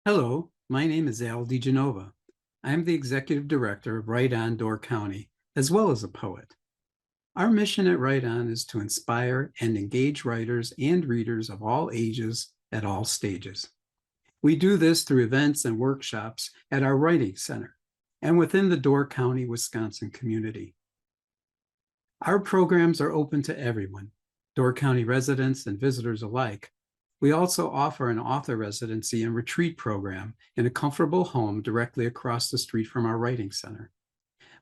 Hello, my name is Al DeGenova. I am the Executive Director of Right On Door County, as well as a poet. Our mission at Right On is to inspire and engage writers and readers of all ages at all stages. We do this through events and workshops at our Writing Center and within the Door County, Wisconsin community. Our programs are open to everyone, Door County residents and visitors alike. We also offer an author residency and retreat program in a comfortable home directly across the street from our Writing Center.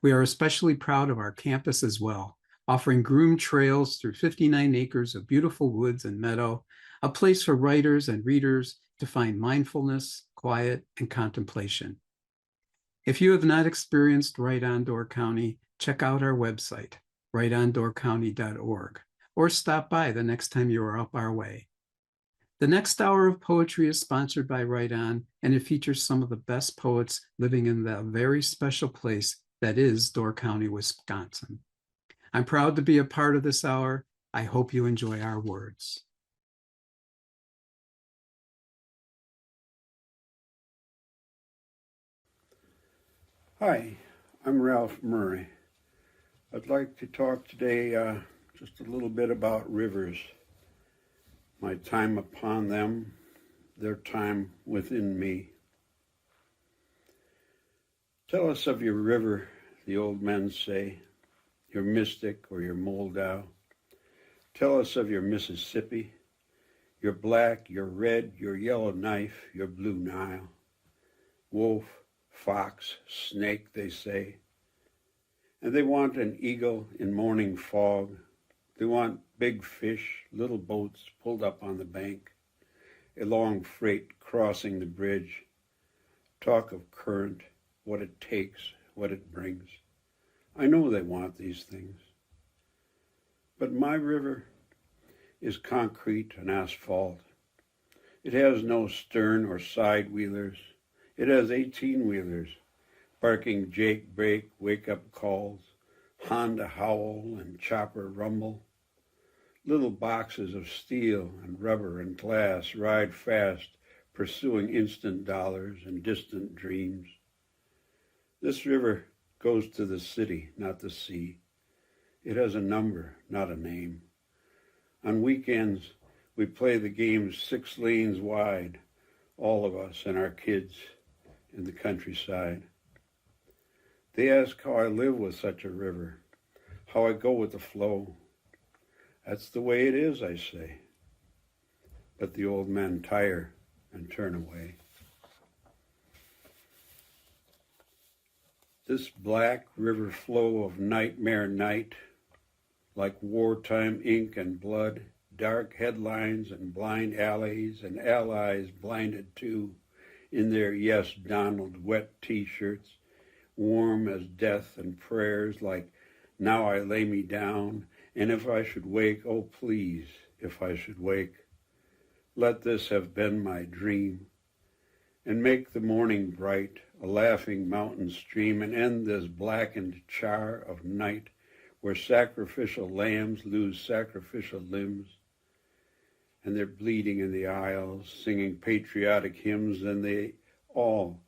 We are especially proud of our campus as well, offering groomed trails through 59 acres of beautiful woods and meadow, a place for writers and readers to find mindfulness, quiet, and contemplation. If you have not experienced Right On Door County, check out our website, rightondoorcounty.org, or stop by the next time you are up our way. The next hour of poetry is sponsored by Right On, and it features some of the best poets living in the very special place that is Door County, Wisconsin. I'm proud to be a part of this hour. I hope you enjoy our words. Hi, I'm Ralph Murre. I'd like to talk today just a little bit about rivers, my time upon them, their time within me. Tell us of your river, the old men say, your Mystic or your Moldau. Tell us of your Mississippi, your black, your red, your yellow knife, your blue Nile. Wolf, fox, snake, they say. And they want an eagle in morning fog. They want big fish, little boats pulled up on the bank, a long freight crossing the bridge. Talk of current, what it takes, what it brings. I know they want these things. But my river is concrete and asphalt. It has no stern or side wheelers. It has 18-wheelers, barking Jake brake wake-up calls, Honda howl and chopper rumble. Little boxes of steel and rubber and glass ride fast, pursuing instant dollars and distant dreams. This river goes to the city, not the sea. It has a number, not a name. On weekends, we play the game 6 lanes wide, all of us and our kids in the countryside. They ask how I live with such a river, how I go with the flow. That's the way it is, I say. But the old men tire and turn away. This black river flow of nightmare night, like wartime ink and blood, dark headlines and blind alleys and allies blinded too, in their Yes Donald wet t-shirts, warm as death and prayers like, now I lay me down, and if I should wake, oh please, if I should wake, let this have been my dream, and make the morning bright, a laughing mountain stream, and end this blackened char of night, where sacrificial lambs lose sacrificial limbs, and they're bleeding in the aisles, singing patriotic hymns, and they all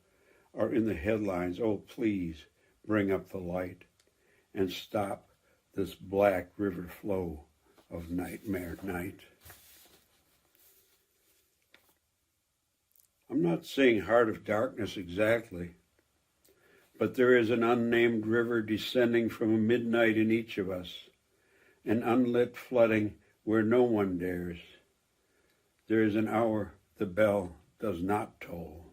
are in the headlines. Oh, please, bring up the light and stop this black river flow of nightmare night. I'm not saying heart of darkness exactly, but there is an unnamed river descending from a midnight in each of us, an unlit flooding where no one dares. There is an hour the bell does not toll.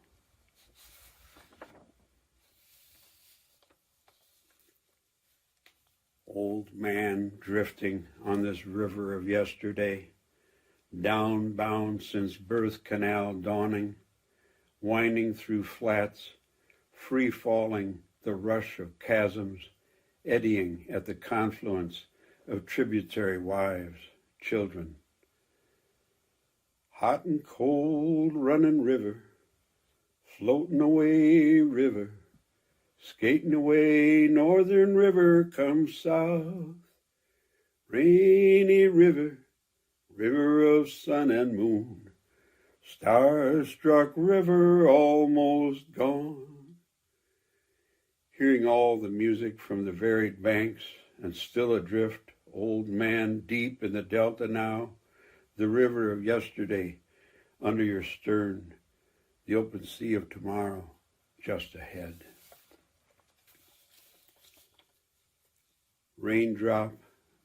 Old man drifting on this river of yesterday, downbound since birth canal dawning, winding through flats, free-falling the rush of chasms, eddying at the confluence of tributary wives, children. Hot and cold running river, floating away river, skating away northern river comes south. Rainy river, river of sun and moon, Star-struck river almost gone. Hearing all the music from the varied banks and still adrift, old man deep in the delta now, the river of yesterday under your stern, the open sea of tomorrow just ahead. Raindrop,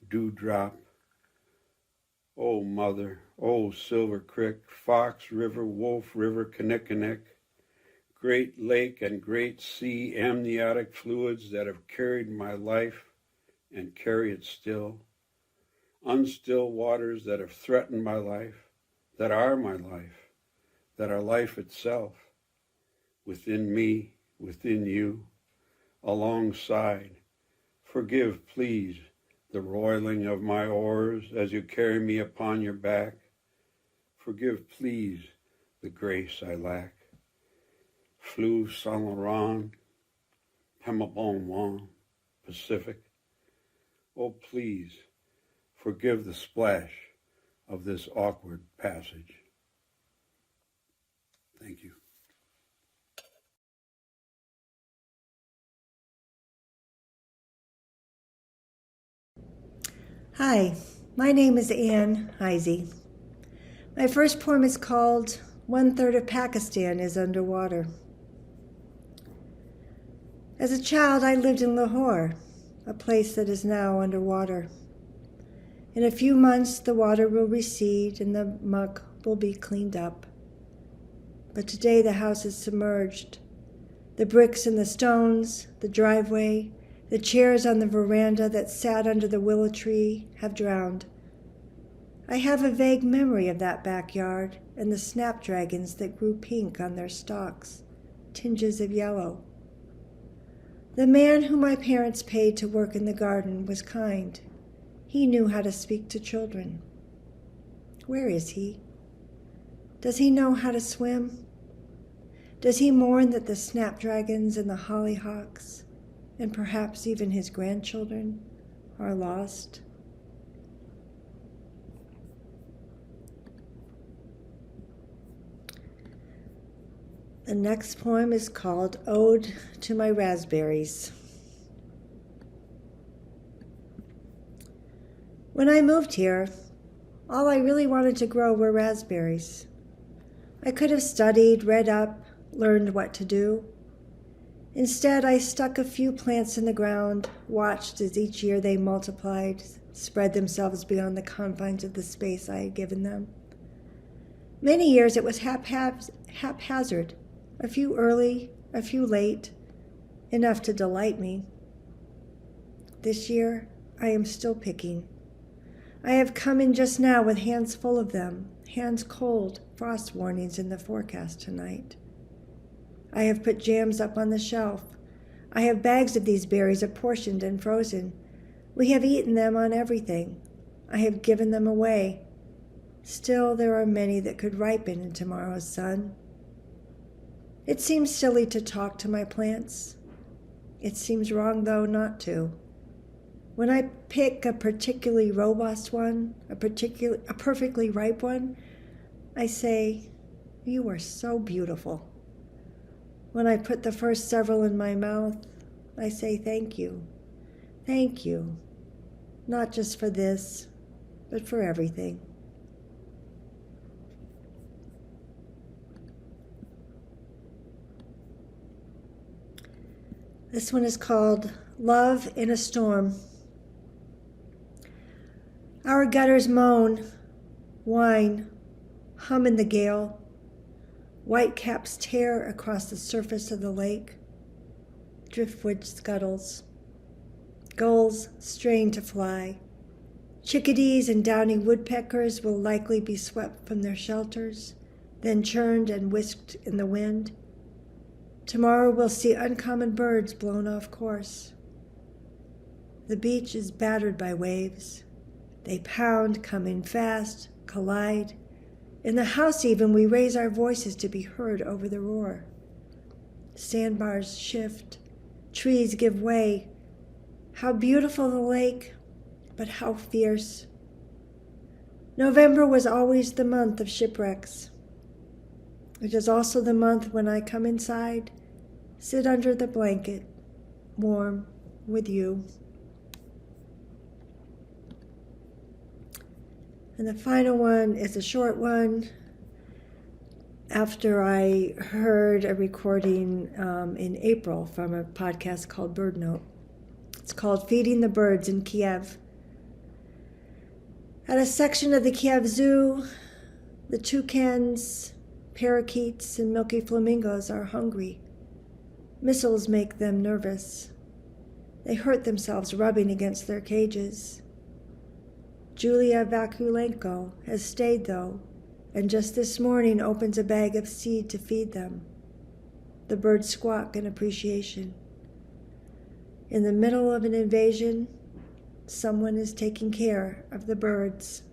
dewdrop, oh mother, oh Silver Creek, Fox River, Wolf River, Kinnickinnick, great lake and great sea, amniotic fluids that have carried my life and carry it still, unstill waters that have threatened my life, that are my life, that are life itself, within me, within you, alongside. Forgive, please, the roiling of my oars as you carry me upon your back. Forgive, please, the grace I lack. Flou Saint Laurent, Pemabon Wan, Pacific. Oh, please, forgive the splash of this awkward passage. Thank you. Hi, my name is Anne Heyse. My first poem is called "One-Third of Pakistan is Underwater." As a child, I lived in Lahore, a place that is now underwater. In a few months, the water will recede and the muck will be cleaned up. But today, the house is submerged. The bricks and the stones, the driveway, the chairs on the veranda that sat under the willow tree have drowned. I have a vague memory of that backyard and the snapdragons that grew pink on their stalks, tinges of yellow. The man whom my parents paid to work in the garden was kind. He knew how to speak to children. Where is he? Does he know how to swim? Does he mourn that the snapdragons and the hollyhocks, and perhaps even his grandchildren, are lost? The next poem is called "Ode to My Raspberries." When I moved here, all I really wanted to grow were raspberries. I could have studied, read up, learned what to do. Instead, I stuck a few plants in the ground, watched as each year they multiplied, spread themselves beyond the confines of the space I had given them. Many years it was haphazard, a few early, a few late, enough to delight me. This year, I am still picking. I have come in just now with hands full of them, hands cold, frost warnings in the forecast tonight. I have put jams up on the shelf. I have bags of these berries apportioned and frozen. We have eaten them on everything. I have given them away. Still, there are many that could ripen in tomorrow's sun. It seems silly to talk to my plants. It seems wrong, though, not to. When I pick a particularly robust one, a perfectly ripe one, I say, "You are so beautiful." When I put the first several in my mouth, I say thank you, not just for this, but for everything. This one is called "Love in a Storm." Our gutters moan, whine, hum in the gale. Whitecaps tear across the surface of the lake. Driftwood scuttles. Gulls strain to fly. Chickadees and downy woodpeckers will likely be swept from their shelters, then churned and whisked in the wind. Tomorrow we'll see uncommon birds blown off course. The beach is battered by waves. They pound, come in fast, collide. In the house even, we raise our voices to be heard over the roar. Sandbars shift, trees give way. How beautiful the lake, but how fierce. November was always the month of shipwrecks. It is also the month when I come inside, sit under the blanket, warm with you. And the final one is a short one. After I heard a recording in April from a podcast called Bird Note. It's called Feeding the Birds in Kiev. At a section of the Kiev Zoo, the toucans, parakeets, and milky flamingos are hungry. Missiles make them nervous. They hurt themselves rubbing against their cages. Julia Vakulenko has stayed, though, and just this morning opens a bag of seed to feed them. The birds squawk in appreciation. In the middle of an invasion, someone is taking care of the birds.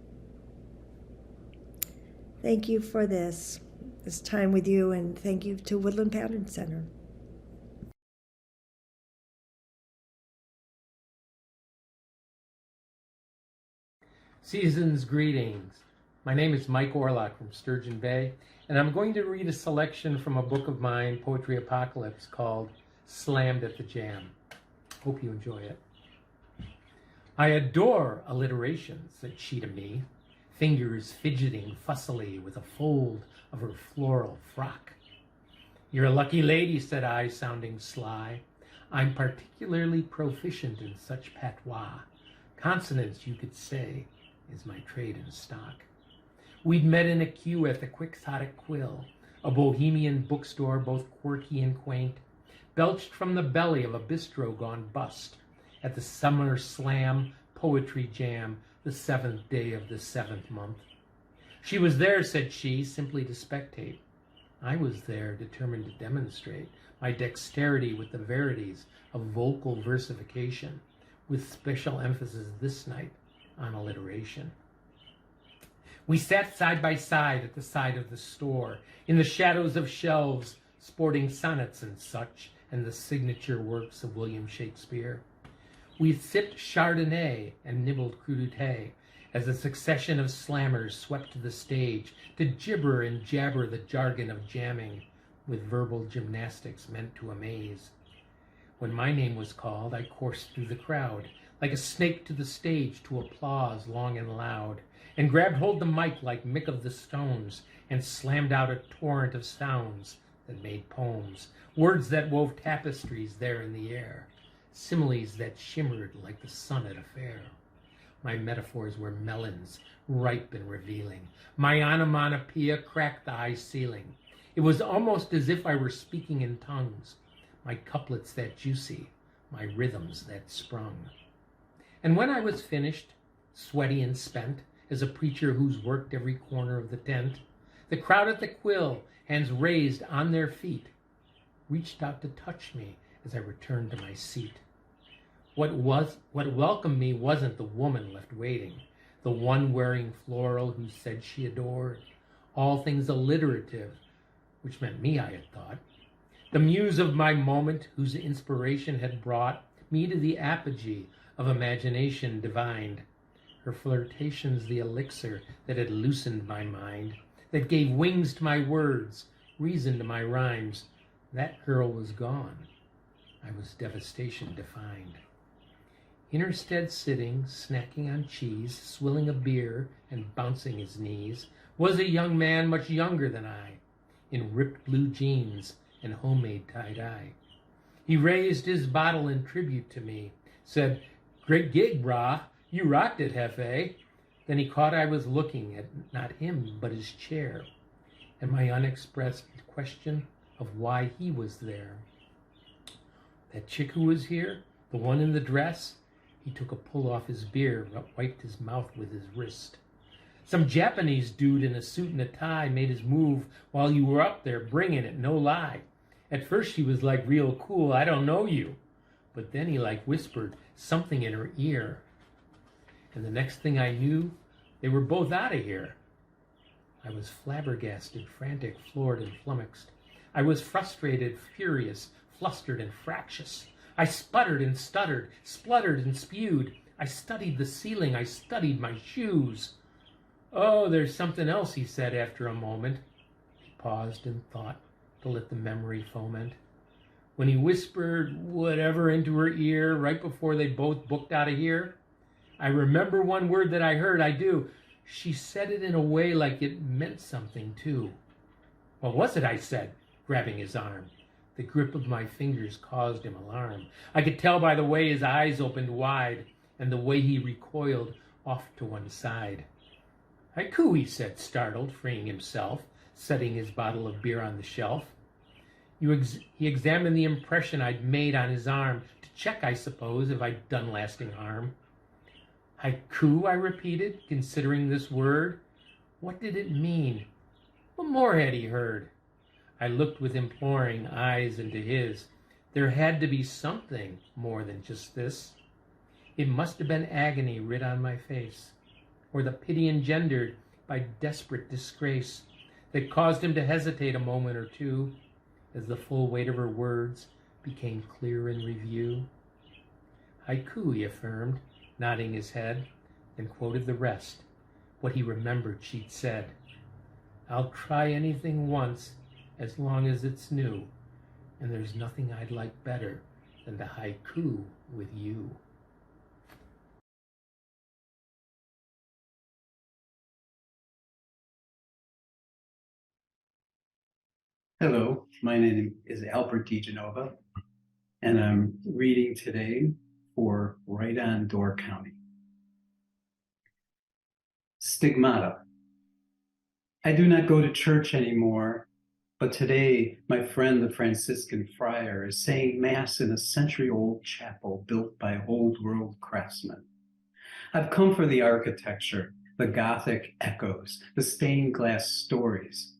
Thank you for this time with you, and thank you to Woodland Pattern Center. Season's greetings. My name is Mike Orlock from Sturgeon Bay, and I'm going to read a selection from a book of mine, Poetry Apocalypse, called Slammed at the Jam. Hope you enjoy it. I adore alliteration, said she to me, fingers fidgeting fussily with a fold of her floral frock. You're a lucky lady, said I, sounding sly. I'm particularly proficient in such patois. Consonants, you could say, is my trade in stock. We'd met in a queue at the Quixotic Quill, a bohemian bookstore both quirky and quaint, belched from the belly of a bistro gone bust, at the Summer Slam Poetry Jam, the 7th day of the 7th month. She was there, said she, simply to spectate. I was there, determined to demonstrate my dexterity with the verities of vocal versification, with special emphasis this night on alliteration. We sat side by side at the side of the store, in the shadows of shelves, sporting sonnets and such, and the signature works of William Shakespeare. We sipped Chardonnay and nibbled crudité as a succession of slammers swept to the stage to gibber and jabber the jargon of jamming, with verbal gymnastics meant to amaze. When my name was called, I coursed through the crowd, like a snake to the stage to applause long and loud, and grabbed hold the mic like Mick of the Stones, and slammed out a torrent of sounds that made poems, words that wove tapestries there in the air, similes that shimmered like the sun at a fair. My metaphors were melons, ripe and revealing. My onomatopoeia cracked the high ceiling. It was almost as if I were speaking in tongues, my couplets that juicy, my rhythms that sprung. And when I was finished, sweaty and spent, as a preacher who's worked every corner of the tent, the crowd at the Quill, hands raised on their feet, reached out to touch me as I returned to my seat. What welcomed me wasn't the woman left waiting, the one wearing floral who said she adored all things alliterative, which meant me, I had thought. The muse of my moment, whose inspiration had brought me to the apogee of imagination divined. Her flirtations the elixir that had loosened my mind, that gave wings to my words, reason to my rhymes. That girl was gone. I was devastation defined. In her stead sitting, snacking on cheese, swilling a beer, and bouncing his knees, was a young man much younger than I, in ripped blue jeans and homemade tie-dye. He raised his bottle in tribute to me, said, "Great gig, brah. You rocked it, Hefe." Then he caught I was looking at not him, but his chair, and my unexpressed question of why he was there. That chick who was here, the one in the dress, he took a pull off his beer, wiped his mouth with his wrist. Some Japanese dude in a suit and a tie made his move while you were up there bringing it, no lie. At first she was like real cool, "I don't know you." But then he like whispered something in her ear. And the next thing I knew, they were both out of here. I was flabbergasted, frantic, floored, and flummoxed. I was frustrated, furious, flustered, and fractious. I sputtered and stuttered, spluttered and spewed. I studied the ceiling. I studied my shoes. "Oh, there's something else," he said after a moment. He paused in thought to let the memory foment. When he whispered whatever into her ear right before they both booked out of here, I remember one word that I heard, I do. She said it in a way like it meant something, too. What was it, I said, grabbing his arm. The grip of my fingers caused him alarm. I could tell by the way his eyes opened wide and the way he recoiled off to one side. Haiku, he said, startled, freeing himself, setting his bottle of beer on the shelf. He examined the impression I'd made on his arm to check, I suppose, if I'd done lasting harm. Haiku, I repeated, considering this word. What did it mean? What more had he heard? I looked with imploring eyes into his. There had to be something more than just this. It must have been agony writ on my face, or the pity engendered by desperate disgrace that caused him to hesitate a moment or two as the full weight of her words became clear in review. Haiku, he affirmed, nodding his head, then quoted the rest, what he remembered she'd said. I'll try anything once as long as it's new, and there's nothing I'd like better than to haiku with you. Hello, my name is Albert DeGenova, and I'm reading today for Right On Door County. Stigmata. I do not go to church anymore, but today my friend the Franciscan friar is saying mass in a century-old chapel built by old-world craftsmen. I've come for the architecture, the Gothic echoes, the stained glass stories.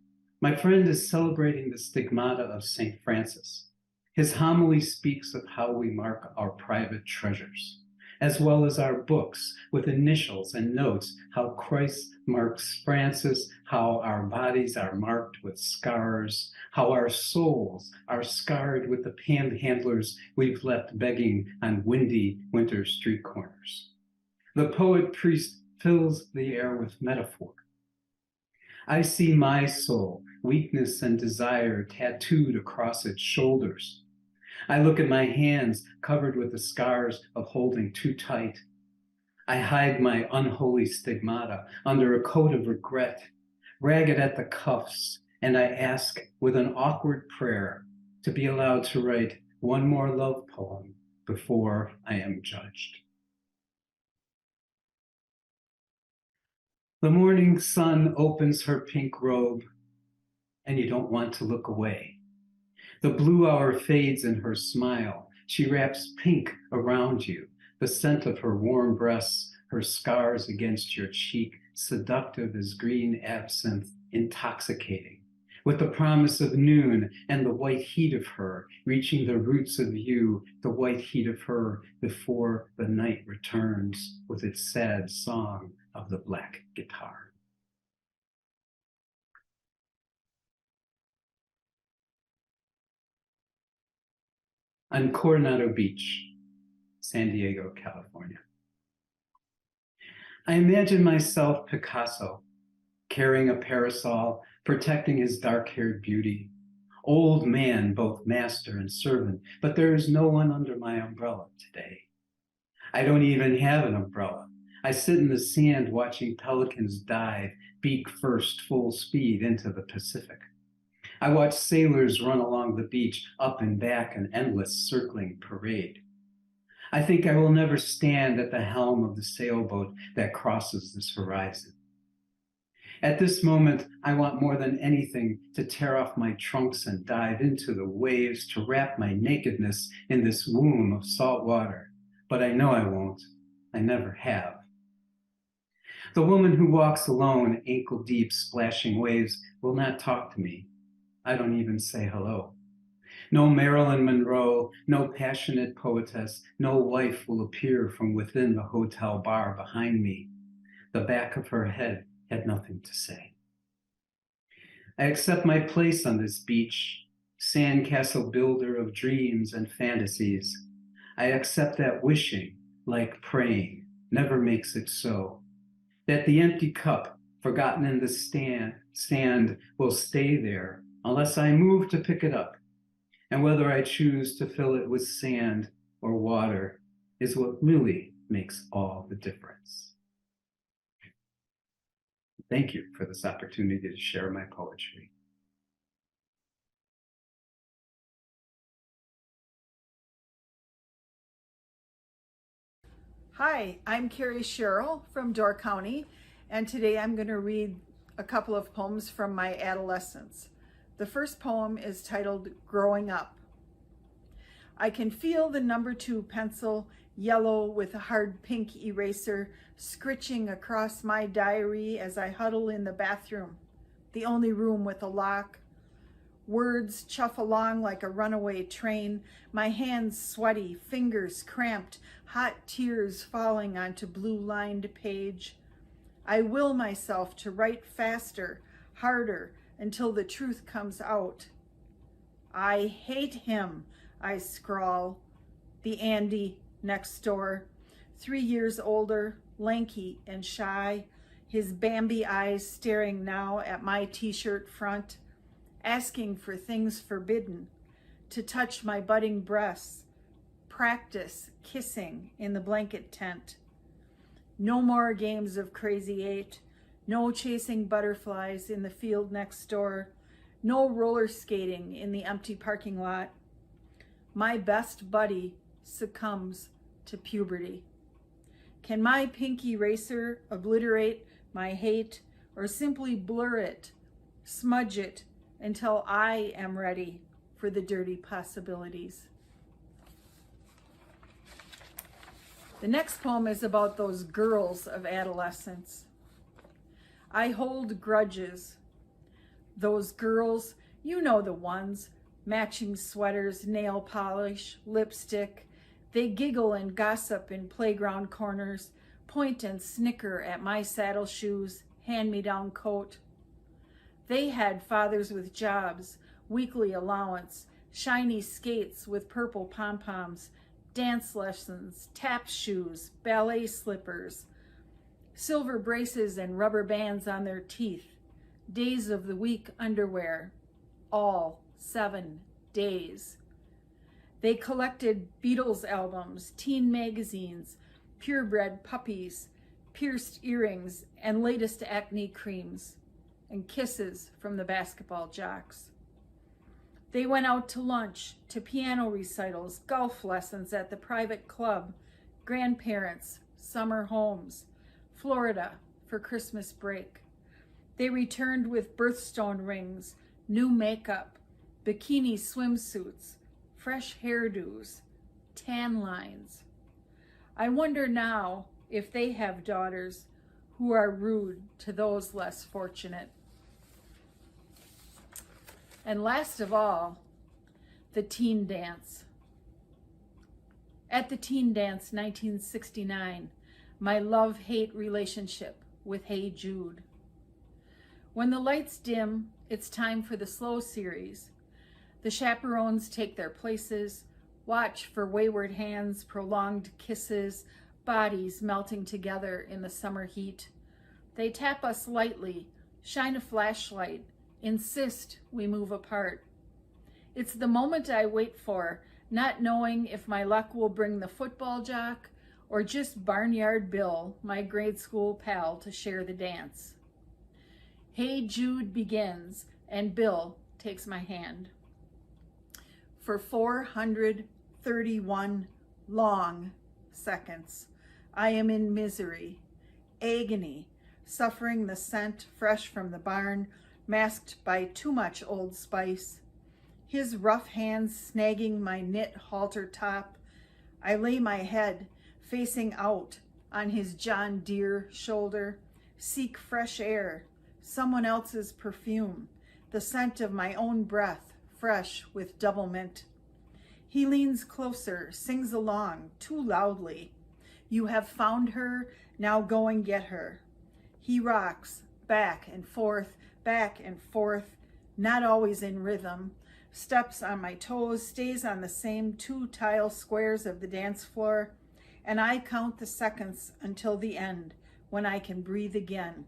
My friend is celebrating the stigmata of St. Francis. His homily speaks of how we mark our private treasures, as well as our books with initials and notes, how Christ marks Francis, how our bodies are marked with scars, how our souls are scarred with the panhandlers we've left begging on windy winter street corners. The poet-priest fills the air with metaphor. I see my soul, weakness and desire tattooed across its shoulders. I look at my hands covered with the scars of holding too tight. I hide my unholy stigmata under a coat of regret, ragged at the cuffs, and I ask with an awkward prayer to be allowed to write one more love poem before I am judged. The morning sun opens her pink robe, and you don't want to look away. The blue hour fades in her smile. She wraps pink around you, the scent of her warm breasts, her scars against your cheek, seductive as green absinthe, intoxicating, with the promise of noon and the white heat of her, reaching the roots of you, the white heat of her, before the night returns with its sad song of the black guitar. On Coronado Beach, San Diego, California. I imagine myself Picasso, carrying a parasol, protecting his dark-haired beauty. Old man, both master and servant, but there is no one under my umbrella today. I don't even have an umbrella. I sit in the sand watching pelicans dive, beak first, full speed into the Pacific. I watch sailors run along the beach, up and back, an endless circling parade. I think I will never stand at the helm of the sailboat that crosses this horizon. At this moment, I want more than anything to tear off my trunks and dive into the waves, to wrap my nakedness in this womb of salt water. But I know I won't. I never have. The woman who walks alone, ankle-deep, splashing waves, will not talk to me. I don't even say hello. No Marilyn Monroe, no passionate poetess, no wife will appear from within the hotel bar behind me. The back of her head had nothing to say. I accept my place on this beach, sandcastle builder of dreams and fantasies. I accept that wishing, like praying, never makes it so. That the empty cup Forgotten in the stand will stay there unless I move to pick it up. And whether I choose to fill it with sand or water is what really makes all the difference. Thank you for this opportunity to share my poetry. Hi, I'm Carrie Sherrill from Door County, and today I'm going to read a couple of poems from my adolescence. The first poem is titled Growing Up. I can feel the number 2 pencil, yellow with a hard pink eraser, scritching across my diary as I huddle in the bathroom, the only room with a lock. Words chuff along like a runaway train, my hands sweaty, fingers cramped, hot tears falling onto blue-lined page. I will myself to write faster, harder, until the truth comes out. I hate him, I scrawl. The Andy next door, 3 years older, lanky and shy, his Bambi eyes staring now at my t-shirt front, asking for things forbidden, to touch my budding breasts, practice kissing in the blanket tent. No more games of Crazy 8, no chasing butterflies in the field next door, no roller skating in the empty parking lot. My best buddy succumbs to puberty. Can my pink eraser obliterate my hate or simply blur it, smudge it, until I am ready for the dirty possibilities? The next poem is about those girls of adolescence. I hold grudges. Those girls, you know the ones, matching sweaters, nail polish, lipstick. They giggle and gossip in playground corners, point and snicker at my saddle shoes, hand-me-down coat. They had fathers with jobs, weekly allowance, shiny skates with purple pom-poms, dance lessons, tap shoes, ballet slippers, silver braces and rubber bands on their teeth, days of the week underwear, all 7 days. They collected Beatles albums, teen magazines, purebred puppies, pierced earrings, and latest acne creams, and kisses from the basketball jocks. They went out to lunch, to piano recitals, golf lessons at the private club, grandparents, summer homes, Florida for Christmas break. They returned with birthstone rings, new makeup, bikini swimsuits, fresh hairdos, tan lines. I wonder now if they have daughters who are rude to those less fortunate. And last of all, the teen dance. At the teen dance 1969, my love-hate relationship with Hey Jude. When the lights dim, it's time for the slow series. The chaperones take their places, watch for wayward hands, prolonged kisses, bodies melting together in the summer heat. They tap us lightly, shine a flashlight, insist we move apart. It's the moment I wait for, not knowing if my luck will bring the football jock or just Barnyard Bill, my grade school pal, to share the dance. Hey Jude begins, and Bill takes my hand. For 431 long seconds, I am in misery, agony, suffering the scent fresh from the barn, masked by too much Old Spice. His rough hands snagging my knit halter top. I lay my head facing out on his John Deere shoulder, seek fresh air, someone else's perfume, the scent of my own breath, fresh with double mint. He leans closer, sings along too loudly. You have found her, now go and get her. He rocks back and forth, not always in rhythm, steps on my toes, stays on the same 2 tile squares of the dance floor, and I count the seconds until the end, when I can breathe again.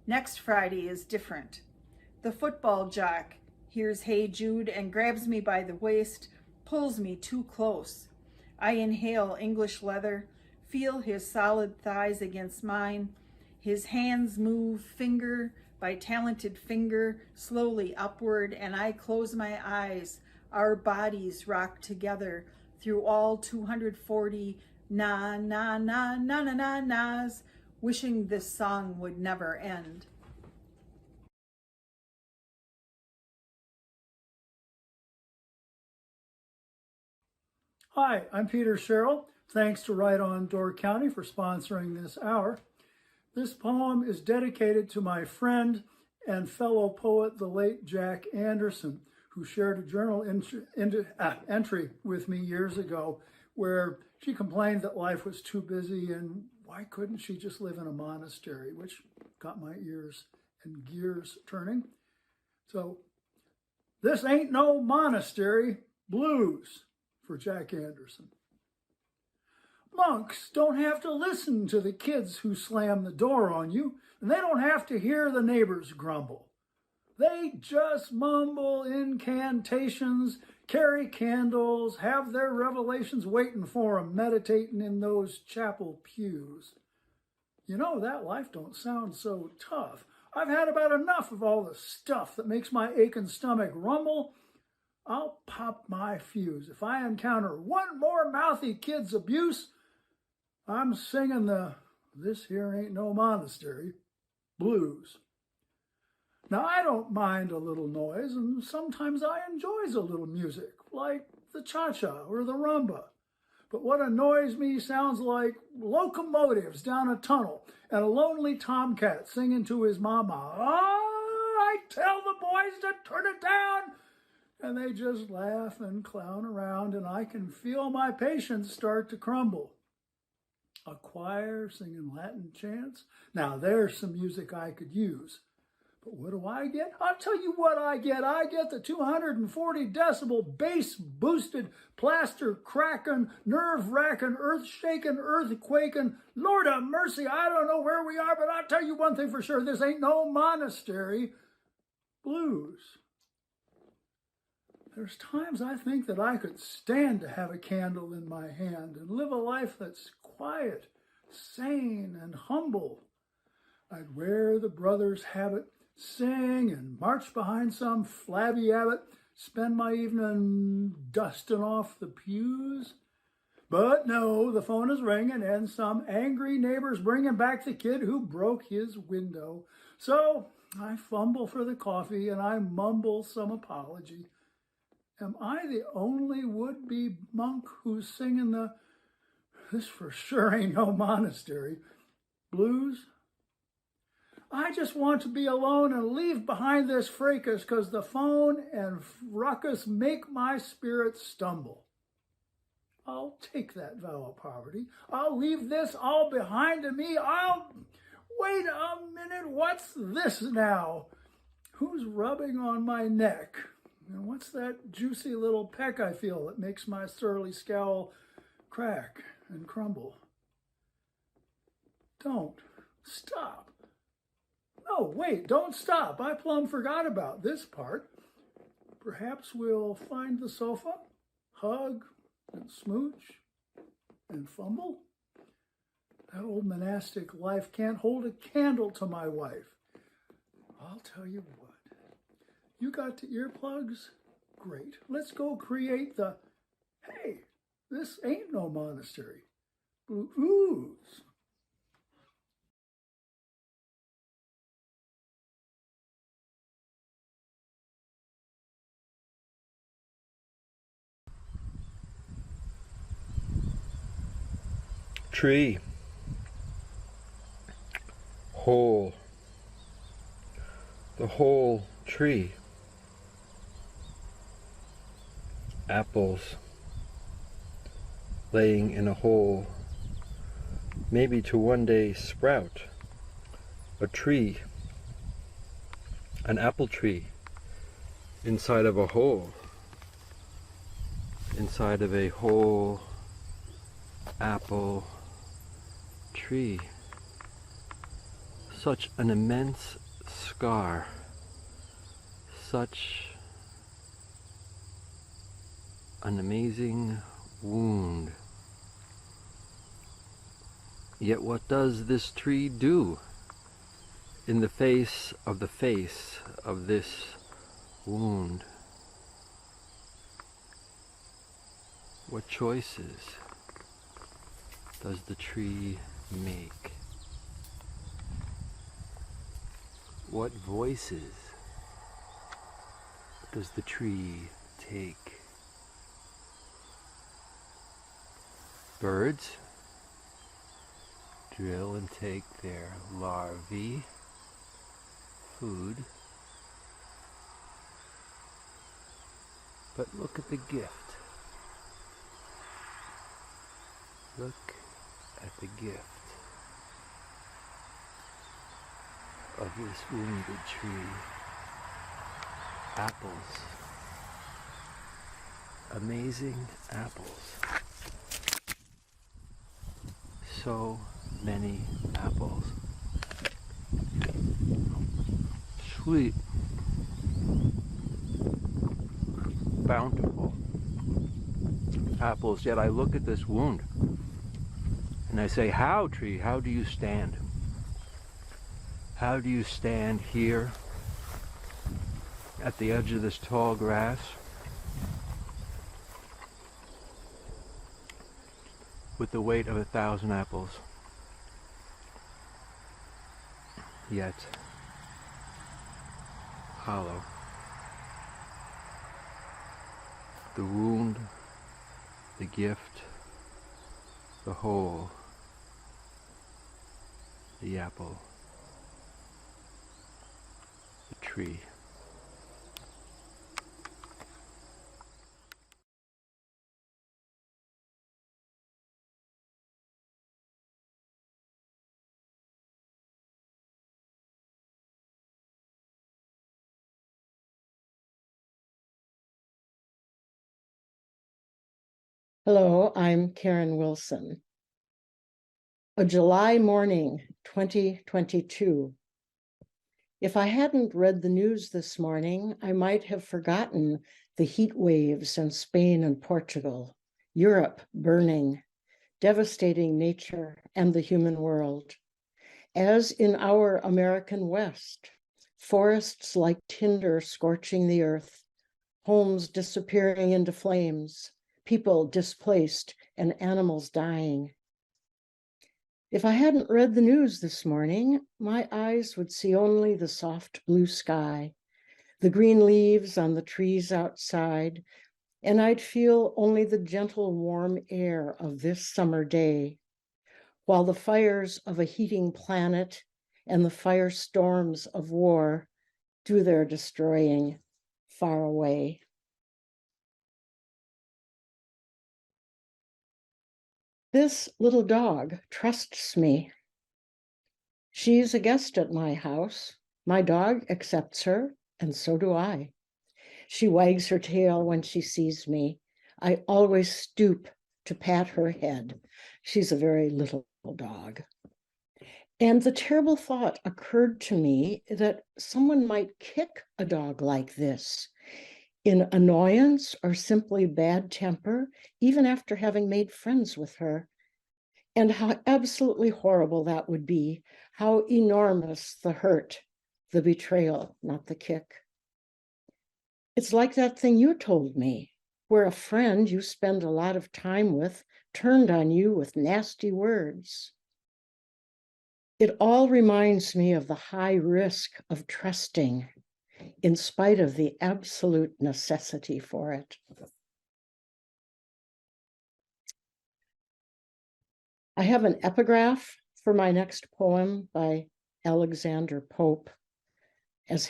Next Friday is different. The football jock hears Hey Jude and grabs me by the waist, pulls me too close. I inhale English leather, feel his solid thighs against mine. His hands move finger by talented finger, slowly upward, and I close my eyes. Our bodies rock together through all 240 na na na na na na nas, wishing this song would never end. Hi, I'm Peter Sherrill. Thanks to Right On Door County for sponsoring this hour. This poem is dedicated to my friend and fellow poet, the late Jack Anderson, who shared a journal entry with me years ago where she complained that life was too busy and why couldn't she just live in a monastery, which got my ears and gears turning. So, this ain't no monastery, blues for Jack Anderson. Monks don't have to listen to the kids who slam the door on you, and they don't have to hear the neighbors grumble. They just mumble incantations, carry candles, have their revelations waiting for 'em, meditating in those chapel pews. You know, that life don't sound so tough. I've had about enough of all the stuff that makes my aching stomach rumble. I'll pop my fuse if I encounter one more mouthy kid's abuse. I'm singing the "This Here Ain't No Monastery" blues. Now, I don't mind a little noise, and sometimes I enjoys a little music, like the cha-cha or the rumba. But what annoys me sounds like locomotives down a tunnel and a lonely tomcat singing to his mama, "Oh, I tell the boys to turn it down," and they just laugh and clown around, and I can feel my patience start to crumble. A choir singing Latin chants, now there's some music I could use. But what do I get? I'll tell you what I get. I get the 240 decibel bass boosted, plaster cracking, nerve racking, earth shaking, earthquaking. Lord of mercy, I don't know where we are, but I'll tell you one thing for sure. This ain't no monastery blues. There's times I think that I could stand to have a candle in my hand and live a life that's quiet, sane, and humble. I'd wear the brother's habit, sing and march behind some flabby abbot, spend my evening dusting off the pews. But no, the phone is ringing and some angry neighbor's bringing back the kid who broke his window. So I fumble for the coffee and I mumble some apology. Am I the only would-be monk who's singing the "This for sure ain't no monastery" blues? I just want to be alone and leave behind this fracas because the phone and ruckus make my spirit stumble. I'll take that vow of poverty. I'll leave this all behind me. Wait a minute, what's this now? Who's rubbing on my neck? And what's that juicy little peck I feel that makes my surly scowl crack and crumble? Don't stop. No, wait, don't stop. I plumb forgot about this part. Perhaps we'll find the sofa, hug and smooch and fumble. That old monastic life can't hold a candle to my wife. I'll tell you what. You got the earplugs? Great. Let's go create the "Hey, this ain't no monastery" blues. Tree. Whole. The whole tree. Apples laying in a hole, maybe to one day sprout. A tree, an apple tree, inside of a hole, inside of a whole apple tree. such an immense scar, such an amazing wound. Yet what does this tree do in the face of this wound? What choices does the tree make? What voices does the tree take? Birds drill and take their larvae food. But look at the gift. Look at the gift of this wounded tree. Apples. Amazing apples. So many apples. Sweet. Bountiful apples. Yet I look at this wound and I say, how, tree, how do you stand? How do you stand here at the edge of this tall grass with the weight of 1,000 apples, yet hollow? The wound, the gift, the whole, the apple, the tree. Hello, I'm Karen Wilson. A July morning, 2022. If I hadn't read the news this morning, I might have forgotten the heat waves in Spain and Portugal, Europe burning, devastating nature and the human world. As in our American West, forests like tinder scorching the earth, homes disappearing into flames, people displaced, and animals dying. If I hadn't read the news this morning, my eyes would see only the soft blue sky, the green leaves on the trees outside, and I'd feel only the gentle warm air of this summer day, while the fires of a heating planet and the firestorms of war do their destroying far away. This little dog trusts me. She's a guest at my house. My dog accepts her, and so do I. She wags her tail when she sees me. I always stoop to pat her head. She's a very little dog. And the terrible thought occurred to me that someone might kick a dog like this in annoyance or simply bad temper, even after having made friends with her. And how absolutely horrible that would be, how enormous the hurt, the betrayal, not the kick. It's like that thing you told me, where a friend you spend a lot of time with turned on you with nasty words. It all reminds me of the high risk of trusting, in spite of the absolute necessity for it. I have an epigraph for my next poem by Alexander Pope, as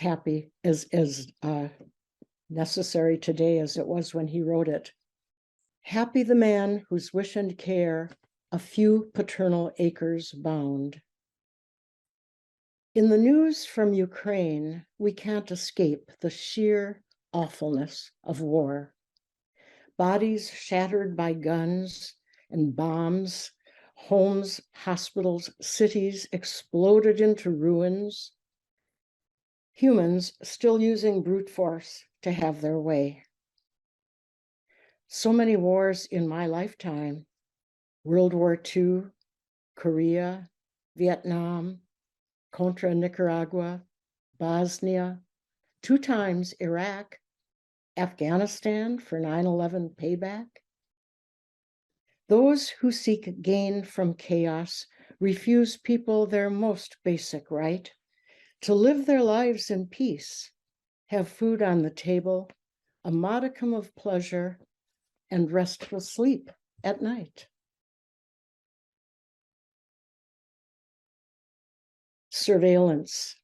necessary today as it was when he wrote it. Happy the man whose wish and care a few paternal acres bound. In the news from Ukraine, we can't escape the sheer awfulness of war. Bodies shattered by guns and bombs, Homes, hospitals, cities exploded into ruins. Humans still using brute force to have their way. So many wars in my lifetime: World War II, Korea, Vietnam, Contra Nicaragua, Bosnia, 2 times Iraq, Afghanistan for 9/11 payback. Those who seek gain from chaos refuse people their most basic right to live their lives in peace, have food on the table, a modicum of pleasure, and restful sleep at night. Surveillance.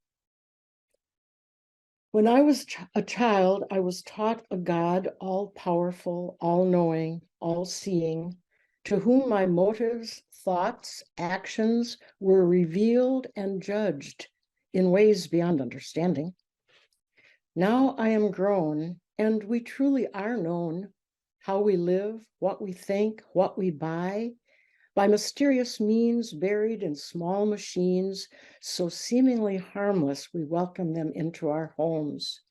When I was a child, I was taught a God all-powerful, all-knowing, all-seeing, to whom my motives, thoughts, actions were revealed and judged in ways beyond understanding. Now I am grown, and we truly are known, how we live, what we think, what we buy, by mysterious means buried in small machines, so seemingly harmless we welcome them into our homes,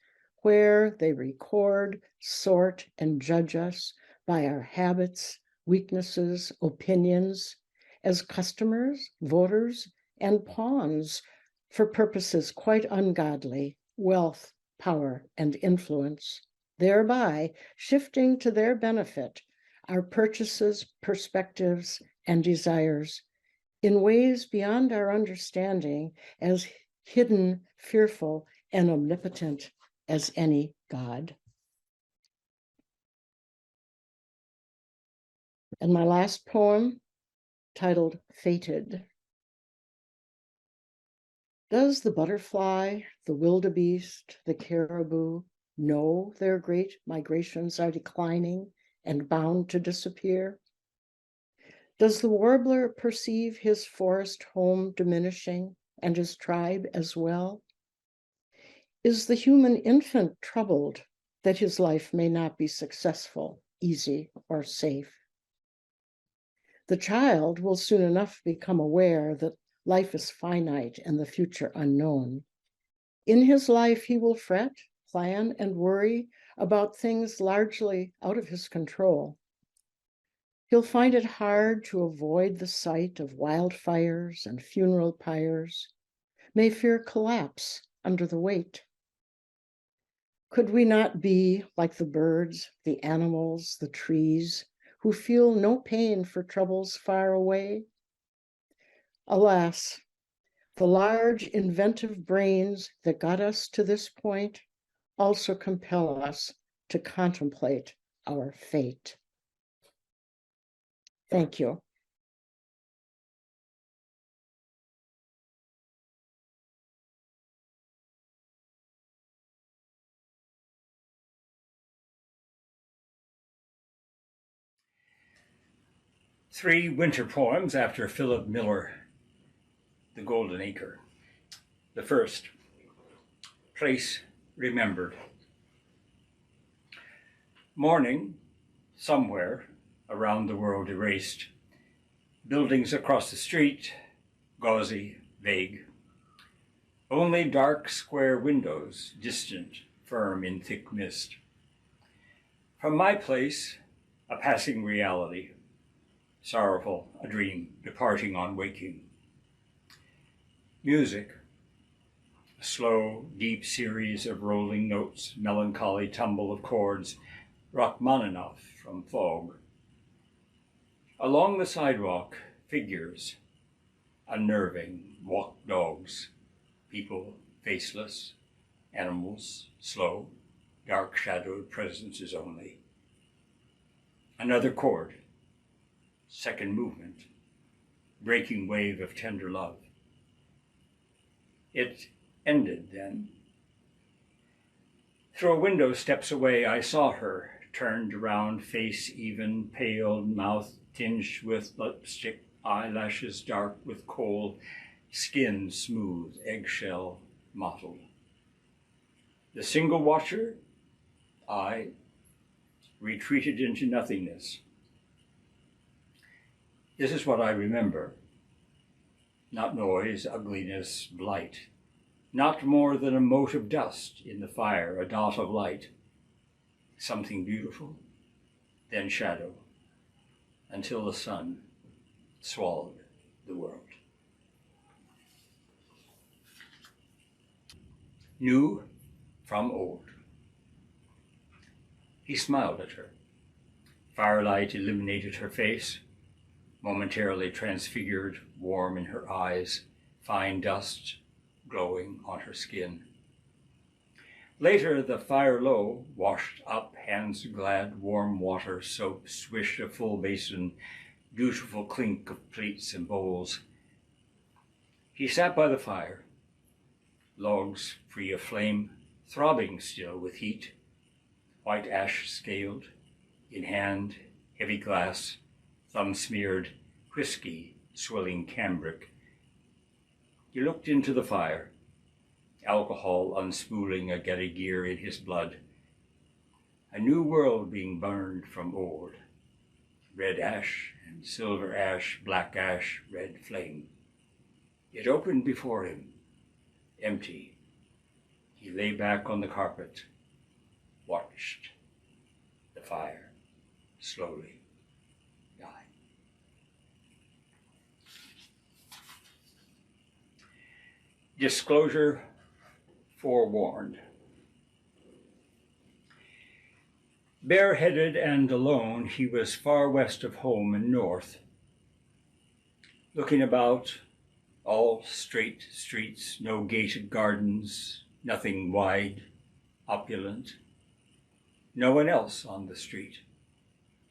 where they record, sort, and judge us by our habits, weaknesses, opinions, as customers, voters, and pawns for purposes quite ungodly, wealth, power, and influence, thereby shifting to their benefit our purchases, perspectives, and desires in ways beyond our understanding, as hidden, fearful, and omnipotent as any God. And my last poem, titled Fated. Does the butterfly, the wildebeest, the caribou know their great migrations are declining and bound to disappear? Does the warbler perceive his forest home diminishing and his tribe as well? Is the human infant troubled that his life may not be successful, easy, or safe? The child will soon enough become aware that life is finite and the future unknown. In his life, he will fret, plan, and worry about things largely out of his control. He'll find it hard to avoid the sight of wildfires and funeral pyres, may fear collapse under the weight. Could we not be like the birds, the animals, the trees, who feel no pain for troubles far away? Alas, the large inventive brains that got us to this point also compel us to contemplate our fate. Thank you. Three winter poems after Philip Miller, The Golden Acre. The first, Place Remembered. Morning, somewhere around the world erased. Buildings across the street, gauzy, vague. Only dark square windows, distant, firm in thick mist. From my place, a passing reality. Sorrowful, a dream, departing on waking. Music, a slow, deep series of rolling notes, melancholy tumble of chords, Rachmaninoff from fog. Along the sidewalk, figures, unnerving, walk dogs, people faceless, animals slow, dark-shadowed presences only. Another chord, second movement, breaking wave of tender love. It ended then. Through a window steps away, I saw her, turned around, face even, pale, mouth tinged with lipstick, eyelashes dark with kohl, skin smooth, eggshell mottled. The single watcher, I, retreated into nothingness. This is what I remember. Not noise, ugliness, blight. Not more than a mote of dust in the fire, a dot of light. Something beautiful, then shadow, until the sun swallowed the world. New from old. He smiled at her. Firelight illuminated her face, momentarily transfigured, warm in her eyes, fine dust glowing on her skin. Later, the fire low, washed up, hands glad, warm water, soap, swish a full basin, beautiful clink of plates and bowls. He sat by the fire, logs free of flame, throbbing still with heat, white ash scaled, in hand, heavy glass, thumb smeared, whiskey, swilling cambric. He looked into the fire, alcohol unspooling a Getty gear in his blood. A new world being burned from old. Red ash and silver ash, black ash, red flame. It opened before him, empty. He lay back on the carpet, watched the fire slowly die. Disclosure forewarned. Bareheaded and alone, he was far west of home and north, looking about, all straight streets, no gated gardens, nothing wide, opulent. No one else on the street.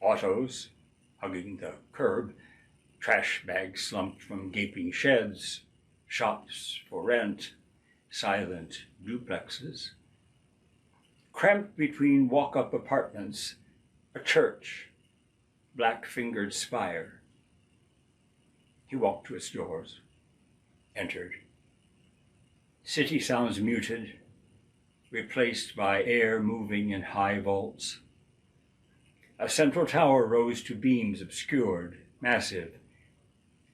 Autos hugging the curb, trash bags slumped from gaping sheds, shops for rent, silent duplexes. Cramped between walk-up apartments, a church, black-fingered spire. He walked to its doors, entered. City sounds muted, replaced by air moving in high vaults. A central tower rose to beams obscured, massive,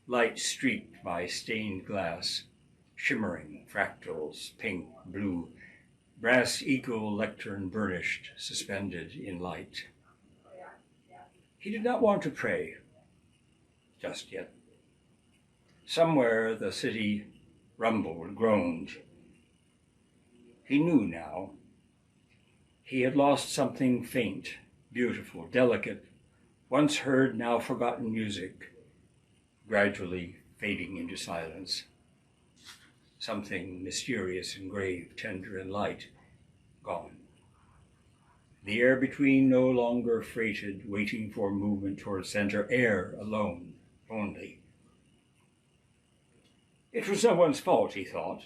light streaked by stained glass, shimmering fractals, pink, blue, brass eagle lectern burnished, suspended in light. He did not want to pray, just yet. Somewhere the city rumbled, groaned. He knew now. He had lost something faint, beautiful, delicate, once heard, now forgotten music, gradually fading into silence. Something mysterious and grave, tender and light, gone. The air between no longer freighted, waiting for movement toward center, air alone, only. It was no one's fault, he thought.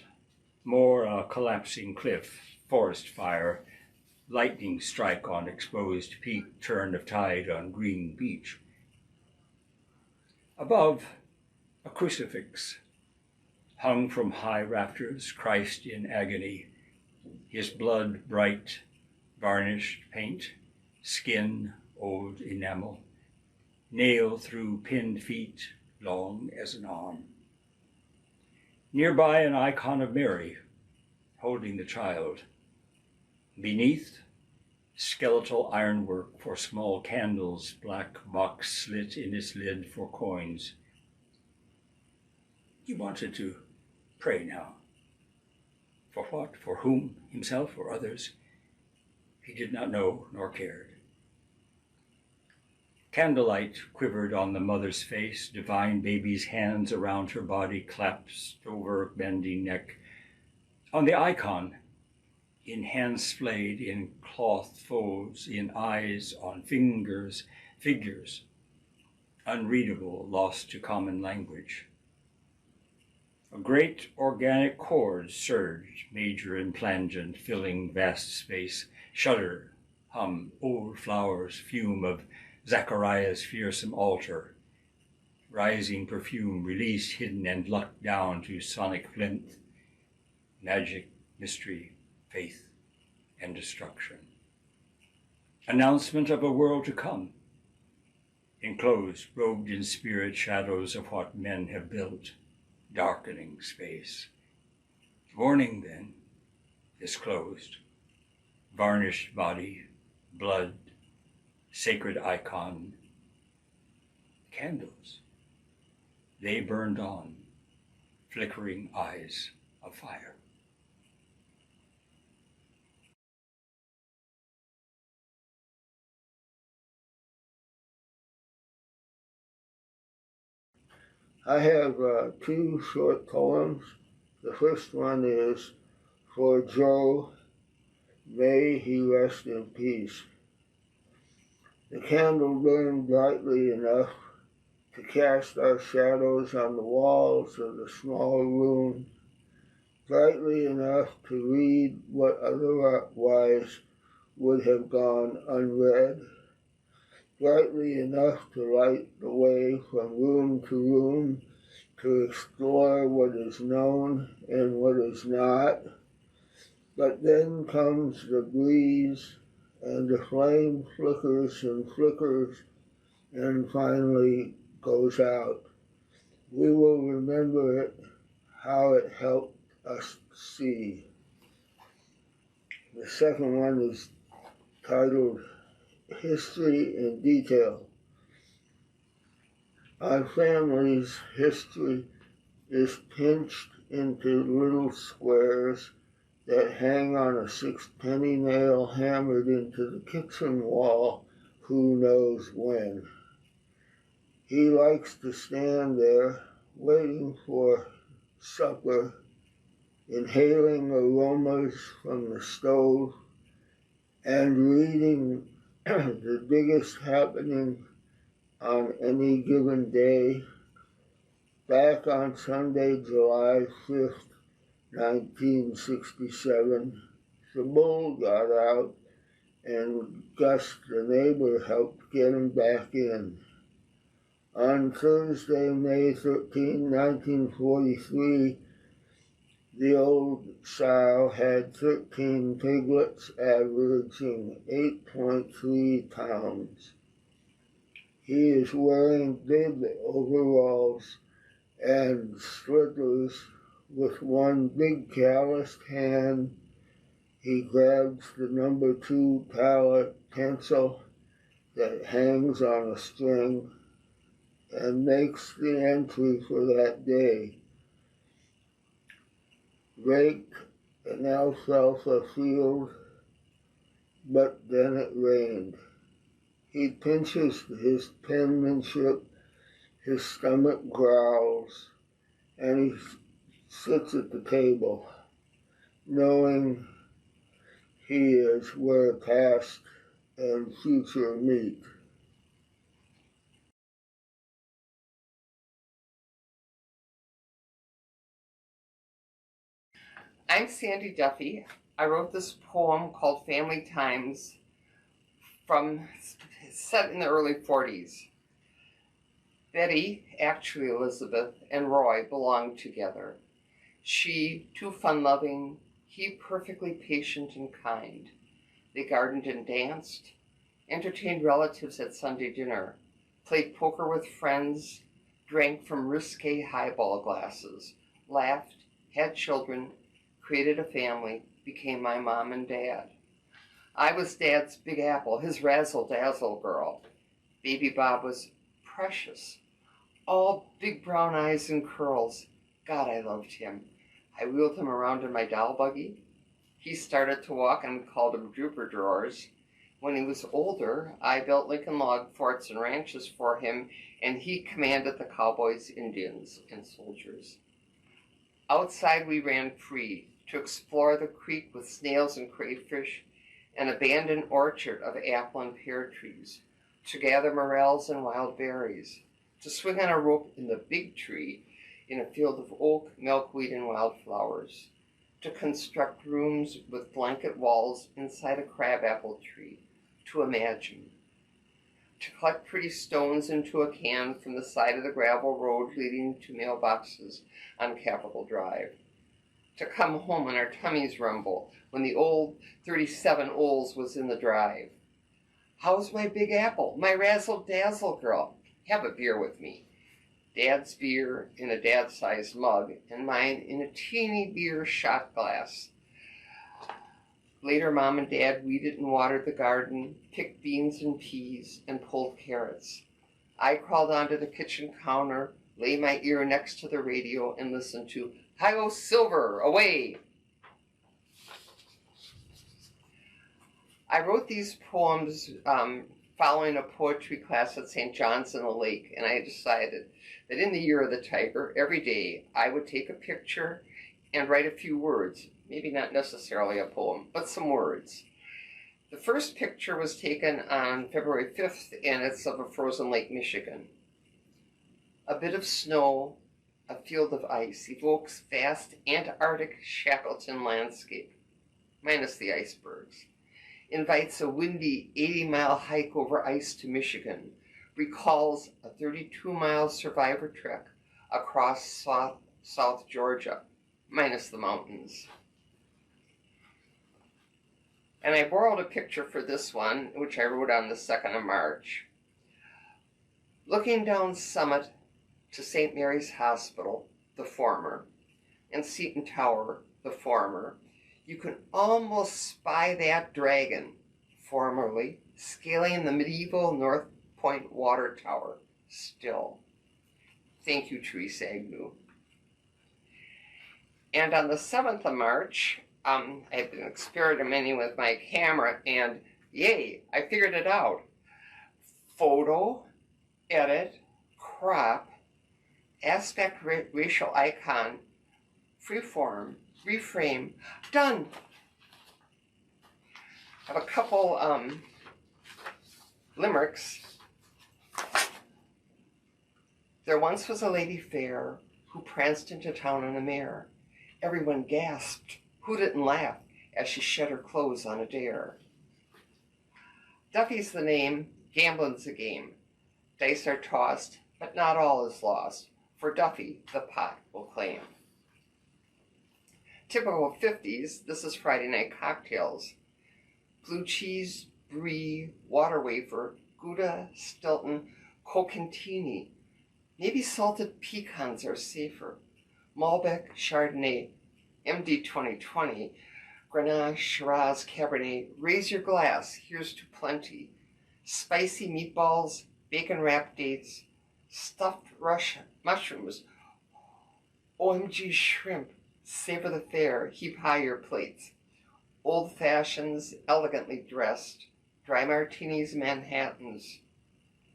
More a collapsing cliff, forest fire, lightning strike on exposed peak, turn of tide on green beach. Above, a crucifix, hung from high rafters, Christ in agony, his blood bright, varnished paint, skin old enamel, nail through pinned feet, long as an arm. Nearby, an icon of Mary, holding the child. Beneath, skeletal ironwork for small candles, black box slit in its lid for coins. He wanted to pray now. For what? For whom? Himself or others? He did not know nor cared. Candlelight quivered on the mother's face, divine baby's hands around her body, clasped over bending neck. On the icon, in hands splayed, in cloth folds, in eyes, on fingers, figures, unreadable, lost to common language. A great organic chord surged, major and plangent, filling vast space, shudder, hum, old flowers, fume of Zachariah's fearsome altar, rising perfume, released, hidden, and lucked down to sonic plinth, magic, mystery, faith, and destruction. Announcement of a world to come. enclosed, robed in spirit shadows of what men have built, darkening space. Warning then, disclosed, varnished body, blood, sacred icon, candles. They burned on, flickering eyes of fire. I have two short poems. The first one is for Joe, may he rest in peace. The candle burned brightly enough to cast our shadows on the walls of the small room, brightly enough to read what otherwise would have gone unread, brightly enough to light the way from room to room, to explore what is known and what is not. But then comes the breeze, and the flame flickers and flickers, and finally goes out. We will remember it, how it helped us see. The second one is titled History in Detail. Our family's history is pinched into little squares that hang on a six-penny nail hammered into the kitchen wall, who knows when. He likes to stand there, waiting for supper, inhaling aromas from the stove, and reading the biggest happening on any given day. Back on Sunday, July 5th, 1967, the bull got out and Gus, the neighbor, helped get him back in. On Thursday, May 13, 1943, the old sow had 13 piglets averaging 8.3 pounds. He is wearing big overalls and slippers. With one big calloused hand, he grabs the number 2 pallet pencil that hangs on a string and makes the entry for that day. Raked an alfalfa field, but then it rained. He pinches his penmanship, his stomach growls, and he sits at the table, knowing he is where past and future meet. I'm Sandy Duffy. I wrote this poem called Family Times set in the early 40s. Betty, actually Elizabeth, and Roy belonged together. She, too fun-loving, he perfectly patient and kind. They gardened and danced, entertained relatives at Sunday dinner, played poker with friends, drank from risque highball glasses, laughed, had children, created a family, became my mom and dad. I was Dad's Big Apple, his razzle-dazzle girl. Baby Bob was precious, all big brown eyes and curls. God, I loved him. I wheeled him around in my doll buggy. He started to walk and we called him Drooper Drawers. When he was older, I built Lincoln log forts and ranches for him, and he commanded the cowboys, Indians, and soldiers. Outside we ran free to explore the creek with snails and crayfish, an abandoned orchard of apple and pear trees, to gather morels and wild berries, to swing on a rope in the big tree in a field of oak, milkweed, and wildflowers, to construct rooms with blanket walls inside a crabapple tree, to imagine, to collect pretty stones into a can from the side of the gravel road leading to mailboxes on Capitol Drive, to come home when our tummies rumble, when the old 37 Olds was in the drive. How's my Big Apple, my razzle-dazzle girl? Have a beer with me. Dad's beer in a dad-sized mug, and mine in a teeny beer shot glass. Later, Mom and Dad weeded and watered the garden, picked beans and peas, and pulled carrots. I crawled onto the kitchen counter, lay my ear next to the radio, and listened to "Hi-Yo Silver, Away!" I wrote these poems following a poetry class at St. John's in the Lake, and I decided that in the year of the tiger, every day I would take a picture and write a few words, maybe not necessarily a poem, but some words. The first picture was taken on February 5th, and it's of a frozen Lake Michigan. A bit of snow, a field of ice, evokes vast Antarctic Shackleton landscape, minus the icebergs. Invites a windy 80-mile hike over ice to Michigan, recalls a 32-mile survivor trek across South Georgia, minus the mountains. And I borrowed a picture for this one, which I wrote on the 2nd of March. Looking down Summit to St. Mary's Hospital, the former, and Seton Tower, the former, you can almost spy that dragon, formerly, scaling the medieval North Point Water Tower, still. Thank you, Teresa Agnew. And on the 7th of March, I've been experimenting with my camera, and yay, I figured it out. Photo, edit, crop, aspect ratio icon, freeform, reframe, done. I have a couple limericks. There once was a lady fair who pranced into town on a mare. Everyone gasped, hooted and laughed as she shed her clothes on a dare. Duffy's the name, gambling's a game. Dice are tossed, but not all is lost. For Duffy, the pot will claim. Typical 50s, this is Friday night cocktails. Blue cheese, brie, water wafer, Gouda, Stilton, Cocantini. Maybe salted pecans are safer. Malbec, Chardonnay, MD 2020, Grenache, Shiraz, Cabernet. Raise your glass, here's to plenty. Spicy meatballs, bacon-wrapped dates, stuffed Russian mushrooms, OMG shrimp. Savor the fare, heap high your plates. Old fashions, elegantly dressed. Dry martinis, Manhattans.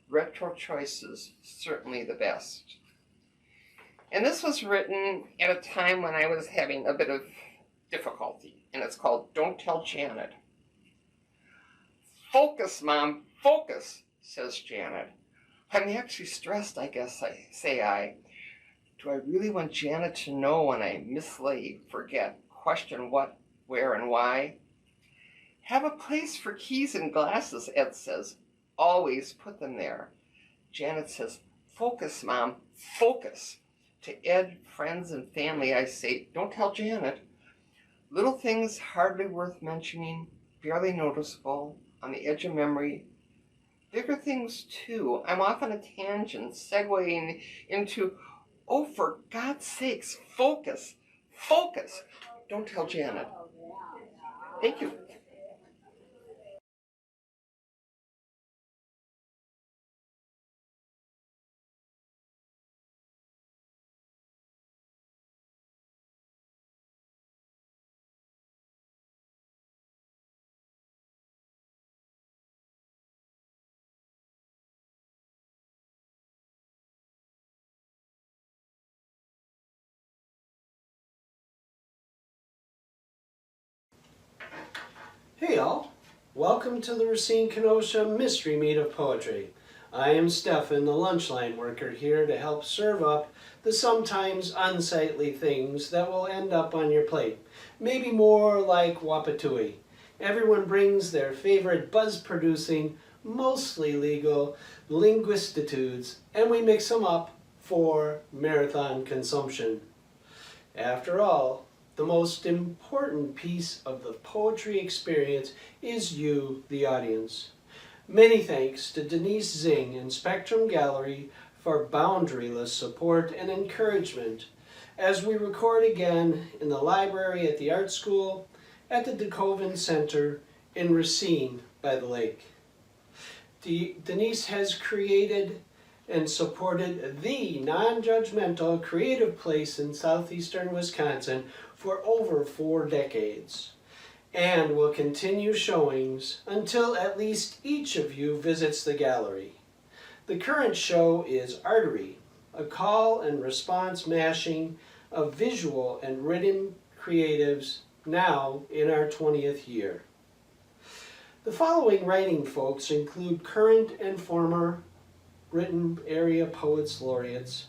Retro choices, certainly the best. And this was written at a time when I was having a bit of difficulty, and it's called Don't Tell Janet. Focus, Mom, focus, says Janet. I'm actually stressed, I guess, say I. Do I really want Janet to know when I mislay, forget, question what, where, and why? Have a place for keys and glasses, Ed says. Always put them there. Janet says, focus, Mom, focus. To Ed, friends, and family, I say, don't tell Janet. Little things hardly worth mentioning, barely noticeable, on the edge of memory. Bigger things, too. I'm off on a tangent, segueing into, oh, for God's sakes, focus, focus. Don't tell Janet. Thank you. Hey all, welcome to the RACINE KENOSHA Mystery Meat of Poetry. I am Stefan, the lunch line worker, here to help serve up the sometimes unsightly things that will end up on your plate. Maybe more like Wapatui. Everyone brings their favorite buzz-producing, mostly legal linguistitudes, and we mix them up for marathon consumption. After all, the most important piece of the poetry experience is you, the audience. Many thanks to Denise Zing and Spectrum Gallery for boundaryless support and encouragement as we record again in the library at the art school, at the DeCoven Center in Racine by the lake. Denise has created and supported the non-judgmental creative place in southeastern Wisconsin for over 4 decades, and will continue showings until at least each of you visits the gallery. The current show is Artery, a call and response mashing of visual and written creatives now in our 20th year. The following writing folks include current and former written area poets laureates,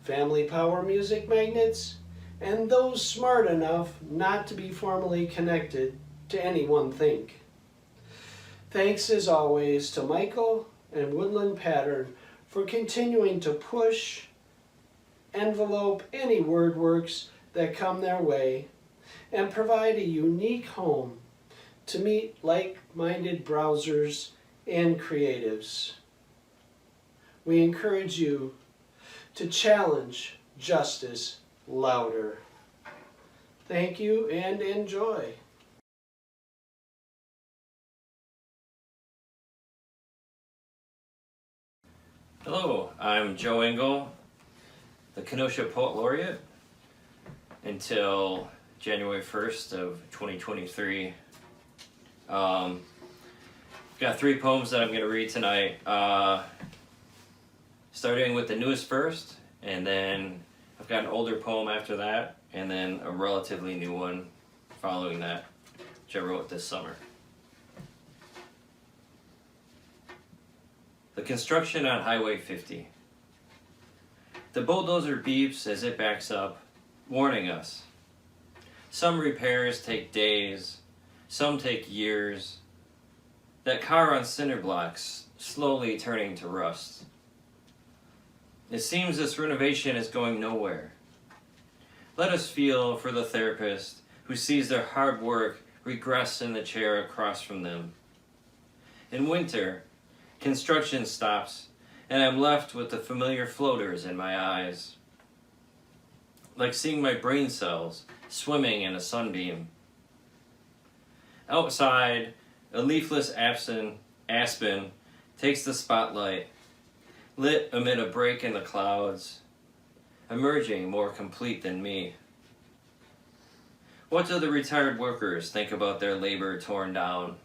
family power music magnates, and those smart enough not to be formally connected to any one thing. Thanks as always to Michael and Woodland Pattern for continuing to push, envelope any word works that come their way, and provide a unique home to meet like-minded browsers and creatives. We encourage you to challenge justice louder. Thank you and enjoy. Hello, I'm Joe Engel, the KENOSHA Poet Laureate until January 1st of 2023. Got 3 poems that I'm going to read tonight, starting with the newest first, and then I've got an older poem after that, and then a relatively new one following that, which I wrote this summer. The construction on Highway 50. The bulldozer beeps as it backs up, warning us. Some repairs take days, some take years. That car on cinder blocks, slowly turning to rust. It seems this renovation is going nowhere. Let us feel for the therapist who sees their hard work regress in the chair across from them. In winter, construction stops, and I'm left with the familiar floaters in my eyes. Like seeing my brain cells swimming in a sunbeam. Outside, a leafless aspen takes the spotlight, lit amid a break in the clouds, emerging more complete than me. What do the retired workers think about their labor torn down?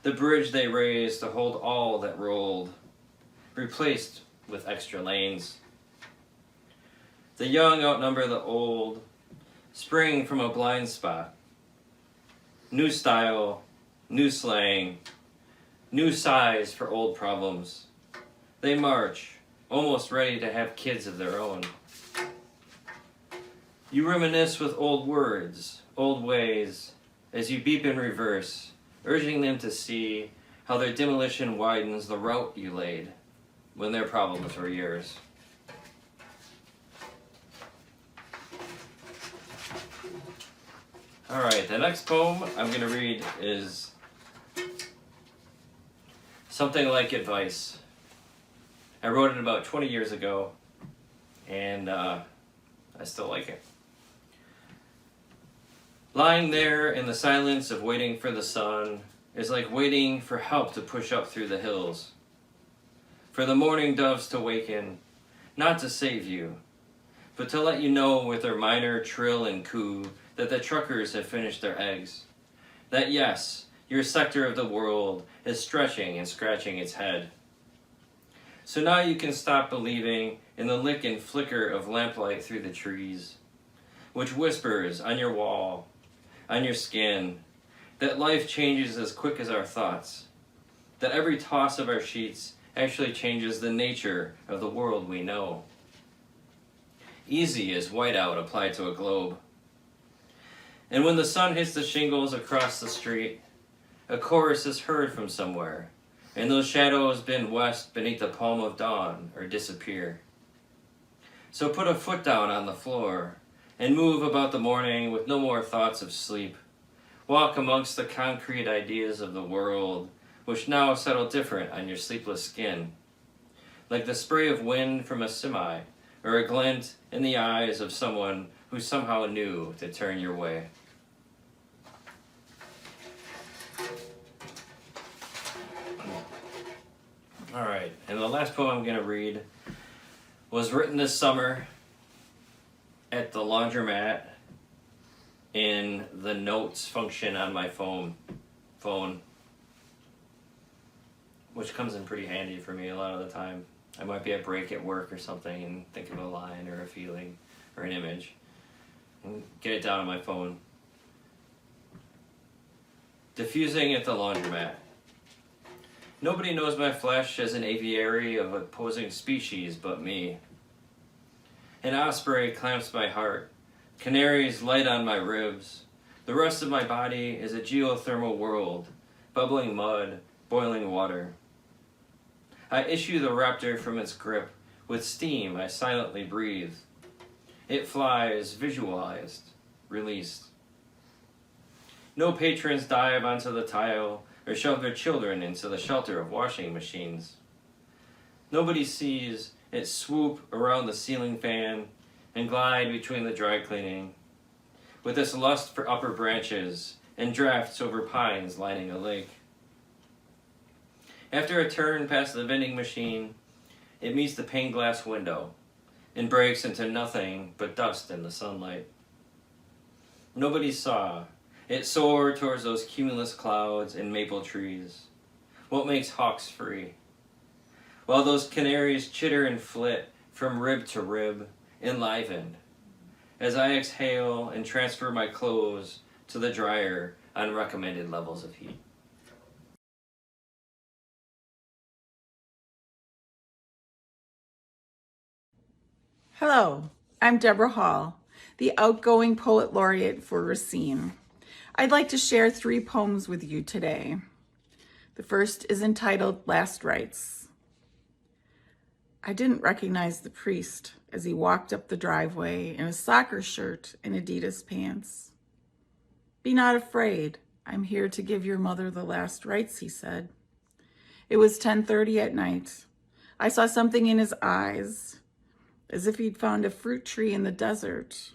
The bridge they raised to hold all that rolled, replaced with extra lanes. The young outnumber the old, spring from a blind spot. New style, new slang, new size for old problems. They march, almost ready to have kids of their own. You reminisce with old words, old ways, as you beep in reverse, urging them to see how their demolition widens the route you laid when their problems were yours. All right, the next poem I'm going to read is Something Like Advice. I wrote it about 20 years ago, and I still like it. Lying there in the silence of waiting for the sun is like waiting for help to push up through the hills. For the morning doves to waken, not to save you, but to let you know with their minor trill and coo that the truckers have finished their eggs. That yes, your sector of the world is stretching and scratching its head. So now you can stop believing in the lick and flicker of lamplight through the trees, which whispers on your wall, on your skin, that life changes as quick as our thoughts, that every toss of our sheets actually changes the nature of the world we know. Easy as whiteout applied to a globe. And when the sun hits the shingles across the street, a chorus is heard from somewhere, and those shadows bend west beneath the palm of dawn or disappear. So put a foot down on the floor and move about the morning with no more thoughts of sleep. Walk amongst the concrete ideas of the world which now settle different on your sleepless skin, like the spray of wind from a semi, or a glint in the eyes of someone who somehow knew to turn your way. All right, and the last poem I'm going to read was written this summer at the laundromat in the notes function on my phone, which comes in pretty handy for me a lot of the time. I might be at break at work or something and think of a line or a feeling or an image and get it down on my phone. Diffusing at the laundromat. Nobody knows my flesh as an aviary of opposing species but me. An osprey clamps my heart. Canaries light on my ribs. The rest of my body is a geothermal world, bubbling mud, boiling water. I issue the raptor from its grip. With steam I silently breathe. It flies, visualized, released. No patrons dive onto the tile or shove their children into the shelter of washing machines. Nobody sees it swoop around the ceiling fan and glide between the dry cleaning, with its lust for upper branches and drafts over pines lining a lake. After a turn past the vending machine, it meets the pane glass window and breaks into nothing but dust in the sunlight. Nobody saw it soar towards those cumulus clouds and maple trees. What makes hawks free? While those canaries chitter and flit from rib to rib, enlivened, as I exhale and transfer my clothes to the dryer on recommended levels of heat. Hello, I'm Deborah Hall, the outgoing Poet Laureate for RACINE. I'd like to share 3 poems with you today. The first is entitled Last Rites. I didn't recognize the priest as he walked up the driveway in a soccer shirt and Adidas pants. Be not afraid, I'm here to give your mother the last rites, he said. It was 10:30 at night. I saw something in his eyes, as if he'd found a fruit tree in the desert,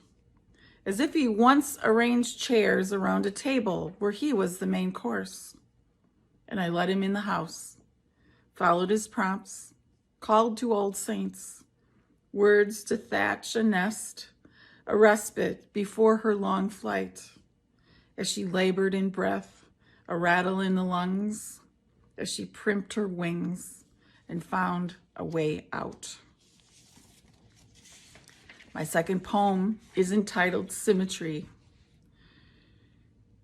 as if he once arranged chairs around a table where he was the main course. And I let him in the house, followed his prompts, called to old saints, words to thatch a nest, a respite before her long flight, as she labored in breath, a rattle in the lungs, as she primped her wings and found a way out. My second poem is entitled Symmetry.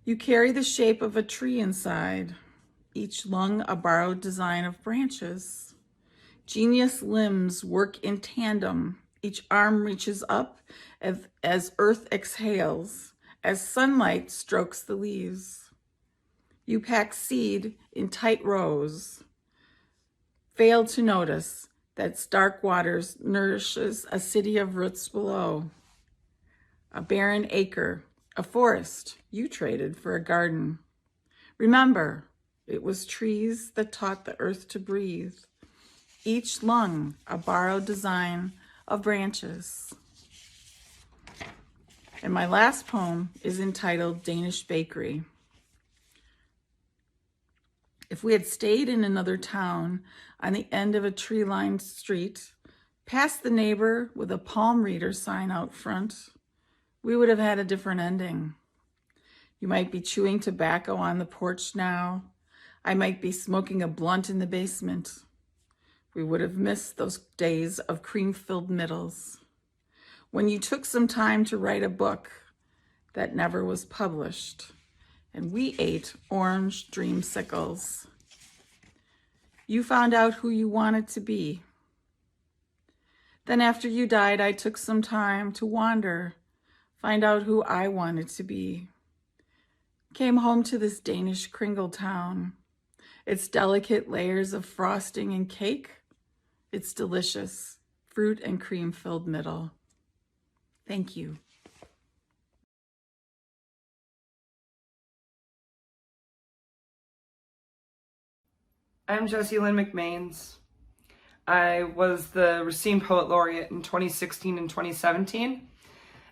You carry the shape of a tree inside, each lung a borrowed design of branches. Genius limbs work in tandem. Each arm reaches up as earth exhales, as sunlight strokes the leaves. You pack seed in tight rows, fail to notice that stark waters nourishes a city of roots below. A barren acre, a forest you traded for a garden. Remember, it was trees that taught the earth to breathe. Each lung a borrowed design of branches. And my last poem is entitled Danish Bakery. If we had stayed in another town on the end of a tree-lined street, past the neighbor with a palm reader sign out front, we would have had a different ending. You might be chewing tobacco on the porch now. I might be smoking a blunt in the basement. We would have missed those days of cream-filled middles, when you took some time to write a book that never was published, and we ate orange dreamsicles. You found out who you wanted to be. Then after you died, I took some time to wander, find out who I wanted to be. Came home to this Danish kringle town, its delicate layers of frosting and cake, its delicious fruit and cream-filled middle. Thank you. I'm Jessie Lynn McMains. I was the Racine Poet Laureate in 2016 and 2017,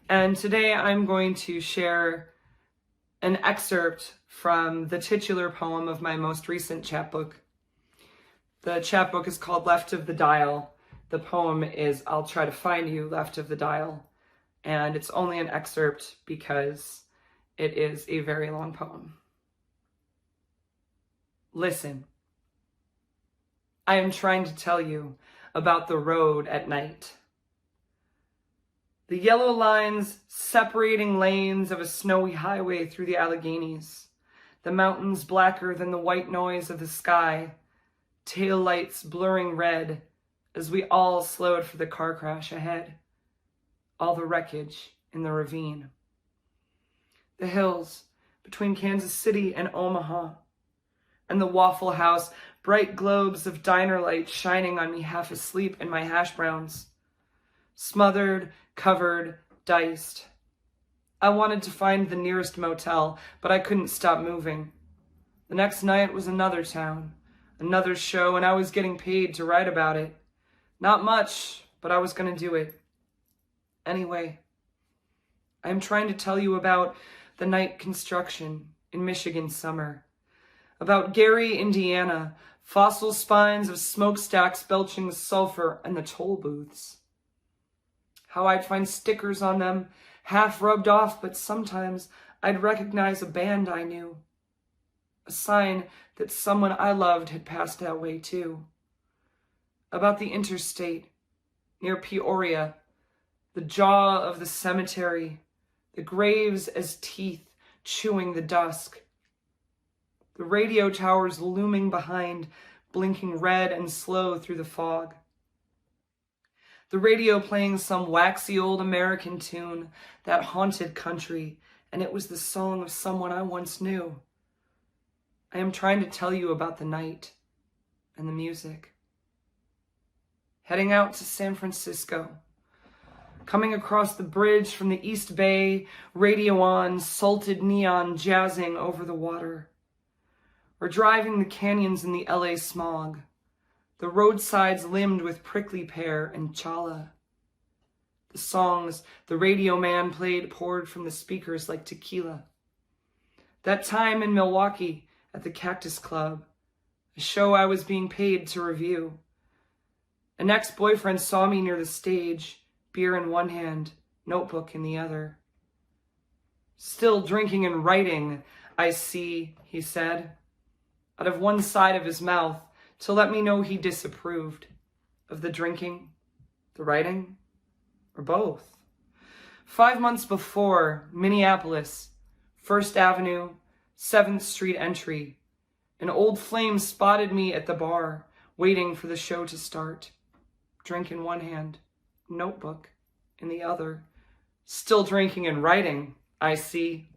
and today I'm going to share an excerpt from the titular poem of my most recent chapbook. The chapbook is called Left of the Dial. The poem is I'll Try to Find You, Left of the Dial, and it's only an excerpt because it is a very long poem. Listen. I am trying to tell you about the road at night. The yellow lines separating lanes of a snowy highway through the Alleghenies. The mountains blacker than the white noise of the sky. Tail lights blurring red as we all slowed for the car crash ahead. All the wreckage in the ravine. The hills between Kansas City and Omaha. And the Waffle House, bright globes of diner light shining on me half asleep in my hash browns. Smothered, covered, diced. I wanted to find the nearest motel, but I couldn't stop moving. The next night was another town, another show, and I was getting paid to write about it. Not much, but I was going to do it. Anyway, I'm trying to tell you about the night construction in Michigan summer. About Gary, Indiana, fossil spines of smokestacks belching sulfur, and the toll booths. How I'd find stickers on them, half rubbed off, but sometimes I'd recognize a band I knew. A sign that someone I loved had passed that way too. About the interstate, near Peoria, the jaw of the cemetery, the graves as teeth chewing the dusk. The radio towers looming behind, blinking red and slow through the fog. The radio playing some waxy old American tune, that haunted country, and it was the song of someone I once knew. I am trying to tell you about the night and the music. Heading out to San Francisco. Coming across the bridge from the East Bay, radio on, salted neon jazzing over the water. Or driving the canyons in the LA smog, the roadsides limned with prickly pear and chala. The songs the radio man played poured from the speakers like tequila. That time in Milwaukee at the Cactus Club, a show I was being paid to review. An ex-boyfriend saw me near the stage, beer in one hand, notebook in the other. Still drinking and writing, I see, he said, out of one side of his mouth, to let me know he disapproved of the drinking, the writing, or both. 5 months before, Minneapolis, 1st Avenue, 7th Street entry, an old flame spotted me at the bar, waiting for the show to start. Drink in one hand, notebook in the other. Still drinking and writing, I see.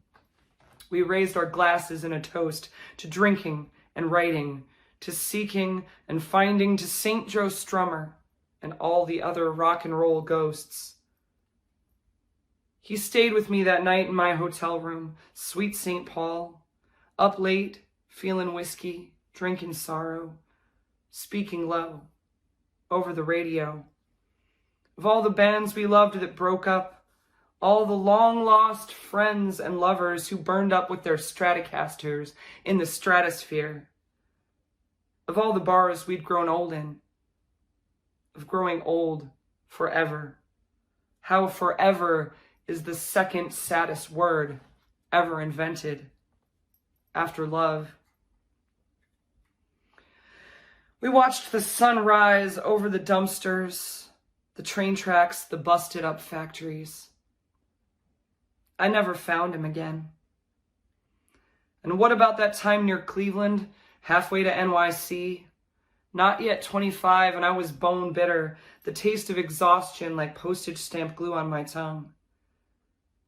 We raised our glasses in a toast to drinking and writing, to seeking and finding, to St. Joe Strummer and all the other rock and roll ghosts. He stayed with me that night in my hotel room, sweet St. Paul, up late, feeling whiskey, drinking sorrow, speaking low, over the radio. Of all the bands we loved that broke up, all the long-lost friends and lovers who burned up with their Stratocasters in the stratosphere. Of all the bars we'd grown old in. Of growing old forever. How forever is the second saddest word ever invented after love. We watched the sun rise over the dumpsters, the train tracks, the busted up factories. I never found him again. And what about that time near Cleveland, halfway to NYC? Not yet 25, and I was bone bitter, the taste of exhaustion like postage stamp glue on my tongue.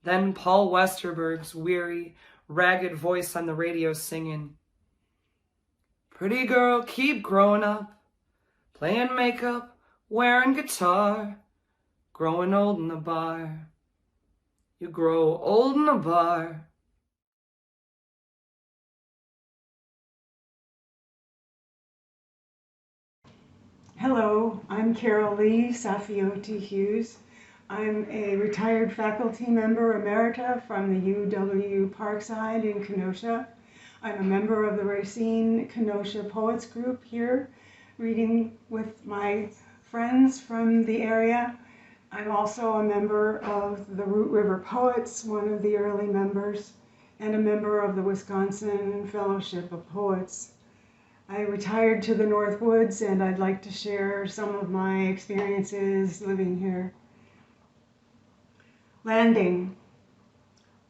Then Paul Westerberg's weary, ragged voice on the radio singing, "Pretty girl, keep growing up, playing makeup, wearing guitar, growing old in the bar. You grow old in the bar." Hello, I'm Carol Lee, Saffioti-Hughes. I'm a retired faculty member emerita from the UW Parkside in Kenosha. I'm a member of the RACINE Kenosha Poets Group here, reading with my friends from the area. I'm also a member of the Root River Poets, one of the early members, and a member of the Wisconsin Fellowship of Poets. I retired to the North Woods, and I'd like to share some of my experiences living here. Landing.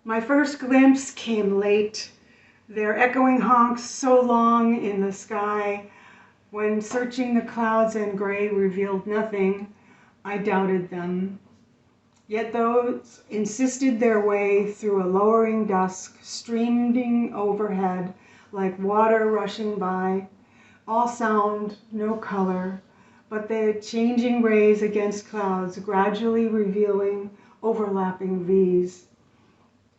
My first glimpse came late, their echoing honks so long in the sky. When searching the clouds and gray revealed nothing, I doubted them. Yet those insisted their way through a lowering dusk, streaming overhead like water rushing by. All sound, no color, but the changing rays against clouds gradually revealing overlapping V's.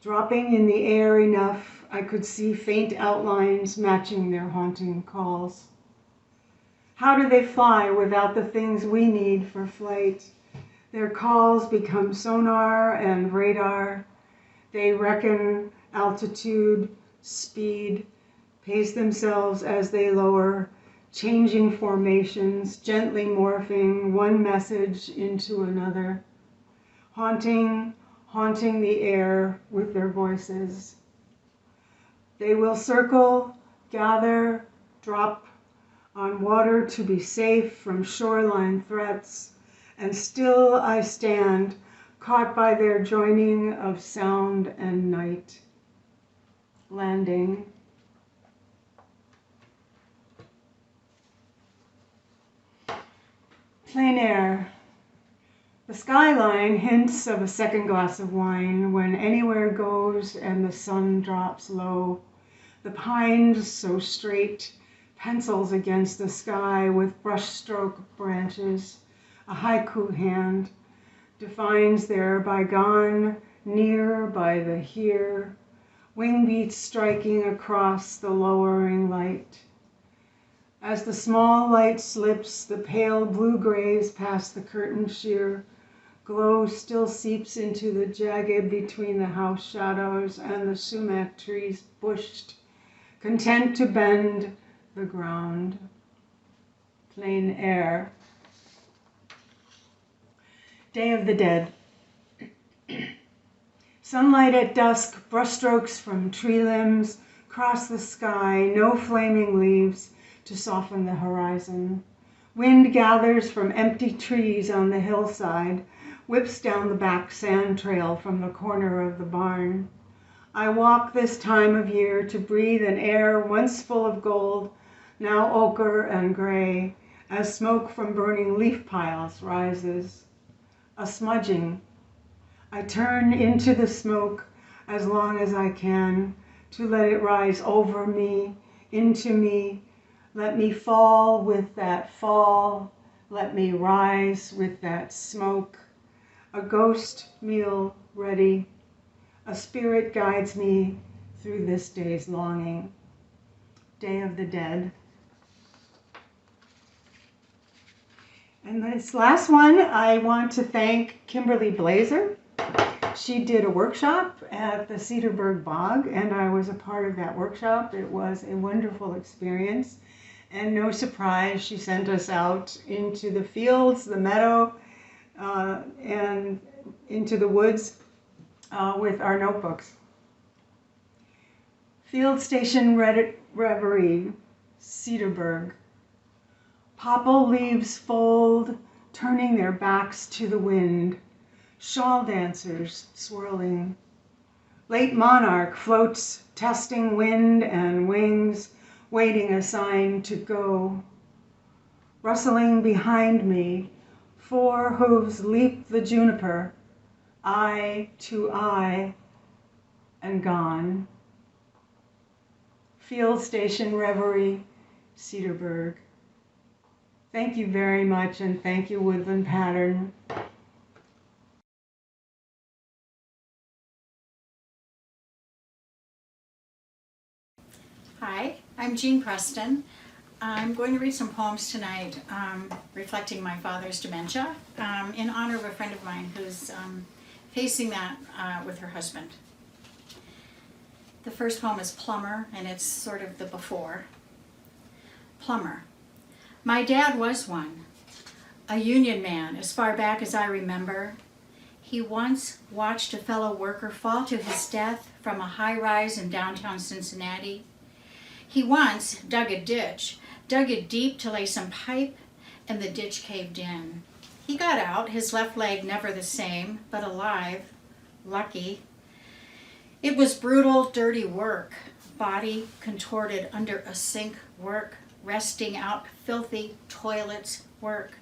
Dropping in the air enough, I could see faint outlines matching their haunting calls. How do they fly without the things we need for flight? Their calls become sonar and radar. They reckon altitude, speed, pace themselves as they lower, changing formations, gently morphing one message into another, haunting the air with their voices. They will circle, gather, drop on water to be safe from shoreline threats, and still I stand, caught by their joining of sound and night. Landing. Plein air. The skyline hints of a second glass of wine when anywhere goes and the sun drops low. The pines so straight, pencils against the sky with brushstroke branches. A haiku hand defines their bygone, near by the here. Wing beats striking across the lowering light. As the small light slips, the pale blue-grays past the curtain sheer. Glow still seeps into the jagged between the house shadows and the sumac trees bushed, content to bend the ground. Plein air. Day of the Dead. Sunlight at dusk, brushstrokes from tree limbs cross the sky, no flaming leaves to soften the horizon. Wind gathers from empty trees on the hillside, whips down the back sand trail from the corner of the barn. I walk this time of year to breathe an air once full of gold, now ochre and gray, as smoke from burning leaf piles rises. A smudging. I turn into the smoke as long as I can, to let it rise over me, into me. Let me fall with that fall. Let me rise with that smoke. A ghost meal ready. A spirit guides me through this day's longing. Day of the Dead. And this last one, I want to thank Kimberly Blazer. She did a workshop at the Cedarburg Bog, and I was a part of that workshop. It was a wonderful experience. And no surprise, she sent us out into the fields, the meadow, and into the woods with our notebooks. Field Station Reverie, Cedarburg. Popple leaves fold, turning their backs to the wind. Shawl dancers swirling. Late monarch floats, testing wind and wings, waiting a sign to go. Rustling behind me, 4 hooves leap the juniper, eye to eye, and gone. Field Station Reverie, Cedarburg. Thank you very much, and thank you, Woodland Pattern. Hi, I'm Jean Preston. I'm going to read some poems tonight reflecting my father's dementia in honor of a friend of mine who's facing that with her husband. The first poem is Plumber, and it's sort of the before. Plumber. My dad was one, a union man as far back as I remember. He once watched a fellow worker fall to his death from a high-rise in downtown Cincinnati. He once dug a ditch, dug it deep to lay some pipe, and the ditch caved in. He got out, his left leg never the same, but alive, lucky. It was brutal, dirty work, body contorted under a sink work, resting out filthy toilets work,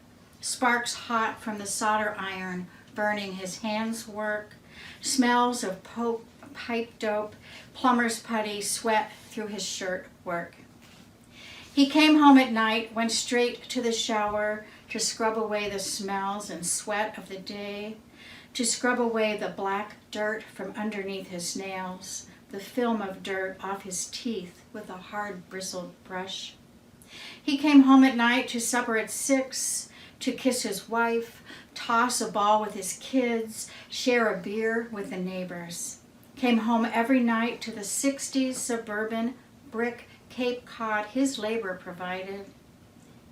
sparks hot from the solder iron burning his hands work, smells of pipe dope, plumber's putty, sweat through his shirt work. He came home at night, went straight to the shower to scrub away the smells and sweat of the day, to scrub away the black dirt from underneath his nails, the film of dirt off his teeth with a hard bristled brush. He came home at night to supper at 6, to kiss his wife, toss a ball with his kids, share a beer with the neighbors. Came home every night to the 60s suburban brick Cape Cod his labor provided.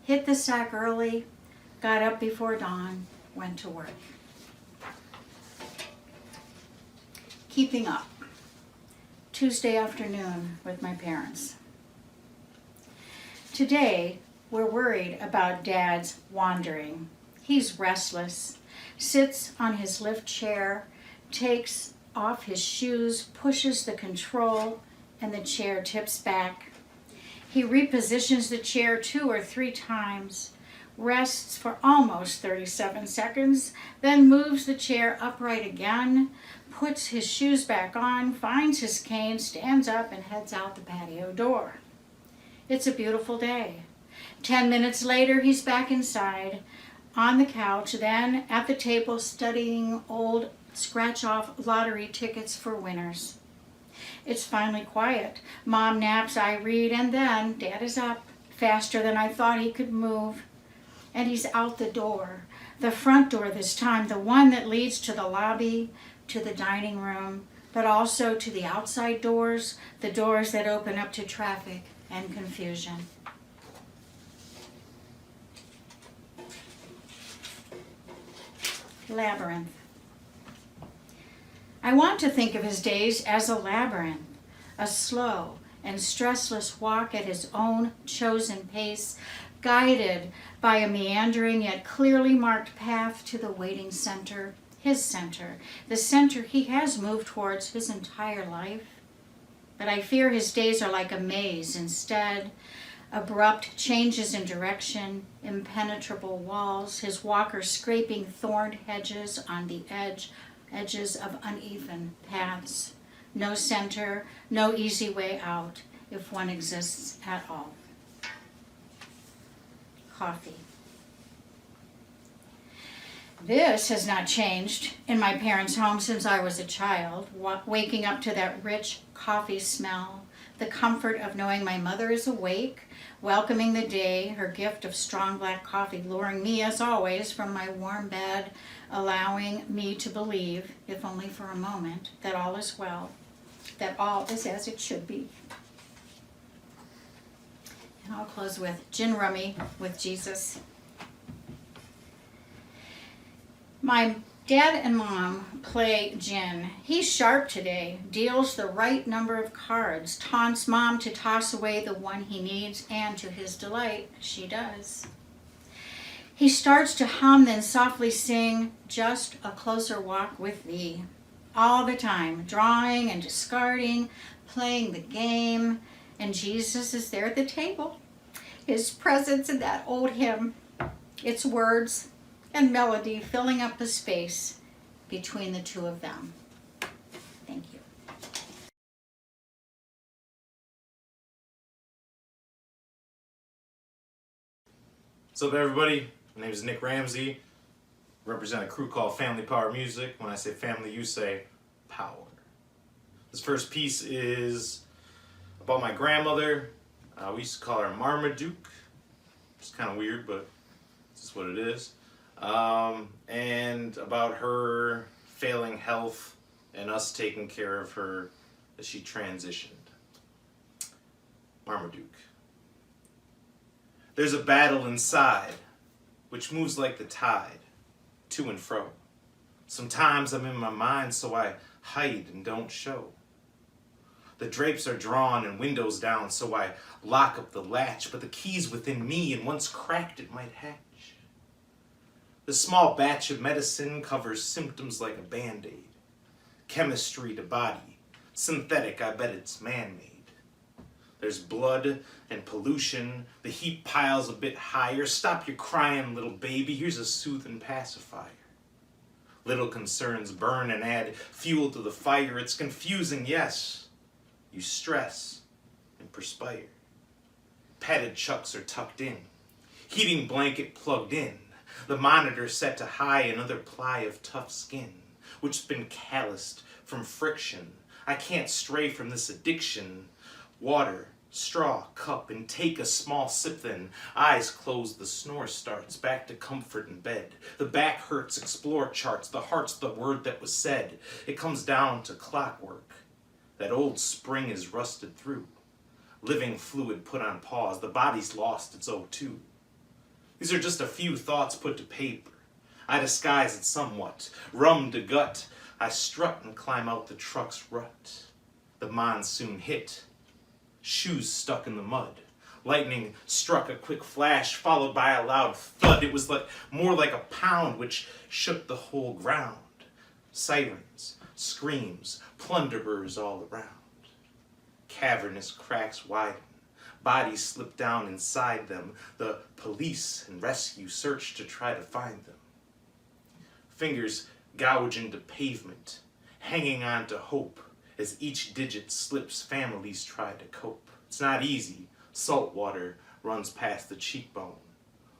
Hit the sack early, got up before dawn, went to work. Keeping up. Tuesday afternoon with my parents. Today, we're worried about Dad's wandering. He's restless, sits on his lift chair, takes off his shoes, pushes the control, and the chair tips back. He repositions the chair 2 or 3 times, rests for almost 37 seconds, then moves the chair upright again, puts his shoes back on, finds his cane, stands up, and heads out the patio door. It's a beautiful day. 10 minutes later, he's back inside, on the couch, then at the table studying old scratch-off lottery tickets for winners. It's finally quiet. Mom naps, I read, and then Dad is up, faster than I thought he could move. And he's out the door, the front door this time, the one that leads to the lobby, to the dining room, but also to the outside doors, the doors that open up to traffic and confusion. Labyrinth. I want to think of his days as a labyrinth, a slow and stressless walk at his own chosen pace, guided by a meandering yet clearly marked path to the waiting center, his center, the center he has moved towards his entire life. But I fear his days are like a maze instead, abrupt changes in direction, impenetrable walls, his walker scraping thorned hedges on the edges of uneven paths. No center, no easy way out, if one exists at all. Coffee. This has not changed in my parents' home since I was a child, waking up to that rich coffee smell, the comfort of knowing my mother is awake, welcoming the day, her gift of strong black coffee luring me as always from my warm bed, allowing me to believe, if only for a moment, that all is well, that all is as it should be. And I'll close with Gin Rummy with Jesus. My dad and mom play gin. He's sharp today, deals the right number of cards, taunts mom to toss away the one he needs, and to his delight, she does. He starts to hum, then softly sing, just a closer walk with thee. All the time, drawing and discarding, playing the game, and Jesus is there at the table. His presence in that old hymn, its words and melody filling up the space between the two of them. Thank you. What's up, everybody? My name is Nick Ramsey. Represent a crew called Family Power Music. When I say family, you say power. This first piece is about my grandmother. We used to call her Marmaduke. It's kind of weird, but it's just what it is. And about her failing health and us taking care of her as she transitioned. Marmaduke. There's a battle inside, which moves like the tide, to and fro. Sometimes I'm in my mind, so I hide and don't show. The drapes are drawn and windows down, so I lock up the latch, but the key's within me, and once cracked it might hatch. The small batch of medicine covers symptoms like a band-aid. Chemistry to body, synthetic, I bet it's man-made. There's blood and pollution, the heat piles a bit higher. Stop your crying, little baby, here's a soothing pacifier. Little concerns burn and add fuel to the fire. It's confusing, yes. You stress and perspire. Padded chucks are tucked in. Heating blanket plugged in. The monitor set to high, another ply of tough skin, which's been calloused from friction. I can't stray from this addiction. Water, straw, cup, and take a small sip then. Eyes closed, the snore starts, back to comfort in bed. The back hurts, explore charts, the heart's the word that was said. It comes down to clockwork. That old spring is rusted through. Living fluid put on pause, the body's lost its O2. These are just a few thoughts put to paper. I disguise it somewhat, rum to gut. I strut and climb out the truck's rut. The monsoon hit. Shoes stuck in the mud. Lightning struck a quick flash, followed by a loud thud. It was more like a pound, which shook the whole ground. Sirens, screams, plunderers all around. Cavernous cracks widen. Bodies slip down inside them. The police and rescue search to try to find them. Fingers gouge into pavement, hanging on to hope. As each digit slips, families try to cope. It's not easy. Salt water runs past the cheekbone,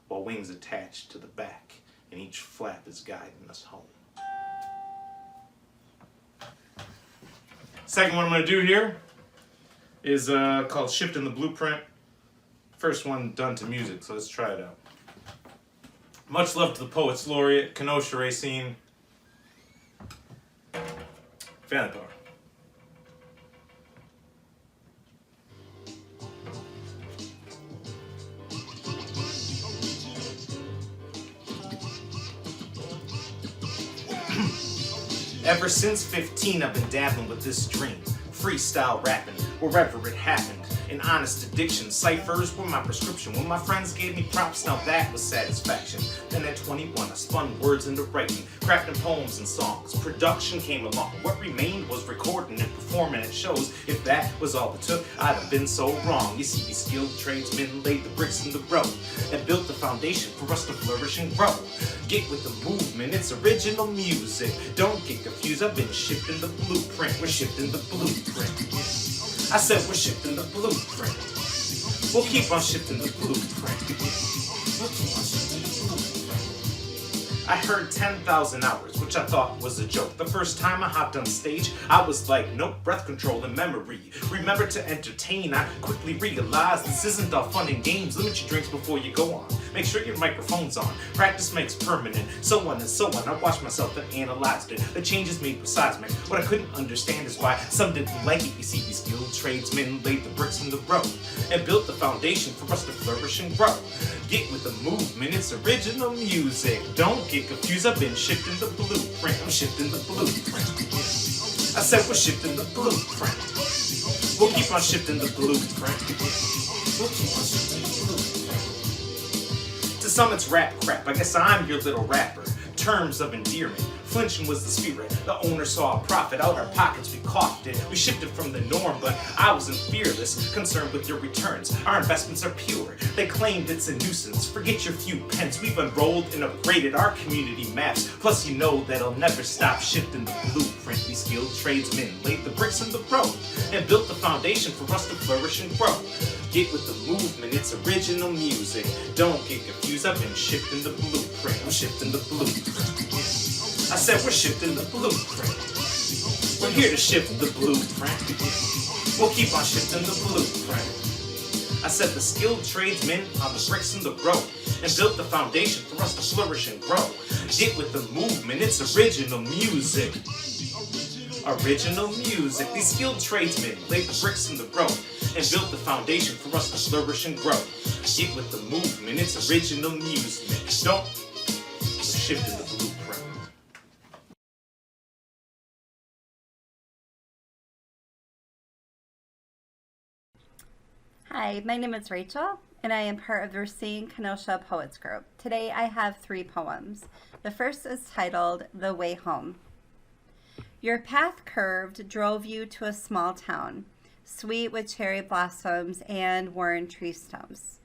while wings attached to the back, and each flap is guiding us home. Second one I'm going to do here is called Shifting the Blueprint. First one done to music, so let's try it out. Much love to the Poets Laureate, KENOSHA, RACINE, Family Power. Ever since 15, I've been dabbling with this dream. Freestyle rapping, wherever it happened. An honest addiction. Ciphers were my prescription. When my friends gave me props, now that was satisfaction. Then at 21, I spun words into writing, crafting poems and songs. Production came along. What remained was recording and performing at shows. If that was all it took, I'd have been so wrong. You see, these skilled tradesmen laid the bricks in the road and built the foundation for us to flourish and grow. Get with the movement, it's original music. Don't get confused, I've been shifting the blueprint. We're shifting the blueprint. I said we're shifting the blueprint. We'll keep on shifting the blueprint. We'll keep on shifting the blueprint. I heard 10,000 hours, which I thought was a joke. The first time I hopped on stage, I was like, nope, breath control and memory. Remember to entertain, I quickly realized this isn't all fun and games. Limit your drinks before you go on. Make sure your microphone's on. Practice makes permanent, so on and so on. I watched myself and analyzed it. The changes made seismic. What I couldn't understand is why some didn't like it. You see, these skilled tradesmen laid the bricks in the road and built the foundation for us to flourish and grow. Get with the movement, it's original music. Don't get confused, I've been shifting the blueprint. I'm shifting the blueprint. I said we're shifting the blueprint. We'll keep on shifting the blueprint. We'll keep on shifting the blueprint. To some it's rap crap, I guess I'm your little rapper. Terms of endearment, flinching was the spirit. The owner saw a profit, out our pockets we coughed it. We shifted from the norm, but I wasn't fearless, concerned with your returns. Our investments are pure, they claimed it's a nuisance. Forget your few pence, we've enrolled and upgraded our community maps. Plus you know that I'll never stop shifting the blueprint. These skilled tradesmen laid the bricks in the road and built the foundation for us to flourish and grow. Get with the movement, it's original music. Don't get confused, I've been shifting the blueprint. I'm shifting the blueprint. I said we're shifting the blueprint. We're here to shift the blueprint. We'll keep on shifting the blueprint. I set the skilled tradesmen on the bricks in the road and built the foundation for us to flourish and grow. Get with the movement, it's original music. Original music. These skilled tradesmen laid the bricks in the road and built the foundation for us to flourish and grow. Get with the movement, it's original music. Don't shift in the blueprint. Hi, my name is Rachel, and I am part of the Racine KENOSHA Poets Group. Today I have 3 poems. The first is titled The Way Home. Your path curved, drove you to a small town, sweet with cherry blossoms and worn tree stumps.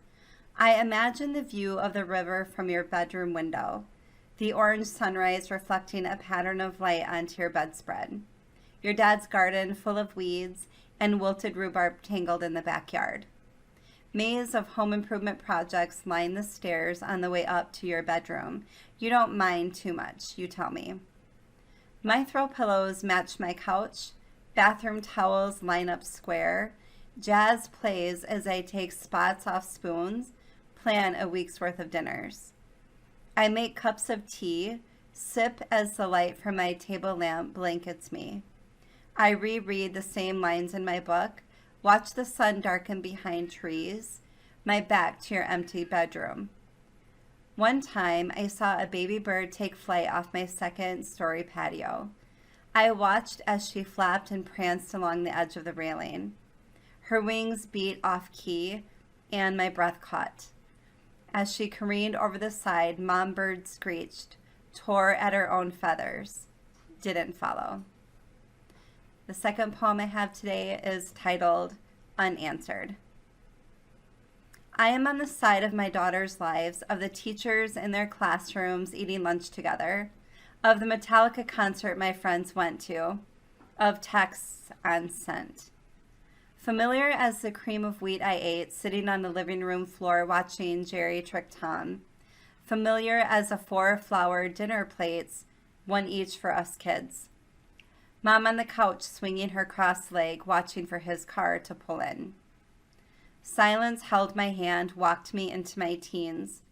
I imagine the view of the river from your bedroom window, the orange sunrise reflecting a pattern of light onto your bedspread, your dad's garden full of weeds and wilted rhubarb tangled in the backyard. Maze of home improvement projects line the stairs on the way up to your bedroom. You don't mind too much, you tell me. My throw pillows match my couch, bathroom towels line up square, jazz plays as I take spots off spoons, plan a week's worth of dinners. I make cups of tea, sip as the light from my table lamp blankets me. I reread the same lines in my book, watch the sun darken behind trees, my back to your empty bedroom. One time, I saw a baby bird take flight off my second-story patio. I watched as she flapped and pranced along the edge of the railing. Her wings beat off-key, and my breath caught. As she careened over the side, mom bird screeched, tore at her own feathers, didn't follow. The second poem I have today is titled Unanswered. I am on the side of my daughter's lives, of the teachers in their classrooms eating lunch together, of the Metallica concert my friends went to, of texts unsent. Familiar as the cream of wheat I ate, sitting on the living room floor watching Jerry trick Tom. Familiar as the 4 flower dinner plates, 1 each for us kids. Mom on the couch swinging her crossed leg, watching for his car to pull in. Silence held my hand, walked me into my teens.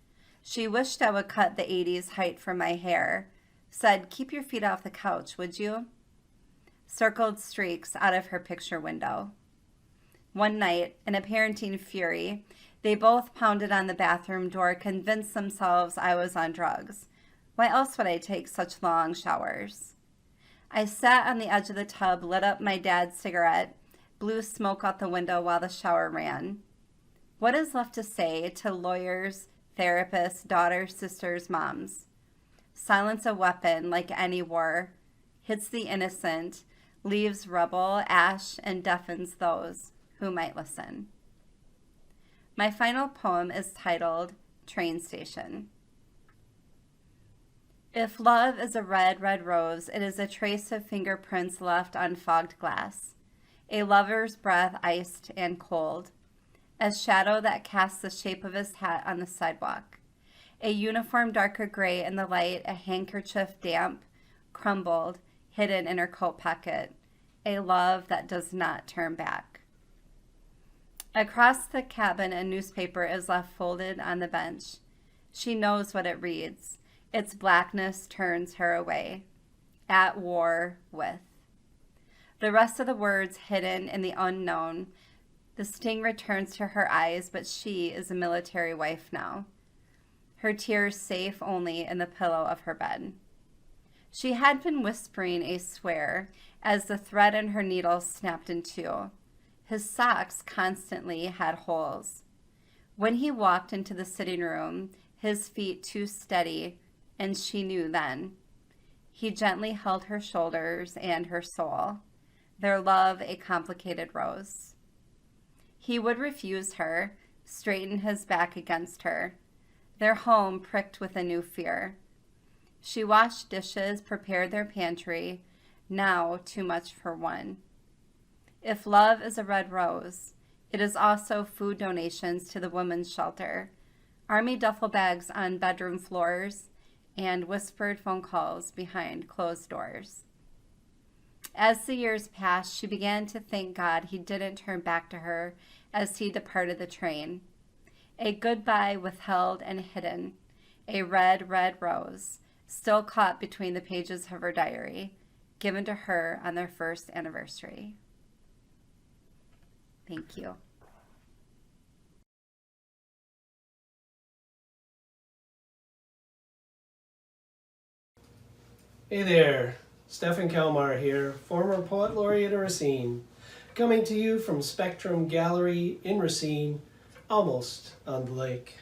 She wished I would cut the 80s height for my hair. Said, keep your feet off the couch, would you? Circled streaks out of her picture window. One night, in a parenting fury, they both pounded on the bathroom door, convinced themselves I was on drugs. Why else would I take such long showers? I sat on the edge of the tub, lit up my dad's cigarette, blew smoke out the window while the shower ran. What is left to say to lawyers, therapists, daughters, sisters, moms? Silence a weapon like any war, hits the innocent, leaves rubble, ash, and deafens those who might listen. My final poem is titled Train Station. If love is a red, red rose, it is a trace of fingerprints left on fogged glass, a lover's breath iced and cold, a shadow that casts the shape of his hat on the sidewalk, a uniform darker gray in the light, a handkerchief damp, crumbled, hidden in her coat pocket, a love that does not turn back. Across the cabin, a newspaper is left folded on the bench. She knows what it reads. Its blackness turns her away. At war with. The rest of the words hidden in the unknown. The sting returns to her eyes, but she is a military wife now. Her tears safe only in the pillow of her bed. She had been whispering a swear as the thread in her needle snapped in 2. His socks constantly had holes. When he walked into the sitting room, his feet too steady, and she knew then. He gently held her shoulders and her soul, their love a complicated rose. He would refuse her, straighten his back against her, their home pricked with a new fear. She washed dishes, prepared their pantry, now too much for one. If love is a red rose, it is also food donations to the women's shelter, army duffel bags on bedroom floors, and whispered phone calls behind closed doors. As the years passed, she began to thank God he didn't turn back to her as he departed the train. A goodbye withheld and hidden, a red, red rose, still caught between the pages of her diary, given to her on their first anniversary. Thank you. Hey there, Stefan Kalmar here, former Poet Laureate of Racine, coming to you from Spectrum Gallery in Racine, almost on the lake.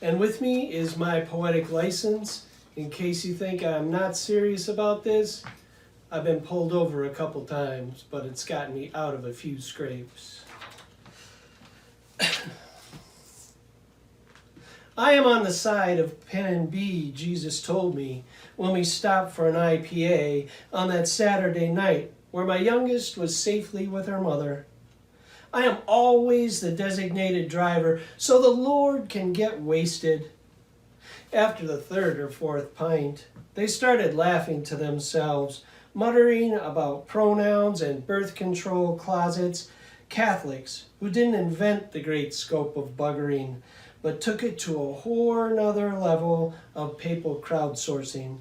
And with me is my poetic license. In case you think I'm not serious about this, I've been pulled over a couple times, but it's gotten me out of a few scrapes. I am on the side of Pen and B, Jesus told me, when we stopped for an IPA on that Saturday night where my youngest was safely with her mother. I am always the designated driver so the Lord can get wasted. After the third or fourth pint, they started laughing to themselves, muttering about pronouns and birth control closets, Catholics who didn't invent the great scope of buggering, but took it to a whole nother level of papal crowdsourcing.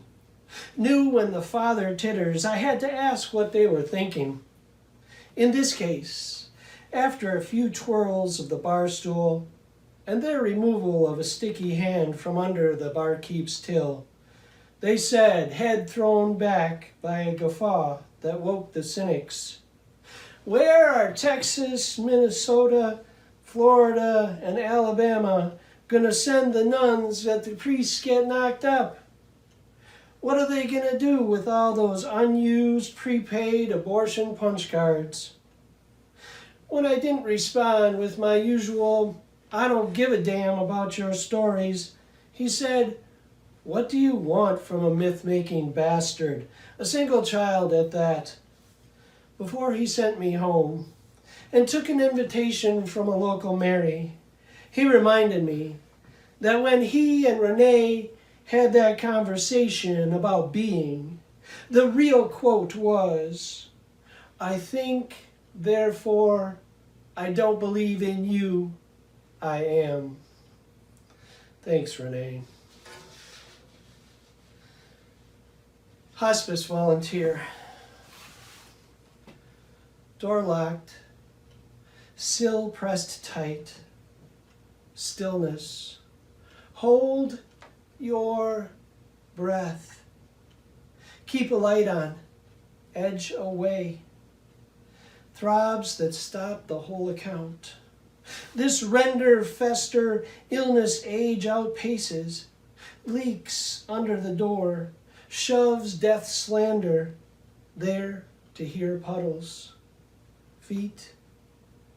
Knew when the father titters, I had to ask what they were thinking. In this case, after a few twirls of the bar stool and their removal of a sticky hand from under the barkeep's till, they said, head thrown back by a guffaw that woke the cynics, "Where are Texas, Minnesota, Florida, and Alabama gonna send the nuns that the priests get knocked up? What are they gonna do with all those unused, prepaid abortion punch cards?" When I didn't respond with my usual, "I don't give a damn about your stories," he said, "What do you want from a myth-making bastard, a single child at that?" Before he sent me home and took an invitation from a local Mary, he reminded me that when he and Renee had that conversation about being, the real quote was, "I think, therefore, I don't believe in you, I am." Thanks, Renee. Hospice volunteer. Door locked, sill pressed tight, stillness. Hold your breath. Keep a light on, edge away. Throbs that stop the whole account. This render, fester, illness age outpaces, leaks under the door, shoves death slander, there to hear puddles. Feet,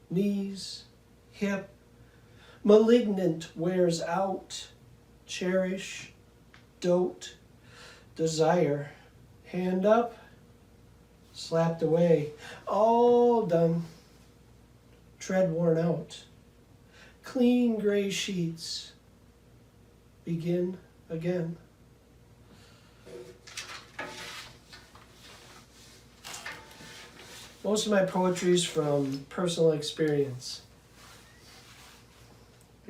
knees, hip, malignant wears out, cherish, dote, desire, hand up, slapped away, all done, tread worn out, clean gray sheets, begin again. Most of my poetry is from personal experience.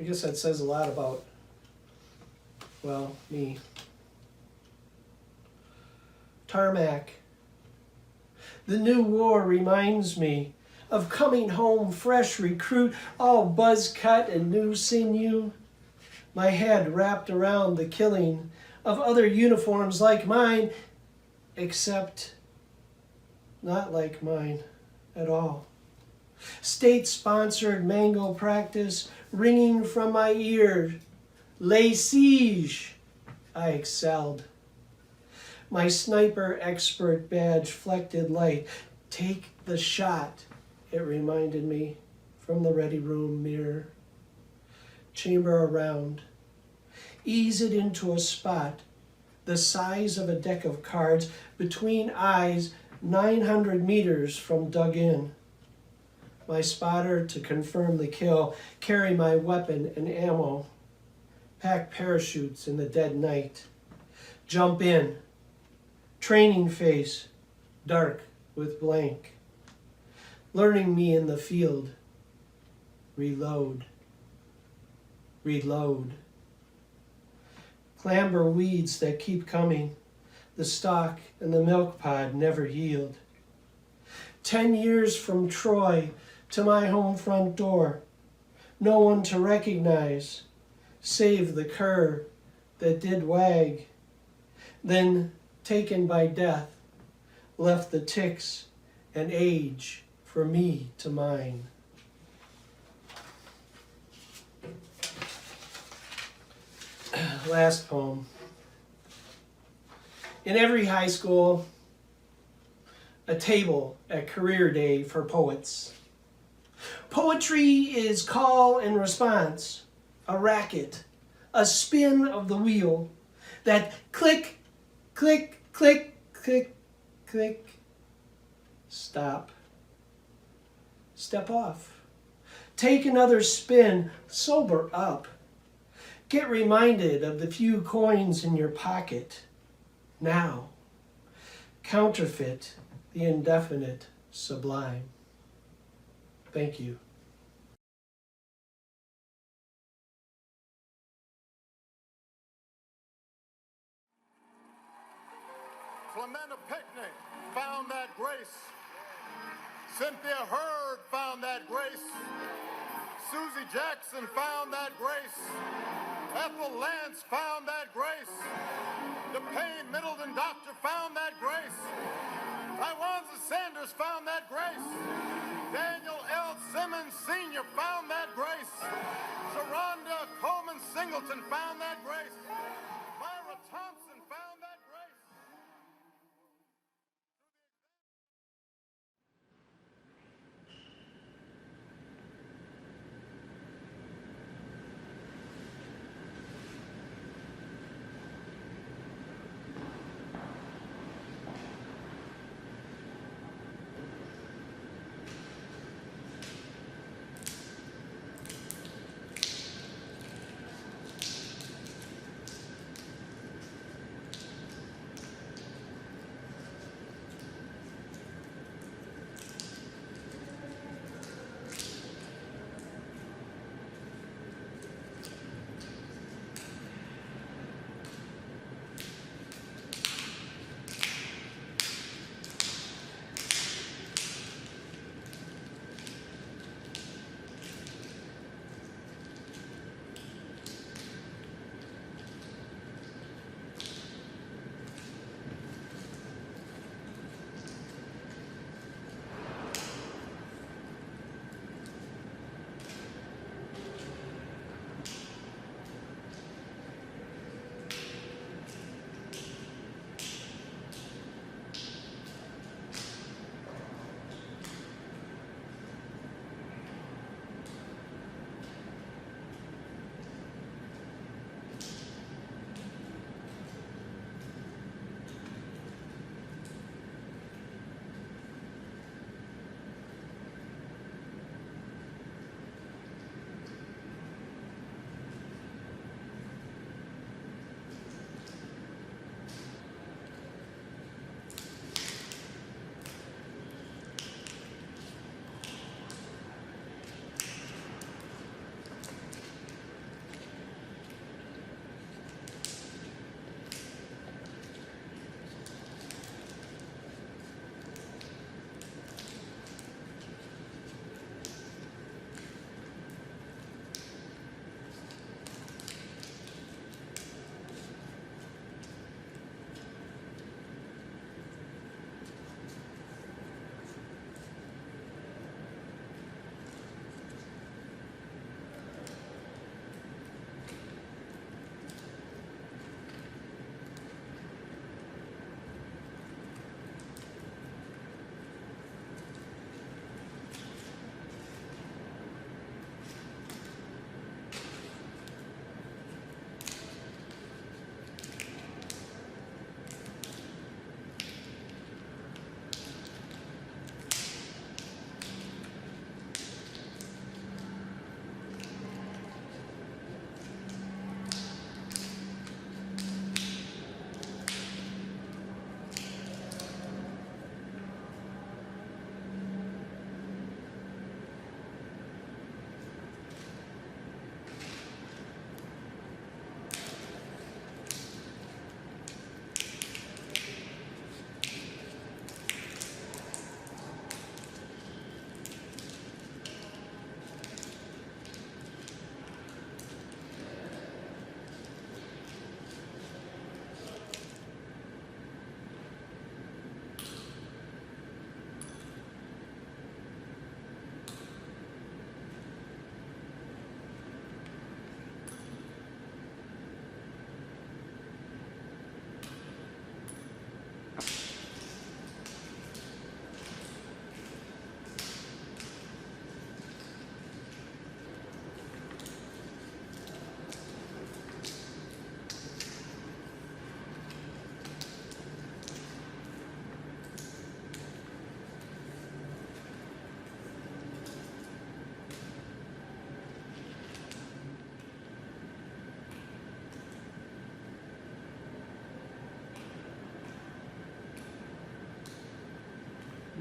I guess that says a lot about, well, me. Tarmac. The new war reminds me of coming home fresh recruit, all buzz cut and new sinew. My head wrapped around the killing of other uniforms like mine, except not like mine at all. State-sponsored mango practice ringing from my ear. Lay siege, I excelled. My sniper expert badge flected light. Take the shot, it reminded me from the ready room mirror. Chamber around. Ease it into a spot the size of a deck of cards between eyes 900 meters from dug in. My spotter to confirm the kill, carry my weapon and ammo. Pack parachutes in the dead night. Jump in. Training phase. dark with blank, learning me in the field. Reload, reload. Clamber weeds that keep coming, the stalk and the milk pod never yield. 10 years from Troy to my home front door, no one to recognize, save the cur that did wag, then taken by death, left the ticks and age for me to mine. Last poem. In every high school, a table at career day for poets. Poetry is call and response, a racket, a spin of the wheel that click, click, click, click, click, stop, step off, take another spin, sober up, get reminded of the few coins in your pocket. Now, counterfeit the indefinite sublime. Thank you. Clementa Picnic found that grace. Cynthia Hurd found that grace. Susie Jackson found that grace. Ethel Lance found that grace. DePayne Middleton Doctor found that grace. Tywanza Sanders found that grace. Daniel L. Simmons Sr. found that grace. Sharonda Coleman Singleton found that grace. Myra Thompson found that grace.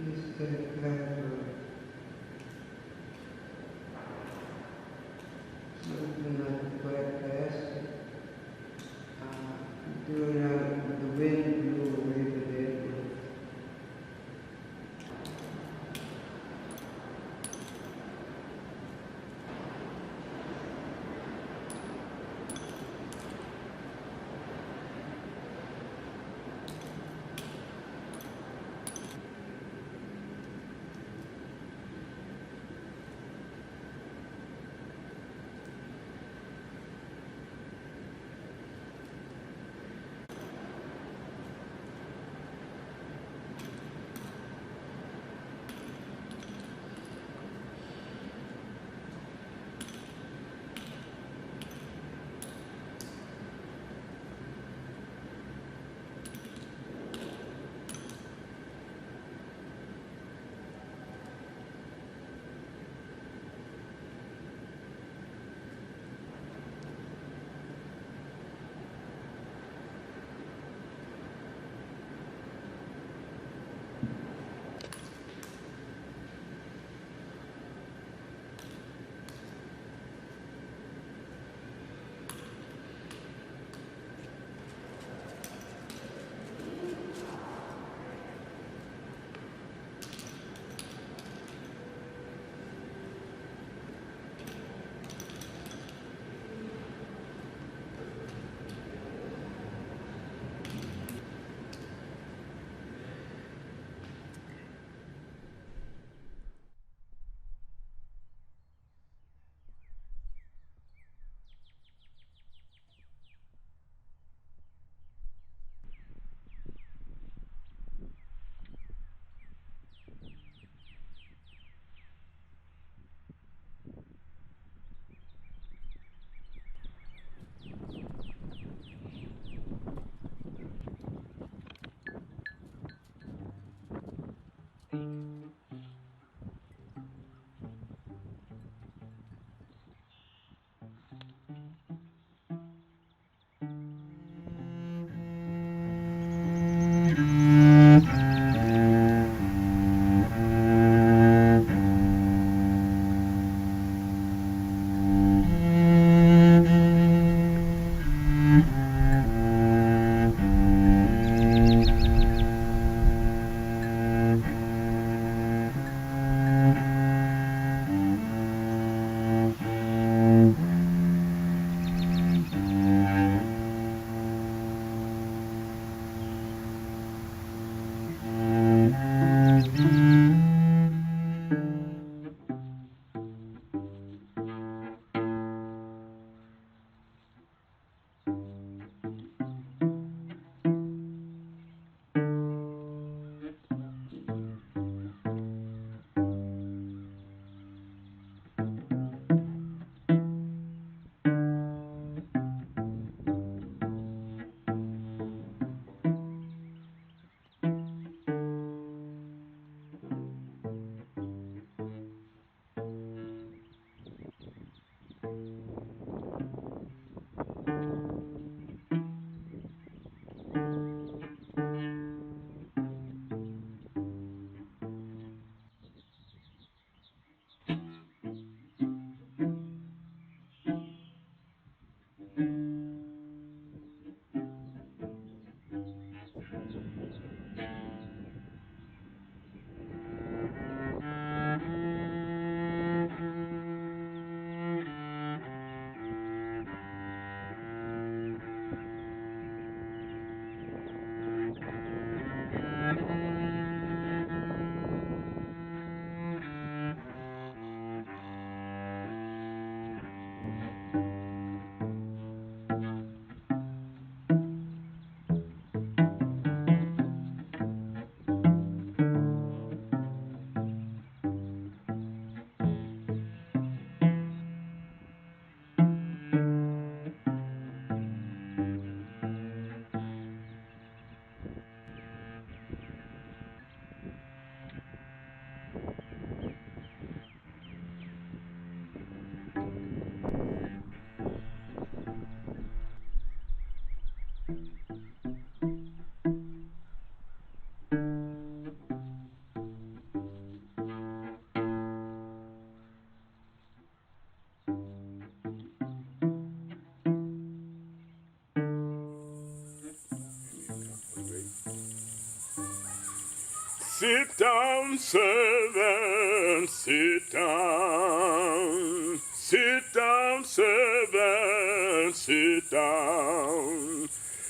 Please get it clever. Something like breakfast. Doing the wind blew away the dead wood. Sit down, servant, sit down. Sit down, servant, sit down.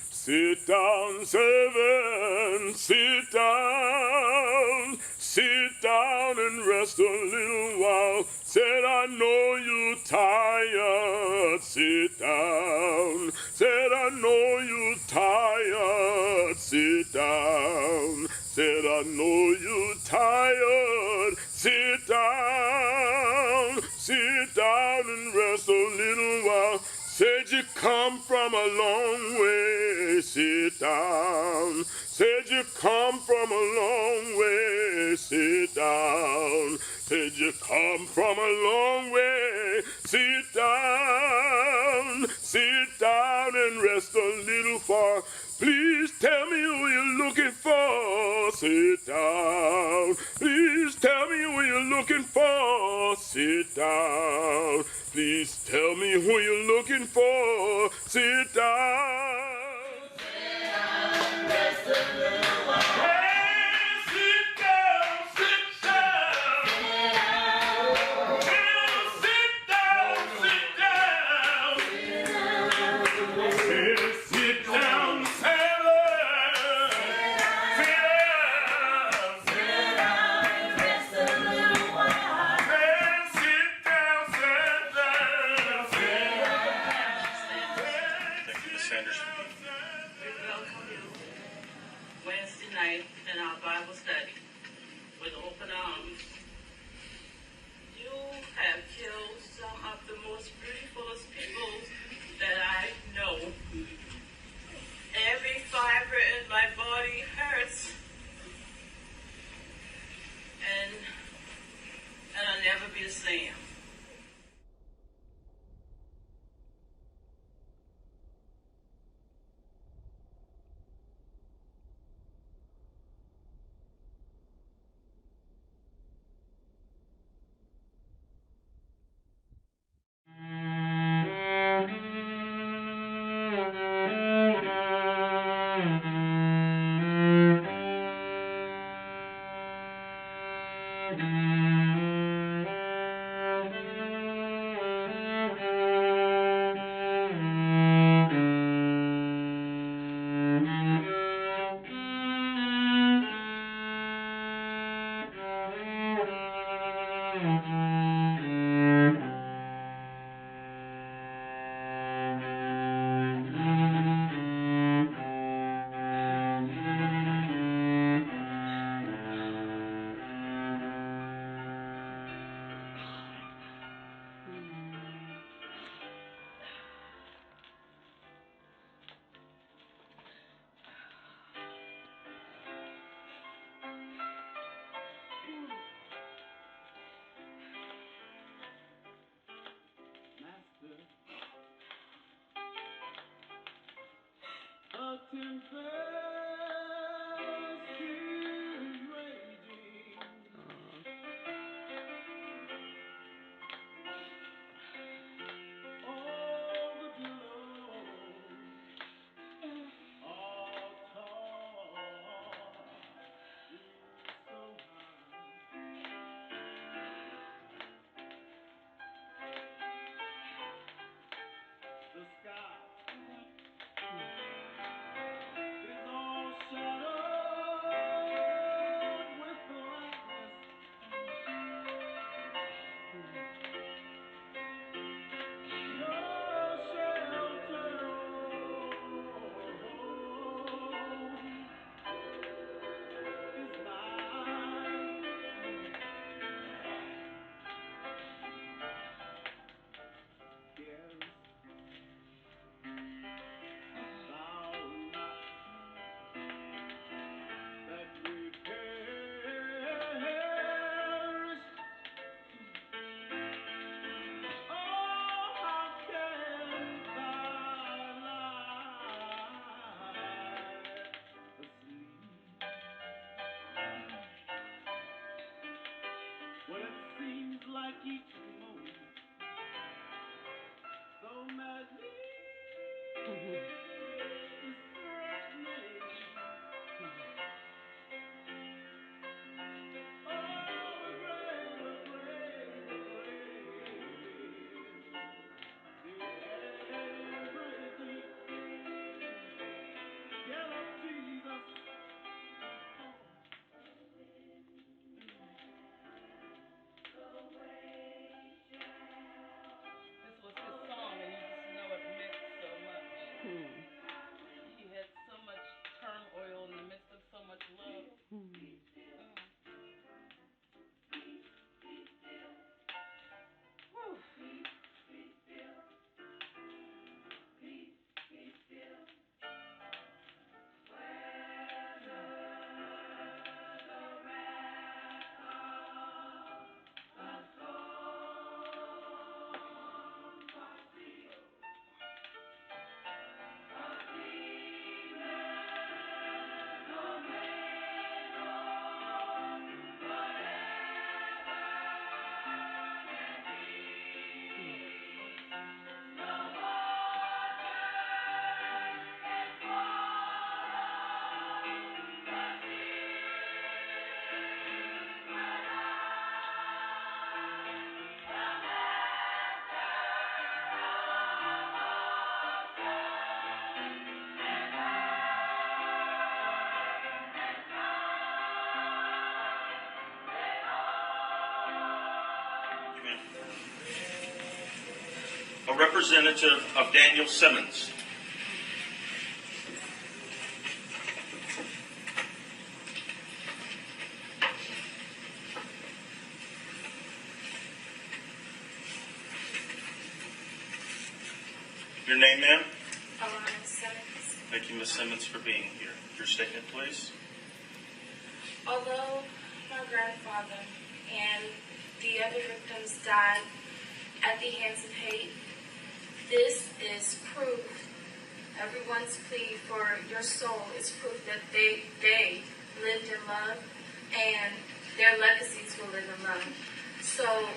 Sit down, servant, sit down. Sit down and rest a little while. Said, I know you tired. Sit down. Said, I know you tired. Sit down. Said, I know you tired. Sit down. Sit down and rest a little while. Said you come from a long way. Sit down. Said you come from a long way. Sit down. Said you come from a long way. Sit down. Sit down and rest a little far. Please tell me who you're looking for. Sit down. Please tell me who you're looking for. Sit down. Please tell me who you're looking for. Sit down. Sit down. Rest a little while. Hey, sit down. Sit down. Sit down. Sit down. Sit down. Sit down. Wednesday night in our Bible study with open arms. You have killed some of the most beautifulest people that I know. Every fiber in my body hurts, and I'll never be the same. Well, it seems like each moment so madly is threatening. a representative of Daniel Simmons. Your name, ma'am? Simmons. Thank you, Ms. Simmons, for being here. Your statement, please. Although my grandfather and the other victims died at the hands of hate, this is proof. Everyone's plea for your soul is proof that they lived in love and their legacies will live in love. So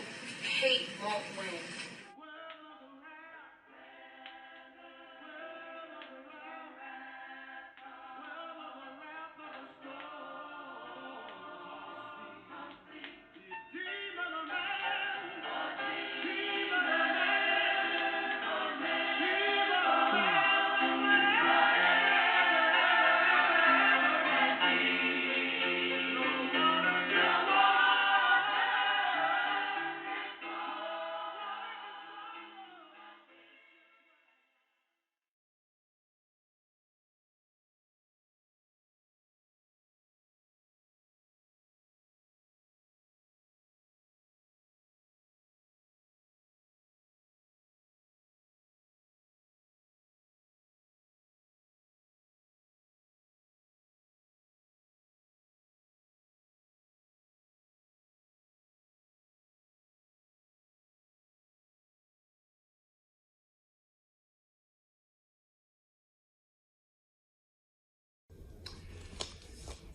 hate won't win.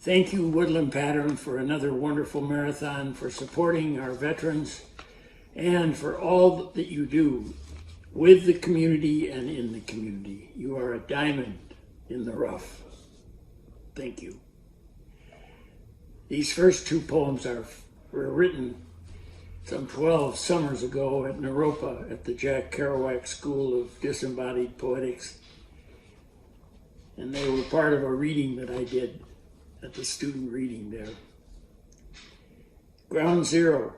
Thank you, Woodland Pattern, for another wonderful marathon, for supporting our veterans, and for all that you do with the community and in the community. You are a diamond in the rough. Thank you. These first two poems were written some 12 summers ago at Naropa at the Jack Kerouac School of Disembodied Poetics, and they were part of a reading that I did at the student reading there. Ground Zero,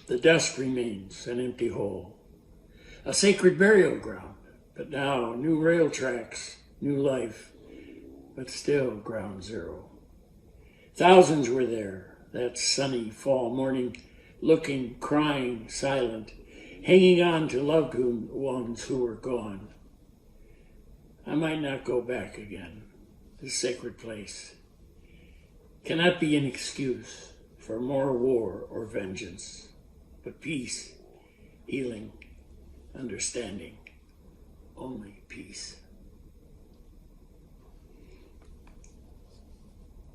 the dust remains an empty hole. A sacred burial ground, but now new rail tracks, new life, but still Ground Zero. Thousands were there that sunny fall morning, looking, crying, silent, hanging on to loved ones who were gone. I might not go back again. This sacred place cannot be an excuse for more war or vengeance, but peace, healing, understanding, only peace.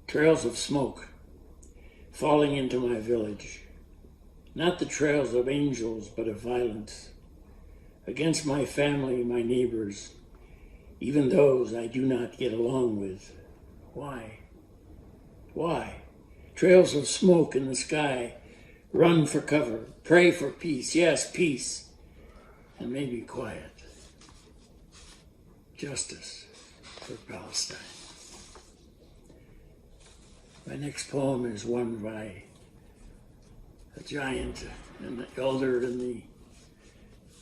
Trails of smoke falling into my village, not the trails of angels, but of violence, against my family, my neighbors, even those I do not get along with. Why? Why? Trails of smoke in the sky. Run for cover. Pray for peace. Yes, peace. And maybe quiet. Justice for Palestine. My next poem is one by a giant and an elder in the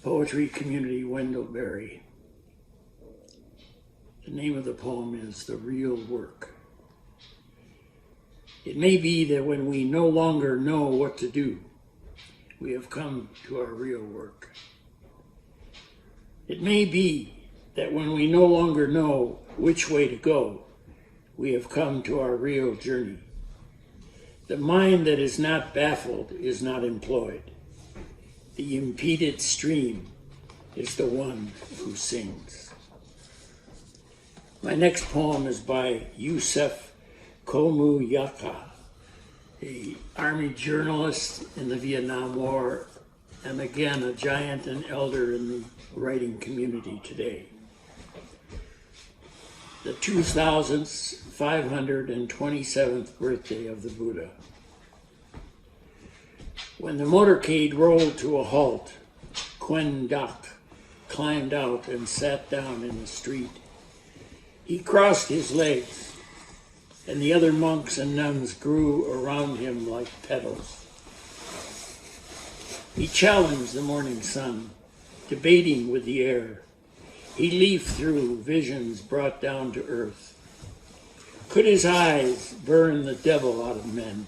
poetry community, Wendell Berry. The name of the poem is The Real Work. It may be that when we no longer know what to do, we have come to our real work. It may be that when we no longer know which way to go, we have come to our real journey. The mind that is not baffled is not employed. The impeded stream is the one who sings. My next poem is by Yusef Komu-Yaka, an army journalist in the Vietnam War, and again, a giant and elder in the writing community today. The 2,527th birthday of the Buddha. When the motorcade rolled to a halt, Quen Dak climbed out and sat down in the street. He crossed his legs, and the other monks and nuns grew around him like petals. He challenged the morning sun, debating with the air. He leafed through visions brought down to earth. Could his eyes burn the devil out of men?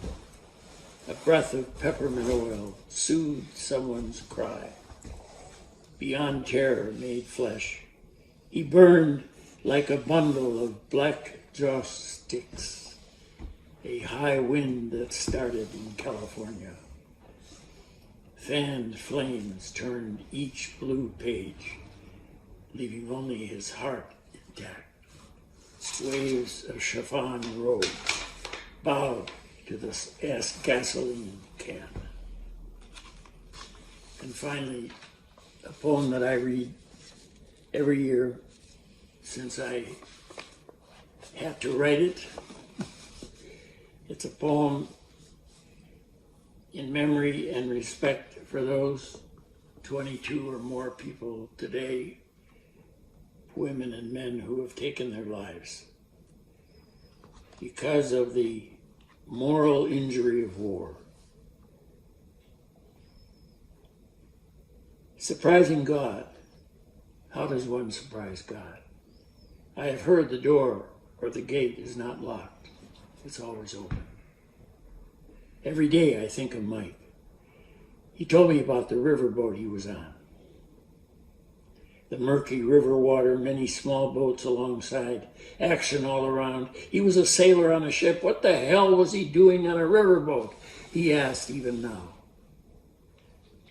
A breath of peppermint oil soothed someone's cry. Beyond terror made flesh, he burned like a bundle of black joss sticks, a high wind that started in California. Fanned flames turned each blue page, leaving only his heart intact. Waves of chiffon robe bowed to the gasoline can. And finally, a poem that I read every year since I had to write it. It's a poem in memory and respect for those 22 or more people today, women and men who have taken their lives because of the moral injury of war. Surprising God. How does one surprise God? I have heard the door or the gate is not locked. It's always open. Every day I think of Mike. He told me about the riverboat he was on. The murky river water, many small boats alongside, action all around. He was a sailor on a ship. What the hell was he doing on a riverboat? He asked even now.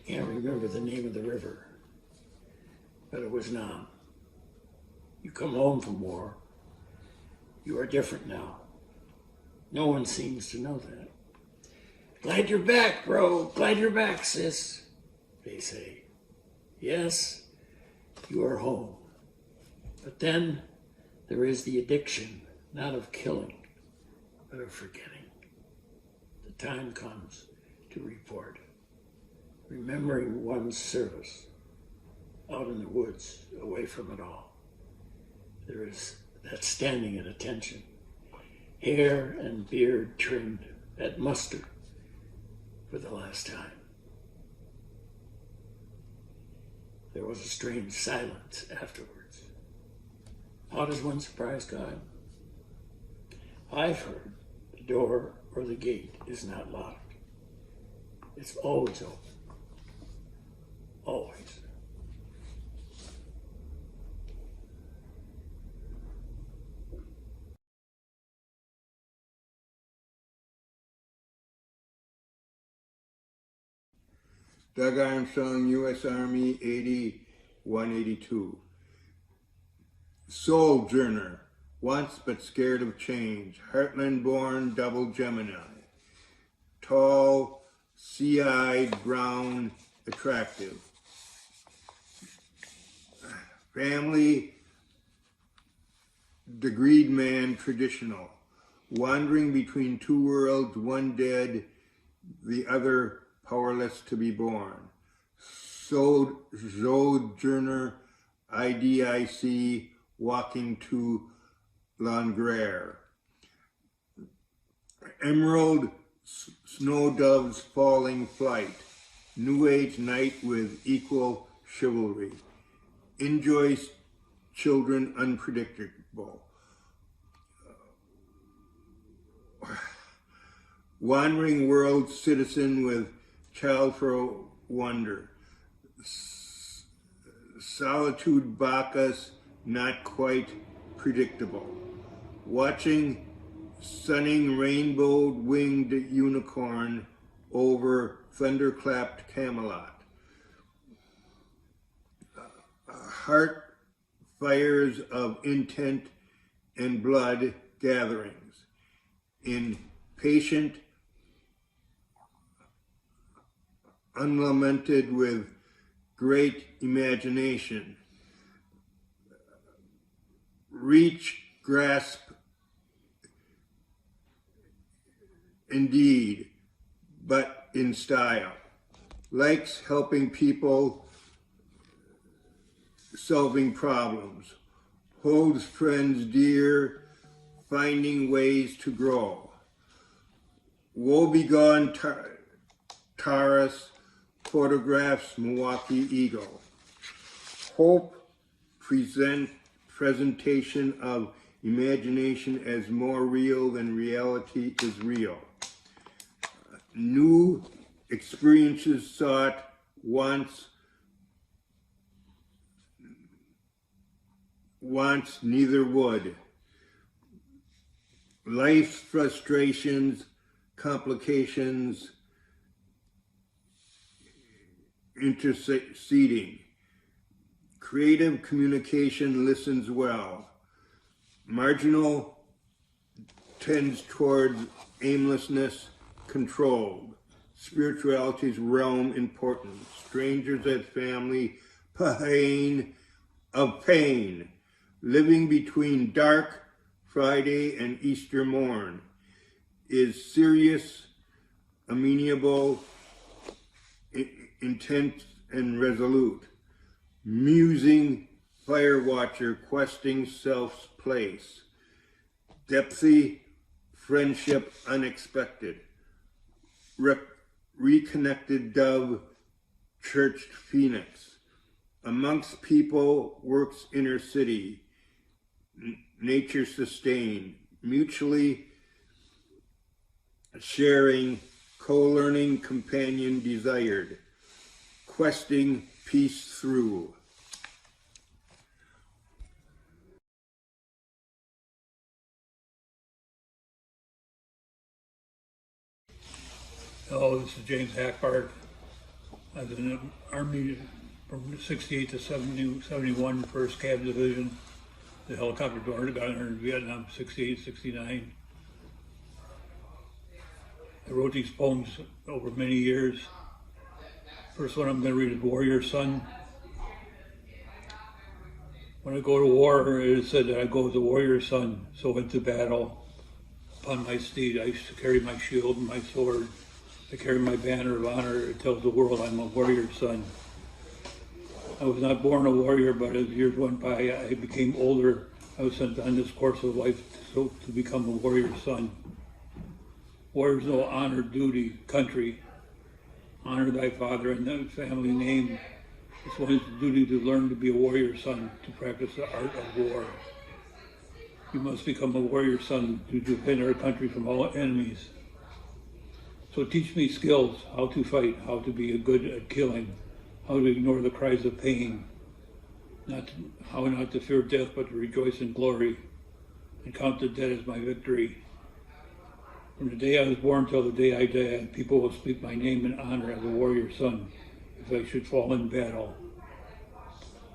Can't remember the name of the river, but it was Nam. You come home from war. You are different now. No one seems to know that. Glad you're back, bro. Glad you're back, sis, they say. Yes, you are home. But then there is the addiction, not of killing, but of forgetting. The time comes to report. Remembering one's service out in the woods, away from it all. There is that standing at attention, hair and beard trimmed at muster for the last time. There was a strange silence afterwards. How does one surprise God? I've heard the door or the gate is not locked. It's always open. Always. Doug Armstrong, U.S. Army, 80-182. Sojourner, once but scared of change, Heartland-born double Gemini. Tall, sea-eyed, brown, attractive. Family, degreed man, traditional. Wandering between two worlds, one dead, the other powerless to be born. Sojourner, IDIC, walking to Langres. Emerald, snow doves falling flight. New Age night with equal chivalry. Enjoys children unpredictable. Wandering world citizen with child for wonder. Solitude Bacchus, not quite predictable. Watching sunning rainbow-winged unicorn over thunderclapped Camelot. Heart fires of intent and blood gatherings. In patient, unlamented with great imagination. Reach, grasp, indeed, but in style. Likes helping people, solving problems. Holds friends dear, finding ways to grow. Woebegone Taurus, photographs Milwaukee Eagle. Hope presentation of imagination as more real than reality is real. New experiences sought, wants neither would. Life's frustrations, complications, interceding. Creative communication listens well. Marginal tends towards aimlessness, controlled. Spirituality's realm important. Strangers as family, pain of pain. Living between dark Friday and Easter morn is serious, amenable, intense, and resolute. Musing fire watcher, questing self's place. Depthy, friendship unexpected. Reconnected dove, churched phoenix. Amongst people works inner city. Nature sustained. Mutually sharing, co-learning companion desired. Questing peace through. Hello, this is James Hackbart. I was in the Army from 68 to 71, 1st Cav Division. The helicopter door got in Vietnam, 68, 69. I wrote these poems over many years. First one I'm going to read is Warrior Son. When I go to war, it is said that I go as a warrior son, so into battle. Upon my steed, I used to carry my shield and my sword. I carry my banner of honor. It tells the world I'm a warrior son. I was not born a warrior, but as years went by, I became older. I was sent on this course of life to become a warrior son. Warriors know honor, duty, country. Honor thy father and thy family name. It's one's duty to learn to be a warrior son, to practice the art of war. You must become a warrior son to defend our country from all enemies. So teach me skills, how to fight, how to be good at killing, how to ignore the cries of pain, how not to fear death, but to rejoice in glory, and count the dead as my victory. From the day I was born till the day I die, people will speak my name in honor as a warrior son, if I should fall in battle.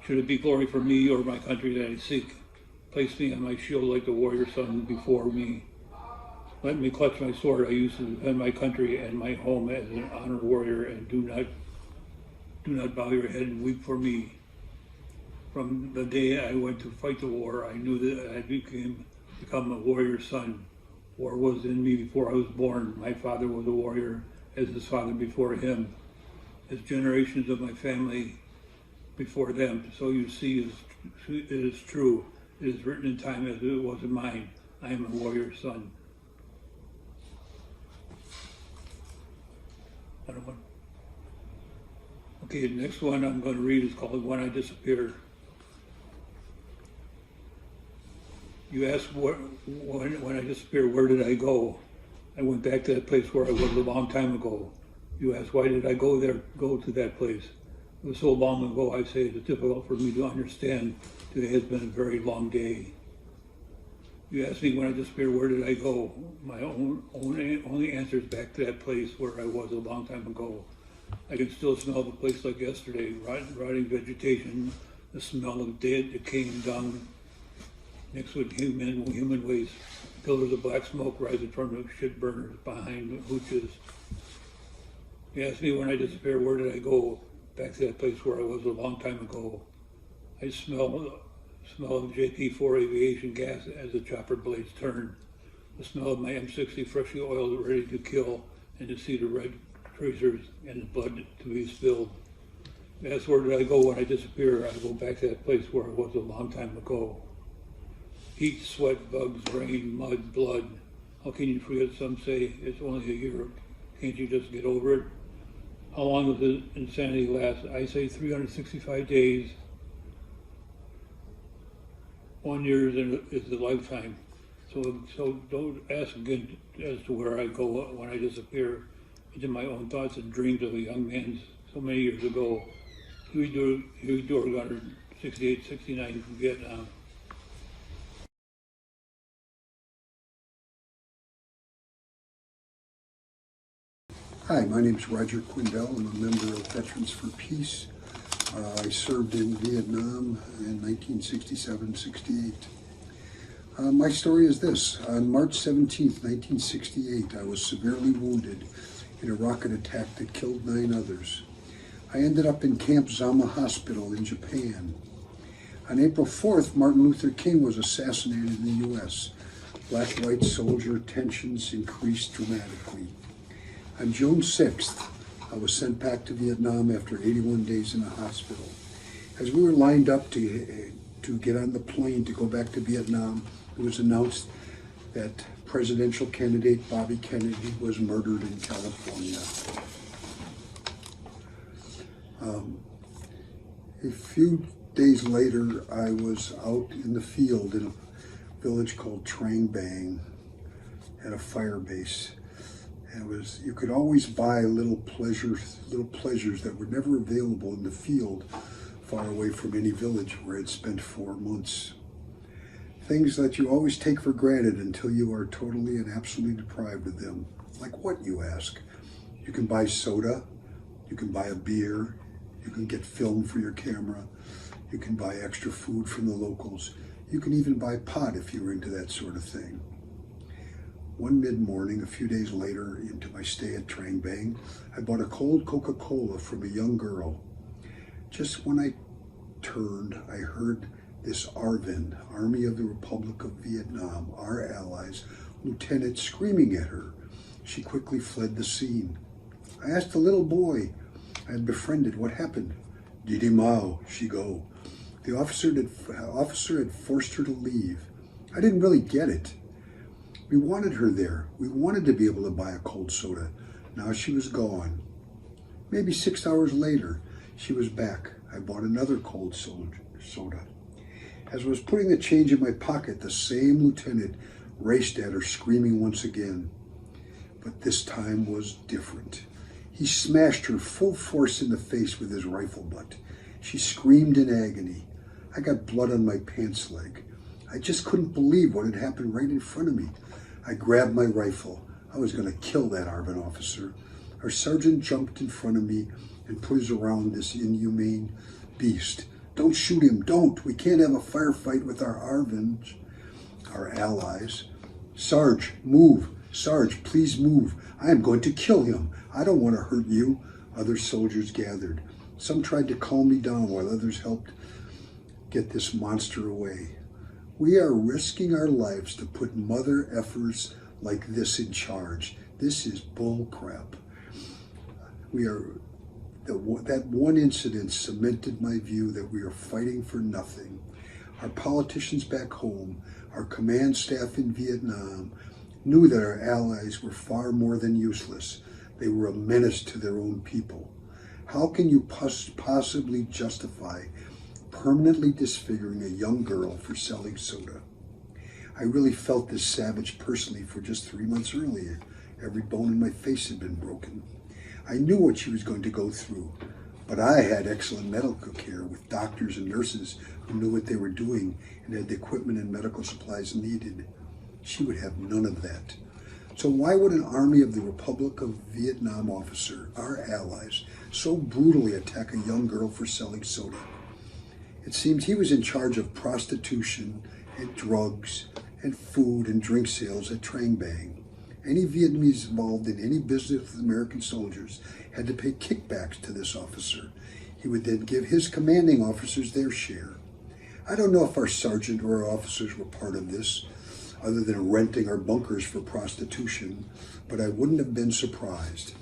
Should it be glory for me or my country that I seek, place me on my shield like the warrior son before me. Let me clutch my sword. I used to defend my country and my home as an honored warrior, and do not bow your head and weep for me. From the day I went to fight the war, I knew that I become a warrior son. War was in me before I was born. My father was a warrior, as his father before him, as generations of my family before them. So you see, it is true. It is written in time as it was in mine. I am a warrior son. Okay, the next one I'm going to read is called When I Disappear. You ask when I disappeared, where did I go? I went back to that place where I was a long time ago. You ask, why did I go to that place? It was so long ago, I say it's difficult for me to understand. Today has been a very long day. You ask me when I disappeared, where did I go? My only answer is back to that place where I was a long time ago. I can still smell the place like yesterday, rotting vegetation, the smell of dead, decaying dung, mixed with human waste, pillars of black smoke rising from the shit burners behind the hooches. You ask me when I disappeared, where did I go? Back to that place where I was a long time ago. I smell of JP4 aviation gas as the chopper blades turn. The smell of my M60 freshly oiled, ready to kill, and to see the red tracers and the blood to be spilled. That's where did I go when I disappear? I go back to that place where I was a long time ago. Heat, sweat, bugs, rain, mud, blood. How can you forget? Some say it's only a year. Can't you just get over it? How long does the insanity last? I say 365 days. 1 year is a lifetime. So don't ask again as to where I go when I disappear. It's in my own thoughts and dreams of a young man so many years ago. Huey Doerr-Gunner, 68, 69 from Vietnam. Hi, my name is Roger Quindell. I'm a member of Veterans for Peace. I served in Vietnam in 1967-68. My story is this. On March 17, 1968, I was severely wounded in a rocket attack that killed 9 others. I ended up in Camp Zama Hospital in Japan. On April 4th, Martin Luther King was assassinated in the U.S. Black-white soldier tensions increased dramatically. On June 6th, I was sent back to Vietnam after 81 days in a hospital. As we were lined up to get on the plane to go back to Vietnam, it was announced that presidential candidate Bobby Kennedy was murdered in California. A few days later, I was out in the field in a village called Trang Bang at a fire base. And you could always buy little pleasures that were never available in the field far away from any village where I'd spent 4 months. Things that you always take for granted until you are totally and absolutely deprived of them. Like what, you ask? You can buy soda, you can buy a beer, you can get film for your camera, you can buy extra food from the locals, you can even buy pot if you were into that sort of thing. One mid-morning, a few days later into my stay at Trang Bang, I bought a cold Coca-Cola from a young girl. Just when I turned, I heard this ARVN, Army of the Republic of Vietnam, our allies, lieutenant screaming at her. She quickly fled the scene. I asked the little boy I had befriended what happened. DiMaio, she go. The officer had forced her to leave. I didn't really get it. We wanted her there. We wanted to be able to buy a cold soda. Now she was gone. Maybe 6 hours later, she was back. I bought another cold soda. As I was putting the change in my pocket, the same lieutenant raced at her, screaming once again. But this time was different. He smashed her full force in the face with his rifle butt. She screamed in agony. I got blood on my pants leg. I just couldn't believe what had happened right in front of me. I grabbed my rifle. I was going to kill that ARVN officer. Our sergeant jumped in front of me and put his around this inhumane beast. Don't shoot him, don't. We can't have a firefight with our ARVNs, our allies. Sarge, move. Sarge, please move. I am going to kill him. I don't want to hurt you. Other soldiers gathered. Some tried to calm me down while others helped get this monster away. We are risking our lives to put mother effers like this in charge. This is bull crap. That one incident cemented my view that we are fighting for nothing. Our politicians back home, our command staff in Vietnam, knew that our allies were far more than useless. They were a menace to their own people. How can you possibly justify permanently disfiguring a young girl for selling soda? I really felt this savage personally for just 3 months earlier. Every bone in my face had been broken. I knew what she was going to go through, but I had excellent medical care with doctors and nurses who knew what they were doing and had the equipment and medical supplies needed. She would have none of that. So why would an Army of the Republic of Vietnam officer, our allies, so brutally attack a young girl for selling soda? It seems he was in charge of prostitution and drugs and food and drink sales at Trang Bang. Any Vietnamese involved in any business with American soldiers had to pay kickbacks to this officer. He would then give his commanding officers their share. I don't know if our sergeant or our officers were part of this, other than renting our bunkers for prostitution, but I wouldn't have been surprised.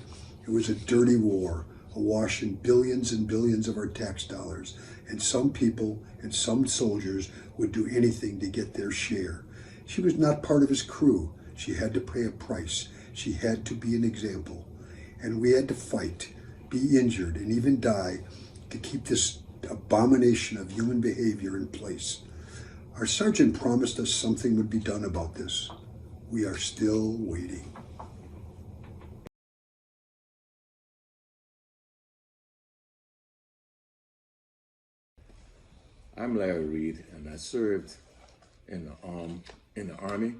It was a dirty war, awash in billions and billions of our tax dollars, and some people and some soldiers would do anything to get their share. She was not part of his crew. She had to pay a price. She had to be an example. And we had to fight, be injured, and even die to keep this abomination of human behavior in place. Our sergeant promised us something would be done about this. We are still waiting. I'm Larry Reed, and I served in the Army.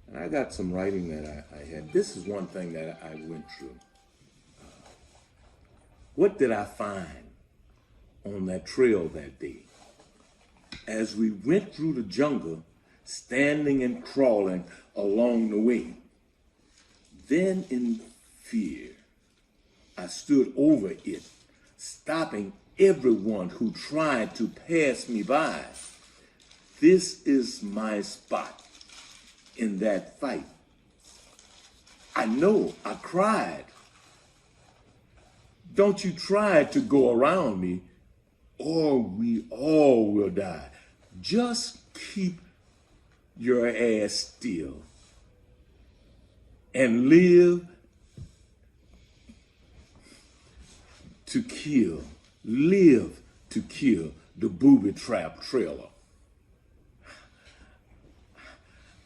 And I got some writing that I had. This is one thing that I went through. What did I find on that trail that day? As we went through the jungle, standing and crawling along the way, then in fear, I stood over it, stopping everyone who tried to pass me by. This is my spot in that fight. I know, I cried. Don't you try to go around me, or we all will die. Just keep your ass still and live to kill the booby trap trailer.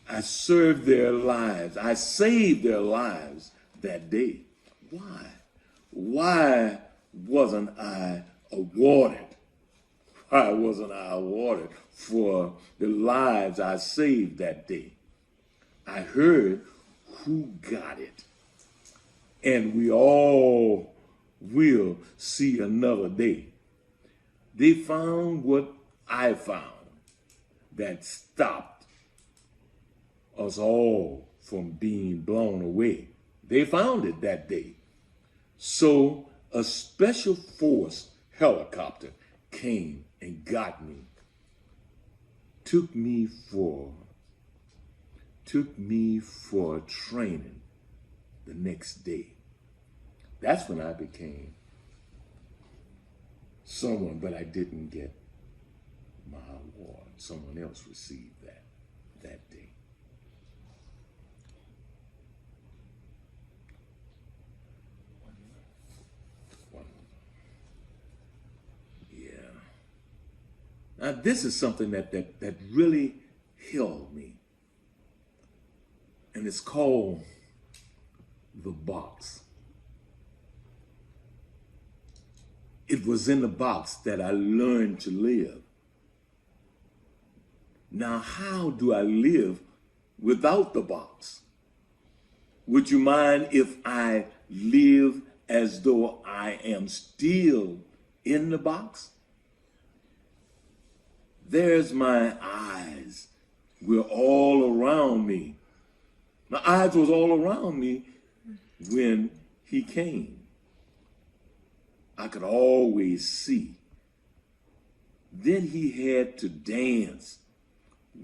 I served their lives. I saved their lives that day. Why? Why wasn't I awarded? Why wasn't I awarded for the lives I saved that day? I heard who got it. And we all will see another day. They found what I found that stopped us all from being blown away. They found it that day. So a special force helicopter came and got me, took me for training the next day. That's when I became someone, but I didn't get my award. Someone else received that day. Now, this is something that really held me. And it's called the box. It was in the box that I learned to live. Now, how do I live without the box? Would you mind if I live as though I am still in the box? There's my eyes. Were all around me. My eyes was all around me when he came. I could always see. Then he had to dance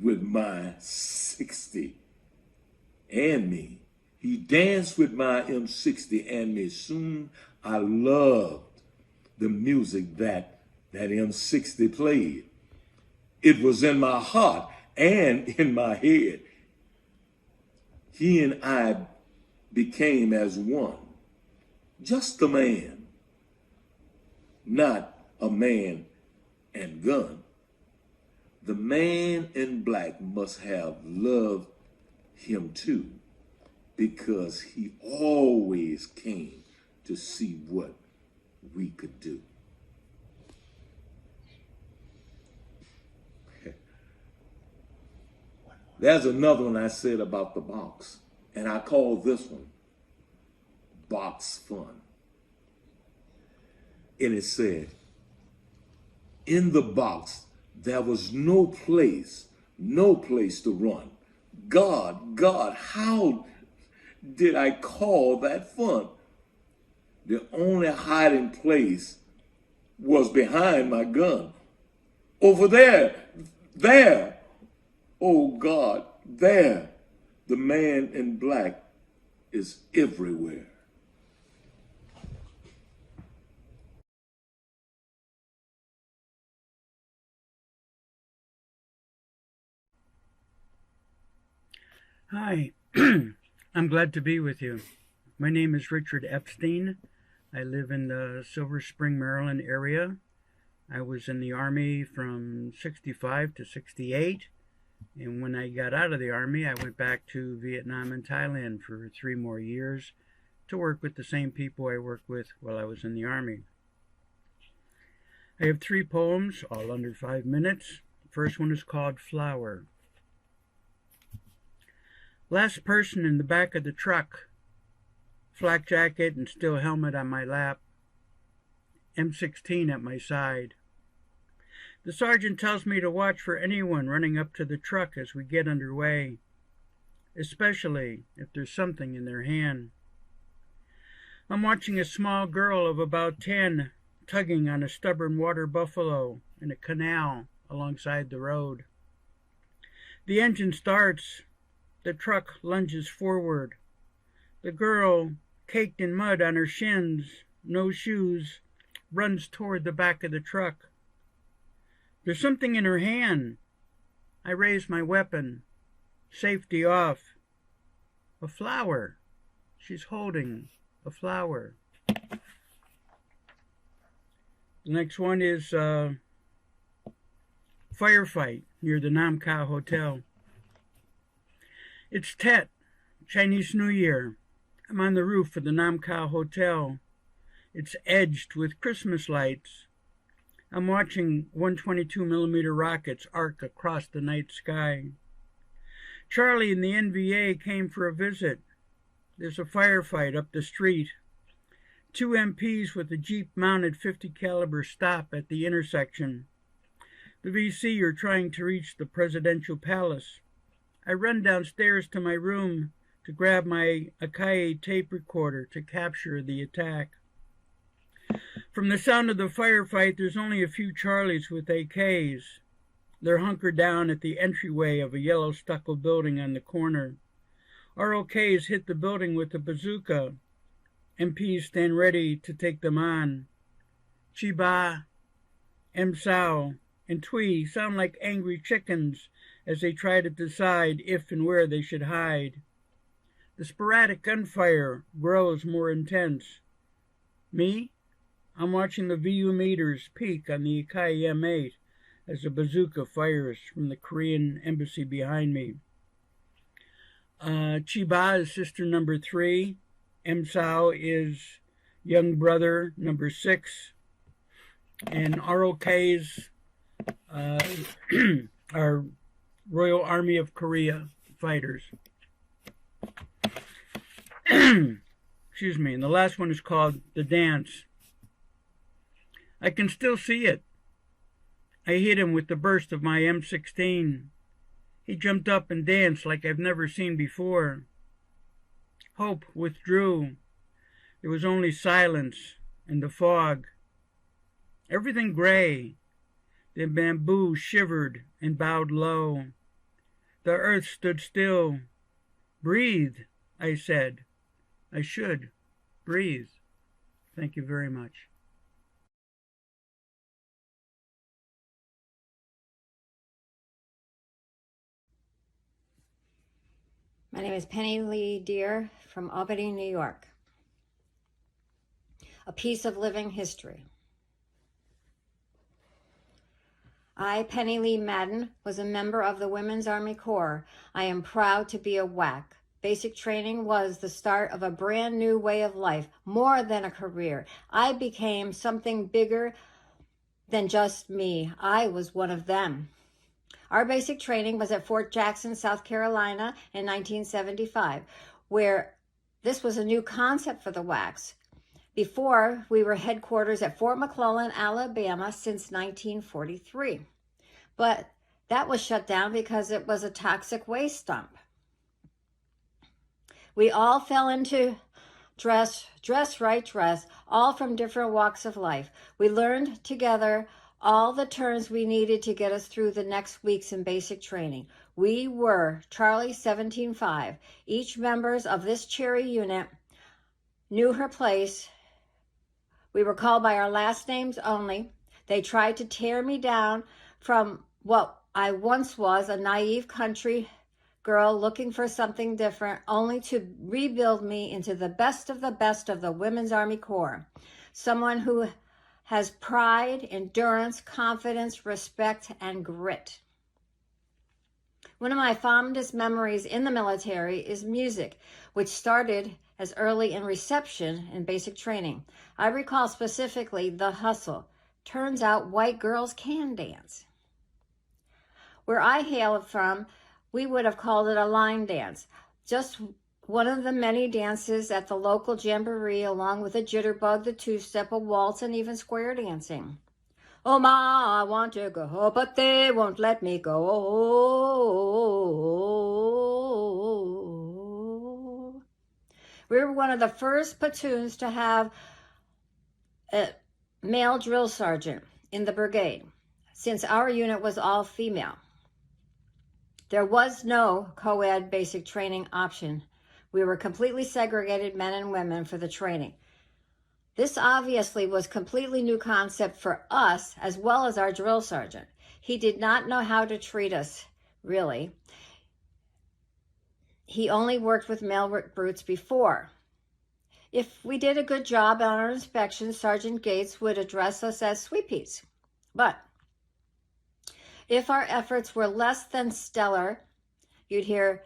with my 60 and me. He danced with my M60 and me. Soon I loved the music that M60 played. It was in my heart and in my head. He and I became as one. Just a man, not a man and gun. The man in black must have loved him too, because he always came to see what we could do. There's another one I said about the box, and I call this one Box Fun. And it said, in the box, there was no place to run. God, how did I call that fun? The only hiding place was behind my gun. Over there, oh God, there, the man in black is everywhere. Hi, I'm glad to be with you. My name is Richard Epstein. I live in the Silver Spring, Maryland area, I was in the Army from 65 to 68. And when I got out of the Army, I went back to Vietnam and Thailand for 3 more years to work with the same people I worked with while I was in the Army. I have 3 poems, all under 5 minutes. The first one is called Flower. Last person in the back of the truck, flak jacket and steel helmet on my lap, M16 at my side. The sergeant tells me to watch for anyone running up to the truck as we get underway, especially if there's something in their hand. I'm watching a small girl of about 10 tugging on a stubborn water buffalo in a canal alongside the road. The engine starts. The truck lunges forward. The girl, caked in mud on her shins, no shoes, runs toward the back of the truck. There's something in her hand. I raise my weapon. Safety off. A flower. She's holding a flower. The next one is firefight near the Nam Ka Hotel. It's Tet, Chinese New Year. I'm on the roof of the Nam Ka Hotel. It's edged with Christmas lights. I'm watching 122mm rockets arc across the night sky. Charlie and the NVA came for a visit. There's a firefight up the street. 2 MPs with a Jeep-mounted .50 caliber stop at the intersection. The VC are trying to reach the presidential palace. I run downstairs to my room to grab my Akai tape recorder to capture the attack. From the sound of the firefight, there's only a few Charlies with AKs. They're hunkered down at the entryway of a yellow stucco building on the corner. ROKs hit the building with a bazooka. MPs stand ready to take them on. Chiba, M. Sao, and Twee sound like angry chickens as they try to decide if and where they should hide. The sporadic gunfire grows more intense. Me? I'm watching the VU meters peak on the Akai M8 as a bazooka fires from the Korean embassy behind me. Chiba is sister number 3. M. Sao is young brother number 6. And ROKs are Royal Army of Korea fighters. Excuse me. And the last one is called The Dance. I can still see it. I hit him with the burst of my M16. He jumped up and danced like I've never seen before. Hope withdrew. There was only silence and the fog. Everything gray. The bamboo shivered and bowed low. The earth stood still. Breathe, I said. I should breathe. Thank you very much. My name is Penny Lee Deere from Albany, New York. A piece of living history. I, Penny Lee Madden, was a member of the Women's Army Corps. I am proud to be a WAC. Basic training was the start of a brand new way of life, more than a career. I became something bigger than just me. I was one of them. Our basic training was at Fort Jackson, South Carolina in 1975, where this was a new concept for the WACs. Before, we were headquarters at Fort McClellan, Alabama since 1943. But that was shut down because it was a toxic waste dump. We all fell into dress, all from different walks of life. We learned together all the terms we needed to get us through the next weeks in basic training. We were Charlie 17-5. Each members of this cherry unit knew her place. We were called by our last names only. They tried to tear me down from what I once was, a naive country girl looking for something different, only to rebuild me into the best of the Women's Army Corps. Someone who has pride, endurance, confidence, respect, and grit. One of my fondest memories in the military is music, which started as early in reception and basic training. I recall specifically the hustle. Turns out white girls can dance. Where I hailed from, we would have called it a line dance. Just one of the many dances at the local jamboree, along with a jitterbug, the two-step, a waltz, and even square dancing. Oh, ma, I want to go, but they won't let me go. We were one of the first platoons to have a male drill sergeant in the brigade, since our unit was all female. There was no co-ed basic training option. We were completely segregated, men and women, for the training. This obviously was a completely new concept for us, as well as our drill sergeant. He did not know how to treat us, really. He only worked with male recruits before. If we did a good job on our inspections, Sergeant Gates would address us as sweepies. But if our efforts were less than stellar, you'd hear,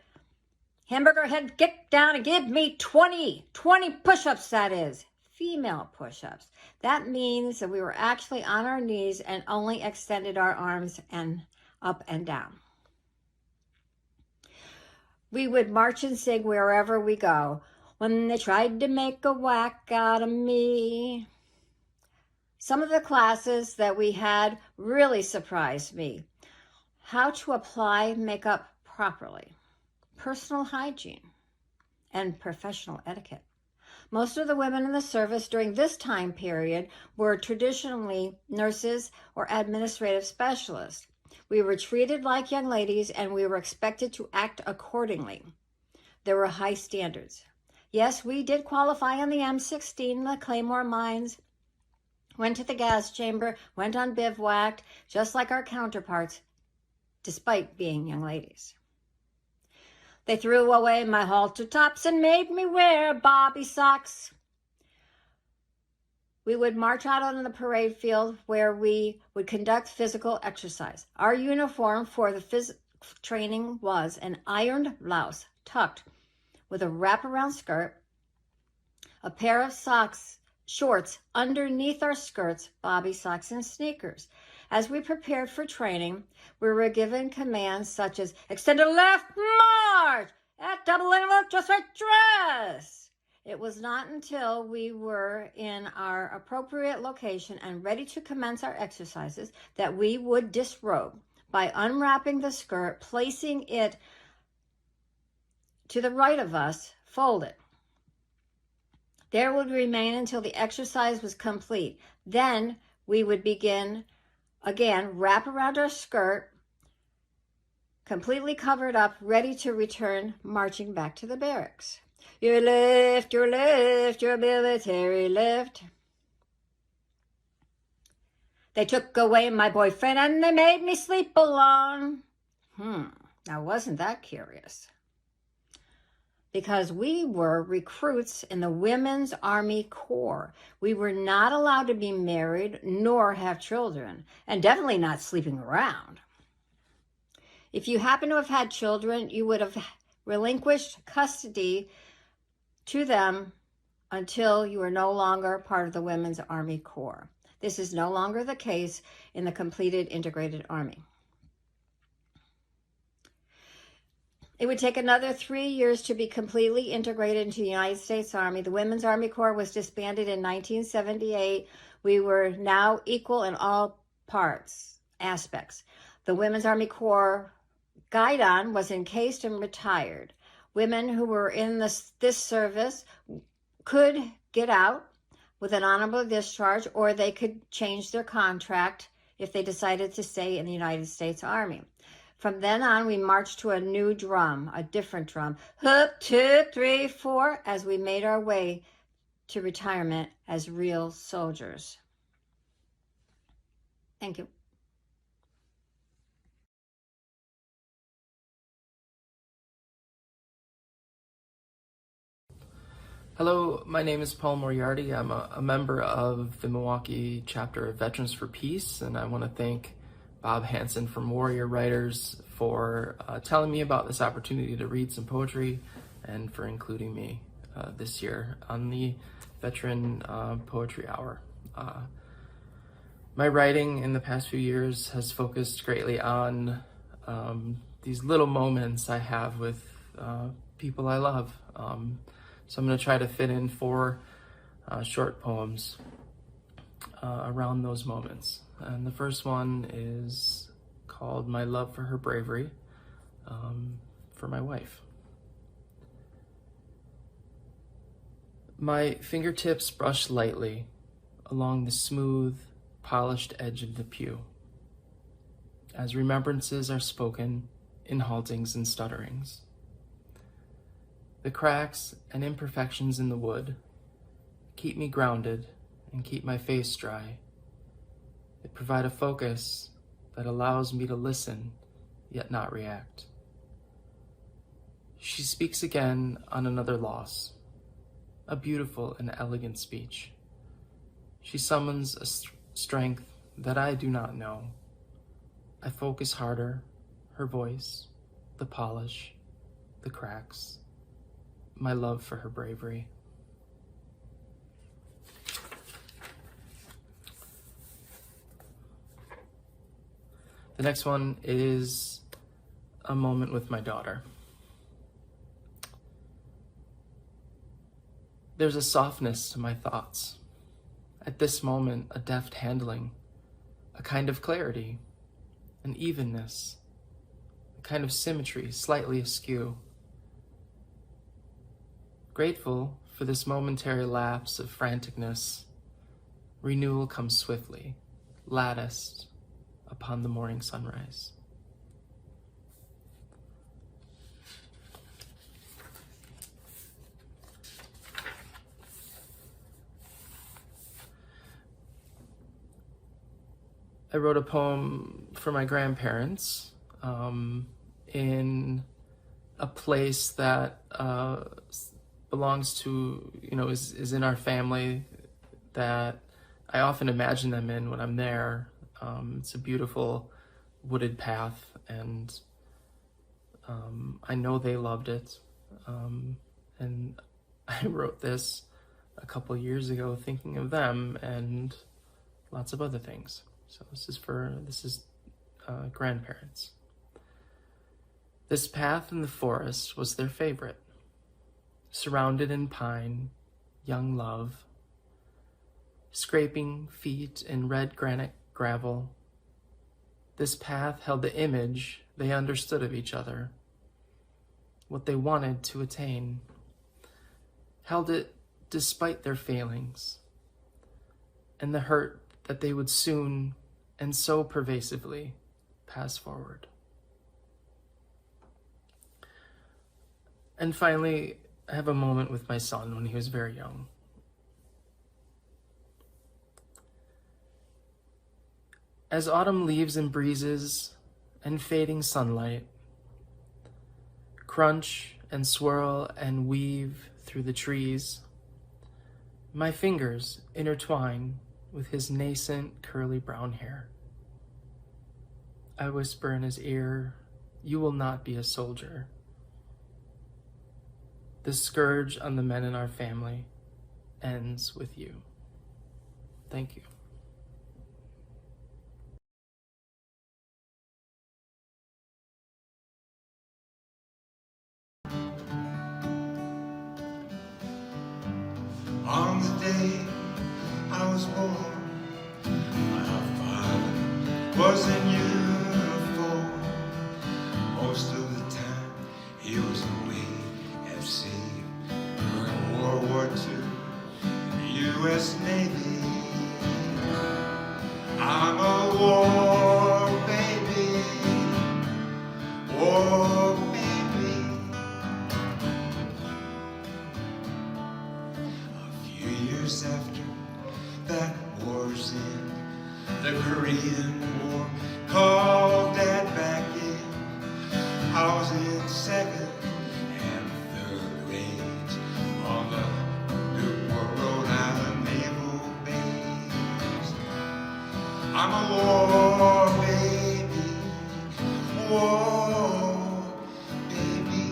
"Hamburger head, get down and give me 20 push-ups, that is." Female push-ups. That means that we were actually on our knees and only extended our arms and up and down. We would march and sing wherever we go. When they tried to make a whack out of me. Some of the classes that we had really surprised me. How to apply makeup properly, personal hygiene, and professional etiquette. Most of the women in the service during this time period were traditionally nurses or administrative specialists. We were treated like young ladies and we were expected to act accordingly. There were high standards. Yes, we did qualify on the M16, the Claymore mines, went to the gas chamber, went on bivouac, just like our counterparts, despite being young ladies. They threw away my halter tops and made me wear bobby socks. We would march out on the parade field where we would conduct physical exercise. Our uniform for the physical training was an ironed blouse tucked with a wraparound skirt, a pair of shorts underneath our skirts, bobby socks, and sneakers. As we prepared for training, we were given commands such as extend to left, march, at double interval, just right, dress. It was not until we were in our appropriate location and ready to commence our exercises that we would disrobe by unwrapping the skirt, placing it to the right of us, folded. There would remain until the exercise was complete. Then we would begin again, wrap around our skirt, completely covered up, ready to return marching back to the barracks. Your military lift. They took away my boyfriend and they made me sleep alone. Now wasn't that curious? Because we were recruits in the Women's Army Corps. We were not allowed to be married nor have children, and definitely not sleeping around. If you happen to have had children, you would have relinquished custody to them until you were no longer part of the Women's Army Corps. This is no longer the case in the completed integrated Army. It would take another 3 years to be completely integrated into the United States Army. The Women's Army Corps was disbanded in 1978. We were now equal in all aspects. The Women's Army Corps guidon was encased and retired. Women who were in this service could get out with an honorable discharge, or they could change their contract if they decided to stay in the United States Army. From then on, we marched to a new drum, a different drum. Hoop, 2, 3, 4, as we made our way to retirement as real soldiers. Thank you. Hello, my name is Paul Moriarty. I'm a member of the Milwaukee chapter of Veterans for Peace, and I want to thank Bob Hansen from Warrior Writers for telling me about this opportunity to read some poetry and for including me this year on the Veteran Poetry Hour. My writing in the past few years has focused greatly on these little moments I have with people I love. So I'm going to try to fit in 4 short poems around those moments. And the first one is called My Love for Her Bravery, for my wife. My fingertips brush lightly along the smooth, polished edge of the pew, as remembrances are spoken in haltings and stutterings. The cracks and imperfections in the wood keep me grounded and keep my face dry. They provide a focus that allows me to listen, yet not react. She speaks again on another loss, a beautiful and elegant speech. She summons a strength that I do not know. I focus harder, her voice, the polish, the cracks, my love for her bravery. The next one is a moment with my daughter. There's a softness to my thoughts. At this moment, a deft handling, a kind of clarity, an evenness, a kind of symmetry slightly askew. Grateful for this momentary lapse of franticness, renewal comes swiftly, latticed upon the morning sunrise. I wrote a poem for my grandparents in a place that belongs to, is in our family, that I often imagine them in when I'm there. It's a beautiful wooded path, and I know they loved it. And I wrote this a couple years ago thinking of them and lots of other things. So this is grandparents. This path in the forest was their favorite. Surrounded in pine, young love, scraping feet in red granite gravel. This path held the image they understood of each other, what they wanted to attain, held it despite their failings, and the hurt that they would soon and so pervasively pass forward. And finally, I have a moment with my son when he was very young. As autumn leaves and breezes and fading sunlight crunch and swirl and weave through the trees, my fingers intertwine with his nascent curly brown hair. I whisper in his ear, "You will not be a soldier." The scourge on the men in our family ends with you. Thank you. On the day I was born, my father was in uniform. Most of the time he was away at sea during World War II, the U.S. Navy. I'm a war baby, war baby. A few years after that war's end, the Korean War called Dad back in. I was in second and third grades on the I'm a war baby, war baby.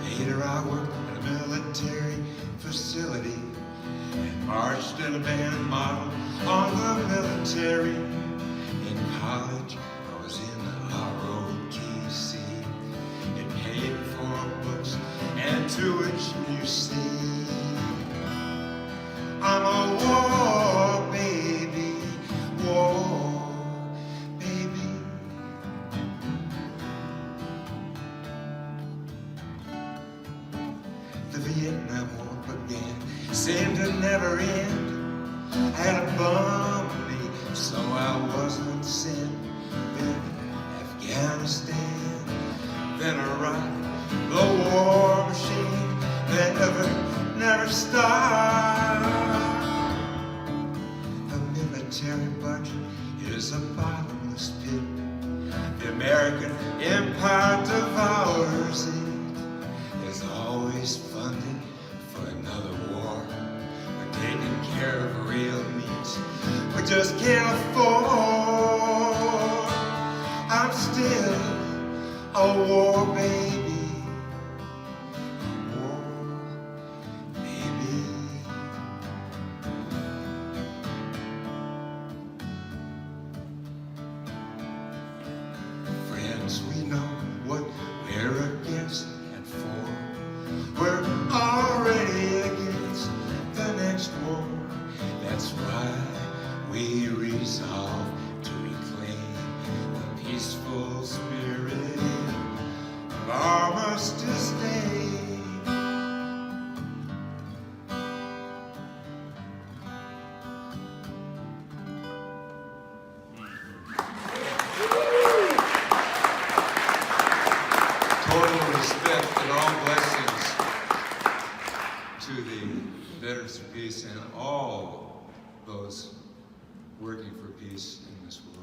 Later I worked at a military facility and marched in a band model on the military. In college, I was in the ROTC. It paid for books and tuition, you see. I'm a war baby, war baby. The Vietnam War began, seemed to never end. I had a bum me, so I wasn't sent. Then Afghanistan, then Iraq, the war machine that never stopped. The military budget is a bottomless pit. The American empire devours it. There's always funding for another war. We're taking care of real needs we just can't afford. I'm still a war baby, a war baby. Friends, we know what we're against and for. We're already against the next war. That's why we resolve to reclaim the peaceful spirit of our must stay. Total respect and all blessings to the veterans of peace and all those working for peace in this world.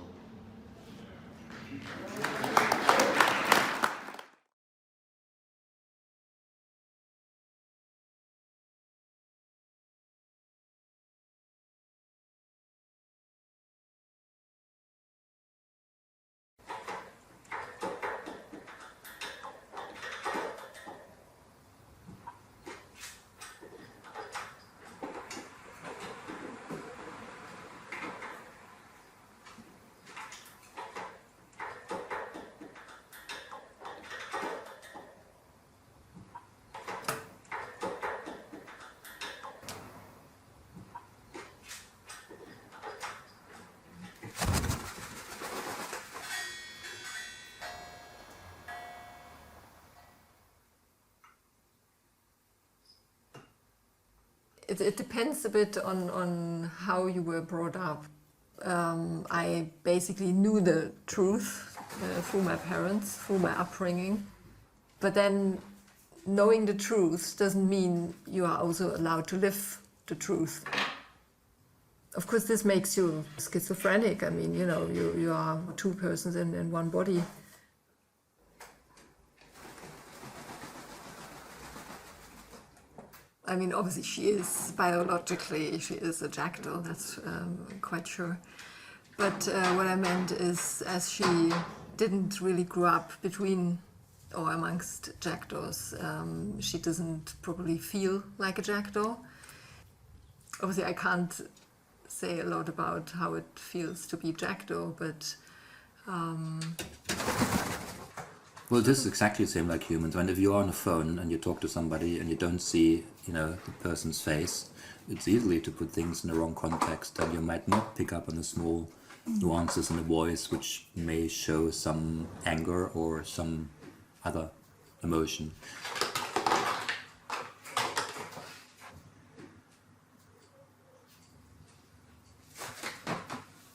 It depends a bit on how you were brought up. I basically knew the truth through my parents, through my upbringing. But then knowing the truth doesn't mean you are also allowed to live the truth. Of course, this makes you schizophrenic. I mean, you know, you are two persons in one body. I mean, obviously she is, biologically, she is a jackdaw, that's quite sure. But what I meant is, as she didn't really grow up between or amongst jackdaws, she doesn't probably feel like a jackdaw. Obviously, I can't say a lot about how it feels to be jackdaw, but... Well, this is exactly the same like humans. When if you're on a phone and you talk to somebody and you don't see, you know, the person's face, it's easily to put things in the wrong context, and you might not pick up on the small nuances in the voice which may show some anger or some other emotion.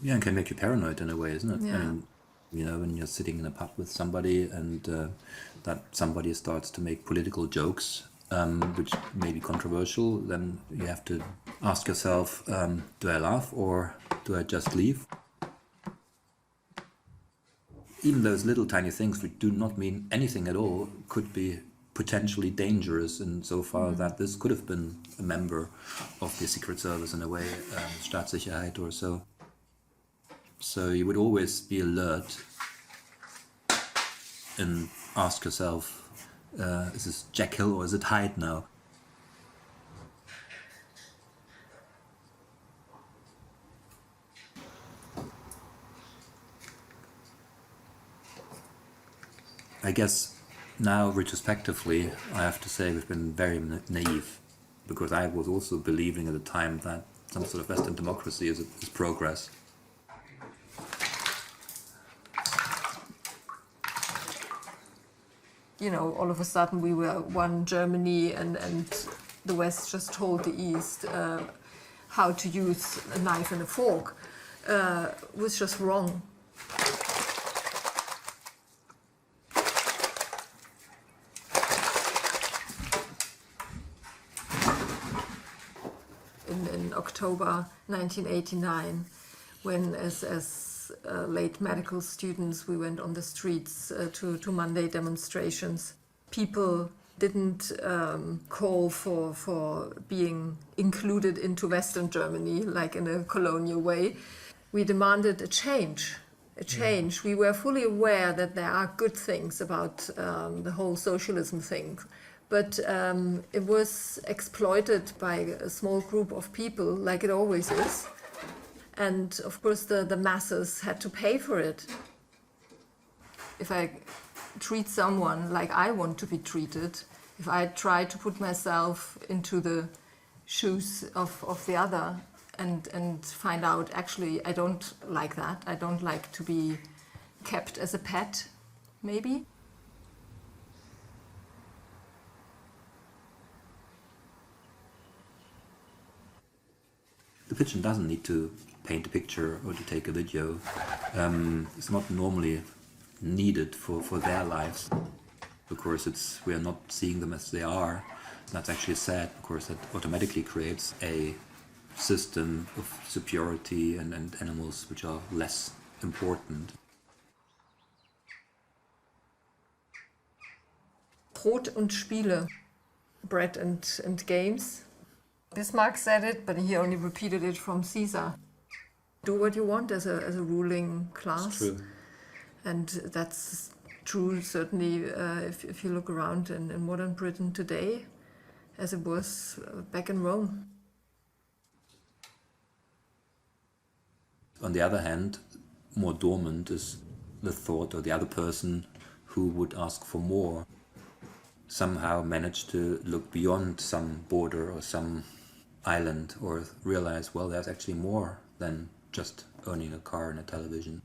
Yeah, it can make you paranoid in a way, isn't it? Yeah. I mean, you know, when you're sitting in a pub with somebody and that somebody starts to make political jokes, which may be controversial, then you have to ask yourself, do I laugh or do I just leave? Even those little tiny things which do not mean anything at all could be potentially dangerous insofar that this could have been a member of the Secret Service in a way, Staatssicherheit or so. So you would always be alert and ask yourself, is this Jack Hill or is it Hyde now? I guess now, retrospectively, I have to say we've been very naive, because I was also believing at the time that some sort of Western democracy is progress. You know, all of a sudden we were one Germany, and the West just told the East how to use a knife and a fork, was just wrong. In October 1989, when as late medical students we went on the streets to Monday demonstrations. People didn't call for being included into Western Germany like in a colonial way. We demanded a change. We were fully aware that there are good things about the whole socialism thing. But it was exploited by a small group of people, like it always is. And of course the masses had to pay for it. If I treat someone like I want to be treated, if I try to put myself into the shoes of the other and find out, actually, I don't like that. I don't like to be kept as a pet, maybe. The pigeon doesn't need to paint a picture or to take a video. It's not normally needed for their lives. Of course, we are not seeing them as they are. That's actually sad. Of course, that automatically creates a system of superiority and animals which are less important. Brot und Spiele, bread and games. Bismarck said it, but he only repeated it from Caesar. Do what you want as a ruling class. It's true. And that's true, certainly, if you look around in modern Britain today, as it was back in Rome. On the other hand, more dormant is the thought of the other person who would ask for more, somehow manage to look beyond some border or some island, or realize, well, there's actually more than just owning a car and a television.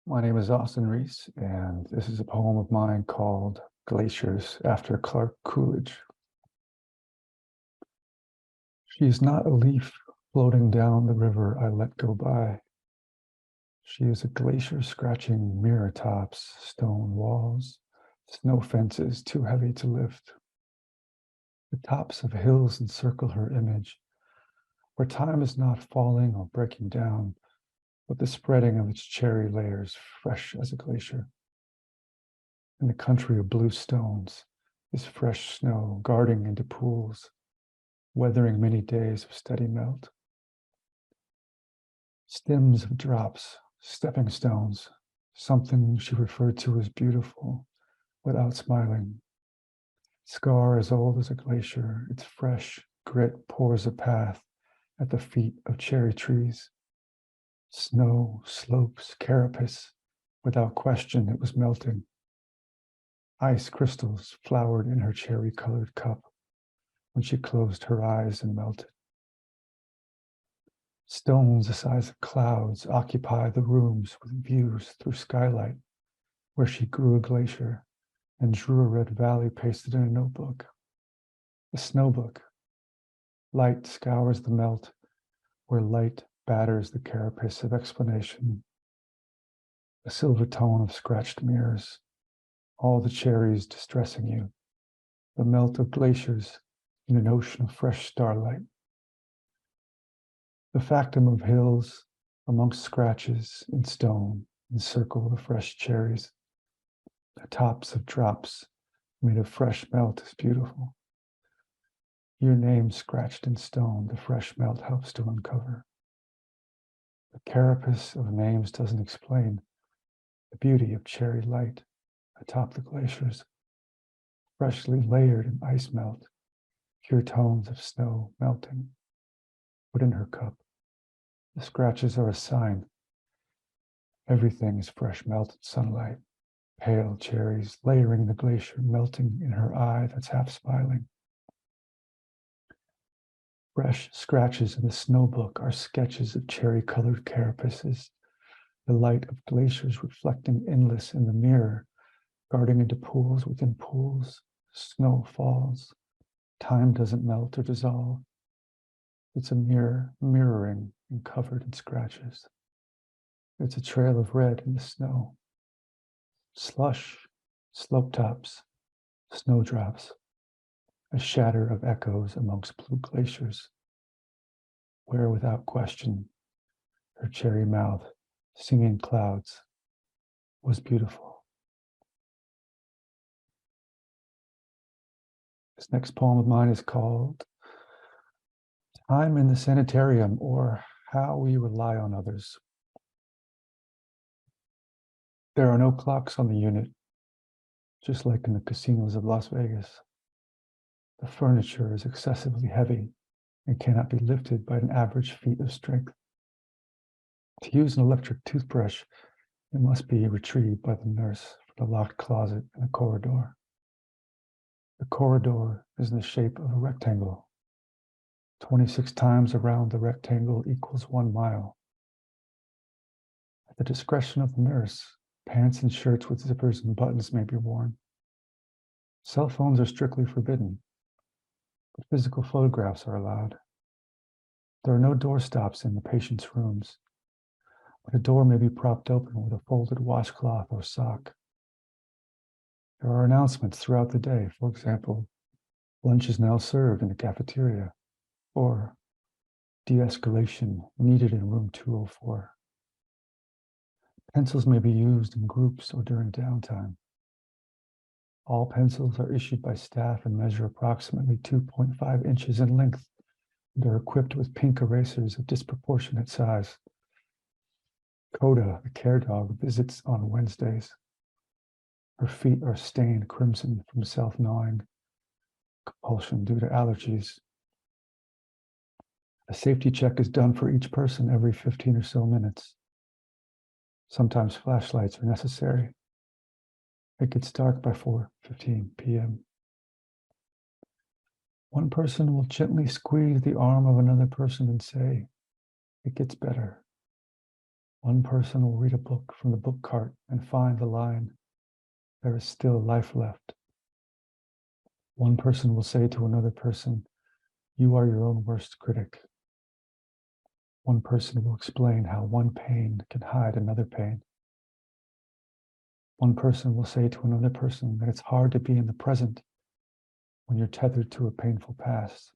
My name is Austin Reese, and this is a poem of mine called Glaciers, after Clark Coolidge. She is not a leaf floating down the river I let go by. She is a glacier scratching mirror tops, stone walls, snow fences too heavy to lift. The tops of hills encircle her image, where time is not falling or breaking down, but the spreading of its cherry layers, fresh as a glacier. In the country of blue stones is fresh snow guarding into pools, weathering many days of steady melt. Stems of drops, stepping stones, something she referred to as beautiful without smiling. Scar as old as a glacier, its fresh grit pours a path at the feet of cherry trees. Snow, slopes, carapace, without question it was melting. Ice crystals flowered in her cherry-colored cup when she closed her eyes and melted. Stones the size of clouds occupy the rooms with views through skylight, where she grew a glacier and drew a red valley pasted in a notebook. A snowbook. Light scours the melt, where light batters the carapace of explanation. A silver tone of scratched mirrors, all the cherries distressing you. The melt of glaciers in an ocean of fresh starlight. The factum of hills amongst scratches in stone encircle the fresh cherries. The tops of drops made of fresh melt is beautiful. Your name scratched in stone, the fresh melt helps to uncover. The carapace of names doesn't explain the beauty of cherry light atop the glaciers, freshly layered in ice melt, pure tones of snow melting. Put in her cup. The scratches are a sign. Everything is fresh melted sunlight, pale cherries layering the glacier, melting in her eye that's half smiling. Fresh scratches in the snowbook are sketches of cherry-colored carapaces, the light of glaciers reflecting endless in the mirror, guarding into pools within pools. Snow falls. Time doesn't melt or dissolve. It's a mirror mirroring and covered in scratches. It's a trail of red in the snow. Slush, slope tops, snowdrops, a shatter of echoes amongst blue glaciers, where without question, her cherry mouth, singing clouds, was beautiful. This next poem of mine is called Time in the Sanitarium, or How We Rely on Others. There are no clocks on the unit, just like in the casinos of Las Vegas. The furniture is excessively heavy and cannot be lifted by an average feat of strength. To use an electric toothbrush, it must be retrieved by the nurse from the locked closet in the corridor. The corridor is in the shape of a rectangle. 26 times around the rectangle equals 1 mile. At the discretion of the nurse, pants and shirts with zippers and buttons may be worn. Cell phones are strictly forbidden, but physical photographs are allowed. There are no doorstops in the patient's rooms, but a door may be propped open with a folded washcloth or sock. There are announcements throughout the day. For example, lunch is now served in the cafeteria, or de-escalation needed in room 204. Pencils may be used in groups or during downtime. All pencils are issued by staff and measure approximately 2.5 inches in length and are equipped with pink erasers of disproportionate size. Coda, the care dog, visits on Wednesdays. Her feet are stained crimson from self-gnawing compulsion due to allergies. A safety check is done for each person every 15 or so minutes. Sometimes flashlights are necessary. It gets dark by 4:15 p.m. One person will gently squeeze the arm of another person and say, "It gets better." One person will read a book from the book cart and find the line, "There is still life left." One person will say to another person, "You are your own worst critic." One person will explain how one pain can hide another pain. One person will say to another person that it's hard to be in the present when you're tethered to a painful past.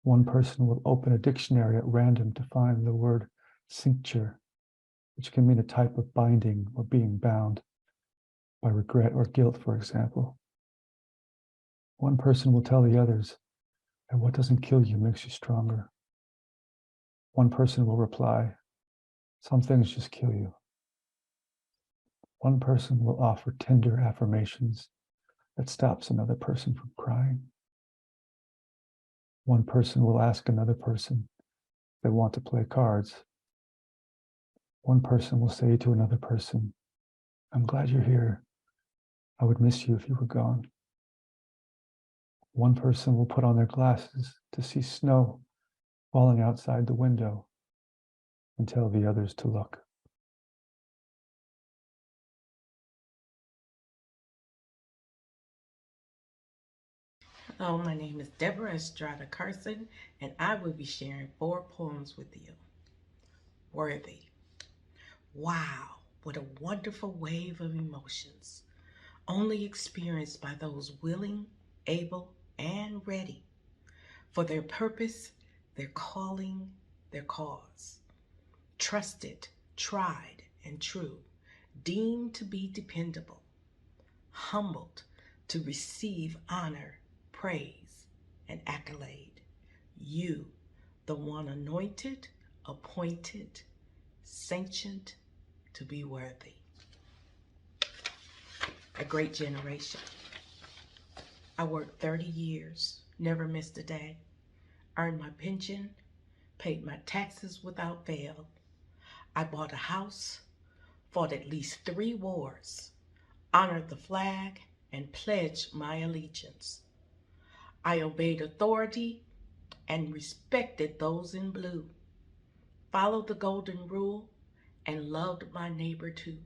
One person will open a dictionary at random to find the word cincture, which can mean a type of binding or being bound by regret or guilt, for example. One person will tell the others And what doesn't kill you makes you stronger. One person will reply, some things just kill you. One person will offer tender affirmations that stops another person from crying. One person will ask another person if they want to play cards. One person will say to another person, I'm glad you're here. I would miss you if you were gone. One person will put on their glasses to see snow falling outside the window and tell the others to look. Hello, my name is Deborah Estrada-Carson, and I will be sharing 4 poems with you. Worthy. Wow, what a wonderful wave of emotions, only experienced by those willing, able, and ready for their purpose, their calling, their cause. Trusted, tried, and true, deemed to be dependable, humbled to receive honor, praise, and accolade. You, the one anointed, appointed, sanctioned to be worthy. A great generation. I worked 30 years, never missed a day, earned my pension, paid my taxes without fail. I bought a house, fought at least 3 wars, honored the flag, and pledged my allegiance. I obeyed authority and respected those in blue, followed the golden rule, and loved my neighbor too.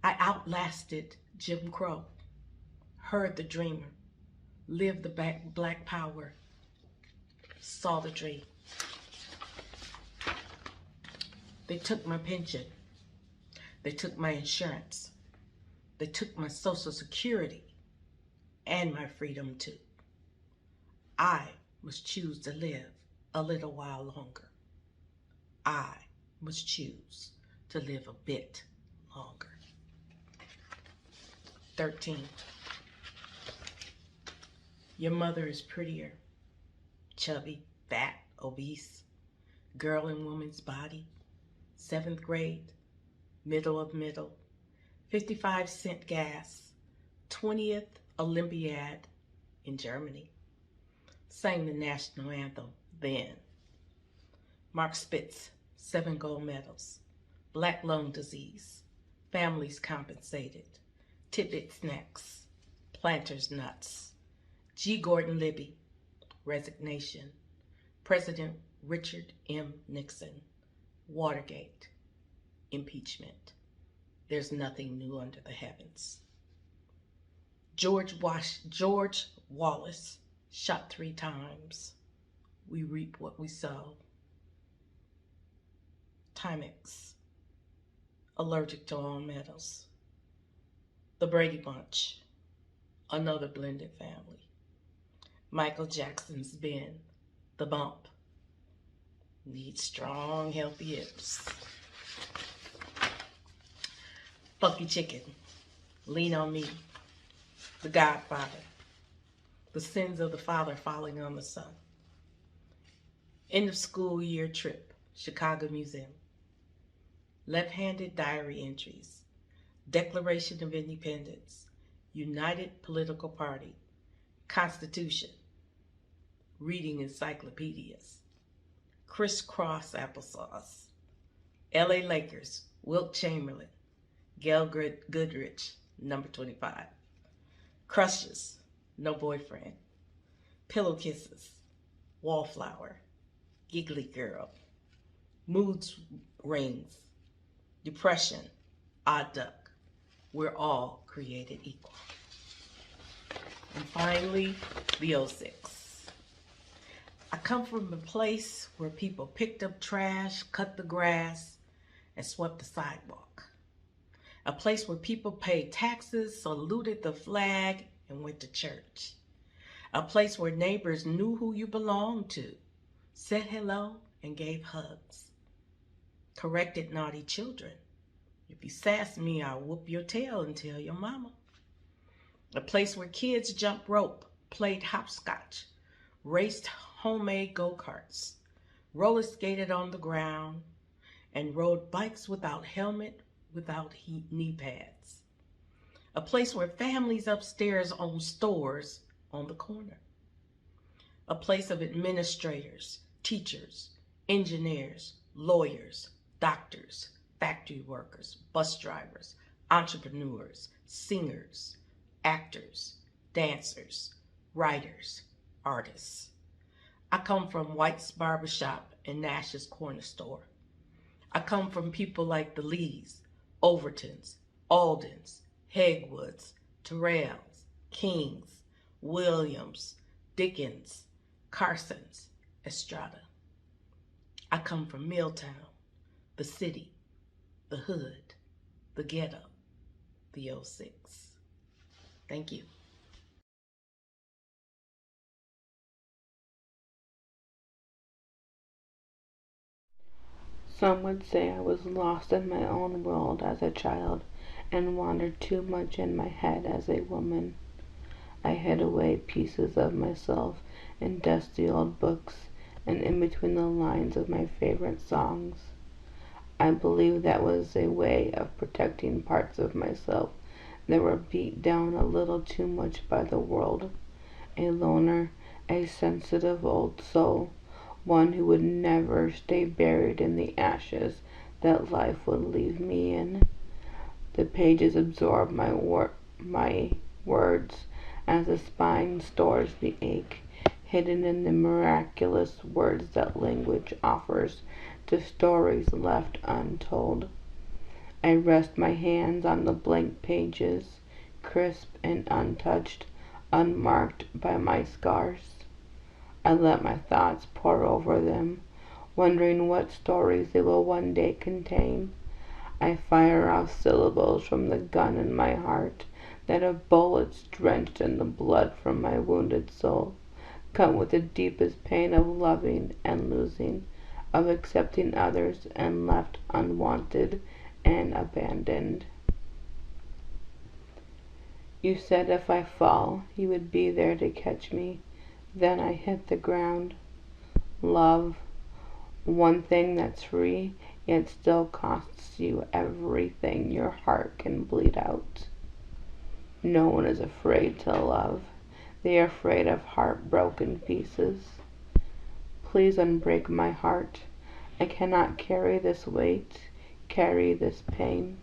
I outlasted Jim Crow, heard the dreamer, lived the black power, saw the dream. They took my pension. They took my insurance. They took my Social Security and my freedom too. I must choose to live a little while longer. I must choose to live a bit longer. 13. Your mother is prettier, chubby, fat, obese, girl in woman's body, 7th grade, middle of middle, 55-cent gas, 20th Olympiad in Germany. Sang the national anthem then. Mark Spitz, 7 gold medals, black lung disease, families compensated, Tidbit snacks, Planters nuts, G. Gordon Libby, resignation, President Richard M. Nixon, Watergate, impeachment. There's nothing new under the heavens. George Wallace, shot 3 times. We reap what we sow. Timex, allergic to all metals. The Brady Bunch, another blended family. Michael Jackson's Ben, the bump. Need strong, healthy hips. Funky Chicken, Lean on Me. The Godfather, the sins of the father falling on the son. End of school year trip, Chicago Museum. Left-handed diary entries, Declaration of Independence, United Political Party, Constitution, reading encyclopedias, crisscross applesauce, LA Lakers, Wilt Chamberlain, Gail Goodrich, number 25. Crushes, no boyfriend. Pillow kisses, wallflower, giggly girl. Mood rings, depression, odd duck. We're all created equal. And finally, the 06. I come from a place where people picked up trash, cut the grass, and swept the sidewalk. A place where people paid taxes, saluted the flag, and went to church. A place where neighbors knew who you belonged to, said hello, and gave hugs. Corrected naughty children. If you sass me, I'll whoop your tail and tell your mama. A place where kids jumped rope, played hopscotch, raced homemade go-karts, roller skated on the ground, and rode bikes without helmet, without knee pads. A place where families upstairs own stores on the corner. A place of administrators, teachers, engineers, lawyers, doctors, factory workers, bus drivers, entrepreneurs, singers, actors, dancers, writers, artists. I come from White's Barbershop and Nash's Corner Store. I come from people like the Lees, Overtons, Aldens, Hegwoods, Terrells, Kings, Williams, Dickens, Carsons, Estrada. I come from Milltown, the city, the hood, the ghetto, the 06. Thank you. Some would say I was lost in my own world as a child and wandered too much in my head as a woman. I hid away pieces of myself in dusty old books and in between the lines of my favorite songs. I believe that was a way of protecting parts of myself that were beat down a little too much by the world. A loner, a sensitive old soul, one who would never stay buried in the ashes that life would leave me in. The pages absorb my words as the spine stores the ache hidden in the miraculous words that language offers to stories left untold. I rest my hands on the blank pages, crisp and untouched, unmarked by my scars. I let my thoughts pour over them, wondering what stories they will one day contain. I fire off syllables from the gun in my heart that have bullets drenched in the blood from my wounded soul, cut with the deepest pain of loving and losing, of accepting others and left unwanted and abandoned. You said if I fall, you would be there to catch me. Then I hit the ground. Love, one thing that's free, yet still costs you everything your heart can bleed out. No one is afraid to love. They are afraid of heartbroken pieces. Please unbreak my heart. I cannot carry this weight, carry this pain.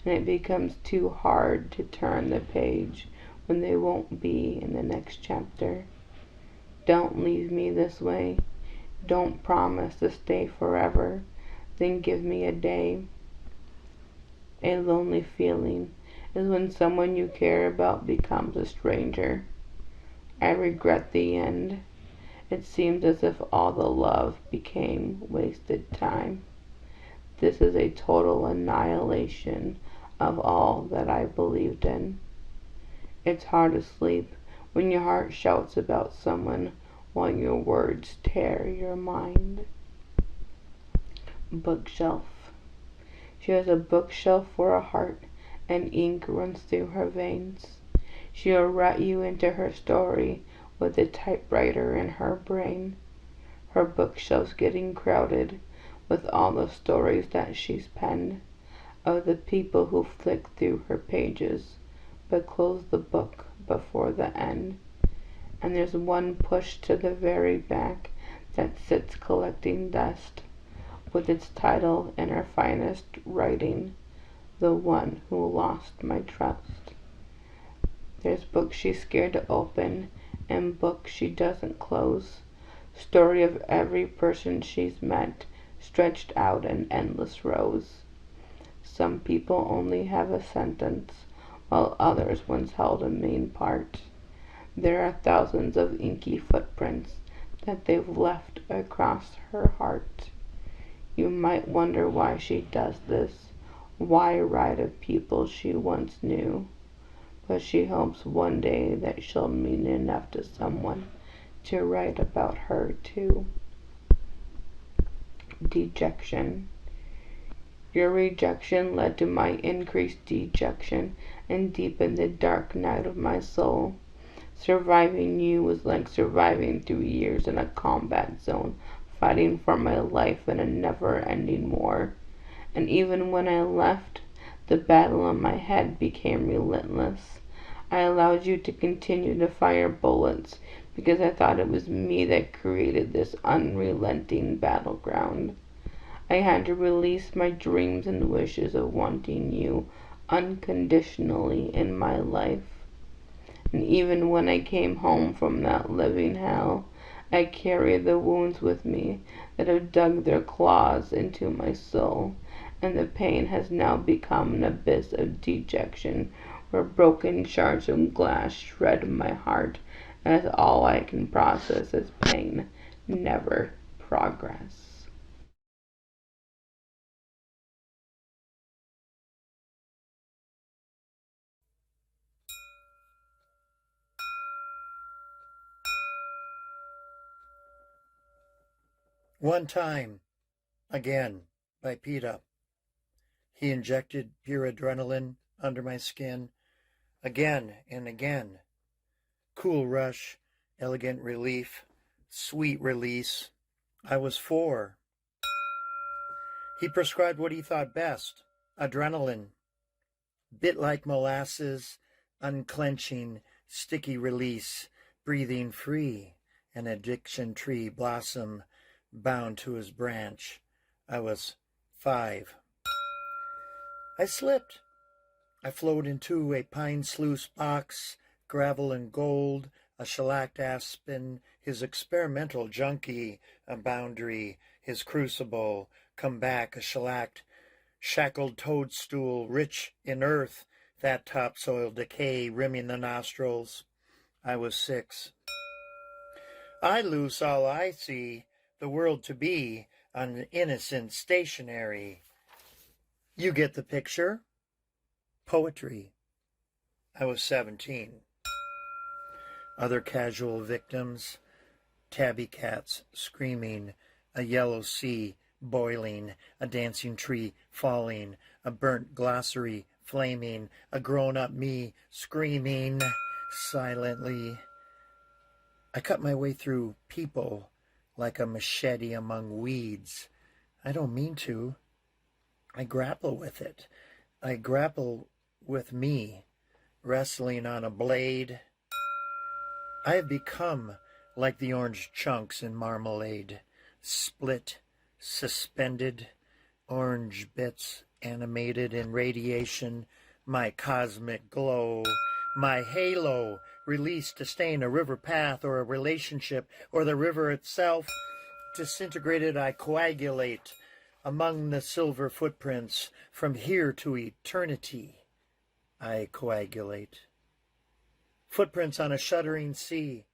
And it becomes too hard to turn the page when they won't be in the next chapter. Don't leave me this way. Don't promise to stay forever. Then give me a day. A lonely feeling is when someone you care about becomes a stranger. I regret the end. It seems as if all the love became wasted time. This is a total annihilation of all that I believed in. It's hard to sleep when your heart shouts about someone while your words tear your mind. Bookshelf. She has a bookshelf for a heart, and ink runs through her veins. She'll write you into her story with a typewriter in her brain. Her bookshelf's getting crowded with all the stories that she's penned, of the people who flick through her pages, but close the book before the end. And there's one pushed to the very back that sits collecting dust, with its title in her finest writing, The One Who Lost My Trust. There's books she's scared to open, and books she doesn't close. Story of every person she's met, stretched out in endless rows. Some people only have a sentence, while others once held a main part. There are thousands of inky footprints that they've left across her heart. You might wonder why she does this, why write of people she once knew. But she hopes one day that she'll mean enough to someone to write about her too. Dejection. Your rejection led to my increased dejection and deepened the dark night of my soul. Surviving you was like surviving 3 years in a combat zone, fighting for my life in a never-ending war. And even when I left, the battle in my head became relentless. I allowed you to continue to fire bullets because I thought it was me that created this unrelenting battleground. I had to release my dreams and wishes of wanting you unconditionally in my life. And even when I came home from that living hell, I carry the wounds with me that have dug their claws into my soul, and the pain has now become an abyss of dejection where broken shards of glass shred my heart, and as all I can process is pain, never progress. One time, again, by PETA. He injected pure adrenaline under my skin, again and again. Cool rush, elegant relief, sweet release. I was 4. He prescribed what he thought best, adrenaline. Bit like molasses, unclenching, sticky release, breathing free, an addiction tree blossom bound to his branch. I was 5. I slipped. I flowed into a pine sluice box, gravel and gold, a shellacked aspen, his experimental junkie, a boundary, his crucible, come back, a shellacked, shackled toadstool, rich in earth, that topsoil decay rimming the nostrils. I was 6. I lose all I see, the world to be, an innocent stationary. You get the picture? Poetry. I was 17. Other casual victims, tabby cats screaming, a yellow sea boiling, a dancing tree falling, a burnt glossary flaming, a grown-up me screaming silently. I cut my way through people like a machete among weeds. I don't mean to. I grapple with it. I grapple with me, wrestling on a blade. I have become like the orange chunks in marmalade, split, suspended, orange bits animated in radiation, my cosmic glow, my halo, released to stain a river path or a relationship or the river itself. Disintegrated, I coagulate among the silver footprints from here to eternity. I coagulate. Footprints on a shuddering sea.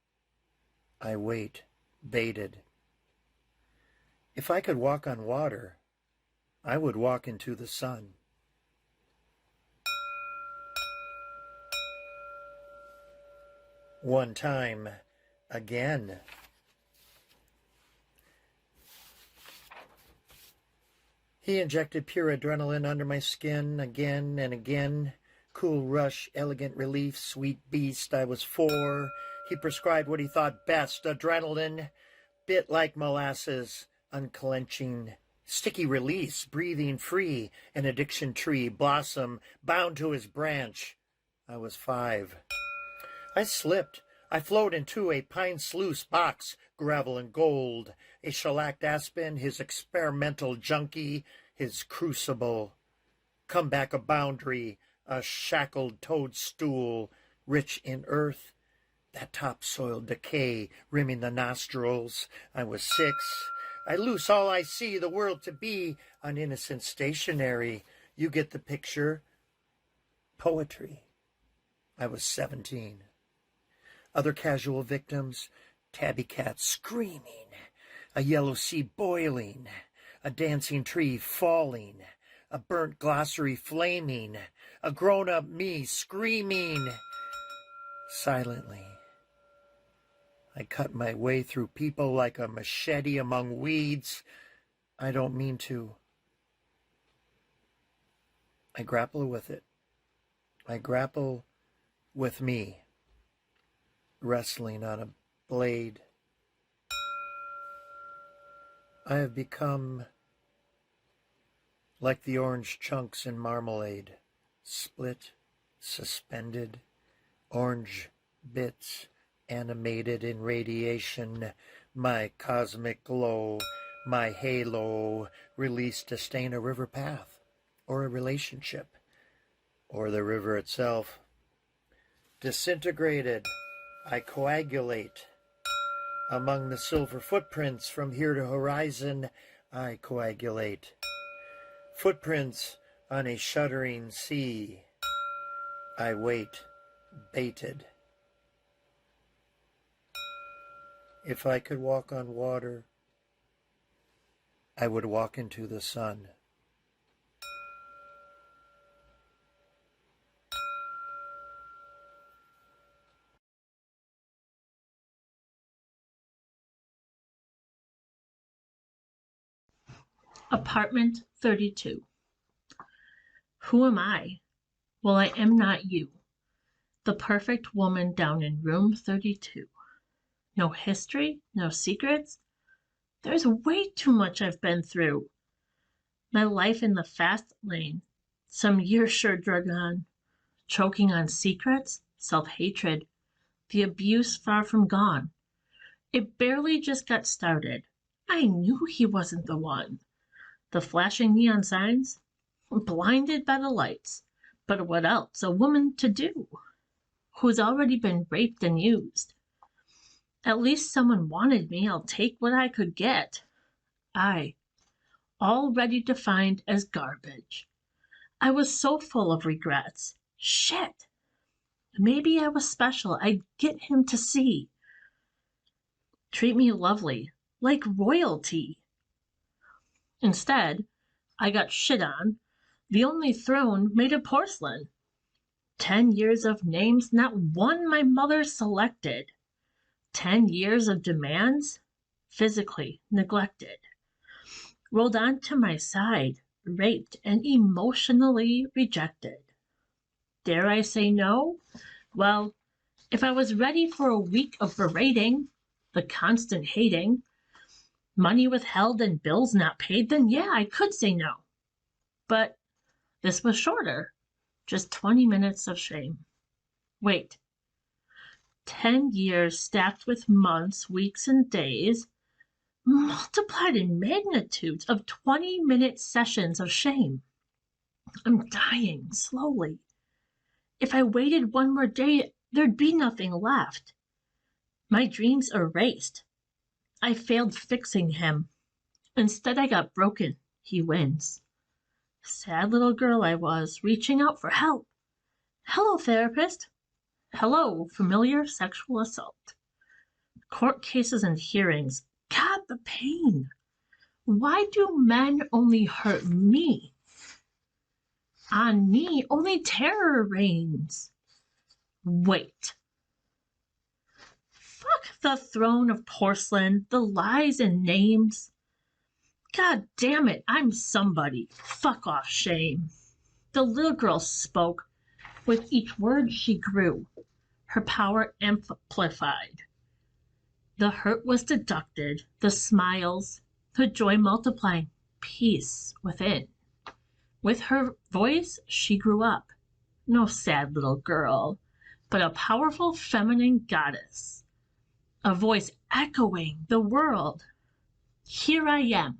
I wait, baited. If I could walk on water, I would walk into the sun. One time, again. He injected pure adrenaline under my skin again and again. Cool rush, elegant relief, sweet beast. I was 4. He prescribed what he thought best, adrenaline. Bit like molasses, unclenching. Sticky release, breathing free. An addiction tree, blossom, bound to his branch. I was 5. I slipped. I flowed into a pine sluice box, gravel and gold, a shellacked aspen, his experimental junkie, his crucible. Come back a boundary, a shackled toadstool, rich in earth, that topsoil decay rimming the nostrils. I was 6. I loose all I see, the world to be, an innocent stationary. You get the picture. Poetry. I was 17. Other casual victims, tabby cats screaming, a yellow sea boiling, a dancing tree falling, a burnt glossary flaming, a grown-up me screaming silently. I cut my way through people like a machete among weeds. I don't mean to. I grapple with it. I grapple with me. wrestling on a blade. I have become like the orange chunks in marmalade, split, suspended, orange bits animated in radiation, my cosmic glow, my halo, released to stain a river path, or a relationship, or the river itself. Disintegrated, I coagulate. Among the silver footprints from here to horizon, I coagulate. Footprints on a shuddering sea. I wait, baited. If I could walk on water, I would walk into the sun. Apartment 32. Who am I? Well, I am not you. The perfect woman down in room 32. No history, no secrets. There's way too much I've been through. My life in the fast lane. Some years sure drug on. Choking on secrets, self-hatred. The abuse far from gone. It barely just got started. I knew he wasn't the one. The flashing neon signs, blinded by the lights. But what else a woman to do? Who's already been raped and used. At least someone wanted me, I'll take what I could get. All ready to find as garbage. I was so full of regrets. Shit. Maybe I was special, I'd get him to see. Treat me lovely, like royalty. Instead, I got shit on, the only throne made of porcelain. 10 years of names, not one my mother selected. 10 years of demands, physically neglected. Rolled onto my side, raped and emotionally rejected. Dare I say no? Well, if I was ready for a week of berating, the constant hating, money withheld and bills not paid, then yeah, I could say no. But this was shorter, just 20 minutes of shame. Wait, 10 years stacked with months, weeks, and days, multiplied in magnitudes of 20-minute sessions of shame. I'm dying slowly. If I waited one more day, there'd be nothing left. My dreams erased. I failed fixing him. Instead, I got broken. He wins. Sad little girl I was, reaching out for help. Hello, therapist. Hello, familiar sexual assault. Court cases and hearings. God, the pain. Why do men only hurt me? On me, only terror reigns. Wait. Fuck the throne of porcelain, the lies and names. God damn it, I'm somebody. Fuck off, shame. The little girl spoke. With each word she grew, her power amplified. The hurt was deducted, the smiles, the joy multiplying, peace within. With her voice, she grew up. No sad little girl, but a powerful feminine goddess. A voice echoing the world. Here I am,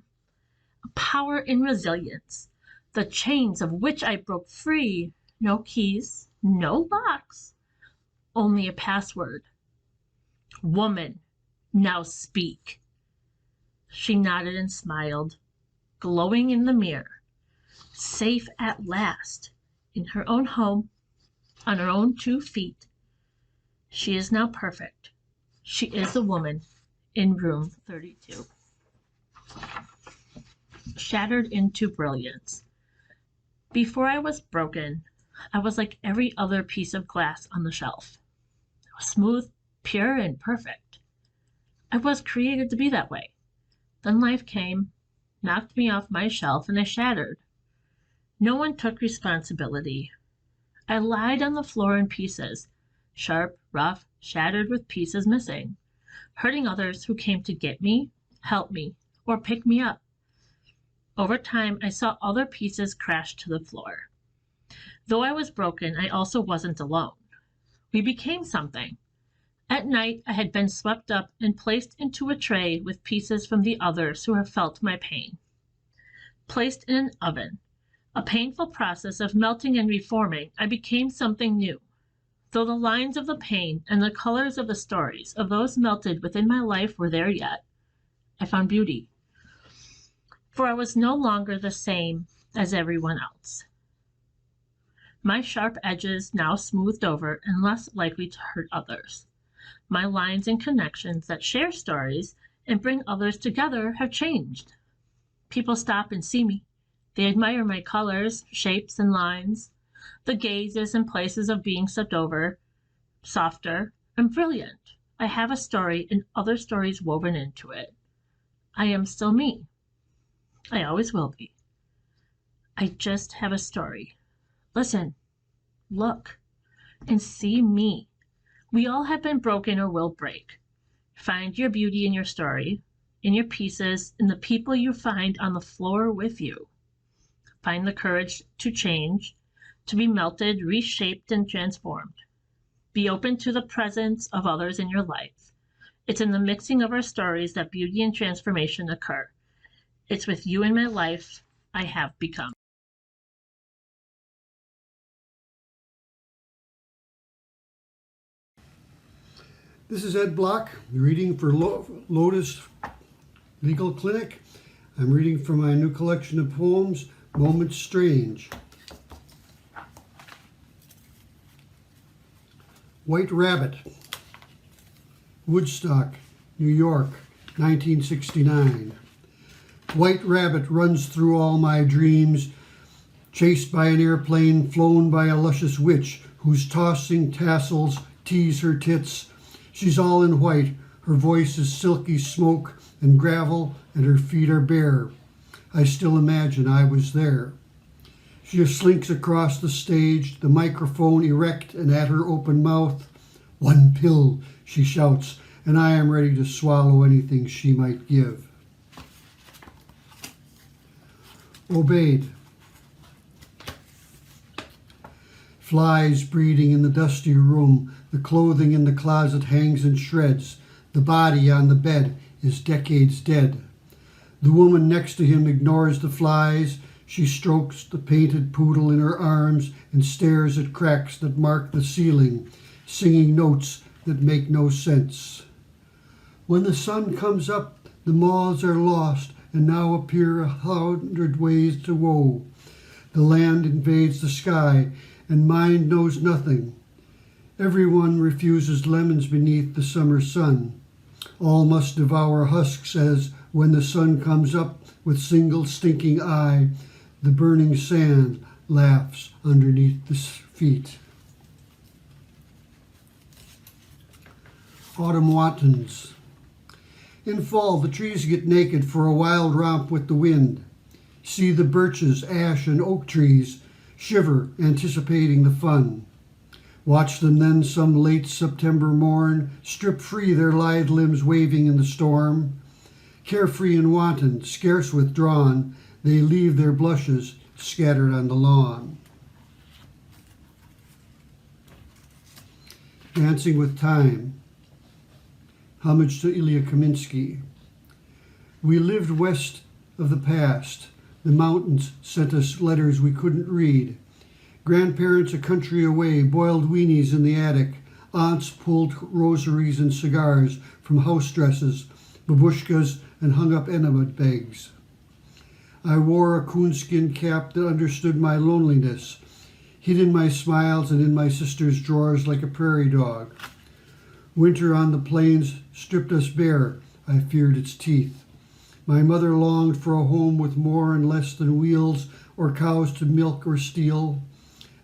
a power in resilience, the chains of which I broke free. No keys, no locks, only a password. Woman, now speak. She nodded and smiled, glowing in the mirror, safe at last, in her own home, on her own 2 feet. She is now perfect. She is a woman in room 32. Shattered into brilliance. Before I was broken, I was like every other piece of glass on the shelf. I was smooth, pure, and perfect. I was created to be that way. Then life came, knocked me off my shelf, and I shattered. No one took responsibility. I lied on the floor in pieces, sharp, rough, shattered with pieces missing, hurting others who came to get me, help me, or pick me up. Over time, I saw other pieces crash to the floor. Though I was broken, I also wasn't alone. We became something. At night, I had been swept up and placed into a tray with pieces from the others who have felt my pain. Placed in an oven, a painful process of melting and reforming, I became something new. Though the lines of the pain and the colors of the stories of those melted within my life were there yet, I found beauty. For I was no longer the same as everyone else. My sharp edges now smoothed over and less likely to hurt others. My lines and connections that share stories and bring others together have changed. People stop and see me. They admire my colors, shapes, and lines, the gazes and places of being stepped over, softer and brilliant. I have a story and other stories woven into it. I am still me. I always will be. I just have a story. Listen, look, and see me. We all have been broken or will break. Find your beauty in your story, in your pieces, in the people you find on the floor with you. Find the courage to change, to be melted, reshaped, and transformed. Be open to the presence of others in your life. It's in the mixing of our stories that beauty and transformation occur. It's with you in my life I have become. This is Ed Block, reading for Lotus Legal Clinic. I'm reading from my new collection of poems, Moments Strange. White Rabbit, Woodstock, New York, 1969. White rabbit runs through all my dreams, chased by an airplane, flown by a luscious witch whose tossing tassels tease her tits. She's all in white, her voice is silky smoke and gravel, and her feet are bare. I still imagine I was there. She slinks across the stage, the microphone erect and at her open mouth. "One pill," she shouts, and I am ready to swallow anything she might give. Obeyed. Flies breeding in the dusty room. The clothing in the closet hangs in shreds. The body on the bed is decades dead. The woman next to him ignores the flies. She strokes the painted poodle in her arms and stares at cracks that mark the ceiling, singing notes that make no sense. When the sun comes up, the moths are lost, and now appear 100 ways to woe. The land invades the sky, and mind knows nothing. Everyone refuses lemons beneath the summer sun. All must devour husks as, when the sun comes up with single stinking eye, the burning sand laughs underneath the feet. Autumn Wantons. In fall, the trees get naked for a wild romp with the wind. See the birches, ash, and oak trees shiver, anticipating the fun. Watch them then some late September morn strip free, their lithe limbs waving in the storm. Carefree and wanton, scarce withdrawn, they leave their blushes scattered on the lawn. Dancing with Time. Homage to Ilya Kaminsky. We lived west of the past. The mountains sent us letters we couldn't read. Grandparents a country away boiled weenies in the attic. Aunts pulled rosaries and cigars from house dresses, babushkas, and hung up enema bags. I wore a coonskin cap that understood my loneliness, hid in my smiles and in my sister's drawers like a prairie dog. Winter on the plains stripped us bare. I feared its teeth. My mother longed for a home with more and less than wheels or cows to milk or steal.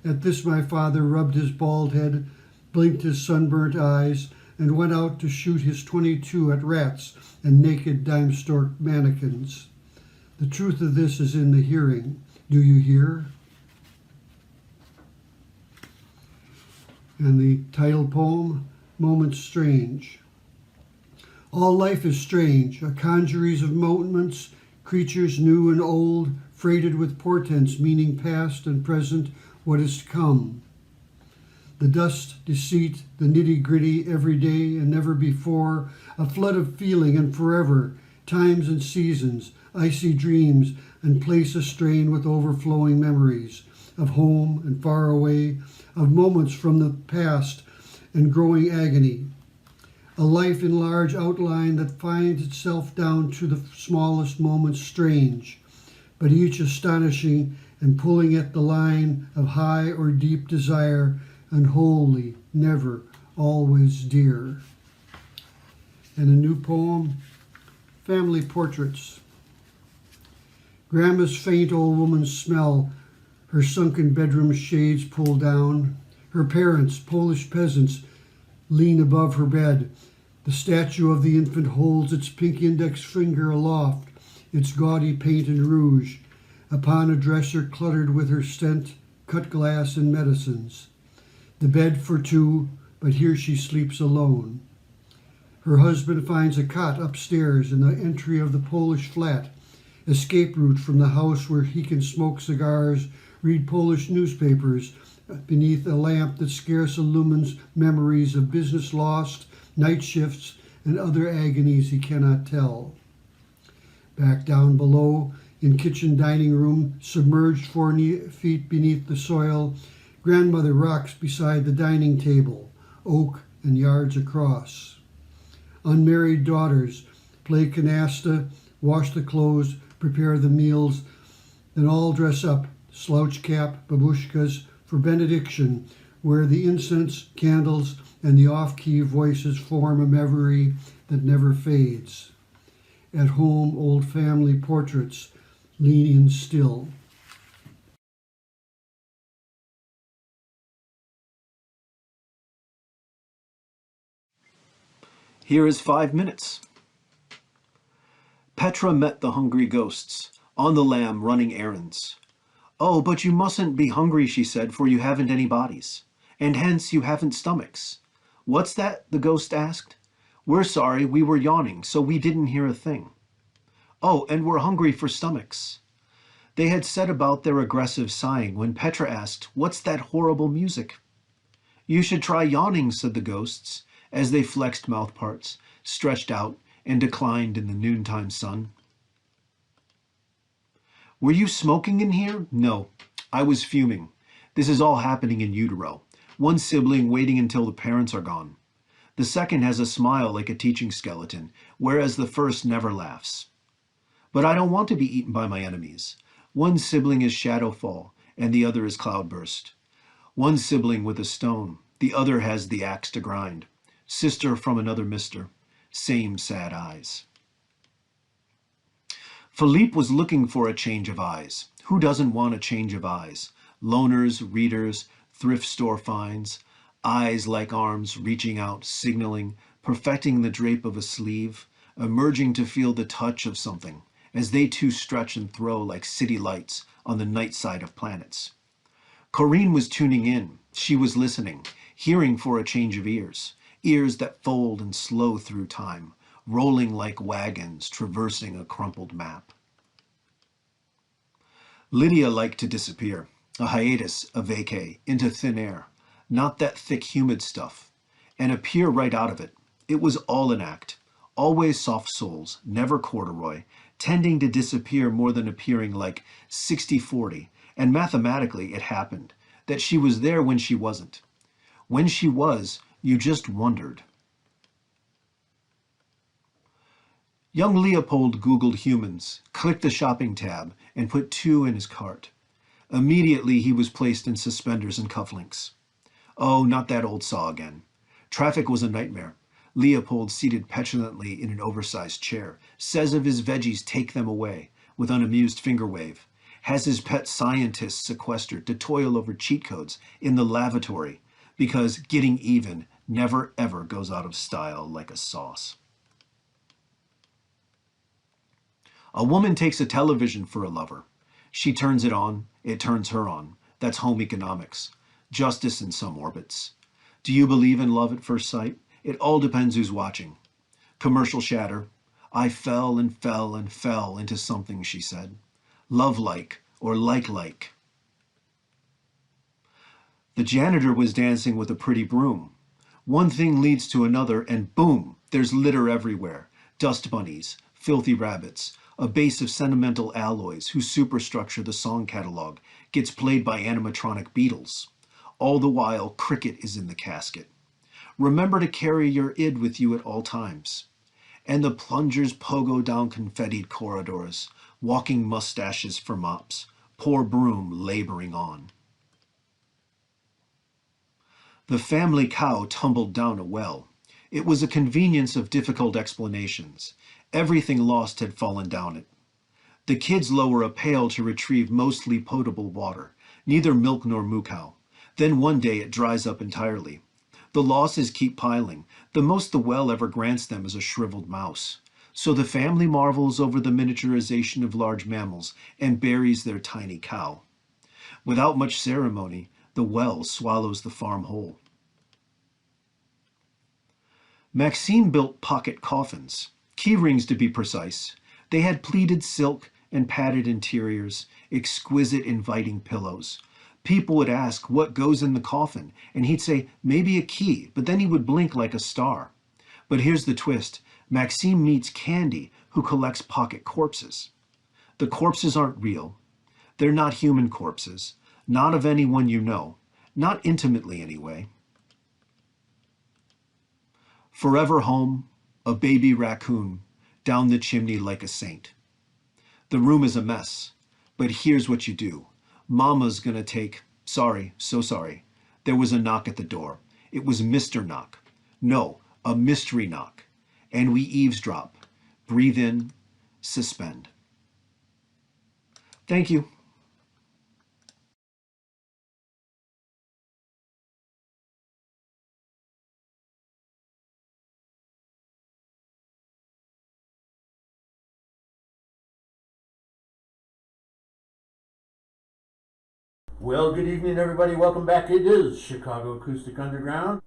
At this my father rubbed his bald head, blinked his sunburnt eyes, and went out to shoot his .22 at rats and naked dime store mannequins. The truth of this is in the hearing. Do you hear? And the title poem, moments strange. All life is strange, a congeries of moments, creatures new and old, freighted with portents, meaning past and present, what is to come. The dust, deceit, the nitty-gritty, every day and never before, a flood of feeling and forever, times and seasons, icy dreams, and place a strain with overflowing memories of home and far away, of moments from the past and growing agony. A life in large outline that finds itself down to the smallest moments strange, but each astonishing and pulling at the line of high or deep desire and wholly, never, always dear. And a new poem, Family Portraits. Grandma's faint old woman's smell, her sunken bedroom shades pulled down. Her parents, Polish peasants, lean above her bed. The statue of the infant holds its pink index finger aloft, its gaudy paint and rouge, upon a dresser cluttered with her scent, cut glass, and medicines. The bed for two, but here she sleeps alone. Her husband finds a cot upstairs in the entry of the Polish flat, escape route from the house where he can smoke cigars, read Polish newspapers, beneath a lamp that scarce illumines memories of business lost, night shifts, and other agonies he cannot tell. Back down below, in kitchen dining room, submerged 4 feet beneath the soil, grandmother rocks beside the dining table, oak and yards across. Unmarried daughters play canasta, wash the clothes, prepare the meals, then all dress up, slouch cap, babushkas, for benediction, where the incense, candles, and the off-key voices form a memory that never fades. At home, old family portraits lean in still. Here is 5 minutes. Petra met the hungry ghosts, on the lam running errands. "Oh, but you mustn't be hungry," she said, "for you haven't any bodies, and hence you haven't stomachs." "What's that?" the ghost asked. "We're sorry, we were yawning, so we didn't hear a thing." "Oh, and we're hungry for stomachs." They had set about their aggressive sighing when Petra asked, "What's that horrible music?" "You should try yawning," said the ghosts, as they flexed mouth parts, stretched out, and declined in the noontime sun. "Were you smoking in here?" "No, I was fuming. This is all happening in utero. One sibling waiting until the parents are gone. The second has a smile like a teaching skeleton, whereas the first never laughs. But I don't want to be eaten by my enemies. One sibling is shadowfall, and the other is cloudburst. One sibling with a stone, the other has the axe to grind. Sister from another mister, same sad eyes." Philippe was looking for a change of eyes. Who doesn't want a change of eyes? Loners, readers, thrift store finds, eyes like arms reaching out, signaling, perfecting the drape of a sleeve, emerging to feel the touch of something, as they too stretch and throw like city lights on the night side of planets. Corinne was tuning in. She was listening, hearing for a change of ears, ears that fold and slow through time, rolling like wagons traversing a crumpled map. Lydia liked to disappear, a hiatus, a vacay, into thin air, not that thick humid stuff, and appear right out of it. It was all an act, always soft soles, never corduroy, tending to disappear more than appearing like 60-40, and mathematically it happened, that she was there when she wasn't. When she was, you just wondered. Young Leopold Googled humans, clicked the shopping tab, and put 2 in his cart. Immediately he was placed in suspenders and cufflinks. Oh, not that old saw again. Traffic was a nightmare. Leopold, seated petulantly in an oversized chair, says of his veggies, "Take them away," with unamused finger wave. Has his pet scientists sequestered to toil over cheat codes in the lavatory, because getting even never ever goes out of style like a sauce. A woman takes a television for a lover. She turns it on, it turns her on. That's home economics. Justice in some orbits. Do you believe in love at first sight? It all depends who's watching. Commercial shatter. I fell and fell and fell into something, she said. Love-like or like-like. The janitor was dancing with a pretty broom. One thing leads to another and boom, there's litter everywhere. Dust bunnies, filthy rabbits, a base of sentimental alloys whose superstructure the song catalog gets played by animatronic beetles. All the while, cricket is in the casket. Remember to carry your id with you at all times. And the plungers pogo down confettied corridors, walking mustaches for mops, poor broom laboring on. The family cow tumbled down a well. It was a convenience of difficult explanations. Everything lost had fallen down it. The kids lower a pail to retrieve mostly potable water, neither milk nor moo cow. Then one day it dries up entirely. The losses keep piling. The most the well ever grants them is a shriveled mouse. So the family marvels over the miniaturization of large mammals and buries their tiny cow. Without much ceremony, the well swallows the farm whole. Maxime built pocket coffins, key rings to be precise. They had pleated silk and padded interiors, exquisite inviting pillows. People would ask what goes in the coffin, and he'd say maybe a key, but then he would blink like a star. But here's the twist. Maxime meets Candy, who collects pocket corpses. The corpses aren't real. They're not human corpses, not of anyone you know, not intimately anyway. Forever home, a baby raccoon, down the chimney like a saint. The room is a mess, but here's what you do. Mama's gonna take, sorry, so sorry. There was a knock at the door. It was Mr. Knock. No, a mystery knock. And we eavesdrop. Breathe in, suspend. Thank you. Well, good evening, everybody. Welcome back. It is Chicago Acoustic Underground.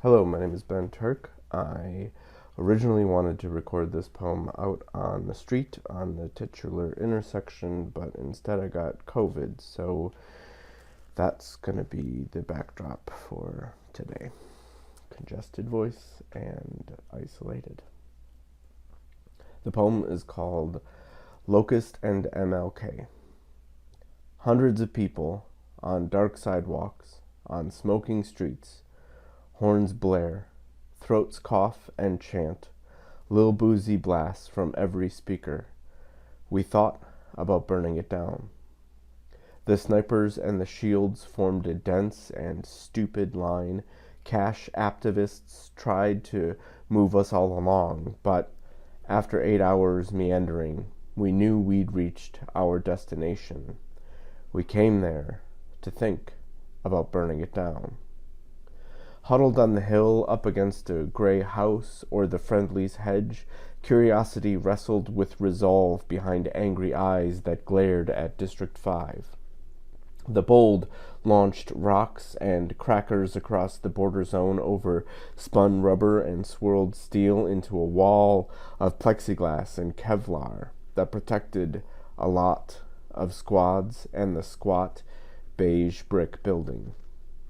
Hello, my name is Ben Turk. I originally wanted to record this poem out on the street on the titular intersection, but instead I got COVID, so that's going to be the backdrop for today. Congested voice and isolated. The poem is called Locust and MLK. Hundreds of people on dark sidewalks, on smoking streets, horns blare, throats cough and chant, lil boozy blasts from every speaker. We thought about burning it down. The snipers and the shields formed a dense and stupid line. Cash activists tried to move us all along, but after 8 hours meandering, we knew we'd reached our destination. We came there to think about burning it down. Huddled on the hill up against a gray house or the friendly's hedge, curiosity wrestled with resolve behind angry eyes that glared at District 5. The bold launched rocks and crackers across the border zone over spun rubber and swirled steel into a wall of plexiglass and Kevlar that protected a lot of squads and the squat beige brick building.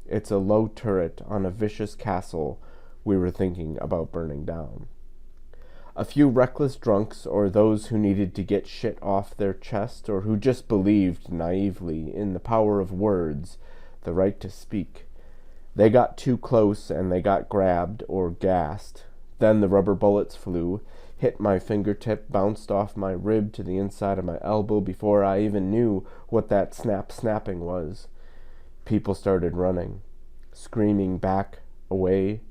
It's a low turret on a vicious castle we were thinking about burning down. A few reckless drunks, or those who needed to get shit off their chest, or who just believed naively in the power of words, the right to speak. They got too close and they got grabbed or gassed. Then the rubber bullets flew, hit my fingertip, bounced off my rib to the inside of my elbow before I even knew what that snapping was. People started running, screaming back, away,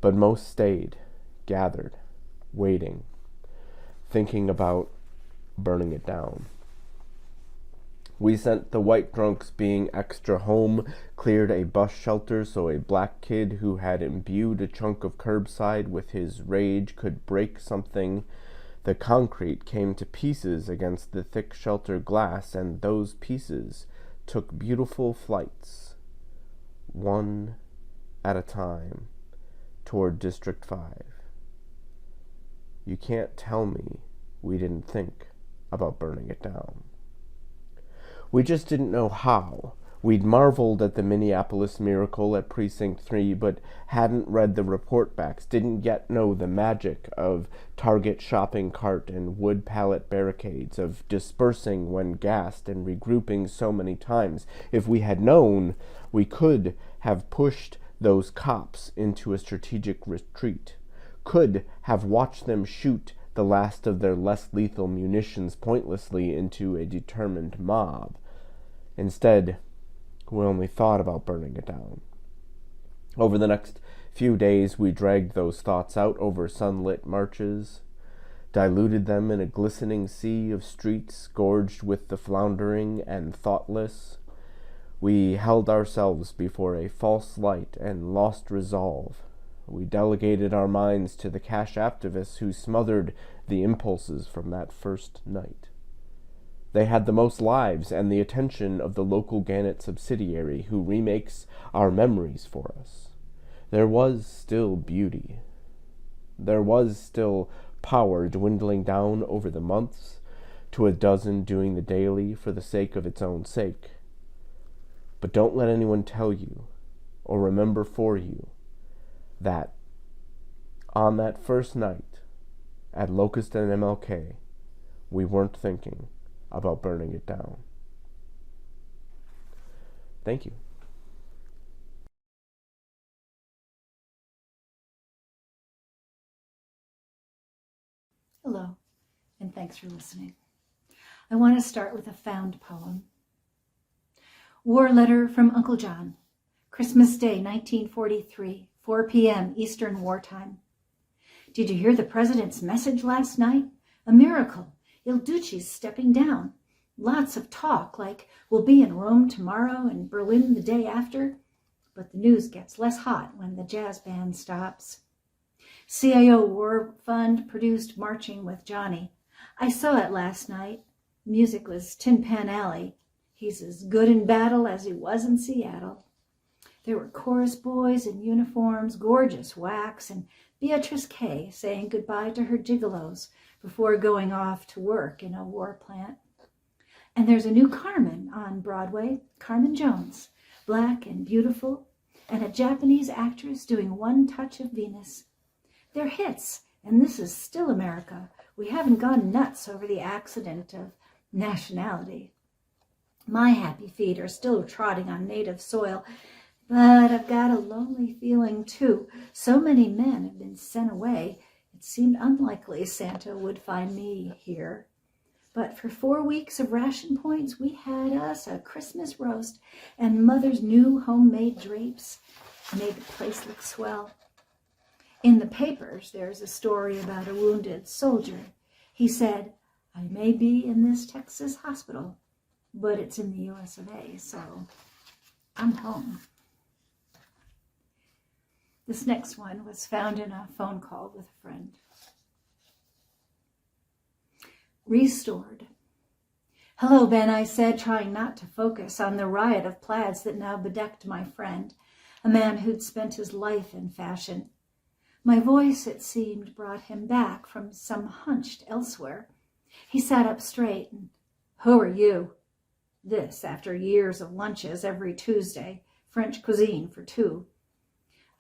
but most stayed, gathered, waiting, thinking about burning it down. We sent the white drunks being extra home, cleared a bus shelter so a black kid who had imbued a chunk of curbside with his rage could break something. The concrete came to pieces against the thick shelter glass, and those pieces took beautiful flights, one at a time, toward District 5. You can't tell me we didn't think about burning it down. We just didn't know how. We'd marveled at the Minneapolis miracle at Precinct 3, but hadn't read the report backs, didn't yet know the magic of Target shopping cart and wood pallet barricades, of dispersing when gassed and regrouping so many times. If we had known, we could have pushed those cops into a strategic retreat, could have watched them shoot the last of their less lethal munitions pointlessly into a determined mob. Instead, we only thought about burning it down. Over the next few days, we dragged those thoughts out over sunlit marches, diluted them in a glistening sea of streets gorged with the floundering and thoughtless. We held ourselves before a false light and lost resolve. We delegated our minds to the cash activists who smothered the impulses from that first night. They had the most lives and the attention of the local Gannett subsidiary who remakes our memories for us. There was still beauty. There was still power dwindling down over the months to a dozen doing the daily for the sake of its own sake. But don't let anyone tell you or remember for you that on that first night at Locust and MLK, we weren't thinking about burning it down. Thank you. Hello, and thanks for listening. I want to start with a found poem. War Letter from Uncle John, Christmas Day, 1943, 4 p.m. Eastern Wartime. Did you hear the president's message last night? A miracle. Il Duce's stepping down. Lots of talk, like we'll be in Rome tomorrow and Berlin the day after. But the news gets less hot when the jazz band stops. CIO War Fund produced Marching with Johnny. I saw it last night. Music was Tin Pan Alley. He's as good in battle as he was in Seattle. There were chorus boys in uniforms, gorgeous wax, and Beatrice Kay saying goodbye to her gigolos before going off to work in a war plant. And there's a new Carmen on Broadway, Carmen Jones, black and beautiful, and a Japanese actress doing One Touch of Venus. They're hits, and this is still America. We haven't gone nuts over the accident of nationality. My happy feet are still trotting on native soil, but I've got a lonely feeling too. So many men have been sent away, it seemed unlikely Santa would find me here. But for 4 weeks of ration points, we had us a Christmas roast, and Mother's new homemade drapes made the place look swell. In the papers, there's a story about a wounded soldier. He said, I may be in this Texas hospital, but it's in the US of A, so I'm home. This next one was found in a phone call with a friend. Restored. Hello, Ben, I said, trying not to focus on the riot of plaids that now bedecked my friend, a man who'd spent his life in fashion. My voice, it seemed, brought him back from some hunched elsewhere. He sat up straight and, who are you? This after years of lunches every Tuesday, French cuisine for two.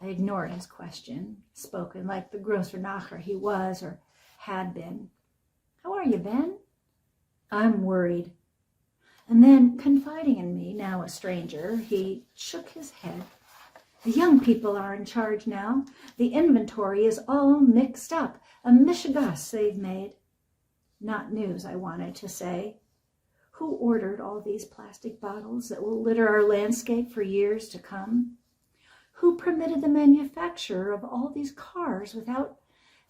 I ignored his question, spoken like the grocer Nacher he was or had been. How are you, Ben? I'm worried. And then, confiding in me, now a stranger, he shook his head. The young people are in charge now. The inventory is all mixed up. A mishigas they've made. Not news, I wanted to say. Who ordered all these plastic bottles that will litter our landscape for years to come? Who permitted the manufacture of all these cars without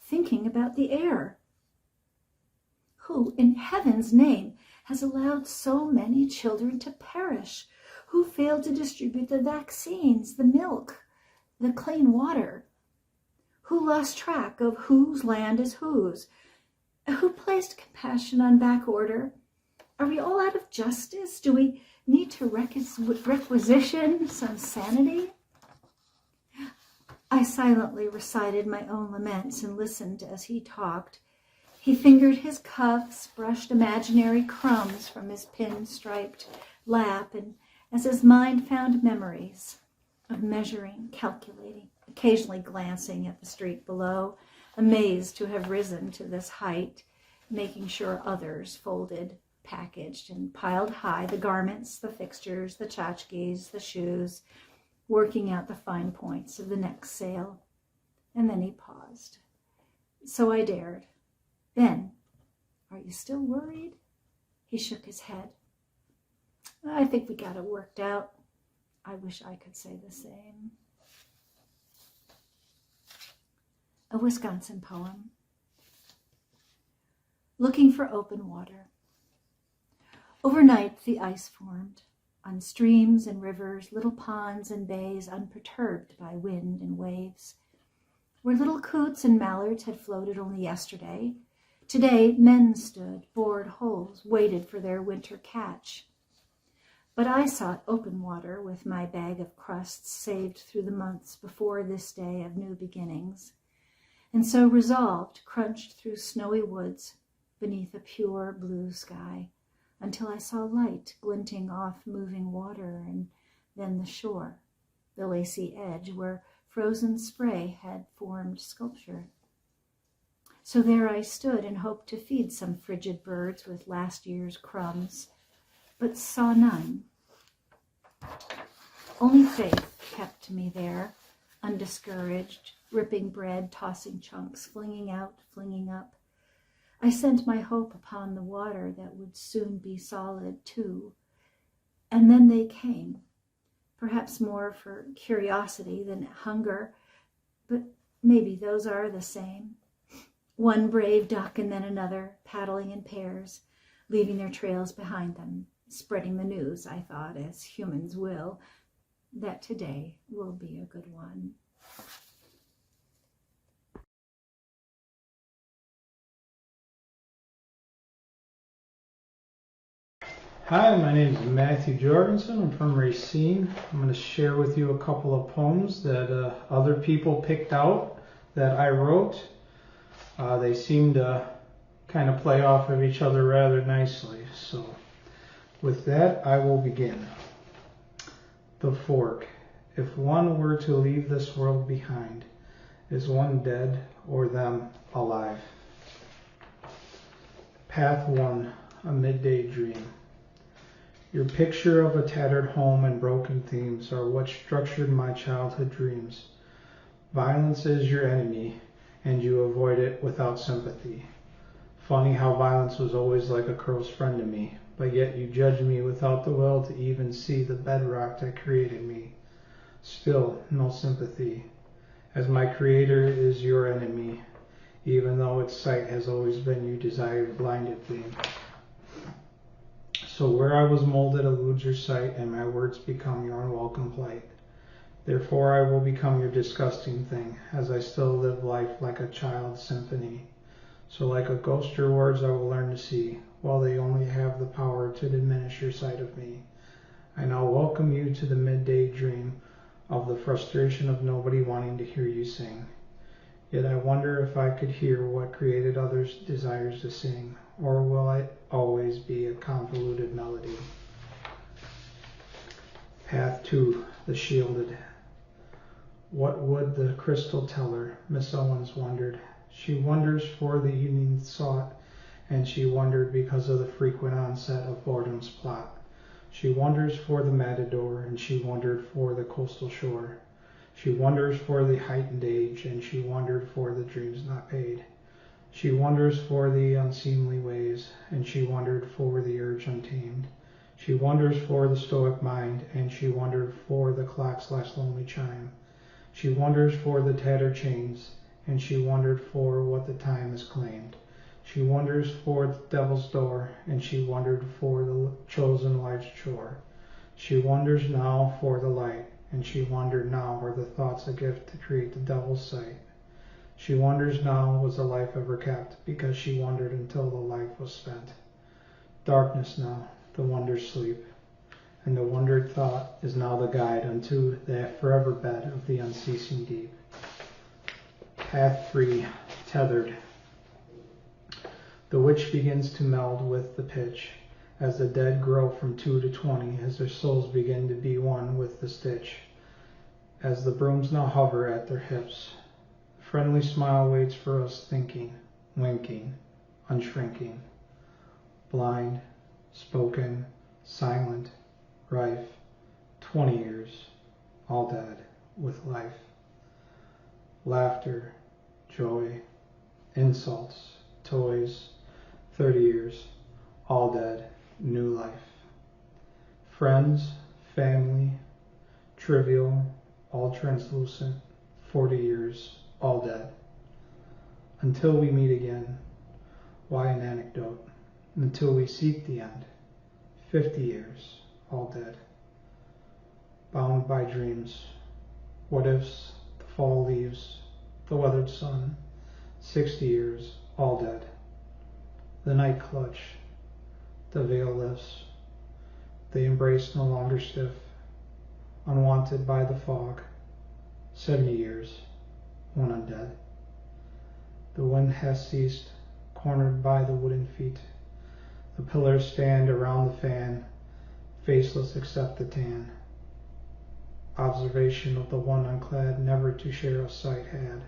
thinking about the air? Who, in heaven's name, has allowed so many children to perish? Who failed to distribute the vaccines, the milk, the clean water? Who lost track of whose land is whose? Who placed compassion on back order? Are we all out of justice? Do we need to requisition some sanity? I silently recited my own laments and listened as he talked. He fingered his cuffs, brushed imaginary crumbs from his pin-striped lap, and as his mind found memories of measuring, calculating, occasionally glancing at the street below, amazed to have risen to this height, making sure others folded, packaged, and piled high the garments, the fixtures, the tchotchkes, the shoes, working out the fine points of the next sale. And then he paused. So I dared. Ben, are you still worried? He shook his head. I think we got it worked out. I wish I could say the same. A Wisconsin poem. Looking for open water. Overnight the ice formed. On streams and rivers, little ponds and bays unperturbed by wind and waves. Where little coots and mallards had floated only yesterday, today men stood, bored holes, waited for their winter catch. But I sought open water with my bag of crusts saved through the months before this day of new beginnings, and so resolved crunched through snowy woods beneath a pure blue sky, until I saw light glinting off moving water and then the shore, the lacy edge where frozen spray had formed sculpture. So there I stood and hoped to feed some frigid birds with last year's crumbs, but saw none. Only faith kept me there, undiscouraged, ripping bread, tossing chunks, flinging out, flinging up. I sent my hope upon the water that would soon be solid too. And then they came, perhaps more for curiosity than hunger, but maybe those are the same. One brave duck and then another, paddling in pairs, leaving their trails behind them, spreading the news, I thought, as humans will, that today will be a good one. Hi, my name is Matthew Jorgensen. I'm from RACINE. I'm going to share with you a couple of poems that other people picked out that I wrote. They seem to kind of play off of each other rather nicely. So with that, I will begin. The Fork. If one were to leave this world behind, is one dead or them alive? Path 1, a midday dream. Your picture of a tattered home and broken themes are what structured my childhood dreams. Violence is your enemy, and you avoid it without sympathy. Funny how violence was always like a close friend to me, but yet you judge me without the will to even see the bedrock that created me. Still, no sympathy, as my creator is your enemy, even though its sight has always been you desired blindedly. So where I was molded eludes your sight, and my words become your unwelcome plight. Therefore I will become your disgusting thing, as I still live life like a child's symphony. So like a ghost your words I will learn to see, while they only have the power to diminish your sight of me. I now welcome you to the midday dream of the frustration of nobody wanting to hear you sing. Yet I wonder if I could hear what created others' desires to sing, or will I always be a convoluted melody? Path 2, the Shielded. What would the crystal tell her? Miss Owens wondered. She wonders for the evening sought, and she wondered because of the frequent onset of boredom's plot. She wonders for the matador, and she wondered for the coastal shore. She wonders for the heightened age, and she wondered for the dreams not paid. She wonders for the unseemly ways, and she wondered for the urge untamed. She wonders for the stoic mind, and she wondered for the clock's last lonely chime. She wonders for the tattered chains, and she wondered for what the time has claimed. She wonders for the devil's door, and she wondered for the chosen life's chore. She wonders now for the light, and she wondered now were the thoughts a gift to create the devil's sight. She wonders now was the life ever kept, because she wondered until the life was spent. Darkness now, the wonders sleep, and the wondered thought is now the guide unto the forever bed of the unceasing deep. Path 3, Tethered. The witch begins to meld with the pitch, as the dead grow from 2 to 20, as their souls begin to be one with the stitch. As the brooms now hover at their hips, a friendly smile waits for us thinking, winking, unshrinking. Blind, spoken, silent, rife, 20 years, all dead with life. Laughter, joy, insults, toys, 30 years, all dead, new life. Friends, family, trivial, all translucent, 40 years, all dead. Until we meet again, why an anecdote? Until we seek the end, 50 years, all dead. Bound by dreams, what ifs, the fall leaves, the weathered sun, 60 years, all dead. The night clutch, the veil lifts, the embrace no longer stiff, unwanted by the fog, 70 years, one undead. The wind has ceased, cornered by the wooden feet. The pillars stand around the fan, faceless except the tan. Observation of the one unclad, never to share a sight had.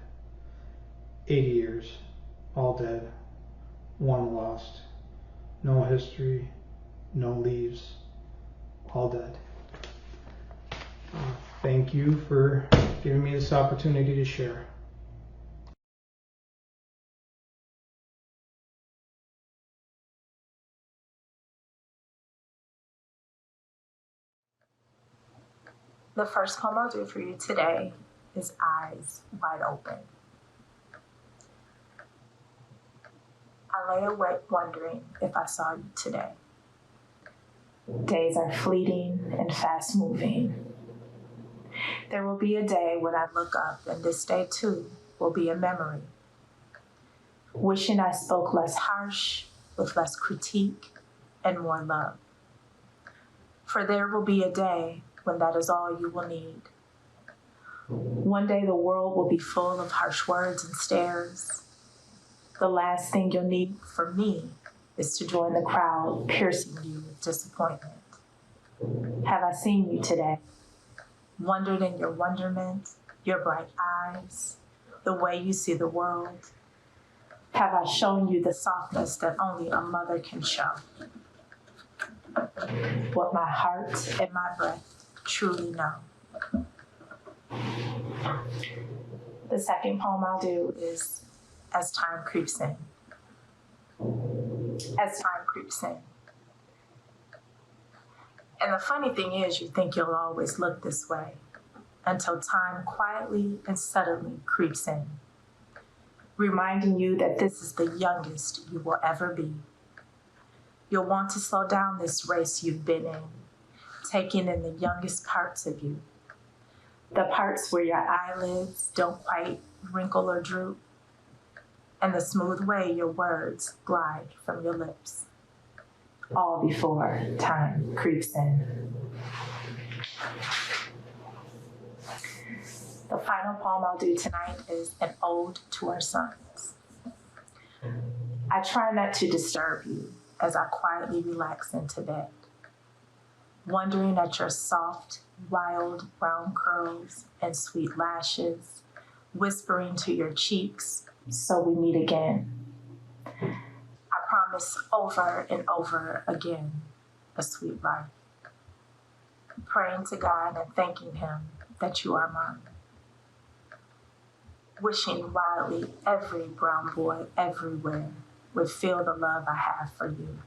80 years, all dead, one lost. No history, no leaves, all dead. Thank you for giving me this opportunity to share. The first poem I'll do for you today is Eyes Wide Open. I lay awake wondering if I saw you today. Days are fleeting and fast moving. There will be a day when I look up and this day too will be a memory. Wishing I spoke less harsh, with less critique and more love. For there will be a day when that is all you will need. One day the world will be full of harsh words and stares. The last thing you'll need from me is to join the crowd piercing you with disappointment. Have I seen you today? Wondered in your wonderment, your bright eyes, the way you see the world? Have I shown you the softness that only a mother can show? What my heart and my breath truly know. The second poem I'll do is As Time Creeps In. As time creeps in. And the funny thing is, you think you'll always look this way until time quietly and subtly creeps in, reminding you that this is the youngest you will ever be. You'll want to slow down this race you've been in, taking in the youngest parts of you, the parts where your eyelids don't quite wrinkle or droop, and the smooth way your words glide from your lips, all before time creeps in. The final poem I'll do tonight is an ode to our sons. I try not to disturb you as I quietly relax into bed, wondering at your soft, wild brown curls and sweet lashes, whispering to your cheeks, so we meet again. I promise over and over again a sweet life, praying to God and thanking Him that you are mine, wishing wildly every brown boy everywhere would feel the love I have for you.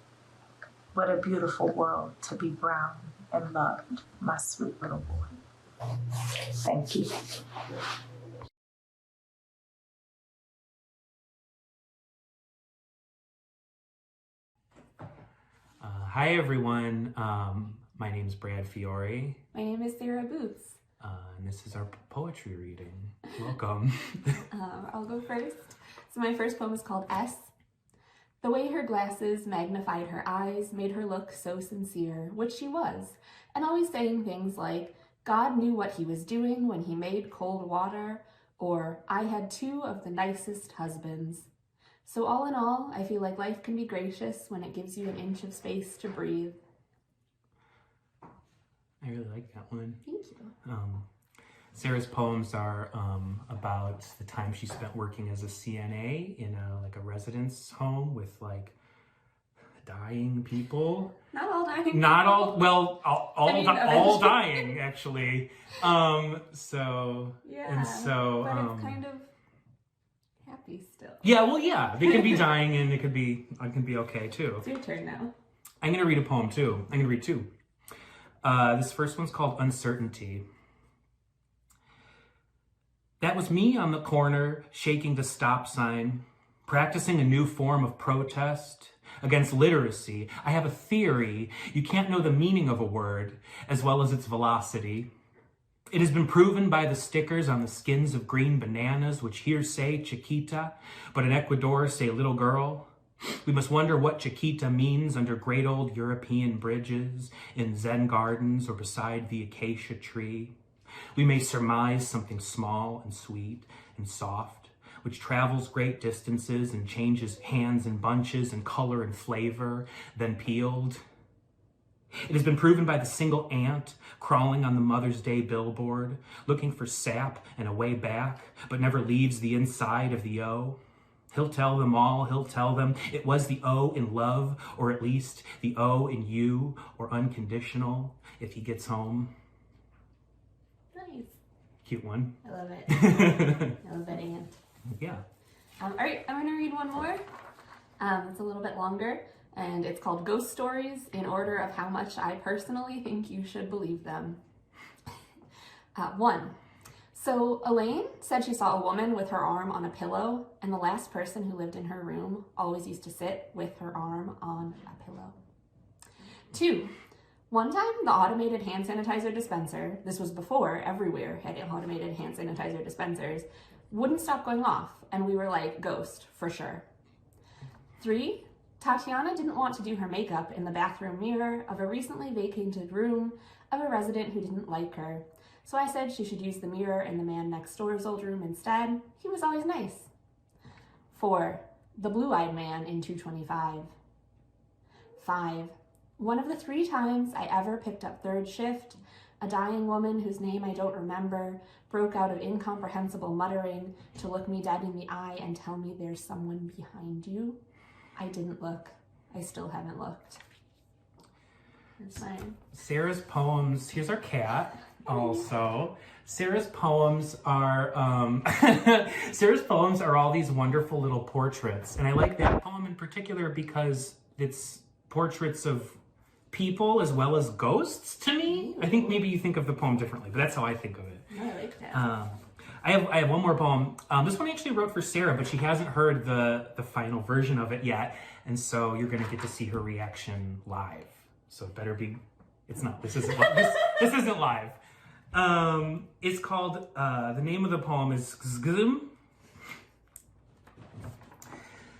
What a beautiful world to be brown and loved, my sweet little boy. Thank you. Hi everyone, my name is Brad Fiore. My name is Sarah Boots. And this is our poetry reading. Welcome. I'll go first. So my first poem is called S. The way her glasses magnified her eyes made her look so sincere, which she was, and always saying things like, God knew what he was doing when he made cold water, or I had two of the nicest husbands. So all in all, I feel like life can be gracious when it gives you an inch of space to breathe. I really like that one. Thank you. Sarah's poems are about the time she spent working as a CNA in a residence home with dying people. Not all dying. Not people. all. Well, all dying actually. So yeah, and so. But it's kind of happy still. Yeah. Well, yeah. They can be dying, and it can be okay too. It's your turn now. I'm gonna read a poem too. I'm gonna read two. This first one's called Uncertainty. That was me on the corner, shaking the stop sign, practicing a new form of protest against literacy. I have a theory. You can't know the meaning of a word as well as its velocity. It has been proven by the stickers on the skins of green bananas, which here say Chiquita, but in Ecuador say little girl. We must wonder what Chiquita means under great old European bridges, in Zen gardens, or beside the acacia tree. We may surmise something small and sweet and soft, which travels great distances and changes hands and bunches and color and flavor, then peeled. It has been proven by the single ant crawling on the Mother's Day billboard, looking for sap and a way back, but never leaves the inside of the O. He'll tell them all, he'll tell them it was the O in love, or at least the O in you, or unconditional, if he gets home. Nice. Cute one. I love it. I love that ant. Yeah. All right, I'm going to read one more. It's a little bit longer, and it's called Ghost Stories in order of how much I personally think you should believe them. 1. So Elaine said she saw a woman with her arm on a pillow, and the last person who lived in her room always used to sit with her arm on a pillow. 2. One time, the automated hand sanitizer dispenser, this was before everywhere had automated hand sanitizer dispensers, wouldn't stop going off, and we were like, ghost, for sure. 3, Tatiana didn't want to do her makeup in the bathroom mirror of a recently vacated room of a resident who didn't like her, so I said she should use the mirror in the man next door's old room instead. He was always nice. 4. The blue-eyed man in 225. 5. One of the 3 times I ever picked up third shift, a dying woman whose name I don't remember broke out of incomprehensible muttering to look me dead in the eye and tell me there's someone behind you. I didn't look. I still haven't looked. That's fine. Sarah's poems, here's our cat also. Sarah's poems are Sarah's poems are all these wonderful little portraits. And I like that poem in particular because it's portraits of people as well as ghosts to me. I think maybe you think of the poem differently, but that's how I think of it. I like that. I have one more poem. This one I actually wrote for Sarah, but she hasn't heard the final version of it yet. And so you're gonna get to see her reaction live. So it better be, it's not, this isn't live. It's called, the name of the poem is Zgzm.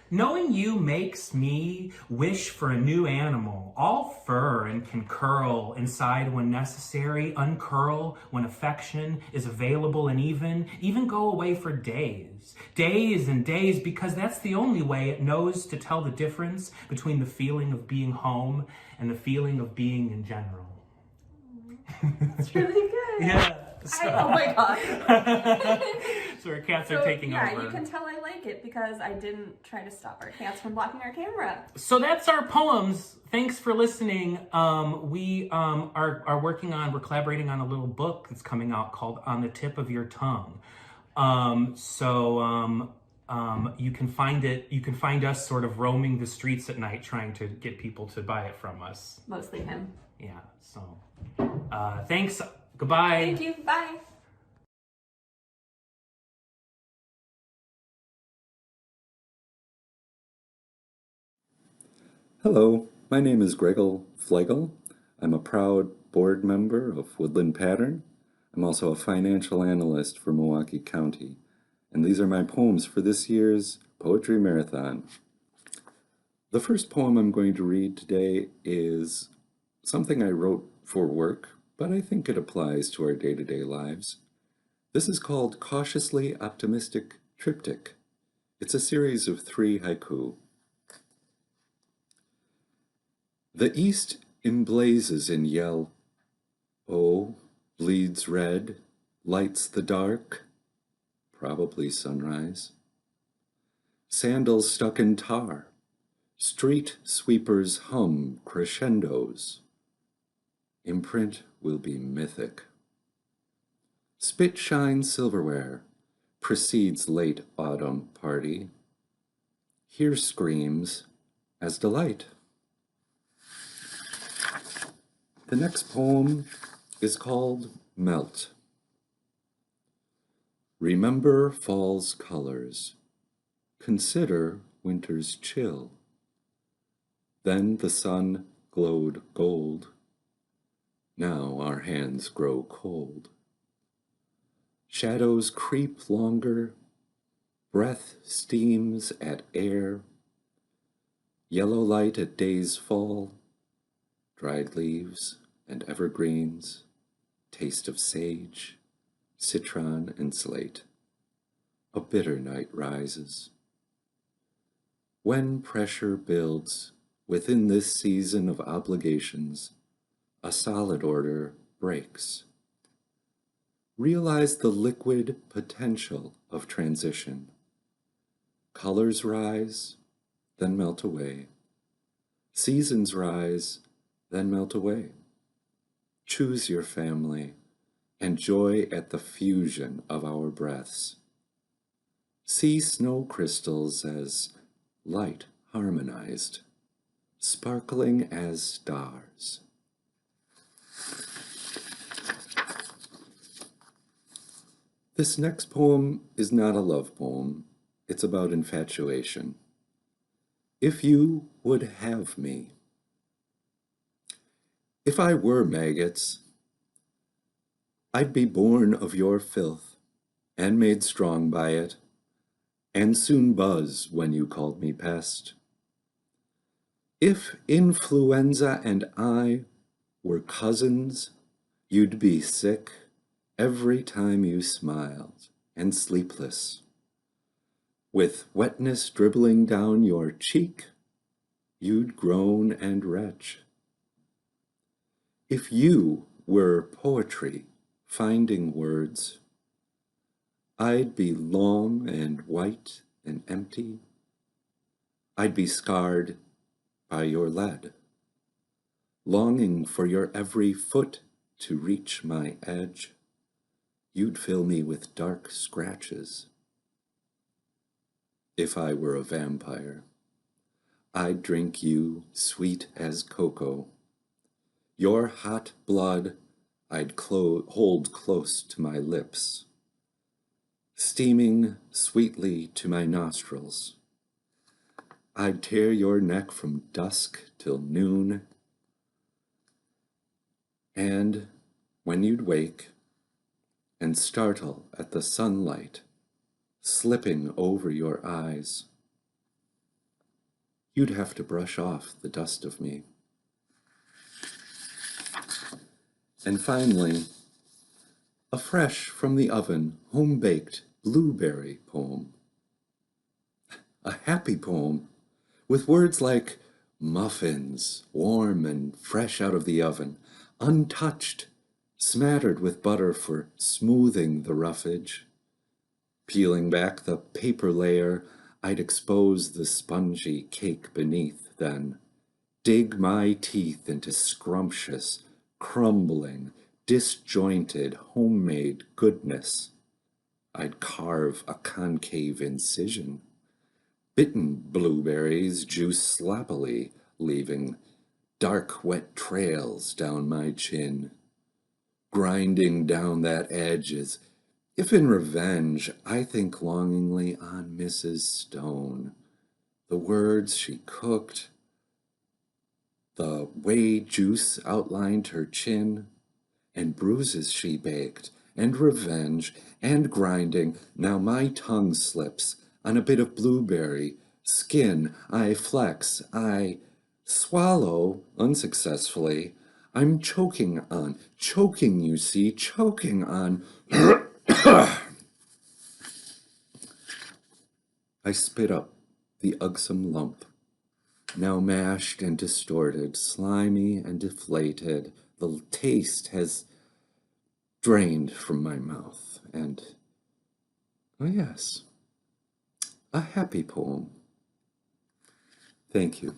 Knowing you makes me wish for a new animal, all fur and can curl inside when necessary, uncurl when affection is available, and even go away for days and days, because that's the only way it knows to tell the difference between the feeling of being home and the feeling of being in general. It's really good. Yeah. Oh my god. So our cats are taking over. Yeah, you can tell I like it because I didn't try to stop our cats from blocking our camera. So that's our poems. Thanks for listening. We are working on, we're collaborating on a little book that's coming out called On the Tip of Your Tongue. You can find it, you can find us sort of roaming the streets at night trying to get people to buy it from us. Mostly him. Yeah, so thanks. Goodbye. Thank you. Bye. Hello, my name is Gregor Flegel. I'm a proud board member of Woodland Pattern. I'm also a financial analyst for Milwaukee County. And these are my poems for this year's Poetry Marathon. The first poem I'm going to read today is something I wrote for work, but I think it applies to our day-to-day lives. This is called Cautiously Optimistic Triptych. It's a series of 3 haiku. The east emblazes in yell, oh, bleeds red, lights the dark, probably sunrise. Sandals stuck in tar, street sweepers hum crescendos. Imprint will be mythic. Spit shine silverware precedes late autumn party. Here screams as delight. The next poem is called Melt. Remember fall's colors. Consider winter's chill. Then the sun glowed gold. Now our hands grow cold. Shadows creep longer. Breath steams at air. Yellow light at day's fall. Dried leaves and evergreens. Taste of sage, citron and slate. A bitter night rises. When pressure builds within this season of obligations, a solid order breaks. Realize the liquid potential of transition. Colors rise, then melt away. Seasons rise, then melt away. Choose your family and joy at the fusion of our breaths. See snow crystals as light harmonized, sparkling as stars. This next poem is not a love poem. It's about infatuation. If you would have me. If I were maggots, I'd be born of your filth and made strong by it, and soon buzz when you called me pest. If influenza and I were cousins, you'd be sick every time you smiled and sleepless. With wetness dribbling down your cheek, you'd groan and retch. If you were poetry, finding words, I'd be long and white and empty. I'd be scarred by your lead, longing for your every foot to reach my edge. You'd fill me with dark scratches. If I were a vampire, I'd drink you sweet as cocoa. Your hot blood I'd hold close to my lips, steaming sweetly to my nostrils. I'd tear your neck from dusk till noon, and when you'd wake and startle at the sunlight slipping over your eyes, you'd have to brush off the dust of me. And finally, a fresh from the oven, home-baked blueberry poem. A happy poem with words like muffins, warm and fresh out of the oven, untouched, smattered with butter for smoothing the roughage. Peeling back the paper layer, I'd expose the spongy cake beneath, then dig my teeth into scrumptious, crumbling, disjointed, homemade goodness. I'd carve a concave incision. Bitten blueberries juice sloppily, leaving dark, wet trails down my chin. Grinding down that edge as if in revenge I think longingly on Mrs. Stone, the words she cooked, the way juice outlined her chin, and bruises she baked, and revenge, and grinding. Now my tongue slips on a bit of blueberry skin. I flex, I swallow unsuccessfully. I'm choking, you see, choking on. I spit up the ugsome lump, now mashed and distorted, slimy and deflated. The taste has drained from my mouth, and, oh yes, a happy poem. Thank you.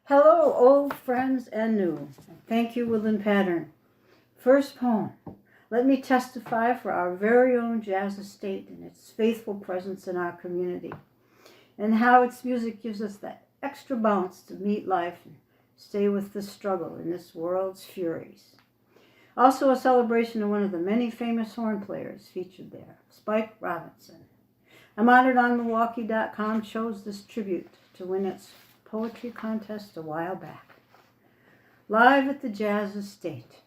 Hello, old friends and new. Thank you, Woodland Pattern. First poem. Let me testify for our very own jazz estate and its faithful presence in our community, and how its music gives us that extra bounce to meet life and stay with the struggle in this world's furies. Also a celebration of one of the many famous horn players featured there, Spike Robinson. I'm honored on Milwaukee.com chose this tribute to win its poetry contest a while back. Live at the Jazz Estate.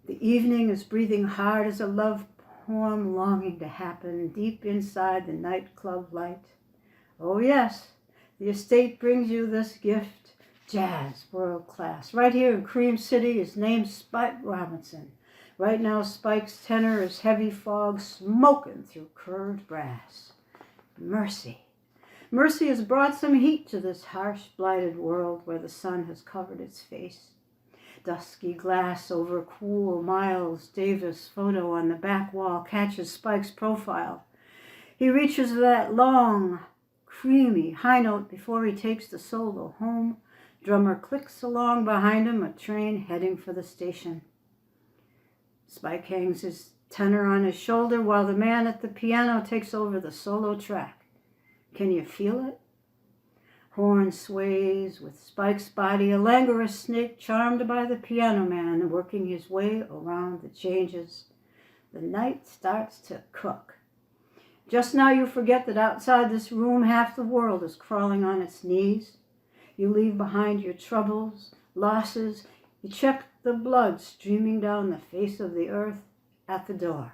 The evening is breathing hard as a love poem longing to happen deep inside the nightclub light. Oh yes, the estate brings you this gift, jazz world class. Right here in Cream City is named Spike Robinson. Right now Spike's tenor is heavy fog smoking through curved brass. Mercy. Mercy has brought some heat to this harsh, blighted world where the sun has covered its face. Dusky glass over cool Miles Davis photo on the back wall catches Spike's profile. He reaches for that long, creamy high note before he takes the solo home. Drummer clicks along behind him, a train heading for the station. Spike hangs his tenor on his shoulder while the man at the piano takes over the solo track. Can you feel it? Horn sways with Spike's body, a languorous snake charmed by the piano man working his way around the changes. The night starts to cook. Just now you forget that outside this room half the world is crawling on its knees. You leave behind your troubles, losses. You check the blood streaming down the face of the earth at the door.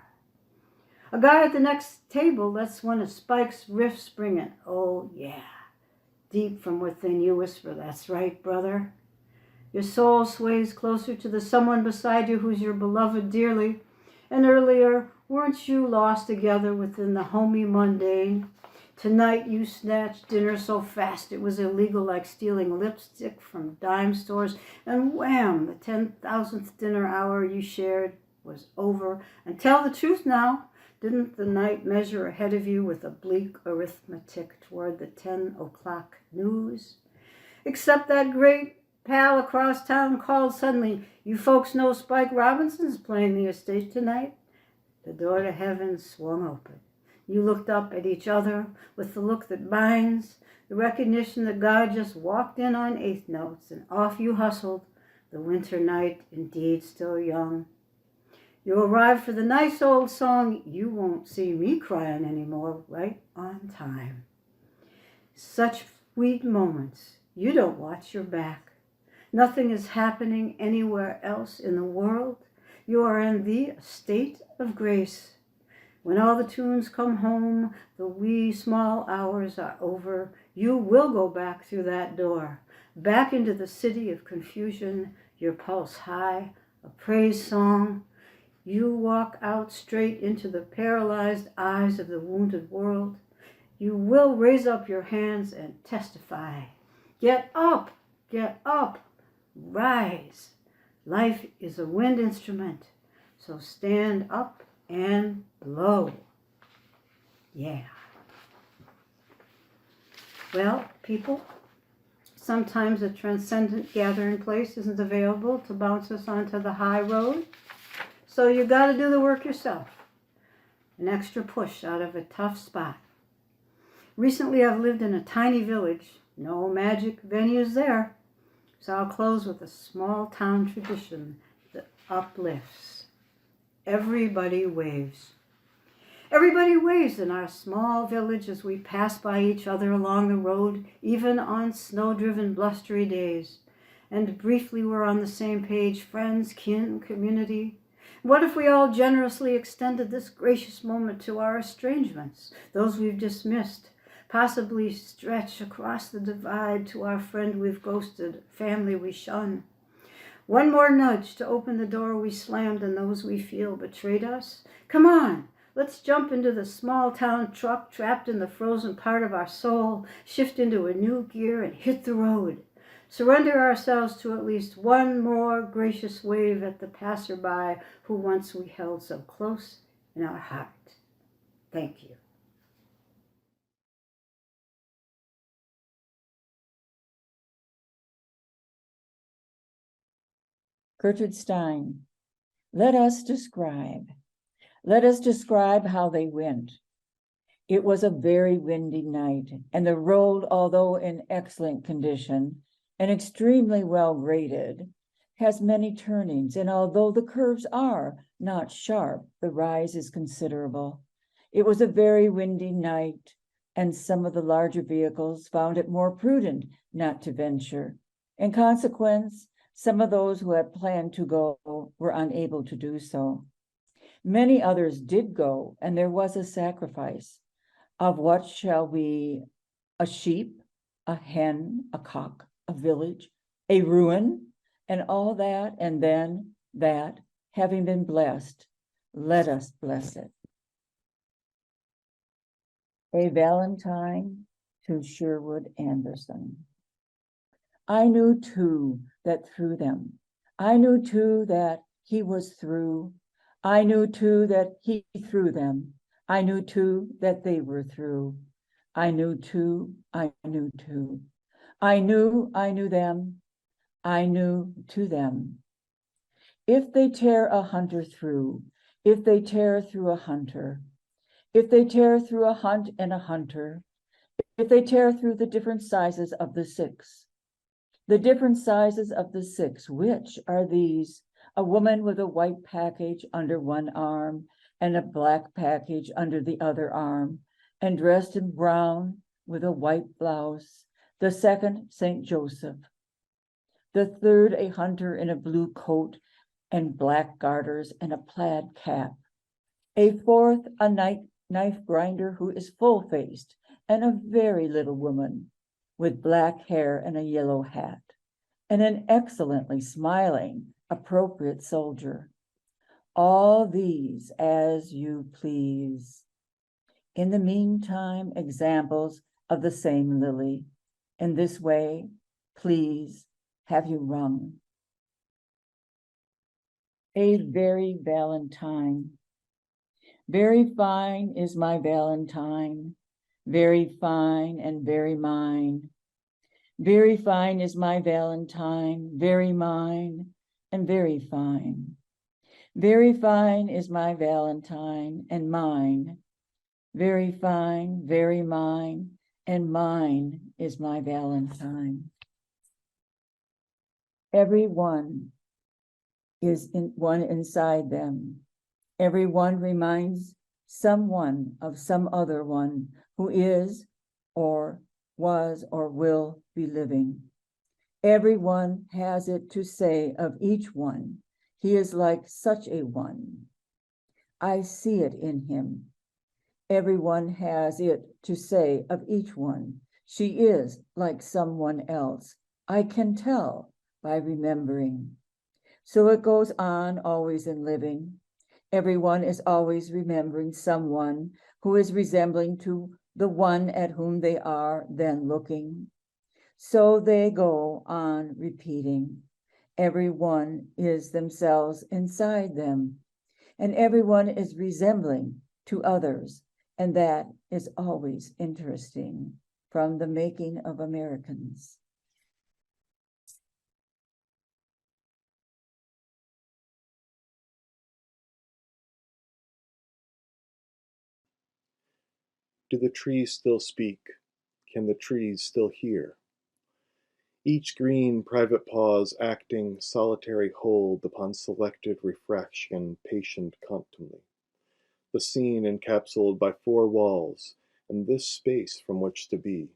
A guy at the next table lets one of Spike's riffs ring in. Oh, yeah. Deep from within you whisper, that's right, brother. Your soul sways closer to the someone beside you who's your beloved dearly. And earlier, weren't you lost together within the homey mundane? Tonight you snatched dinner so fast it was illegal, like stealing lipstick from dime stores. And wham, the 10,000th dinner hour you shared was over. And tell the truth now, didn't the night measure ahead of you with a bleak arithmetic toward the 10 o'clock news? Except that great pal across town called suddenly, you folks know Spike Robinson's playing the estate tonight? The door to heaven swung open. You looked up at each other with the look that binds, the recognition that God just walked in on eighth notes, and off you hustled, the winter night indeed still young. You arrived for the nice old song, You Won't See Me Crying Anymore, right on time. Such sweet moments, you don't watch your back. Nothing is happening anywhere else in the world. You are in the state of grace. When all the tunes come home, the wee small hours are over, you will go back through that door, back into the city of confusion, your pulse high, a praise song. You walk out straight into the paralyzed eyes of the wounded world. You will raise up your hands and testify. Get up, rise. Life is a wind instrument, so stand up and blow. Yeah. Well, people, sometimes a transcendent gathering place isn't available to bounce us onto the high road, so you got to do the work yourself. An extra push out of a tough spot. Recently, I've lived in a tiny village. No magic venues there. So I'll close with a small town tradition that uplifts. Everybody waves. Everybody waves in our small village as we pass by each other along the road, even on snow-driven, blustery days. And briefly we're on the same page, friends, kin, community. What if we all generously extended this gracious moment to our estrangements, those we've dismissed, possibly stretch across the divide to our friend we've ghosted, family we shun? One more nudge to open the door we slammed and those we feel betrayed us. Come on, let's jump into the small town truck trapped in the frozen part of our soul, shift into a new gear and hit the road. Surrender ourselves to at least one more gracious wave at the passerby who once we held so close in our heart. Thank you. Gertrude Stein, let us describe how they went. It was a very windy night, and the road, although in excellent condition and extremely well graded, has many turnings, and although the curves are not sharp, the rise is considerable. It was a very windy night, and some of the larger vehicles found it more prudent not to venture. In consequence, some of those who had planned to go were unable to do so. Many others did go, and there was a sacrifice of what shall we, a sheep, a hen, a cock, a village, a ruin, and all that, and then that, having been blessed, let us bless it. A Valentine to Sherwood Anderson. I knew too that through them, I knew too that he was through, I knew too that he threw them, I knew too that they were through, I knew too, I knew too, I knew them, I knew to them. If they tear a hunter through, if they tear through a hunter, if they tear through a hunt and a hunter, if they tear through the different sizes of the six. The different sizes of the six, which are these? A woman with a white package under one arm and a black package under the other arm, and dressed in brown with a white blouse. The second, St. Joseph. The third, a hunter in a blue coat and black garters and a plaid cap. A fourth, a knife grinder who is full-faced and a very little woman with black hair and a yellow hat, and an excellently smiling, appropriate soldier. All these as you please. In the meantime, examples of the same lily. In this way, please, have you rung. A very Valentine. Very fine is my Valentine, very fine and very mine. Very fine is my Valentine, very mine and very fine. Very fine is my Valentine and mine. Very fine, very mine, and mine is my Valentine. Every one is one inside them. Every one reminds someone of some other one who is or was or will be living. Everyone has it to say of each one. He is like such a one. I see it in him. Everyone has it to say of each one. She is like someone else. I can tell by remembering. So it goes on always in living. Everyone is always remembering someone who is resembling to the one at whom they are then looking. So they go on repeating. Everyone is themselves inside them, and everyone is resembling to others, and that is always interesting. From The Making of Americans. Do the trees still speak? Can the trees still hear? Each green private pause acting solitary hold upon selected refraction patient contumely. The scene encapsulated by four walls, and this space from which to be.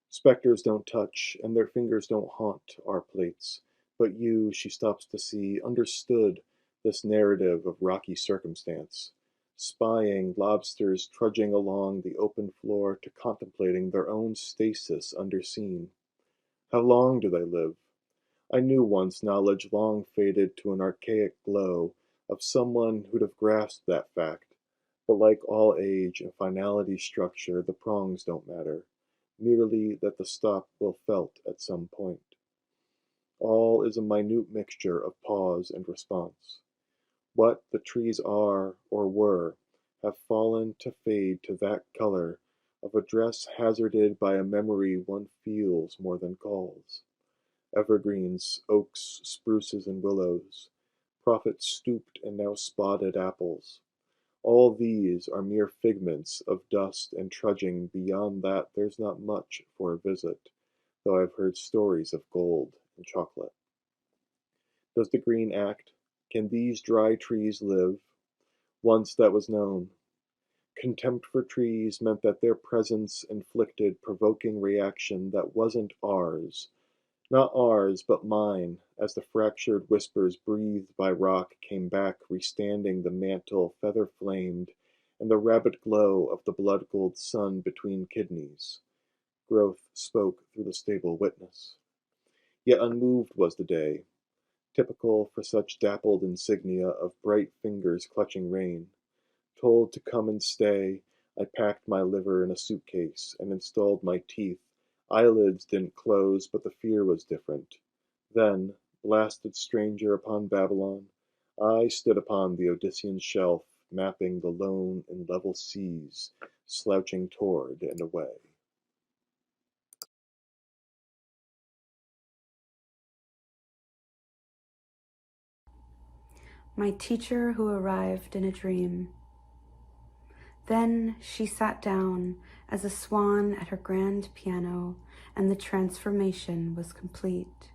Specters don't touch, and their fingers don't haunt our plates, but you, she stops to see, understood this narrative of rocky circumstance, spying lobsters trudging along the open floor to contemplating their own stasis underseen. How long do they live? I knew once knowledge long faded to an archaic glow of someone who'd have grasped that fact, but like all age and finality structure, the prongs don't matter, merely that the stop will felt at some point. All is a minute mixture of pause and response. What the trees are or were have fallen to fade to that color of a dress hazarded by a memory one feels more than calls. Evergreens, oaks, spruces, and willows, prophets stooped and now spotted apples. All these are mere figments of dust and trudging. Beyond that there's not much for a visit, though I've heard stories of gold and chocolate. Does the green act? Can these dry trees live? Once that was known. Contempt for trees meant that their presence inflicted provoking reaction that wasn't ours. Not ours, but mine, as the fractured whispers breathed by rock came back restanding the mantle feather-flamed and the rabbit glow of the blood-gold sun between kidneys. Growth spoke through the stable witness. Yet unmoved was the day, typical for such dappled insignia of bright fingers clutching rain. Told to come and stay, I packed my liver in a suitcase and installed my teeth. Eyelids didn't close, but the fear was different. Then, blasted stranger upon Babylon, I stood upon the Odyssean shelf, mapping the lone and level seas, slouching toward and away. My teacher who arrived in a dream. Then she sat down as a swan at her grand piano, and the transformation was complete.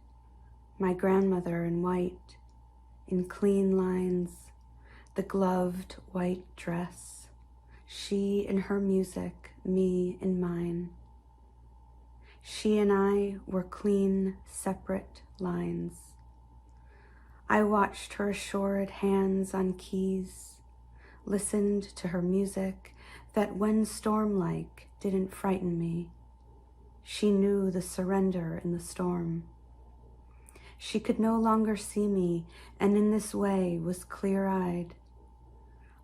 My grandmother in white, in clean lines, the gloved white dress, she in her music, me in mine. She and I were clean, separate lines. I watched her assured hands on keys, listened to her music that when storm-like didn't frighten me. She knew the surrender in the storm. She could no longer see me, and in this way was clear-eyed.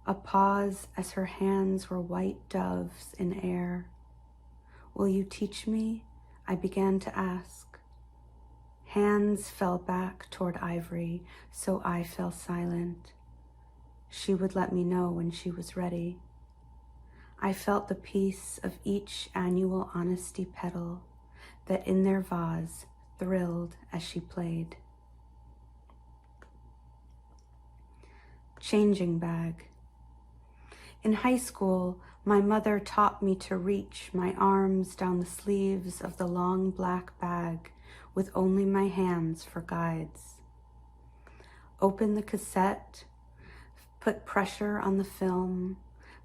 A pause as her hands were white doves in air. Will you teach me? I began to ask. Hands fell back toward ivory, so I fell silent. She would let me know when she was ready. I felt the peace of each annual honesty petal that in their vase thrilled as she played. Changing bag. In high school, my mother taught me to reach my arms down the sleeves of the long black bag with only my hands for guides. Open the cassette, put pressure on the film,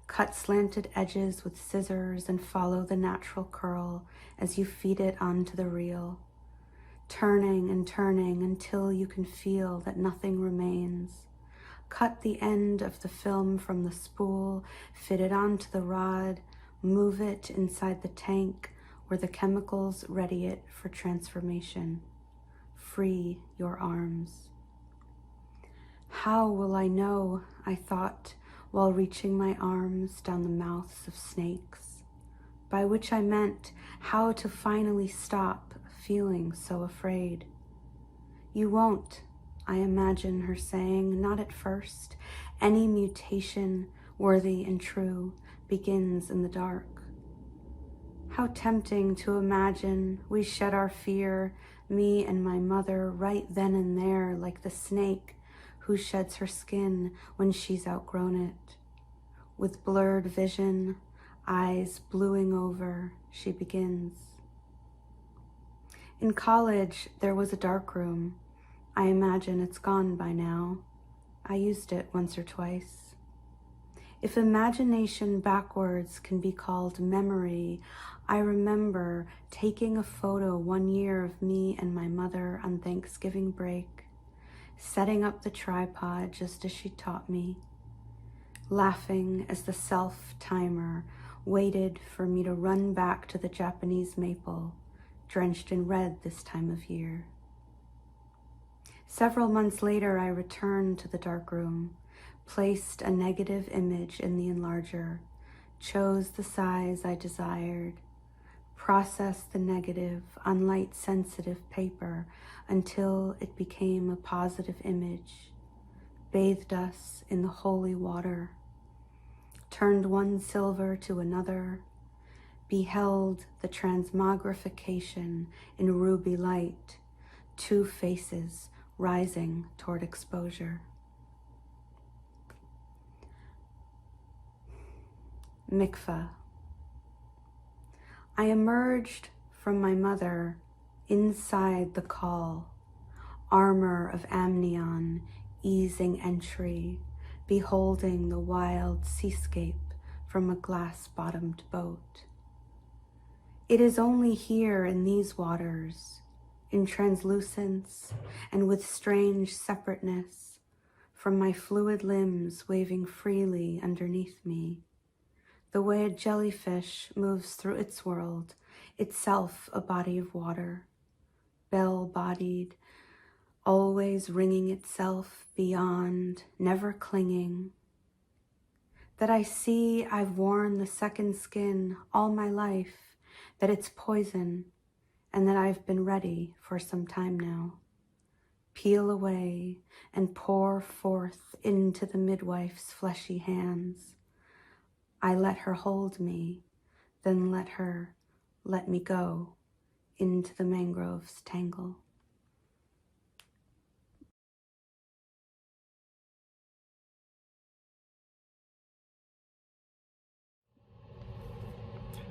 cut slanted edges with scissors and follow the natural curl as you feed it onto the reel, turning and turning until you can feel that nothing remains. Cut the end of the film from the spool, fit it onto the rod, move it inside the tank where the chemicals ready it for transformation. Free your arms. How will I know, I thought, while reaching my arms down the mouths of snakes, by which I meant how to finally stop feeling so afraid. You won't, I imagine her saying, not at first. Any mutation, worthy and true, begins in the dark. How tempting to imagine we shed our fear, me and my mother, right then and there, like the snake who sheds her skin when she's outgrown it. With blurred vision, eyes bluing over, she begins. In college, there was a dark room. I imagine it's gone by now. I used it once or twice. If imagination backwards can be called memory, I remember taking a photo one year of me and my mother on Thanksgiving break, setting up the tripod just as she taught me, laughing as the self-timer waited for me to run back to the Japanese maple, drenched in red this time of year. Several months later, I returned to the dark room, placed a negative image in the enlarger, chose the size I desired, processed the negative on light-sensitive paper until it became a positive image, bathed us in the holy water, turned one silver to another, beheld the transmogrification in ruby light, two faces rising toward exposure. Mikveh. I emerged from my mother inside the call, armor of amnion, easing entry, beholding the wild seascape from a glass-bottomed boat. It is only here in these waters, in translucence and with strange separateness, from my fluid limbs waving freely underneath me, the way a jellyfish moves through its world, itself a body of water, bell-bodied, always ringing itself beyond, never clinging. That I see I've worn the second skin all my life, that it's poison, and that I've been ready for some time now. Peel away and pour forth into the midwife's fleshy hands. I let her hold me, then let her let me go into the mangrove's tangle.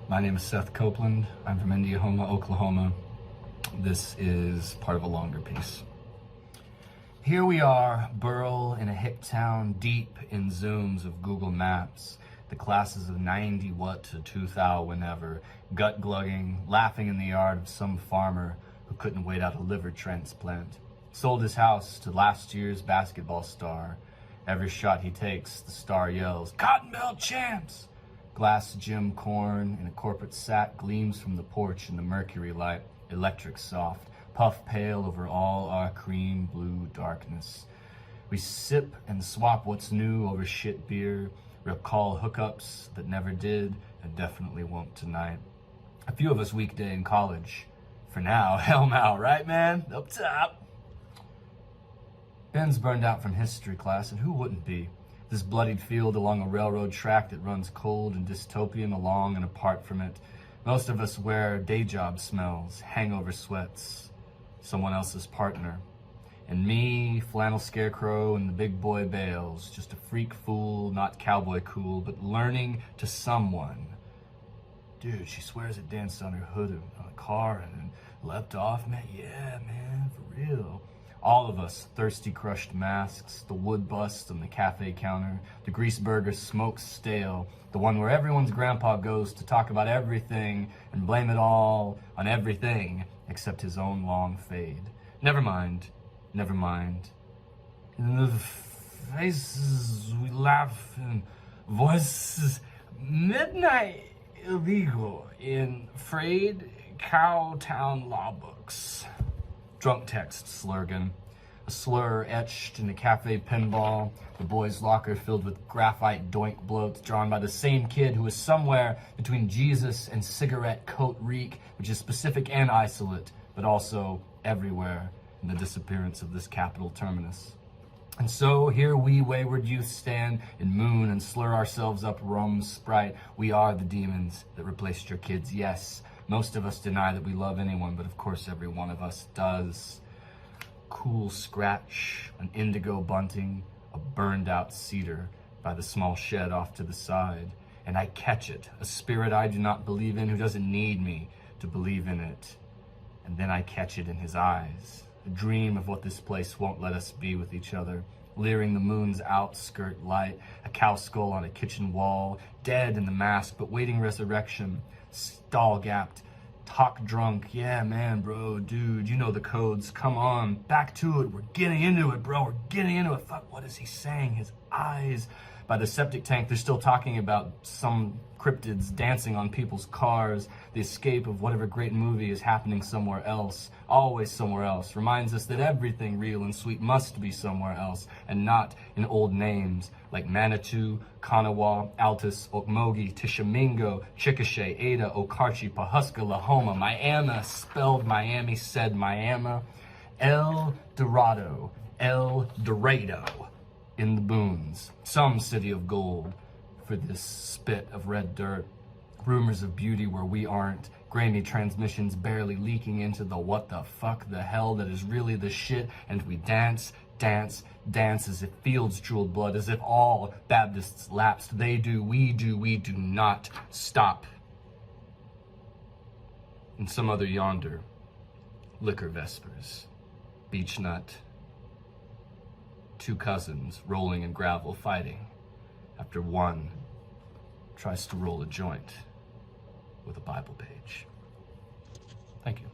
My name is Seth Copeland. I'm from Indiahoma, Oklahoma. This is part of a longer piece. Here we are, Burl in a hick town deep in zooms of Google Maps. The classes of 90 what to 2000 whenever, gut glugging, laughing in the yard of some farmer who couldn't wait out a liver transplant. Sold his house to last year's basketball star. Every shot he takes, the star yells, "Cotton Belt champs!" Glass Jim corn in a corporate sack gleams from the porch in the mercury light, electric soft, puff pale over all our cream blue darkness. We sip and swap what's new over shit beer, recall hookups that never did and definitely won't tonight. A few of us weekday in college. For now, hell now, right man? Up top. Ben's burned out from history class, and who wouldn't be? This bloodied field along a railroad track that runs cold and dystopian along and apart from it. Most of us wear day job smells, hangover sweats, someone else's partner. And me, flannel scarecrow and the big boy bales, just a freak fool, not cowboy cool, but learning to someone. Dude, she swears it danced on her hood on a car and then leapt off, man. Yeah, man, for real. All of us, thirsty crushed masks, the wood bust on the cafe counter, the grease burger smoked stale, the one where everyone's grandpa goes to talk about everything and blame it all on everything except his own long fade. Never mind, never mind. In the faces we laugh and voices, midnight illegal in frayed Cowtown law books. Drunk text slurgan, a slur etched in the cafe pinball, the boys' locker filled with graphite doink bloats drawn by the same kid who is somewhere between Jesus and cigarette coat reek, which is specific and isolate, but also everywhere in the disappearance of this capital terminus. And so here we wayward youth stand and moon and slur ourselves up rum Sprite. We are the demons that replaced your kids, yes. Most of us deny that we love anyone, but of course every one of us does. Cool scratch, an indigo bunting, a burned out cedar by the small shed off to the side. And I catch it, a spirit I do not believe in who doesn't need me to believe in it. And then I catch it in his eyes, a dream of what this place won't let us be with each other. Leering the moon's outskirt light, a cow skull on a kitchen wall, dead in the mask, but waiting resurrection. Stall-gapped, talk drunk, yeah, man, bro, dude, you know the codes, come on, back to it, we're getting into it, bro, we're getting into it, fuck, what is he saying, his eyes, by the septic tank, they're still talking about some cryptids dancing on people's cars, the escape of whatever great movie is happening somewhere else, always somewhere else, reminds us that everything real and sweet must be somewhere else, and not in old names, like Manitou, Kanawha, Altus, Okmulgee, Tishomingo, Chickasha, Ada, Okarche, Pawhuska, Lahoma, Miami, spelled Miami, said Miami, El Dorado, in the boons, some city of gold, for this spit of red dirt, rumors of beauty where we aren't, grainy transmissions barely leaking into the what the fuck the hell that is really the shit, and we dance, dance, dance as if fields drooled blood, as if all Baptists lapsed. They do, we do not stop. And some other yonder, liquor vespers, beech nut, two cousins rolling in gravel fighting after one tries to roll a joint with a Bible page. Thank you.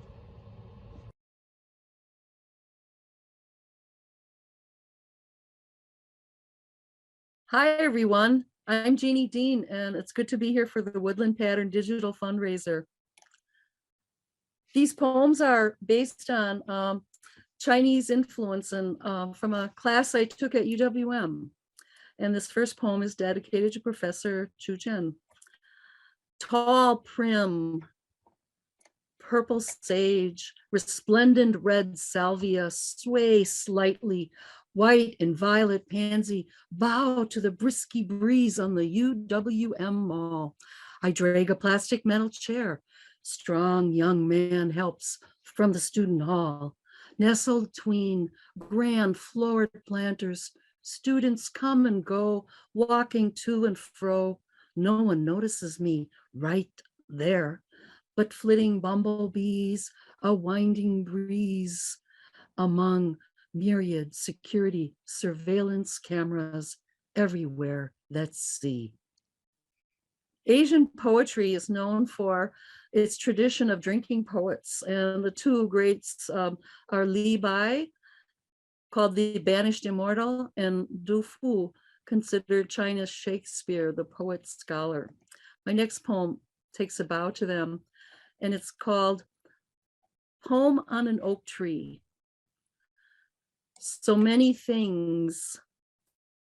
Hi, everyone. I'm Jeannie Dean, and it's good to be here for the Woodland Pattern Digital Fundraiser. These poems are based on Chinese influence and from a class I took at UWM. And this first poem is dedicated to Professor Chu Chen. Tall, prim, purple sage, resplendent red salvia, sway slightly, white and violet pansy, bow to the brisky breeze on the UWM mall. I drag a plastic metal chair. Strong young man helps from the student hall. Nestled tween grand flowered planters, students come and go, walking to and fro. No one notices me right there, but flitting bumblebees, a winding breeze among myriad security surveillance cameras everywhere that see. Asian poetry is known for its tradition of drinking poets, and the two greats are Li Bai, called the Banished Immortal, and Du Fu, considered China's Shakespeare, the poet scholar. My next poem takes a bow to them, and it's called Poem on an Oak Tree. So many things,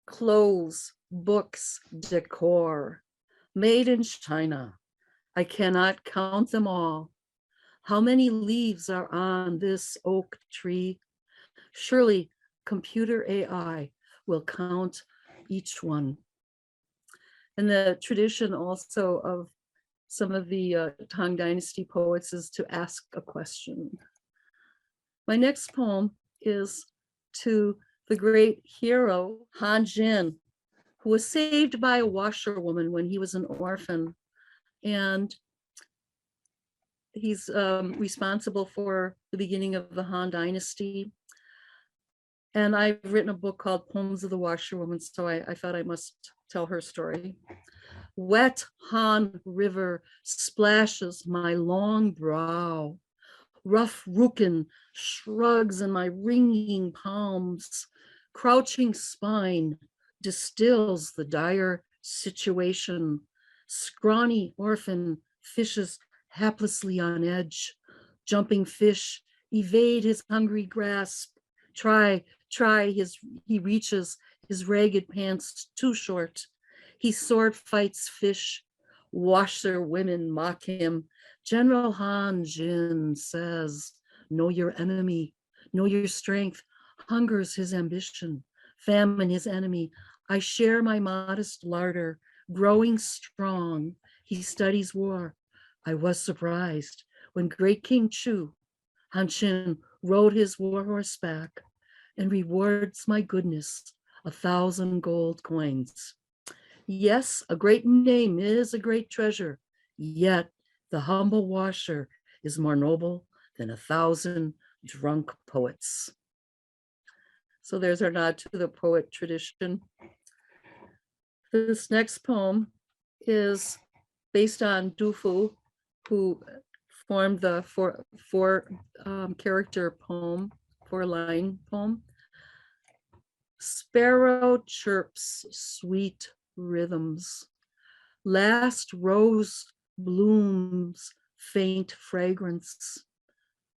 clothes, books, decor, made in China. I cannot count them all. How many leaves are on this oak tree? Surely computer AI will count each one. And the tradition also of some of the Tang Dynasty poets is to ask a question. My next poem is to the great hero Han Jin, who was saved by a washerwoman when he was an orphan. And he's responsible for the beginning of the Han Dynasty. And I've written a book called Poems of the Washerwoman, so I thought I must tell her story. Wet Han River splashes my long brow. Rough Rukin shrugs in my ringing palms. Crouching spine distills the dire situation. Scrawny orphan fishes haplessly on edge. Jumping fish evade his hungry grasp. He reaches his ragged pants too short. He sword fights fish. Washer women mock him. General Han Jin says, know your enemy, know your strength. Hunger's his ambition, famine his enemy. I share my modest larder, growing strong. He studies war. I was surprised when great King Chu, Han Jin, rode his war horse back and rewards my goodness, 1,000 gold coins. Yes, a great name is a great treasure, yet the humble washer is more noble than 1,000 drunk poets. So there's our nod to the poet tradition. This next poem is based on Du Fu, who formed the four character poem, 4-line poem. Sparrow chirps sweet rhythms. Last rose blooms faint fragrance.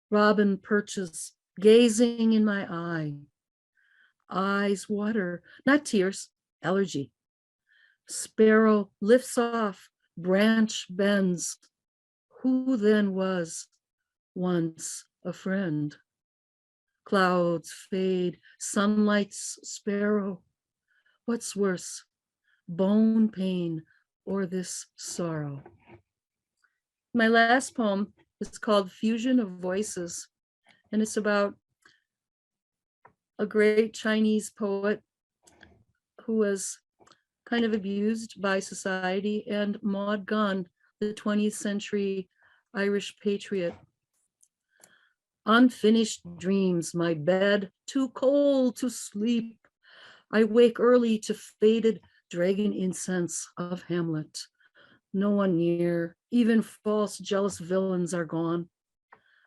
Robin perches gazing in my eye. Eyes water, not tears, allergy. Sparrow lifts off, branch bends. Who then was once a friend? Clouds fade, sunlight's sparrow. What's worse, bone pain or this sorrow? My last poem is called Fusion of Voices, and it's about a great Chinese poet who was kind of abused by society, and Maud Gonne, the 20th century Irish patriot. Unfinished dreams, my bed too cold to sleep. I wake early to faded dragon incense of Hamlet. No one near, even false jealous villains are gone.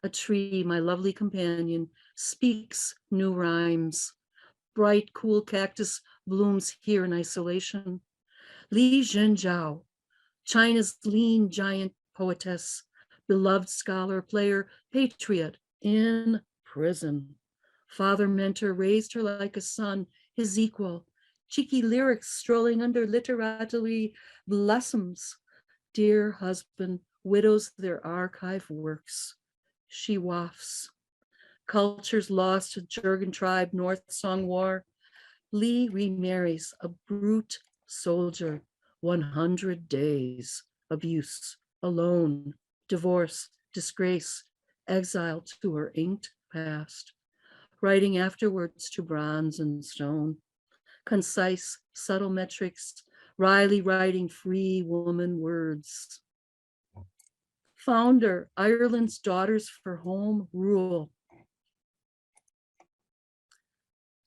A tree, my lovely companion, speaks new rhymes. Bright, cool cactus blooms here in isolation. Li Zhenjiao, China's lean giant poetess, beloved scholar, player, patriot, in prison. Father mentor raised her like a son, his equal. Cheeky lyrics strolling under literary blossoms. Dear husband widows their archive works. She wafts. Cultures lost to Jurgen tribe, North Song War. Li remarries a brute soldier, 100 days, abuse, alone, divorce, disgrace, exile to her inked past, writing afterwards to bronze and stone, concise, subtle metrics, wryly writing free woman words. Founder, Ireland's Daughters for Home Rule.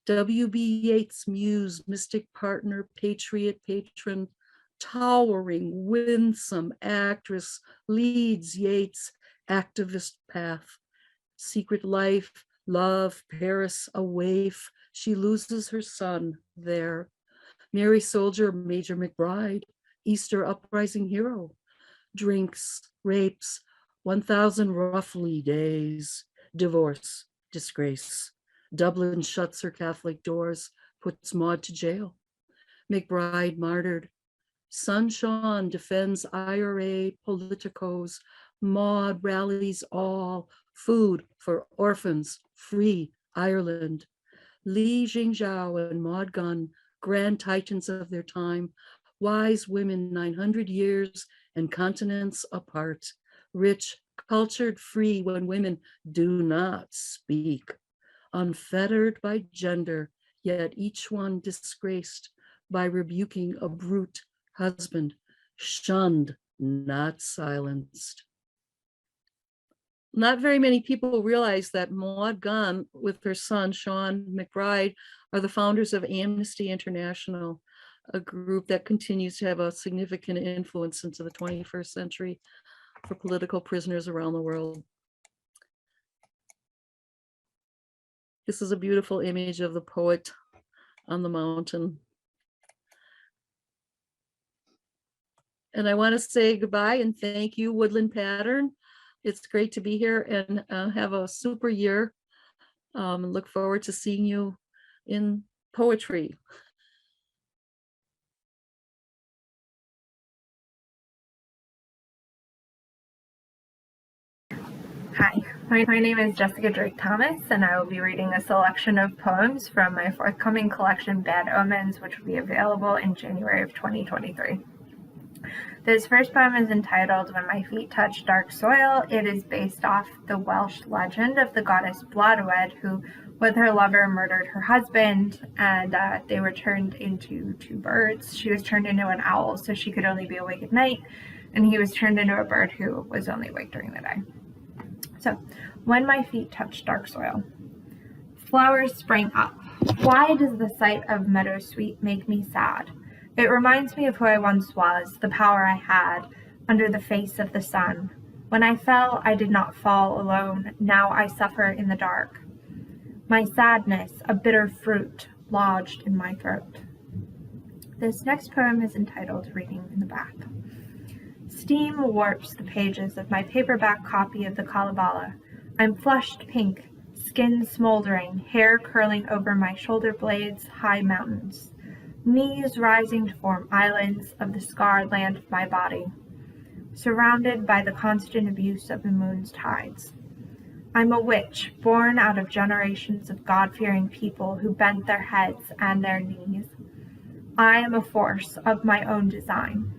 W.B. Yeats' muse, mystic partner, patriot patron, towering, winsome actress, leads Yeats' activist path. Secret life, love, Paris, a waif, she loses her son there. Merry soldier, Major McBride, Easter uprising hero, drinks, rapes, 1,000 roughly days, divorce, disgrace. Dublin shuts her Catholic doors, puts Maud to jail. McBride martyred. Son Sean defends IRA politicos. Maud rallies all. Food for orphans, free Ireland. Li Jingzhao and Maud Gunn, grand titans of their time, wise women 900 years and continents apart, rich, cultured, free when women do not speak, unfettered by gender, yet each one disgraced by rebuking a brute husband, shunned, not silenced. Not very many people realize that Maud Gunn, with her son, Sean McBride, are the founders of Amnesty International, a group that continues to have a significant influence into the 21st century for political prisoners around the world. This is a beautiful image of the poet on the mountain. And I want to say goodbye and thank you, Woodland Pattern. It's great to be here and have a super year. Look forward to seeing you in poetry. Hi, my name is Jessica Drake Thomas, and I will be reading a selection of poems from my forthcoming collection, Bad Omens, which will be available in January of 2023. This first poem is entitled When My Feet Touch Dark Soil. It is based off the Welsh legend of the goddess Blodeuwedd, who, with her lover, murdered her husband, and they were turned into two birds. She was turned into an owl, so she could only be awake at night, and he was turned into a bird who was only awake during the day. So, when my feet touch dark soil. Flowers sprang up. Why does the sight of meadowsweet make me sad? It reminds me of who I once was, the power I had, under the face of the sun. When I fell, I did not fall alone. Now I suffer in the dark. My sadness, a bitter fruit, lodged in my throat. This next poem is entitled Reading in the Back. Steam warps the pages of my paperback copy of the Kalevala. I'm flushed pink, skin smoldering, hair curling over my shoulder blades, high mountains. Knees rising to form islands of the scarred land of my body, surrounded by the constant abuse of the moon's tides. I'm a witch, born out of generations of God-fearing people who bent their heads and their knees. I am a force of my own design.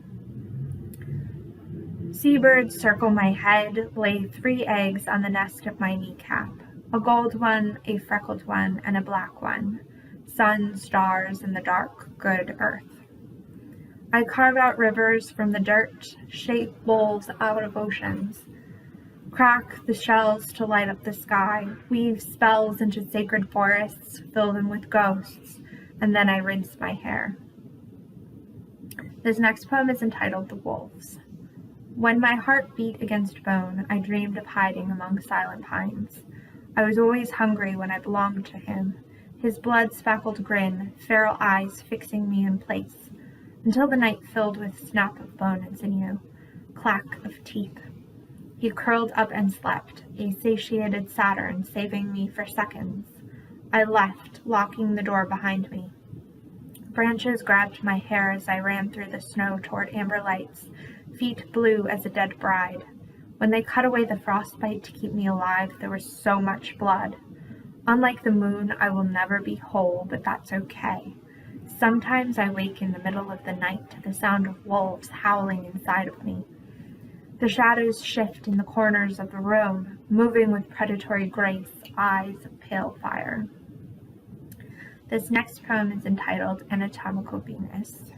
Seabirds circle my head, lay 3 eggs on the nest of my kneecap, a gold one, a freckled one, and a black one. Sun, stars, and the dark, good earth. I carve out rivers from the dirt, shape bowls out of oceans, crack the shells to light up the sky, weave spells into sacred forests, fill them with ghosts, and then I rinse my hair. This next poem is entitled The Wolves. When my heart beat against bone, I dreamed of hiding among silent pines. I was always hungry when I belonged to him. His blood-speckled grin, feral eyes fixing me in place, until the night filled with snap of bone and sinew, clack of teeth. He curled up and slept, a satiated Saturn saving me for seconds. I left, locking the door behind me. Branches grabbed my hair as I ran through the snow toward amber lights, feet blue as a dead bride. When they cut away the frostbite to keep me alive, there was so much blood. Unlike the moon, I will never be whole, but that's okay. Sometimes I wake in the middle of the night to the sound of wolves howling inside of me. The shadows shift in the corners of the room, moving with predatory grace, eyes of pale fire. This next poem is entitled Anatomical Venus.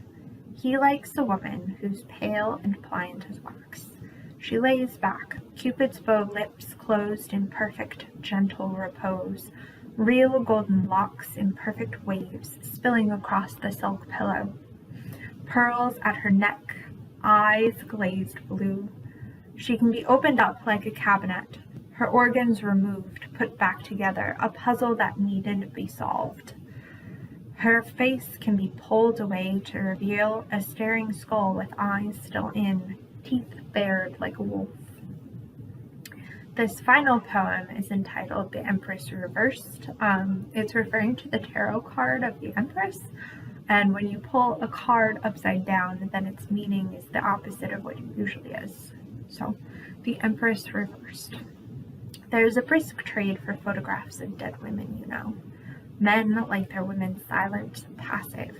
He likes a woman who's pale and pliant as wax. She lays back, Cupid's bow lips closed in perfect, gentle repose, real golden locks in perfect waves spilling across the silk pillow. Pearls at her neck, eyes glazed blue. She can be opened up like a cabinet, her organs removed, put back together, a puzzle that needed to be solved. Her face can be pulled away to reveal a staring skull with eyes still in, teeth bared like a wolf. This final poem is entitled The Empress Reversed. It's referring to the tarot card of the Empress, and when you pull a card upside down, then its meaning is the opposite of what it usually is. So, The Empress Reversed. There's a brisk trade for photographs of dead women, you know. Men like their women silent, passive,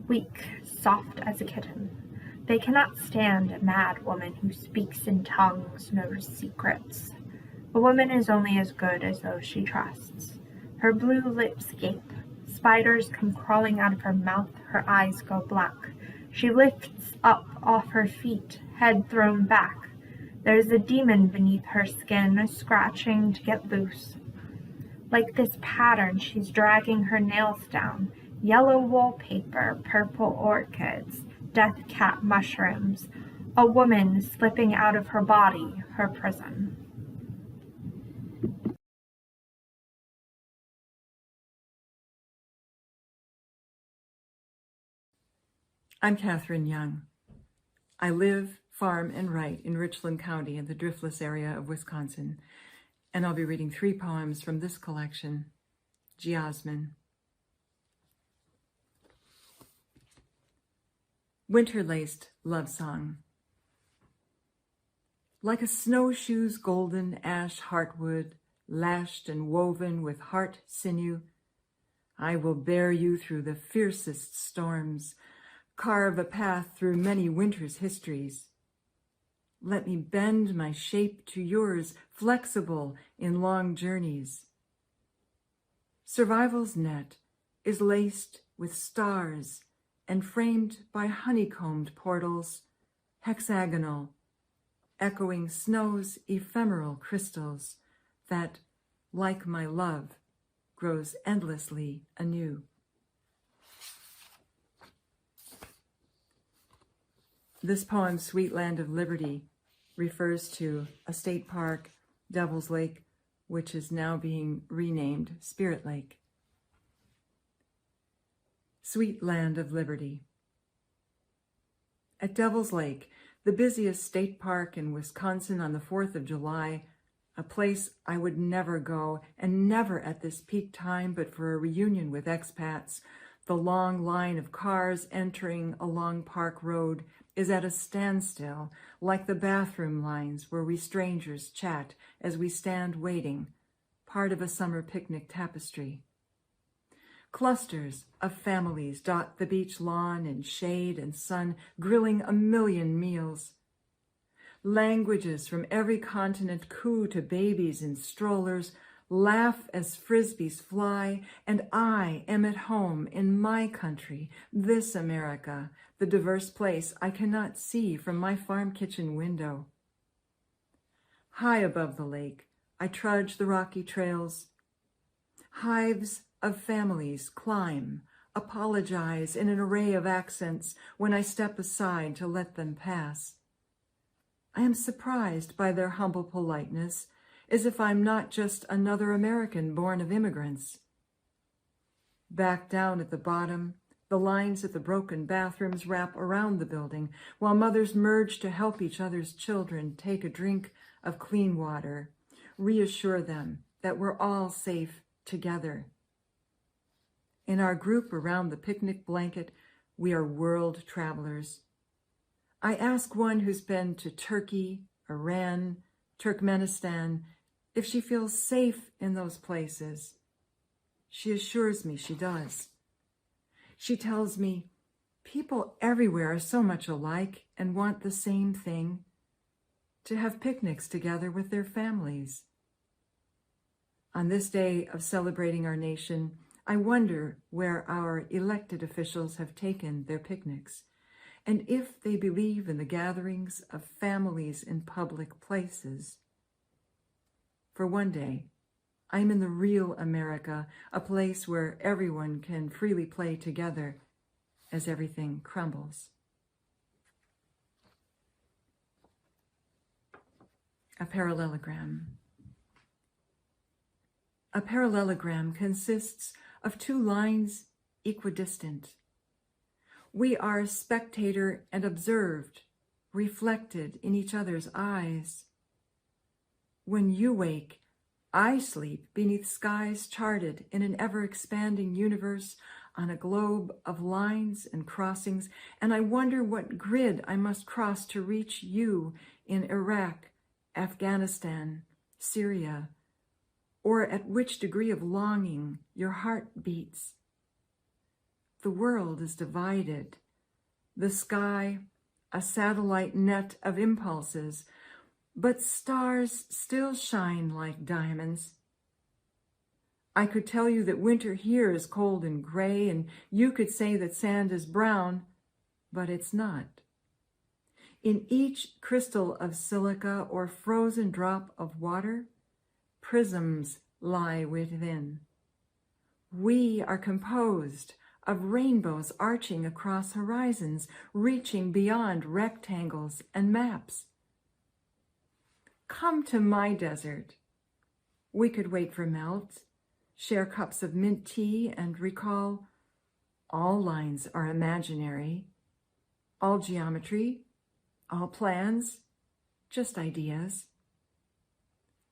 weak, soft as a kitten. They cannot stand a mad woman who speaks in tongues, knows secrets. A woman is only as good as those she trusts. Her blue lips gape. Spiders come crawling out of her mouth. Her eyes go black. She lifts up off her feet, head thrown back. There's a demon beneath her skin, scratching to get loose. Like this pattern, she's dragging her nails down. Yellow wallpaper, purple orchids, death cat mushrooms. A woman slipping out of her body, her prison. I'm Catherine Young. I live, farm, and write in Richland County in the Driftless area of Wisconsin, and I'll be reading 3 poems from this collection, Geosmin. Winter-laced love song. Like a snowshoe's golden ash heartwood, lashed and woven with heart sinew, I will bear you through the fiercest storms, carve a path through many winters' histories. Let me bend my shape to yours, flexible in long journeys. Survival's net is laced with stars and framed by honeycombed portals, hexagonal, echoing snow's ephemeral crystals that, like my love, grows endlessly anew. This poem, Sweet Land of Liberty, refers to a state park, Devil's Lake, which is now being renamed Spirit Lake. Sweet Land of Liberty. At Devil's Lake, the busiest state park in Wisconsin on the 4th of July, a place I would never go, and never at this peak time but for a reunion with expats, the long line of cars entering along Park Road is at a standstill, like the bathroom lines where we strangers chat as we stand waiting, part of a summer picnic tapestry. Clusters of families dot the beach lawn in shade and sun, grilling a million meals. Languages from every continent coo to babies in strollers, laugh as frisbees fly, and I am at home in my country, this America, the diverse place I cannot see from my farm kitchen window. High above the lake, I trudge the rocky trails. Hives of families climb, apologize in an array of accents when I step aside to let them pass. I am surprised by their humble politeness, as if I'm not just another American born of immigrants. Back down at the bottom, the lines at the broken bathrooms wrap around the building, while mothers merge to help each other's children take a drink of clean water, reassure them that we're all safe together. In our group around the picnic blanket, we are world travelers. I ask one who's been to Turkey, Iran, Turkmenistan, if she feels safe in those places. She assures me she does. She tells me, people everywhere are so much alike and want the same thing, to have picnics together with their families. On this day of celebrating our nation, I wonder where our elected officials have taken their picnics, and if they believe in the gatherings of families in public places. For one day, I'm in the real America, a place where everyone can freely play together as everything crumbles. A parallelogram. A parallelogram consists of two lines equidistant. We are spectator and observed, reflected in each other's eyes. When you wake, I sleep beneath skies charted in an ever-expanding universe on a globe of lines and crossings, and I wonder what grid I must cross to reach you in Iraq, Afghanistan, Syria, or at which degree of longing your heart beats. The world is divided, the sky a satellite net of impulses, but stars still shine like diamonds. I could tell you that winter here is cold and gray, and you could say that sand is brown, but it's not. In each crystal of silica or frozen drop of water, prisms lie within. We are composed of rainbows arching across horizons, reaching beyond rectangles and maps. Come to my desert. We could wait for melt, share cups of mint tea, and recall all lines are imaginary, all geometry, all plans, just ideas.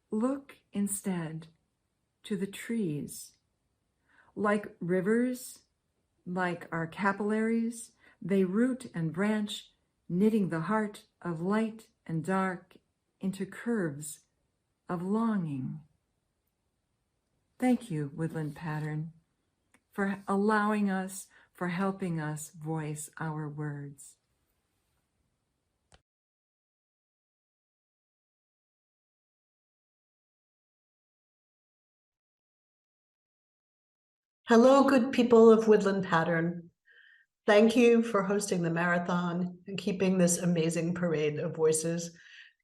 Look instead to the trees. Like rivers, like our capillaries, they root and branch, knitting the heart of light and dark into curves of longing. Thank you, Woodland Pattern, for allowing us, for helping us voice our words. Hello, good people of Woodland Pattern. Thank you for hosting the marathon and keeping this amazing parade of voices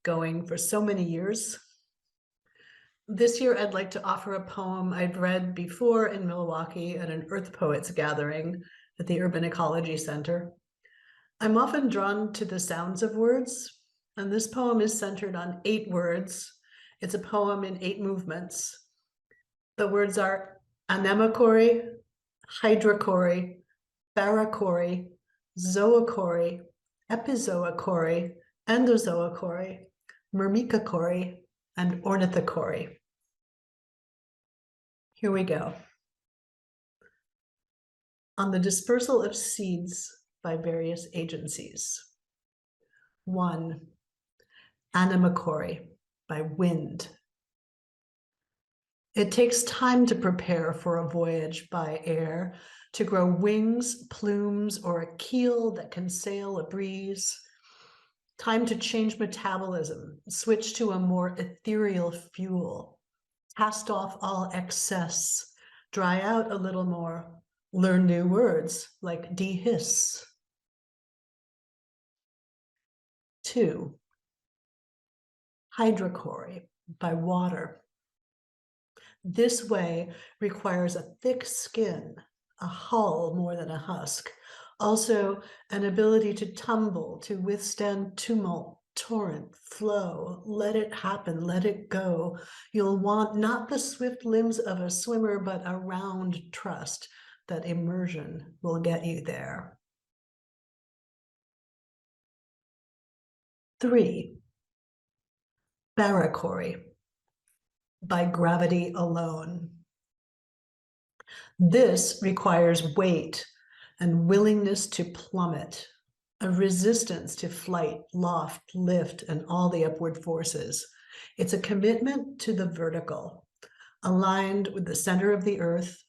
going for so many years. This year, I'd like to offer a poem I'd read before in Milwaukee at an Earth Poets gathering at the Urban Ecology Center. I'm often drawn to the sounds of words, and this poem is centered on 8 words. It's a poem in 8 movements. The words are anemochory, hydrochory, parachory, zoochory, epizoochory, endozoochory, myrmecochory, and ornithochory. Here we go. On the dispersal of seeds by various agencies. 1. Anemochory by wind. It takes time to prepare for a voyage by air, to grow wings, plumes, or a keel that can sail a breeze. Time to change metabolism, switch to a more ethereal fuel, cast off all excess, dry out a little more, learn new words like dehiss. 2. Hydrochory by water. This way requires a thick skin, a hull more than a husk, also an ability to tumble, to withstand tumult, torrent, flow, let it happen, let it go. You'll want not the swift limbs of a swimmer, but a round trust that immersion will get you there. 3. Parachory by gravity alone. This requires weight and willingness to plummet, a resistance to flight, loft, lift, and all the upward forces. It's a commitment to the vertical, aligned with the center of the earth,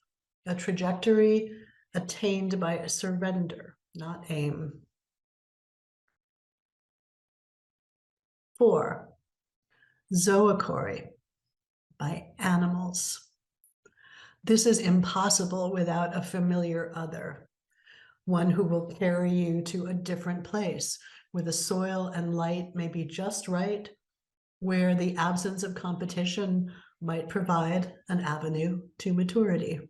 a trajectory attained by a surrender, not aim. 4. Zoochory by animals. This is impossible without a familiar other. one who will carry you to a different place where the soil and light may be just right, where the absence of competition might provide an avenue to maturity.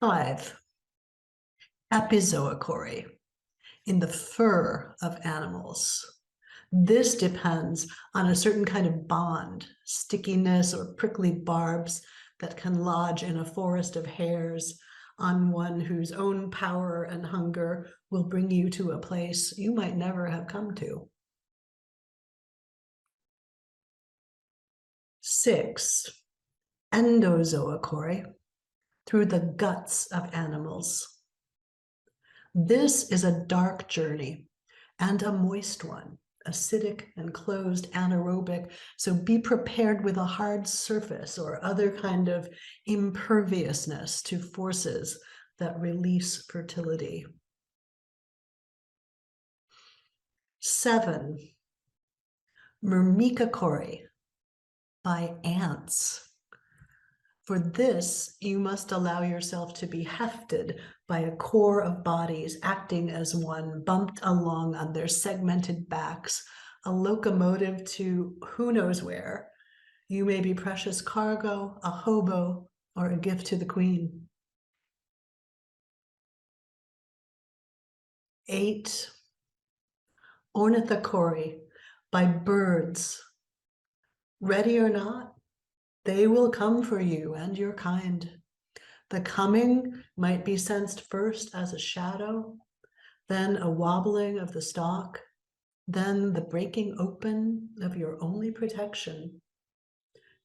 5. Epizoochory, in the fur of animals. This depends on a certain kind of bond, stickiness or prickly barbs that can lodge in a forest of hairs on one whose own power and hunger will bring you to a place you might never have come to. 6. Endozoochory, through the guts of animals. This is a dark journey and a moist one, acidic and closed, anaerobic, so be prepared with a hard surface or other kind of imperviousness to forces that release fertility. 7. Myrmecochory, by ants. For this, you must allow yourself to be hefted by a core of bodies acting as one, bumped along on their segmented backs, a locomotive to who knows where. You may be precious cargo, a hobo, or a gift to the queen. 8. Ornithochory, by birds. Ready or not, they will come for you and your kind. The coming might be sensed first as a shadow, then a wobbling of the stalk, then the breaking open of your only protection.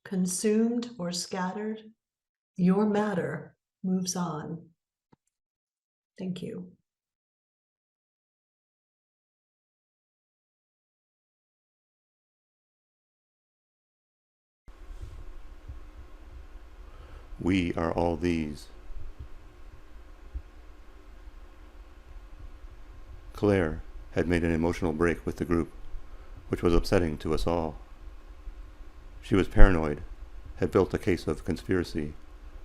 Consumed or scattered, your matter moves on. Thank you. We are all these. Claire had made an emotional break with the group, which was upsetting to us all. She was paranoid, had built a case of conspiracy,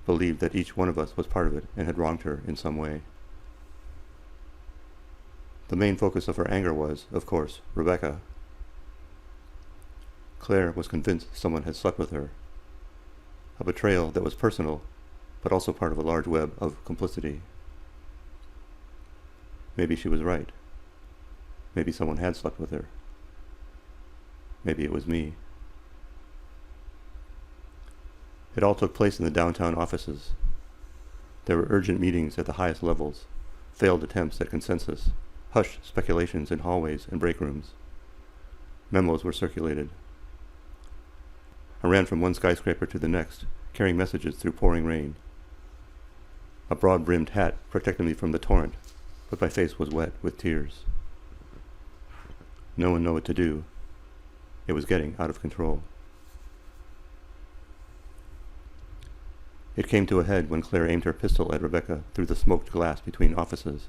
believed that each one of us was part of it and had wronged her in some way. The main focus of her anger was, of course, Rebecca. Claire was convinced someone had slept with her. A betrayal that was personal, but also part of a large web of complicity. Maybe she was right. Maybe someone had slept with her. Maybe it was me. It all took place in the downtown offices. There were urgent meetings at the highest levels, failed attempts at consensus, hushed speculations in hallways and break rooms. Memos were circulated. I ran from one skyscraper to the next, carrying messages through pouring rain. A broad-brimmed hat protected me from the torrent, but my face was wet with tears. No one knew what to do. It was getting out of control. It came to a head when Claire aimed her pistol at Rebecca through the smoked glass between offices.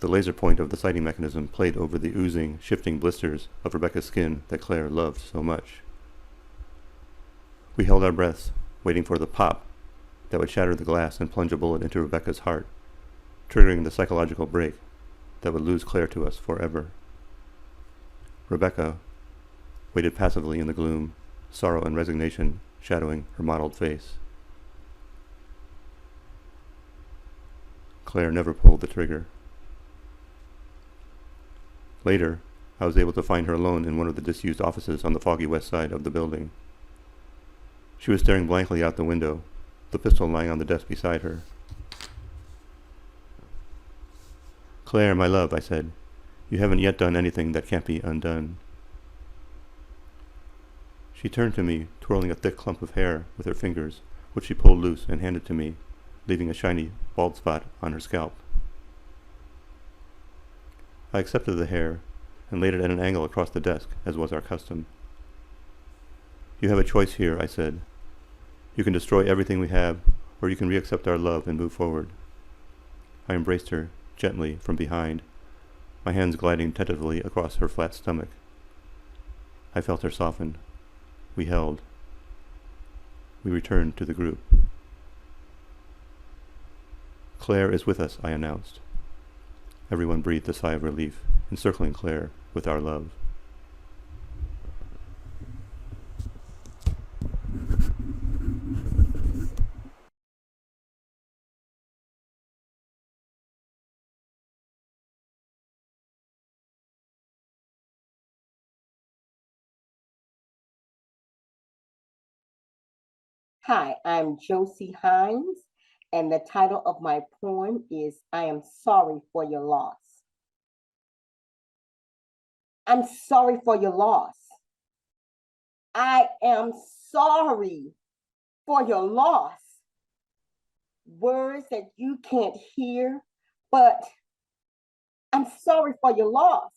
The laser point of the sighting mechanism played over the oozing, shifting blisters of Rebecca's skin that Claire loved so much. We held our breaths, waiting for the pop that would shatter the glass and plunge a bullet into Rebecca's heart, triggering the psychological break that would lose Claire to us forever. Rebecca waited passively in the gloom, sorrow and resignation shadowing her mottled face. Claire never pulled the trigger. Later, I was able to find her alone in one of the disused offices on the foggy west side of the building. She was staring blankly out the window, the pistol lying on the desk beside her. "Claire, my love," I said, "you haven't yet done anything that can't be undone." She turned to me, twirling a thick clump of hair with her fingers, which she pulled loose and handed to me, leaving a shiny bald spot on her scalp. I accepted the hair and laid it at an angle across the desk, as was our custom. "You have a choice here," I said. "You can destroy everything we have, or you can reaccept our love and move forward." I embraced her, gently, from behind, my hands gliding tentatively across her flat stomach. I felt her soften. We held. We returned to the group. Claire is with us, I announced. Everyone breathed a sigh of relief, encircling Claire with our love. Hi, I'm Josie Hines, and the title of my poem is I Am Sorry for Your Loss. I'm sorry for your loss. I am sorry for your loss. Words that you can't hear, but I'm sorry for your loss.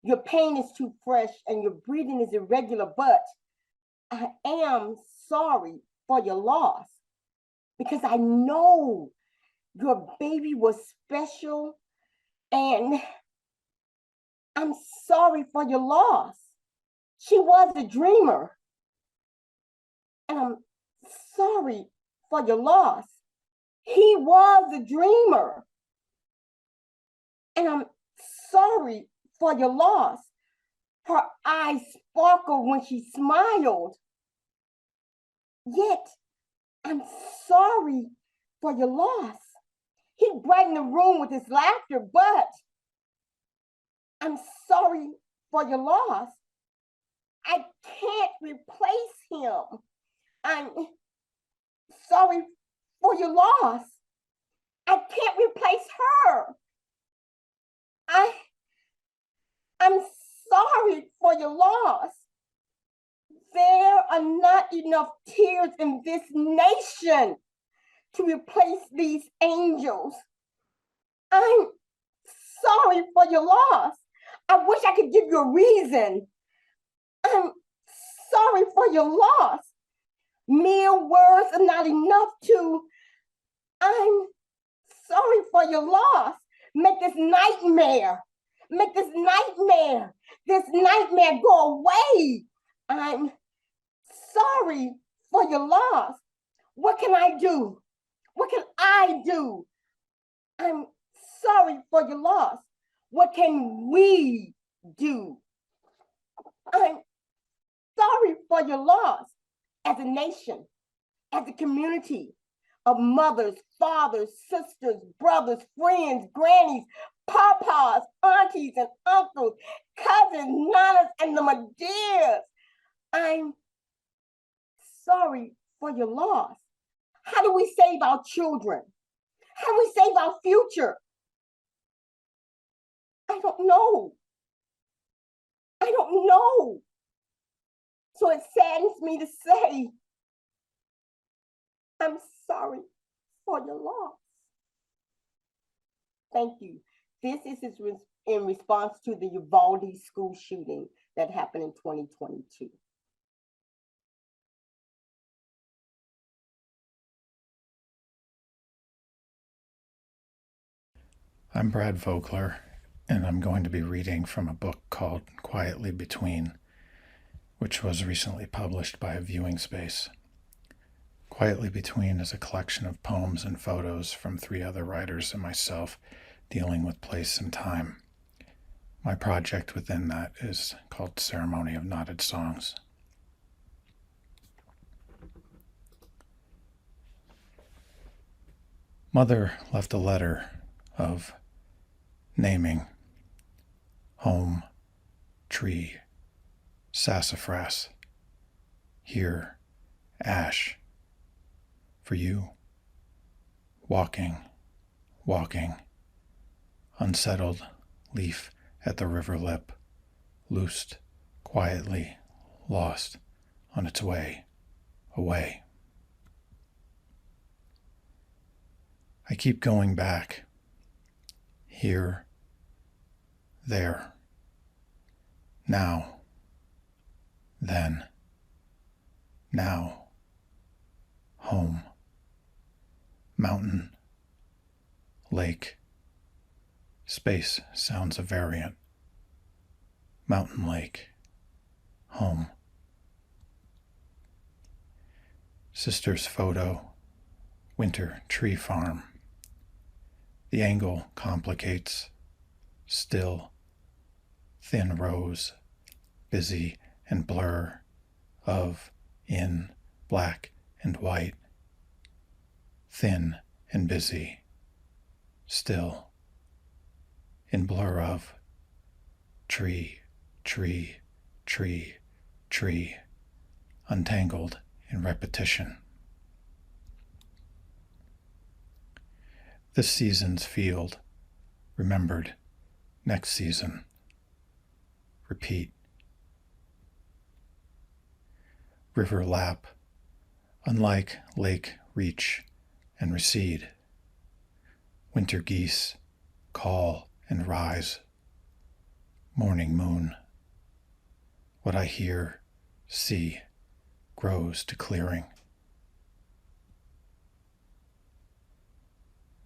Your pain is too fresh and your breathing is irregular, but I am sorry for your loss because I know your baby was special and I'm sorry for your loss. She was a dreamer and I'm sorry for your loss. He was a dreamer and I'm sorry for your loss. Her eyes sparkled when she smiled. Yet, I'm sorry for your loss. He brightened the room with his laughter, but I'm sorry for your loss. I can't replace him. I'm sorry for your loss. I can't replace her. I'm sorry for your loss. There are not enough tears in this nation to replace these angels. I'm sorry for your loss. I wish I could give you a reason. I'm sorry for your loss. Mere words are not enough to, I'm sorry for your loss. Make this nightmare go away. I'm sorry for your loss. What can I do? What can I do? I'm sorry for your loss. What can we do? I'm sorry for your loss as a nation, as a community of mothers, fathers, sisters, brothers, friends, grannies, papas, aunties, and uncles, cousins, nanas, and the Maderas. I'm sorry for your loss. How do we save our children? How do we save our future? I don't know. So it saddens me to say, I'm sorry for your loss. Thank you. This is in response to the Uvalde school shooting that happened in 2022. I'm Brad Vogler, and I'm going to be reading from a book called Quietly Between, which was recently published by Viewing Space. Quietly Between is a collection of poems and photos from 3 other writers and myself dealing with place and time. My project within that is called Ceremony of Knotted Songs. Mother left a letter of naming, home, tree, sassafras, here, ash, for you, walking, unsettled leaf at the river lip, loosed, quietly, lost on its way, away. I keep going back, here, there, now, then, now, home, mountain, lake, space sounds a variant, mountain lake, home. Sister's photo, winter tree farm. The angle complicates, still, thin rows, busy and blur, of, in, black and white. Thin and busy, still, in blur of, tree, tree, tree, tree, untangled in repetition. This season's field, remembered, next season, repeat. River lap, unlike lake reach and recede. Winter geese call and rise. Morning moon. What I hear, see, grows to clearing.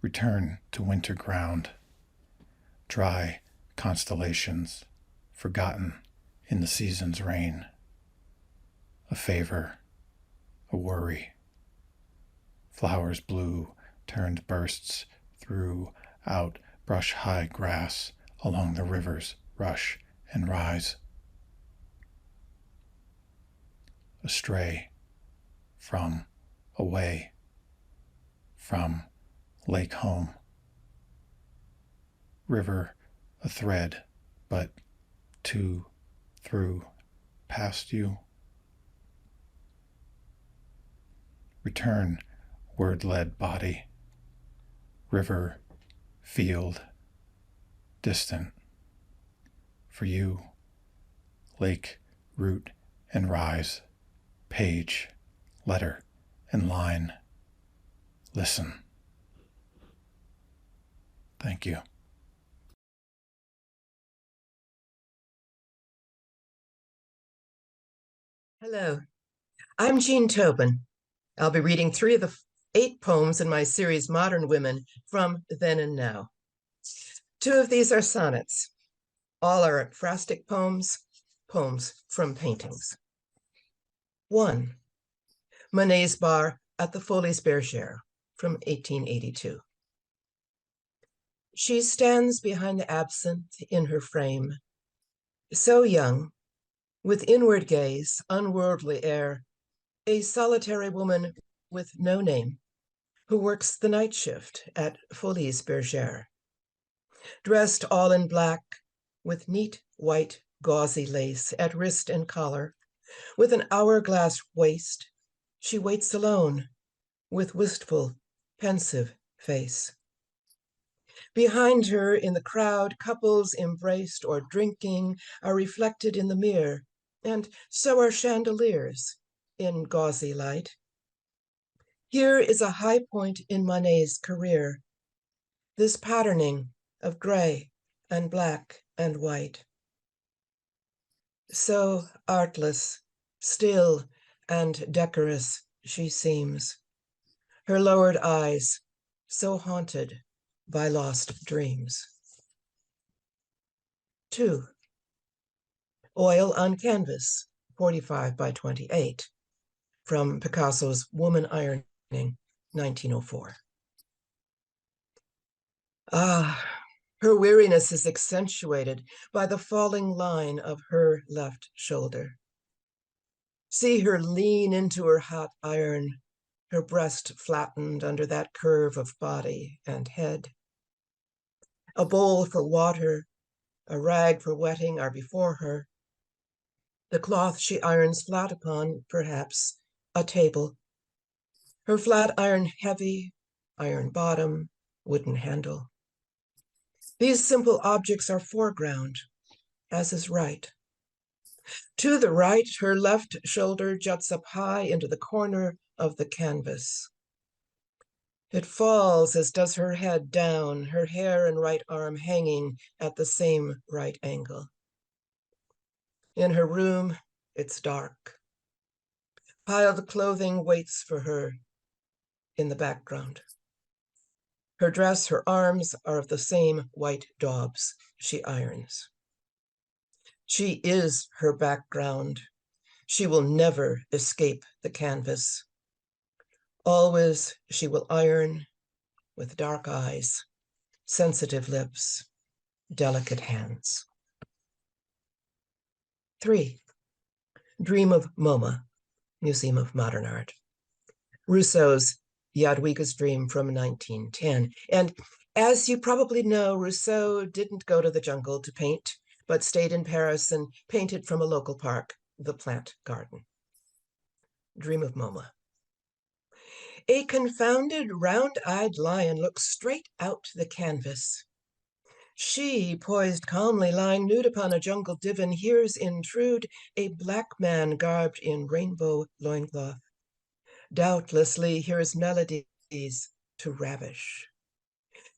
Return to winter ground. Dry constellations, forgotten in the season's rain. A favor, a worry. Flowers blue turned bursts through out brush-high grass along the river's rush and rise. Astray, from, away, from, lake home. River, a thread, but to, through, past you. Return, word-led body. River, field, distant. For you, lake, root, and rise, page, letter, and line. Listen. Thank you. Hello, I'm Jean Tobin. I'll be reading 3 of the 8 poems in my series Modern Women from Then and Now. 2 of these are sonnets. All are ekphrastic poems, poems from paintings. 1. Monet's Bar at the Folies Bergère from 1882. She stands behind the absinthe in her frame, so young, with inward gaze, unworldly air, a solitary woman with no name, who works the night shift at Folies Bergère. Dressed all in black, with neat white gauzy lace at wrist and collar, with an hourglass waist, she waits alone, with wistful, pensive face. Behind her in the crowd, couples embraced or drinking are reflected in the mirror, and so are chandeliers in gauzy light. Here is a high point in Monet's career, this patterning of gray and black and white. So artless, still and decorous she seems, her lowered eyes so haunted by lost dreams. 2. Oil on Canvas, 45 by 28, from Picasso's Woman Ironing, 1904. Ah, her weariness is accentuated by the falling line of her left shoulder. See her lean into her hot iron, her breast flattened under that curve of body and head. A bowl for water, a rag for wetting are before her. The cloth she irons flat upon, perhaps, a table. Her flat iron heavy, iron bottom, wooden handle. These simple objects are foreground, as is right. To the right, her left shoulder juts up high into the corner of the canvas. It falls as does her head down, her hair and right arm hanging at the same right angle. In her room, it's dark. Piled clothing waits for her in the background. Her dress, her arms are of the same white daubs she irons. She is her background. She will never escape the canvas. Always she will iron with dark eyes, sensitive lips, delicate hands. 3. Dream of MoMA, Museum of Modern Art. Rousseau's Jadwiga's Dream from 1910. And as you probably know, Rousseau didn't go to the jungle to paint, but stayed in Paris and painted from a local park, the Plant Garden. Dream of MoMA. A confounded, round-eyed lion looks straight out the canvas. She, poised calmly, lying nude upon a jungle divan, hears intrude a black man garbed in rainbow loincloth. Doubtlessly hears melodies to ravish.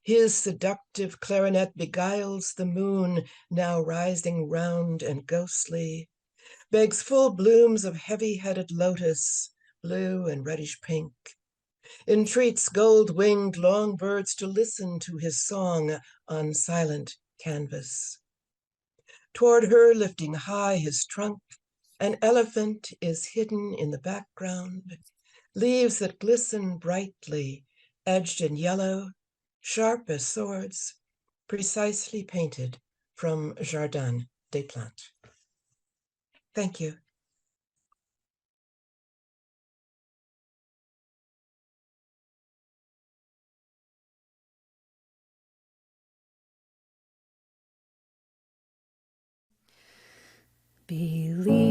His seductive clarinet beguiles the moon, now rising round and ghostly, begs full blooms of heavy-headed lotus, blue and reddish pink, entreats gold-winged long birds to listen to his song on silent canvas. Toward her, lifting high his trunk, an elephant is hidden in the background, leaves that glisten brightly, edged in yellow, sharp as swords, precisely painted from Jardin des Plantes. Thank you.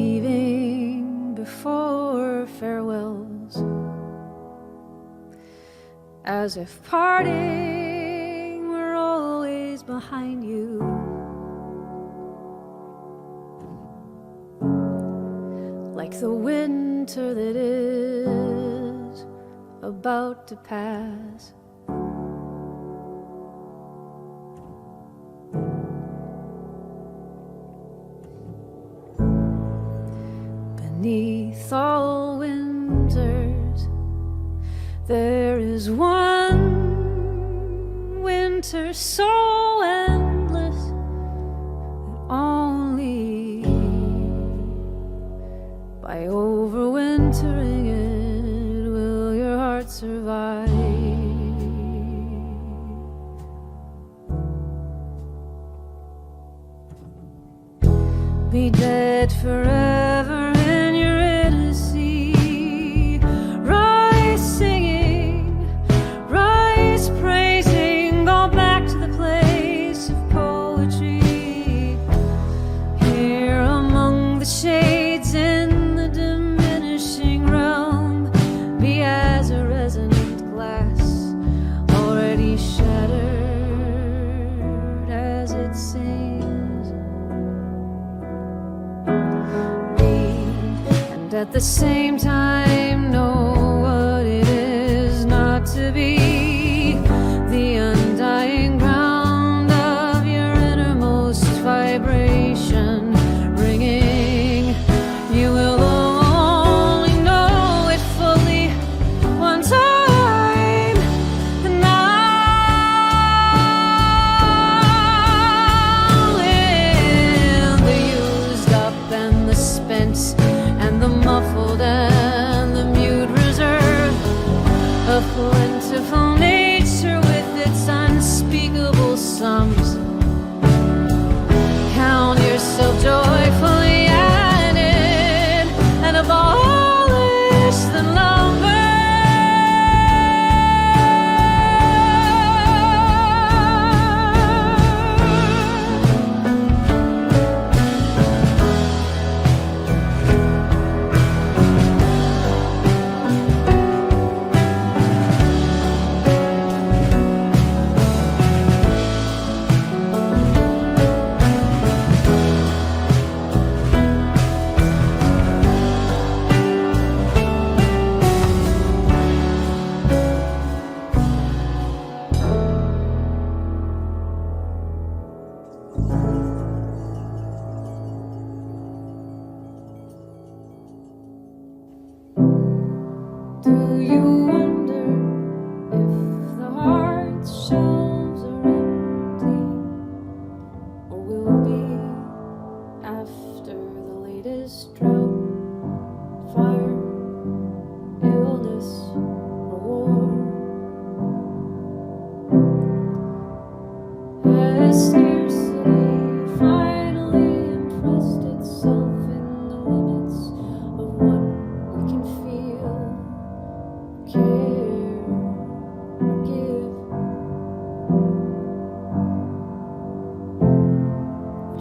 Believing before farewells, as if parting were always behind you. Like the winter that is about to pass. Beneath all winters, there is one winter so endless that only by overwintering it will your heart survive. Be dead forever in your idiocy, rise singing, rise praising, go back to the place of poetry. Here among the shades in the diminishing realm, be as a resonant glass, already shattered as it sings. At the same time, know what it is not to be, the undying ground of your innermost vibration ringing. You will only know it fully one time, and now in the used up and the spent and the muffled and the mute reserve of plentiful nature with its unspeakable sums. Count yourself joyfully added and abolished the number.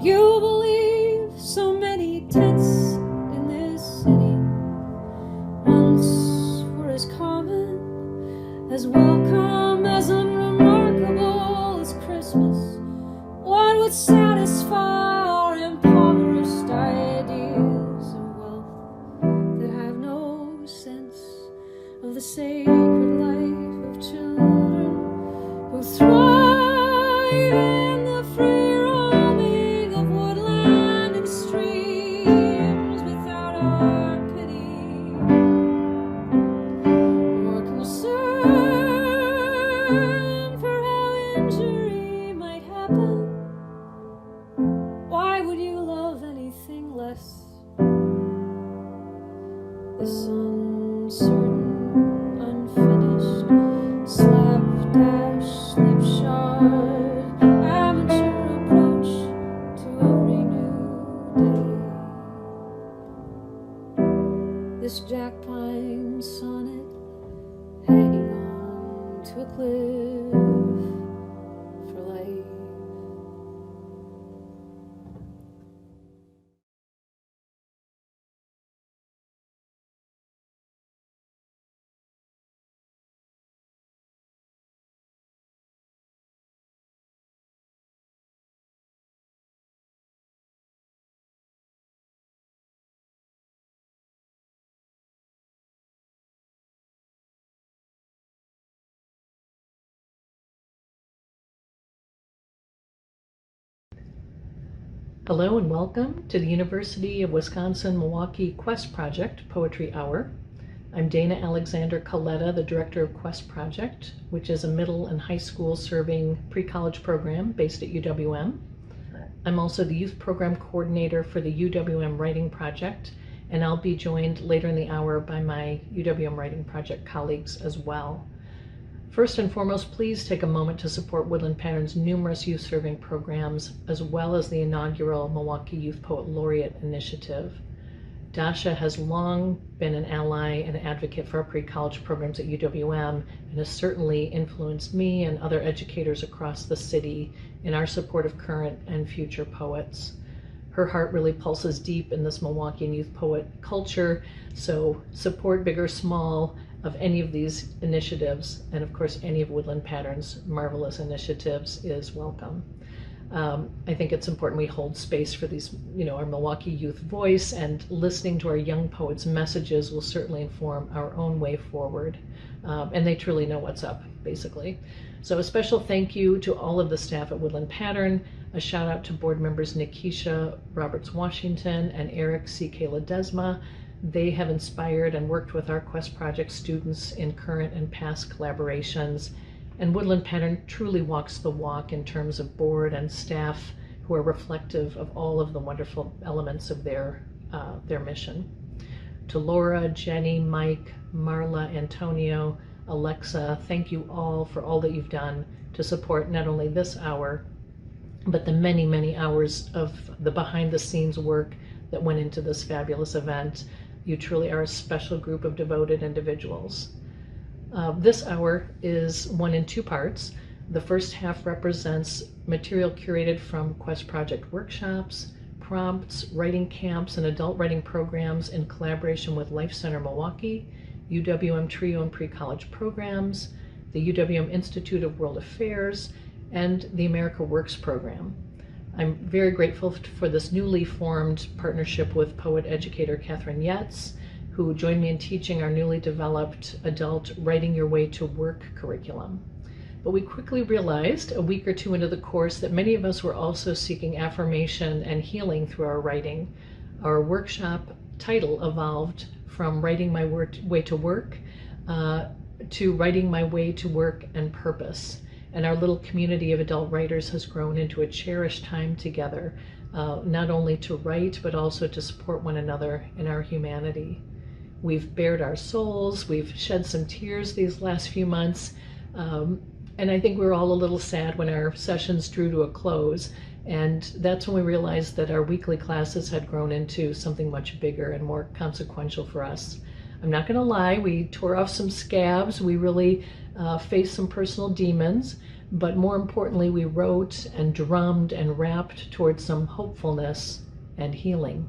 Would you believe so many tents in this city once were as common, as welcome, as unremarkable as Christmas? What would satisfy our impoverished ideas of wealth that have no sense of the sacred life of children who thrive in the free roaming of woodland and streams without our pity or concern for how injury might happen? Why would you love anything less? This uncertain, unfinished, slapdash, slipshod, amateur approach to every new day. This jack pine sonnet hanging on to a cliff for life. Hello and welcome to the University of Wisconsin-Milwaukee Quest Project Poetry Hour. I'm Dana Alexander Coletta, the Director of Quest Project, which is a middle and high school serving pre-college program based at UWM. I'm also the Youth Program Coordinator for the UWM Writing Project, and I'll be joined later in the hour by my UWM Writing Project colleagues as well. First and foremost, please take a moment to support Woodland Pattern's numerous youth serving programs, as well as the inaugural Milwaukee Youth Poet Laureate Initiative. Dasha has long been an ally and advocate for our pre-college programs at UWM and has certainly influenced me and other educators across the city in our support of current and future poets. Her heart really pulses deep in this Milwaukee youth poet culture, so support, big or small, of any of these initiatives, and of course any of Woodland Pattern's marvelous initiatives is welcome. I think it's important we hold space for these, our Milwaukee youth voice, and listening to our young poets' messages will certainly inform our own way forward. And they truly know what's up, basically. So a special thank you to all of the staff at Woodland Pattern, a shout out to board members Nikisha Roberts-Washington and Eric C.K. Ledesma. They have inspired and worked with our Quest Project students in current and past collaborations. And Woodland Pattern truly walks the walk in terms of board and staff who are reflective of all of the wonderful elements of their mission. To Laura, Jenny, Mike, Marla, Antonio, Alexa, thank you all for all that you've done to support not only this hour, but the many, many hours of the behind the scenes work that went into this fabulous event. You truly are a special group of devoted individuals. This hour is one in two parts. The first half represents material curated from Quest Project workshops, prompts, writing camps, and adult writing programs in collaboration with Life Center Milwaukee, UWM Trio and Pre-College Programs, the UWM Institute of World Affairs, and the America Works program. I'm very grateful for this newly formed partnership with poet educator Catherine Yetz, who joined me in teaching our newly developed adult Writing Your Way to Work curriculum. But we quickly realized a week or two into the course that many of us were also seeking affirmation and healing through our writing. Our workshop title evolved from Writing My Way to Work to Writing My Way to Work and Purpose. And our little community of adult writers has grown into a cherished time together, not only to write, but also to support one another in our humanity. We've bared our souls, we've shed some tears these last few months, and I think we were all a little sad when our sessions drew to a close, and that's when we realized that our weekly classes had grown into something much bigger and more consequential for us. I'm not going to lie, we tore off some scabs, we really faced some personal demons, but more importantly, we wrote and drummed and rapped towards some hopefulness and healing.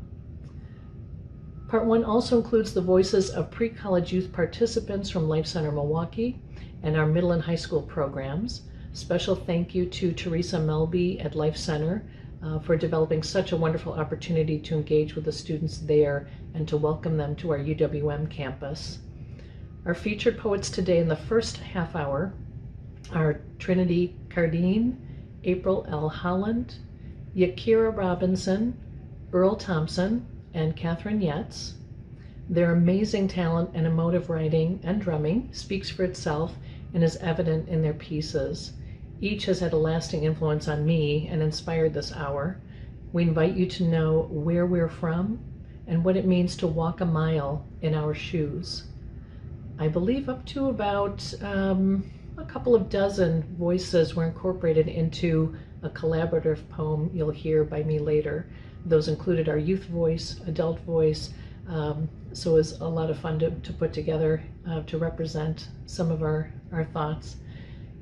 Part 1 also includes the voices of pre-college youth participants from Life Center Milwaukee and our middle and high school programs. Special thank you to Teresa Melby at Life Center for developing such a wonderful opportunity to engage with the students there and to welcome them to our UWM campus. Our featured poets today in the first half hour are Trinity Cardine, April L. Holland, Yakira Robinson, Earl Thompson, and Catherine Yetz. Their amazing talent and emotive writing and drumming speaks for itself and is evident in their pieces. Each has had a lasting influence on me and inspired this hour. We invite you to know where we're from and what it means to walk a mile in our shoes. I believe up to about a couple of dozen voices were incorporated into a collaborative poem you'll hear by me later. Those included our youth voice, adult voice, so it was a lot of fun to put together to represent some of our thoughts.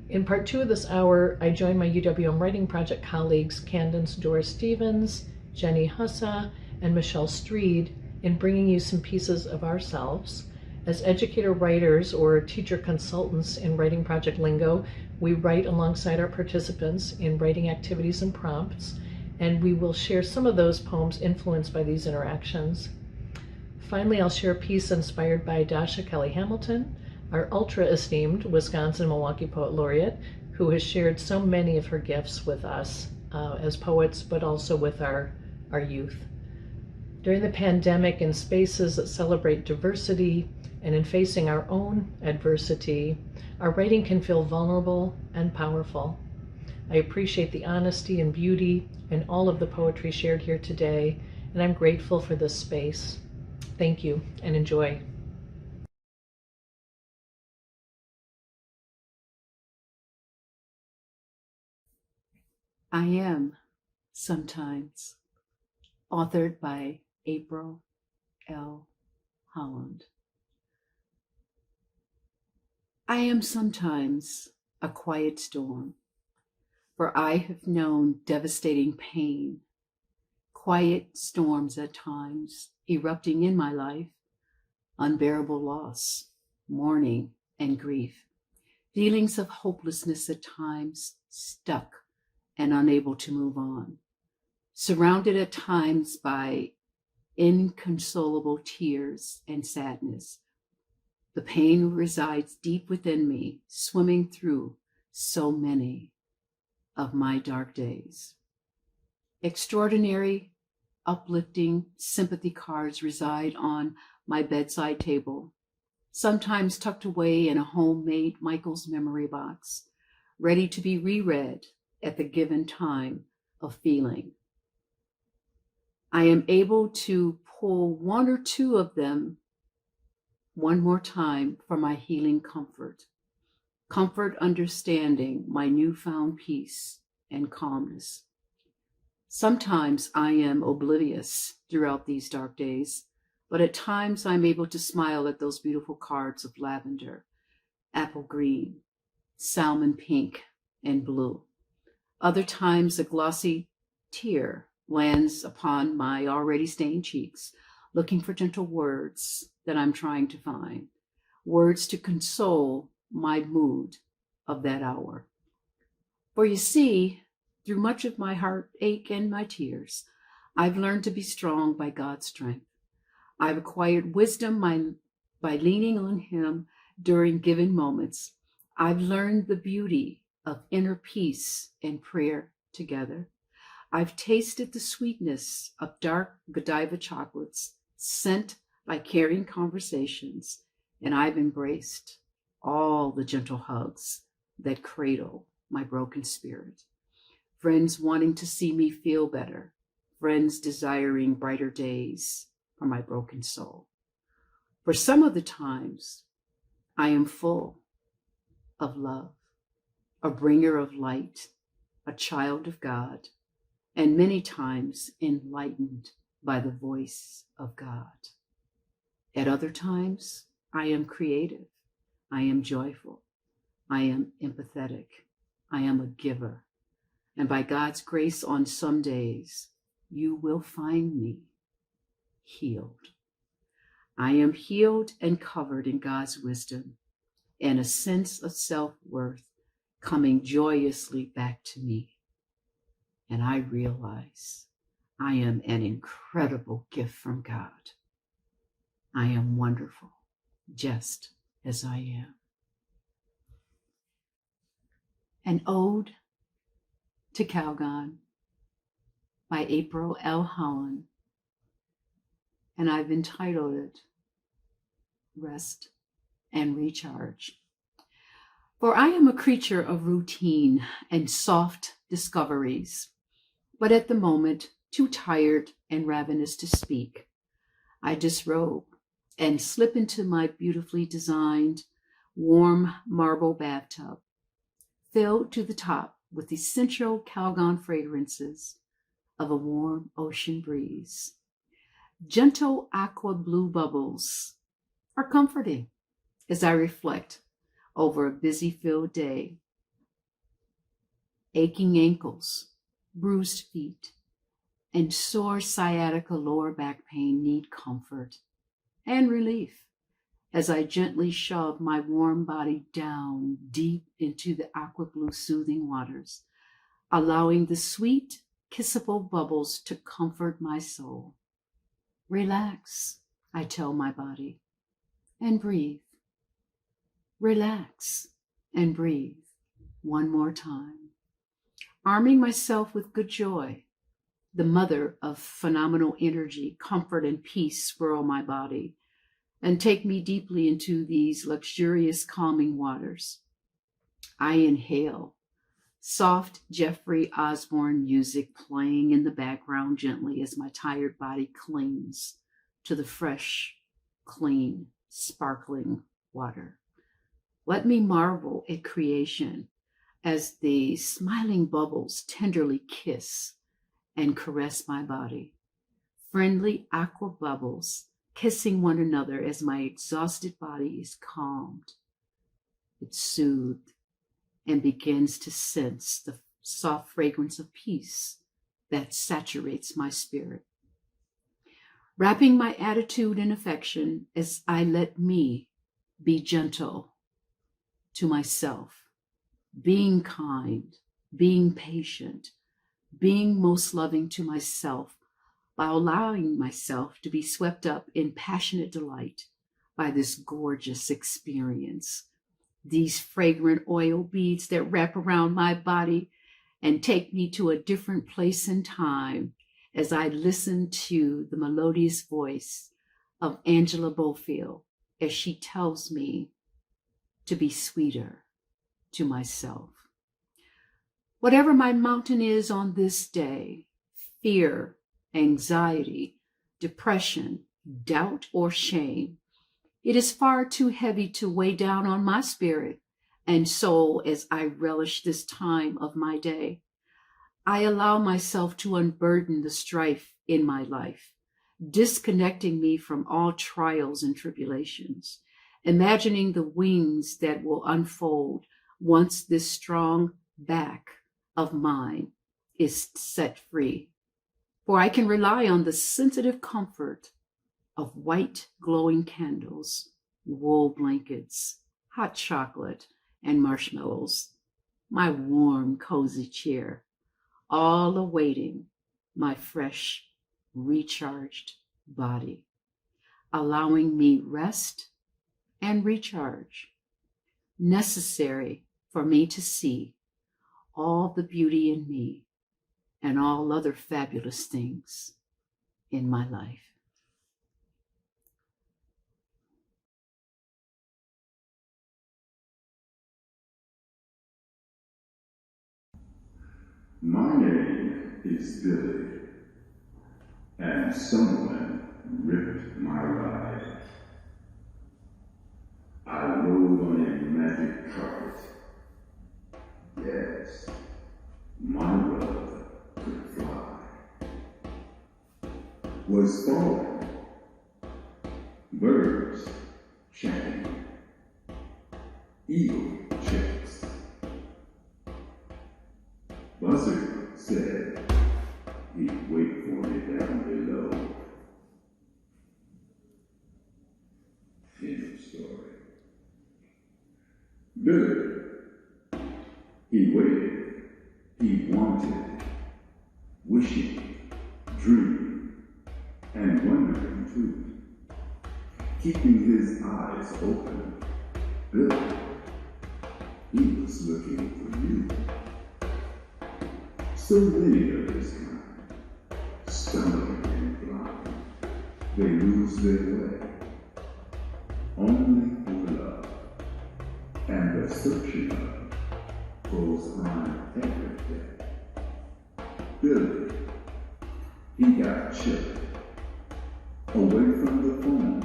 In part 2 of this hour, I joined my UWM Writing Project colleagues Candence Doerr-Stevens, Jenny Hussa, and Michelle Streed in bringing you some pieces of ourselves. As educator writers or teacher consultants in Writing Project lingo, we write alongside our participants in writing activities and prompts, and we will share some of those poems influenced by these interactions. Finally, I'll share a piece inspired by Dasha Kelly Hamilton, our ultra-esteemed Wisconsin Milwaukee Poet Laureate, who has shared so many of her gifts with us as poets, but also with our youth. During the pandemic, in spaces that celebrate diversity and in facing our own adversity, our writing can feel vulnerable and powerful. I appreciate the honesty and beauty in all of the poetry shared here today, and I'm grateful for this space. Thank you and enjoy. I Am Sometimes, authored by April L. Holland. I am sometimes a quiet storm, for I have known devastating pain, quiet storms at times erupting in my life, unbearable loss, mourning, and grief, feelings of hopelessness at times, stuck and unable to move on, surrounded at times by inconsolable tears and sadness. The pain resides deep within me, swimming through so many of my dark days. Extraordinary, uplifting sympathy cards reside on my bedside table, sometimes tucked away in a homemade Michael's memory box, ready to be reread at the given time of feeling. I am able to pull one or two of them one more time for my healing comfort, understanding my newfound peace and calmness. Sometimes I am oblivious throughout these dark days, but at times I'm able to smile at those beautiful cards of lavender, apple green, salmon pink, and blue. Other times a glossy tear lands upon my already stained cheeks, looking for gentle words that I'm trying to find, words to console my mood of that hour. For you see, through much of my heartache and my tears, I've learned to be strong by God's strength. I've acquired wisdom by leaning on Him during given moments. I've learned the beauty of inner peace and prayer together. I've tasted the sweetness of dark Godiva chocolates sent by caring conversations, and I've embraced all the gentle hugs that cradle my broken spirit. Friends wanting to see me feel better, friends desiring brighter days for my broken soul. For some of the times, I am full of love, a bringer of light, a child of God, and many times enlightened by the voice of God. At other times, I am creative, I am joyful, I am empathetic, I am a giver. And by God's grace, on some days, you will find me healed. I am healed and covered in God's wisdom, and a sense of self-worth coming joyously back to me. And I realize I am an incredible gift from God. I am wonderful, just as I am. An Ode to Calgon by April L. Holland, and I've entitled it Rest and Recharge. For I am a creature of routine and soft discoveries, but at the moment too tired and ravenous to speak. I disrobe and slip into my beautifully designed warm marble bathtub, filled to the top with essential Calgon fragrances of a warm ocean breeze. Gentle aqua blue bubbles are comforting as I reflect over a busy-filled day. Aching ankles, bruised feet, and sore sciatica lower back pain need comfort and relief as I gently shove my warm body down deep into the aqua blue soothing waters, allowing the sweet, kissable bubbles to comfort my soul. Relax, I tell my body, and breathe. Relax and breathe one more time. Arming myself with good joy, the mother of phenomenal energy, comfort, and peace swirl my body and take me deeply into these luxurious, calming waters. I inhale, soft Jeffrey Osborne music playing in the background gently as my tired body clings to the fresh, clean, sparkling water. Let me marvel at creation as the smiling bubbles tenderly kiss and caress my body. Friendly aqua bubbles kissing one another as my exhausted body is calmed. It's soothed and begins to sense the soft fragrance of peace that saturates my spirit. Wrapping my attitude in affection as I let me be gentle to myself, being kind, being patient, being most loving to myself, by allowing myself to be swept up in passionate delight by this gorgeous experience. These fragrant oil beads that wrap around my body and take me to a different place and time as I listen to the melodious voice of Angela Bofield as she tells me to be sweeter to myself. Whatever my mountain is on this day, fear, anxiety, depression, doubt, or shame, it is far too heavy to weigh down on my spirit and soul as I relish this time of my day. I allow myself to unburden the strife in my life, disconnecting me from all trials and tribulations, imagining the wings that will unfold once this strong back of mine is set free. For I can rely on the sensitive comfort of white glowing candles, wool blankets, hot chocolate, and marshmallows, my warm, cozy chair, all awaiting my fresh, recharged body, allowing me rest and recharge, necessary for me to see all the beauty in me and all other fabulous things in my life. My name is Billy, and someone ripped my ride. I rode on a magic carpet. Yes, my love could fly. Was falling, birds chanting, eagle chicks, buzzard said he'd wait for me down below. End of story. Billy, he waited, he wanted, wishing, dreaming, and wondering too, keeping his eyes open. Billy, he was looking for you. So many of his kind, stumbling and blind, they lose their way, only for love, and the searching of goes on every day. Billy, he got chilled, away from the phone.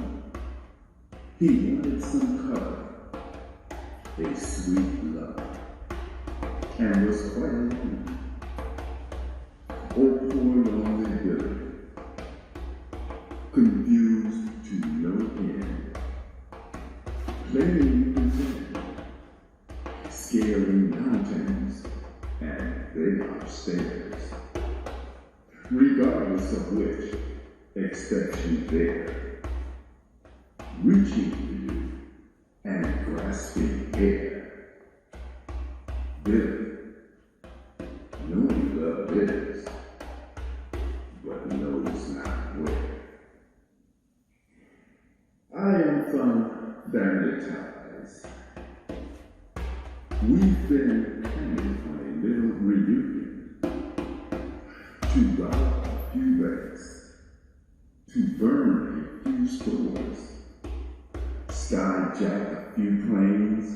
He wanted some cover, a sweet love, and was quite alone. Oh, poor lonely Billy, confused to no end, playing pretend, scaling mountains and they upstairs, regardless of which expects you there, reaching for you and grasping air. Billy, knowing love is, but knows not where. I am from Bandit Ties. We've been planning on a little reunion, to rob a few banks, to burn a few stores, skyjack a few planes,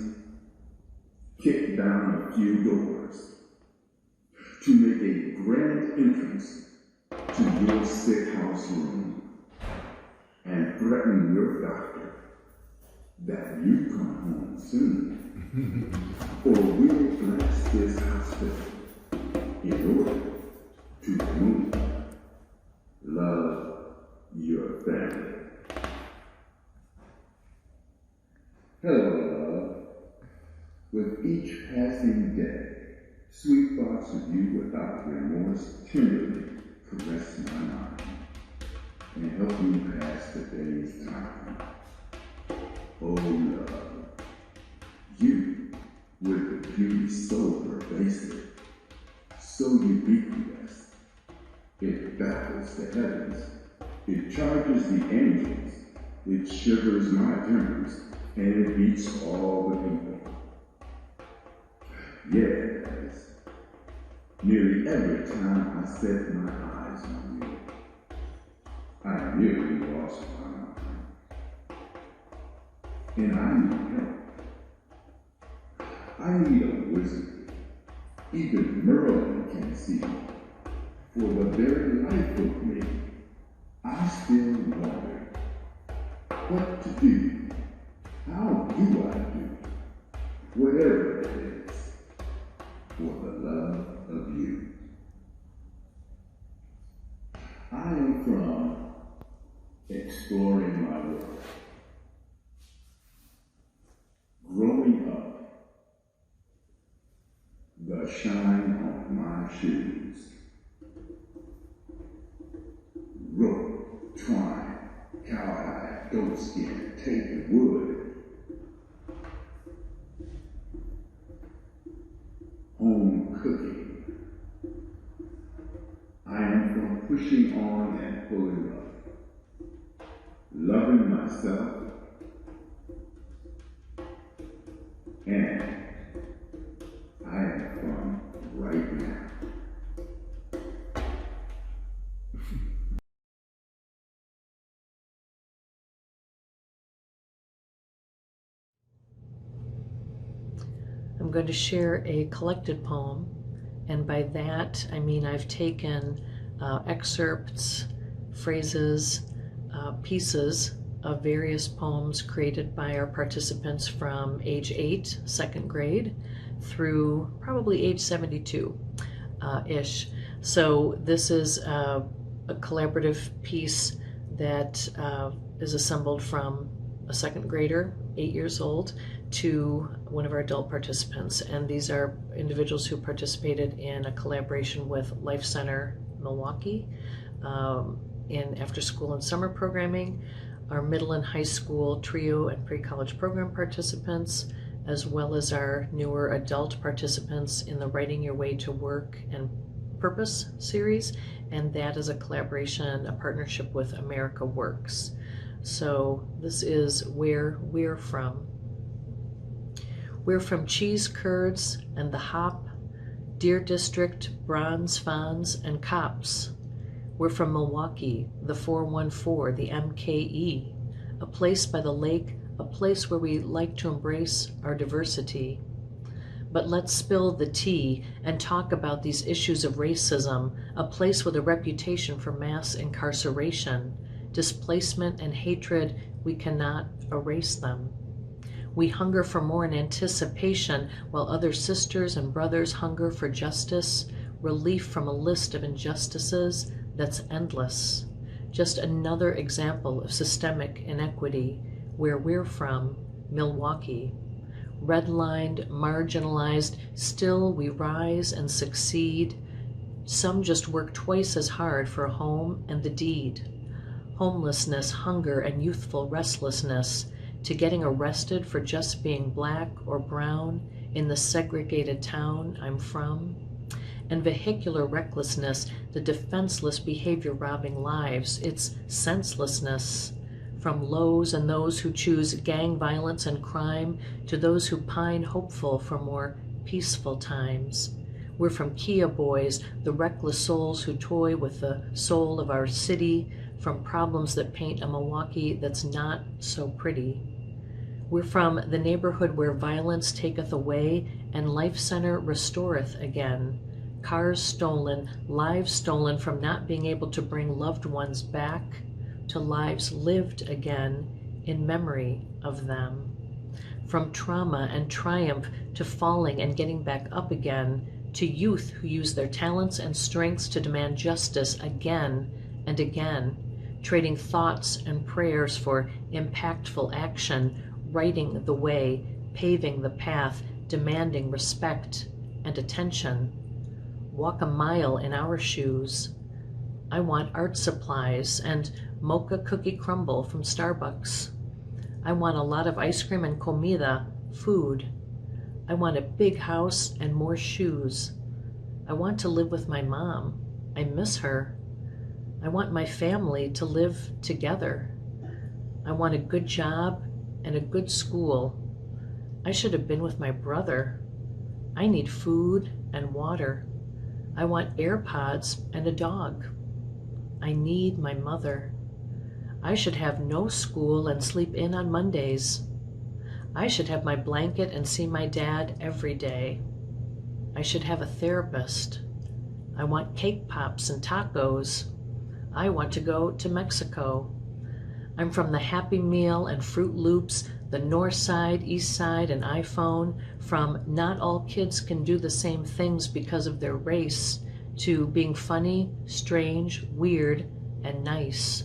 kick down a few doors, to make a grand entrance to your sick house room and threaten your doctor that you come home soon, or we'll blast this hospital in order to move. Love your family. Hello, love. With each passing day, sweet thoughts of you without remorse tenderly caress my mind and help me pass the day's time. Oh, love, you with the beauty so pervasive, so ubiquitous, it baffles the heavens, it charges the angels, it shivers my timbers, and it beats all the people. Yes, nearly every time I set my eyes on you, I nearly lost my mind. And I need help. I need a wizard. Even Murre can see. For the very life of me, I still wonder what to do. How do I do whatever it is for the love of you? I am from exploring my world, growing up, the shine on my shoes, rope, twine, cowhide, goatskin, tape, and wood, home cooking. I am from pushing on and pulling up, loving myself, and I am from right now. I'm going to share a collected poem, and by that I mean I've taken excerpts, phrases, pieces of various poems created by our participants from age 8, second grade, through probably age 72-ish. So this is a collaborative piece that is assembled from a second grader, 8 years old, to one of our adult participants. And these are individuals who participated in a collaboration with Life Center Milwaukee in after school and summer programming, our middle and high school trio and pre-college program participants, as well as our newer adult participants in the Writing Your Way to Work and Purpose series. And that is a collaboration, a partnership with America Works. So this is where we're from. We're from cheese curds and the hop, Deer District, Bronze Fonz, and Cops. We're from Milwaukee, the 414, the MKE, a place by the lake, a place where we like to embrace our diversity. But let's spill the tea and talk about these issues of racism, a place with a reputation for mass incarceration, displacement, and hatred. We cannot erase them. We hunger for more in anticipation, while other sisters and brothers hunger for justice, relief from a list of injustices that's endless. Just another example of systemic inequity where we're from, Milwaukee. Redlined, marginalized, still we rise and succeed. Some just work twice as hard for a home and the deed. Homelessness, hunger, and youthful restlessness, to getting arrested for just being black or brown in the segregated town I'm from. And vehicular recklessness, the defenseless behavior robbing lives, its senselessness. From lows and those who choose gang violence and crime to those who pine hopeful for more peaceful times. We're from Kia boys, the reckless souls who toy with the soul of our city, from problems that paint a Milwaukee that's not so pretty. We're from the neighborhood where violence taketh away and Life Center restoreth again. Cars stolen, lives stolen from not being able to bring loved ones back, to lives lived again in memory of them. From trauma and triumph to falling and getting back up again, to youth who use their talents and strengths to demand justice again and again, trading thoughts and prayers for impactful action, writing the way, paving the path, demanding respect and attention. Walk a mile in our shoes. I want art supplies and mocha cookie crumble from Starbucks. I want a lot of ice cream and comida, food. I want a big house and more shoes. I want to live with my mom. I miss her. I want my family to live together. I want a good job and a good school. I should have been with my brother. I need food and water. I want AirPods and a dog. I need my mother. I should have no school and sleep in on Mondays. I should have my blanket and see my dad every day. I should have a therapist. I want cake pops and tacos. I want to go to Mexico. I'm from the Happy Meal and Fruit Loops, the North Side, East Side, and iPhone, from not all kids can do the same things because of their race, to being funny, strange, weird, and nice.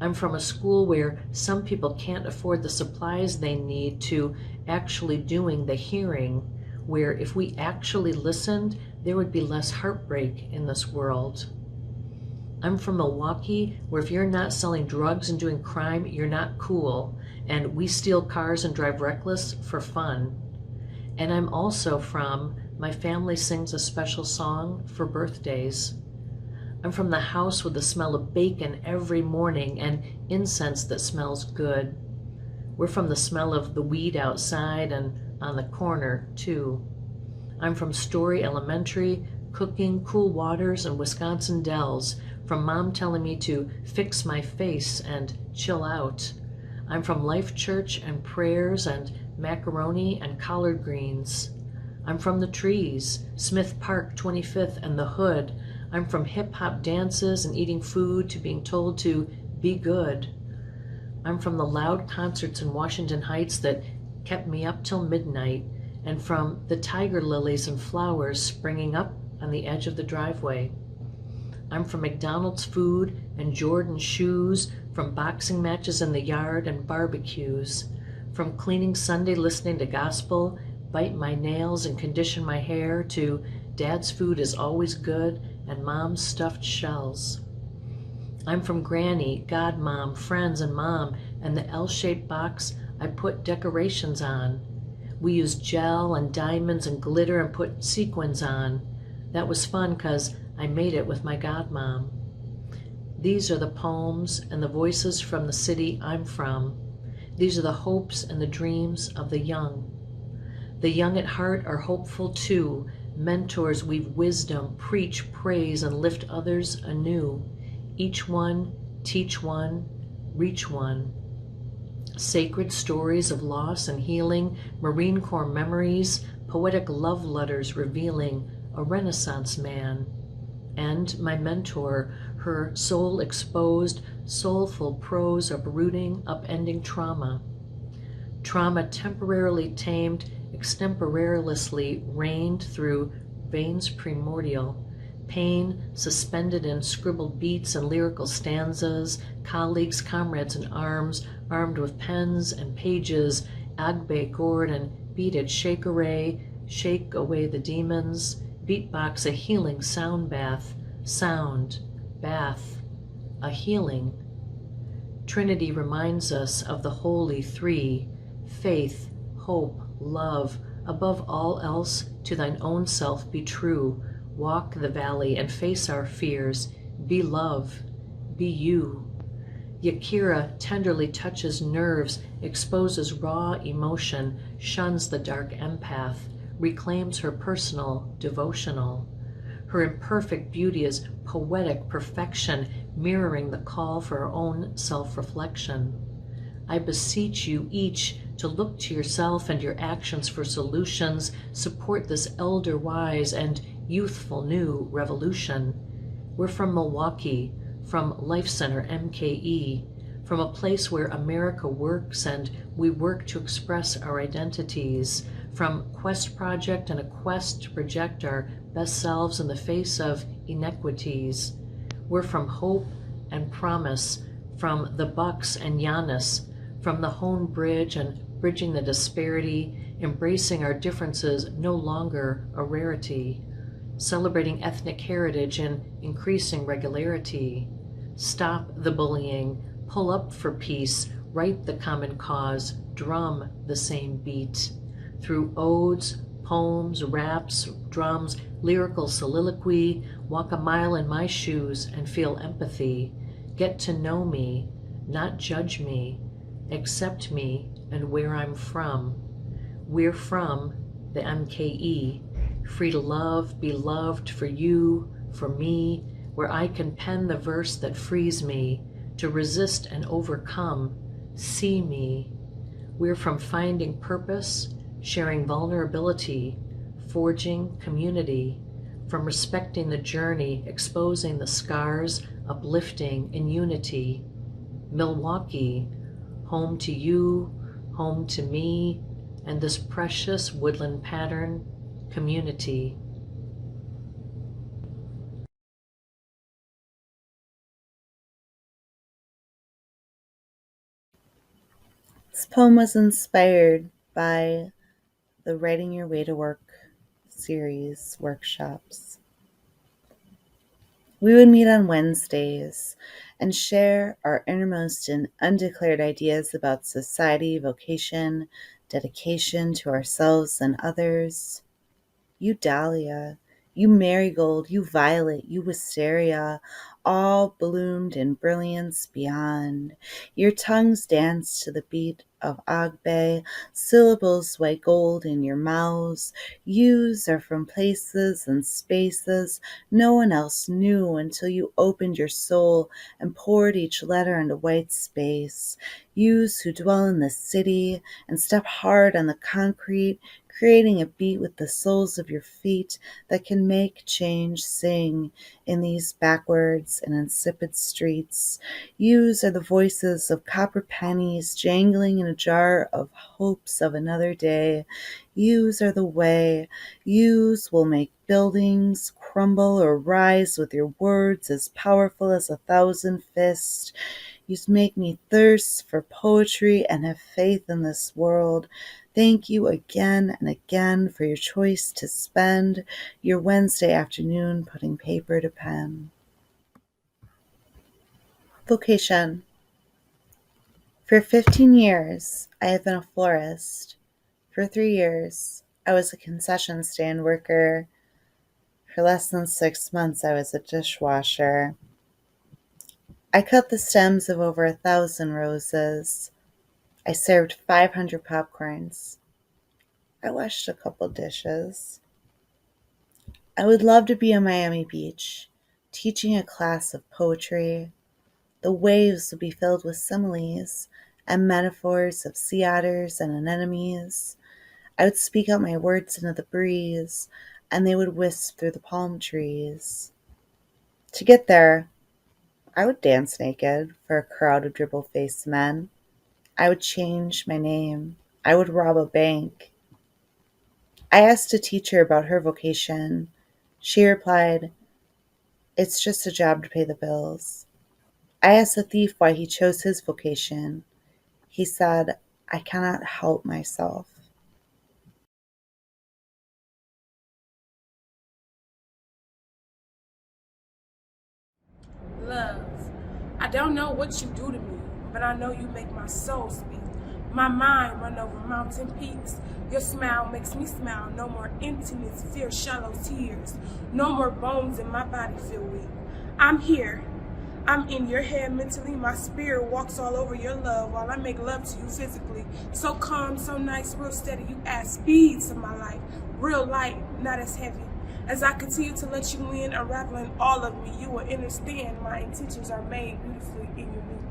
I'm from a school where some people can't afford the supplies they need, to actually doing the hearing, where if we actually listened, there would be less heartbreak in this world. I'm from Milwaukee, where if you're not selling drugs and doing crime, you're not cool, and we steal cars and drive reckless for fun. And I'm also from, my family sings a special song for birthdays. I'm from the house with the smell of bacon every morning and incense that smells good. We're from the smell of the weed outside and on the corner, too. I'm from Story Elementary, cooking, cool waters, and Wisconsin Dells, from Mom telling me to fix my face and chill out. I'm from Life Church and prayers and macaroni and collard greens. I'm from the trees, Smith Park, 25th, and the Hood. I'm from hip-hop dances and eating food to being told to be good. I'm from the loud concerts in Washington Heights that kept me up till midnight, and from the tiger lilies and flowers springing up on the edge of the driveway. I'm from McDonald's food and Jordan shoes, from boxing matches in the yard and barbecues, From cleaning Sunday listening to gospel, bite my nails and condition my hair, to Dad's food is always good and Mom's stuffed shells. I'm from Granny, Godmom, friends, and Mom, and the L-shaped box I put decorations on. We used gel and diamonds and glitter and put sequins on. That was fun because I made it with my Godmom. These are the poems and the voices from the city I'm from. These are the hopes and the dreams of the young. The young at heart are hopeful too. Mentors weave wisdom, preach, praise, and lift others anew. Each one, teach one, reach one. Sacred stories of loss and healing, Marine Corps memories, poetic love letters revealing a Renaissance man. And my mentor, her soul-exposed, soulful prose uprooting, upending trauma. Trauma temporarily tamed, extemporaneously rained through veins primordial. Pain suspended in scribbled beats and lyrical stanzas, colleagues, comrades in arms, armed with pens and pages, agbe gourd and beaded shake away the demons, beatbox a healing sound bath, a healing. Trinity reminds us of the holy three, faith, hope, love, above all else to thine own self be true, walk the valley and face our fears, be love, be you. Yakira tenderly touches nerves, exposes raw emotion, shuns the dark empath, reclaims her personal, devotional. Her imperfect beauty is poetic perfection, mirroring the call for her own self-reflection. I beseech you each to look to yourself and your actions for solutions, support this elder-wise and youthful new revolution. We're from Milwaukee, from Life Center MKE, from a place where America works and we work to express our identities, from Quest Project and a quest to project our best selves in the face of inequities. We're from hope and promise, from the Bucks and Giannis, from the Hone Bridge and bridging the disparity, embracing our differences no longer a rarity, celebrating ethnic heritage and increasing regularity. Stop the bullying, pull up for peace, write the common cause, drum the same beat. Through odes, poems, raps, drums, lyrical soliloquy, walk a mile in my shoes and feel empathy. Get to know me, not judge me, accept me and where I'm from. We're from the MKE, free to love, be loved for you, for me, where I can pen the verse that frees me, to resist and overcome, see me. We're from finding purpose, sharing vulnerability, forging community, from respecting the journey, exposing the scars, uplifting in unity. Milwaukee, home to you, home to me, and this precious woodland pattern community. This poem was inspired by the Writing Your Way to Work series workshops. We would meet on Wednesdays and share our innermost and undeclared ideas about society, vocation, dedication to ourselves and others. You dahlia, you marigold, you violet, you wisteria, all bloomed in brilliance beyond. Your tongues danced to the beat of Agbe, syllables white gold in your mouths. Yous are from places and spaces no one else knew until you opened your soul and poured each letter into white space. Yous who dwell in the city and step hard on the concrete, creating a beat with the soles of your feet that can make change sing in these backwards and insipid streets. Yous are the voices of copper pennies jangling in a jar of hopes of another day. Yous are the way. Yous will make buildings crumble or rise with your words as powerful as 1,000 fists. You make me thirst for poetry and have faith in this world. Thank you again and again for your choice to spend your Wednesday afternoon putting paper to pen. Vocation. For 15 years, I have been a florist. For 3 years, I was a concession stand worker. For less than 6 months, I was a dishwasher. I cut the stems of over 1,000 roses. I served 500 popcorns. I washed a couple dishes. I would love to be on Miami Beach, teaching a class of poetry. The waves would be filled with similes and metaphors of sea otters and anemones. I would speak out my words into the breeze, and they would wisp through the palm trees. To get there, I would dance naked for a crowd of dribble-faced men. I would change my name. I would rob a bank. I asked a teacher about her vocation. She replied, "It's just a job to pay the bills." I asked a thief why he chose his vocation. He said, "I cannot help myself." Love, I don't know what you do to me, but I know you make my soul speak. My mind run over mountain peaks. Your smile makes me smile. No more emptiness, fear, shallow tears. No more bones in my body feel weak. I'm here. I'm in your head mentally. My spirit walks all over your love while I make love to you physically. So calm, so nice, real steady. You add speed to my life. Real light, not as heavy. As I continue to let you in, unraveling all of me, you will understand my intentions are made beautifully in your music.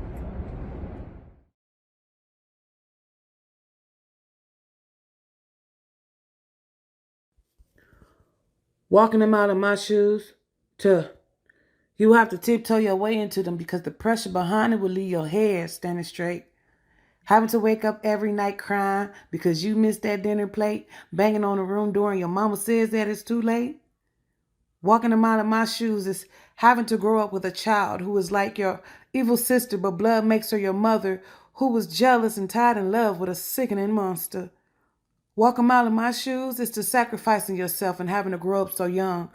Walking them out of my shoes, you have to tiptoe your way into them because the pressure behind it will leave your hair standing straight. Having to wake up every night crying because you missed that dinner plate, banging on the room door and your mama says that it's too late. Walking them out of my shoes is having to grow up with a child who is like your evil sister, but blood makes her your mother, who was jealous and tied in love with a sickening monster. Walking a mile in my shoes is to sacrificing yourself and having to grow up so young,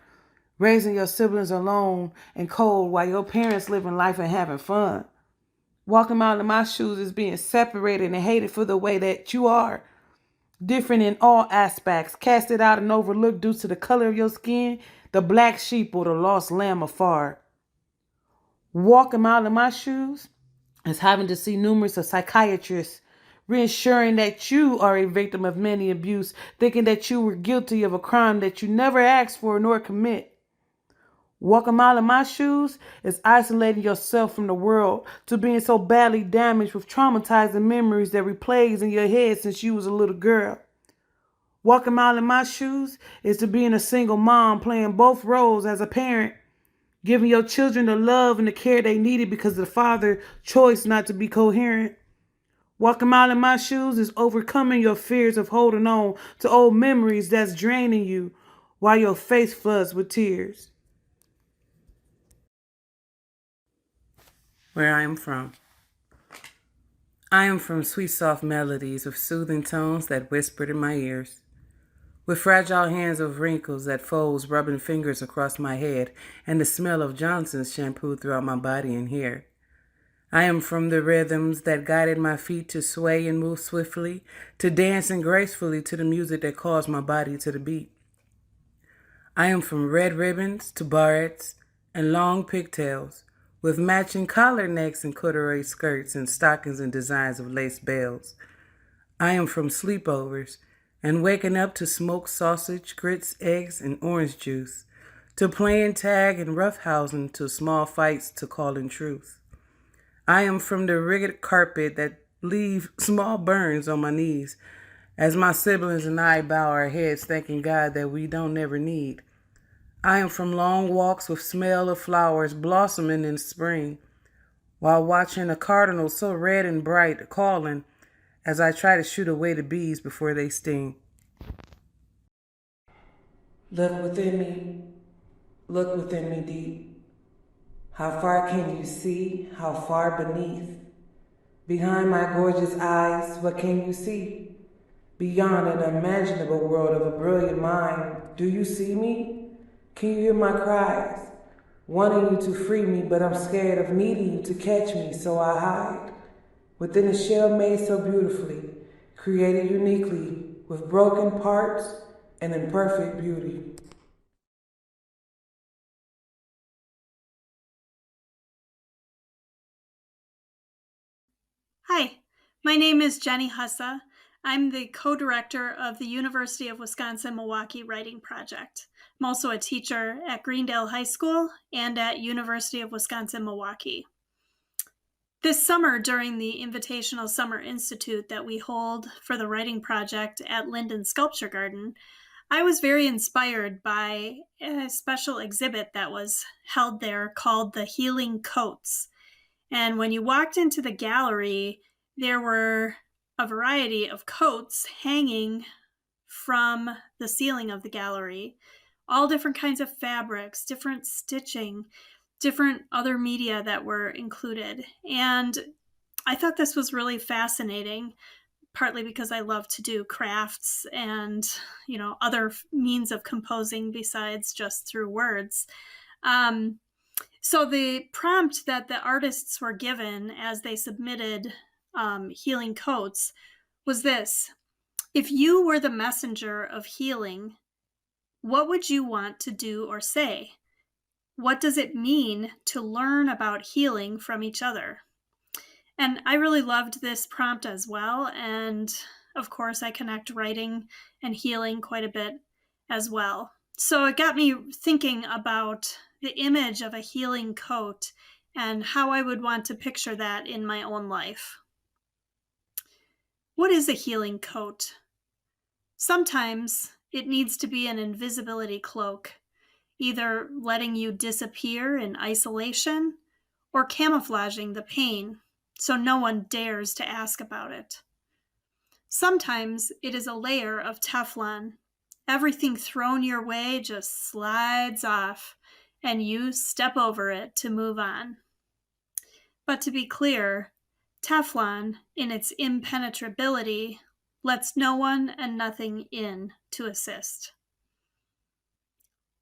raising your siblings alone and cold while your parents living life and having fun. Walking a mile in my shoes is being separated and hated for the way that you are, different in all aspects, casted out and overlooked due to the color of your skin, the black sheep or the lost lamb afar. Walking a mile in my shoes is having to see numerous of psychiatrists reassuring that you are a victim of many abuse, thinking that you were guilty of a crime that you never asked for nor commit. Walking a mile in my shoes is isolating yourself from the world to being so badly damaged with traumatizing memories that replays in your head since you was a little girl. Walking a mile in my shoes is to being a single mom playing both roles as a parent, giving your children the love and the care they needed because the father chose not to be coherent. Walking a mile in my shoes is overcoming your fears of holding on to old memories that's draining you while your face floods with tears. Where I am from. I am from sweet soft melodies of soothing tones that whispered in my ears, with fragile hands of wrinkles that folds rubbing fingers across my head and the smell of Johnson's shampoo throughout my body and hair. I am from the rhythms that guided my feet to sway and move swiftly, to dancing gracefully to the music that caused my body to the beat. I am from red ribbons to barrettes and long pigtails, with matching collar necks and corduroy skirts and stockings and designs of lace bells. I am from sleepovers and waking up to smoked sausage, grits, eggs, and orange juice, to playing tag and roughhousing, to small fights, to calling truth. I am from the rigged carpet that leave small burns on my knees as my siblings and I bow our heads thanking God that we don't never need. I am from long walks with smell of flowers blossoming in spring while watching a cardinal so red and bright calling as I try to shoot away the bees before they sting. Look within me deep. How far can you see? How far beneath? Behind my gorgeous eyes, what can you see? Beyond an unimaginable world of a brilliant mind, do you see me? Can you hear my cries? Wanting you to free me, but I'm scared of needing you to catch me, so I hide. Within a shell made so beautifully, created uniquely, with broken parts and imperfect beauty. Hi, my name is Jenny Hussa. I'm the co-director of the University of Wisconsin-Milwaukee Writing Project. I'm also a teacher at Greendale High School and at University of Wisconsin-Milwaukee. This summer, during the Invitational Summer Institute that we hold for the Writing Project at Linden Sculpture Garden, I was very inspired by a special exhibit that was held there called the Healing Coats. And when you walked into the gallery, there were a variety of coats hanging from the ceiling of the gallery, all different kinds of fabrics, different stitching, different other media that were included. And I thought this was really fascinating, partly because I love to do crafts and, other means of composing besides just through words. So the prompt that the artists were given as they submitted healing coats was this: if you were the messenger of healing, what would you want to do or say? What does it mean to learn about healing from each other? And I really loved this prompt as well. And of course, I connect writing and healing quite a bit as well. So it got me thinking about the image of a healing coat and how I would want to picture that in my own life. What is a healing coat? Sometimes it needs to be an invisibility cloak, either letting you disappear in isolation or camouflaging the pain so no one dares to ask about it. Sometimes it is a layer of Teflon. Everything thrown your way just slides off, and you step over it to move on. But to be clear, Teflon, in its impenetrability, lets no one and nothing in to assist.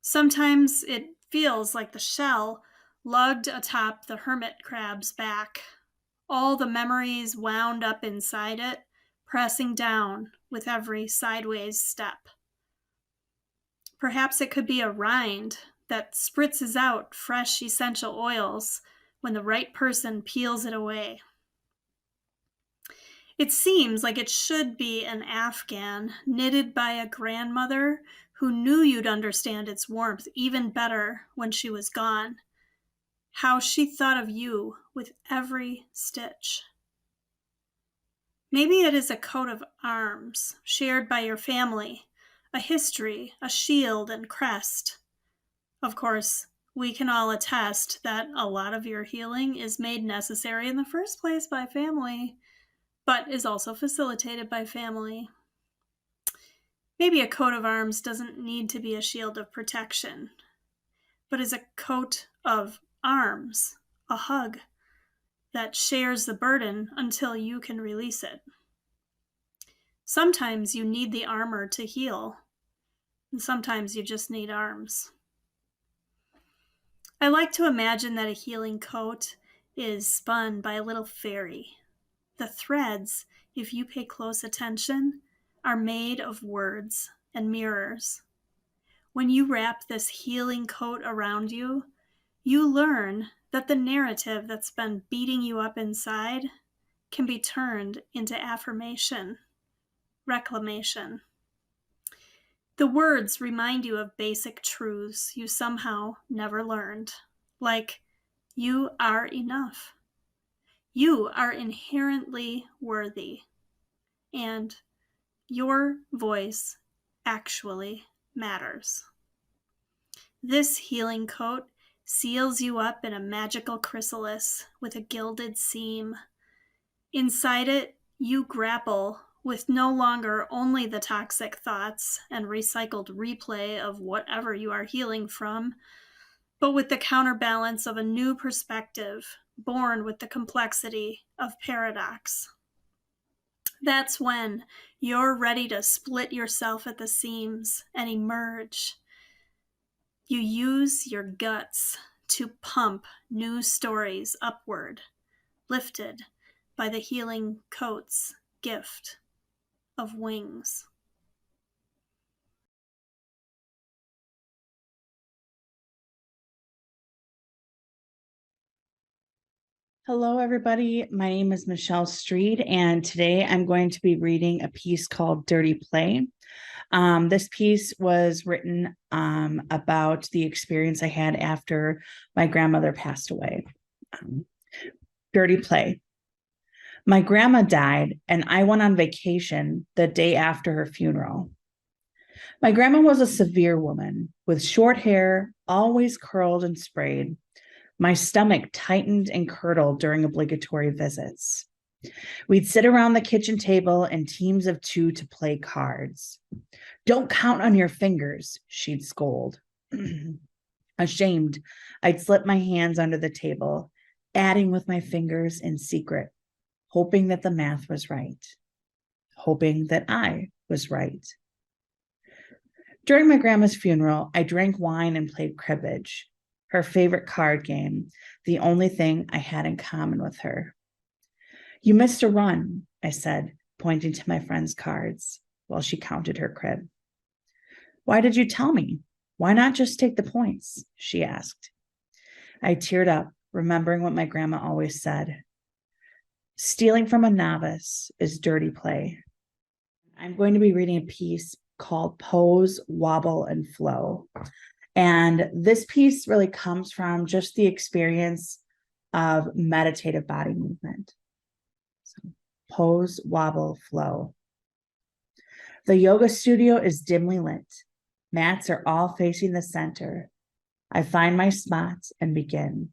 Sometimes it feels like the shell lugged atop the hermit crab's back, all the memories wound up inside it, pressing down with every sideways step. Perhaps it could be a rind that spritzes out fresh essential oils when the right person peels it away. It seems like it should be an Afghan knitted by a grandmother who knew you'd understand its warmth even better when she was gone. How she thought of you with every stitch. Maybe it is a coat of arms shared by your family, a history, a shield and crest. Of course, we can all attest that a lot of your healing is made necessary in the first place by family, but is also facilitated by family. Maybe a coat of arms doesn't need to be a shield of protection, but is a coat of arms, a hug that shares the burden until you can release it. Sometimes you need the armor to heal, and sometimes you just need arms. I like to imagine that a healing coat is spun by a little fairy. The threads, if you pay close attention, are made of words and mirrors. When you wrap this healing coat around you, you learn that the narrative that's been beating you up inside can be turned into affirmation, reclamation. The words remind you of basic truths you somehow never learned, like you are enough, you are inherently worthy, and your voice actually matters. This healing coat seals you up in a magical chrysalis with a gilded seam. Inside it, you grapple with no longer only the toxic thoughts and recycled replay of whatever you are healing from, but with the counterbalance of a new perspective, born with the complexity of paradox. That's when you're ready to split yourself at the seams and emerge. You use your guts to pump new stories upward, lifted by the healing coat's gift of wings. Hello, everybody. My name is Michelle Street, and today I'm going to be reading a piece called Dirty Play. This piece was written about the experience I had after my grandmother passed away. Dirty Play. My grandma died, and I went on vacation the day after her funeral. My grandma was a severe woman with short hair, always curled and sprayed. My stomach tightened and curdled during obligatory visits. We'd sit around the kitchen table in teams of 2 to play cards. Don't count on your fingers, she'd scold. Ashamed, I'd slip my hands under the table, adding with my fingers in secret, hoping that the math was right, hoping that I was right. During my grandma's funeral, I drank wine and played cribbage, her favorite card game, the only thing I had in common with her. You missed a run, I said, pointing to my friend's cards while she counted her crib. Why did you tell me? Why not just take the points? She asked. I teared up, remembering what my grandma always said. Stealing from a novice is dirty play. I'm going to be reading a piece called Pose, Wobble, and Flow. And this piece really comes from just the experience of meditative body movement. So, pose, wobble, flow. The yoga studio is dimly lit. Mats are all facing the center. I find my spot and begin.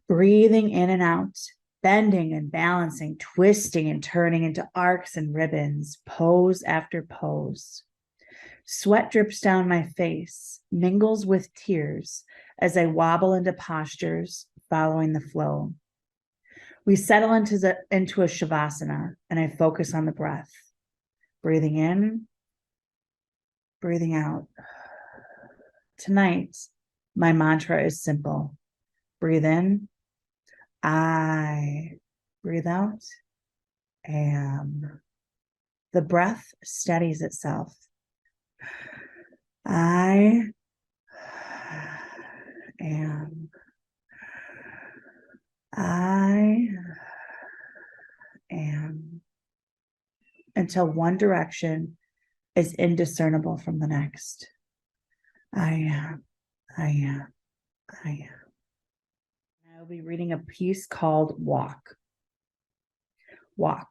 Breathing in and out, bending and balancing, twisting and turning into arcs and ribbons, pose after pose. Sweat drips down my face, mingles with tears as I wobble into postures, following the flow. We settle into a shavasana, and I focus on the breath. Breathing in, breathing out. Tonight, my mantra is simple. Breathe in, I. Breathe out, am. The breath steadies itself. I am. I am. Until one direction is indiscernible from the next. I am. I am. I am. I will be reading a piece called Walk. Walk.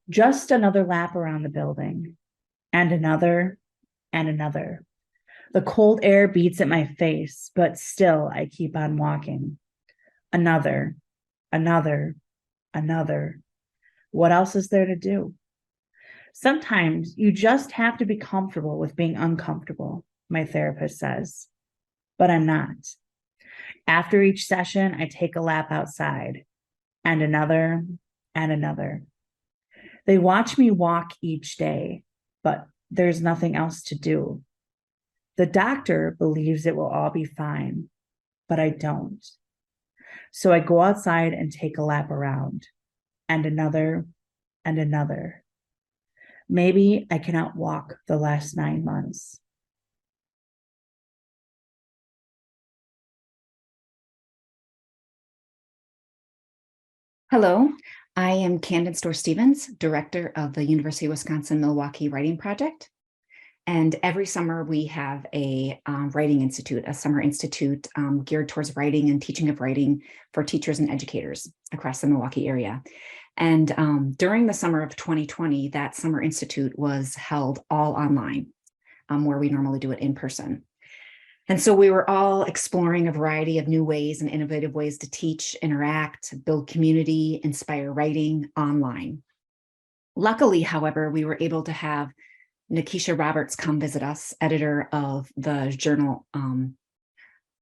Just another lap around the building, and another, and another. The cold air beats at my face, but still I keep on walking. Another, another, another. What else is there to do? Sometimes you just have to be comfortable with being uncomfortable, my therapist says, but I'm not. After each session, I take a lap outside, and another, and another. They watch me walk each day, but there's nothing else to do. The doctor believes it will all be fine, but I don't. So I go outside and take a lap around, and another, and another. Maybe I can outwalk the last 9 months. Hello, I am Candace Doerr-Stevens, Director of the University of Wisconsin-Milwaukee Writing Project. And every summer we have a writing institute, a summer institute geared towards writing and teaching of writing for teachers and educators across the Milwaukee area. And during the summer of 2020, that summer institute was held all online, where we normally do it in person. And so we were all exploring a variety of new ways and innovative ways to teach, interact, build community, inspire writing online. Luckily, however, we were able to have Nikisha Roberts come visit us, editor of the journal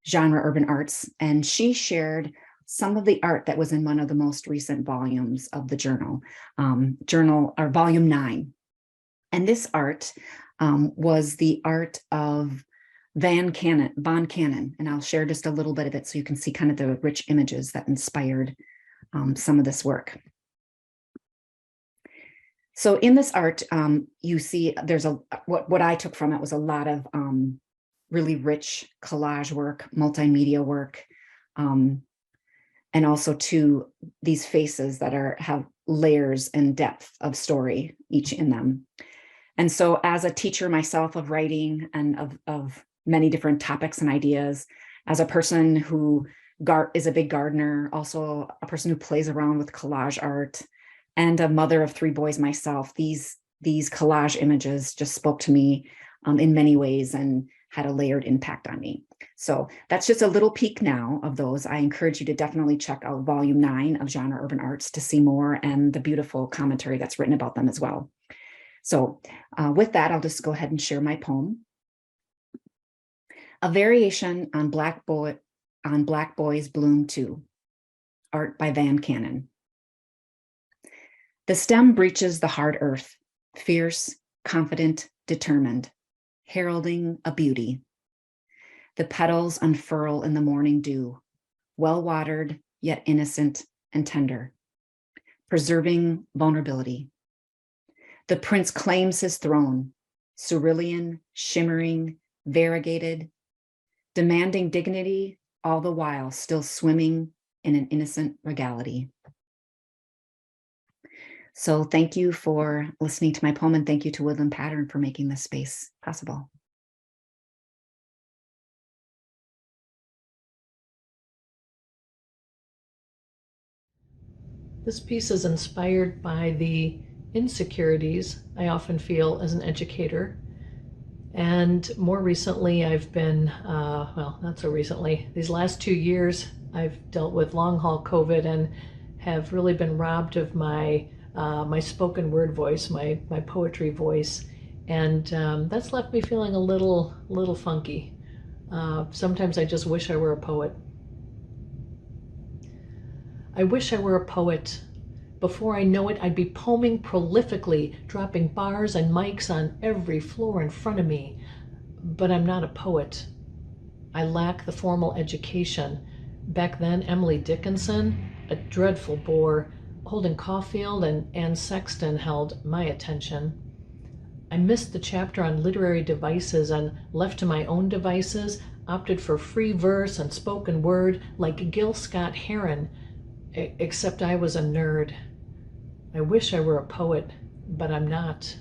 genre urban arts, and she shared some of the art that was in one of the most recent volumes of the journal, volume 9. And this art was the art of von Cannon, and I'll share just a little bit of it so you can see kind of the rich images that inspired some of this work. So in this art, you see there's what I took from it was a lot of really rich collage work, multimedia work, and also these faces that have layers and depth of story each in them. And so as a teacher myself of writing and of many different topics and ideas, as a person who is a big gardener, also a person who plays around with collage art, and a mother of 3 boys myself, these collage images just spoke to me in many ways and had a layered impact on me. So that's just a little peek now of those. I encourage you to definitely check out volume 9 of Genre Urban Arts to see more and the beautiful commentary that's written about them as well. So with that, I'll just go ahead and share my poem. A variation on Black Boys Bloom 2, art by Van Cannon. The stem breaches the hard earth, fierce, confident, determined, heralding a beauty. The petals unfurl in the morning dew, well-watered, yet innocent and tender, preserving vulnerability. The prince claims his throne, cerulean, shimmering, variegated, demanding dignity, all the while still swimming in an innocent regality. So thank you for listening to my poem, and thank you to Woodland Pattern for making this space possible. This piece is inspired by the insecurities I often feel as an educator. And more recently, I've been, well, not so recently, these last 2 years, I've dealt with long haul COVID and have really been robbed of my my spoken word voice, my poetry voice. And that's left me feeling a little funky. Sometimes I just wish I were a poet. I wish I were a poet. Before I know it, I'd be poeming prolifically, dropping bars and mics on every floor in front of me. But I'm not a poet. I lack the formal education. Back then, Emily Dickinson, a dreadful bore, Holden Caulfield and Anne Sexton held my attention. I missed the chapter on literary devices and, left to my own devices, opted for free verse and spoken word like Gil Scott-Heron, except I was a nerd. I wish I were a poet, but I'm not.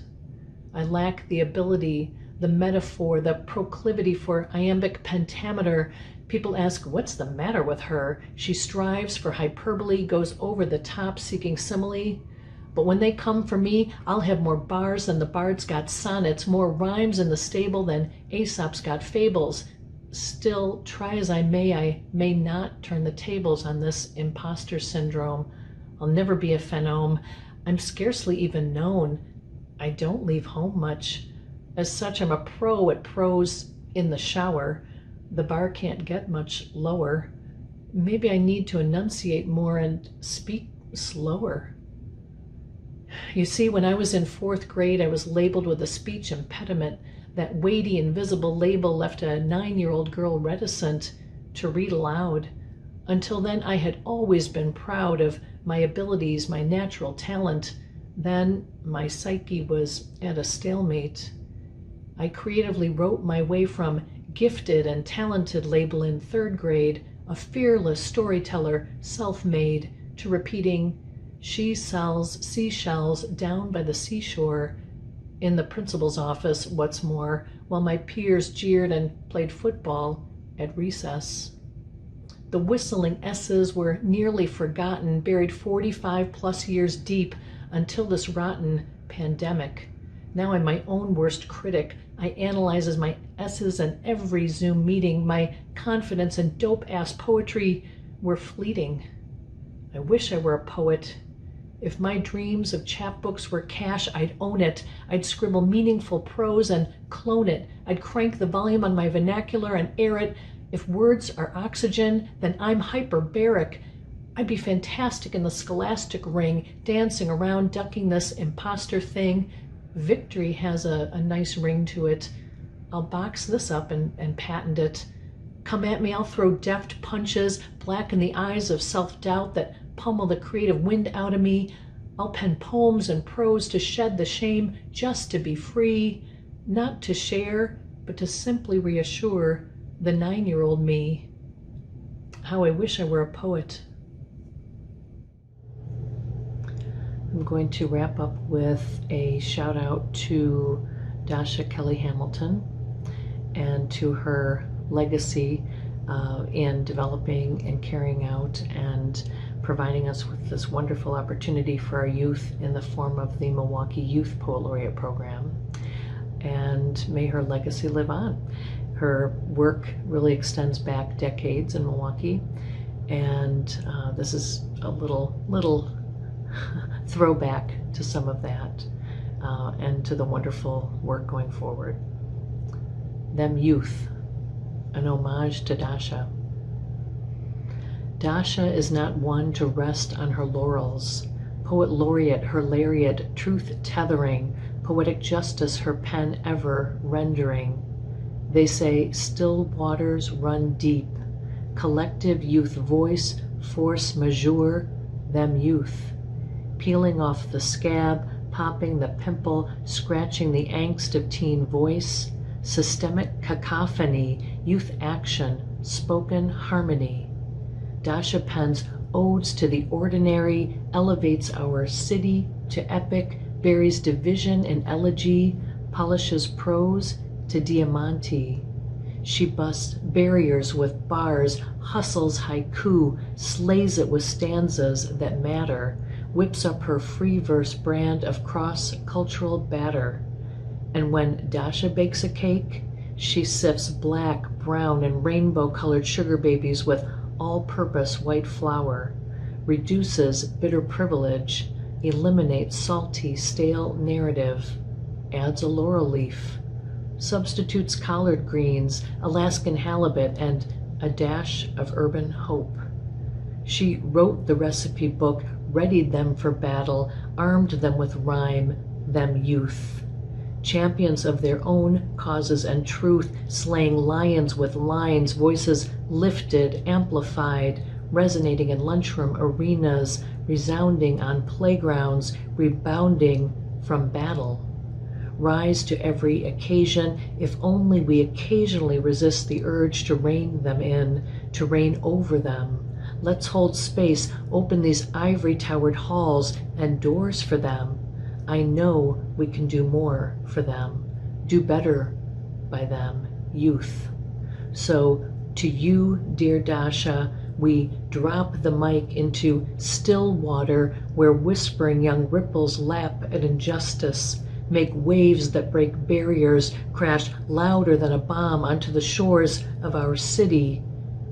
I lack the ability, the metaphor, the proclivity for iambic pentameter. People ask, what's the matter with her? She strives for hyperbole, goes over the top seeking simile. But when they come for me, I'll have more bars than the bard's got sonnets, more rhymes in the stable than Aesop's got fables. Still, try as I may not turn the tables on this imposter syndrome. I'll never be a phenome. I'm scarcely even known. I don't leave home much. As such, I'm a pro at prose in the shower. The bar can't get much lower. Maybe I need to enunciate more and speak slower. You see, when I was in 4th grade, I was labeled with a speech impediment. That weighty, invisible label left a 9-year-old girl reticent to read aloud. Until then, I had always been proud of my abilities, my natural talent. Then my psyche was at a stalemate. I creatively wrote my way from gifted and talented label in 3rd grade, a fearless storyteller, self-made, to repeating, she sells seashells down by the seashore, in the principal's office, what's more, while my peers jeered and played football at recess. The whistling S's were nearly forgotten, buried 45 plus years deep until this rotten pandemic. Now I'm my own worst critic. I analyze my S's in every Zoom meeting. My confidence in dope-ass poetry were fleeting. I wish I were a poet. If my dreams of chapbooks were cash, I'd own it. I'd scribble meaningful prose and clone it. I'd crank the volume on my vernacular and air it If words are oxygen, then I'm hyperbaric. I'd be fantastic in the scholastic ring, dancing around, ducking this imposter thing. Victory has a nice ring to it. I'll box this up and patent it. Come at me, I'll throw deft punches, blacken the eyes of self-doubt that pummel the creative wind out of me. I'll pen poems and prose to shed the shame, just to be free, not to share, but to simply reassure the 9-year-old me. How I wish I were a poet. I'm going to wrap up with a shout out to Dasha Kelly Hamilton and to her legacy in developing and carrying out and providing us with this wonderful opportunity for our youth in the form of the Milwaukee Youth Poet Laureate Program. And may her legacy live on. Her work really extends back decades in Milwaukee, and this is a little throwback to some of that and to the wonderful work going forward. Them Youth, an homage to Dasha. Dasha is not one to rest on her laurels. Poet laureate, her lariat, truth tethering, poetic justice her pen ever rendering. They say still waters run deep. Collective youth voice, force majeure, them youth. Peeling off the scab, popping the pimple, scratching the angst of teen voice. Systemic cacophony, youth action, spoken harmony. Dasha pens odes to the ordinary, elevates our city to epic, buries division in elegy, polishes prose to diamante. She busts barriers with bars, hustles haiku, slays it with stanzas that matter, whips up her free verse brand of cross-cultural batter. And when Dasha bakes a cake, she sifts black, brown, and rainbow-colored sugar babies with all-purpose white flour, reduces bitter privilege, eliminates salty, stale narrative, adds a laurel leaf, substitutes collard greens, Alaskan halibut, and a dash of urban hope. She wrote the recipe book, readied them for battle, armed them with rhyme, them youth. Champions of their own causes and truth, slaying lions with lines, voices lifted, amplified, resonating in lunchroom arenas, resounding on playgrounds, rebounding from battle. Rise to every occasion, if only we occasionally resist the urge to rein them in, to reign over them. Let's hold space, open these ivory-towered halls and doors for them. I know we can do more for them, do better by them, youth. So to you, dear Dasha, we drop the mic into still water where whispering young ripples lap at injustice, make waves that break barriers, crash louder than a bomb onto the shores of our city,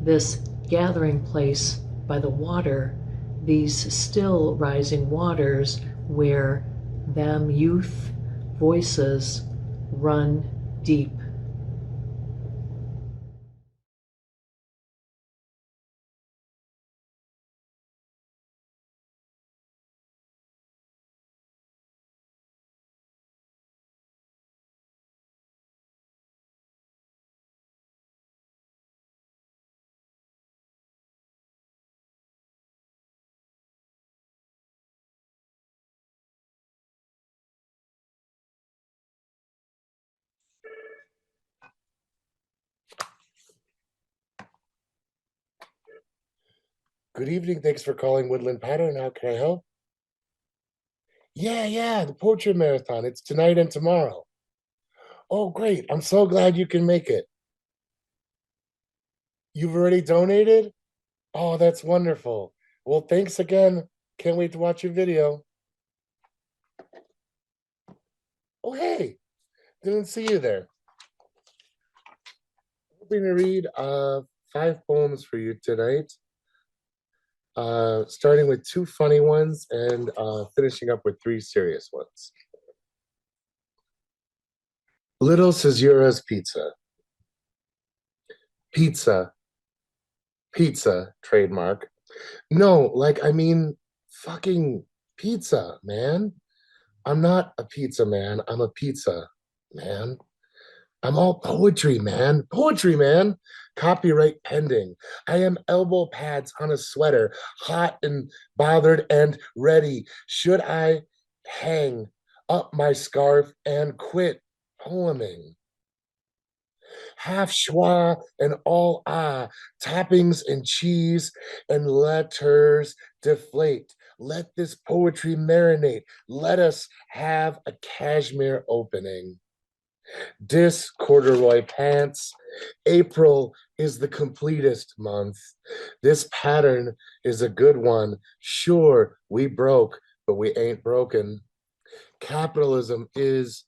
this gathering place by the water, these still rising waters where them youth voices run deep. Good evening. Thanks for calling Woodland Pattern. How can I help? Yeah, the portrait marathon. It's tonight and tomorrow. Oh, great. I'm so glad you can make it. You've already donated? Oh, that's wonderful. Well, thanks again. Can't wait to watch your video. Oh, hey. Didn't see you there. Hoping to read 5 poems for you tonight. Starting with 2 funny ones and finishing up with 3 serious ones. Little Caesura's Pizza. Pizza. Pizza, trademark. No, like, I mean, fucking pizza, man. I'm not a pizza man. I'm a pizza man. I'm all poetry, man. Poetry, man. Copyright pending. I am elbow pads on a sweater, hot and bothered and ready. Should I hang up my scarf and quit poeming? Half schwa and all toppings and cheese and letters deflate. Let this poetry marinate. Let us have a cashmere opening. Dis corduroy pants. April is the completest month. This pattern is a good one. Sure, we broke, but we ain't broken. Capitalism is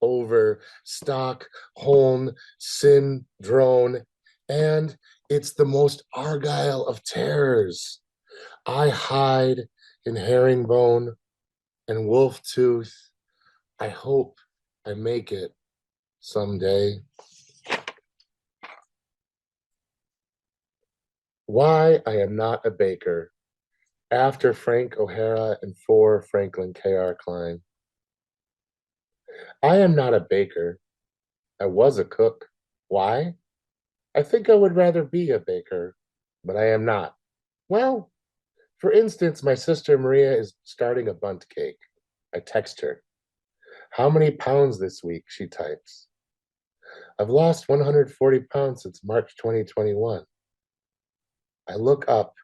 over. Stockholm syndrome, and it's the most Argyle of terrors. I hide in herringbone and wolf tooth. I hope I make it someday. Why I am not a baker. After Frank O'Hara and for Franklin K.R. Klein. I am not a baker. I was a cook. Why? I think I would rather be a baker, but I am not. Well, for instance, my sister Maria is starting a bundt cake. I text her. How many pounds this week? She types. I've lost 140 pounds since March 2021. I look up.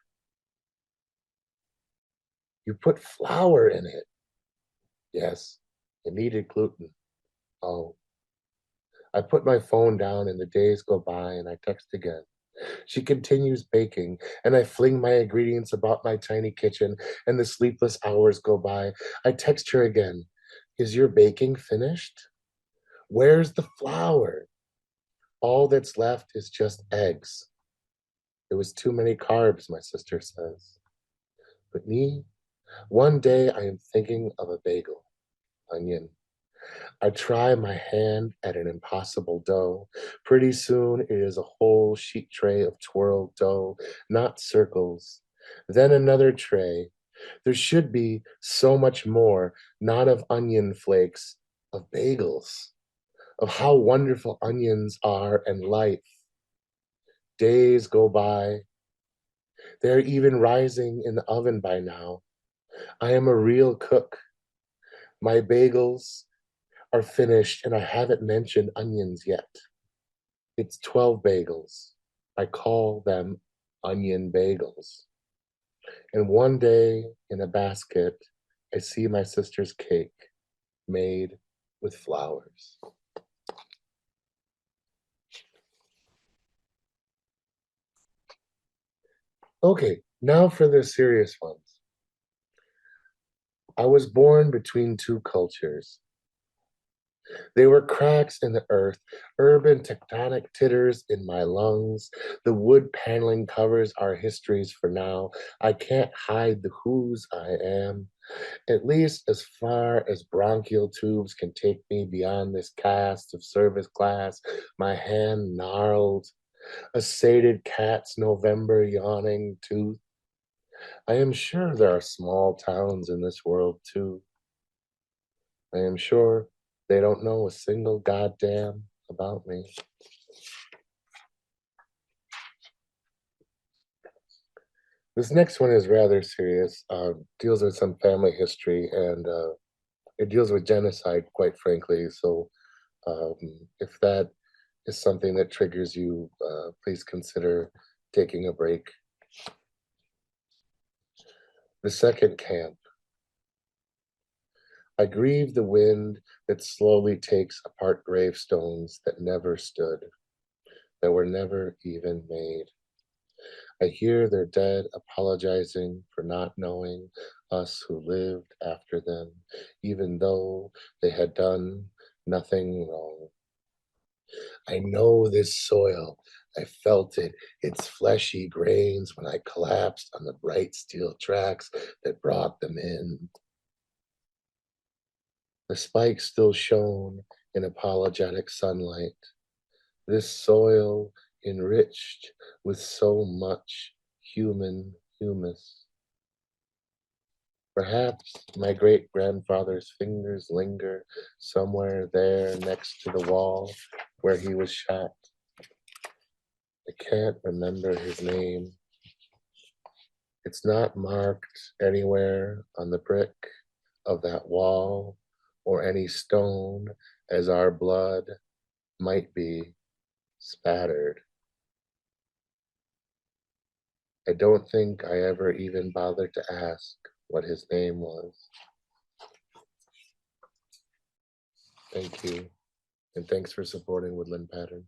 You put flour in it. Yes, it needed gluten. Oh. I put my phone down and the days go by and I text again. She continues baking and I fling my ingredients about my tiny kitchen and the sleepless hours go by. I text her again. Is your baking finished? Where's the flour? All that's left is just eggs. It was too many carbs, my sister says. But me, one day I am thinking of a bagel, onion. I try my hand at an impossible dough. Pretty soon it is a whole sheet tray of twirled dough, not circles. Then another tray. There should be so much more, not of onion flakes, of bagels, of how wonderful onions are and life. Days go by. They're even rising in the oven by now. I am a real cook. My bagels are finished and I haven't mentioned onions yet. It's 12 bagels. I call them onion bagels. And one day in a basket, I see my sister's cake made with flowers. Okay, now for the serious ones. I was born between two cultures. They were cracks in the earth, urban tectonic titters in my lungs. The wood paneling covers our histories for now. I can't hide the whose I am, at least as far as bronchial tubes can take me beyond this cast of service class, my hand gnarled, a sated cat's November yawning tooth. I am sure there are small towns in this world too. I am sure they don't know a single goddamn about me. This next one is rather serious, deals with some family history, and it deals with genocide, quite frankly. So if that is something that triggers you, please consider taking a break. The second camp. I grieve the wind that slowly takes apart gravestones that never stood, that were never even made. I hear their dead apologizing for not knowing us who lived after them, even though they had done nothing wrong. I know this soil. I felt it, its fleshy grains when I collapsed on the bright steel tracks that brought them in. The spikes still shone in apologetic sunlight. This soil enriched with so much human humus. Perhaps my great-grandfather's fingers linger somewhere there next to the wall where he was shot. I can't remember his name. It's not marked anywhere on the brick of that wall or any stone as our blood might be spattered. I don't think I ever even bothered to ask what his name was. Thank you, and thanks for supporting Woodland Pattern.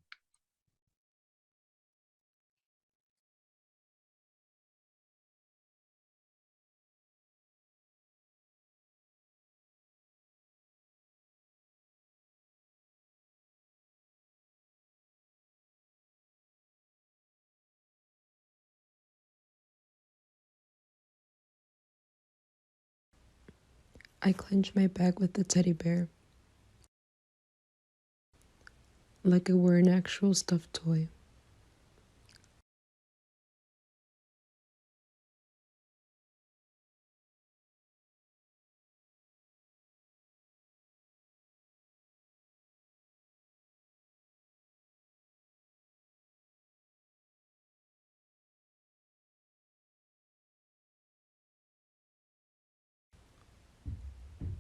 I clench my bag with the teddy bear, like it were an actual stuffed toy.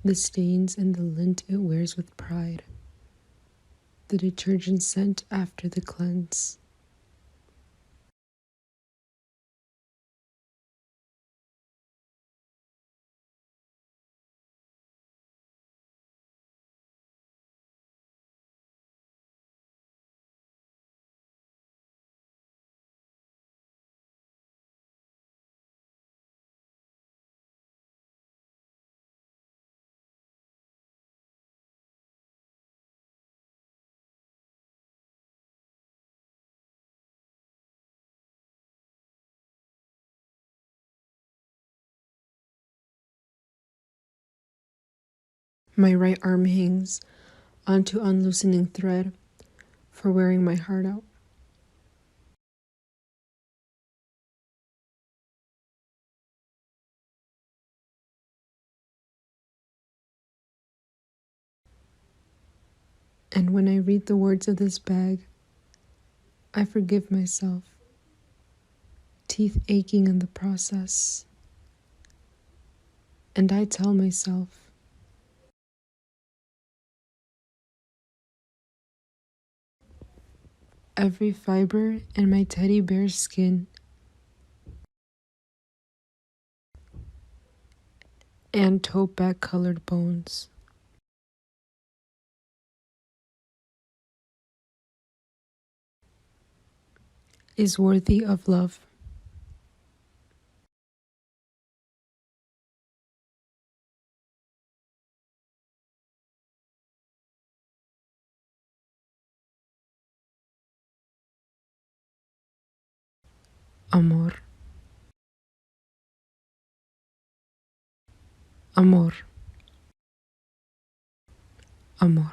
The stains and the lint it wears with pride, the detergent scent after the cleanse. My right arm hangs onto unloosening thread for wearing my heart out. And when I read the words of this bag, I forgive myself, teeth aching in the process. And I tell myself, every fiber in my teddy bear's skin and tote bag colored bones is worthy of love. Amor. Amor. Amor.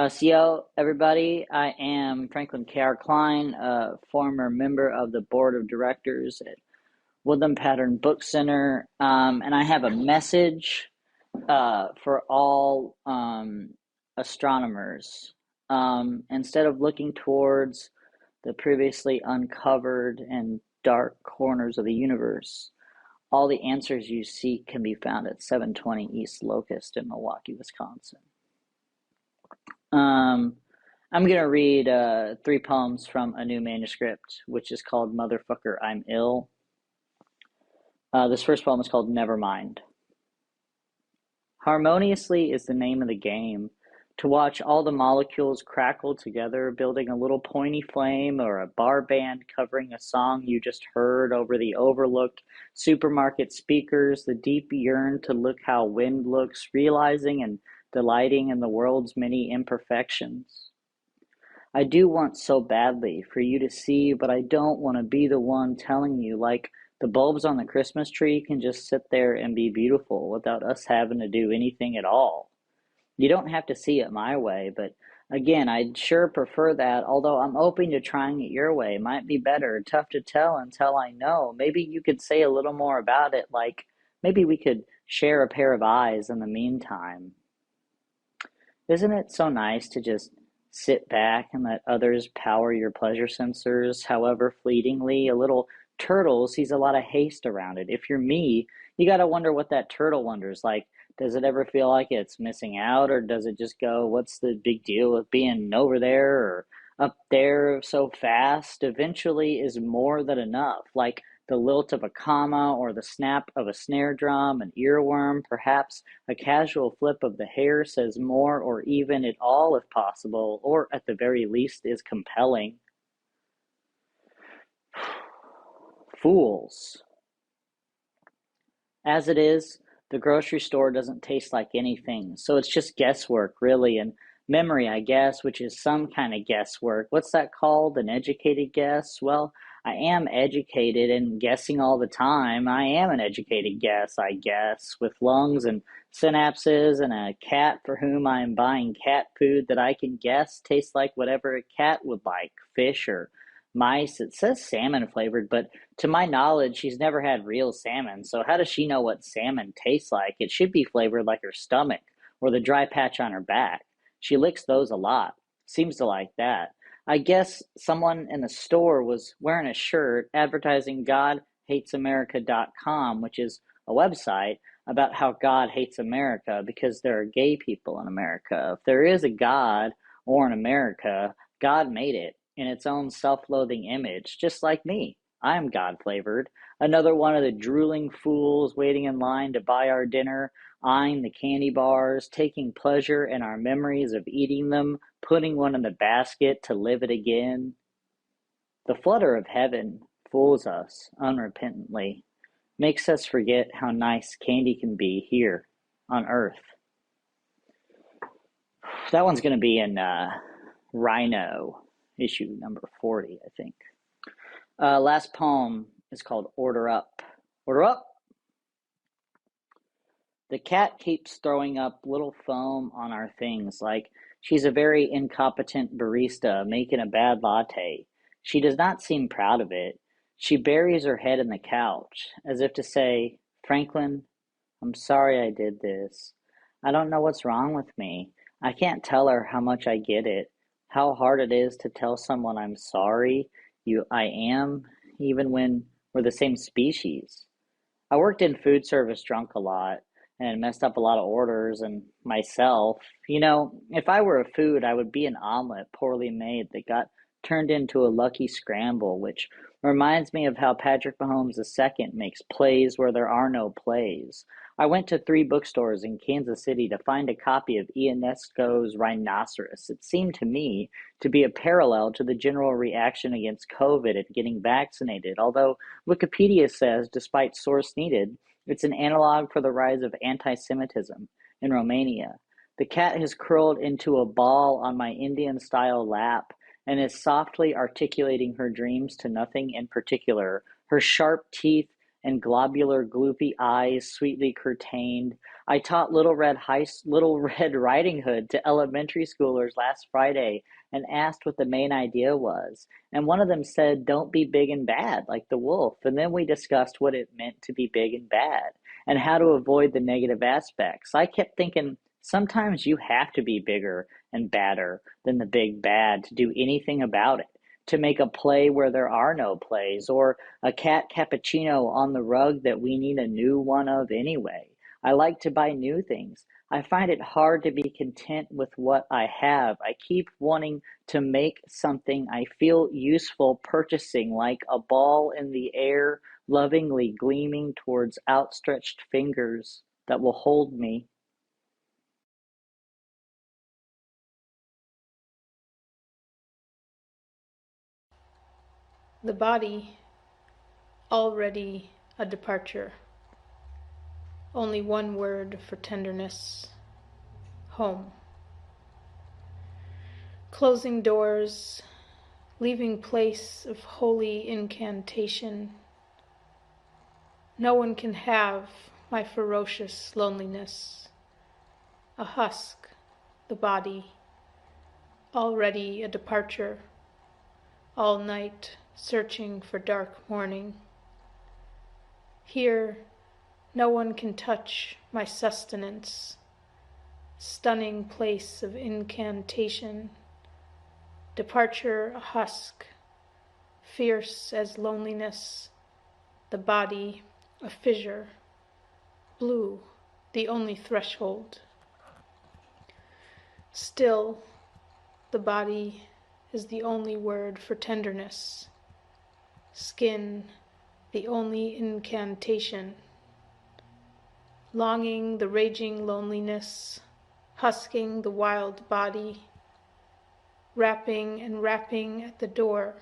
CL, everybody. I am Franklin K.R. Klein, a former member of the board of directors at Woodland Pattern Book Center, and I have a message for all astronomers. Instead of looking towards the previously uncovered and dark corners of the universe, all the answers you seek can be found at 720 East Locust in Milwaukee, Wisconsin. I'm going to read 3 poems from a new manuscript, which is called Motherfucker, I'm Ill. This first poem is called Nevermind. Harmoniously is the name of the game. To watch all the molecules crackle together, building a little pointy flame, or a bar band covering a song you just heard over the overlooked supermarket speakers, the deep yearn to look how wind looks, realizing and delighting in the world's many imperfections. I do want so badly for you to see, but I don't want to be the one telling you, like the bulbs on the Christmas tree can just sit there and be beautiful without us having to do anything at all. You don't have to see it my way, but again, I'd sure prefer that, although I'm open to trying it your way. Might be better. Tough to tell until I know. Maybe you could say a little more about it, like maybe we could share a pair of eyes in the meantime. Isn't it so nice to just sit back and let others power your pleasure sensors, however fleetingly? A little turtle sees a lot of haste around it. If you're me, you got to wonder what that turtle wonders. Like, does it ever feel like it's missing out, or does it just go, what's the big deal with being over there or up there so fast? Eventually is more than enough, like the lilt of a comma or the snap of a snare drum, an earworm, perhaps a casual flip of the hair says more, or even at all if possible, or at the very least is compelling. Fools. As it is, the grocery store doesn't taste like anything, so it's just guesswork, really, and memory, I guess, which is some kind of guesswork. What's that called? An educated guess? Well, I am educated and guessing all the time. I am an educated guess, I guess, with lungs and synapses and a cat for whom I am buying cat food that I can guess tastes like whatever a cat would like, fish or mice. It says salmon flavored, but to my knowledge, she's never had real salmon, so how does she know what salmon tastes like? It should be flavored like her stomach or the dry patch on her back. She licks those a lot. Seems to like that. I guess someone in the store was wearing a shirt advertising GodHatesAmerica.com, which is a website about how God hates America because there are gay people in America. If there is a God or an America, God made it in its own self-loathing image, just like me. I am God-flavored. Another one of the drooling fools waiting in line to buy our dinner, eyeing the candy bars, taking pleasure in our memories of eating them, putting one in the basket to live it again. The flutter of heaven fools us unrepentantly, makes us forget how nice candy can be here on Earth. That one's going to be in Rhino, issue number 40, I think. Last poem is called Order Up. Order up! The cat keeps throwing up little foam on our things, like she's a very incompetent barista making a bad latte. She does not seem proud of it. She buries her head in the couch, as if to say, Franklin, I'm sorry I did this. I don't know what's wrong with me. I can't tell her how much I get it, how hard it is to tell someone I'm sorry. I am, even when we're the same species. I worked in food service drunk a lot and messed up a lot of orders and myself. You know, if I were a food, I would be an omelet poorly made that got turned into a lucky scramble, which reminds me of how Patrick Mahomes II makes plays where there are no plays. I went to 3 bookstores in Kansas City to find a copy of Ionesco's Rhinoceros. It seemed to me to be a parallel to the general reaction against COVID and getting vaccinated, although Wikipedia says, despite source needed, it's an analog for the rise of anti-Semitism in Romania. The cat has curled into a ball on my Indian-style lap and is softly articulating her dreams to nothing in particular, her sharp teeth and globular gloopy eyes sweetly curtained. I taught Little Red Riding Hood to elementary schoolers last Friday and asked what the main idea was. And one of them said, don't be big and bad like the wolf. And then we discussed what it meant to be big and bad and how to avoid the negative aspects. I kept thinking, sometimes you have to be bigger and badder than the big bad to do anything about it, to make a play where there are no plays, or a cat cappuccino on the rug that we need a new one of anyway. I like to buy new things. I find it hard to be content with what I have. I keep wanting to make something I feel useful purchasing, like a ball in the air, lovingly gleaming towards outstretched fingers that will hold me. The body, already a departure. Only one word for tenderness. home. Closing doors, leaving place of holy incantation. No one can have my ferocious loneliness. A husk, the body, already a departure, all night searching for dark morning. Here, no one can touch my sustenance, stunning place of incantation. Departure a husk, fierce as loneliness, the body a fissure, blue the only threshold. Still, the body is the only word for tenderness, skin the only incantation. Longing the raging loneliness, husking the wild body, rapping and rapping at the door.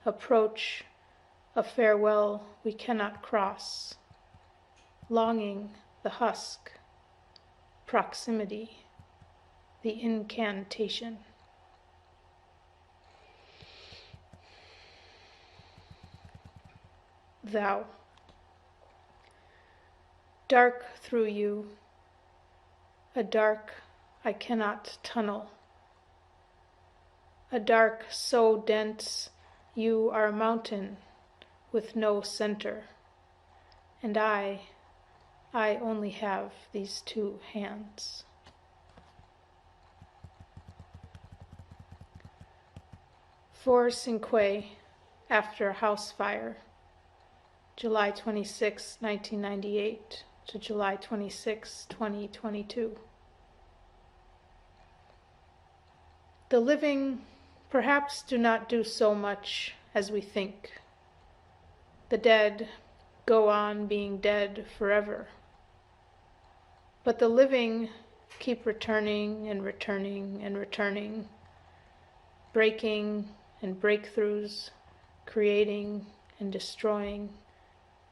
Approach, a farewell we cannot cross. Longing the husk, proximity, the incantation. Thou. Dark through you, a dark I cannot tunnel. A dark so dense you are a mountain with no center, and I only have these two hands. For Cinque, after a house fire, July 26, 1998 to July 26, 2022. The living perhaps do not do so much as we think. The dead go on being dead forever. But the living keep returning and returning and returning, breaking and breakthroughs, creating and destroying,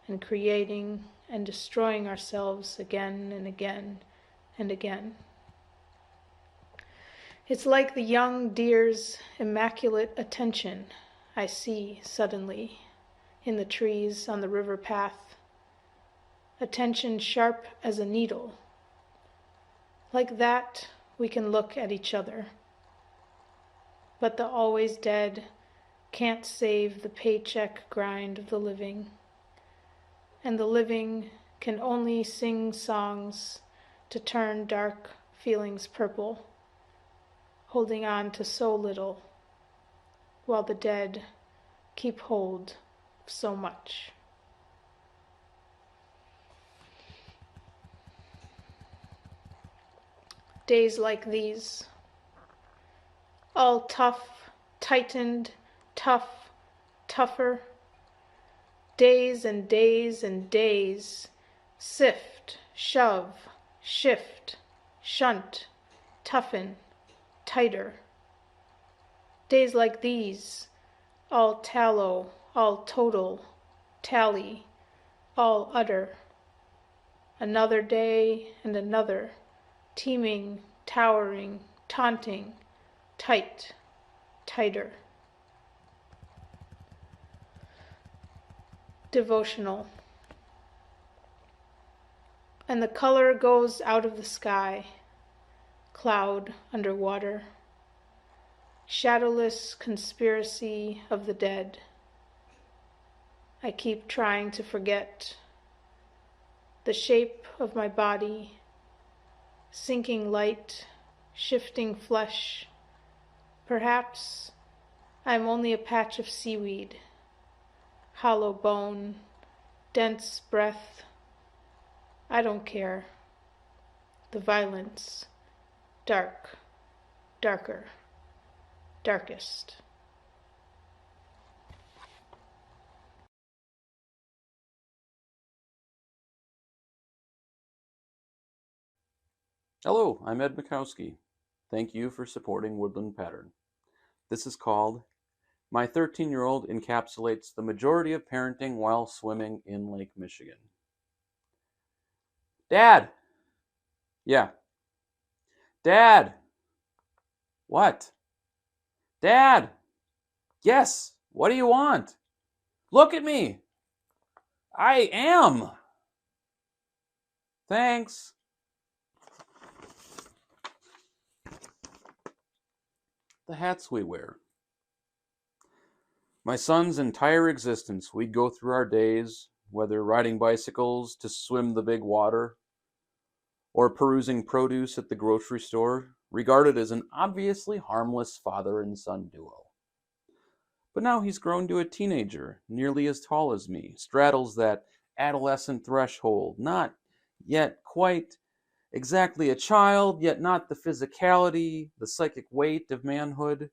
and creating and destroying ourselves again and again and again. It's like the young deer's immaculate attention I see suddenly in the trees on the river path. Attention sharp as a needle. Like that, we can look at each other. But the always dead can't save the paycheck grind of the living. And the living can only sing songs to turn dark feelings purple, holding on to so little, while the dead keep hold of so much. Days like these, all tough, tightened, tough, tougher. Days and days and days, sift, shove, shift, shunt, toughen, tighter. Days like these, all tallow, all total, tally, all utter. Another day and another, teeming, towering, taunting, tight, tighter. Devotional. And the color goes out of the sky, cloud under water, shadowless conspiracy of the dead. I keep trying to forget the shape of my body, sinking light, shifting flesh. Perhaps I'm only a patch of seaweed, hollow bone, dense breath. I don't care. The violence, dark, darker, darkest. Hello, I'm Ed Mikowski. Thank you for supporting Woodland Pattern. This is called My 13-Year-Old Encapsulates the Majority of Parenting While Swimming in Lake Michigan. Dad! Yeah. Dad! What? Dad! Yes! What do you want? Look at me! I am! Thanks. The hats we wear. My son's entire existence, we'd go through our days, whether riding bicycles to swim the big water, or perusing produce at the grocery store, regarded as an obviously harmless father and son duo. But now he's grown to a teenager, nearly as tall as me, straddles that adolescent threshold, not yet quite exactly a child, yet not the physicality, the psychic weight of manhood.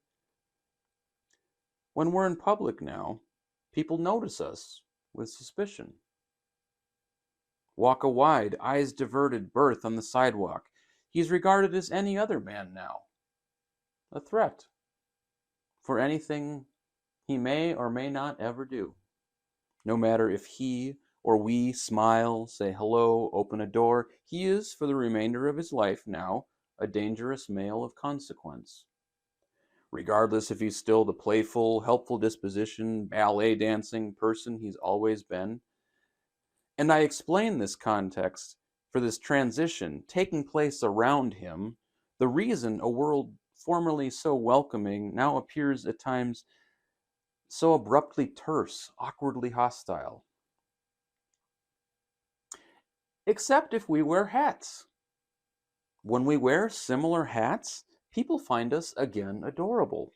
When we're in public now, people notice us with suspicion. Walk a wide, eyes diverted berth on the sidewalk. He's regarded as any other man now. A threat for anything he may or may not ever do. No matter if he or we smile, say hello, open a door, he is, for the remainder of his life now, a dangerous male of consequence. Regardless if he's still the playful, helpful disposition, ballet dancing person he's always been. And I explain this context for this transition taking place around him, the reason a world formerly so welcoming now appears at times so abruptly terse, awkwardly hostile. Except if we wear hats. When we wear similar hats, people find us again adorable.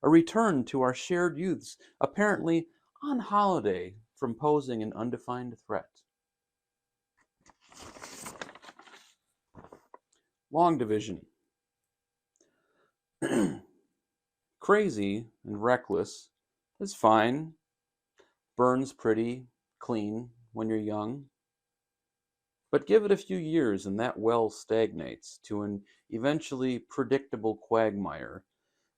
A return to our shared youths, apparently on holiday from posing an undefined threat. Long division. Crazy and reckless is fine. Burns pretty, clean when you're young. But give it a few years and that well stagnates to an eventually predictable quagmire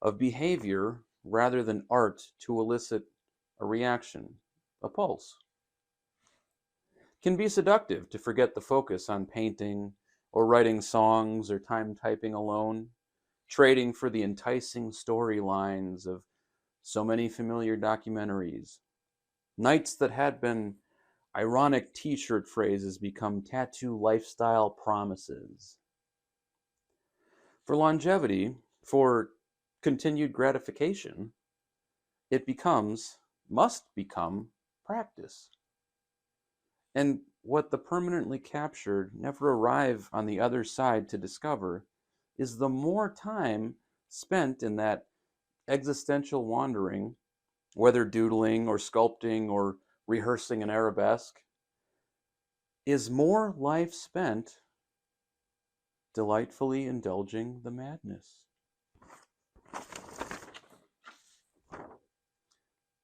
of behavior rather than art to elicit a reaction, a pulse. Can be seductive to forget the focus on painting or writing songs or time typing alone, trading for the enticing storylines of so many familiar documentaries. Nights that had been ironic t-shirt phrases become tattoo lifestyle promises. For longevity, for continued gratification, it must become practice. And what the permanently captured never arrive on the other side to discover is the more time spent in that existential wandering, whether doodling or sculpting or rehearsing an arabesque, is more life spent delightfully indulging the madness.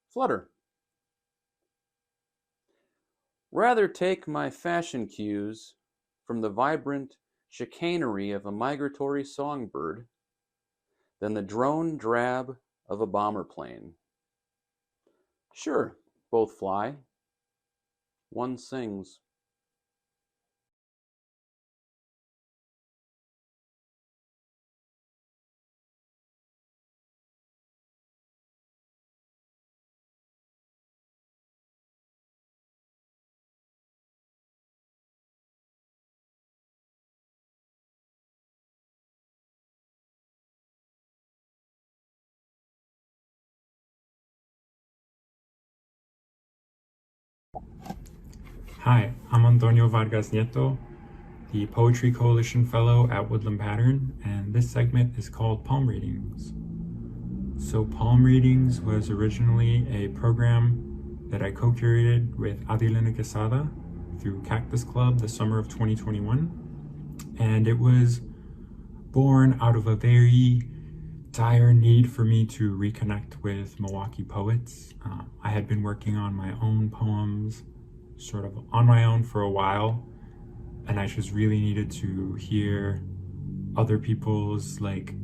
Flutter. Rather take my fashion cues from the vibrant chicanery of a migratory songbird than the drone drab of a bomber plane. Sure, both fly. One sings. Hi, I'm Antonio Vargas-Nieto, the Poetry Coalition Fellow at Woodland Pattern, and this segment is called Palm Readings. So Palm Readings was originally a program that I co-curated with Adilene Quesada through Cactus Club the summer of 2021, and it was born out of a very dire need for me to reconnect with Milwaukee poets. I had been working on my own poems sort of on my own for a while, and I just really needed to hear other people's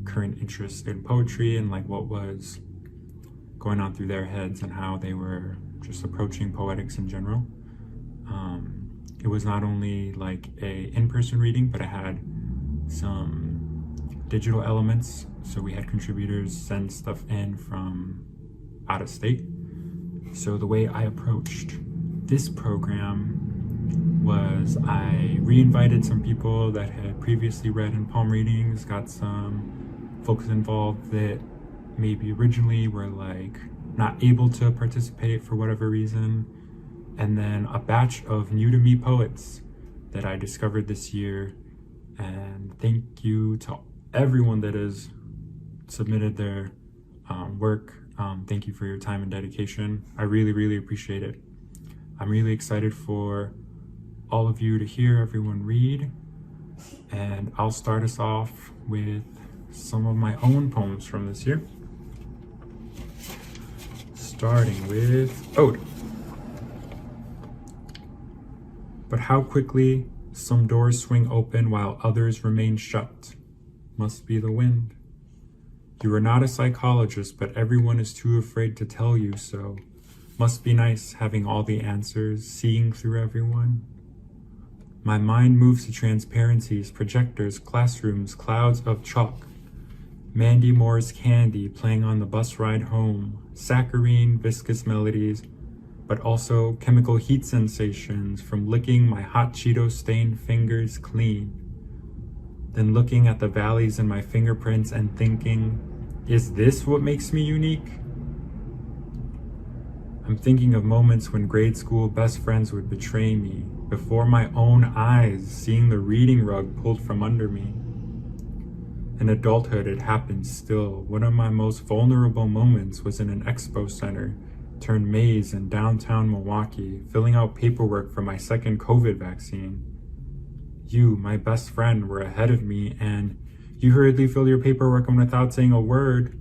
current interest in poetry and what was going on through their heads and how they were just approaching poetics in general. It was not only a in-person reading, but I had some digital elements, so we had contributors send stuff in from out of state. So the way I approached this program was I re-invited some people that had previously read in palm readings, got some folks involved that maybe originally were like not able to participate for whatever reason, and then a batch of new to me poets that I discovered this year. And thank you to everyone that has submitted their work. Thank you for your time and dedication. I really, really appreciate it. I'm really excited for all of you to hear everyone read. And I'll start us off with some of my own poems from this year. Starting with Ode. But how quickly some doors swing open while others remain shut. Must be the wind. You are not a psychologist, but everyone is too afraid to tell you so. Must be nice having all the answers, seeing through everyone. My mind moves to transparencies, projectors, classrooms, clouds of chalk. Mandy Moore's candy playing on the bus ride home, saccharine, viscous melodies, but also chemical heat sensations from licking my hot Cheeto-stained fingers clean. Then looking at the valleys in my fingerprints and thinking, is this what makes me unique? I'm thinking of moments when grade school best friends would betray me, before my own eyes, seeing the reading rug pulled from under me. In adulthood, it happens still. One of my most vulnerable moments was in an expo center, turned maze in downtown Milwaukee, filling out paperwork for my second COVID vaccine. You, my best friend, were ahead of me, and you hurriedly filled your paperwork and without saying a word,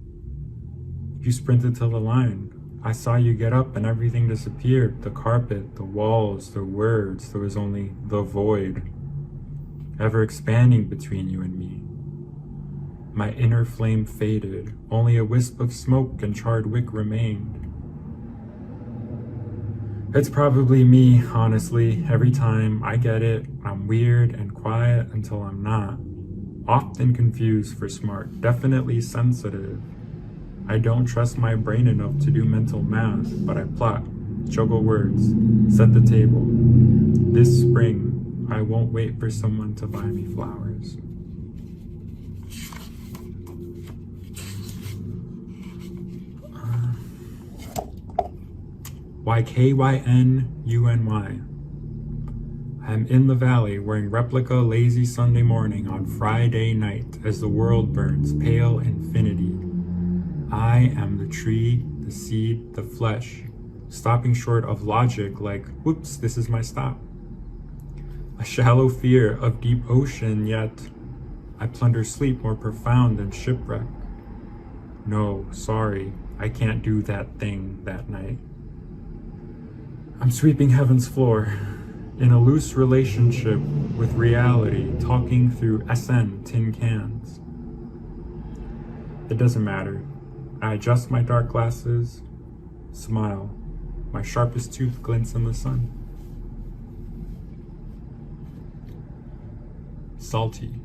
you sprinted to the line. I saw you get up and everything disappeared. The carpet, the walls, the words. There was only the void, ever expanding between you and me. My inner flame faded. Only a wisp of smoke and charred wick remained. It's probably me, honestly. Every time I get it, I'm weird and quiet until I'm not. Often confused for smart, definitely sensitive. I don't trust my brain enough to do mental math, but I plot, juggle words, set the table. This spring, I won't wait for someone to buy me flowers. YKYNUNY. I'm in the valley wearing replica lazy Sunday morning on Friday night as the world burns pale infinity. I am the tree, the seed, the flesh, stopping short of logic like, whoops, this is my stop. A shallow fear of deep ocean, yet I plunder sleep more profound than shipwreck. No, sorry, I can't do that thing that night. I'm sweeping heaven's floor, in a loose relationship with reality, talking through SN tin cans. It doesn't matter. I adjust my dark glasses, smile. My sharpest tooth glints in the sun. Salty.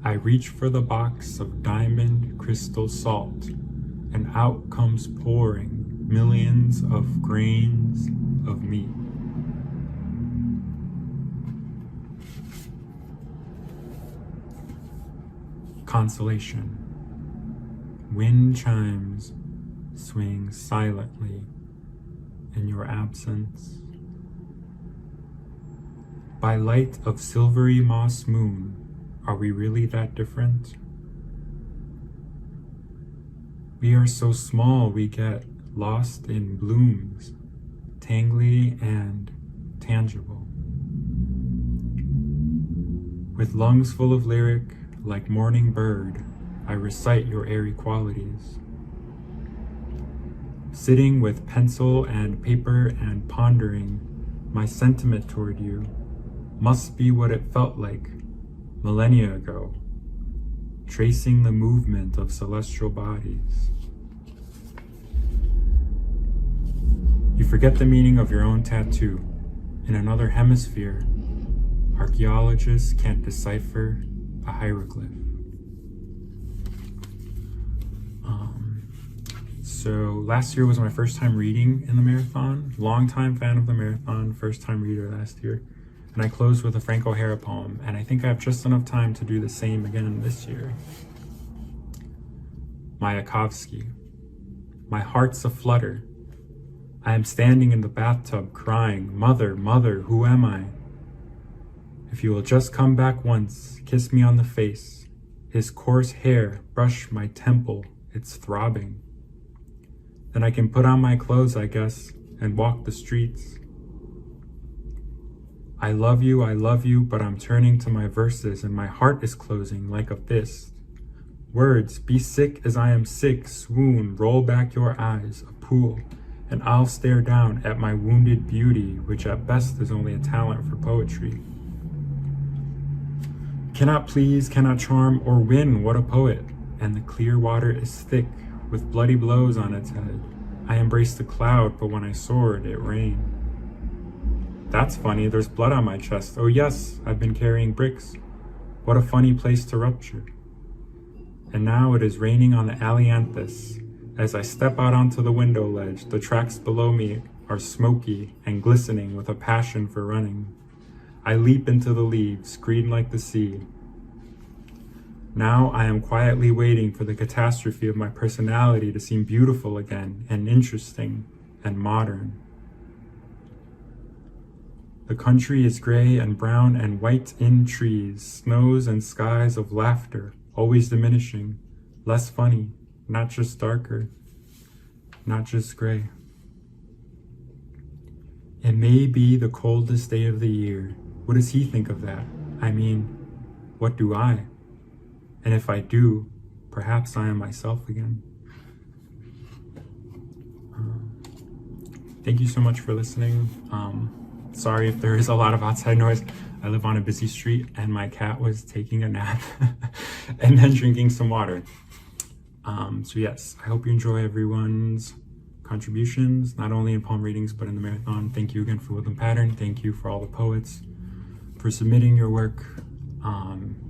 I reach for the box of diamond crystal salt, and out comes pouring millions of grains of meat. Consolation. Wind chimes swing silently in your absence. By light of silvery moss moon, are we really that different? We are so small we get lost in blooms, tangly and tangible. With lungs full of lyric, like morning bird, I recite your airy qualities. Sitting with pencil and paper and pondering, my sentiment toward you must be what it felt like millennia ago, tracing the movement of celestial bodies. You forget the meaning of your own tattoo. In another hemisphere, archaeologists can't decipher a hieroglyph. So last year was my first time reading in the marathon. Longtime fan of the marathon, first time reader last year. And I closed with a Frank O'Hara poem, and I think I have just enough time to do the same again this year. Mayakovsky. My heart's aflutter. I am standing in the bathtub crying, "Mother, mother, who am I?" If you will just come back once, kiss me on the face. His coarse hair brush my temple, it's throbbing. Then I can put on my clothes, I guess, and walk the streets. I love you, but I'm turning to my verses and my heart is closing like a fist. Words, be sick as I am sick, swoon, roll back your eyes, a pool, and I'll stare down at my wounded beauty, which at best is only a talent for poetry. Cannot please, cannot charm, or win, what a poet, and the clear water is thick, with bloody blows on its head. I embraced the cloud, but when I soared, it rained. That's funny, there's blood on my chest. Oh yes, I've been carrying bricks. What a funny place to rupture. And now it is raining on the ailanthus. As I step out onto the window ledge, the tracks below me are smoky and glistening with a passion for running. I leap into the leaves, green like the sea. Now I am quietly waiting for the catastrophe of my personality to seem beautiful again and interesting and modern. The country is gray and brown and white in trees, snows and skies of laughter, always diminishing, less funny, not just darker, not just gray. It may be the coldest day of the year. What does he think of that? I mean, what do I? And if I do, perhaps I am myself again. Thank you so much for listening. Sorry if there is a lot of outside noise. I live on a busy street and my cat was taking a nap and then drinking some water. So yes, I hope you enjoy everyone's contributions, not only in poem readings, but in the marathon. Thank you again for Woodland Pattern. Thank you for all the poets for submitting your work.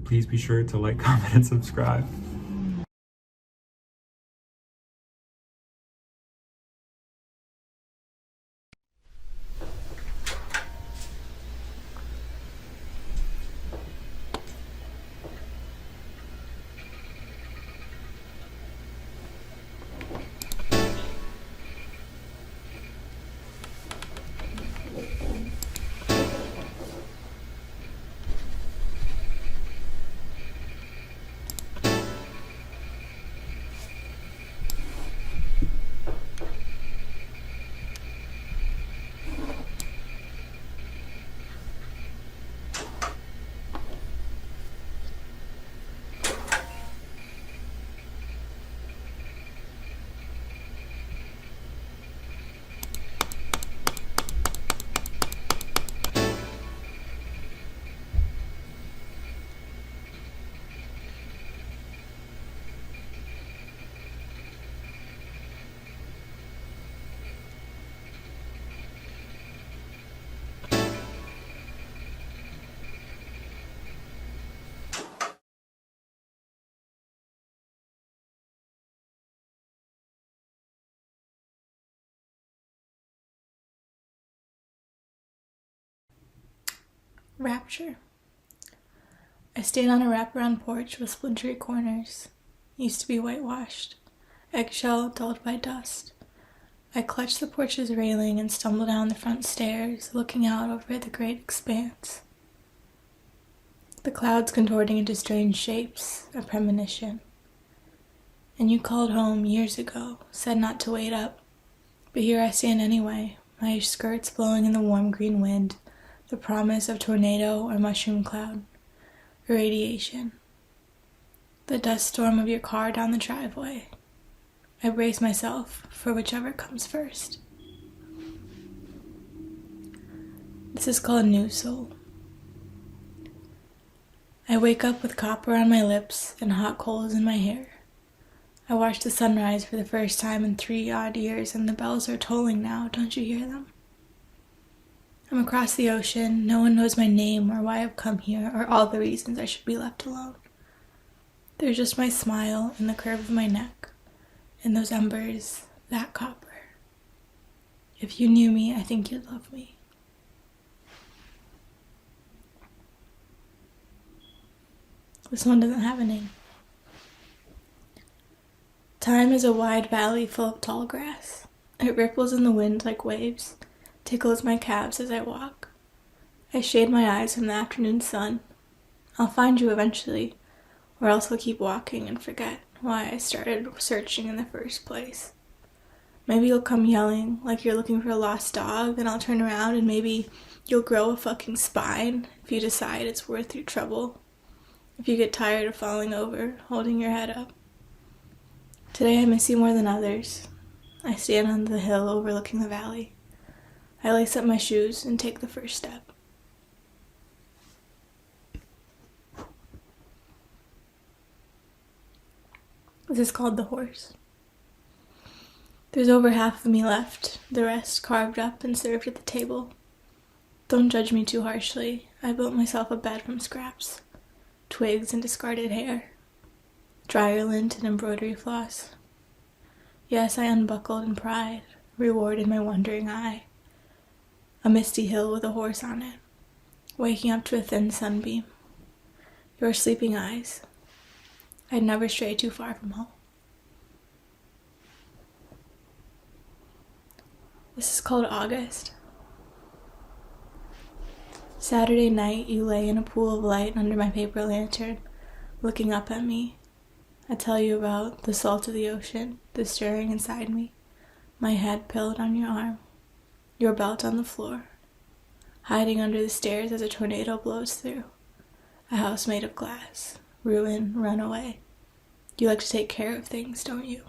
Please be sure to like, comment, and subscribe. Rapture. I stayed on a wraparound porch with splintery corners. Used to be whitewashed, eggshell dulled by dust. I clutched the porch's railing and stumbled down the front stairs, looking out over the great expanse. The clouds contorting into strange shapes, a premonition. And you called home years ago, said not to wait up. But here I stand anyway, my skirts blowing in the warm green wind, the promise of tornado or mushroom cloud, irradiation. The dust storm of your car down the driveway. I brace myself for whichever comes first. This is called New Soul. I wake up with copper on my lips and hot coals in my hair. I watch the sunrise for the first time in 3 odd years, and the bells are tolling now, don't you hear them? I'm across the ocean, no one knows my name or why I've come here or all the reasons I should be left alone. There's just my smile and the curve of my neck, and those embers, that copper. If you knew me, I think you'd love me. This one doesn't have a name. Time is a wide valley full of tall grass. It ripples in the wind like waves, tickles my calves as I walk. I shade my eyes from the afternoon sun. I'll find you eventually, or else I'll keep walking and forget why I started searching in the first place. Maybe you'll come yelling like you're looking for a lost dog, and I'll turn around and maybe you'll grow a fucking spine if you decide it's worth your trouble. If you get tired of falling over, holding your head up. Today I miss you more than others. I stand on the hill overlooking the valley. I lace up my shoes and take the first step. This is called The Horse. There's over half of me left, the rest carved up and served at the table. Don't judge me too harshly. I built myself a bed from scraps, twigs and discarded hair, dryer lint and embroidery floss. Yes, I unbuckled in pride, reward in my wondering eye. A misty hill with a horse on it, waking up to a thin sunbeam. Your sleeping eyes. I'd never stray too far from home. This is called August. Saturday night, you lay in a pool of light under my paper lantern, looking up at me. I tell you about the salt of the ocean, the stirring inside me, my head pillowed on your arm, your belt on the floor, hiding under the stairs as a tornado blows through, a house made of glass, ruin, runaway. You like to take care of things, don't you?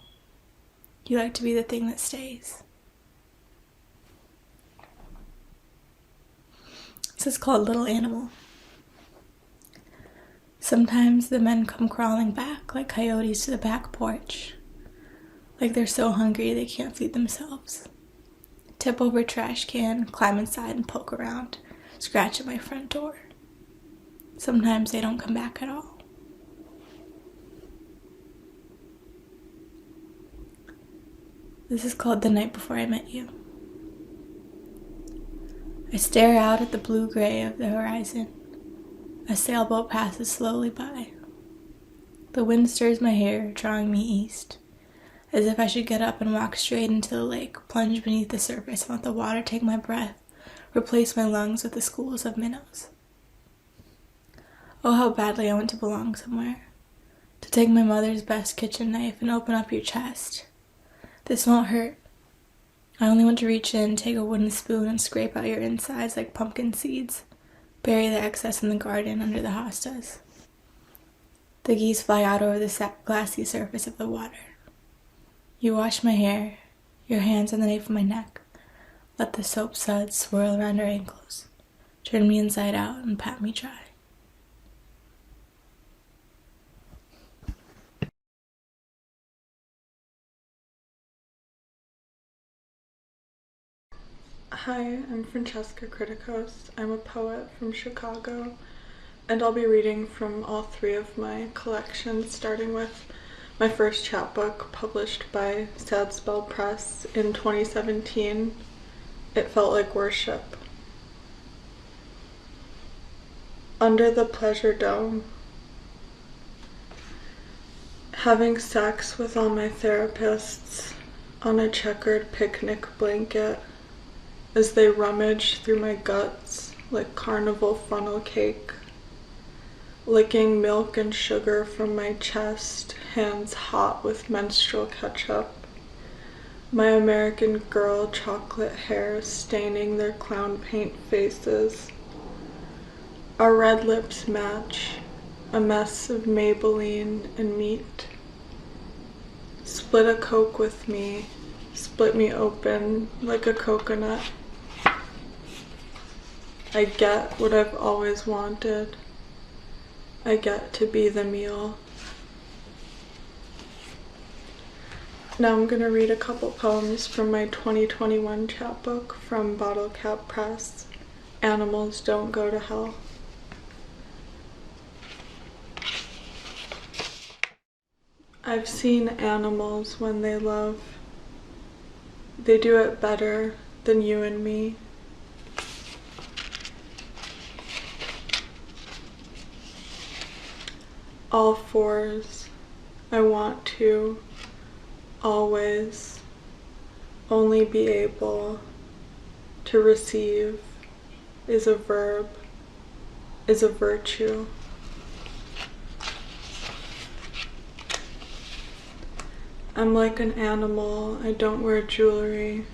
You like to be the thing that stays. This is called Little Animal. Sometimes the men come crawling back like coyotes to the back porch, like they're so hungry they can't feed themselves. Tip over a trash can, climb inside and poke around, scratch at my front door. Sometimes they don't come back at all. This is called The Night Before I Met You. I stare out at the blue-gray of the horizon. A sailboat passes slowly by. The wind stirs my hair, drawing me east, as if I should get up and walk straight into the lake, plunge beneath the surface and let the water take my breath, replace my lungs with the schools of minnows. Oh, how badly I want to belong somewhere. To take my mother's best kitchen knife and open up your chest. This won't hurt. I only want to reach in, take a wooden spoon, and scrape out your insides like pumpkin seeds. Bury the excess in the garden under the hostas. The geese fly out over the glassy surface of the water. You wash my hair, your hands on the nape of my neck. Let the soap suds swirl around our ankles. Turn me inside out and pat me dry. Hi, I'm Francesca Criticos. I'm a poet from Chicago, and I'll be reading from all three of my collections, starting with my first chapbook published by Sad Spell Press in 2017. It Felt Like Worship. Under the Pleasure Dome. Having sex with all my therapists on a checkered picnic blanket as they rummage through my guts like carnival funnel cake, licking milk and sugar from my chest, hands hot with menstrual ketchup, my American Girl chocolate hair staining their clown paint faces. Our red lips match, a mess of Maybelline and meat. Split a Coke with me, split me open like a coconut. I get what I've always wanted. I get to be the meal. Now I'm going to read a couple poems from my 2021 chapbook from Bottle Cap Press, Animals Don't Go to Hell. I've seen animals when they love. They do it better than you and me. All fours, I want to, always, only be able to receive is a verb, is a virtue. I'm like an animal, I don't wear jewelry.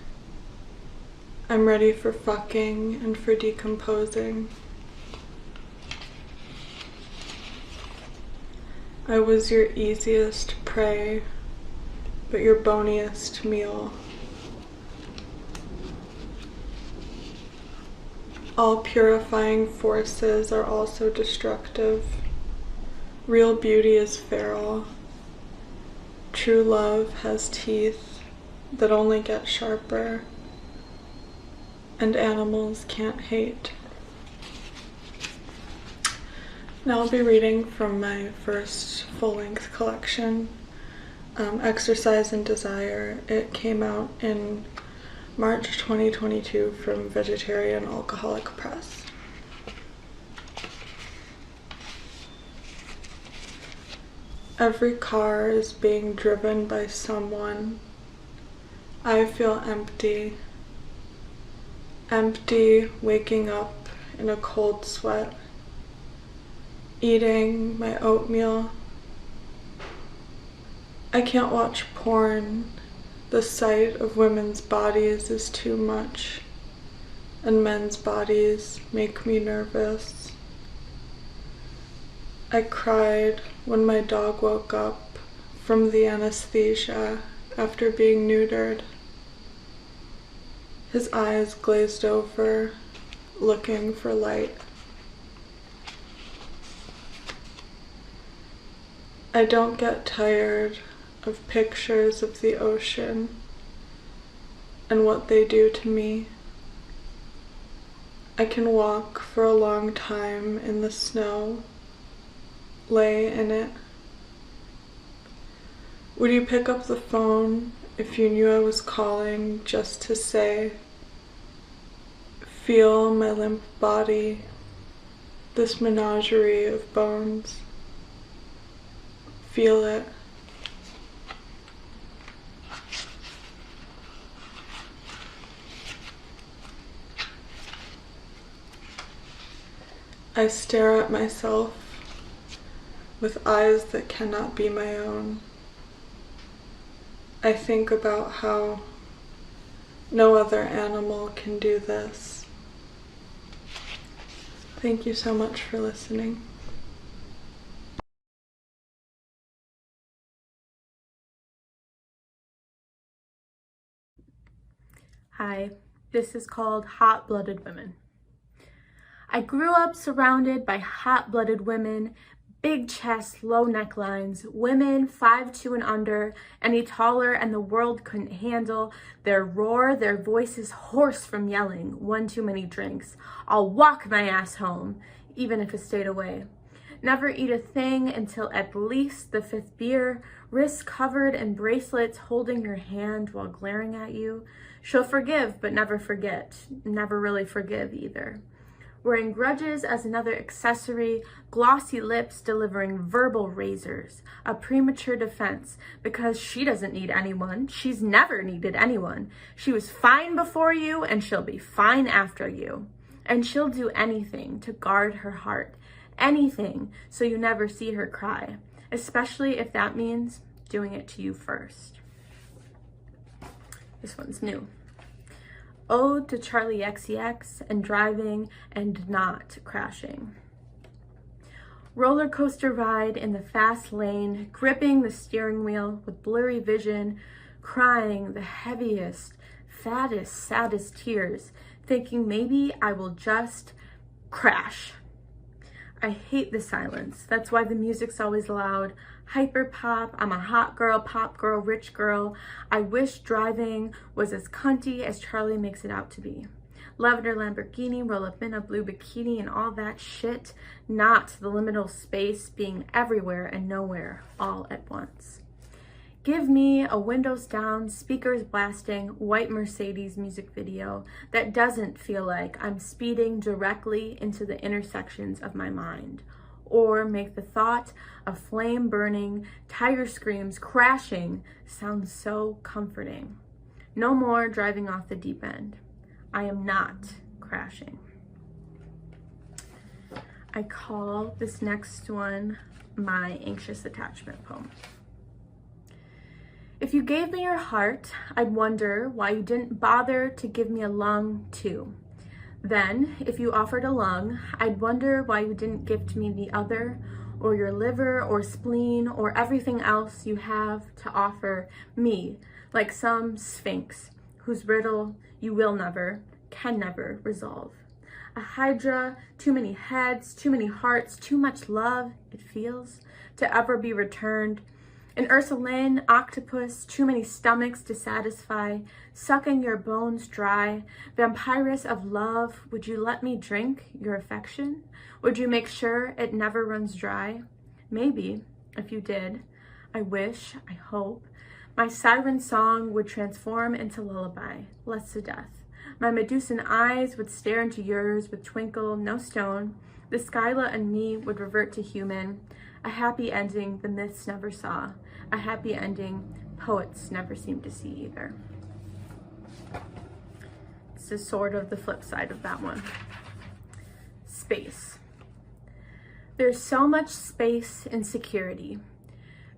I'm ready for fucking and for decomposing. I was your easiest prey, but your boniest meal. All purifying forces are also destructive. Real beauty is feral. True love has teeth that only get sharper, and animals can't hate. Now I'll be reading from my first full-length collection, Exercise and Desire. It came out in March 2022 from Vegetarian Alcoholic Press. Every car is being driven by someone. I feel empty. Empty, waking up in a cold sweat, eating my oatmeal. I can't watch porn. The sight of women's bodies is too much, and men's bodies make me nervous. I cried when my dog woke up from the anesthesia after being neutered. His eyes glazed over, looking for light. I don't get tired of pictures of the ocean and what they do to me. I can walk for a long time in the snow, lay in it. Would you pick up the phone if you knew I was calling just to say, feel my limp body, this menagerie of bones. Feel it. I stare at myself with eyes that cannot be my own. I think about how no other animal can do this. Thank you so much for listening. Hi, this is called Hot-Blooded Women. I grew up surrounded by hot-blooded women, big chests, low necklines, women 5'2" and under, any taller and the world couldn't handle their roar, their voices hoarse from yelling, one too many drinks. I'll walk my ass home, even if it stayed away. Never eat a thing until at least the 5th beer, wrists covered in bracelets holding your hand while glaring at you. She'll forgive, but never forget. Never really forgive either. Wearing grudges as another accessory, glossy lips delivering verbal razors, a premature defense because she doesn't need anyone. She's never needed anyone. She was fine before you and she'll be fine after you. And she'll do anything to guard her heart, anything so you never see her cry, especially if that means doing it to you first. This one's new. Ode to Charlie XCX and driving and not crashing. Roller coaster ride in the fast lane, gripping the steering wheel with blurry vision, crying the heaviest, fattest, saddest tears, thinking maybe I will just crash. I hate the silence. That's why the music's always loud. Hyper pop, I'm a hot girl, pop girl, rich girl. I wish driving was as cunty as Charlie makes it out to be. Lavender Lamborghini, roll up in a blue bikini and all that shit. Not the liminal space being everywhere and nowhere all at once. Give me a windows down, speakers blasting, white Mercedes music video that doesn't feel like I'm speeding directly into the intersections of my mind, or make the thought of flame burning, tire screams crashing sound so comforting. No more driving off the deep end. I am not crashing. I call this next one my anxious attachment poem. If you gave me your heart, I'd wonder why you didn't bother to give me a lung too. Then, if you offered a lung, I'd wonder why you didn't gift me the other, or your liver or spleen or everything else you have to offer me, like some sphinx whose riddle you will never, can never resolve. A hydra, too many heads, too many hearts, too much love, it feels, to ever be returned. An Ursuline octopus, too many stomachs to satisfy, sucking your bones dry. Vampirus of love, would you let me drink your affection? Would you make sure it never runs dry? Maybe, if you did, I wish, I hope, my siren song would transform into lullaby, less to death. My Medusan eyes would stare into yours with twinkle, no stone. The Skyla and me would revert to human. A happy ending the myths never saw. A happy ending poets never seem to see either. This is sort of the flip side of that one. Space. There's so much space in security.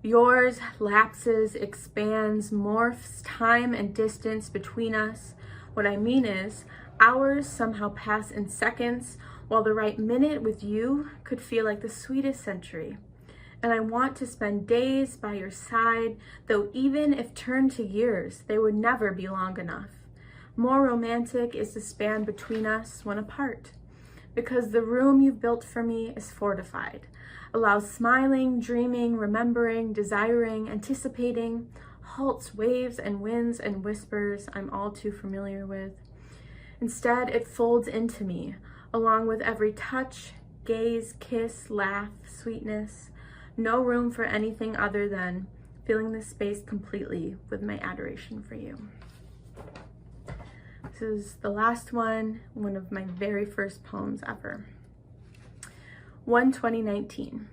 Yours lapses, expands, morphs time and distance between us. What I mean is, hours somehow pass in seconds, while the right minute with you could feel like the sweetest century. And I want to spend days by your side, though even if turned to years, they would never be long enough. More romantic is the span between us when apart, because the room you've built for me is fortified, allows smiling, dreaming, remembering, desiring, anticipating, halts, waves, and winds and whispers I'm all too familiar with. Instead, it folds into me, along with every touch, gaze, kiss, laugh, sweetness. No room for anything other than filling this space completely with my adoration for you. This is the last one of my very first poems ever. 1/2019.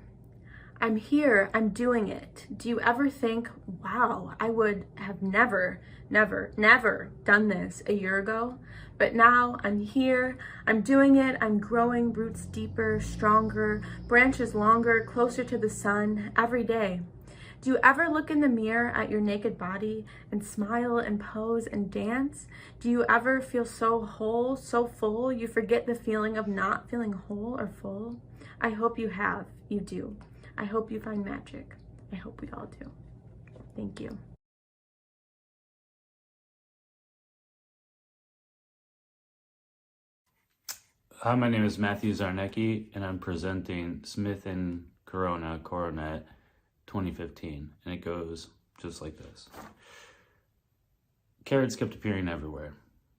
I'm here, I'm doing it. Do you ever think, wow, I would have never done this a year ago? But now I'm here, I'm doing it, I'm growing roots deeper, stronger, branches longer, closer to the sun every day. Do you ever look in the mirror at your naked body and smile and pose and dance? Do you ever feel so whole, so full, you forget the feeling of not feeling whole or full? I hope you have, you do. I hope you find magic. I hope we all do. Thank you. Hi, my name is Matthew Zarnecki, and I'm presenting Smith and Corona Coronet 2015, and it goes just like this. Carrots kept appearing everywhere,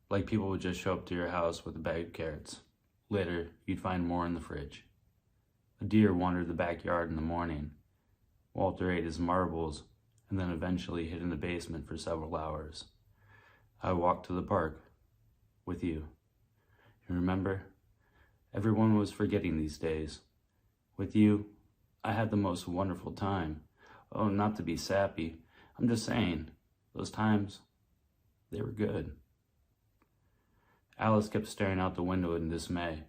like people would just show up to your house with a bag of carrots. Later, you'd find more in the fridge. A deer wandered the backyard in the morning. Walter ate his marbles and then eventually hid in the basement for several hours. I walked to the park with you. You remember? Everyone was forgetting these days. With you, I had the most wonderful time. Oh, not to be sappy. I'm just saying, those times, they were good. Alice kept staring out the window in dismay.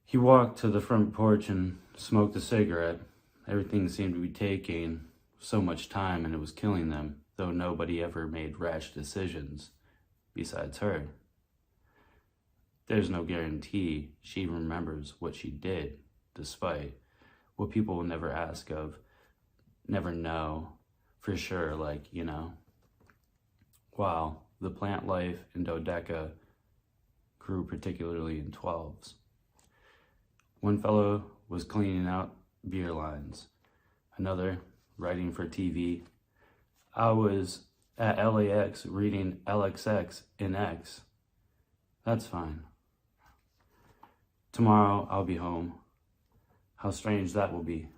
He walked to the front porch and smoked a cigarette. Everything seemed to be taking so much time and it was killing them, though nobody ever made rash decisions, besides her. There's no guarantee she remembers what she did, despite what people will never ask of, never know for sure, like, you know. Wow, the plant life in Dodeca grew particularly in 12s. One fellow was cleaning out beer lines, another writing for TV. I was at LAX reading LXX in X. That's fine. Tomorrow I'll be home. How strange that will be.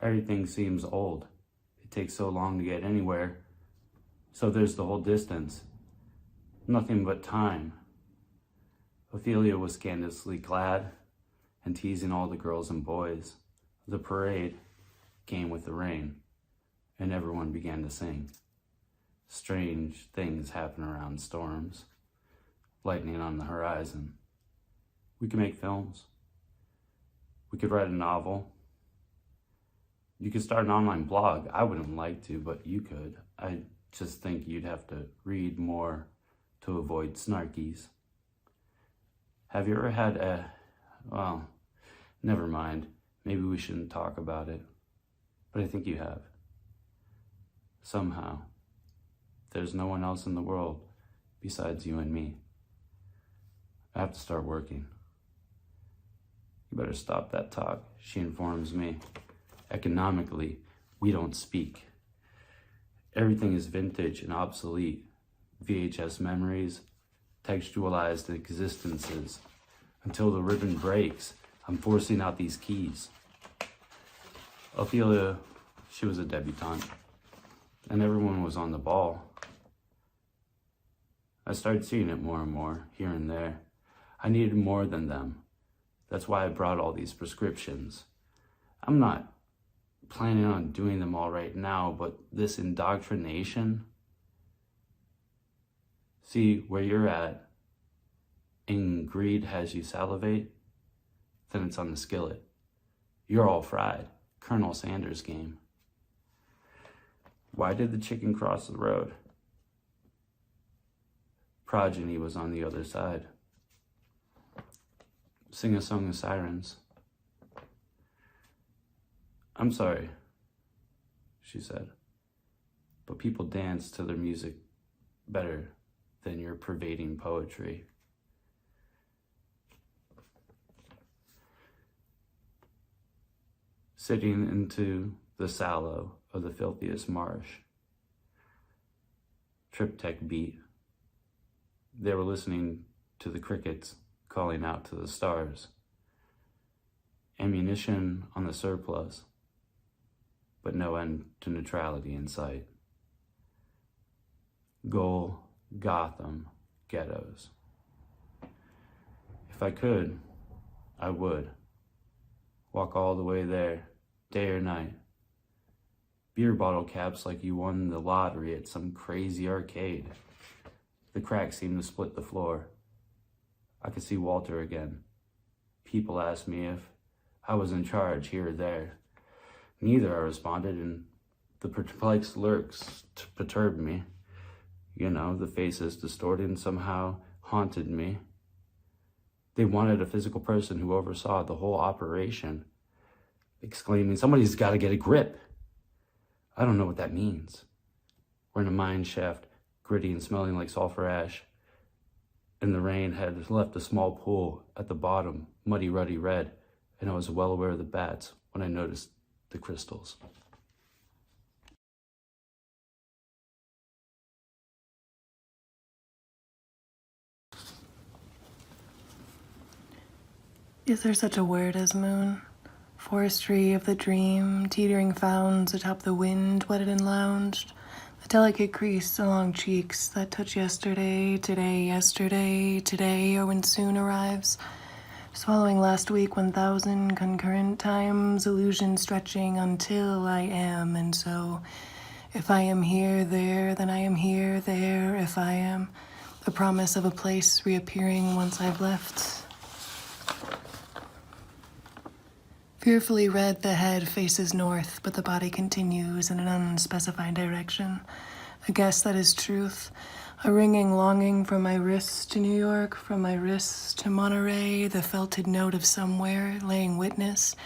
Everything seems old. It takes so long to get anywhere. So there's the whole distance. Nothing but time. Ophelia was scandalously clad and teasing all the girls and boys. The parade came with the rain, and everyone began to sing. Strange things happen around storms. Lightning on the horizon. We could make films. We could write a novel. You could start an online blog. I wouldn't like to, but you could. I just think you'd have to read more to avoid snarkies. Have you ever had well, never mind. Maybe we shouldn't talk about it. But I think you have. Somehow. There's no one else in the world besides you and me. I have to start working. You better stop that talk, she informs me. Economically, we don't speak. Everything is vintage and obsolete. VHS memories, textualized existences. Until the ribbon breaks, I'm forcing out these keys. Ophelia, she was a debutante, and everyone was on the ball. I started seeing it more and more, here and there. I needed more than them. That's why I brought all these prescriptions. I'm not planning on doing them all right now, but this indoctrination, see where you're at, and greed has you salivate, then it's on the skillet. You're all fried. Colonel Sanders game. Why did the chicken cross the road? Progeny was on the other side. Sing a song of sirens. I'm sorry, she said, but people dance to their music better than your pervading poetry. Sitting into the sallow of the filthiest marsh. Triptych beat. They were listening to the crickets calling out to the stars. Ammunition on the surplus, but no end to neutrality in sight. Goal, Gotham, ghettos. If I could, I would. Walk all the way there, day or night. Beer bottle caps like you won the lottery at some crazy arcade. The cracks seemed to split the floor. I could see Walter again. People asked me if I was in charge here or there. Neither, I responded, and the perplexed lurks perturbed me. You know, the faces distorted and somehow haunted me. They wanted a physical person who oversaw the whole operation, exclaiming, "Somebody's got to get a grip." I don't know what that means. We're in a mine shaft, gritty and smelling like sulfur ash, and the rain had left a small pool at the bottom, muddy, ruddy red, and I was well aware of the bats when I noticed the crystals. Is there such a word as moon? Forestry of the dream, teetering founds atop the wind, wetted and lounged. The delicate crease along cheeks that touch yesterday, today, or when soon arrives. Swallowing last week 1,000 concurrent times, illusion stretching until I am, and so if I am here, there, then I am here, there, if I am. The promise of a place reappearing once I've left. Fearfully red, the head faces north, but the body continues in an unspecified direction. I guess that is truth. A ringing longing from my wrist to New York, from my wrist to Monterey, the felted note of somewhere laying witness.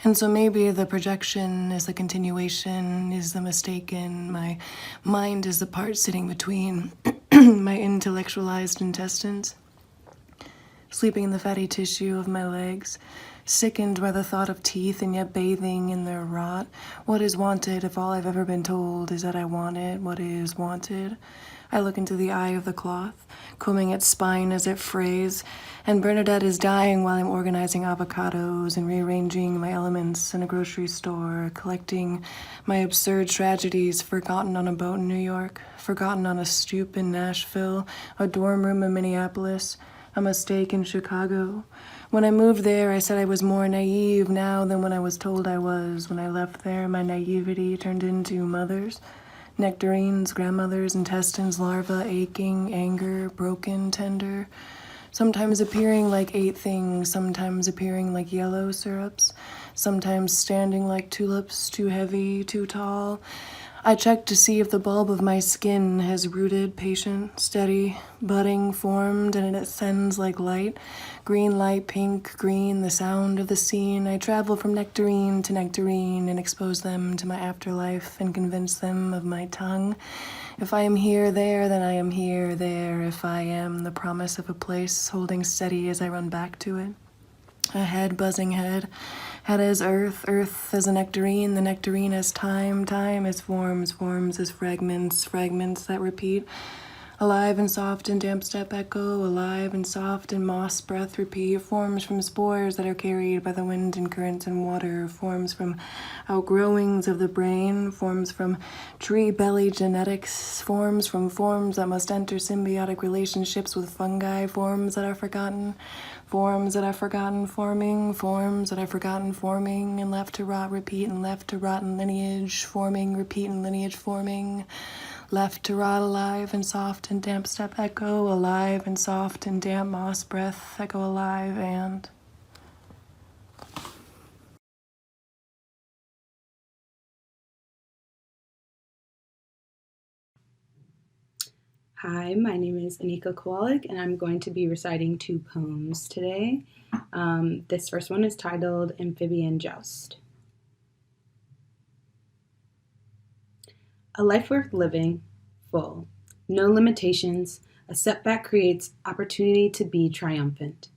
And so maybe the projection is the continuation, is the mistaken. My mind is the part sitting between my intellectualized intestines, sleeping in the fatty tissue of my legs, sickened by the thought of teeth and yet bathing in their rot. What is wanted if all I've ever been told is that I want it? What is wanted? I look into the eye of the cloth, combing its spine as it frays, and Bernadette is dying while I'm organizing avocados and rearranging my elements in a grocery store, collecting my absurd tragedies forgotten on a boat in New York, forgotten on a stoop in Nashville, a dorm room in Minneapolis, a mistake in Chicago. When I moved there, I said I was more naive now than when I was told I was. When I left there, my naivety turned into mothers. Nectarines, grandmothers, intestines, larvae, aching, anger, broken, tender, sometimes appearing like 8 things, sometimes appearing like yellow syrups, sometimes standing like tulips, too heavy, too tall. I check to see if the bulb of my skin has rooted, patient, steady, budding, formed, and it ascends like light. Green light, pink, green, the sound of the scene. I travel from nectarine to nectarine and expose them to my afterlife and convince them of my tongue. If I am here, there, then I am here, there. If I am the promise of a place holding steady as I run back to it. A head, buzzing head. Head as earth, earth as a nectarine, the nectarine as time, time as forms, forms as fragments, fragments that repeat. Alive and soft and damp step echo, alive and soft and moss breath repeat. Forms from spores that are carried by the wind and currents and water. Forms from outgrowings of the brain. Forms from tree belly genetics. Forms from forms that must enter symbiotic relationships with fungi. Forms that are forgotten. Forms that I've forgotten forming, forms that I've forgotten forming, and left to rot, repeat, and left to rot in lineage, forming, repeat, and lineage forming, left to rot, alive and soft and damp step echo, alive and soft and damp moss breath, echo alive and... Hi, my name is Anika Kowalik, and I'm going to be reciting 2 poems today. This first one is titled Amphibian Joust. A life worth living, full, no limitations, a setback creates opportunity to be triumphant.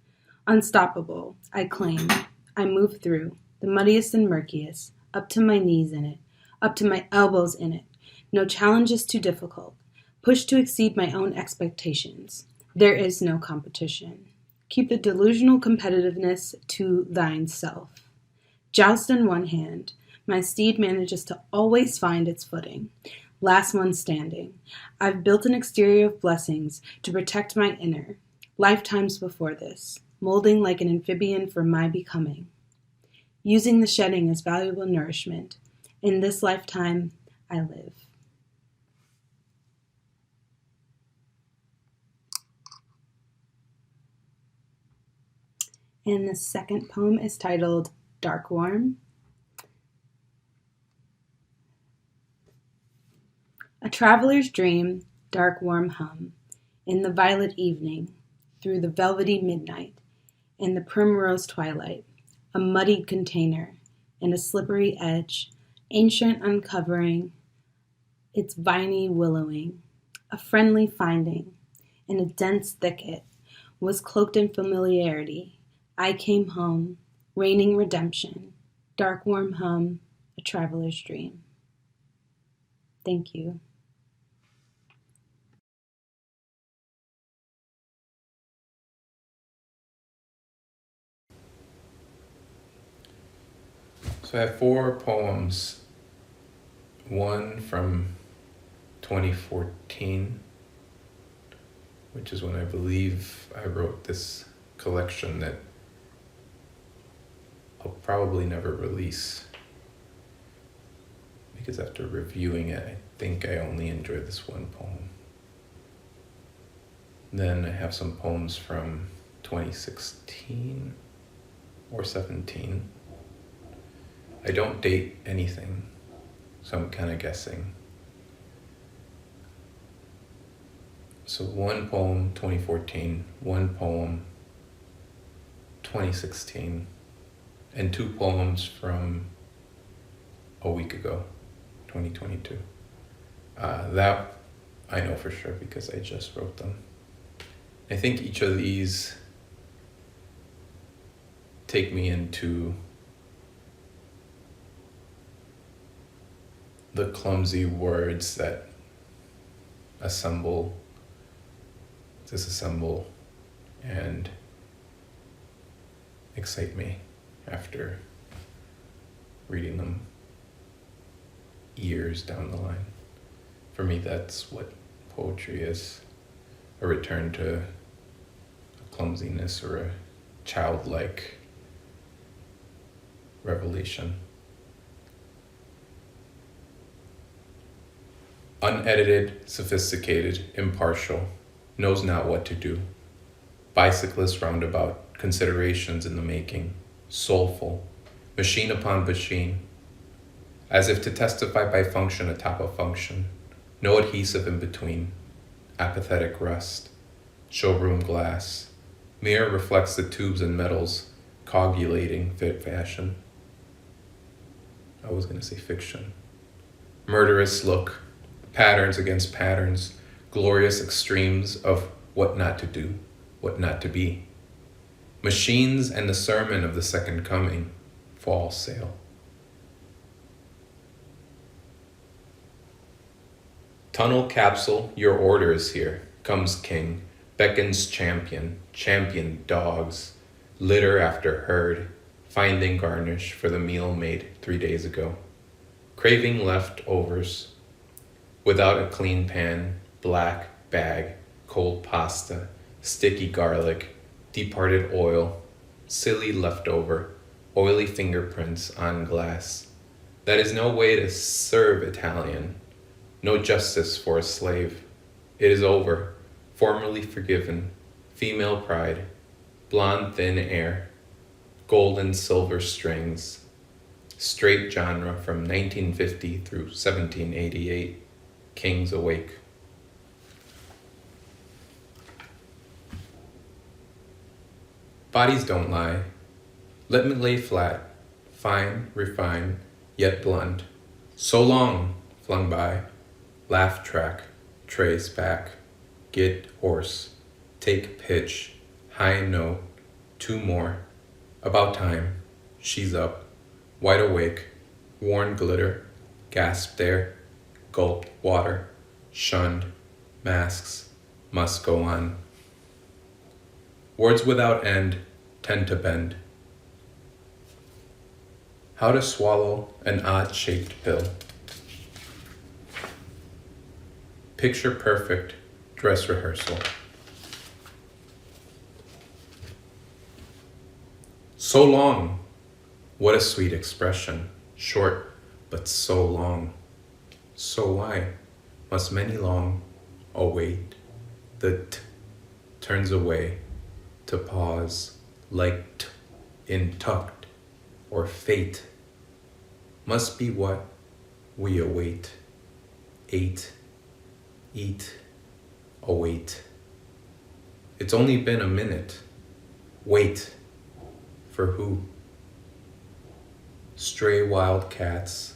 Unstoppable, I claim, I move through, the muddiest and murkiest, up to my knees in it, up to my elbows in it. No challenge is too difficult. Push to exceed my own expectations. There is no competition. Keep the delusional competitiveness to thine self. Joust in one hand, my steed manages to always find its footing. Last one standing. I've built an exterior of blessings to protect my inner. Lifetimes before this, molding like an amphibian for my becoming. Using the shedding as valuable nourishment. In this lifetime, I live. And the second poem is titled Dark Warm. A traveler's dream, dark warm hum, in the violet evening, through the velvety midnight, in the primrose twilight, a muddied container, and a slippery edge, ancient uncovering, its viney willowing, a friendly finding, in a dense thicket, was cloaked in familiarity. I came home, raining redemption, dark warm hum, a traveler's dream. Thank you. So I have 4 poems, one from 2014, which is when I believe I wrote this collection that I'll probably never release, because after reviewing it, I think I only enjoyed this one poem. Then I have some poems from 2016 or 17. I don't date anything, so I'm kind of guessing. So one poem, 2014, one poem, 2016, and 2 poems from a week ago, 2022. That I know for sure because I just wrote them. I think each of these take me into the clumsy words that assemble, disassemble, and excite me after reading them years down the line. For me, that's what poetry is, a return to a clumsiness or a childlike revelation. Unedited, sophisticated, impartial, knows not what to do. Bicyclist roundabout, considerations in the making, soulful, machine upon machine, as if to testify by function atop a function, no adhesive in between, apathetic rust, showroom glass, mirror reflects the tubes and metals, coagulating fit fashion. I was gonna say fiction. Murderous look, patterns against patterns, glorious extremes of what not to do, what not to be. Machines and the sermon of the second coming, fall sail. Tunnel capsule, your order is here, comes king, beckons champion, champion dogs, litter after herd, finding garnish for the meal made 3 days ago. Craving leftovers, without a clean pan, black bag, cold pasta, sticky garlic, departed oil, silly leftover, oily fingerprints on glass. That is no way to serve Italian, no justice for a slave. It is over, formerly forgiven, female pride, blonde thin air, gold and silver strings, straight genre from 1950 through 1788, kings awake. Bodies don't lie. Let me lay flat, fine, refine, yet blunt. So long, flung by. Laugh track, trace back. Get horse, take pitch, high note, 2 more. About time, she's up, wide awake, worn glitter, gasp there, gulped water, shunned, masks, must go on. Words without end tend to bend. How to swallow an odd-shaped pill. Picture perfect dress rehearsal. So long, what a sweet expression, short but so long. So why must many long await? The t turns away to pause, like t in tucked or fate. Must be what we await. Ate, eat, await. It's only been a minute. Wait. For who? Stray wild cats.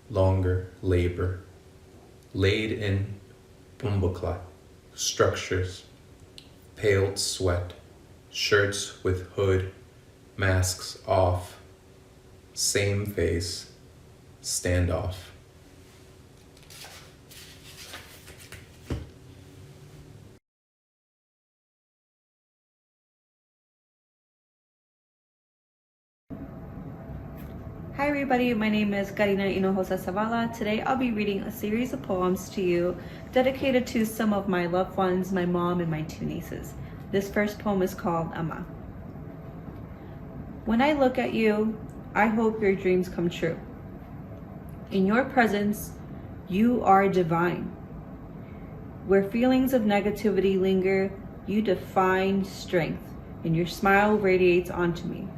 Longer labor. Laid in bumbleclot structures. Paled sweat. Shirts with hood. Masks off. Same face. Standoff. Hi everybody, my name is Karina Hinojosa Zavala. Today I'll be reading a series of poems to you dedicated to some of my loved ones, my mom and my 2 nieces. This first poem is called Ama. When I look at you, I hope your dreams come true. In your presence, you are divine. Where feelings of negativity linger, you define strength, and your smile radiates onto me.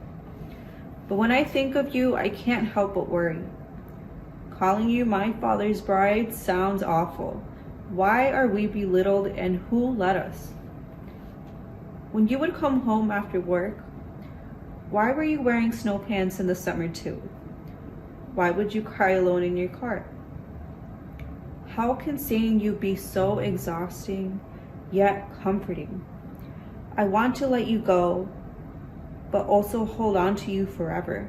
But when I think of you, I can't help but worry. Calling you my father's bride sounds awful. Why are we belittled and who let us? When you would come home after work, why were you wearing snow pants in the summer too? Why would you cry alone in your car? How can seeing you be so exhausting, yet comforting? I want to let you go, but also hold on to you forever.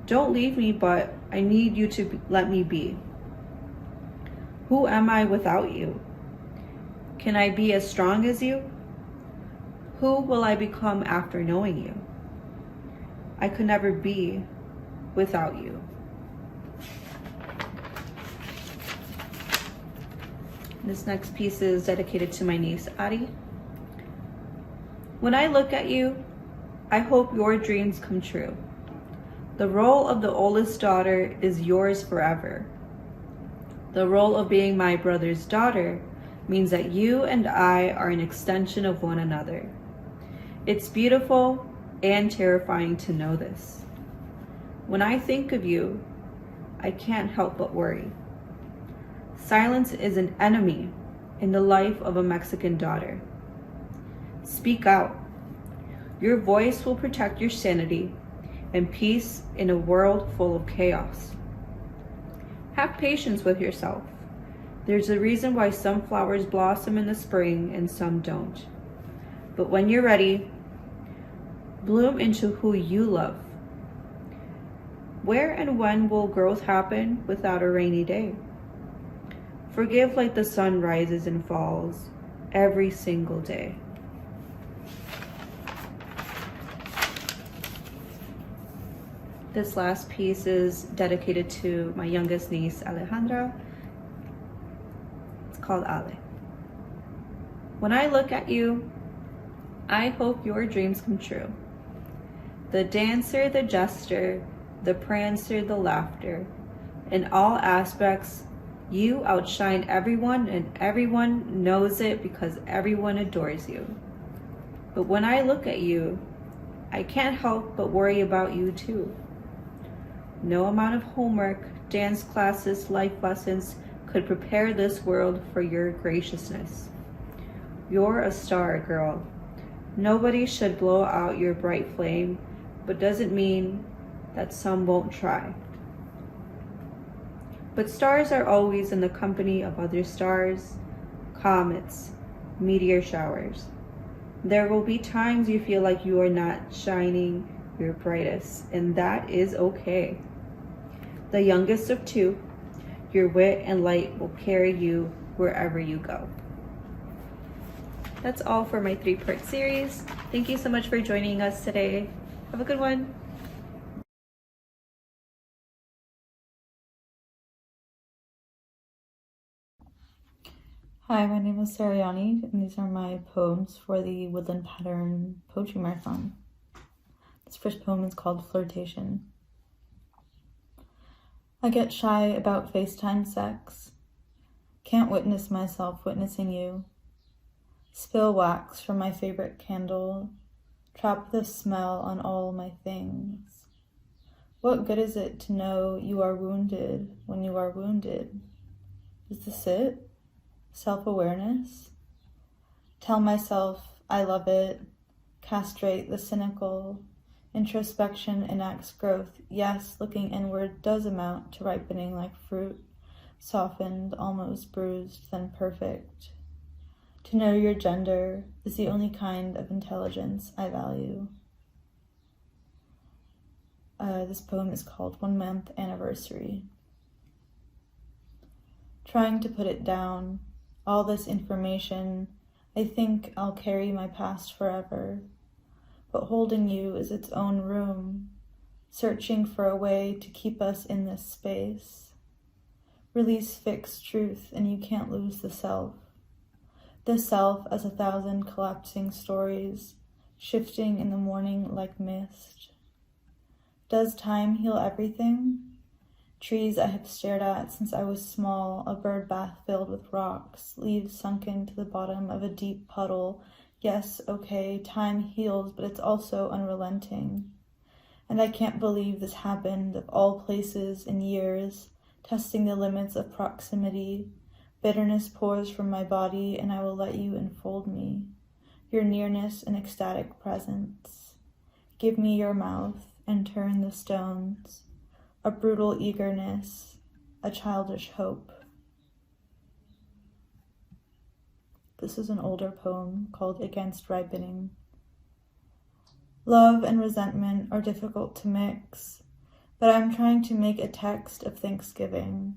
Don't leave me, but I need you to let me be. Who am I without you? Can I be as strong as you? Who will I become after knowing you? I could never be without you. This next piece is dedicated to my niece, Ari. When I look at you, I hope your dreams come true. The role of the oldest daughter is yours forever. The role of being my brother's daughter means that you and I are an extension of one another. It's beautiful and terrifying to know this. When I think of you, I can't help but worry. Silence is an enemy in the life of a Mexican daughter. Speak out. Your voice will protect your sanity and peace in a world full of chaos. Have patience with yourself. There's a reason why some flowers blossom in the spring and some don't. But when you're ready, bloom into who you love. Where and when will growth happen without a rainy day? Forgive like the sun rises and falls every single day. This last piece is dedicated to my youngest niece, Alejandra. It's called Ale. When I look at you, I hope your dreams come true. The dancer, the jester, the prancer, the laughter. In all aspects, you outshine everyone, and everyone knows it because everyone adores you. But when I look at you, I can't help but worry about you too. No amount of homework, dance classes, life lessons could prepare this world for your graciousness. You're a star, girl. Nobody should blow out your bright flame, but doesn't mean that some won't try. But stars are always in the company of other stars, comets, meteor showers. There will be times you feel like you are not shining your brightest, and that is okay. The youngest of two, your wit and light will carry you wherever you go. That's all for my 3-part series. Thank you so much for joining us today. Have a good one. Hi, my name is Sariani, and these are my poems for the Woodland Pattern Poetry Marathon. This first poem is called Flirtation. I get shy about FaceTime sex. Can't witness myself witnessing you. Spill wax from my favorite candle. Trap the smell on all my things. What good is it to know you are wounded when you are wounded? Is this it? Self-awareness? Tell myself I love it. Castrate the cynical. Introspection enacts growth. Yes, looking inward does amount to ripening like fruit, softened, almost bruised, then perfect. To know your gender is the only kind of intelligence I value. This poem is called 1 Month Anniversary. Trying to put it down, all this information, I think I'll carry my past forever. But holding you is its own room, searching for a way to keep us in this space. Release fixed truth and you can't lose the self. The self as 1,000 collapsing stories, shifting in the morning like mist. Does time heal everything? Trees I have stared at since I was small, a bird bath filled with rocks, leaves sunken to the bottom of a deep puddle. Yes, okay, time heals, but it's also unrelenting. And I can't believe this happened, of all places and years, testing the limits of proximity. Bitterness pours from my body, and I will let you enfold me. Your nearness and ecstatic presence. Give me your mouth and turn the stones. A brutal eagerness, a childish hope. This is an older poem called Against Ripening. Love and resentment are difficult to mix, but I'm trying to make a text of Thanksgiving.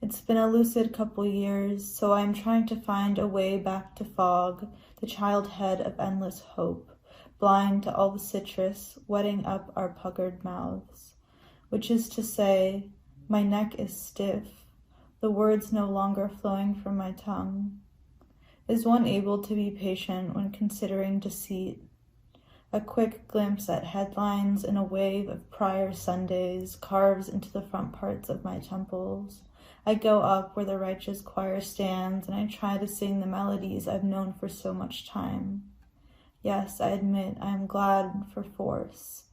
It's been a lucid couple years, so I'm trying to find a way back to fog, the child head of endless hope, blind to all the citrus, wetting up our puckered mouths. Which is to say, my neck is stiff, the words no longer flowing from my tongue. Is one able to be patient when considering deceit? A quick glimpse at headlines in a wave of prior Sundays carves into the front parts of my temples. I go up where the righteous choir stands, and I try to sing the melodies I've known for so much time. Yes, I admit I am glad for force.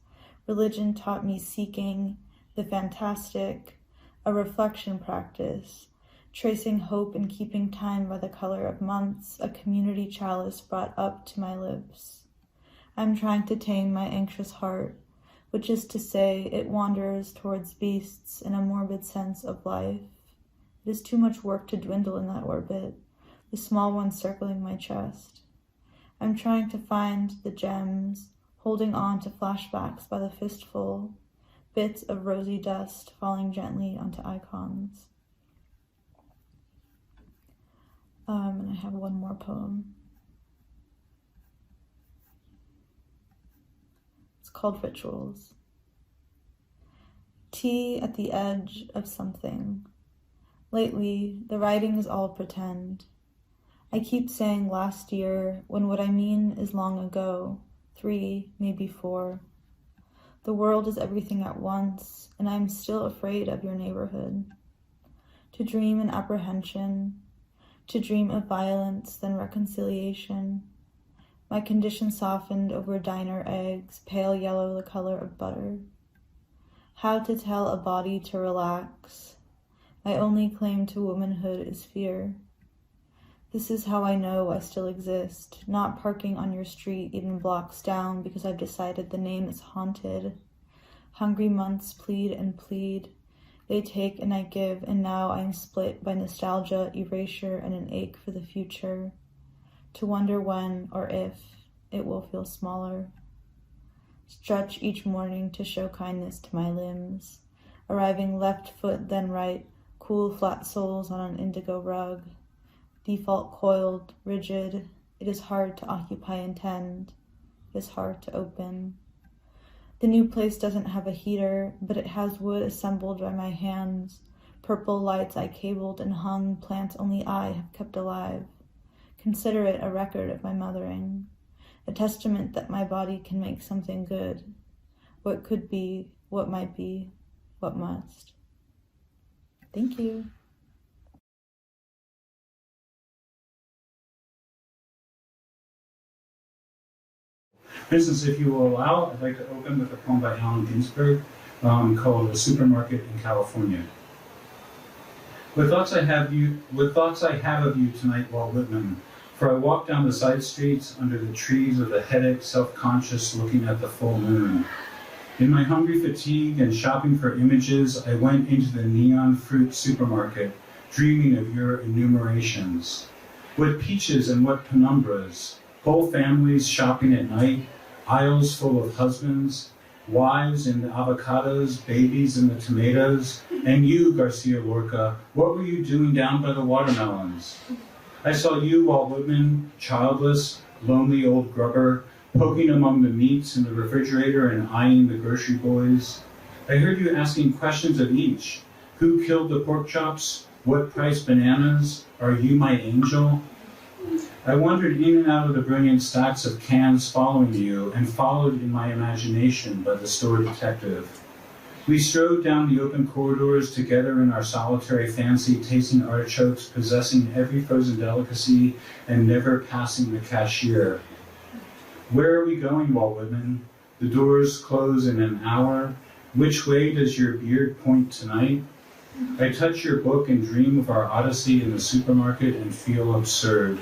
Religion taught me seeking the fantastic, a reflection practice, tracing hope and keeping time by the color of months, a community chalice brought up to my lips. I'm trying to tame my anxious heart, which is to say it wanders towards beasts in a morbid sense of life. It is too much work to dwindle in that orbit, the small one circling my chest. I'm trying to find the gems, holding on to flashbacks by the fistful, bits of rosy dust falling gently onto icons. And I have one more poem. It's called Rituals. Tea at the edge of something. Lately, the writing is all pretend. I keep saying last year when what I mean is long ago, 3, maybe 4. The world is everything at once, and I am still afraid of your neighborhood. To dream in apprehension, to dream of violence, then reconciliation. My condition softened over diner eggs, pale yellow the color of butter. How to tell a body to relax. My only claim to womanhood is fear. This is how I know I still exist, not parking on your street even blocks down because I've decided the name is haunted. Hungry months plead and plead. They take and I give, and now I am split by nostalgia, erasure, and an ache for the future. To wonder when, or if, it will feel smaller. Stretch each morning to show kindness to my limbs. Arriving left foot, then right, cool flat soles on an indigo rug. Default coiled, rigid. It is hard to occupy and tend. It is hard to open. The new place doesn't have a heater, but it has wood assembled by my hands, purple lights I cabled and hung, plants only I have kept alive. Consider it a record of my mothering, a testament that my body can make something good, what could be, what might be, what must. Thank you. For instance, if you will allow, I'd like to open with a poem by Allison Kingsbury called "A Supermarket in California." What thoughts I have of you tonight, Walt Whitman, for I walk down the side streets under the trees of the headache, self-conscious, looking at the full moon. In my hungry fatigue and shopping for images, I went into the neon fruit supermarket, dreaming of your enumerations. What peaches and what penumbras, whole families shopping at night, aisles full of husbands, wives in the avocados, babies in the tomatoes, and you, Garcia Lorca, what were you doing down by the watermelons? I saw you, Walt Whitman, childless, lonely old grubber, poking among the meats in the refrigerator and eyeing the grocery boys. I heard you asking questions of each. Who killed the pork chops? What price bananas? Are you my angel? I wandered in and out of the brilliant stacks of cans following you, and followed in my imagination by the store detective. We strode down the open corridors together in our solitary fancy, tasting artichokes, possessing every frozen delicacy, and never passing the cashier. Where are we going, Walt Whitman? The doors close in an hour. Which way does your beard point tonight? I touch your book and dream of our odyssey in the supermarket and feel absurd.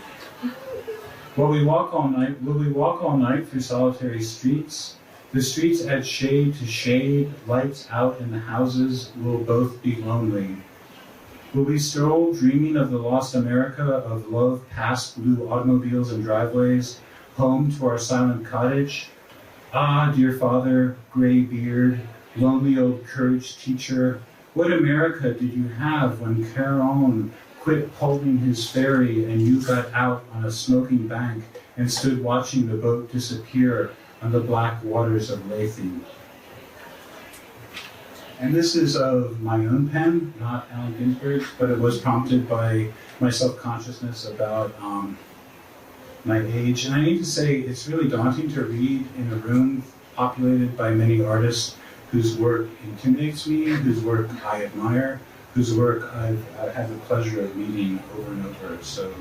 Will we walk all night through solitary streets? The streets add shade to shade, lights out in the houses will both be lonely. Will we stroll dreaming of the lost America of love past blue automobiles and driveways, home to our silent cottage? Ah, dear father, gray beard, lonely old courage teacher, what America did you have when Caron quit holding his ferry and you got out on a smoking bank and stood watching the boat disappear on the black waters of Lethe? And this is of my own pen, not Allen Ginsberg's, but it was prompted by my self-consciousness about my age. And I need to say, it's really daunting to read in a room populated by many artists whose work intimidates me, whose work I admire, whose work I've had the pleasure of meeting over and over. So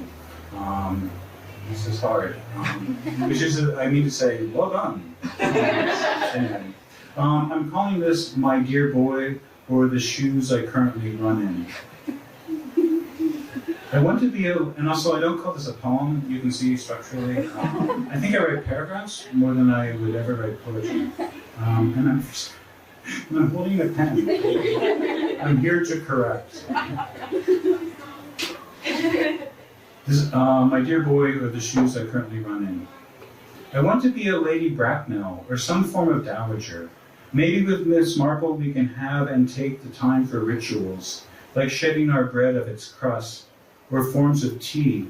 this is hard. Which is, I mean to say, well done. Anyway. I'm calling this My Dear Boy, or The Shoes I Currently Run In. I want to be and also I don't call this a poem, you can see structurally. I think I write paragraphs more than I would ever write poetry. And I'm holding a pen. I'm here to correct. This, My Dear Boy, or The Shoes I Currently Run In. I want to be a Lady Bracknell, or some form of dowager. Maybe with Miss Marple we can have and take the time for rituals, like shedding our bread of its crust, or forms of tea.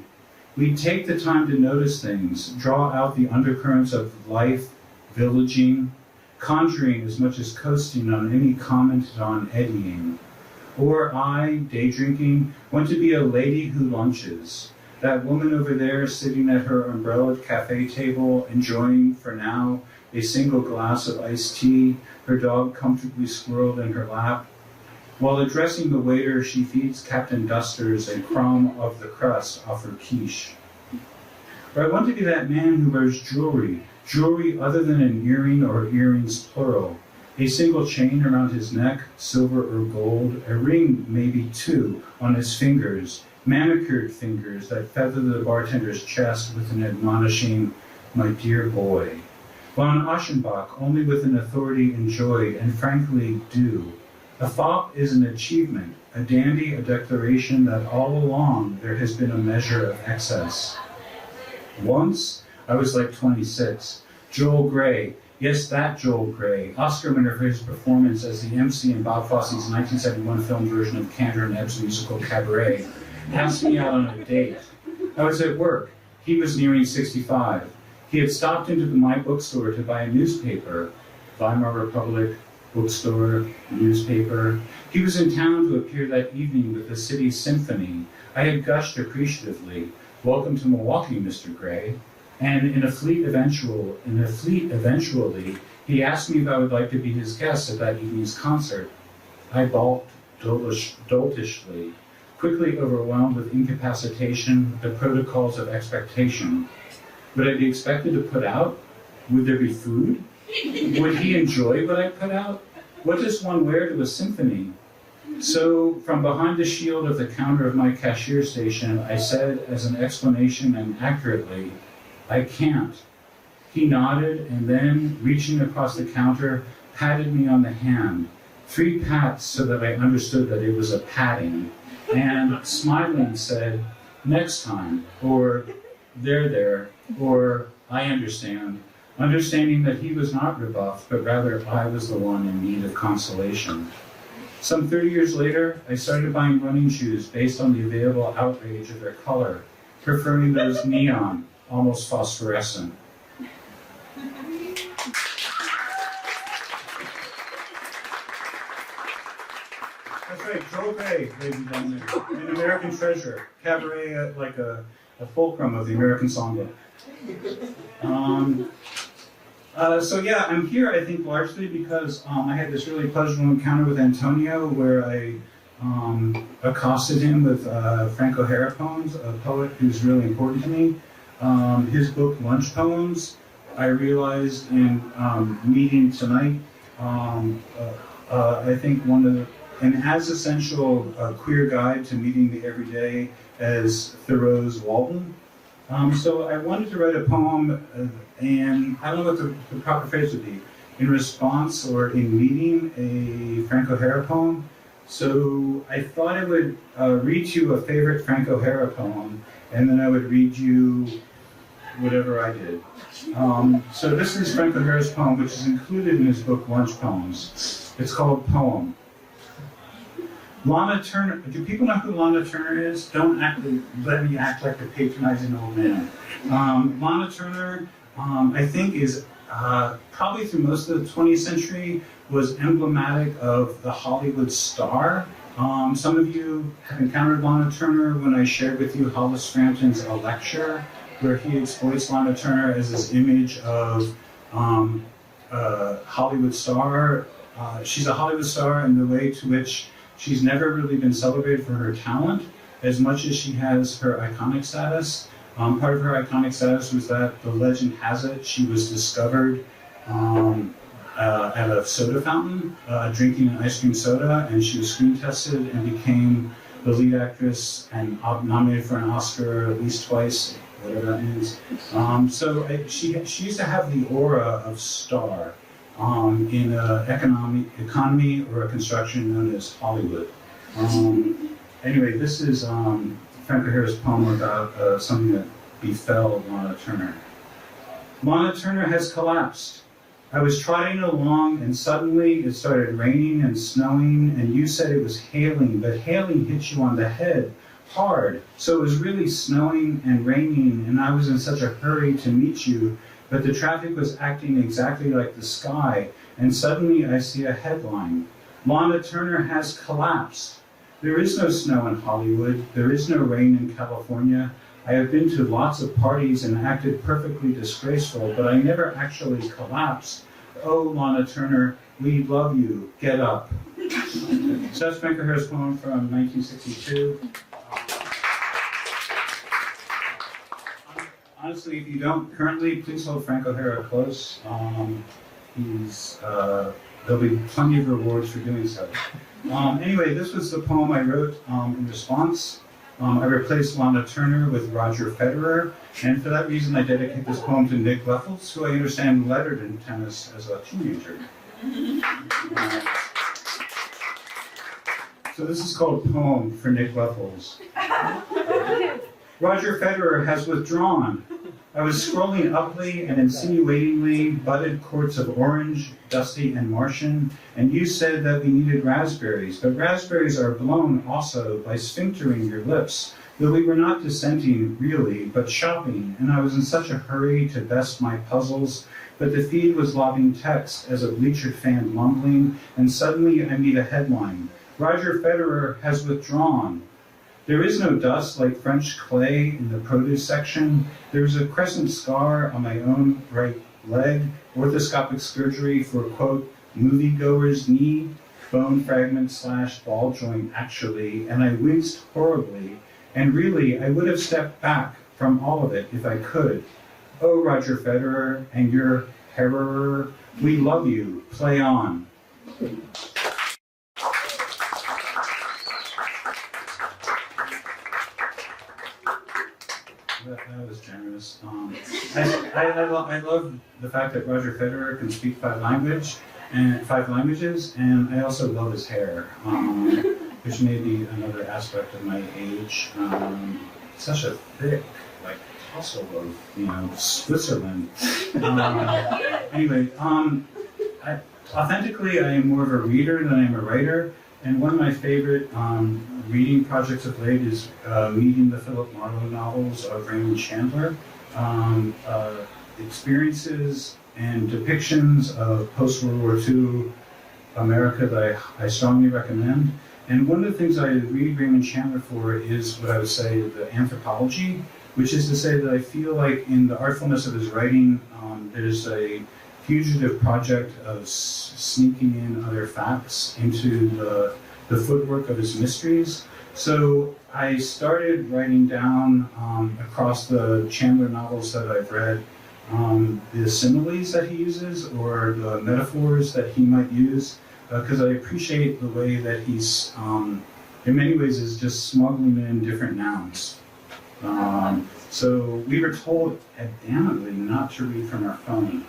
We take the time to notice things, draw out the undercurrents of life, villaging, conjuring as much as coasting on any commented on eddying. Or I, day drinking, want to be a lady who lunches. That woman over there sitting at her umbrellaed cafe table, enjoying, for now, a single glass of iced tea, her dog comfortably squirreled in her lap. While addressing the waiter, she feeds Captain Dusters a crumb of the crust off her quiche. Or I want to be that man who wears jewelry other than an earring or earrings plural, a single chain around his neck, silver or gold, a ring, maybe two, on his fingers, manicured fingers that feather the bartender's chest with an admonishing, "My dear boy." Von Aschenbach, only with an authority enjoyed and frankly due. A fop is an achievement, a dandy, a declaration that all along there has been a measure of excess. Once, I was like 26. Joel Grey, yes, that Joel Grey, Oscar winner for his performance as the MC in Bob Fosse's 1971 film version of Kander and Ebb's musical Cabaret, asked me out on a date. I was at work. He was nearing 65. He had stopped into my bookstore to buy a newspaper, Weimar Republic bookstore, newspaper. He was in town to appear that evening with the city's symphony. I had gushed appreciatively, "Welcome to Milwaukee, Mr. Gray." And in a fleet eventually, he asked me if I would like to be his guest at that evening's concert. I balked doltishly, quickly overwhelmed with incapacitation, the protocols of expectation. Would I be expected to put out? Would there be food? Would he enjoy what I put out? What does one wear to a symphony? So, from behind the shield of the counter of my cashier station, I said as an explanation and accurately, "I can't." He nodded and then, reaching across the counter, patted me on the hand. 3 pats so that I understood that it was a patting, and smiling said, "Next time," or there, or "I understand," understanding that he was not rebuffed, but rather I was the one in need of consolation. Some 30 years later, I started buying running shoes based on the available outrage of their color, preferring those neon, almost phosphorescent. That's right, Joel Grey, ladies and gentlemen, an American treasure, cabaret like a fulcrum of the American songbook. So yeah, I'm here, I think, largely because I had this really pleasurable encounter with Antonio where I accosted him with Franco Jara poems, a poet who's really important to me. His book, Lunch Poems, I realized in meeting tonight, I think an as essential queer guide to meeting the everyday as Thoreau's Walden. So I wanted to write a poem, and I don't know what the proper phrase would be, in response or in meeting a Franco Jara poem. So I thought I would read you a favorite Frank O'Hara poem, and then I would read you whatever I did. So this is Frank O'Hara's poem, which is included in his book, Lunch Poems. It's called Poem. Lana Turner, do people know who Lana Turner is? Don't let me act like a patronizing old man. Lana Turner, I think, is probably through most of the 20th century was emblematic of the Hollywood star. Some of you have encountered Lana Turner when I shared with you Hollis Frampton's A Lecture, where he exploits Lana Turner as this image of Hollywood star. She's a Hollywood star in the way to which she's never really been celebrated for her talent as much as she has her iconic status. Part of her iconic status was that the legend has it she was discovered at a soda fountain, drinking an ice cream soda, and she was screen tested and became the lead actress and nominated for an Oscar at least twice, whatever that means. She used to have the aura of star in an economy or a construction known as Hollywood. Anyway, this is Frank O'Hara's poem about something that befell Lana Turner. Lana Turner has collapsed. I was trotting along and suddenly it started raining and snowing and you said it was hailing, but hailing hit you on the head hard. So it was really snowing and raining and I was in such a hurry to meet you, but the traffic was acting exactly like the sky and suddenly I see a headline. Lana Turner has collapsed. There is no snow in Hollywood. There is no rain in California. I have been to lots of parties and acted perfectly disgraceful, but I never actually collapsed. Oh, Lana Turner, we love you. Get up. So that's Frank O'Hara's poem from 1962. Honestly, if you don't currently, please hold Frank O'Hara close. There'll be plenty of rewards for doing so. Anyway, this was the poem I wrote in response. I replaced Lana Turner with Roger Federer, and for that reason I dedicate this poem to Nick Leffels, who I understand lettered in tennis as a teenager. So this is called Poem for Nick Leffels. Roger Federer has withdrawn. I was scrolling uply and insinuatingly budded courts of orange, dusty, and Martian, and you said that we needed raspberries, but raspberries are blown also by sphinctering your lips, though we were not dissenting really, but shopping, and I was in such a hurry to best my puzzles, but the feed was lobbing text as a bleacher fan mumbling, and suddenly I meet a headline. Roger Federer has withdrawn. There is no dust like French clay in the produce section. There is a crescent scar on my own right leg, orthoscopic surgery for, quote, moviegoer's knee, bone fragment / ball joint actually, and I winced horribly. And really, I would have stepped back from all of it if I could. Oh, Roger Federer and your herrer, we love you. Play on. That was generous. I love the fact that Roger Federer can speak 5 languages, and I also love his hair, which may be another aspect of my age. Such a thick, like tussle of, Switzerland. Anyway, authentically, I am more of a reader than I am a writer. And one of my favorite reading projects of late is reading the Philip Marlowe novels of Raymond Chandler. Experiences and depictions of post-World War II America that I strongly recommend. And one of the things I read Raymond Chandler for is what I would say the anthropology, which is to say that I feel like in the artfulness of his writing, there's a fugitive project of sneaking in other facts into the footwork of his mysteries. So I started writing down across the Chandler novels that I've read the similes that he uses or the metaphors that he might use, because I appreciate the way that he's, in many ways, is just smuggling in different nouns. So we were told adamantly not to read from our phone.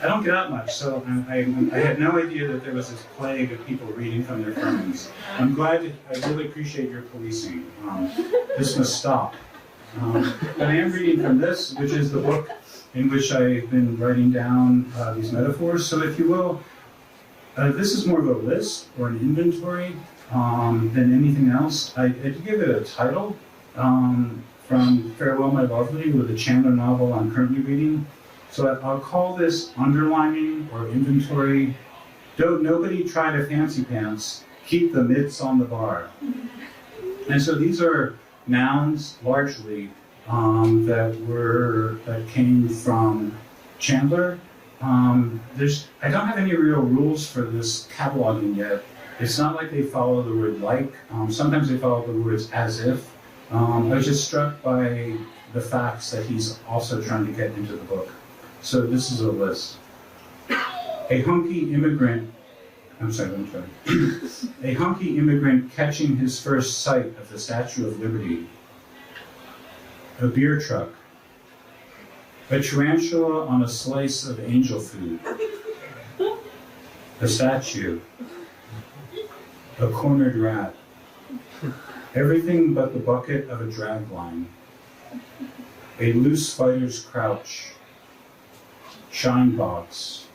I don't get out much, so I had no idea that there was this plague of people reading from their phones. I really appreciate your policing. This must stop. But I am reading from this, which is the book in which I've been writing down these metaphors. So if you will, this is more of a list or an inventory than anything else. I had give it a title from Farewell My Lovely, with a Chandler novel I'm currently reading. So I'll call this underlining or inventory. Don't nobody try to fancy pants, keep the mitts on the bar. And so these are nouns largely that came from Chandler. I don't have any real rules for this cataloging yet. It's not like they follow the word like. Sometimes they follow the words as if. I was just struck by the facts that he's also trying to get into the book. So this is a list. A hunky immigrant a hunky immigrant catching his first sight of the Statue of Liberty. A beer truck. A tarantula on a slice of angel food. A statue. A cornered rat. Everything but the bucket of a drag line. A loose fighter's crouch. Shine box.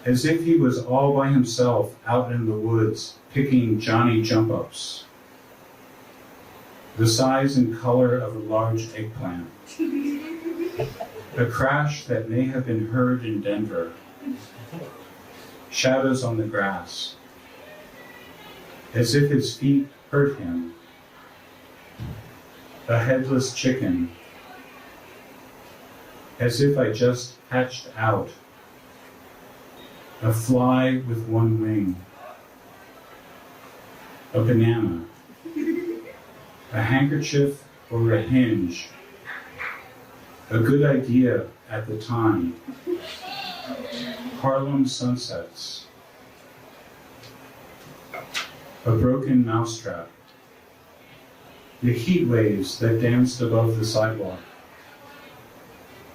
As if he was all by himself out in the woods picking Johnny jump-ups. The size and color of a large eggplant. A crash that may have been heard in Denver. Shadows on the grass. As if his feet hurt him. A headless chicken. As if I just hatched out. A fly with one wing. A banana. A handkerchief or a hinge. A good idea at the time. Harlem sunsets. A broken mousetrap. The heat waves that danced above the sidewalk.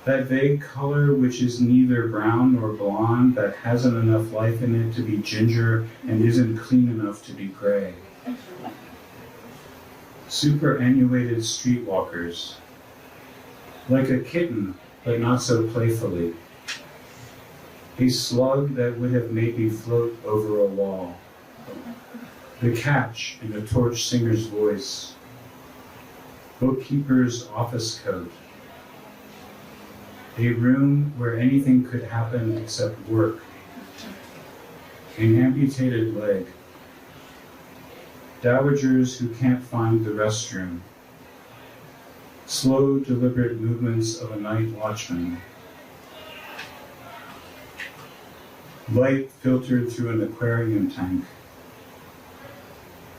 That vague color which is neither brown nor blonde, that hasn't enough life in it to be ginger and isn't clean enough to be gray. Superannuated streetwalkers. Like a kitten, but not so playfully. A slug that would have made me float over a wall. The catch in a torch singer's voice. Bookkeeper's office coat. A room where anything could happen except work. An amputated leg. Dowagers who can't find the restroom. Slow, deliberate movements of a night watchman. Light filtered through an aquarium tank.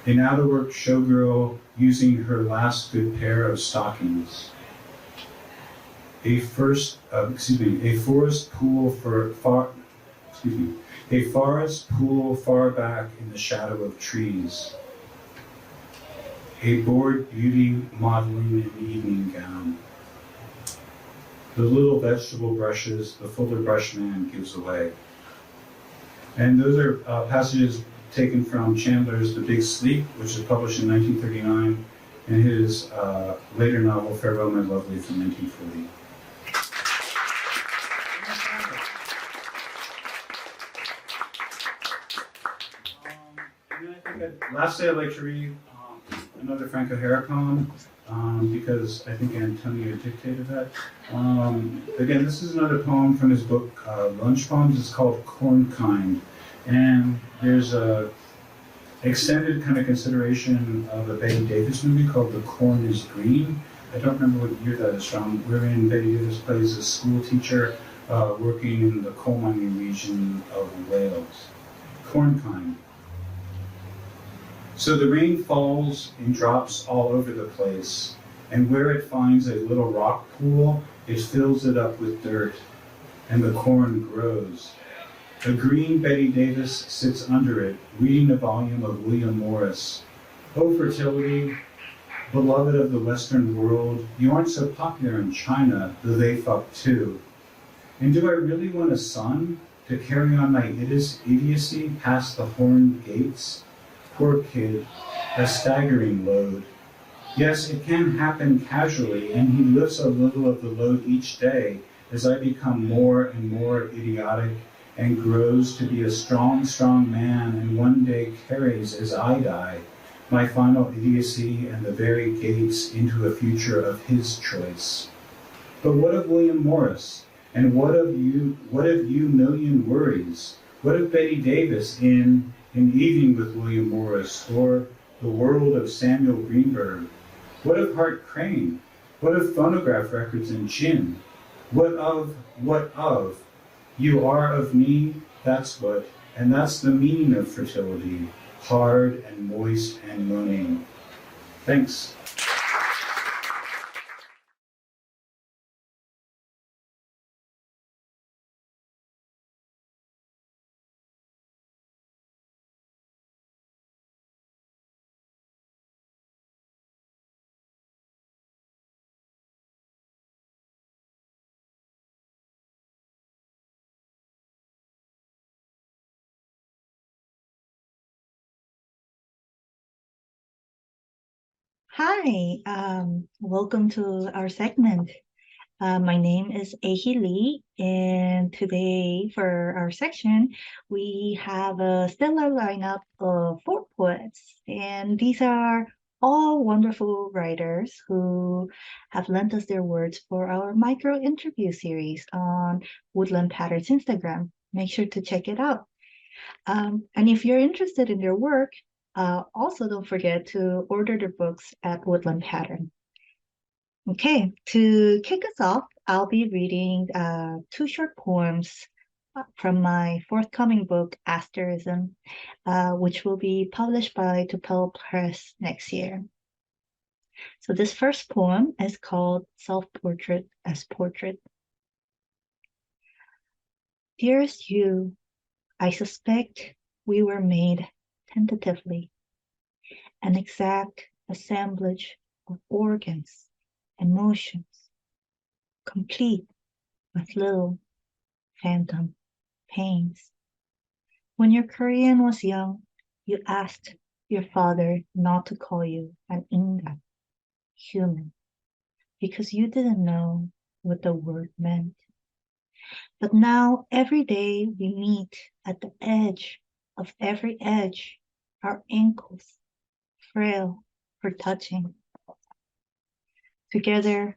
An out-of-work showgirl using her last good pair of stockings. A forest pool far back in the shadow of trees. A bored beauty modeling an evening gown. The little vegetable brushes the Fuller Brush Man gives away. And those are passages taken from Chandler's The Big Sleep, which was published in 1939, and his later novel, Farewell My Lovely, from 1940. Lastly, I'd like to read another Frank O'Hara poem, because I think Antonio dictated that. Again, this is another poem from his book, Lunch Poems. It's called Corn Kind. And there's a extended kind of consideration of a Betty Davis movie called The Corn is Green. I don't remember what year that is from, wherein Betty Davis plays a school teacher working in the coal mining region of Wales. Corn Kind. So the rain falls in drops all over the place, and where it finds a little rock pool, it fills it up with dirt, and the corn grows. A green Betty Davis sits under it, reading a volume of William Morris. Oh, fertility, beloved of the Western world, you aren't so popular in China, though they fuck too. And do I really want a son to carry on my idiocy past the horned gates? Poor kid, a staggering load. Yes, it can happen casually, and he lifts a little of the load each day as I become more and more idiotic and grows to be a strong, strong man, and one day carries, as I die, my final idiocy and the very gates into a future of his choice. But what of William Morris? And what of you million worries? What of Betty Davis in Evening with William Morris, or The World of Samuel Greenberg? What of Hart Crane? What of phonograph records and gin? What of? You are of me, that's what, and that's the meaning of fertility, hard and moist and moaning. Thanks. Hi, welcome to our segment. My name is Ehi Lee, and today for our section, we have a stellar lineup of 4 poets, and these are all wonderful writers who have lent us their words for our micro interview series on Woodland Patterns Instagram. Make sure to check it out. And if you're interested in their work, also don't forget to order their books at Woodland Pattern. Okay, to kick us off, I'll be reading 2 short poems from my forthcoming book, Asterism, which will be published by Tupelo Press next year. So this first poem is called Self-Portrait as Portrait. Dearest you, I suspect we were made tentatively, an exact assemblage of organs and motions, complete with little phantom pains. When your Korean was young, you asked your father not to call you an ingan, human, because you didn't know what the word meant. But now every day we meet at the edge of every edge, our ankles frail for touching. Together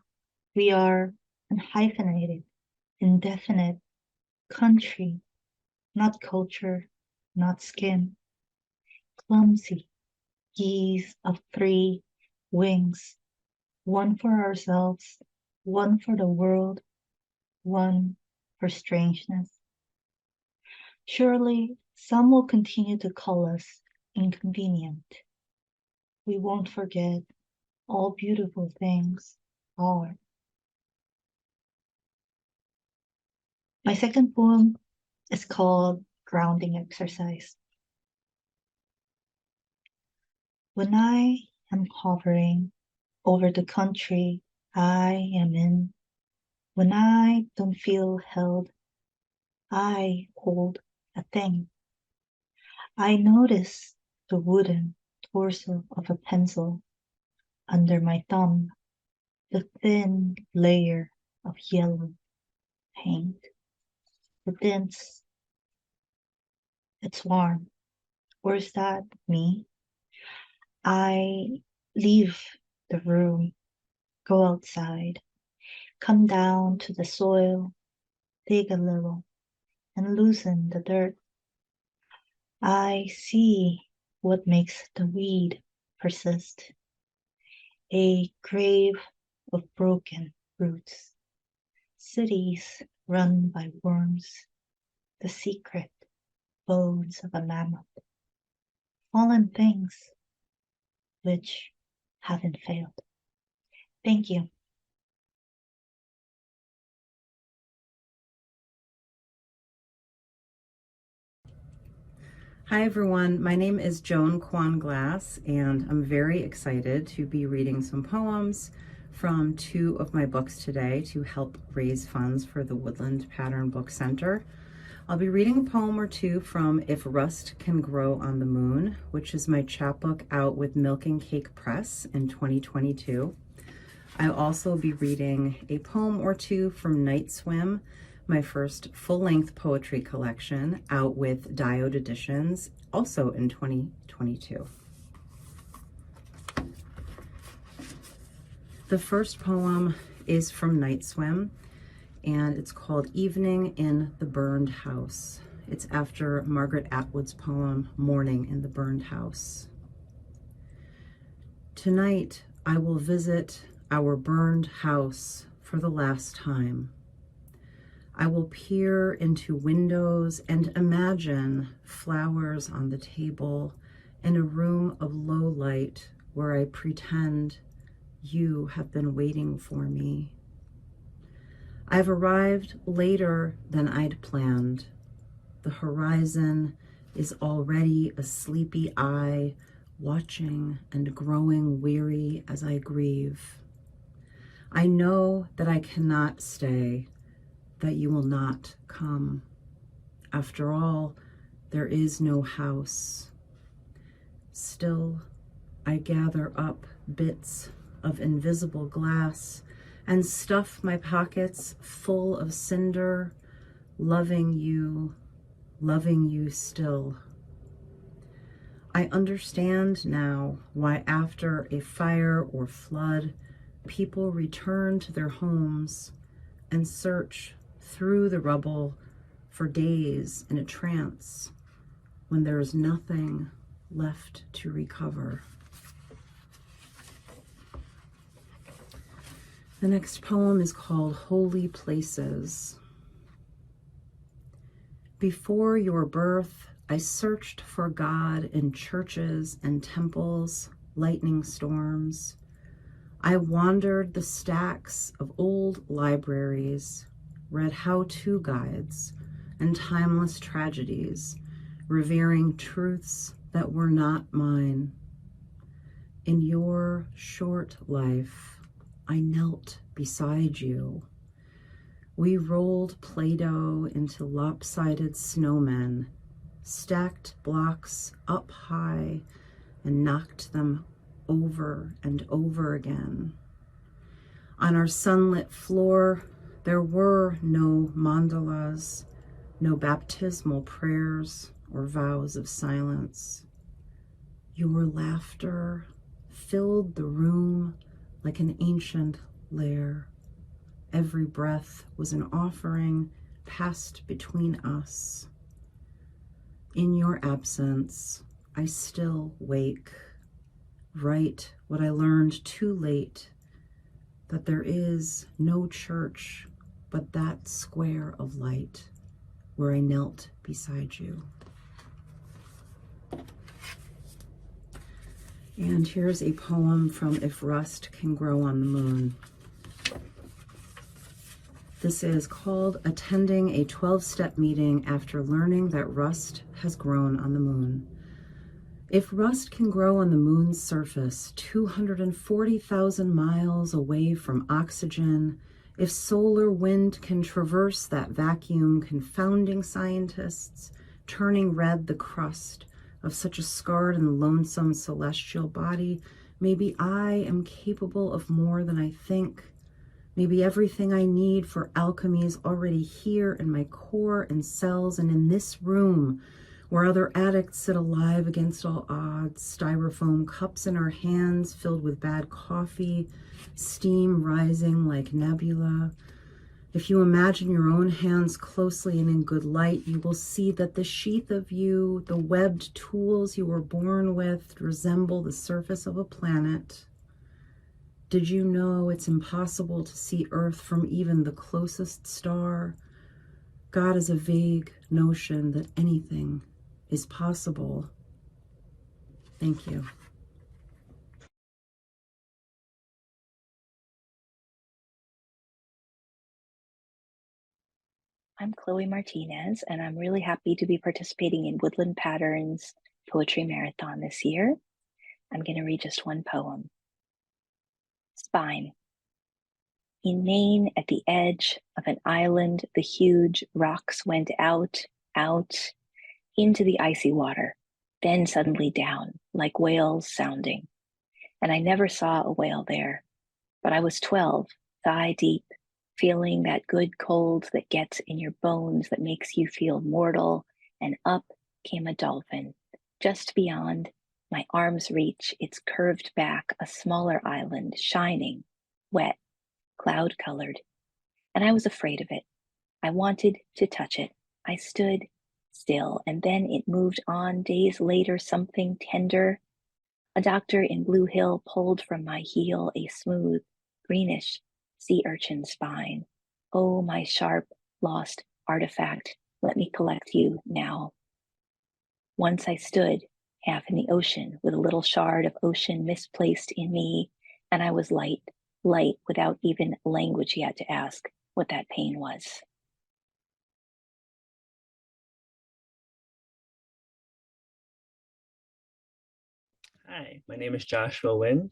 we are unhyphenated, indefinite, country, not culture, not skin, clumsy geese of 3 wings, one for ourselves, one for the world, one for strangeness. Surely some will continue to call us inconvenient. We won't forget all beautiful things are. My second poem is called Grounding Exercise. When I am hovering over the country I am in, when I don't feel held, I hold a thing. I notice the wooden torso of a pencil under my thumb, the thin layer of yellow paint. The dense, it's warm. Or is that me? I leave the room, go outside, come down to the soil, dig a little, and loosen the dirt. I see what makes the weed persist. A grave of broken roots. Cities run by worms. The secret bones of a mammoth. Fallen things which haven't failed. Thank you. Hi everyone, my name is Joan Kwan Glass and I'm very excited to be reading some poems from 2 of my books today to help raise funds for the Woodland Pattern Book Center. I'll be reading a poem or two from If Rust Can Grow on the Moon, which is my chapbook out with Milk and Cake Press in 2022. I'll also be reading a poem or two from Night Swim, my first full-length poetry collection, out with Diode Editions, also in 2022. The first poem is from Night Swim, and it's called Evening in the Burned House. It's after Margaret Atwood's poem, Morning in the Burned House. Tonight, I will visit our burned house for the last time. I will peer into windows and imagine flowers on the table in a room of low light where I pretend you have been waiting for me. I've arrived later than I'd planned. The horizon is already a sleepy eye, watching and growing weary as I grieve. I know that I cannot stay, that you will not come. After all, there is no house. Still, I gather up bits of invisible glass and stuff my pockets full of cinder, loving you still. I understand now why after a fire or flood, people return to their homes and search through the rubble for days in a trance when there is nothing left to recover. The next poem is called Holy Places. Before your birth, I searched for God in churches and temples, lightning storms. I wandered the stacks of old libraries, read how-to guides and timeless tragedies, revering truths that were not mine. In your short life, I knelt beside you. We rolled Play-Doh into lopsided snowmen, stacked blocks up high, and knocked them over and over again. On our sunlit floor, there were no mandalas, no baptismal prayers or vows of silence. Your laughter filled the room like an ancient lair. Every breath was an offering passed between us. In your absence, I still wake, write what I learned too late, that there is no church but that square of light where I knelt beside you. And here's a poem from If Rust Can Grow on the Moon. This is called Attending a 12-Step Meeting After Learning That Rust Has Grown on the Moon. If rust can grow on the moon's surface 240,000 miles away from oxygen, if solar wind can traverse that vacuum, confounding scientists, turning red the crust of such a scarred and lonesome celestial body, maybe I am capable of more than I think. Maybe everything I need for alchemy is already here in my core and cells and in this room, where other addicts sit alive against all odds, styrofoam cups in our hands filled with bad coffee, steam rising like nebula. If you imagine your own hands closely and in good light, you will see that the sheath of you, the webbed tools you were born with, resemble the surface of a planet. Did you know it's impossible to see Earth from even the closest star? God is a vague notion that anything is possible. Thank you. I'm Chloe Martinez, and I'm really happy to be participating in Woodland Patterns Poetry Marathon this year. I'm going to read just one poem. Spine. In Maine, at the edge of an island, the huge rocks went out, into the icy water, then suddenly down, like whales sounding. And I never saw a whale there, but I was 12, thigh deep, feeling that good cold that gets in your bones that makes you feel mortal, and up came a dolphin. Just beyond my arm's reach, its curved back, a smaller island, shining, wet, cloud-colored. And I was afraid of it. I wanted to touch it. I stood still, and then it moved on. Days later, something tender. A doctor in Blue Hill pulled from my heel a smooth, greenish sea urchin spine. Oh, my sharp, lost artifact, let me collect you now. Once I stood half in the ocean with a little shard of ocean misplaced in me, and I was light without even language yet to ask what that pain was. Hi, my name is Joshua Wynn.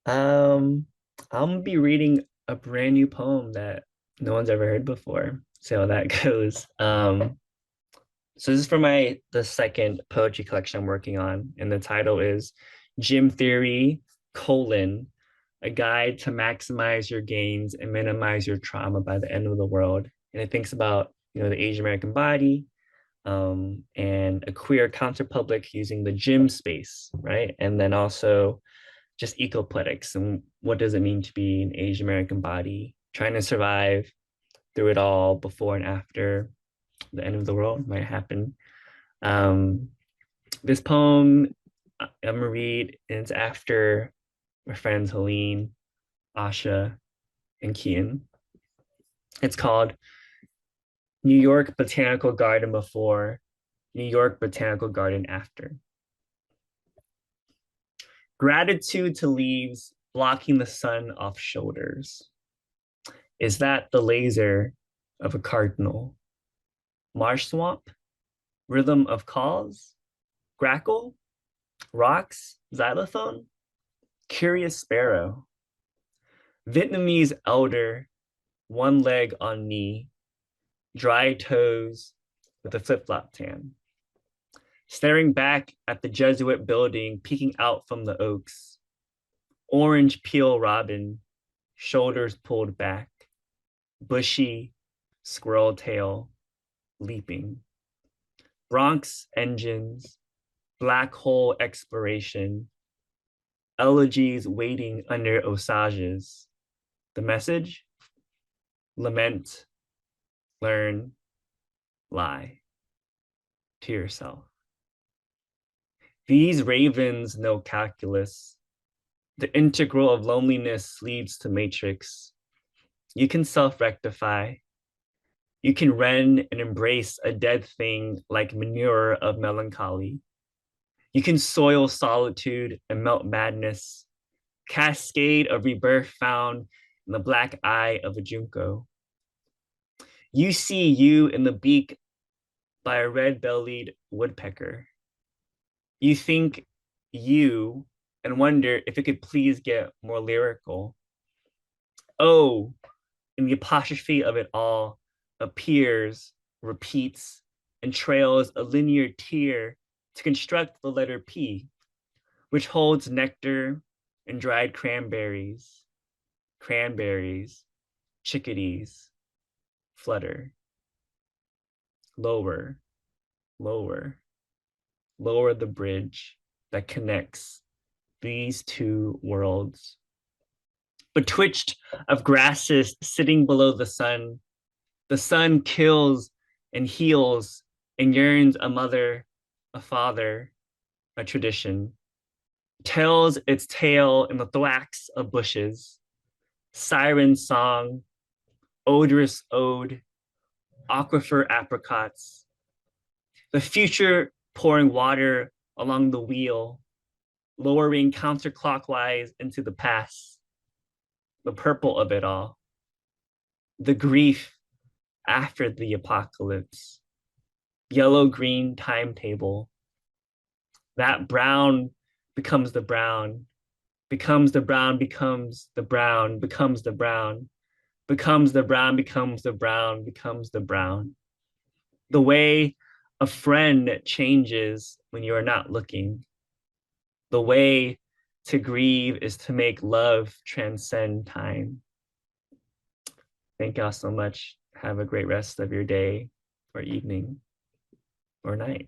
I'm gonna be reading a brand new poem that no one's ever heard before. See how that goes. So this is for the second poetry collection I'm working on, and the title is Gym Theory: A Guide to Maximize Your Gains and Minimize Your Trauma by the End of the World. And it thinks about, the Asian American body, and a queer counterpublic using the gym space, right? And then also just ecopoetics and what does it mean to be an Asian American body, trying to survive through it all before and after the end of the world might happen. This poem I'm gonna read, and it's after my friends Helene, Asha, and Kian. It's called New York Botanical Garden Before, New York Botanical Garden After. Gratitude to leaves blocking the sun off shoulders. Is that the laser of a cardinal? Marsh swamp? Rhythm of calls? Grackle? Rocks? Xylophone? Curious sparrow? Vietnamese elder, one leg on knee, dry toes with a flip-flop tan. Staring back at the Jesuit building peeking out from the oaks. Orange peel robin, shoulders pulled back, bushy squirrel tail leaping. Bronx engines, black hole exploration, elegies waiting under Osages. The message? Lament, learn, lie to yourself. These ravens know calculus. The integral of loneliness leads to matrix. You can self-rectify. You can rend and embrace a dead thing like manure of melancholy. You can soil solitude and melt madness. Cascade of rebirth found in the black eye of a junco. You see you in the beak by a red-bellied woodpecker. You think you and wonder if it could please get more lyrical. Oh, in the apostrophe of it all, appears, repeats, and trails a linear tier to construct the letter P, which holds nectar and dried cranberries, chickadees, flutter. Lower, lower, lower the bridge that connects these two worlds. Betwixt of grasses sitting below the sun kills and heals and yearns a mother, a father, a tradition. Tells its tale in the thwacks of bushes. Siren song, odorous ode, aquifer apricots. The future pouring water along the wheel, lowering counterclockwise into the past. The purple of it all. The grief after the apocalypse. Yellow-green timetable. That brown becomes the brown, becomes the brown, becomes the brown, becomes the brown. becomes the brown, becomes the brown, becomes the brown. The way a friend changes when you are not looking. The way to grieve is to make love transcend time. Thank y'all so much. Have a great rest of your day or evening or night.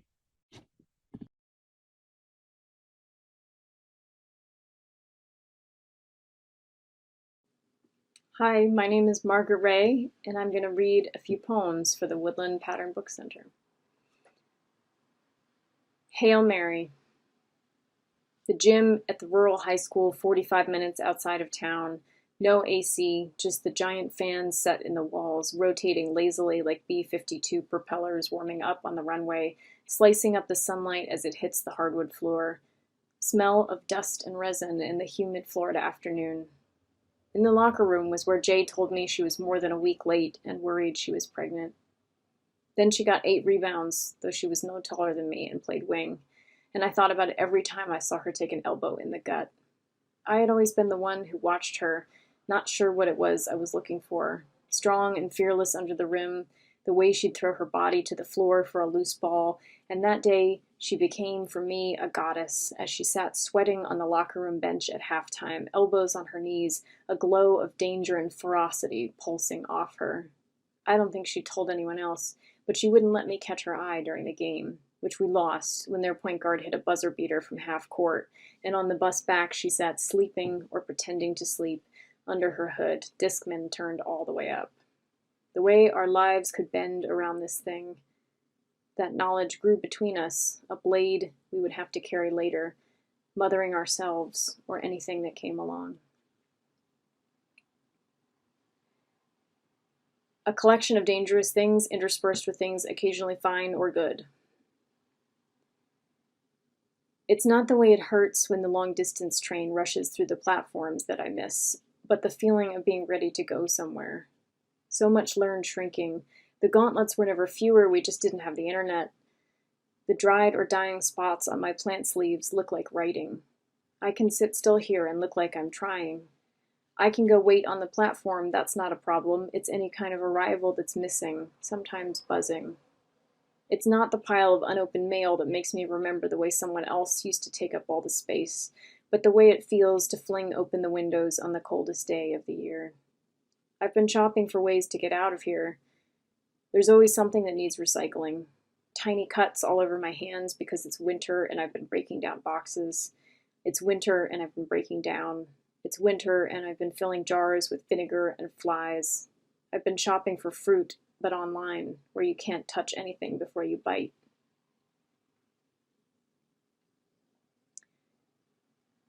Hi, my name is Margaret Ray, and I'm going to read a few poems for the Woodland Pattern Book Center. Hail Mary. The gym at the rural high school 45 minutes outside of town. No AC, just the giant fans set in the walls, rotating lazily like B-52 propellers warming up on the runway, slicing up the sunlight as it hits the hardwood floor. Smell of dust and resin in the humid Florida afternoon. In the locker room was where Jay told me she was more than a week late and worried she was pregnant. Then she got 8 rebounds, though she was no taller than me and played wing, and I thought about it every time I saw her take an elbow in the gut. I had always been the one who watched her, not sure what it was I was looking for. Strong and fearless under the rim, the way she'd throw her body to the floor for a loose ball, and that day she became, for me, a goddess as she sat sweating on the locker room bench at halftime, elbows on her knees, a glow of danger and ferocity pulsing off her. I don't think she told anyone else, but she wouldn't let me catch her eye during the game, which we lost when their point guard hit a buzzer beater from half court, and on the bus back she sat sleeping or pretending to sleep under her hood, Discman turned all the way up. The way our lives could bend around this thing. That knowledge grew between us, a blade we would have to carry later, mothering ourselves or anything that came along. A collection of dangerous things interspersed with things occasionally fine or good. It's not the way it hurts when the long-distance train rushes through the platforms that I miss, but the feeling of being ready to go somewhere. So much learned shrinking. The gauntlets were never fewer, we just didn't have the internet. The dried or dying spots on my plant sleeves look like writing. I can sit still here and look like I'm trying. I can go wait on the platform, that's not a problem. It's any kind of arrival that's missing, sometimes buzzing. It's not the pile of unopened mail that makes me remember the way someone else used to take up all the space, but the way it feels to fling open the windows on the coldest day of the year. I've been shopping for ways to get out of here. There's always something that needs recycling. Tiny cuts all over my hands because it's winter and I've been breaking down boxes. It's winter and I've been breaking down. It's winter and I've been filling jars with vinegar and flies. I've been shopping for fruit, but online, where you can't touch anything before you bite.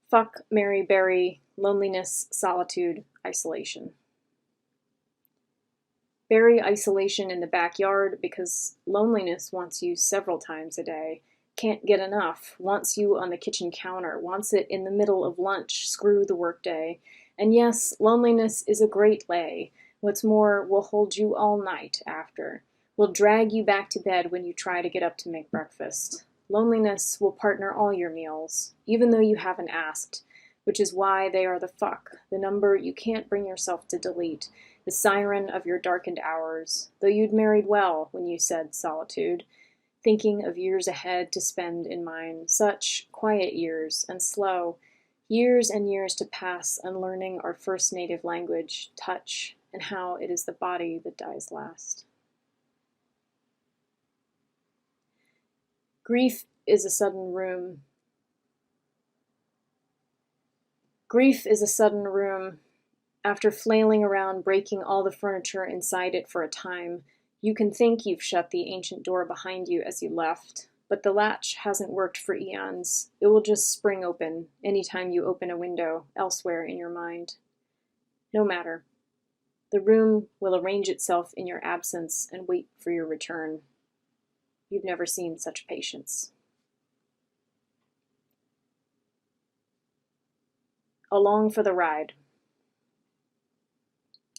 Fuck, Mary, bury, loneliness, solitude, isolation. Bury isolation in the backyard because loneliness wants you several times a day, can't get enough, wants you on the kitchen counter, wants it in the middle of lunch, screw the workday. And yes, loneliness is a great lay. What's more, will hold you all night after. Will drag you back to bed when you try to get up to make breakfast. Loneliness will partner all your meals, even though you haven't asked, which is why they are the fuck, the number you can't bring yourself to delete, the siren of your darkened hours, though you'd married well when you said solitude, thinking of years ahead to spend in mine, such quiet years and slow, years and years to pass unlearning our first native language, touch, and how it is the body that dies last. Grief is a sudden room. Grief is a sudden room. After flailing around, breaking all the furniture inside it for a time, you can think you've shut the ancient door behind you as you left, but the latch hasn't worked for eons. It will just spring open anytime you open a window elsewhere in your mind. No matter. The room will arrange itself in your absence and wait for your return. You've never seen such patience. Along for the ride.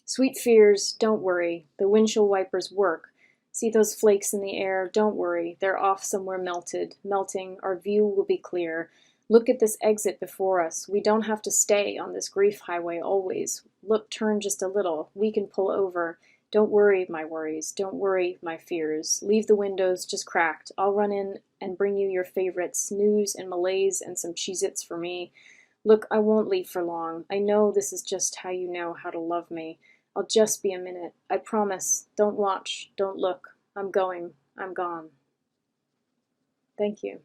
Sweet fears, don't worry, the windshield wipers work. See those flakes in the air, don't worry, they're off somewhere melted, melting, our view will be clear. Look at this exit before us. We don't have to stay on this grief highway always. Look, turn just a little. We can pull over. Don't worry my worries. Don't worry my fears. Leave the windows just cracked. I'll run in and bring you your favorite snooze and malaise and some Cheez-Its for me. Look, I won't leave for long. I know this is just how you know how to love me. I'll just be a minute. I promise. Don't watch. Don't look. I'm going. I'm gone. Thank you.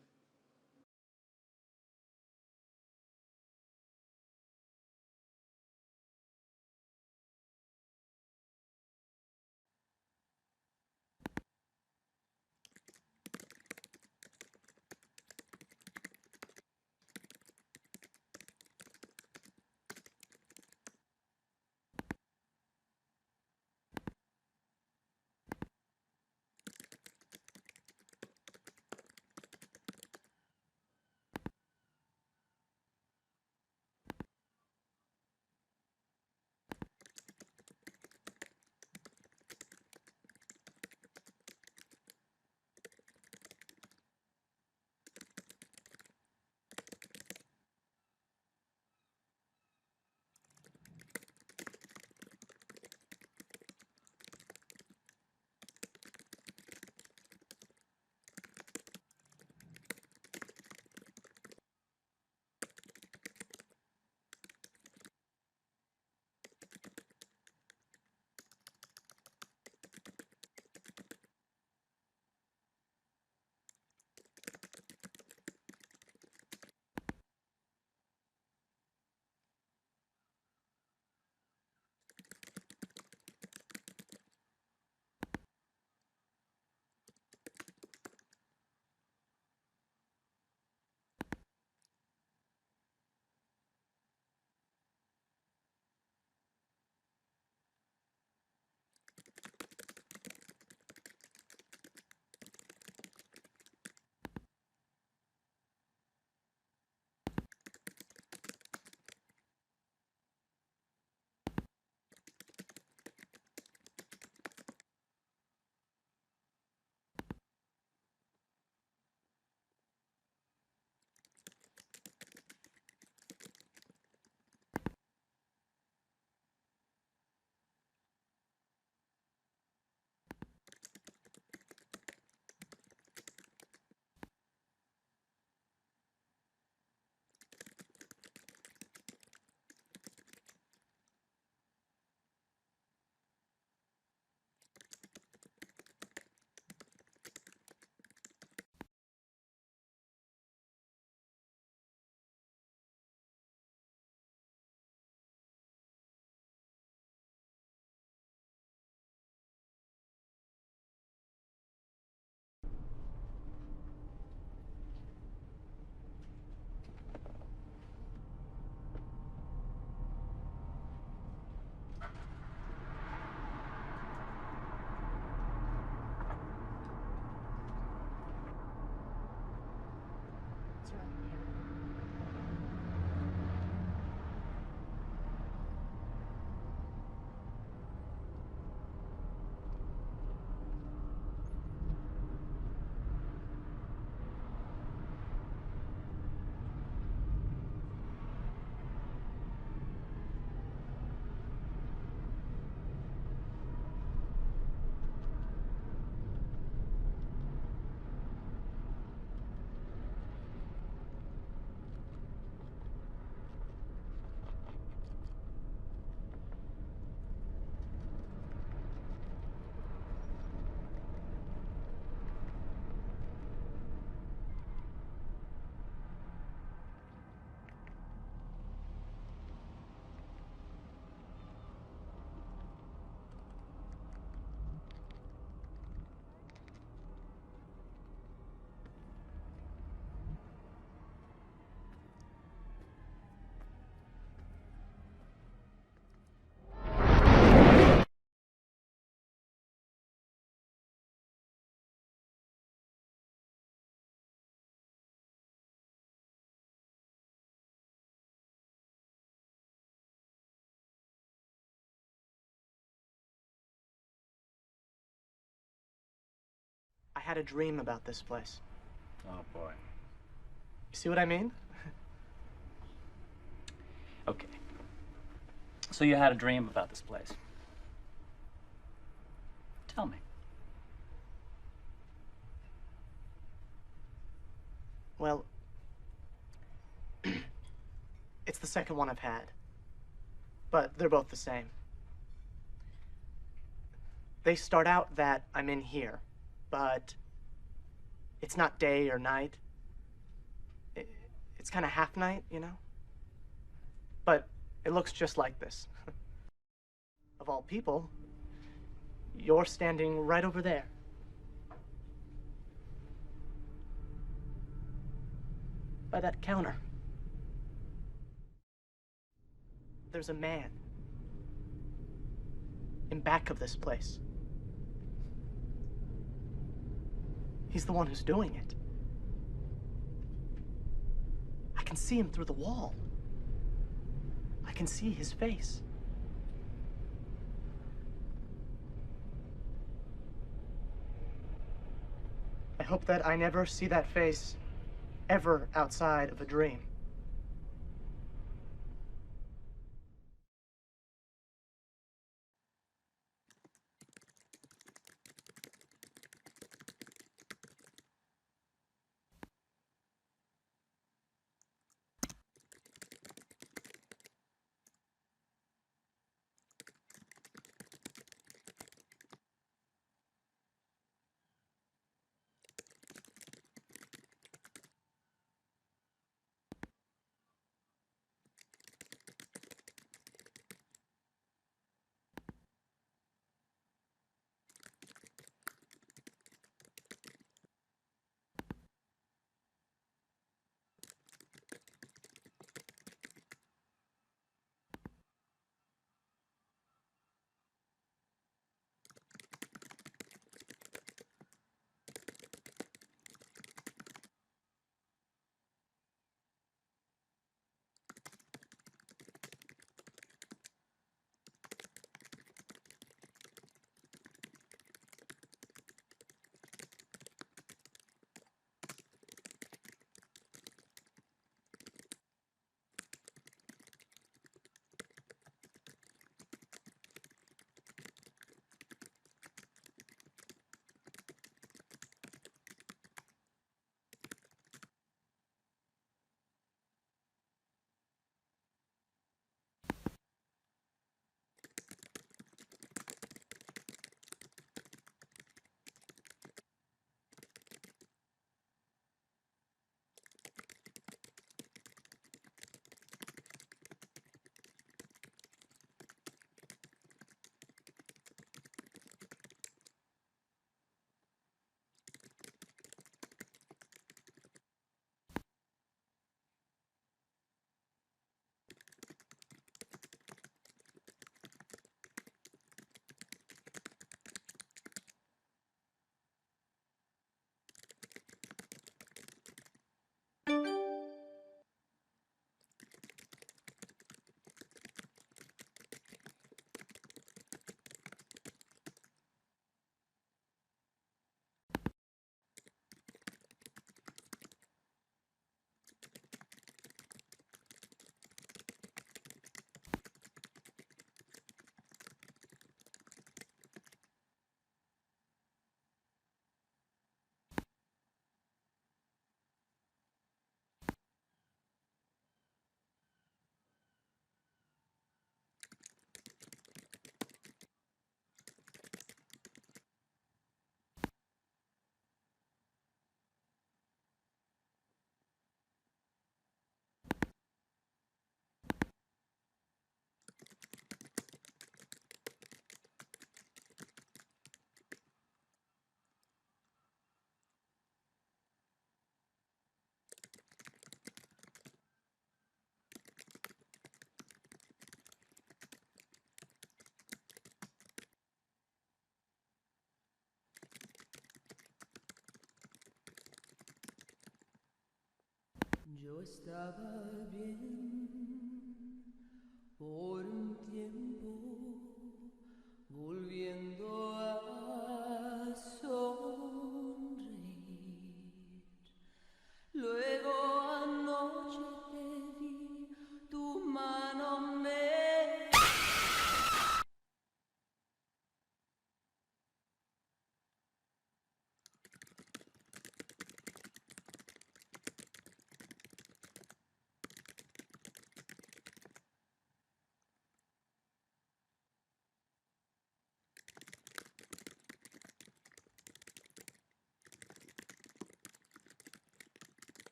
I had a dream about this place. Oh boy. You see what I mean? Okay. So you had a dream about this place. Tell me. Well, it's the second one I've had, but they're both the same. They start out that I'm in here, but it's not day or night. It's kind of half night, you know? But it looks just like this. Of all people, you're standing right over there. By that counter. There's a man in back of this place. He's the one who's doing it. I can see him through the wall. I can see his face. I hope that I never see that face ever outside of a dream. Yo estaba bien por un tiempo, volviendo a sonreír. Luego anoche te vi, tu mano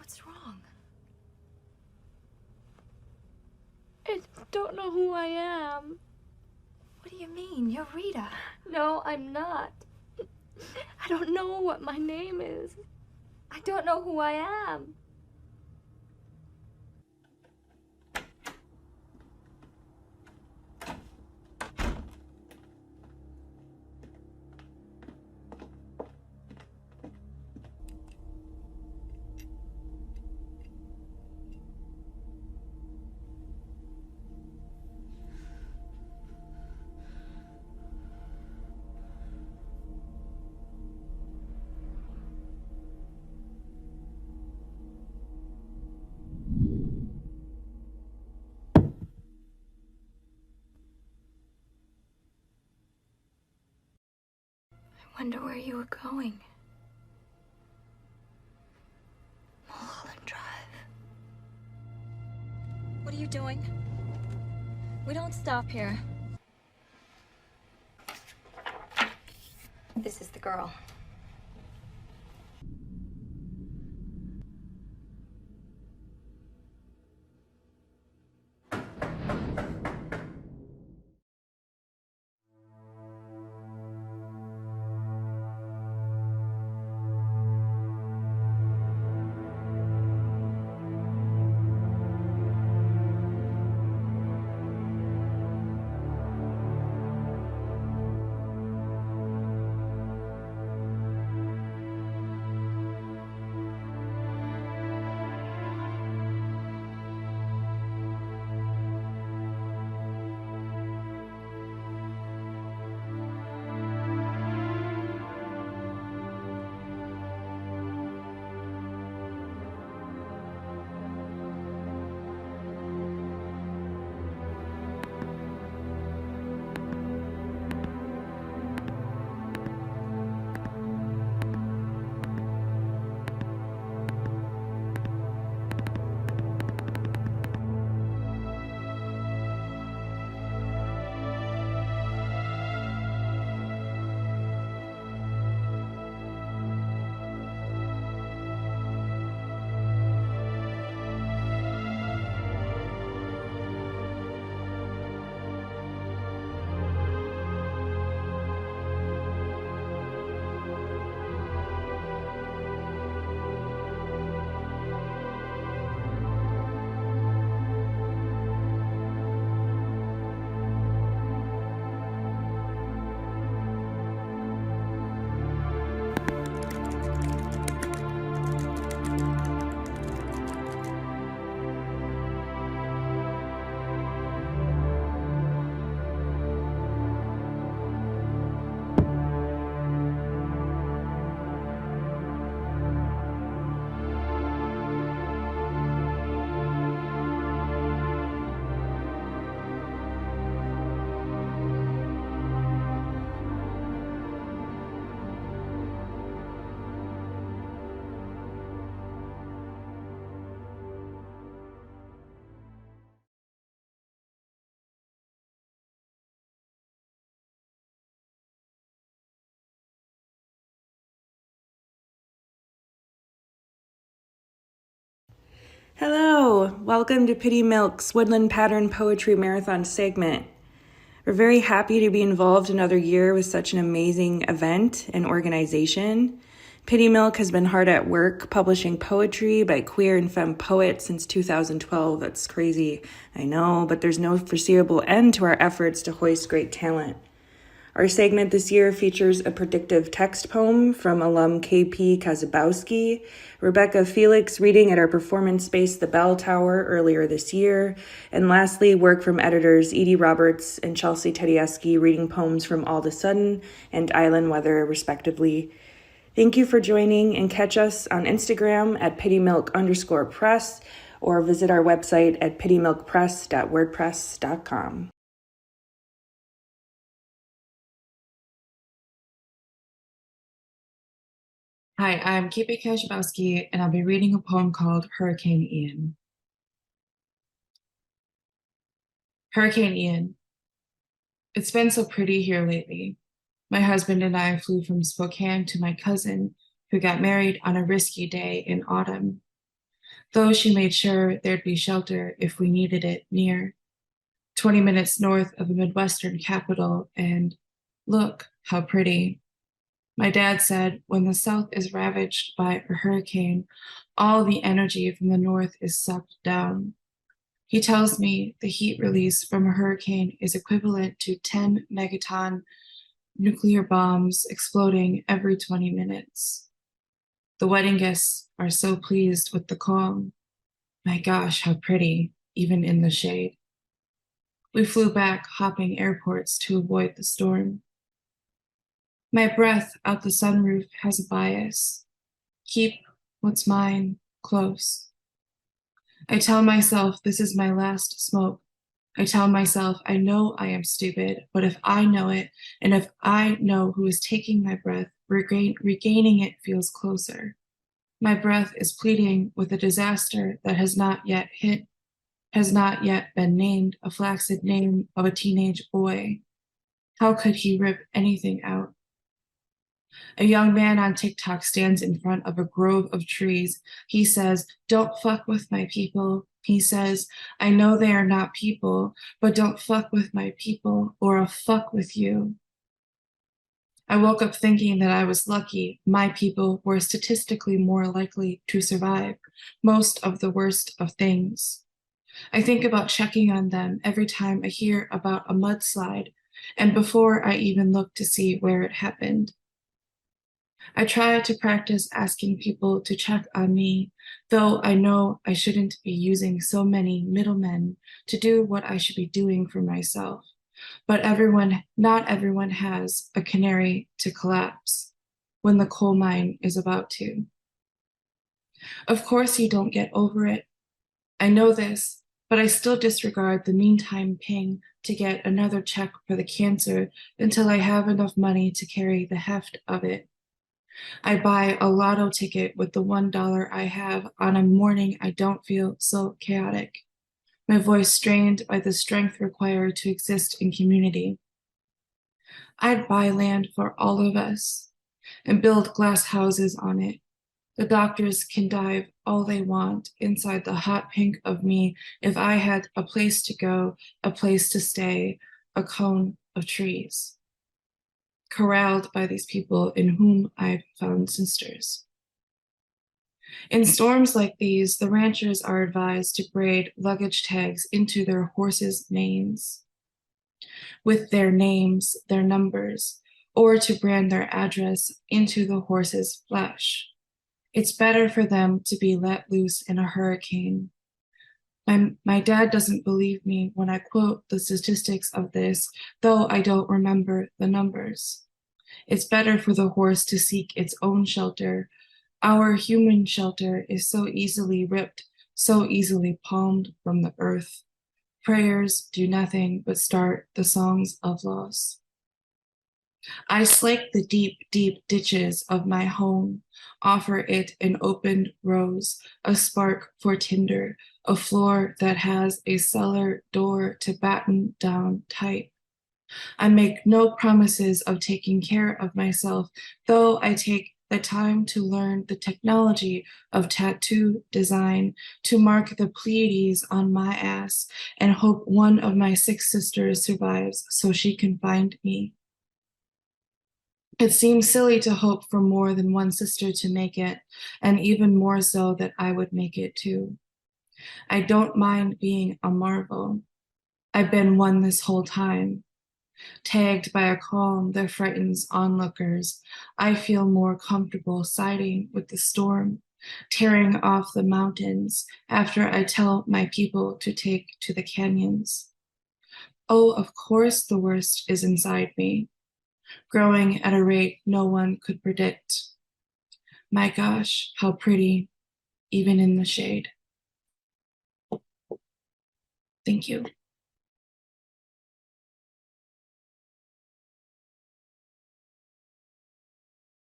What's wrong? I don't know who I am. What do you mean? You're Rita. No, I'm not. I don't know what my name is. I don't know who I am. I wonder where you were going. Mulholland Drive. What are you doing? We don't stop here. This is the girl. Hello, welcome to Pity Milk's Woodland Pattern Poetry Marathon segment. We're very happy to be involved another year with such an amazing event and organization. Pity Milk has been hard at work publishing poetry by queer and femme poets since 2012. That's crazy, I know, but there's no foreseeable end to our efforts to hoist great talent. Our segment this year features a predictive text poem from alum KP Kazabowski, Rebecca Felix reading at our performance space, The Bell Tower, earlier this year, and lastly, work from editors Edie Roberts and Chelsea Tedeschi reading poems from All of a Sudden and Island Weather, respectively. Thank you for joining, and catch us on Instagram at pitymilk_press or visit our website at pitymilkpress.wordpress.com. Hi, I'm Kipi Kazabowski, and I'll be reading a poem called Hurricane Ian. Hurricane Ian. It's been so pretty here lately. My husband and I flew from Spokane to my cousin, who got married on a risky day in autumn. though she made sure there'd be shelter if we needed it near. 20 minutes north of a Midwestern capital, and look how pretty. My dad said when the South is ravaged by a hurricane, all the energy from the North is sucked down. He tells me the heat release from a hurricane is equivalent to 10 megaton nuclear bombs exploding every 20 minutes. The wedding guests are so pleased with the calm. My gosh, how pretty, even in the shade. We flew back, hopping airports to avoid the storm. My breath out the sunroof has a bias. Keep what's mine close. I tell myself this is my last smoke. I tell myself I know I am stupid, but if I know it, and if I know who is taking my breath, regaining it feels closer. My breath is pleading with a disaster that has not yet hit, has not yet been named, a flaccid name of a teenage boy. How could he rip anything out? A young man on TikTok stands in front of a grove of trees. He says, "Don't fuck with my people." He says, "I know they are not people, but don't fuck with my people or I'll fuck with you." I woke up thinking that I was lucky. My people were statistically more likely to survive most of the worst of things. I think about checking on them every time I hear about a mudslide, and before I even look to see where it happened. I try to practice asking people to check on me, though I know I shouldn't be using so many middlemen to do what I should be doing for myself. But not everyone has a canary to collapse when the coal mine is about to. Of course you don't get over it. I know this, but I still disregard the meantime ping to get another check for the cancer until I have enough money to carry the heft of it. I buy a lotto ticket with the $1 I have on a morning I don't feel so chaotic. My voice strained by the strength required to exist in community. I'd buy land for all of us and build glass houses on it. The doctors can dive all they want inside the hot pink of me if I had a place to go, a place to stay, a cone of trees. Corralled by these people in whom I've found sisters. In storms like these, the ranchers are advised to braid luggage tags into their horses' manes with their names, their numbers, or to brand their address into the horse's flesh. It's better for them to be let loose in a hurricane. My dad doesn't believe me when I quote the statistics of this, though I don't remember the numbers. It's better for the horse to seek its own shelter. Our human shelter is so easily ripped, so easily palmed from the earth. Prayers do nothing but start the songs of loss. I slake the deep, deep ditches of my home, offer it an opened rose, a spark for tinder, a floor that has a cellar door to batten down tight. I make no promises of taking care of myself, though I take the time to learn the technology of tattoo design, to mark the Pleiades on my ass, and hope one of my 6 sisters survives so she can find me. It seems silly to hope for more than one sister to make it, and even more so that I would make it too. I don't mind being a marvel. I've been one this whole time. Tagged by a calm that frightens onlookers, I feel more comfortable siding with the storm, tearing off the mountains after I tell my people to take to the canyons. Oh, of course the worst is inside me, growing at a rate no one could predict. My gosh, how pretty, even in the shade. Thank you.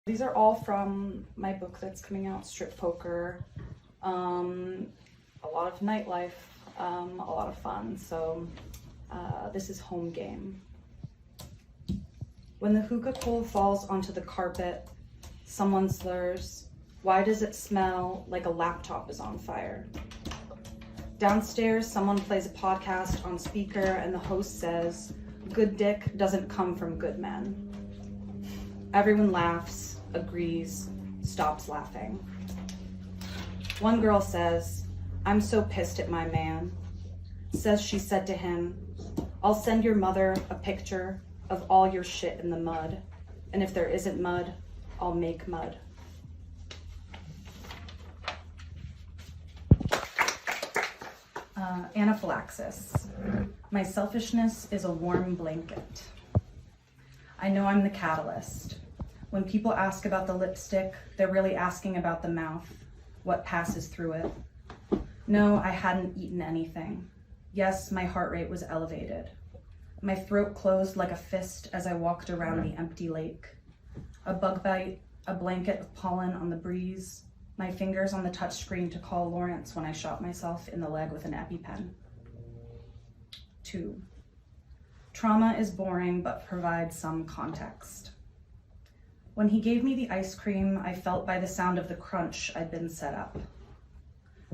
These are all from my book that's coming out, Strip Poker. A lot of nightlife, a lot of fun. So this is Home Game. When the hookah coal falls onto the carpet, someone slurs, Why does it smell like a laptop is on fire? Downstairs, someone plays a podcast on speaker and the host says, "Good dick doesn't come from good men." Everyone laughs, agrees, stops laughing. One girl says, "I'm so pissed at my man." Says she said to him, "I'll send your mother a picture of all your shit in the mud. And if there isn't mud, I'll make mud." Anaphylaxis. My selfishness is a warm blanket. I know I'm the catalyst. When people ask about the lipstick, they're really asking about the mouth, what passes through it. No, I hadn't eaten anything. Yes, my heart rate was elevated. My throat closed like a fist as I walked around the empty lake. A bug bite, a blanket of pollen on the breeze, my fingers on the touchscreen to call Lawrence when I shot myself in the leg with an EpiPen. 2. Trauma is boring but provides some context. When he gave me the ice cream, I felt by the sound of the crunch I'd been set up.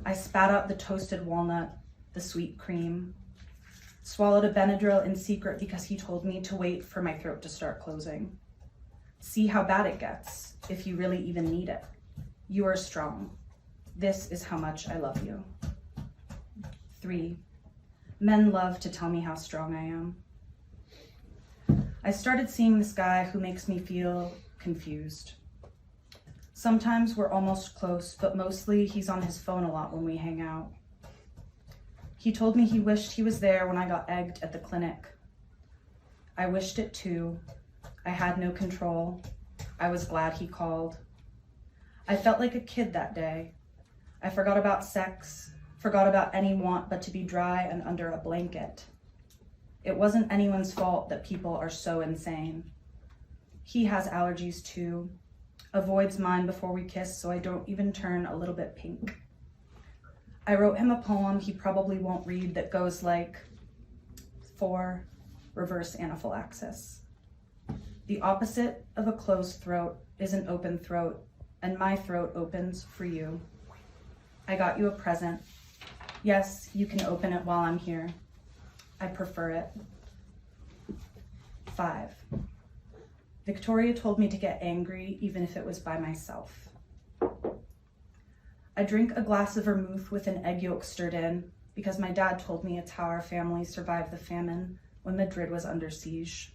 I spat out the toasted walnut, the sweet cream, swallowed a Benadryl in secret because he told me to wait for my throat to start closing. See how bad it gets, if you really even need it. You are strong. This is how much I love you. 3. Men love to tell me how strong I am. I started seeing this guy who makes me feel confused. Sometimes we're almost close, but mostly he's on his phone a lot when we hang out. He told me he wished he was there when I got egged at the clinic. I wished it too. I had no control. I was glad he called. I felt like a kid that day. I forgot about sex, forgot about any want but to be dry and under a blanket. It wasn't anyone's fault that people are so insane. He has allergies too, avoids mine before we kiss so I don't even turn a little bit pink. I wrote him a poem he probably won't read that goes like, 4, reverse anaphylaxis. The opposite of a closed throat is an open throat, and my throat opens for you. I got you a present. Yes, you can open it while I'm here. I prefer it. 5. Victoria told me to get angry even if it was by myself. I drink a glass of vermouth with an egg yolk stirred in because my dad told me it's how our family survived the famine when Madrid was under siege.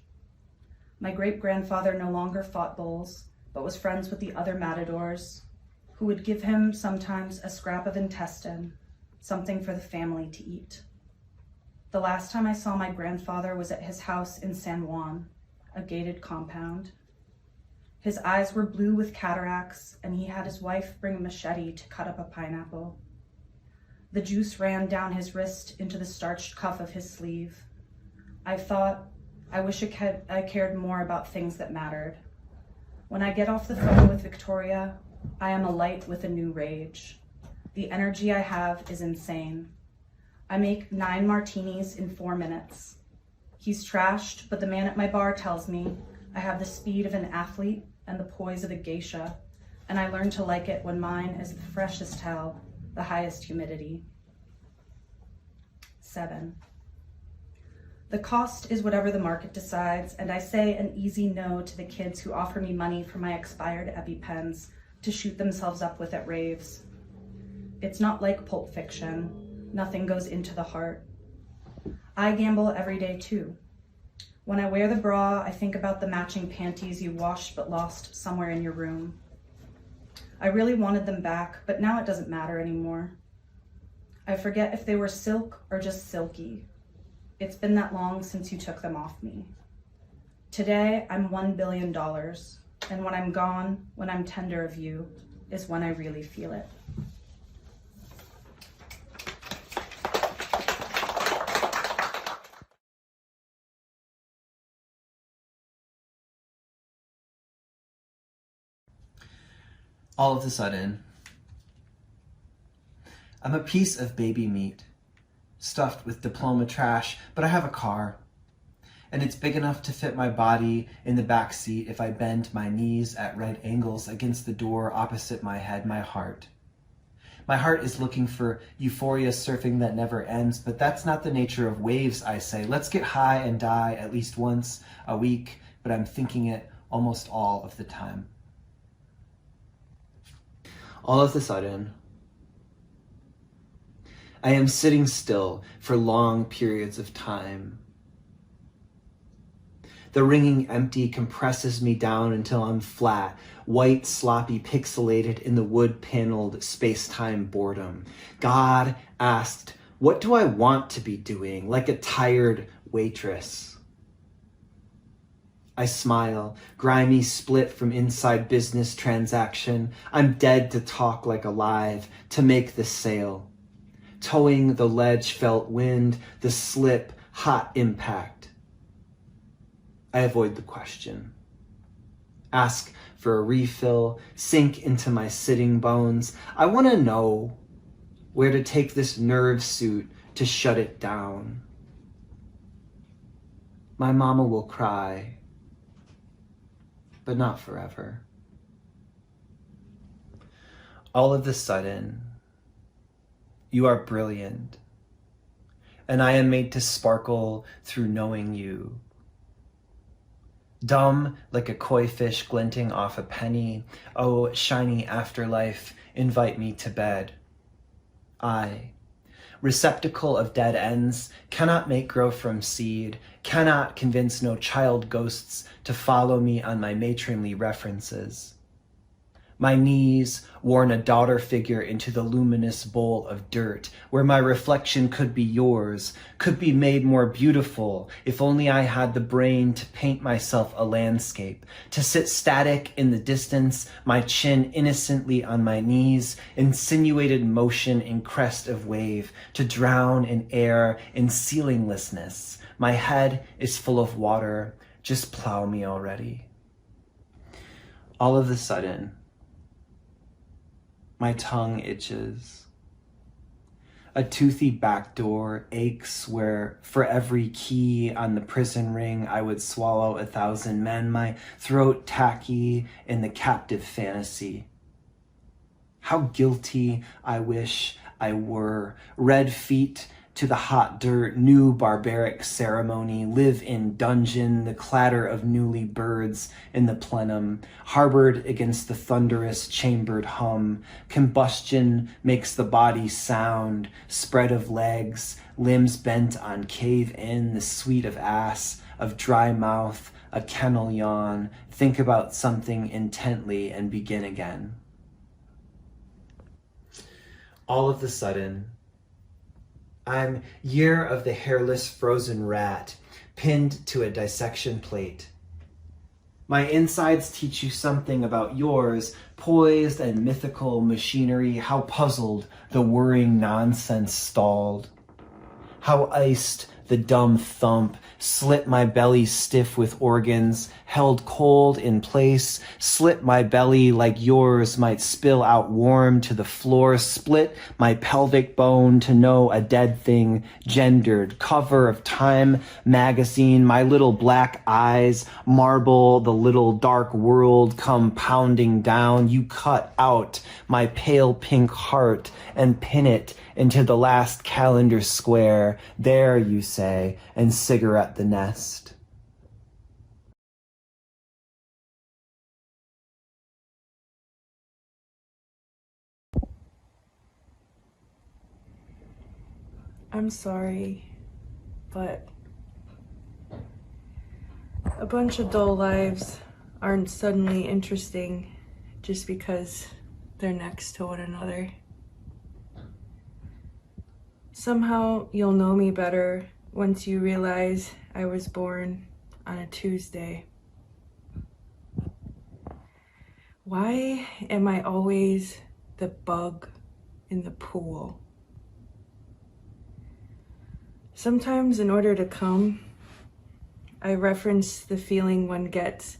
My great-grandfather no longer fought bulls, but was friends with the other matadors, who would give him sometimes a scrap of intestine, something for the family to eat. The last time I saw my grandfather was at his house in San Juan, a gated compound. His eyes were blue with cataracts, and he had his wife bring a machete to cut up a pineapple. The juice ran down his wrist into the starched cuff of his sleeve. I thought, I wish I cared more about things that mattered. When I get off the phone with Victoria, I am a light with a new rage. The energy I have is insane. I make 9 martinis in 4 minutes. He's trashed, but the man at my bar tells me I have the speed of an athlete and the poise of a geisha, and I learn to like it when mine is the freshest hell, the highest humidity. 7. The cost is whatever the market decides, and I say an easy no to the kids who offer me money for my expired EpiPens to shoot themselves up with at raves. It's not like Pulp Fiction. Nothing goes into the heart. I gamble every day too. When I wear the bra, I think about the matching panties you washed but lost somewhere in your room. I really wanted them back, but now it doesn't matter anymore. I forget if they were silk or just silky. It's been that long since you took them off me. Today, I'm $1 billion, and when I'm gone, when I'm tender of you, is when I really feel it. All of a sudden, I'm a piece of baby meat, stuffed with diploma trash, but I have a car. and it's big enough to fit my body in the back seat if I bend my knees at right angles against the door opposite my head, my heart. My heart is looking for euphoria surfing that never ends, but that's not the nature of waves, I say. Let's get high and die at least once a week, but I'm thinking it almost all of the time. All of a sudden, I am sitting still for long periods of time. The ringing empty compresses me down until I'm flat, white, sloppy, pixelated in the wood-paneled space-time boredom. God asked, what do I want to be doing, like a tired waitress? I smile, grimy split from inside business transaction. I'm dead to talk like alive, to make the sail. Towing the ledge felt wind, the slip, hot impact. I avoid the question. Ask for a refill, sink into my sitting bones. I want to know where to take this nerve suit to shut it down. My mama will cry, but not forever. All of a sudden, you are brilliant, and I am made to sparkle through knowing you. Dumb like a koi fish glinting off a penny, oh, shiny afterlife, invite me to bed. I, receptacle of dead ends, cannot make grow from seed, cannot convince no child ghosts to follow me on my matronly references. My knees worn a daughter figure into the luminous bowl of dirt, where my reflection could be yours, could be made more beautiful, if only I had the brain to paint myself a landscape, to sit static in the distance, my chin innocently on my knees, insinuated motion in crest of wave, to drown in air in ceilinglessness. My head is full of water, just plow me already. All of a sudden, my tongue itches. A toothy back door aches where for every key on the prison ring I would swallow 1,000 men, my throat tacky in the captive fantasy. How guilty I wish I were. Red feet to the hot dirt, new barbaric ceremony, live in dungeon, the clatter of newly birds in the plenum, harbored against the thunderous chambered hum. Combustion makes the body sound, spread of legs, limbs bent on cave in, the sweet of ass, of dry mouth, a kennel yawn, think about something intently and begin again. All of a sudden, I'm year of the hairless frozen rat, pinned to a dissection plate. My insides teach you something about yours, poised and mythical machinery, how puzzled the whirring nonsense stalled. How iced the dumb thump, slit my belly stiff with organs, held cold in place, slit my belly like yours might spill out warm to the floor, split my pelvic bone to know a dead thing, gendered, cover of Time magazine, my little black eyes, marble the little dark world come pounding down. You cut out my pale pink heart and pin it into the last calendar square. There, you say, and cigarette the nest. I'm sorry, but a bunch of dull lives aren't suddenly interesting just because they're next to one another. Somehow you'll know me better once you realize I was born on a Tuesday. Why am I always the bug in the pool? Sometimes in order to come, I reference the feeling one gets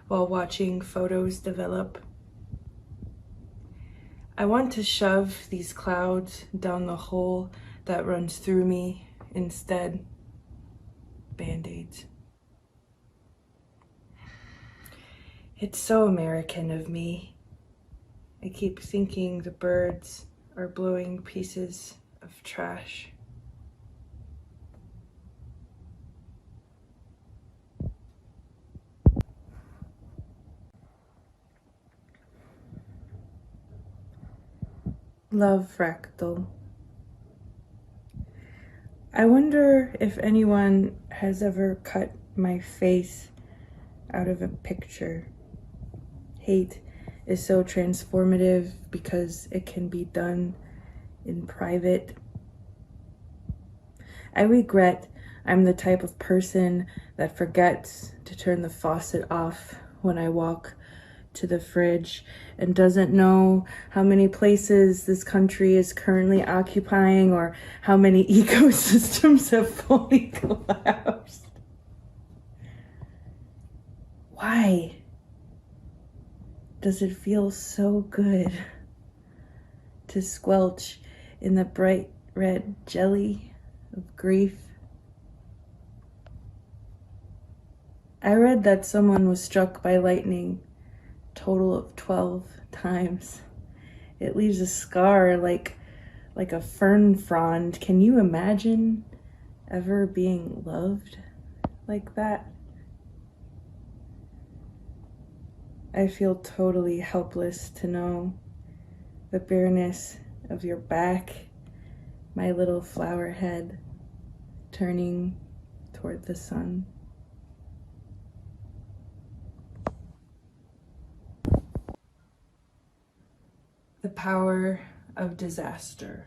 while watching photos develop. I want to shove these clouds down the hole that runs through me, instead, Band-Aids. It's so American of me. I keep thinking the birds are blowing pieces of trash. Love Fractal. I wonder if anyone has ever cut my face out of a picture. Hate is so transformative because it can be done in private. I regret I'm the type of person that forgets to turn the faucet off when I walk to the fridge and doesn't know how many places this country is currently occupying or how many ecosystems have fully collapsed. Why does it feel so good to squelch in the bright red jelly of grief? I read that someone was struck by lightning total of 12 times. It leaves a scar like a fern frond. Can you imagine ever being loved like that? I feel totally helpless to know the bareness of your back, my little flower head turning toward the sun. The power of disaster.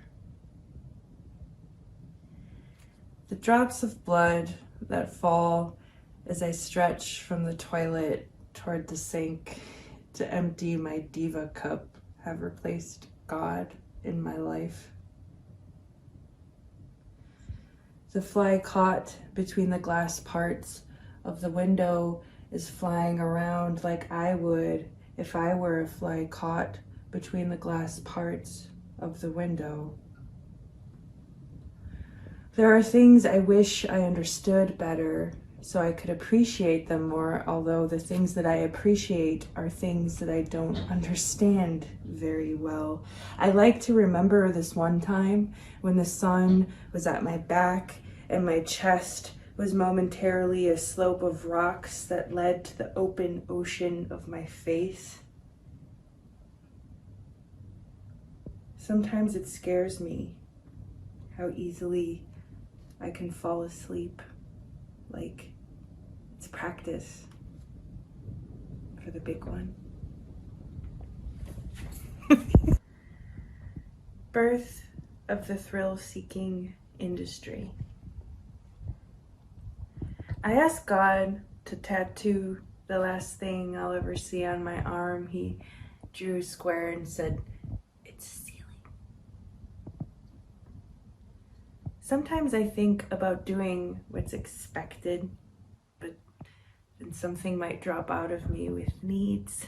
The drops of blood that fall as I stretch from the toilet toward the sink to empty my diva cup have replaced God in my life. The fly caught between the glass parts of the window is flying around like I would if I were a fly caught between the glass parts of the window. There are things I wish I understood better so I could appreciate them more, although the things that I appreciate are things that I don't understand very well. I like to remember this one time when the sun was at my back and my chest was momentarily a slope of rocks that led to the open ocean of my face. Sometimes it scares me how easily I can fall asleep, like it's practice for the big one. Birth of the thrill-seeking industry. I asked God to tattoo the last thing I'll ever see on my arm. He drew a square and said, "It's a ceiling." Sometimes I think about doing what's expected, but then something might drop out of me with needs.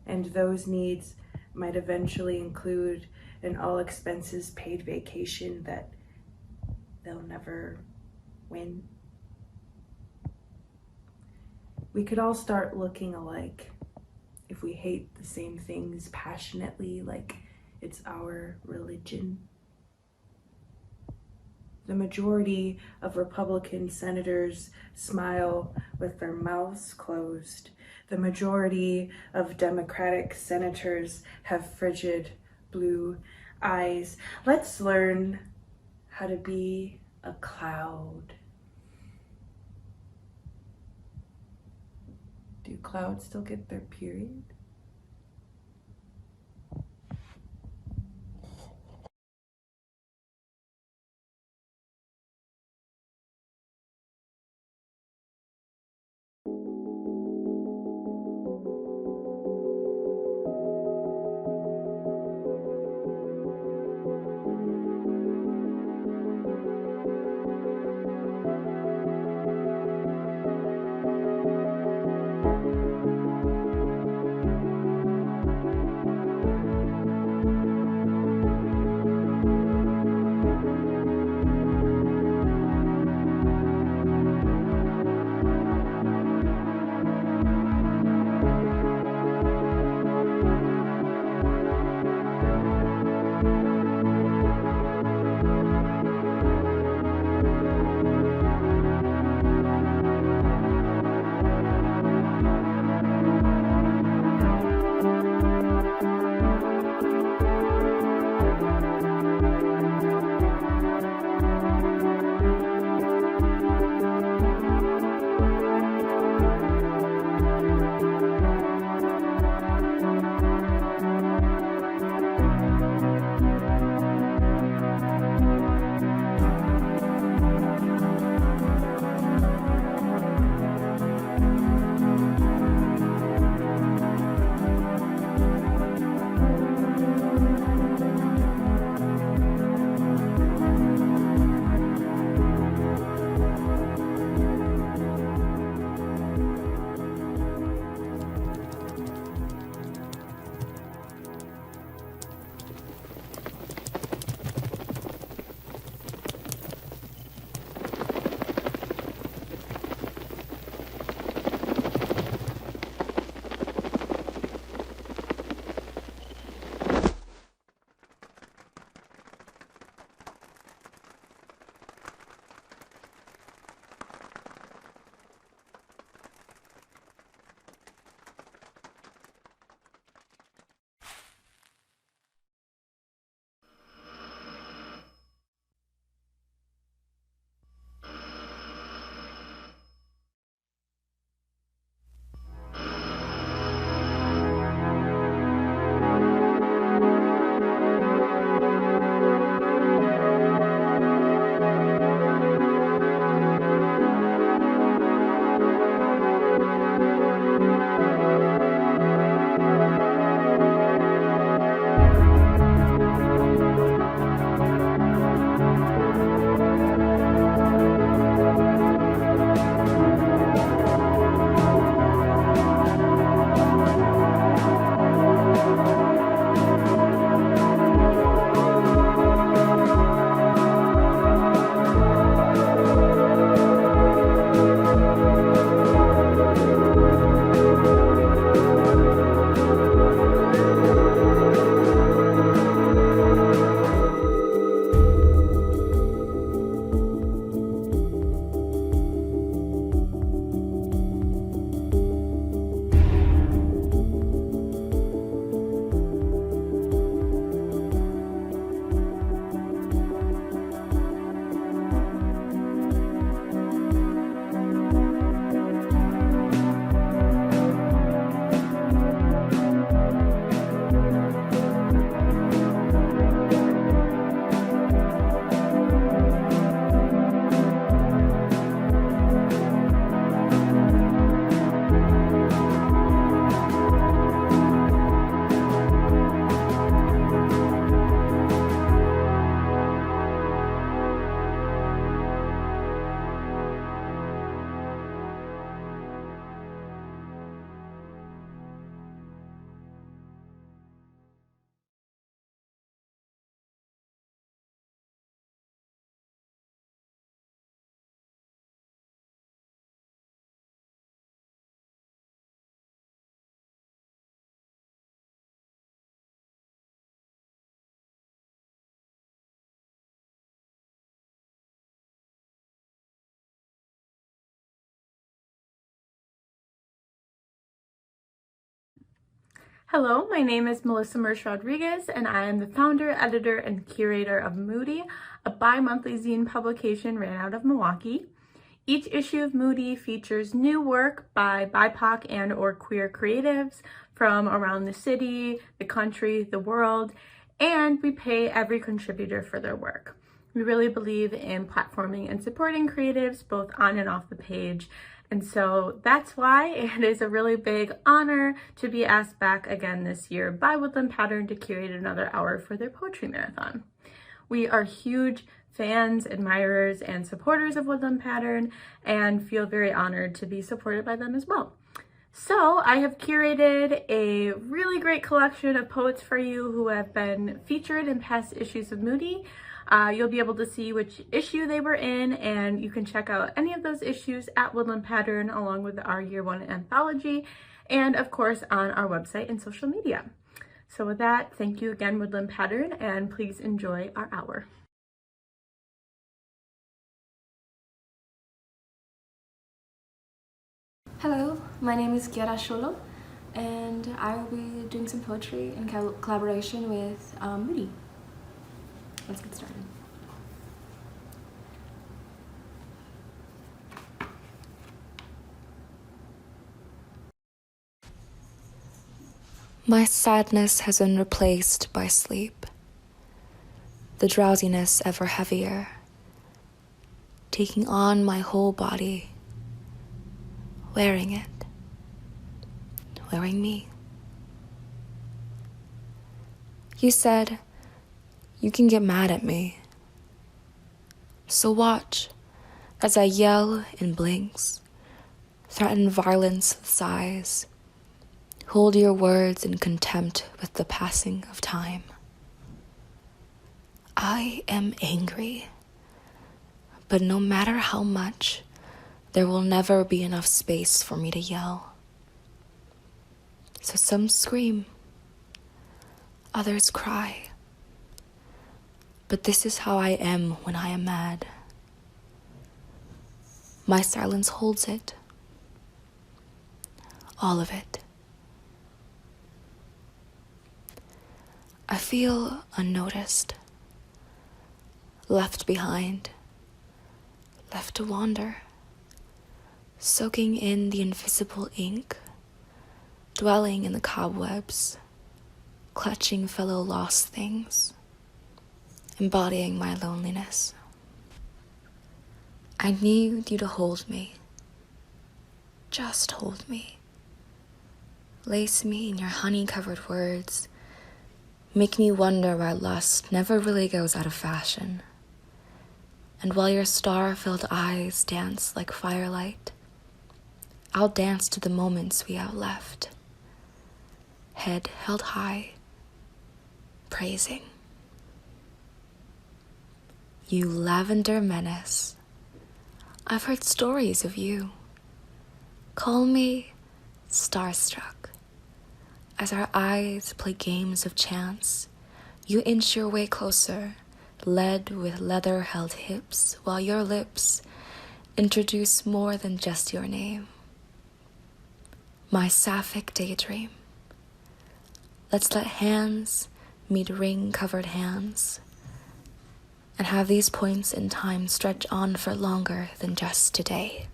And those needs might eventually include an all-expenses paid vacation that they'll never win. We could all start looking alike if we hate the same things passionately, like it's our religion. The majority of Republican senators smile with their mouths closed. The majority of Democratic senators have frigid blue eyes. Let's learn how to be a cloud. Do clouds still get their period? Hello, my name is Melissa Mursch-Rodriguez, and I am the founder, editor, and curator of Moody, a bi-monthly zine publication ran out of Milwaukee. Each issue of Moody features new work by BIPOC and or queer creatives from around the city, the country, the world, and we pay every contributor for their work. We really believe in platforming and supporting creatives both on and off the page. And so that's why it is a really big honor to be asked back again this year by Woodland Pattern to curate another hour for their poetry marathon. We are huge fans, admirers, and supporters of Woodland Pattern and feel very honored to be supported by them as well. So I have curated a really great collection of poets for you who have been featured in past issues of Moody. You'll be able to see which issue they were in, and you can check out any of those issues at Woodland Pattern along with our Year 1 anthology, and of course on our website and social media. So with that, thank you again, Woodland Pattern, and please enjoy our hour. Hello, my name is Kiara Sholo, and I will be doing some poetry in collaboration with Moody. Let's get started. My sadness has been replaced by sleep, the drowsiness ever heavier, taking on my whole body, wearing it, wearing me. You said, you can get mad at me. So watch as I yell in blinks, threaten violence with sighs, hold your words in contempt with the passing of time. I am angry, but no matter how much, there will never be enough space for me to yell. So some scream, others cry. But this is how I am when I am mad. My silence holds it. All of it. I feel unnoticed, left behind, left to wander, soaking in the invisible ink, dwelling in the cobwebs, clutching fellow lost things, embodying my loneliness. I need you to hold me. Just hold me. Lace me in your honey-covered words. Make me wonder why lust never really goes out of fashion. And while your star-filled eyes dance like firelight, I'll dance to the moments we have left. Head held high, praising. You lavender menace. I've heard stories of you. Call me starstruck. As our eyes play games of chance, you inch your way closer, led with leather-held hips, while your lips introduce more than just your name. My sapphic daydream. Let's let hands meet ring-covered hands, and have these points in time stretch on for longer than just today.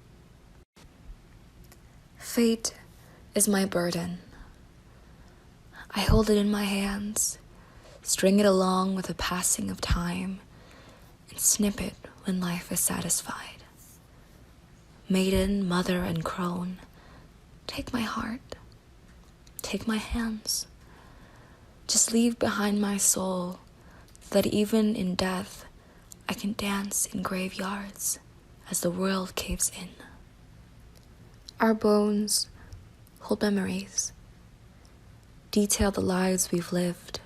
Fate is my burden. I hold it in my hands, string it along with the passing of time, and snip it when life is satisfied. Maiden, mother, and crone, take my heart, take my hands. Just leave behind my soul, that even in death, I can dance in graveyards as the world caves in. Our bones hold memories, detail the lives we've lived.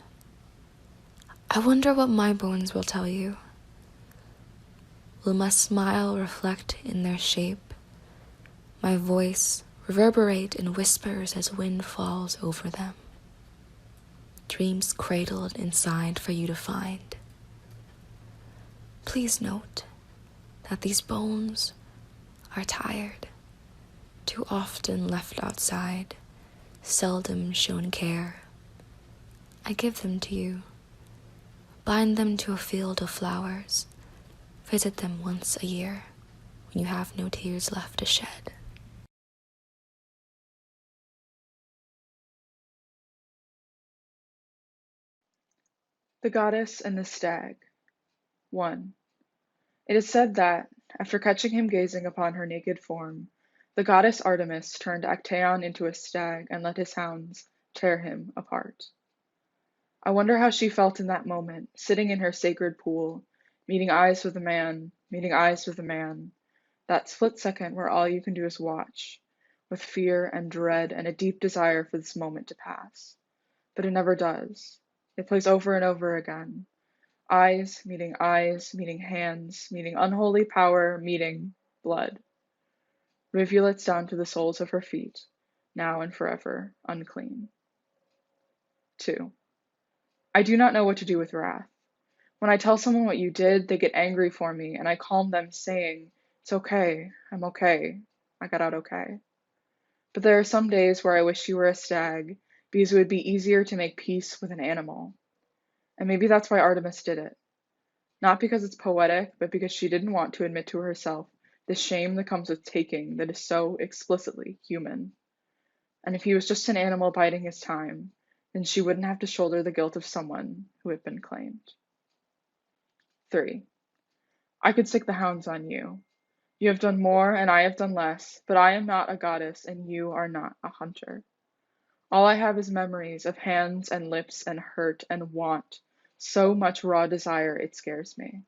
I wonder what my bones will tell you. Will my smile reflect in their shape, my voice reverberate in whispers as wind falls over them? Dreams cradled inside for you to find. Please note that these bones are tired, too often left outside, seldom shown care. I give them to you. Bind them to a field of flowers. Visit them once a year when you have no tears left to shed. The Goddess and the Stag. 1. It is said that, after catching him gazing upon her naked form, the goddess Artemis turned Actaeon into a stag and let his hounds tear him apart. I wonder how she felt in that moment, sitting in her sacred pool, meeting eyes with a man, that split second where all you can do is watch, with fear and dread and a deep desire for this moment to pass. But it never does. It plays over and over again. Eyes, meeting hands, meeting unholy power, meeting blood. Rivulets down to the soles of her feet, now and forever unclean. 2. I do not know what to do with wrath. When I tell someone what you did, they get angry for me, and I calm them, saying, "It's okay, I'm okay, I got out okay." But there are some days where I wish you were a stag, because it would be easier to make peace with an animal. And maybe that's why Artemis did it. Not because it's poetic, but because she didn't want to admit to herself the shame that comes with taking that is so explicitly human. And if he was just an animal biding his time, then she wouldn't have to shoulder the guilt of someone who had been claimed. 3. I could stick the hounds on you. You have done more and I have done less, but I am not a goddess and you are not a hunter. All I have is memories of hands and lips and hurt and want, so much raw desire it scares me.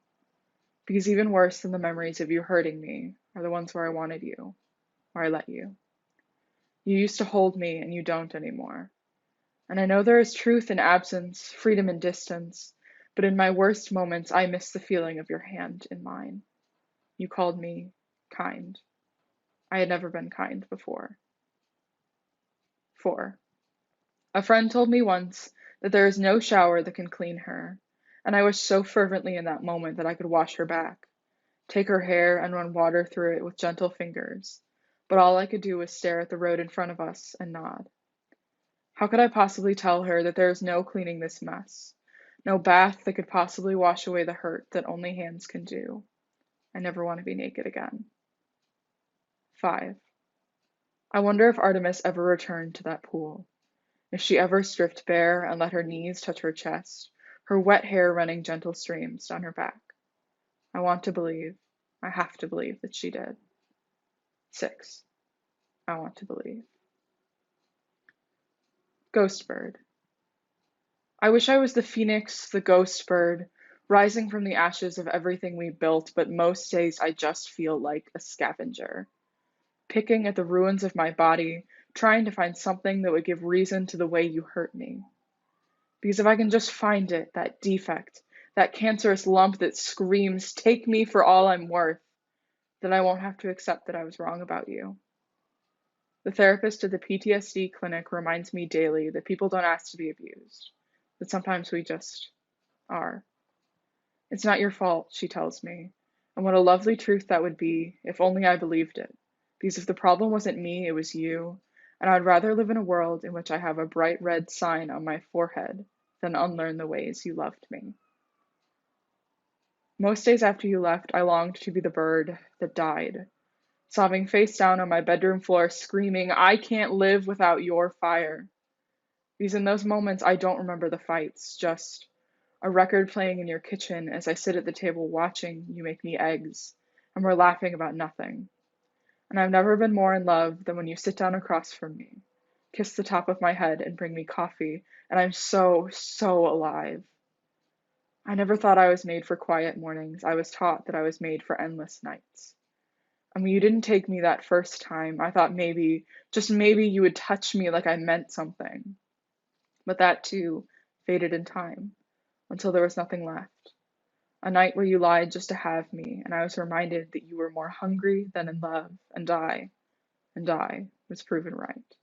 Because even worse than the memories of you hurting me are the ones where I wanted you, where I let you. You used to hold me and you don't anymore. And I know there is truth in absence, freedom in distance, but in my worst moments I miss the feeling of your hand in mine. You called me kind. I had never been kind before. 4. A friend told me once that there is no shower that can clean her, and I wished so fervently in that moment that I could wash her back, take her hair and run water through it with gentle fingers, but all I could do was stare at the road in front of us and nod. How could I possibly tell her that there is no cleaning this mess, no bath that could possibly wash away the hurt that only hands can do? I never want to be naked again. 5. I wonder if Artemis ever returned to that pool, if she ever stripped bare and let her knees touch her chest, her wet hair running gentle streams down her back. I want to believe, I have to believe that she did. 6. I want to believe. Ghost bird. I wish I was the phoenix, the ghost bird, rising from the ashes of everything we built, but most days I just feel like a scavenger, picking at the ruins of my body, trying to find something that would give reason to the way you hurt me. Because if I can just find it, that defect, that cancerous lump that screams, "Take me for all I'm worth," then I won't have to accept that I was wrong about you. The therapist at the PTSD clinic reminds me daily that people don't ask to be abused, that sometimes we just are. It's not your fault, she tells me, and what a lovely truth that would be if only I believed it, because if the problem wasn't me, it was you, and I'd rather live in a world in which I have a bright red sign on my forehead than unlearn the ways you loved me. Most days after you left, I longed to be the bird that died, sobbing face down on my bedroom floor, screaming, "I can't live without your fire." Because in those moments, I don't remember the fights, just a record playing in your kitchen as I sit at the table watching you make me eggs, and we're laughing about nothing. And I've never been more in love than when you sit down across from me, kiss the top of my head, and bring me coffee, and I'm so, so alive. I never thought I was made for quiet mornings. I was taught that I was made for endless nights. And when you didn't take me that first time, I thought maybe, just maybe, you would touch me like I meant something. But that too faded in time, until there was nothing left. A night where you lied just to have me, and I was reminded that you were more hungry than in love, and I was proven right.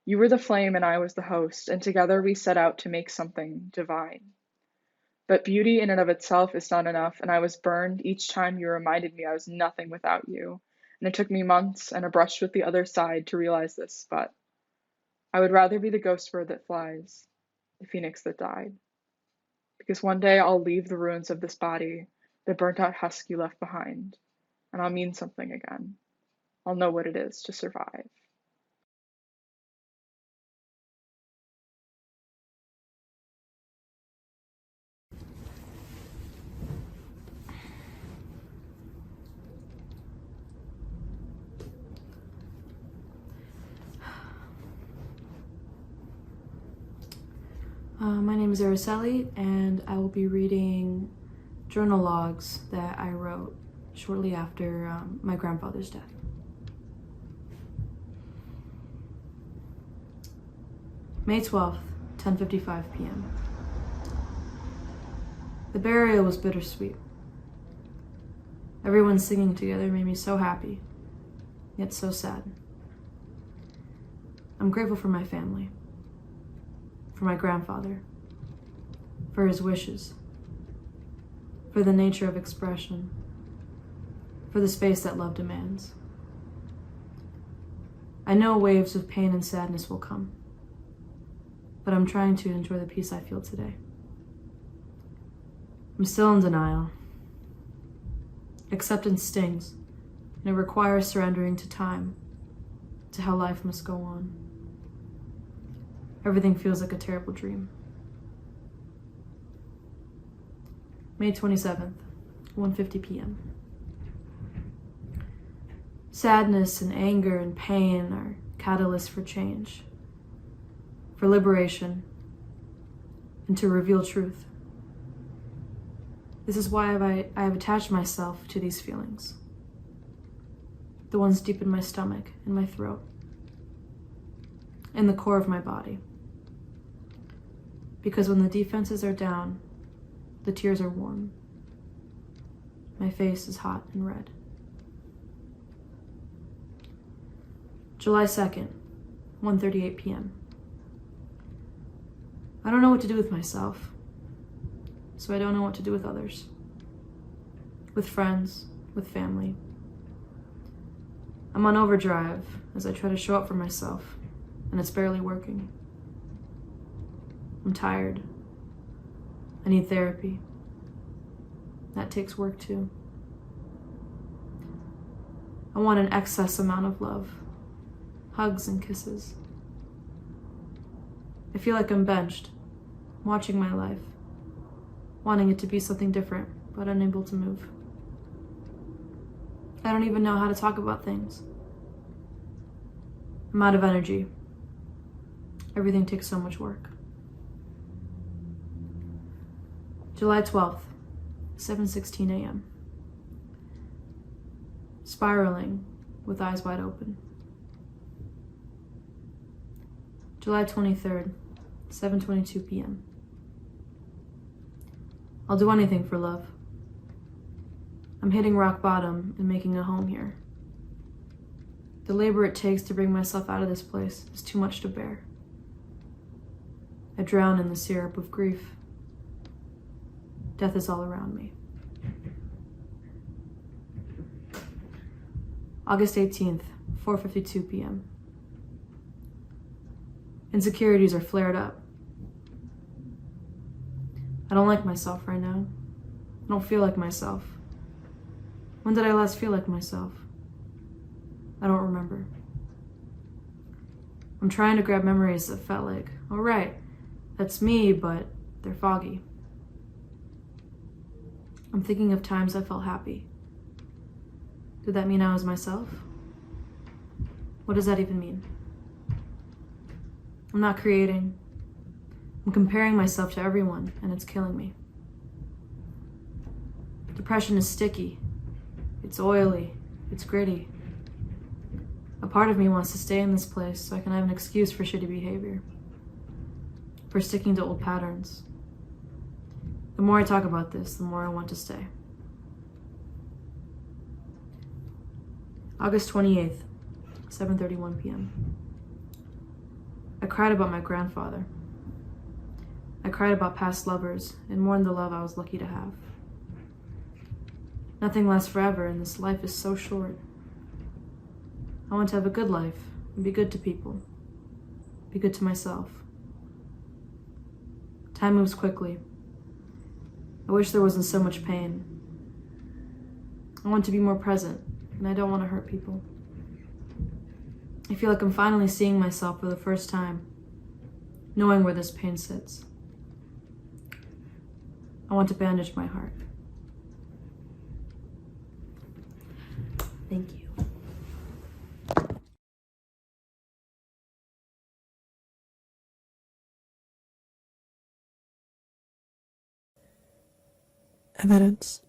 You were the flame and I was the host, and together we set out to make something divine. But beauty in and of itself is not enough, and I was burned each time you reminded me I was nothing without you, and it took me months and a brush with the other side to realize this, but I would rather be the ghost bird that flies, the phoenix that died. Because one day I'll leave the ruins of this body, the burnt out husk you left behind, and I'll mean something again. I'll know what it is to survive. My name is Araceli, and I will be reading journal logs that I wrote shortly after my grandfather's death. May 12th, 10:55 p.m. The burial was bittersweet. Everyone singing together made me so happy, yet so sad. I'm grateful for my family, for my grandfather, for his wishes, for the nature of expression, for the space that love demands. I know waves of pain and sadness will come, but I'm trying to enjoy the peace I feel today. I'm still in denial. Acceptance stings, and it requires surrendering to time, to how life must go on. Everything feels like a terrible dream. May 27th, 1:50 p.m. Sadness and anger and pain are catalysts for change, for liberation, and to reveal truth. This is why I have attached myself to these feelings, the ones deep in my stomach, in my throat, in the core of my body. Because when the defenses are down, the tears are warm. My face is hot and red. July 2nd, 1:38 p.m. I don't know what to do with myself, so I don't know what to do with others, with friends, with family. I'm on overdrive as I try to show up for myself, and it's barely working. I'm tired. I need therapy. That takes work too. I want an excess amount of love, hugs and kisses. I feel like I'm benched, watching my life, wanting it to be something different, but unable to move. I don't even know how to talk about things. I'm out of energy. Everything takes so much work. July 12th, 7:16 a.m. Spiraling with eyes wide open. July 23rd, 7:22 p.m. I'll do anything for love. I'm hitting rock bottom and making a home here. The labor it takes to bring myself out of this place is too much to bear. I drown in the syrup of grief. Death is all around me. August 18th, 4:52 p.m. Insecurities are flared up. I don't like myself right now. I don't feel like myself. When did I last feel like myself? I don't remember. I'm trying to grab memories that felt like, all right, that's me, but they're foggy. I'm thinking of times I felt happy. Did that mean I was myself? What does that even mean? I'm not creating. I'm comparing myself to everyone, and it's killing me. Depression is sticky. It's oily. It's gritty. A part of me wants to stay in this place so I can have an excuse for shitty behavior, for sticking to old patterns. The more I talk about this, the more I want to stay. August 28th, 7:31 p.m. I cried about my grandfather. I cried about past lovers and mourned the love I was lucky to have. Nothing lasts forever, and this life is so short. I want to have a good life and be good to people be good to myself. Time moves quickly. I wish there wasn't so much pain. I want to be more present, and I don't want to hurt people. I feel like I'm finally seeing myself for the first time, knowing where this pain sits. I want to bandage my heart. Thank you. Evidence.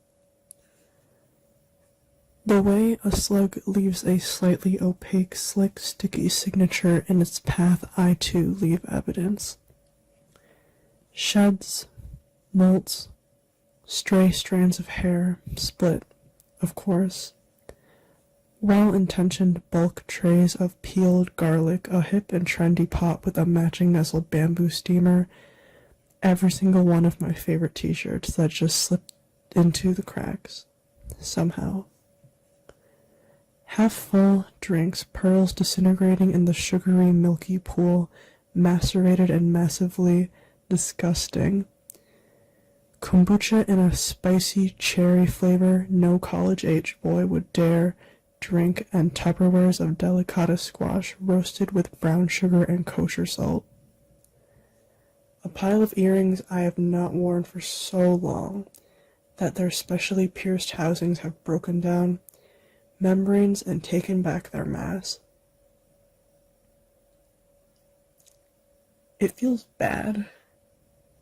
The way a slug leaves a slightly opaque, slick, sticky signature in its path, I too leave evidence. Sheds, molts, stray strands of hair, split, of course. Well-intentioned bulk trays of peeled garlic, a hip and trendy pot with a matching nestled bamboo steamer, every single one of my favorite t-shirts that just slipped into the cracks, somehow. Half-full drinks, pearls disintegrating in the sugary, milky pool, macerated and massively disgusting. Kombucha in a spicy cherry flavor no college-age boy would dare drink, and Tupperwares of delicata squash roasted with brown sugar and kosher salt. A pile of earrings I have not worn for so long that their specially pierced housings have broken down, membranes, and taken back their mass. It feels bad.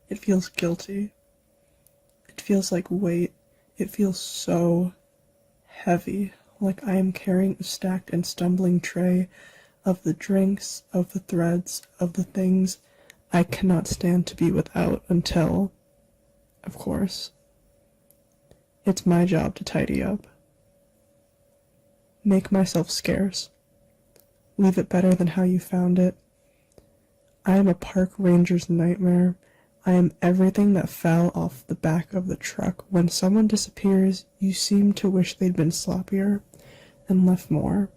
It feels guilty. It feels like weight. It feels so heavy, like I am carrying a stacked and stumbling tray of the drinks, of the threads, of the things I cannot stand to be without until, of course, it's my job to tidy up. Make myself scarce. Leave it better than how you found it. I am a park ranger's nightmare. I am everything that fell off the back of the truck. When someone disappears, you seem to wish they'd been sloppier and left more.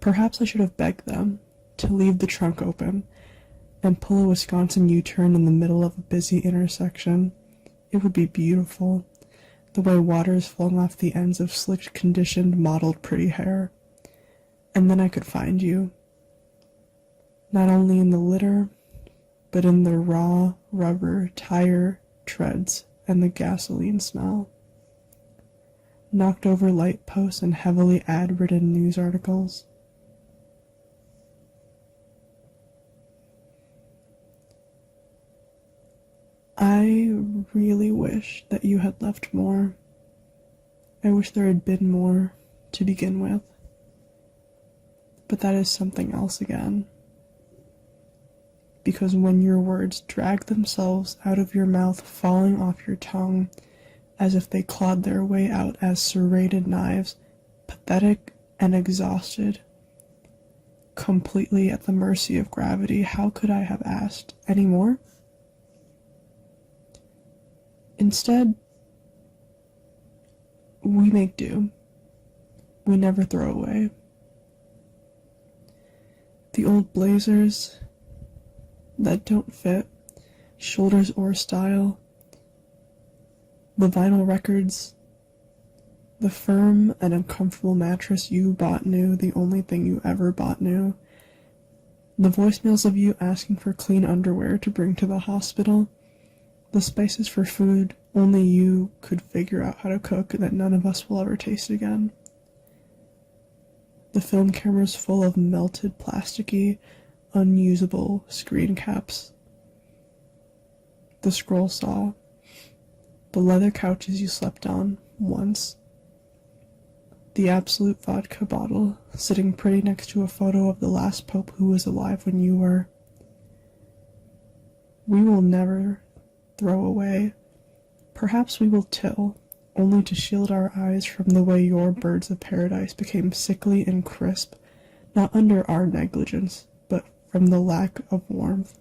Perhaps I should have begged them to leave the trunk open and pull a Wisconsin U-turn in the middle of a busy intersection. It would be beautiful, the way water is flowing off the ends of slicked, conditioned, modeled pretty hair. And then I could find you. Not only in the litter, but in the raw rubber tire treads and the gasoline smell. Knocked over light posts and heavily ad-ridden news articles. I really wish that you had left more. I wish there had been more to begin with. But that is something else again. Because when your words drag themselves out of your mouth, falling off your tongue, as if they clawed their way out as serrated knives, pathetic and exhausted, completely at the mercy of gravity, how could I have asked any more? Instead, we make do. We never throw away. The old blazers that don't fit, shoulders or style, the vinyl records, the firm and uncomfortable mattress you bought new, the only thing you ever bought new, the voicemails of you asking for clean underwear to bring to the hospital, the spices for food only you could figure out how to cook that none of us will ever taste again, the film cameras full of melted, plasticky, unusable screen caps, the scroll saw, the leather couches you slept on once, the Absolute vodka bottle sitting pretty next to a photo of the last pope who was alive when you were. We will never throw away. Perhaps we will till, only to shield our eyes from the way your birds of paradise became sickly and crisp, not under our negligence, but from the lack of warmth,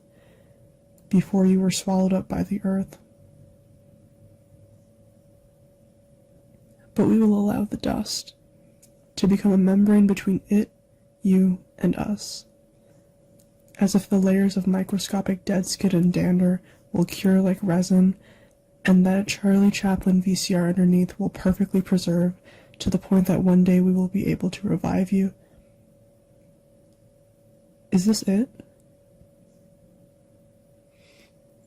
before you were swallowed up by the earth. But we will allow the dust to become a membrane between it, you, and us, as if the layers of microscopic dead skin and dander will cure like resin, and that a Charlie Chaplin VCR underneath will perfectly preserve to the point that one day we will be able to revive you. Is this it?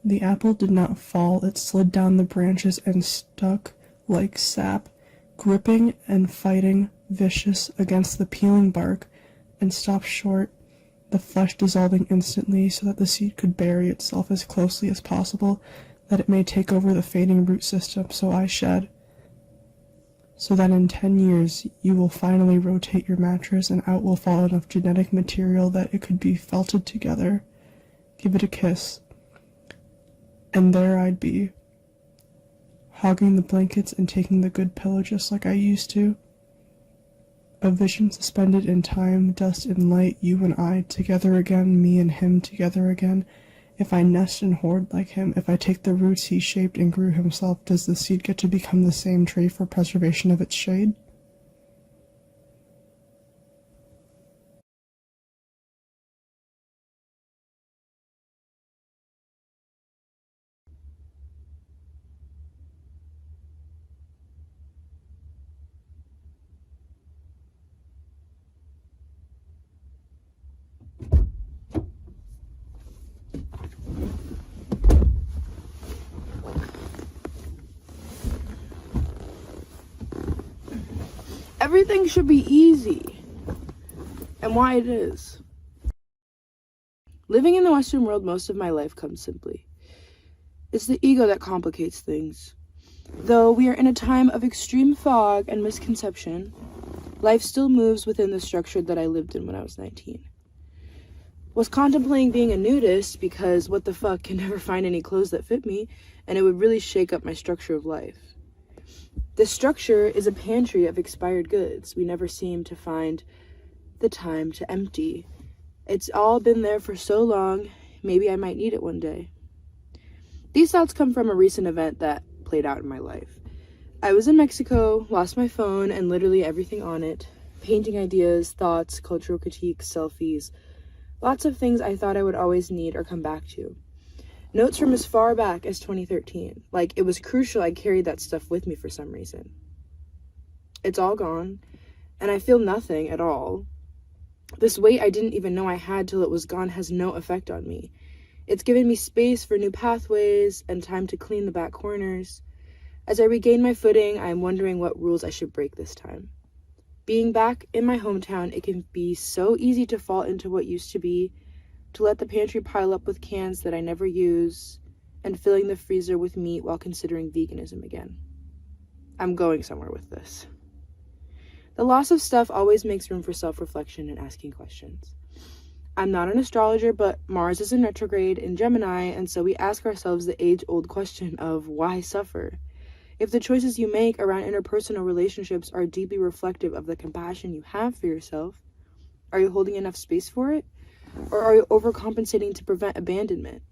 The apple did not fall, it slid down the branches and stuck like sap, gripping and fighting, vicious, against the peeling bark, and stopped short, the flesh dissolving instantly so that the seed could bury itself as closely as possible, that it may take over the fading root system. So I shed. So that in 10 years you will finally rotate your mattress and out will fall enough genetic material that it could be felted together. Give it a kiss. And there I'd be, hogging the blankets and taking the good pillow just like I used to. A vision suspended in time, dust and light, you and I together again, me and him together again. If I nest and hoard like him, if I take the roots he shaped and grew himself, does the seed get to become the same tree for preservation of its shade? Everything should be easy, and why it is. Living in the Western world most of my life comes simply. It's the ego that complicates things. Though we are in a time of extreme fog and misconception, life still moves within the structure that I lived in when I was 19. Was contemplating being a nudist because what the fuck, can never find any clothes that fit me, and it would really shake up my structure of life. This structure is a pantry of expired goods we never seem to find the time to empty. It's all been there for so long, maybe I might need it one day. These thoughts come from a recent event that played out in my life. I was in Mexico, lost my phone and literally everything on it. Painting ideas, thoughts, cultural critiques, selfies. Lots of things I thought I would always need or come back to. Notes from as far back as 2013. Like, it was crucial I carried that stuff with me for some reason. It's all gone, and I feel nothing at all. This weight I didn't even know I had till it was gone has no effect on me. It's given me space for new pathways and time to clean the back corners. As I regain my footing, I am wondering what rules I should break this time. Being back in my hometown, it can be so easy to fall into what used to be, to let the pantry pile up with cans that I never use, and filling the freezer with meat while considering veganism again. I'm going somewhere with this. The loss of stuff always makes room for self-reflection and asking questions. I'm not an astrologer, but Mars is in retrograde in Gemini, and so we ask ourselves the age-old question of why suffer? If the choices you make around interpersonal relationships are deeply reflective of the compassion you have for yourself, are you holding enough space for it? Or are you overcompensating to prevent abandonment?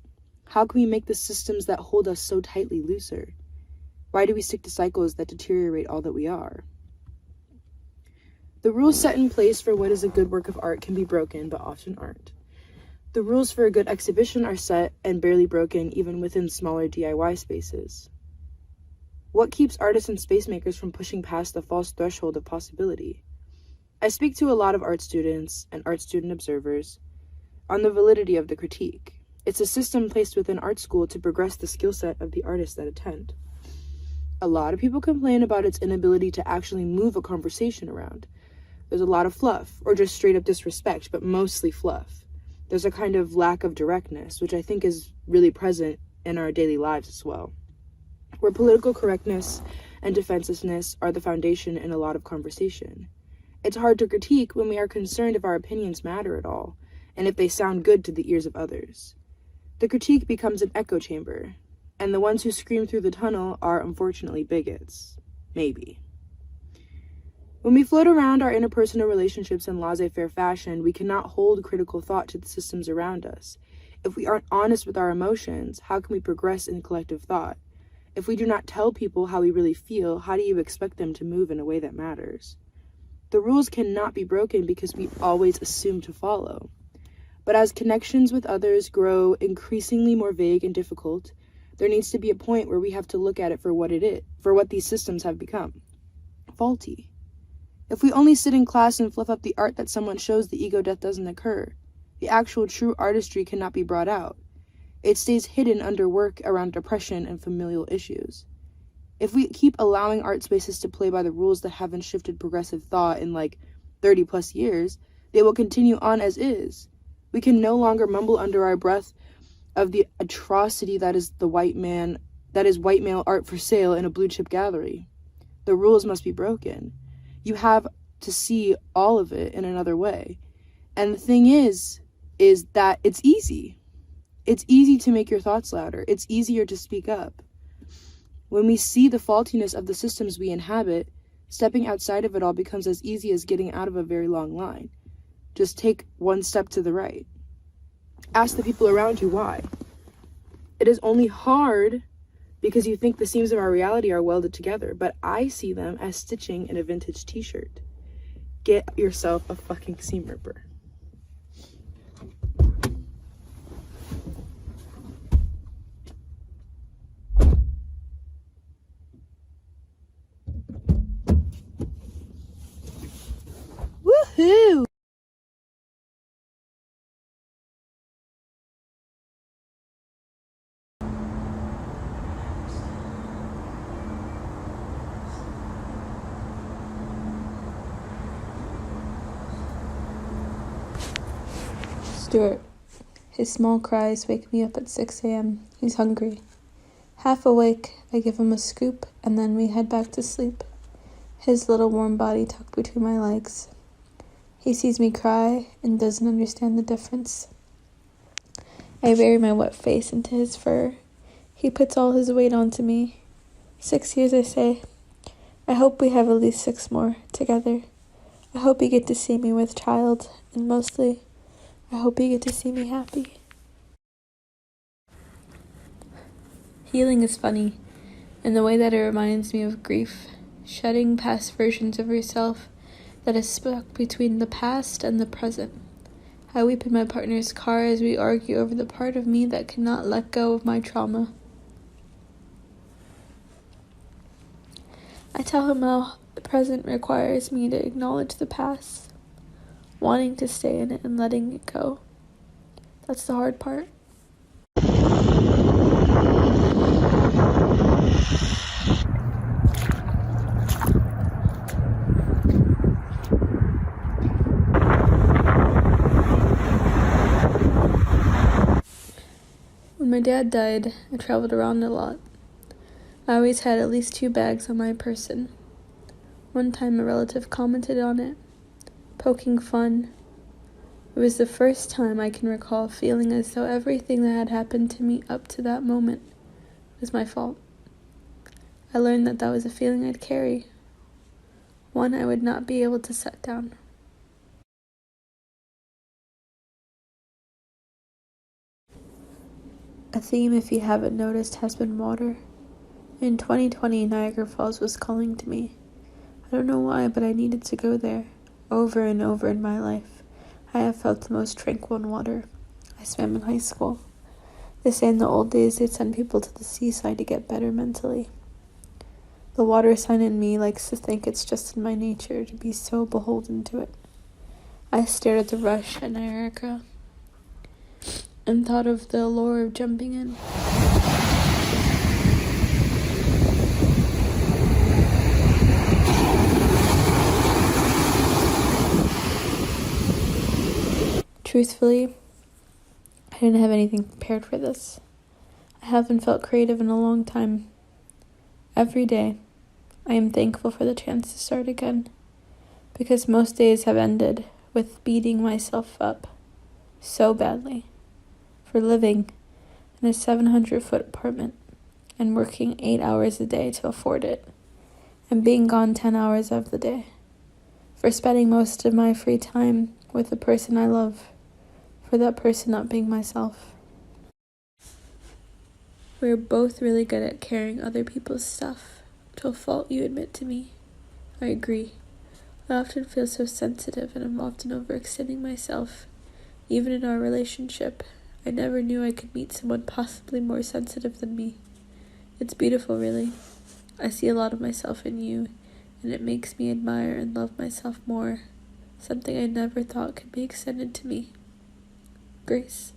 How can we make the systems that hold us so tightly looser? Why do we stick to cycles that deteriorate all that we are? The rules set in place for what is a good work of art can be broken, but often aren't. The rules for a good exhibition are set and barely broken even within smaller DIY spaces. What keeps artists and space makers from pushing past the false threshold of possibility? I speak to a lot of art students and art student observers on the validity of the critique. It's a system placed within art school to progress the skill set of the artists that attend. A lot of people complain about its inability to actually move a conversation around. There's a lot of fluff, or just straight up disrespect, but mostly fluff. There's a kind of lack of directness, which I think is really present in our daily lives as well, where political correctness and defensiveness are the foundation in a lot of conversation. It's hard to critique when we are concerned if our opinions matter at all, and if they sound good to the ears of others. The critique becomes an echo chamber, and the ones who scream through the tunnel are unfortunately bigots. Maybe. When we float around our interpersonal relationships in laissez-faire fashion, we cannot hold critical thought to the systems around us. If we aren't honest with our emotions, how can we progress in collective thought? If we do not tell people how we really feel, how do you expect them to move in a way that matters? The rules cannot be broken because we always assume to follow. But as connections with others grow increasingly more vague and difficult, there needs to be a point where we have to look at it for what it is, for what these systems have become. Faulty. If we only sit in class and fluff up the art that someone shows, the ego death doesn't occur. The actual true artistry cannot be brought out. It stays hidden under work around depression and familial issues. If we keep allowing art spaces to play by the rules that haven't shifted progressive thought in like 30 plus years, they will continue on as is. We can no longer mumble under our breath of the atrocity that is white male art for sale in a blue chip gallery. The rules must be broken. You have to see all of it in another way. And the thing is that it's easy. It's easy to make your thoughts louder. It's easier to speak up. When we see the faultiness of the systems we inhabit, stepping outside of it all becomes as easy as getting out of a very long line. Just take one step to the right. Ask the people around you why. It is only hard because you think the seams of our reality are welded together, but I see them as stitching in a vintage t-shirt. Get yourself a fucking seam ripper. Woohoo! Stuart. His small cries wake me up at 6 a.m. He's hungry. Half awake, I give him a scoop, and then we head back to sleep. His little warm body tucked between my legs. He sees me cry and doesn't understand the difference. I bury my wet face into his fur. He puts all his weight onto me. 6 years, I say. I hope we have at least 6 more together. I hope you get to see me with child, and mostly, I hope you get to see me happy. Healing is funny, in the way that it reminds me of grief, shedding past versions of yourself that is stuck between the past and the present. I weep in my partner's car as we argue over the part of me that cannot let go of my trauma. I tell him how the present requires me to acknowledge the past, wanting to stay in it and letting it go. That's the hard part. When my dad died, I traveled around a lot. I always had at least 2 bags on my person. One time a relative commented on it, poking fun. It was the first time I can recall feeling as though everything that had happened to me up to that moment was my fault. I learned that that was a feeling I'd carry, one I would not be able to set down. A theme, if you haven't noticed, has been water. In 2020, Niagara Falls was calling to me. I don't know why, but I needed to go there. Over and over in my life, I have felt the most tranquil in water. I swam in high school. They say in the old days they'd send people to the seaside to get better mentally. The water sign in me likes to think it's just in my nature to be so beholden to it. I stared at the rush at Niagara and thought of the allure of jumping in. Truthfully, I didn't have anything prepared for this. I haven't felt creative in a long time. Every day, I am thankful for the chance to start again, because most days have ended with beating myself up so badly for living in a 700-foot apartment and working 8 hours a day to afford it, and being gone 10 hours of the day, for spending most of my free time with the person I love, for that person not being myself. We're both really good at carrying other people's stuff, to a fault, you admit to me. I agree. I often feel so sensitive and I'm often overextending myself, Even in our relationship, I never knew I could meet someone possibly more sensitive than me. It's beautiful, really. I see a lot of myself in you, and it makes me admire and love myself more, something I never thought could be extended to me. Grace.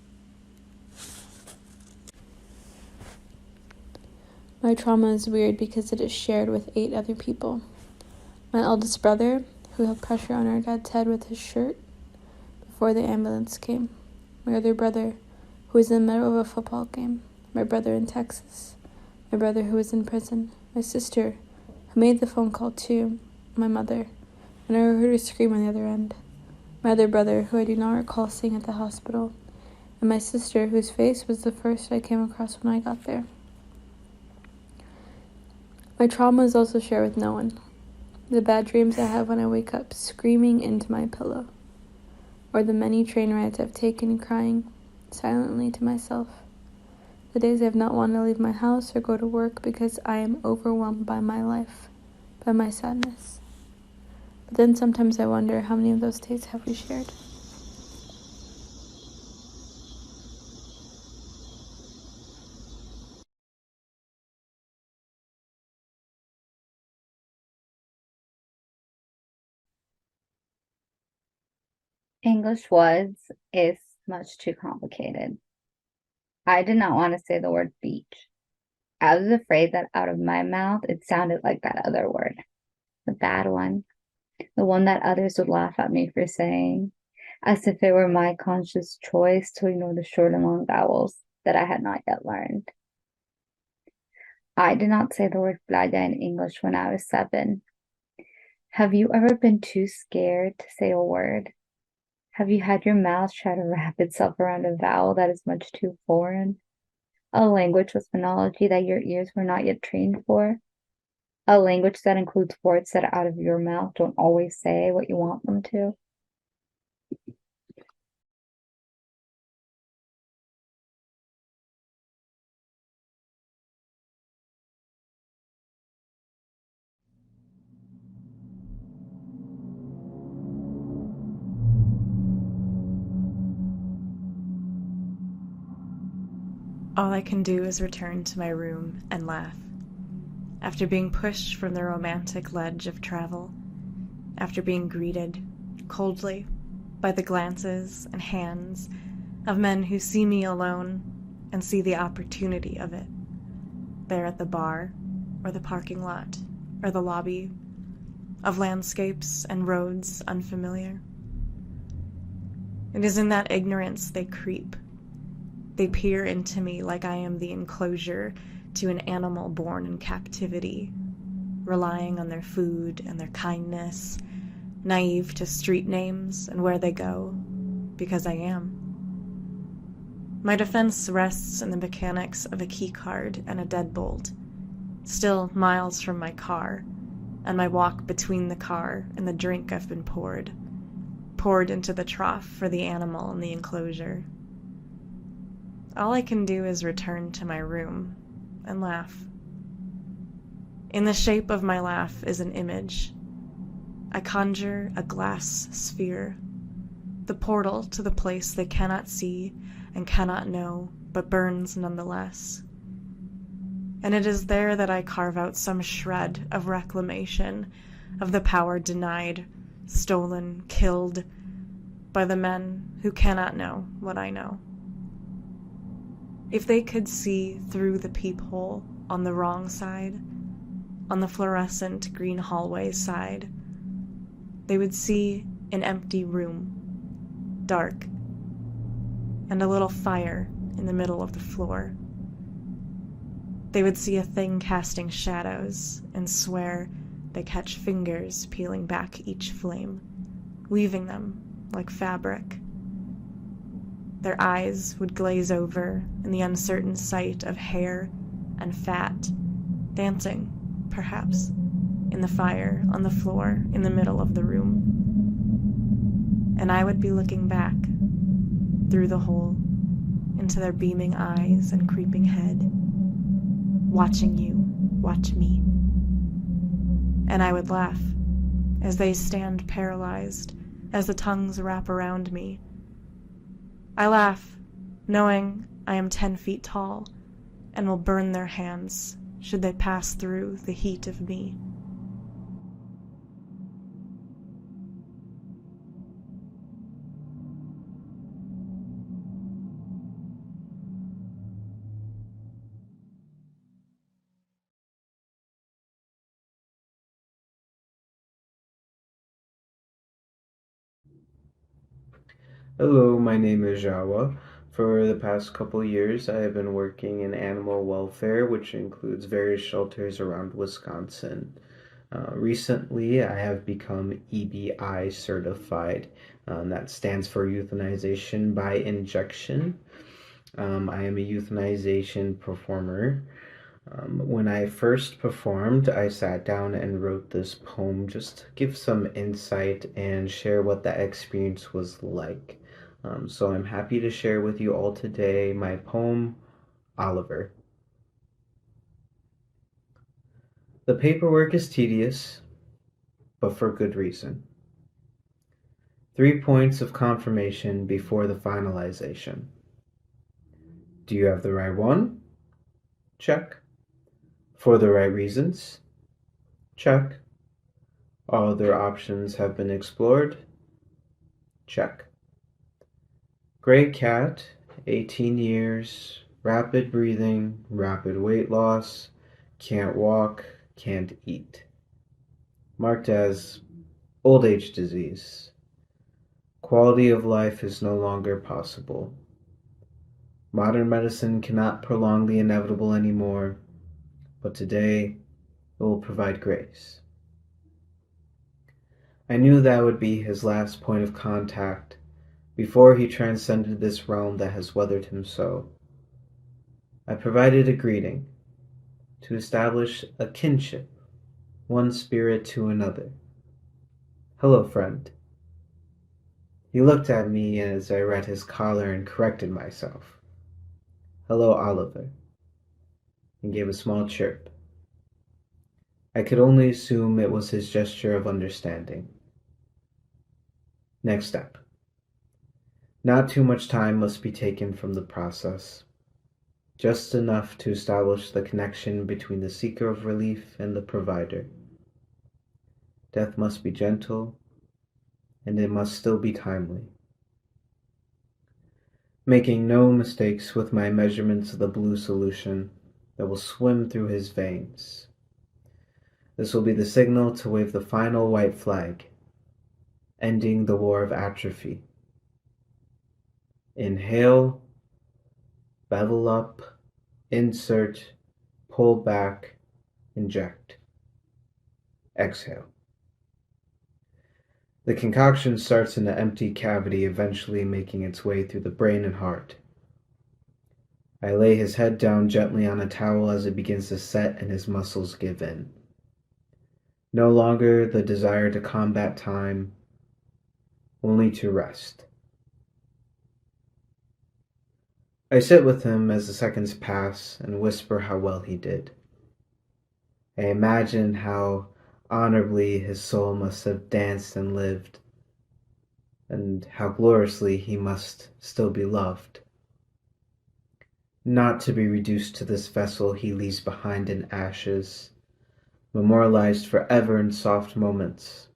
My trauma is weird because it is shared with 8 other people. My eldest brother, who held pressure on our dad's head with his shirt before the ambulance came. My other brother, who was in the middle of a football game. My brother in Texas. My brother who was in prison. My sister, who made the phone call too. My mother, and I heard her scream on the other end. My other brother, who I do not recall seeing at the hospital. And my sister, whose face was the first I came across when I got there. My trauma is also shared with no one. The bad dreams I have when I wake up screaming into my pillow. Or the many train rides I've taken crying silently to myself. The days I've not wanted to leave my house or go to work because I am overwhelmed by my life, by my sadness. But then sometimes I wonder how many of those days have we shared. English is much too complicated. I did not want to say the word beach. I was afraid that out of my mouth it sounded like that other word. The bad one. The one that others would laugh at me for saying, as if it were my conscious choice to ignore the short and long vowels that I had not yet learned. I did not say the word playa in English when I was 7. Have you ever been too scared to say a word? Have you had your mouth try to wrap itself around a vowel that is much too foreign? A language with phonology that your ears were not yet trained for? A language that includes words that out of your mouth don't always say what you want them to? All I can do is return to my room and laugh. After being pushed from the romantic ledge of travel, after being greeted coldly by the glances and hands of men who see me alone and see the opportunity of it, there at the bar, or the parking lot, or the lobby, of landscapes and roads unfamiliar. It is in that ignorance they creep. They peer into me like I am the enclosure to an animal born in captivity, relying on their food and their kindness, naive to street names and where they go, because I am. My defense rests in the mechanics of a key card and a deadbolt, still miles from my car, and my walk between the car and the drink I've been poured into the trough for the animal in the enclosure. All I can do is return to my room and laugh. In the shape of my laugh is an image. I conjure a glass sphere, the portal to the place they cannot see and cannot know, but burns nonetheless. And it is there that I carve out some shred of reclamation of the power denied, stolen, killed by the men who cannot know what I know. If they could see through the peephole on the wrong side, on the fluorescent green hallway side, they would see an empty room, dark, and a little fire in the middle of the floor. They would see a thing casting shadows and swear they catch fingers peeling back each flame, weaving them like fabric. Their eyes would glaze over in the uncertain sight of hair and fat, dancing, perhaps, in the fire on the floor in the middle of the room. And I would be looking back through the hole into their beaming eyes and creeping head, watching you watch me. And I would laugh as they stand paralyzed, as the tongues wrap around me, I laugh, knowing I am 10 feet tall and will burn their hands should they pass through the heat of me. Hello, my name is Jawa. For the past couple years, I have been working in animal welfare, which includes various shelters around Wisconsin. Recently, I have become EBI certified. That stands for euthanization by injection. I am a euthanization performer. When I first performed, I sat down and wrote this poem just to give some insight and share what that experience was like. So I'm happy to share with you all today my poem, Oliver. The paperwork is tedious, but for good reason. 3 points of confirmation before the finalization. Do you have the right one? Check. For the right reasons? Check. All other options have been explored? Check. Gray cat, 18 years, rapid breathing, rapid weight loss, can't walk, can't eat. Marked as old age disease. Quality of life is no longer possible. Modern medicine cannot prolong the inevitable anymore, but today it will provide grace. I knew that would be his last point of contact before he transcended this realm that has weathered him so. I provided a greeting to establish a kinship, one spirit to another. Hello, friend. He looked at me as I read his collar and corrected myself. Hello, Oliver, and gave a small chirp. I could only assume it was his gesture of understanding. Next step. Not too much time must be taken from the process, just enough to establish the connection between the seeker of relief and the provider. Death must be gentle, and it must still be timely. Making no mistakes with my measurements of the blue solution that will swim through his veins. This will be the signal to wave the final white flag, ending the war of atrophy. Inhale, bevel up, insert, pull back, inject. Exhale. The concoction starts in the empty cavity, eventually making its way through the brain and heart. I lay his head down gently on a towel as it begins to set and his muscles give in. No longer the desire to combat time, only to rest. I sit with him as the seconds pass and whisper how well he did. I imagine how honorably his soul must have danced and lived, and how gloriously he must still be loved. Not to be reduced to this vessel he leaves behind in ashes, memorialized forever in soft moments,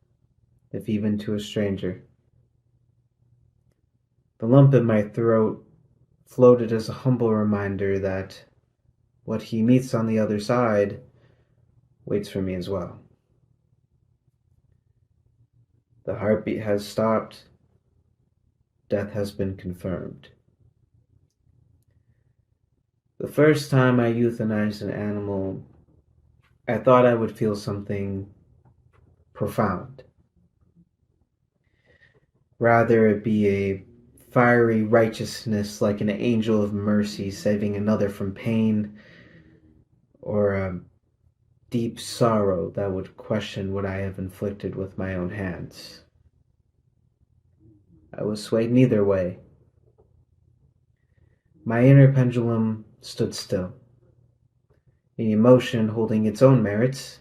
if even to a stranger. The lump in my throat floated as a humble reminder that what he meets on the other side waits for me as well. The heartbeat has stopped. Death has been confirmed. The first time I euthanized an animal, I thought I would feel something profound. Rather it be a fiery righteousness like an angel of mercy saving another from pain, or a deep sorrow that would question what I have inflicted with my own hands. I was swayed neither way. My inner pendulum stood still, an emotion holding its own merits,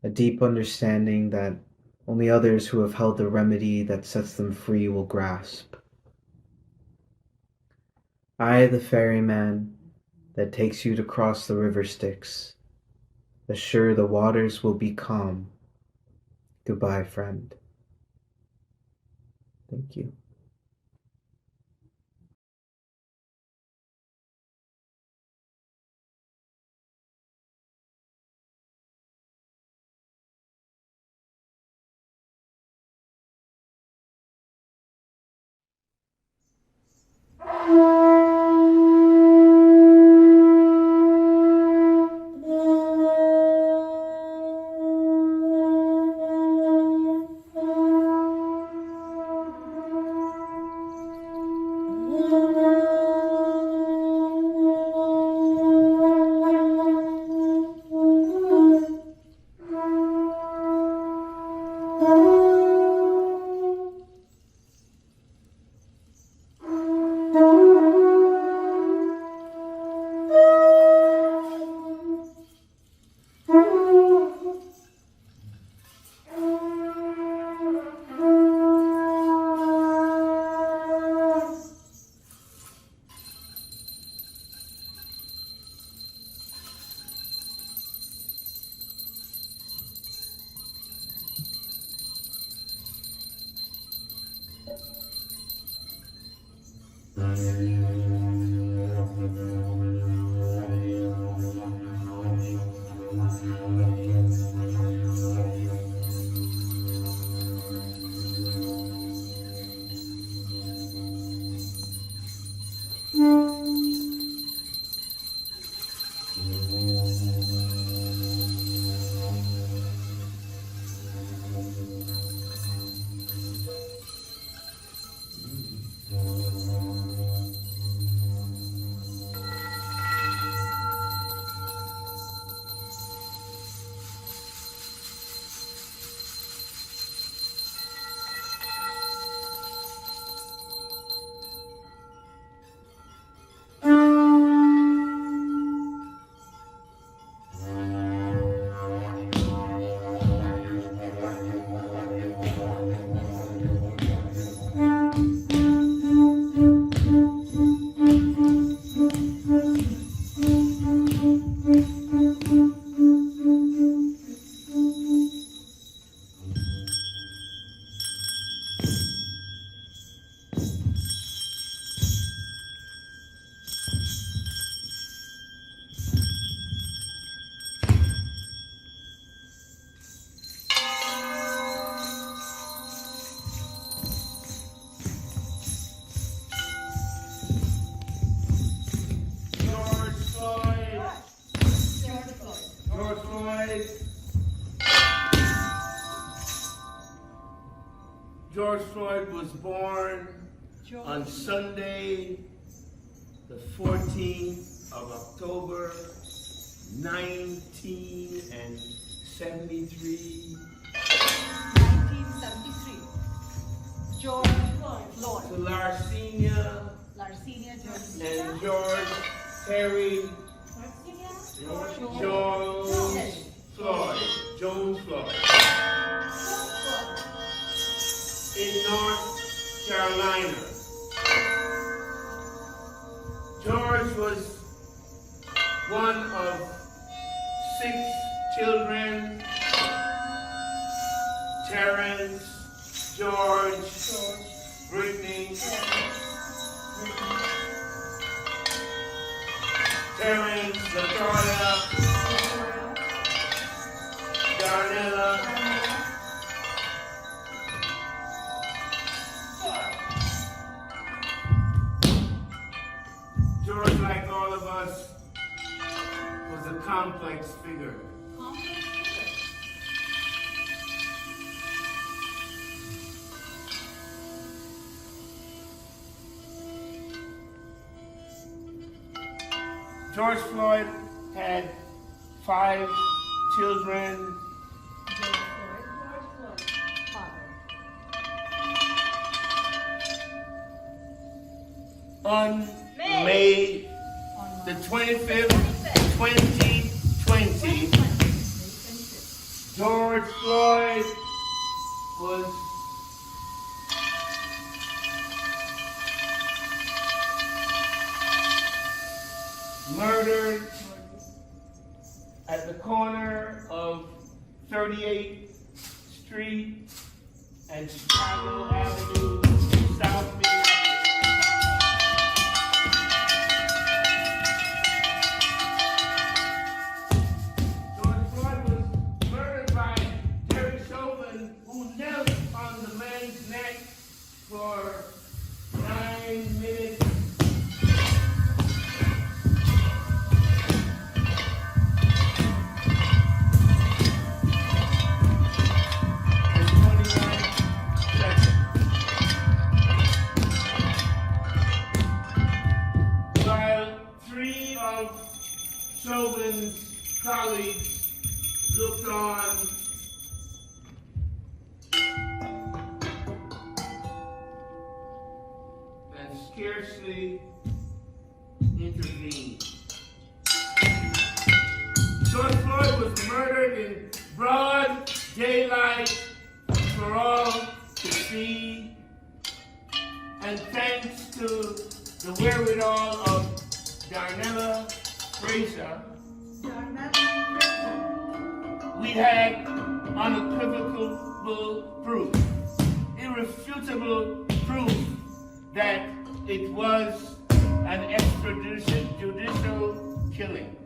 a deep understanding that only others who have held the remedy that sets them free will grasp. I, the ferryman that takes you to cross the river Styx, assure the waters will be calm. Goodbye, friend. Thank you. George Floyd was born on Sunday, the 14th of October, 1973. 1973. George Floyd. To Larcinia and George Terry Jones Floyd. In North Carolina. George was one of 6 children. Terrence, George, Brittany, Terrence, Latoya, Darnella, George, like all of us, was a complex figure. George Floyd had 5 children. On May the 25th, 2020, George Floyd was at the corner of 38th Street and Chicago Avenue, South Milwaukee. George Floyd was murdered by Terry Chauvin, who knelt on the man's neck for 9 minutes. Chauvin's colleagues looked on and scarcely intervened. George Floyd was murdered in broad daylight for all to see, and thanks to the wherewithal of Darnella Fraser, we had unequivocal proof, irrefutable proof that it was an extrajudicial killing.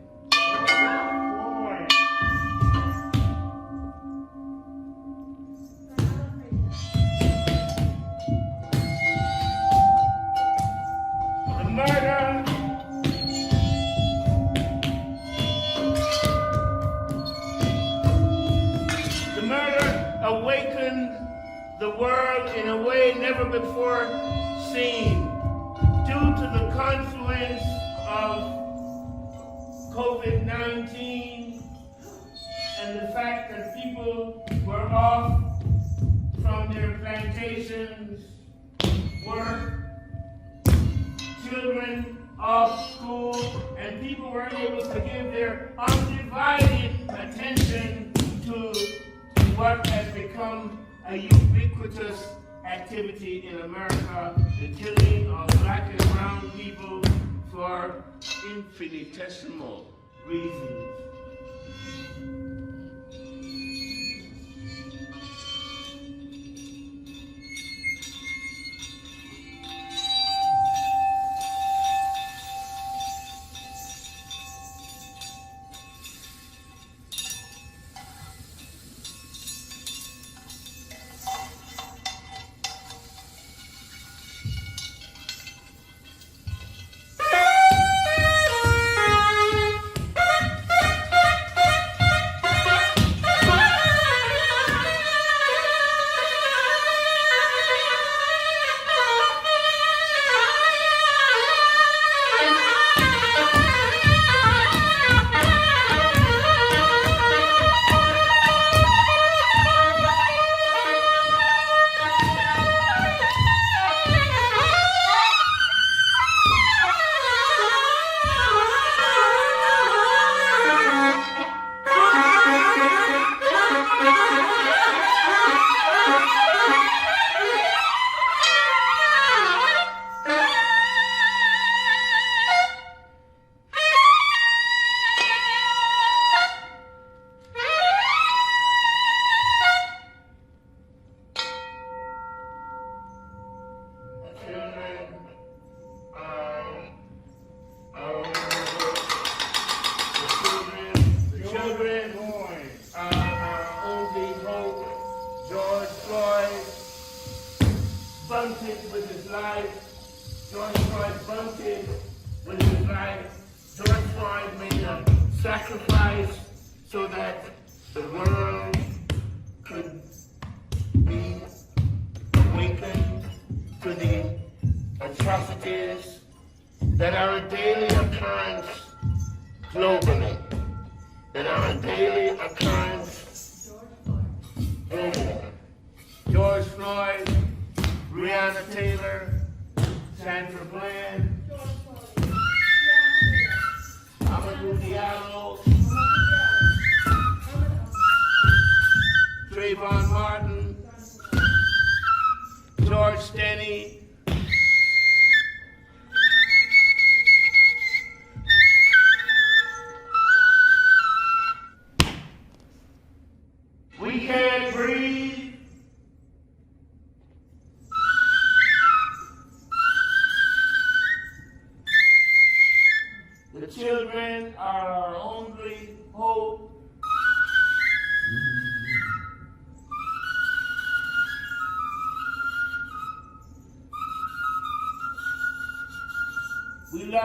The murder awakened the world in a way never before seen due to the confluence of COVID-19 and the fact that people were off from their plantations, work, children off school, and people were able to give their undivided attention to what has become a ubiquitous activity in America, the killing of black and brown people for infinitesimal reasons.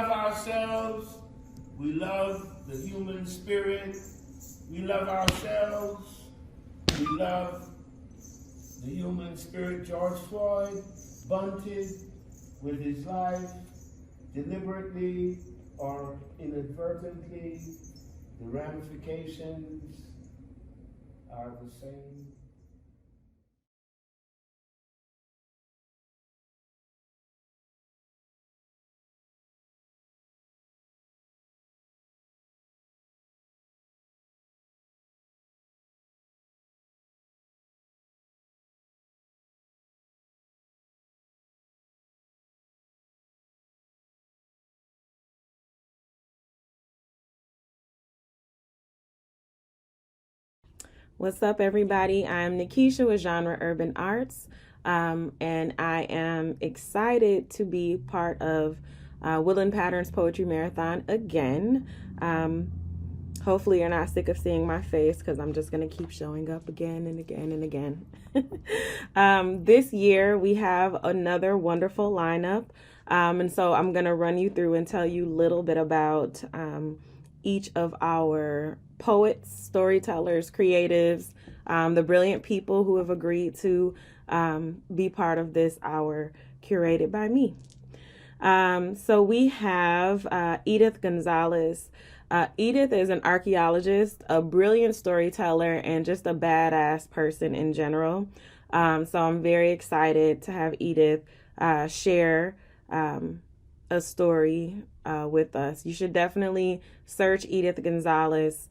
love ourselves. We love the human spirit. We love ourselves. We love the human spirit. George Floyd bunted with his life, deliberately or inadvertently. The ramifications are the same. What's up, everybody? I'm Nikisha with Genre Urban Arts, and I am excited to be part of Woodland Patterns Poetry Marathon again. Hopefully you're not sick of seeing my face, because I'm just going to keep showing up again and again and again. This year we have another wonderful lineup, and so I'm going to run you through and tell you a little bit about each of our poets, storytellers, creatives, the brilliant people who have agreed to be part of this hour curated by me. So we have Edith Gonzalez. Edith is an archaeologist, a brilliant storyteller, and just a badass person in general. So I'm very excited to have Edith share a story with us. You should definitely search Edith Gonzalez.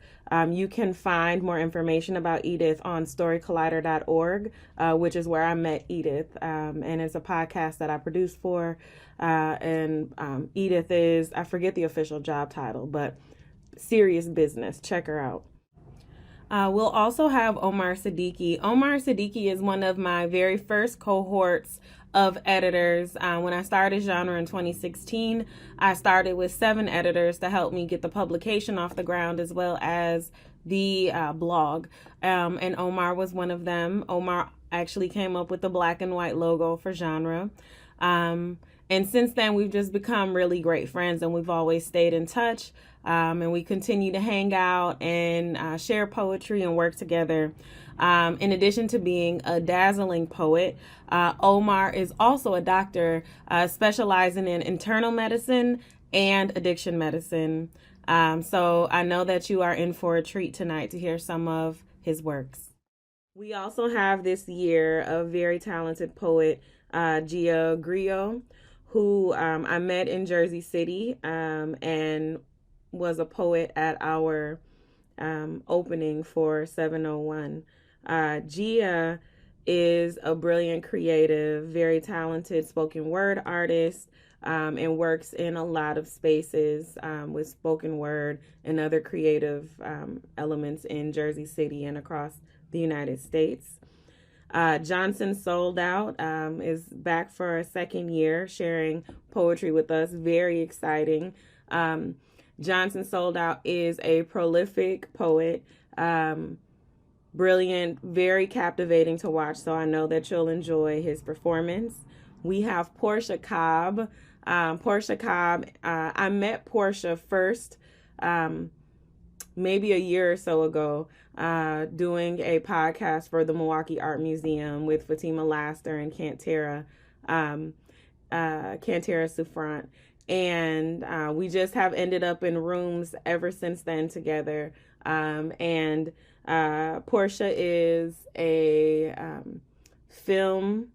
You can find more information about Edith on storycollider.org, which is where I met Edith. And it's a podcast that I produce for. And Edith is, I forget the official job title, but serious business. Check her out. We'll also have Omar Siddiqui. Omar Siddiqui is one of my very first cohorts of editors. When I started Genre in 2016, I started with 7 editors to help me get the publication off the ground, as well as the blog. And Omar was one of them. Omar actually came up with the black and white logo for Genre. And since then, we've just become really great friends, and we've always stayed in touch. And we continue to hang out and share poetry and work together. In addition to being a dazzling poet, Omar is also a doctor specializing in internal medicine and addiction medicine. So I know that you are in for a treat tonight to hear some of his works. We also have this year a very talented poet, Gia Griot, who I met in Jersey City and was a poet at our opening for 701. Gia is a brilliant creative, very talented spoken word artist, and works in a lot of spaces with spoken word and other creative elements in Jersey City and across the United States. Johnson Sold Out is back for a second year sharing poetry with us. Very exciting. Johnson Sold Out is a prolific poet, brilliant, very captivating to watch, so I know that you'll enjoy his performance. We have Portia Cobb. Portia Cobb, I met Portia first maybe a year or so ago doing a podcast for the Milwaukee Art Museum with Fatima Laster and Cantera Souffrant. And we just have ended up in rooms ever since then together. And Portia is a film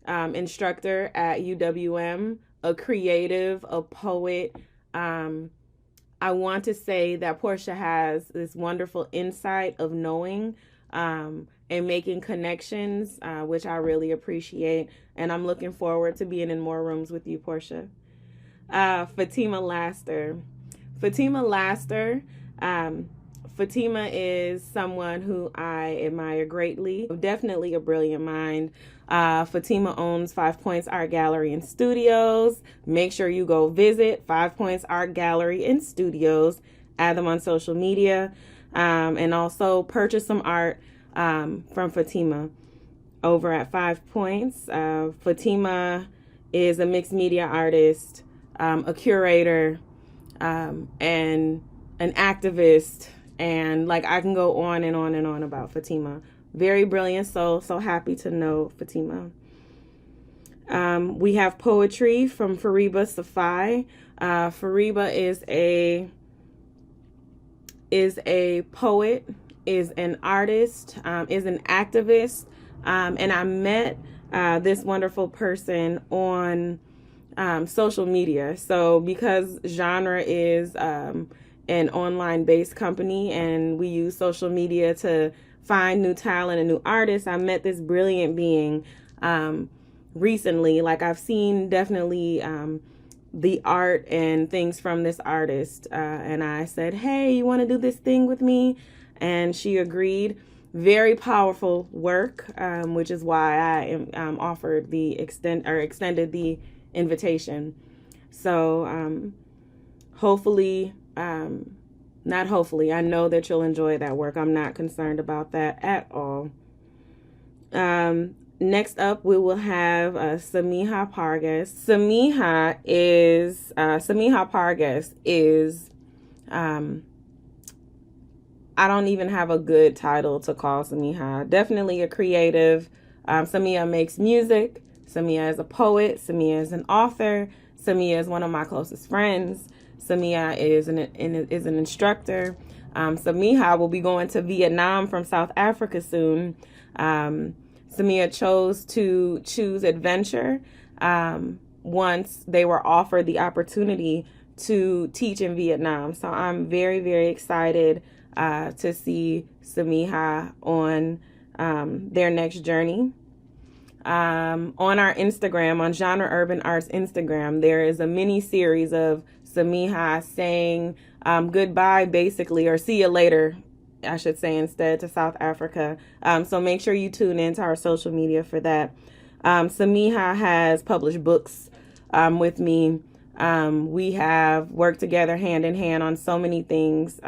instructor at UWM, a creative, a poet. I want to say that Portia has this wonderful insight of knowing and making connections, which I really appreciate. And I'm looking forward to being in more rooms with you, Portia. Fatima Laster. Fatima is someone who I admire greatly. Definitely a brilliant mind. Fatima owns 5 Points Art Gallery and Studios. Make sure you go visit 5 Points Art Gallery and Studios. Add them on social media. And also purchase some art from Fatima over at 5 Points. Fatima is a mixed media artist. a curator, and an activist, and like I can go on and on and on about Fatima. Very brilliant soul. So happy to know Fatima. We have poetry from Fariba Safai. Fariba is a poet, is an artist, is an activist, and I met this wonderful person on social media. So because Genre is an online-based company and we use social media to find new talent and new artists, I met this brilliant being recently. Like I've seen definitely the art and things from this artist, and I said, hey, you want to do this thing with me? And she agreed. Very powerful work, which is why I offered the extended the invitation. So hopefully, not hopefully, I know that you'll enjoy that work. I'm not concerned about that at all. Next up, we will have Samiha Pargas. Samiha Pargas is I don't even have a good title to call Samiha. Definitely a creative. Samiha makes music. Samiha is a poet. Samiha is an author. Samiha is one of my closest friends. Samiha is an instructor. Samiha will be going to Vietnam from South Africa soon. Samiha chose to choose adventure once they were offered the opportunity to teach in Vietnam. So I'm very, very excited to see Samiha on their next journey. On our Instagram, on Genre Urban Arts Instagram, there is a mini series of Samiha saying goodbye, basically, or see you later, I should say, instead, to South Africa. So make sure you tune into our social media for that. Samiha has published books with me. We have worked together hand in hand on so many things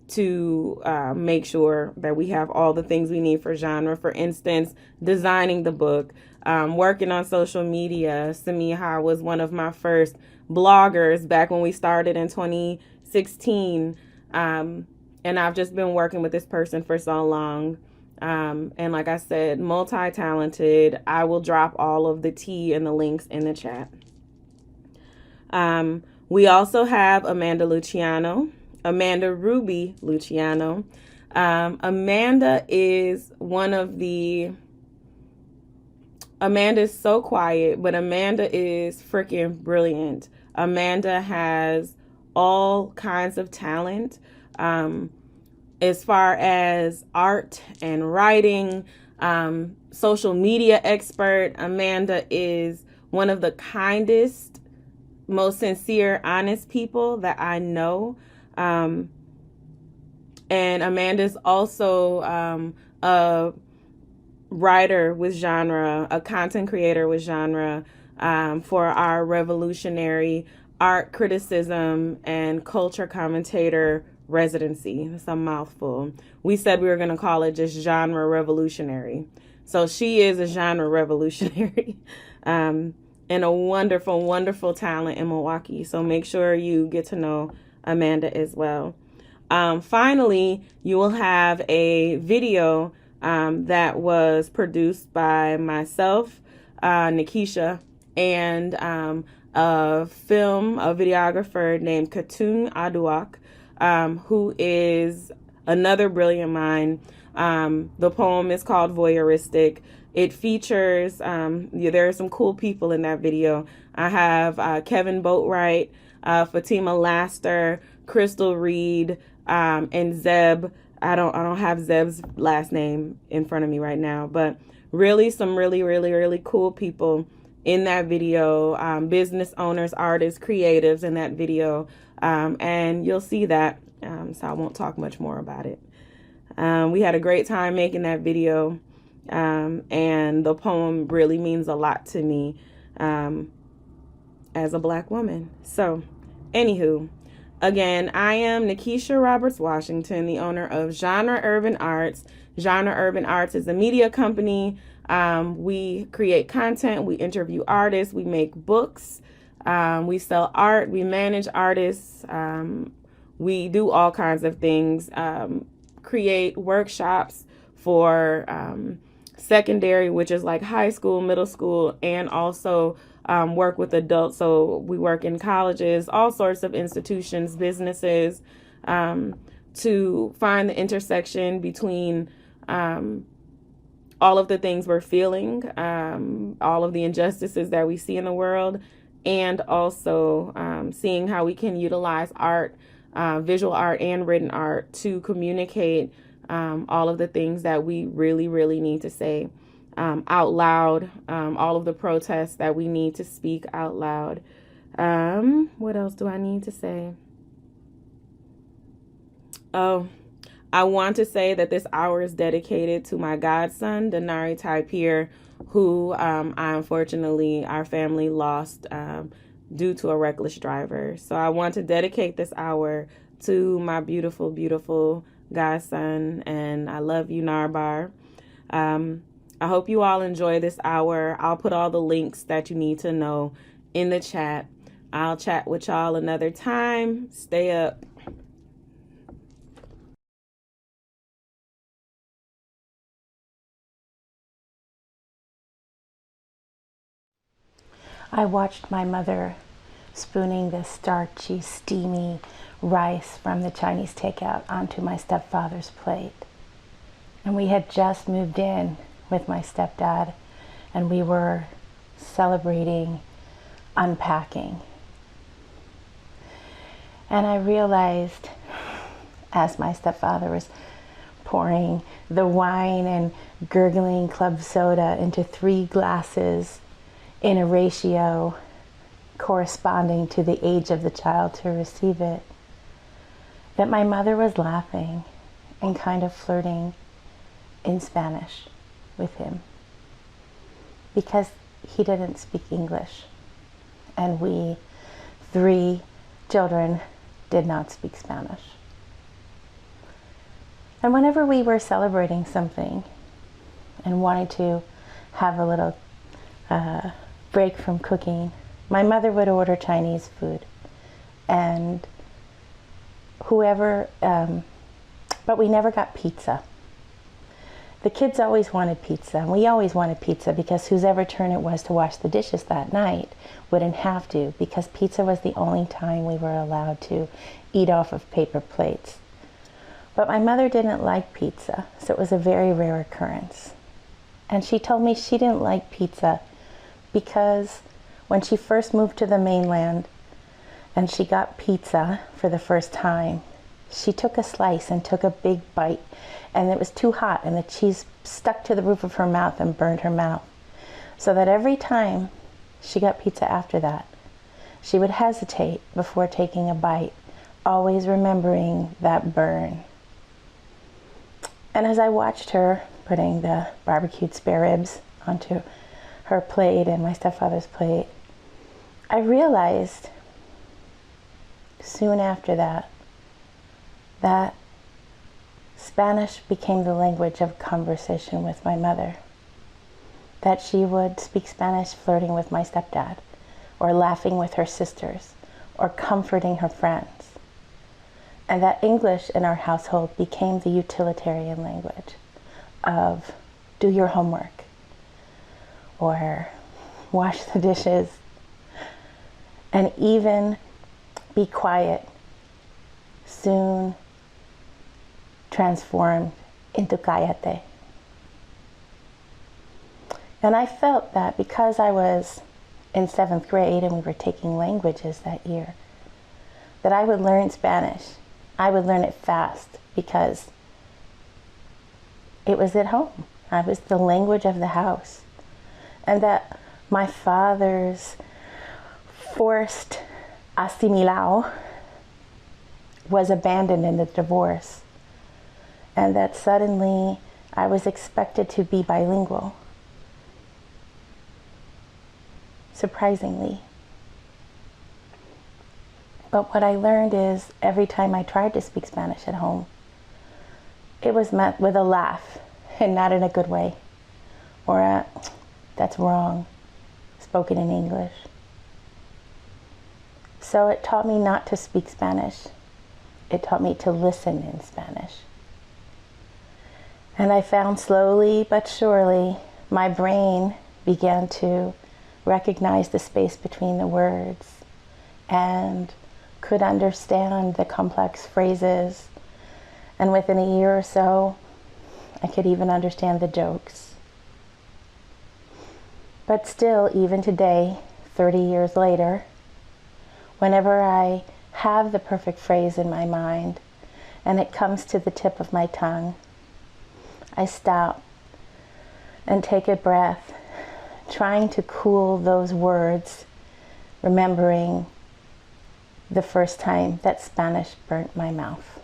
to make sure that we have all the things we need for Genre. For instance, designing the book, working on social media. Samiha was one of my first bloggers back when we started in 2016. And I've just been working with this person for so long. And like I said, multi-talented. I will drop all of the tea and the links in the chat. We also have Amanda Ruby Luciano. Amanda is Amanda is so quiet, but Amanda is freaking brilliant. Amanda has all kinds of talent. As far as art and writing, social media expert, Amanda is one of the kindest, most sincere, honest people that I know. And Amanda's also a writer with Genre, a content creator with Genre, for our revolutionary art criticism and culture commentator residency. That's a mouthful. We said we were going to call it just Genre Revolutionary. So she is a Genre revolutionary and a wonderful, wonderful talent in Milwaukee. So make sure you get to know Amanda as well. Finally, you will have a video that was produced by myself, Nikisha, and a videographer named Gartung Anne, who is another brilliant mind. The poem is called Voyeuristic. It features, there are some cool people in that video. I have Kevin Boatwright, Fatima Laster, Crystal Reed, and Zeb. I don't have Zeb's last name in front of me right now, but really some really cool people in that video, business owners, artists, creatives in that video, and you'll see that, so I won't talk much more about it. We had a great time making that video, and the poem really means a lot to me as a Black woman. So, anywho, again, I am Nikisha Roberts Washington, the owner of Genre Urban Arts. Genre Urban Arts is a media company. We create content, we interview artists, we make books, We sell art, we manage artists, we do all kinds of things, create workshops for secondary, which is like high school, middle school, and also work with adults. So we work in colleges, all sorts of institutions, businesses, to find the intersection between all of the things we're feeling, all of the injustices that we see in the world, and also seeing how we can utilize art, visual art and written art to communicate all of the things that we really, really need to say out loud, all of the protests that we need to speak out loud. What else do I need to say? Oh, I want to say that this hour is dedicated to my godson, Denari Typier, who unfortunately our family lost due to a reckless driver. So I want to dedicate this hour to my beautiful, beautiful godson, and I love you, Narbar. I hope you all enjoy this hour. I'll put all the links that you need to know in the chat. I'll chat with y'all another time. Stay up. I watched my mother spooning the starchy, steamy rice from the Chinese takeout onto my stepfather's plate. And we had just moved in with my stepdad, and we were celebrating unpacking. And I realized, as my stepfather was pouring the wine and gurgling club soda into 3 glasses in a ratio corresponding to the age of the child to receive it, that my mother was laughing and kind of flirting in Spanish with him because he didn't speak English, and we 3 children did not speak Spanish. And whenever we were celebrating something and wanted to have a little break from cooking, my mother would order Chinese food, and but we never got pizza. The kids always wanted pizza, and we always wanted pizza because whoever turn it was to wash the dishes that night wouldn't have to, because pizza was the only time we were allowed to eat off of paper plates. But my mother didn't like pizza, so it was a very rare occurrence. And she told me she didn't like pizza because when she first moved to the mainland and she got pizza for the first time, she took a slice and took a big bite, and it was too hot and the cheese stuck to the roof of her mouth and burned her mouth. So that every time she got pizza after that, she would hesitate before taking a bite, always remembering that burn. And as I watched her putting the barbecued spare ribs onto her plate and my stepfather's plate, I realized soon after that Spanish became the language of conversation with my mother. That she would speak Spanish flirting with my stepdad, or laughing with her sisters, or comforting her friends. And that English in our household became the utilitarian language of do your homework, or wash the dishes, and even be quiet soon transformed into cállate. And I felt that because I was in 7th grade and we were taking languages that year, that I would learn Spanish. I would learn it fast because it was at home. I was the language of the house. And that my father's forced asimilao was abandoned in the divorce. And that suddenly I was expected to be bilingual. Surprisingly. But what I learned is every time I tried to speak Spanish at home, it was met with a laugh, and not in a good way, or a, that's wrong, spoken in English. So it taught me not to speak Spanish. It taught me to listen in Spanish. And I found slowly but surely my brain began to recognize the space between the words and could understand the complex phrases. And within a year or so, I could even understand the jokes. But still, even today, 30 years later, whenever I have the perfect phrase in my mind and it comes to the tip of my tongue, I stop and take a breath, trying to cool those words, remembering the first time that Spanish burnt my mouth.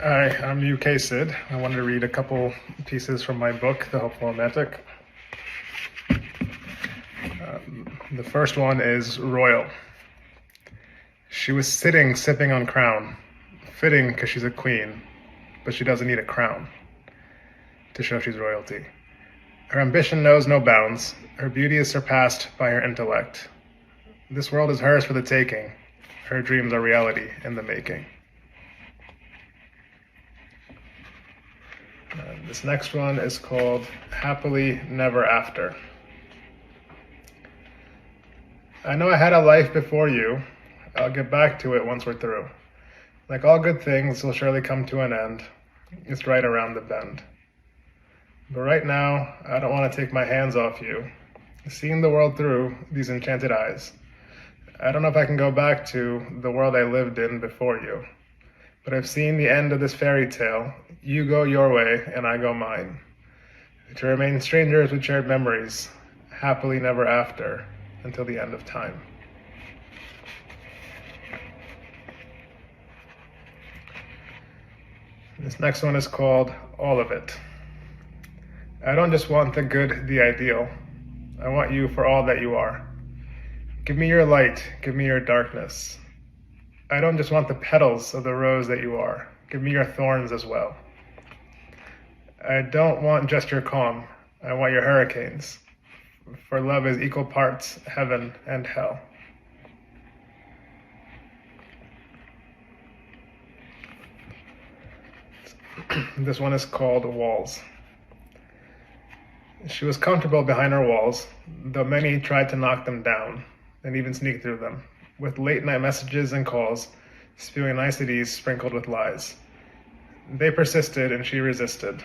Hi, I'm UK Sid. I wanted to read a couple pieces from my book, The Hopeful Romantic. The first one is Royal. She was sitting, sipping on crown, fitting because she's a queen, but she doesn't need a crown to show she's royalty. Her ambition knows no bounds. Her beauty is surpassed by her intellect. This world is hers for the taking. Her dreams are reality in the making. This next one is called Happily Never After. I know I had a life before you. I'll get back to it once we're through. Like all good things will surely come to an end. It's right around the bend. But right now, I don't want to take my hands off you. Seeing the world through these enchanted eyes. I don't know if I can go back to the world I lived in before you. But I've seen the end of this fairy tale. You go your way and I go mine. To remain strangers with shared memories, happily never after, until the end of time. This next one is called All of It. I don't just want the good, the ideal. I want you for all that you are. Give me your light, give me your darkness. I don't just want the petals of the rose that you are. Give me your thorns as well. I don't want just your calm. I want your hurricanes. For love is equal parts heaven and hell. This one is called Walls. She was comfortable behind her walls, though many tried to knock them down and even sneak through them, with late night messages and calls, spewing niceties sprinkled with lies. They persisted and she resisted.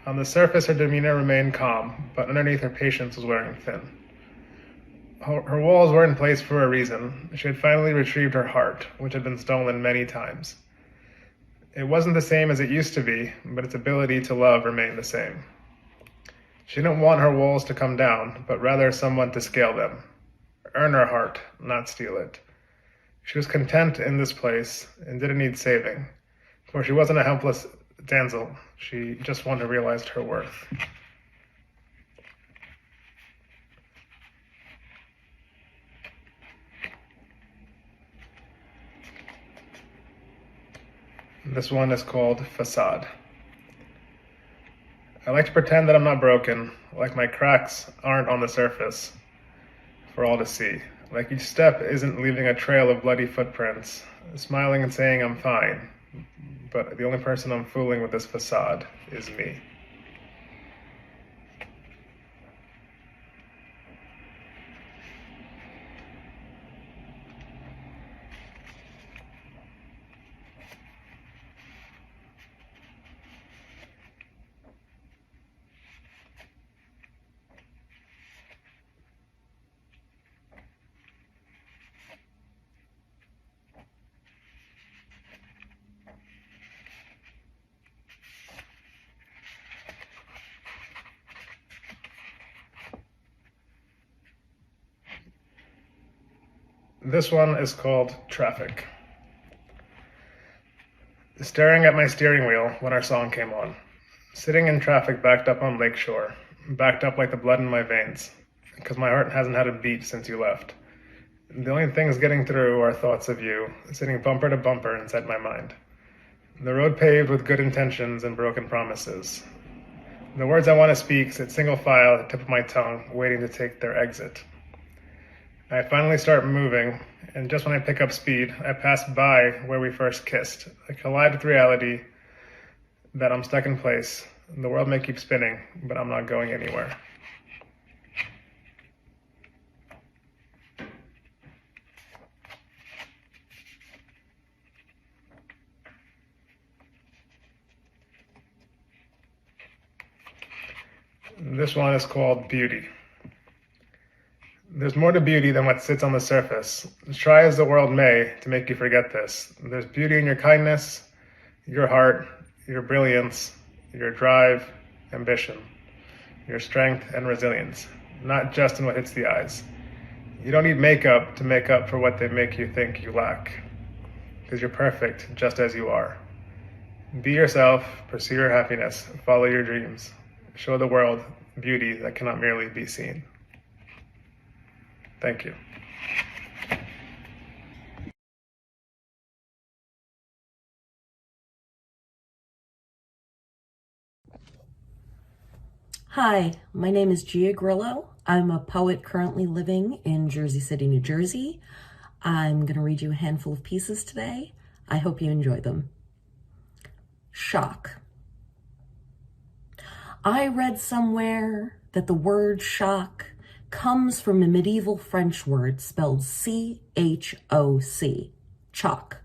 On the surface, her demeanor remained calm, but underneath her patience was wearing thin. Her walls were in place for a reason. She had finally retrieved her heart, which had been stolen many times. It wasn't the same as it used to be, but its ability to love remained the same. She didn't want her walls to come down, but rather someone to scale them. Earn her heart, not steal it. She was content in this place and didn't need saving, for she wasn't a helpless damsel. She just wanted to realize her worth. This one is called Facade. I like to pretend that I'm not broken, like my cracks aren't on the surface for all to see. Like each step isn't leaving a trail of bloody footprints, smiling and saying I'm fine. But the only person I'm fooling with this facade is me. This one is called Traffic. Staring at my steering wheel when our song came on. Sitting in traffic backed up on Lakeshore, backed up like the blood in my veins, because my heart hasn't had a beat since you left. The only things getting through are thoughts of you, sitting bumper to bumper inside my mind. The road paved with good intentions and broken promises. The words I want to speak sit single file at the tip of my tongue, waiting to take their exit. I finally start moving, and just when I pick up speed, I pass by where we first kissed. I collide with reality that I'm stuck in place. The world may keep spinning, but I'm not going anywhere. This one is called Beauty. There's more to beauty than what sits on the surface. Try as the world may to make you forget this. There's beauty in your kindness, your heart, your brilliance, your drive, ambition, your strength and resilience, not just in what hits the eyes. You don't need makeup to make up for what they make you think you lack, because you're perfect just as you are. Be yourself, pursue your happiness, follow your dreams, show the world beauty that cannot merely be seen. Thank you. Hi, my name is Gia Grillo. I'm a poet currently living in Jersey City, New Jersey. I'm going to read you a handful of pieces today. I hope you enjoy them. Shock. I read somewhere that the word shock comes from a medieval French word spelled C-H-O-C, choc,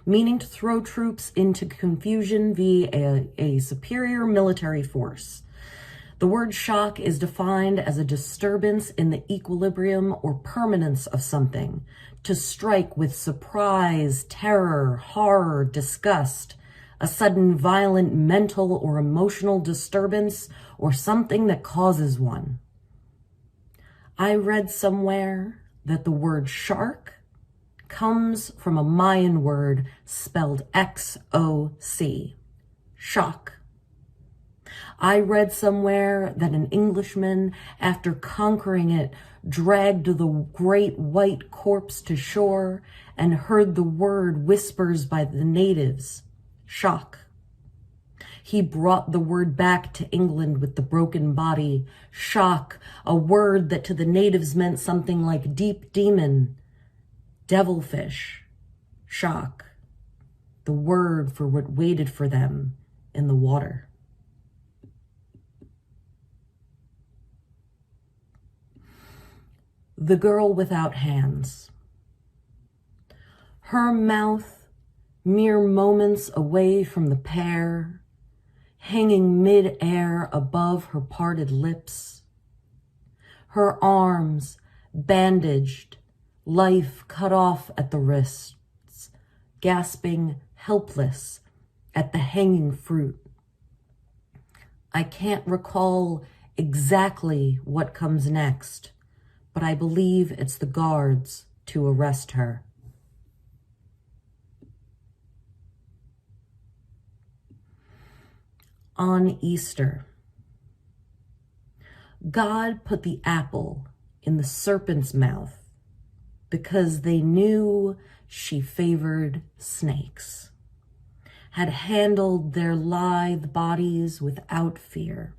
meaning to throw troops into confusion via a superior military force. The word shock is defined as a disturbance in the equilibrium or permanence of something, to strike with surprise, terror, horror, disgust, a sudden violent mental or emotional disturbance, or something that causes one. I read somewhere that the word shark comes from a Mayan word spelled X-O-C, shock. I read somewhere that an Englishman, after conquering it, dragged the great white corpse to shore and heard the word whispers by the natives, shock. He brought the word back to England with the broken body, shock, a word that to the natives meant something like deep demon, devilfish, shock, the word for what waited for them in the water. The girl without hands. Her mouth, mere moments away from the pair, hanging mid-air above her parted lips. Her arms, bandaged, life cut off at the wrists, gasping, helpless, at the hanging fruit. I can't recall exactly what comes next, but I believe it's the guards to arrest her. On Easter, God put the apple in the serpent's mouth because they knew she favored snakes, had handled their lithe bodies without fear.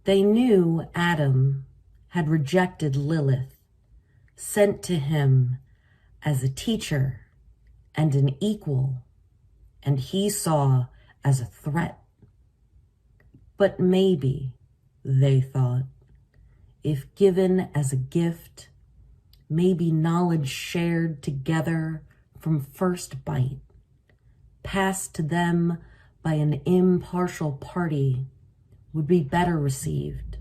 They knew Adam had rejected Lilith, sent to him as a teacher and an equal, and he saw as a threat. But maybe, they thought, if given as a gift, maybe knowledge shared together from first bite, passed to them by an impartial party, would be better received.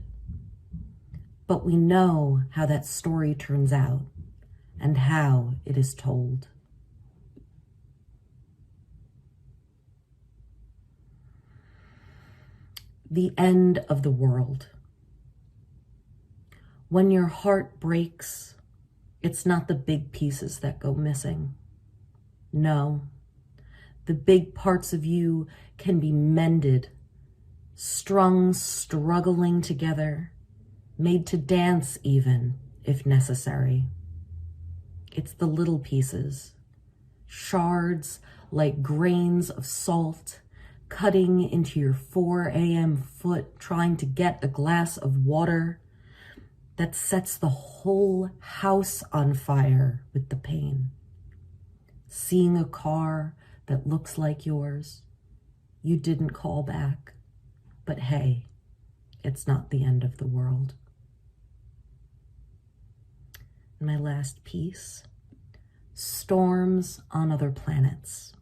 But we know how that story turns out and how it is told. The end of the world. When your heart breaks, it's not the big pieces that go missing. No, the big parts of you can be mended, strung, struggling together, made to dance even, if necessary. It's the little pieces, shards like grains of salt cutting into your 4 a.m. foot, trying to get a glass of water that sets the whole house on fire with the pain. Seeing a car that looks like yours, you didn't call back, but hey, it's not the end of the world. My last piece, storms on other planets.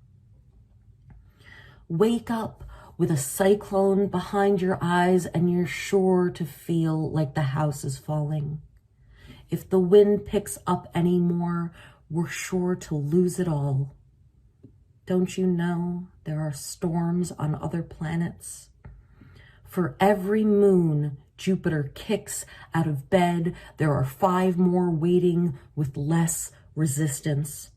Wake up with a cyclone behind your eyes and you're sure to feel like the house is falling. If the wind picks up anymore, we're sure to lose it all. Don't you know there are storms on other planets? For every moon Jupiter kicks out of bed, there are 5 more waiting with less resistance.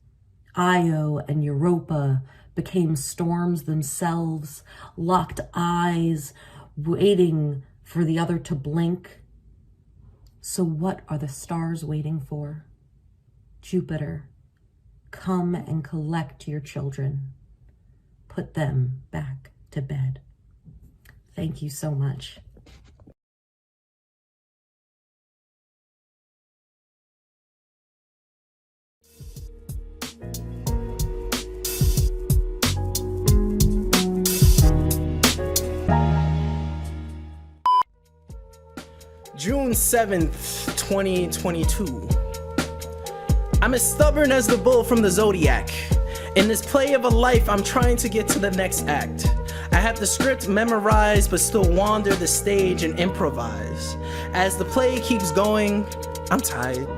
Io and Europa became storms themselves, locked eyes, waiting for the other to blink. So what are the stars waiting for? Jupiter, come and collect your children. Put them back to bed. Thank you so much. June 7th, 2022. I'm as stubborn as the bull from the Zodiac. In this play of a life, I'm trying to get to the next act. I have the script memorized, but still wander the stage and improvise. As the play keeps going, I'm tired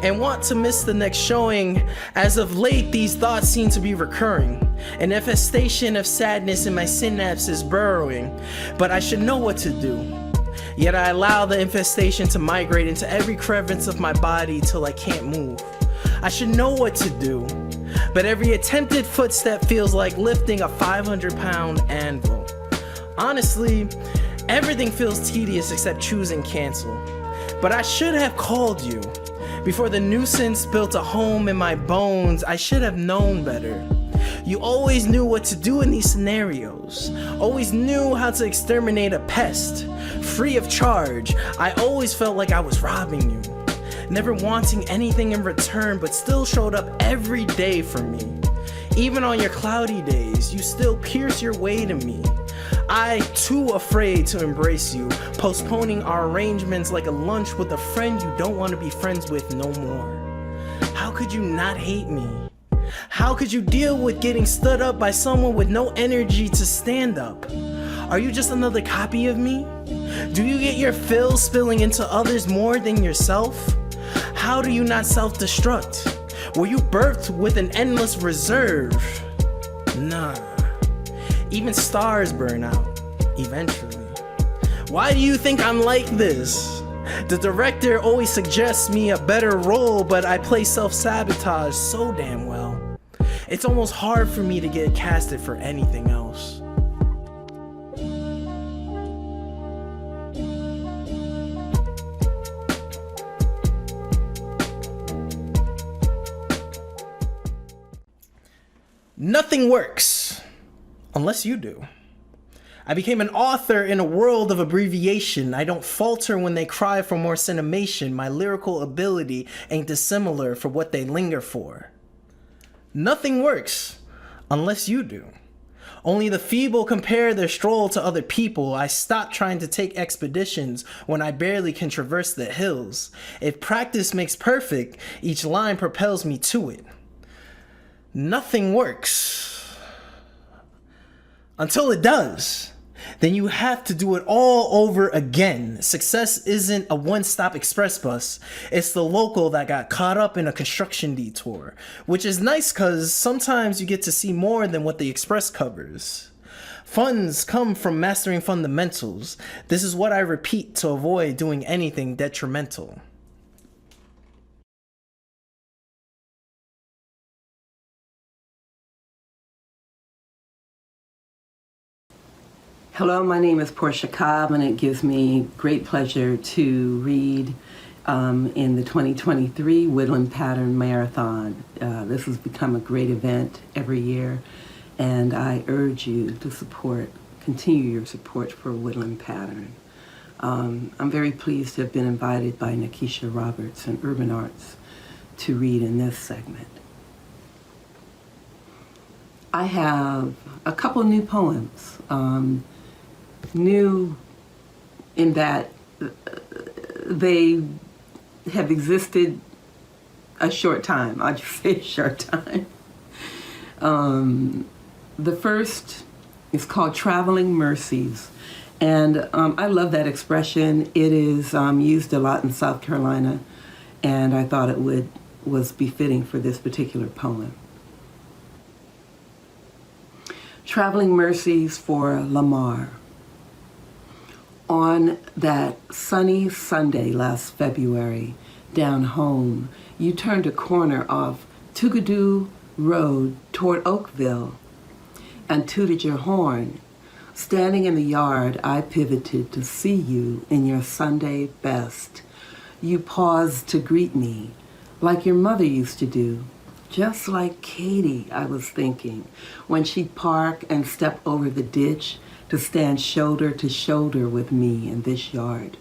and want to miss the next showing. As of late, these thoughts seem to be recurring. An infestation of sadness in my synapses burrowing, but I should know what to do. Yet I allow the infestation to migrate into every crevice of my body till I can't move. I should know what to do, but every attempted footstep feels like lifting a 500-pound anvil. Honestly, everything feels tedious except choosing cancel. But I should have called you. Before the nuisance built a home in my bones, I should have known better. You always knew what to do in these scenarios. Always knew how to exterminate a pest. Free of charge, I always felt like I was robbing you. Never wanting anything in return, but still showed up every day for me. Even on your cloudy days, you still pierce your way to me. I, too afraid to embrace you, postponing our arrangements like a lunch with a friend you don't want to be friends with no more. How could you not hate me? How could you deal with getting stood up by someone with no energy to stand up? Are you just another copy of me? Do you get your fill spilling into others more than yourself? How do you not self-destruct? Were you birthed with an endless reserve? Nah. Even stars burn out, eventually. Why do you think I'm like this? The director always suggests me a better role, but I play self-sabotage so damn well. It's almost hard for me to get casted for anything else. Nothing works unless you do. I became an author in a world of abbreviation. I don't falter when they cry for more cinemation. My lyrical ability ain't dissimilar for what they linger for. Nothing works unless you do. Only the feeble compare their stroll to other people. I stopped trying to take expeditions when I barely can traverse the hills. If practice makes perfect, each line propels me to it. Nothing works until it does. Then you have to do it all over again. Success isn't a one-stop express bus. It's the local that got caught up in a construction detour, which is nice because sometimes you get to see more than what the express covers. Funds come from mastering fundamentals. This is what I repeat to avoid doing anything detrimental. Hello, my name is Portia Cobb, and it gives me great pleasure to read in the 2023 Woodland Pattern Marathon. This has become a great event every year, and I urge you to continue your support for Woodland Pattern. I'm very pleased to have been invited by Nikisha Roberts and Urban Arts to read in this segment. I have a couple new poems, new in that they have existed a short time. I'll just say a short time. The first is called Traveling Mercies. And I love that expression. It is used a lot in South Carolina, and I thought it was befitting for this particular poem. Traveling Mercies for Lamar. On that sunny Sunday last February, down home, you turned a corner off Tougadoo Road toward Oakville and tooted your horn. Standing in the yard, I pivoted to see you in your Sunday best. You paused to greet me, like your mother used to do. Just like Katie, I was thinking, when she'd park and step over the ditch to stand shoulder to shoulder with me in this yard.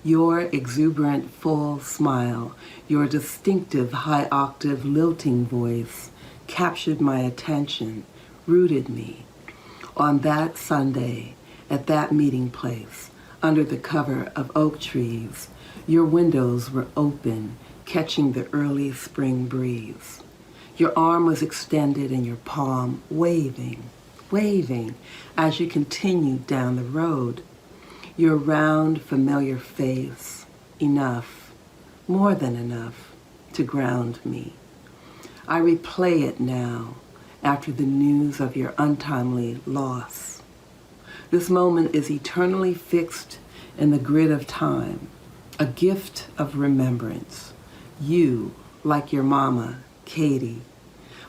Your exuberant, full smile, your distinctive high-octave lilting voice captured my attention, rooted me. On that Sunday, at that meeting place, under the cover of oak trees, your windows were open, catching the early spring breeze. Your arm was extended and your palm waving, waving as you continued down the road. Your round, familiar face, enough, more than enough, to ground me. I replay it now, after the news of your untimely loss. This moment is eternally fixed in the grid of time, a gift of remembrance. You, like your mama, Katie,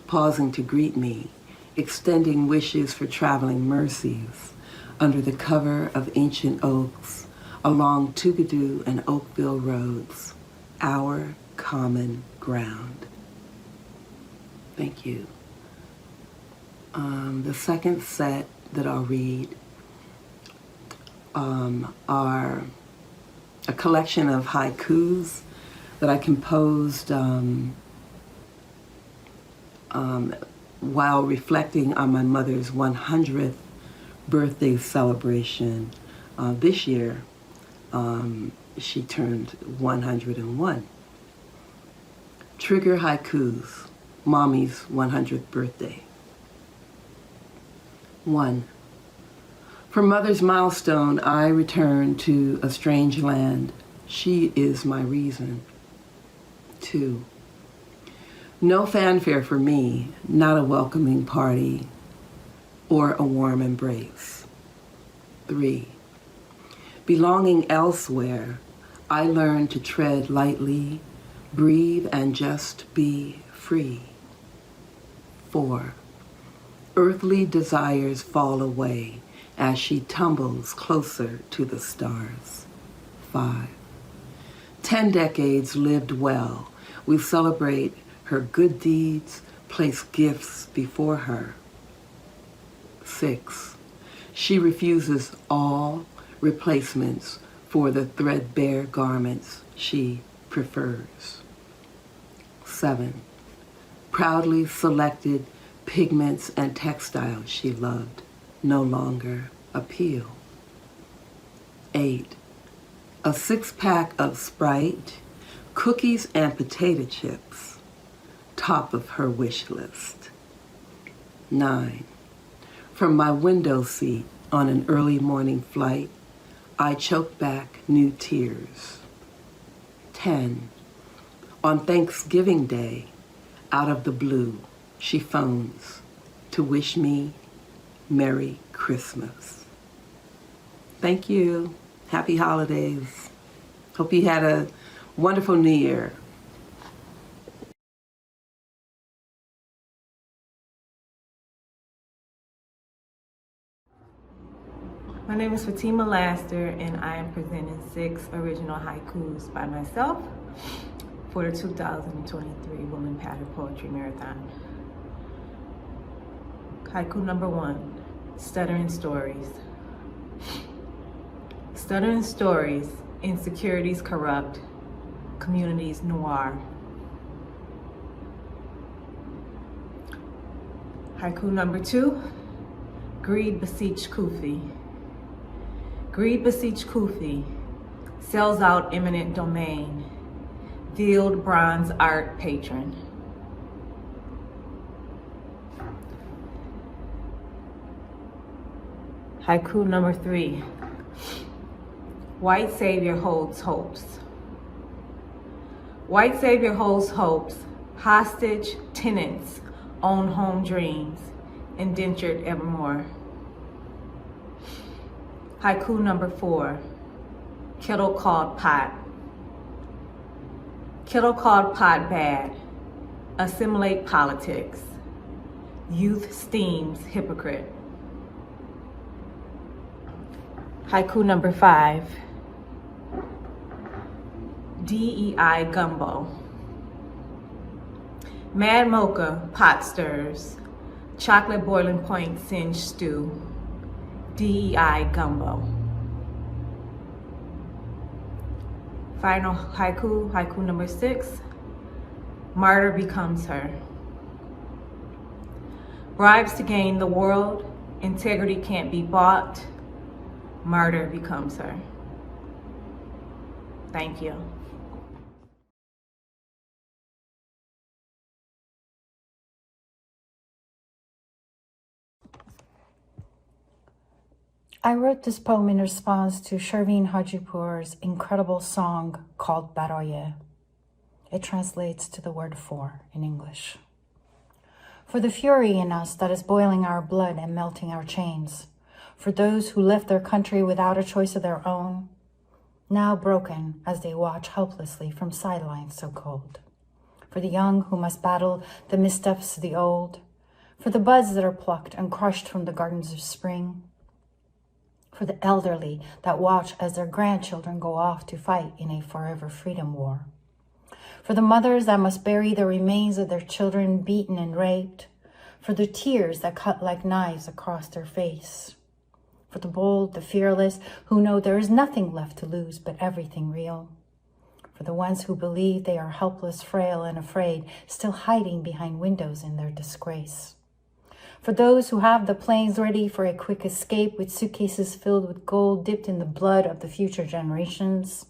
pausing to greet me, extending wishes for traveling mercies under the cover of ancient oaks along Tougadoo and Oakville roads, our common ground. Thank you. The second set that I'll read are a collection of haikus that I composed while reflecting on my mother's 100th birthday celebration. This year, she turned 101. Trigger haikus, Mommy's 100th birthday. 1. For Mother's milestone, I return to a strange land. She is my reason. 2. No fanfare for me, not a welcoming party or a warm embrace. 3. Belonging elsewhere, I learned to tread lightly, breathe, and just be free. 4. Earthly desires fall away as she tumbles closer to the stars. 5. 10 decades lived well. We celebrate her good deeds, place gifts before her. 6. She refuses all replacements for the threadbare garments she prefers. 7. Proudly selected pigments and textiles she loved no longer appeal. 8. A 6-pack of Sprite, cookies and potato chips, top of her wish list. 9. From my window seat on an early morning flight, I choke back new tears. 10. On Thanksgiving Day, out of the blue, she phones to wish me Merry Christmas. Thank you. Happy holidays. Hope you had a wonderful New Year. My name is Fatima Laster, and I am presenting 6 original haikus by myself for the 2023 Woodland Pattern Poetry Marathon. Haiku number 1, Stuttering Stories. Stuttering stories, insecurities corrupt, communities noir. Haiku number 2, Greed beseech Kufi. Greed beseech Kufi, sells out eminent domain, veiled bronze art patron. Haiku number 3, White Savior holds hopes. White Savior holds hopes, hostage tenants own home dreams, indentured evermore. Haiku number 4, Kettle called pot. Kettle called pot bad, assimilate politics, youth steams hypocrite. Haiku number 5, DEI gumbo. Mad mocha pot stirs, chocolate boiling point singed stew, DEI gumbo. Final haiku, haiku number 6, martyr becomes her. Bribes to gain the world, integrity can't be bought, martyr becomes her. Thank you. I wrote this poem in response to Shervin Hajipour's incredible song called Baroye. It translates to the word for in English. For the fury in us that is boiling our blood and melting our chains, for those who left their country without a choice of their own, now broken as they watch helplessly from sidelines so cold, for the young who must battle the missteps of the old, for the buds that are plucked and crushed from the gardens of spring, for the elderly that watch as their grandchildren go off to fight in a forever freedom war, for the mothers that must bury the remains of their children beaten and raped, for the tears that cut like knives across their face, for the bold, the fearless, who know there is nothing left to lose but everything real, for the ones who believe they are helpless, frail, and afraid, still hiding behind windows in their disgrace, for those who have the planes ready for a quick escape with suitcases filled with gold dipped in the blood of the future generations,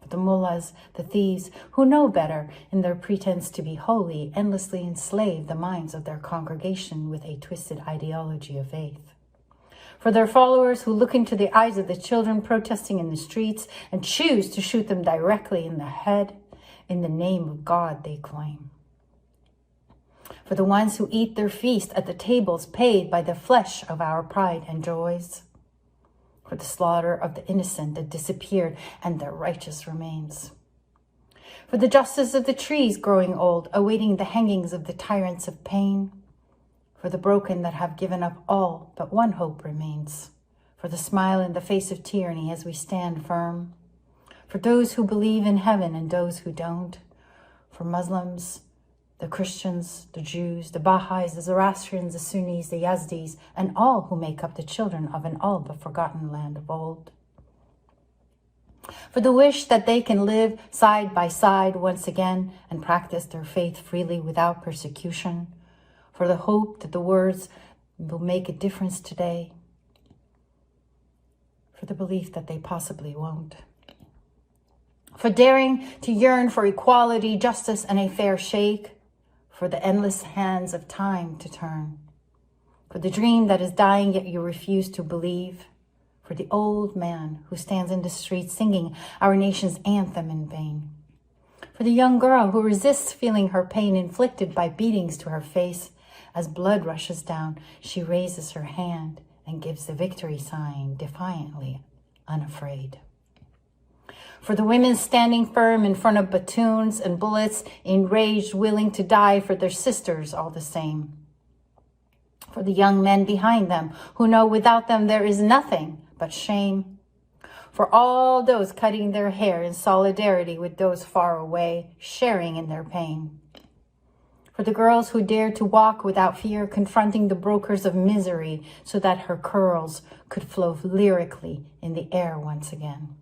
for the mullahs, the thieves, who know better in their pretense to be holy, endlessly enslave the minds of their congregation with a twisted ideology of faith, for their followers who look into the eyes of the children protesting in the streets and choose to shoot them directly in the head in the name of God they claim, for the ones who eat their feast at the tables paid by the flesh of our pride and joys, for the slaughter of the innocent that disappeared and their righteous remains, for the justice of the trees growing old, awaiting the hangings of the tyrants of pain, for the broken that have given up all but one hope remains, for the smile in the face of tyranny as we stand firm, for those who believe in heaven and those who don't, for Muslims, the Christians, the Jews, the Baha'is, the Zoroastrians, the Sunnis, the Yazdis, and all who make up the children of an all but forgotten land of old, for the wish that they can live side by side once again and practice their faith freely without persecution, for the hope that the words will make a difference today, for the belief that they possibly won't, for daring to yearn for equality, justice, and a fair shake, for the endless hands of time to turn, for the dream that is dying yet you refuse to believe, for the old man who stands in the street singing our nation's anthem in vain, for the young girl who resists feeling her pain inflicted by beatings to her face. As blood rushes down, she raises her hand and gives the victory sign, defiantly, unafraid. For the women standing firm in front of batons and bullets, enraged, willing to die for their sisters all the same. For the young men behind them, who know without them there is nothing but shame. For all those cutting their hair in solidarity with those far away, sharing in their pain. For the girls who dared to walk without fear, confronting the brokers of misery so that her curls could flow lyrically in the air once again.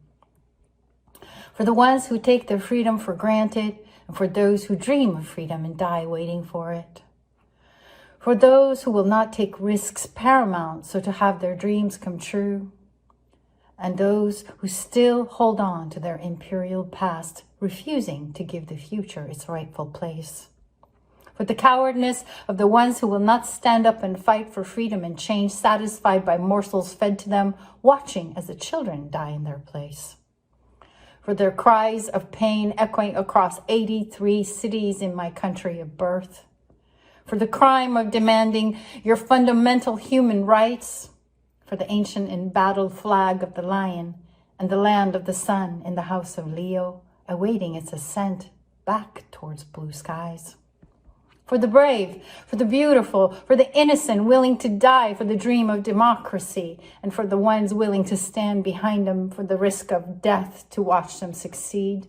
For the ones who take their freedom for granted, and for those who dream of freedom and die waiting for it. For those who will not take risks paramount so to have their dreams come true. And those who still hold on to their imperial past, refusing to give the future its rightful place. For the cowardness of the ones who will not stand up and fight for freedom and change, satisfied by morsels fed to them, watching as the children die in their place. For their cries of pain echoing across 83 cities in my country of birth. For the crime of demanding your fundamental human rights. For the ancient embattled flag of the lion and the land of the sun in the house of Leo, awaiting its ascent back towards blue skies. For the brave, for the beautiful, for the innocent willing to die for the dream of democracy, and for the ones willing to stand behind them for the risk of death to watch them succeed.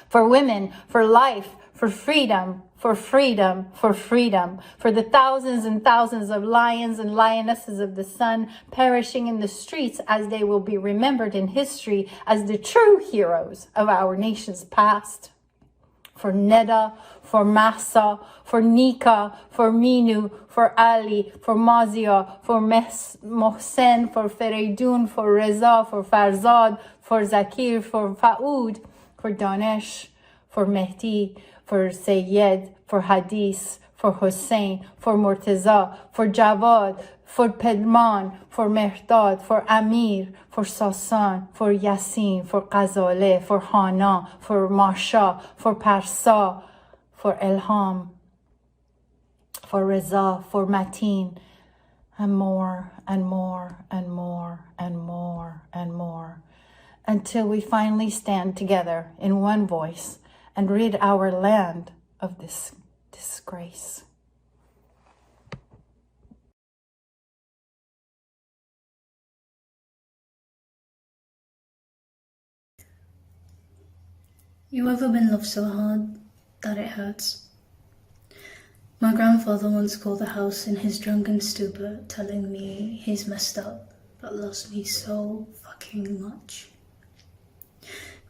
For women, for life, for freedom, for freedom, for freedom, for the thousands and thousands of lions and lionesses of the sun perishing in the streets as they will be remembered in history as the true heroes of our nation's past. For Neda, for Massa, for Nika, for Minu, for Ali, for Mazia, for Mohsen, for Fereydun, for Reza, for Farzad, for Zakir, for Faoud, for Danesh, for Mehdi, for Sayyed, for Hadis, for Hussein, for Murtaza, for Jawad, for Pedman, for Mehdad, for Amir, for Sasan, for Yasin, for Ghazaleh, for Hana, for Masha, for Parsa, for Elham, for Reza, for Mateen, and more and more and more and more and more, until we finally stand together in one voice and rid our land of this disgrace. You ever been loved so hard that it hurts? My grandfather once called the house in his drunken stupor, telling me he's messed up, but loves me so fucking much.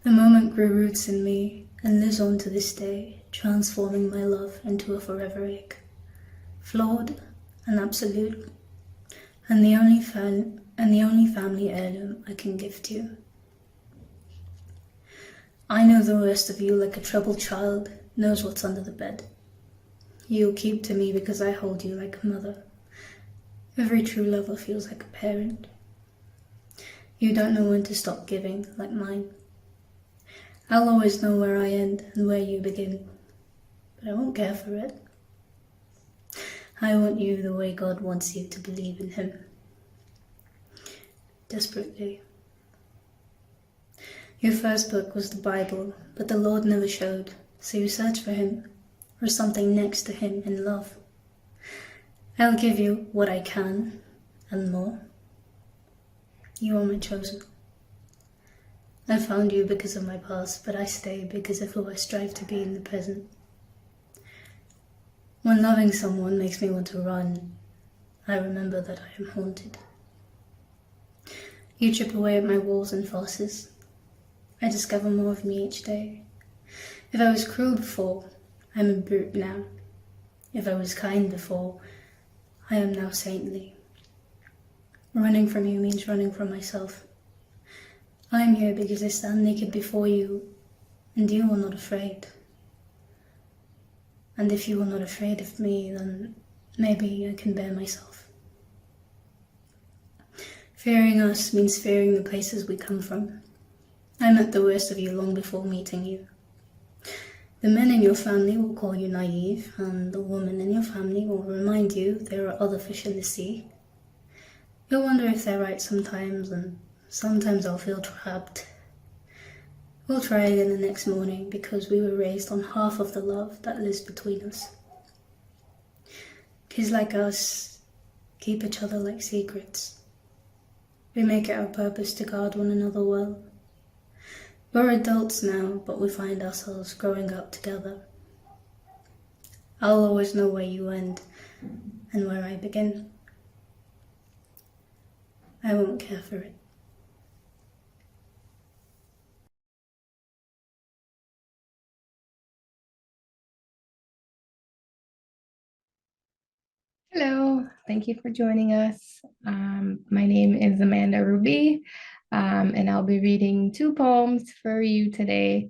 The moment grew roots in me and lives on to this day, transforming my love into a forever ache. Flawed and absolute, and the only family heirloom I can give to you. I know the worst of you like a troubled child knows what's under the bed. You'll keep to me because I hold you like a mother. Every true lover feels like a parent. You don't know when to stop giving like mine. I'll always know where I end and where you begin, but I won't care for it. I want you the way God wants you to believe in Him. Desperately. Your first book was the Bible, but the Lord never showed, so you search for Him, or something next to Him in love. I'll give you what I can, and more. You are my chosen. I found you because of my past, but I stay because of who I strive to be in the present. When loving someone makes me want to run, I remember that I am haunted. You chip away at my walls and fosses. I discover more of me each day. If I was cruel before, I'm a brute now. If I was kind before, I am now saintly. Running from you means running from myself. I am here because I stand naked before you, and you are not afraid. And if you are not afraid of me, then maybe I can bear myself. Fearing us means fearing the places we come from. I met the worst of you long before meeting you. The men in your family will call you naive, and the women in your family will remind you there are other fish in the sea. You'll wonder if they're right sometimes, and sometimes I'll feel trapped. We'll try again the next morning because we were raised on half of the love that lives between us. Kids like us keep each other like secrets. We make it our purpose to guard one another well. We're adults now, but we find ourselves growing up together. I'll always know where you end and where I begin. I won't care for it. Hello, thank you for joining us. My name is Amanda Ruby, and I'll be reading 2 poems for you today.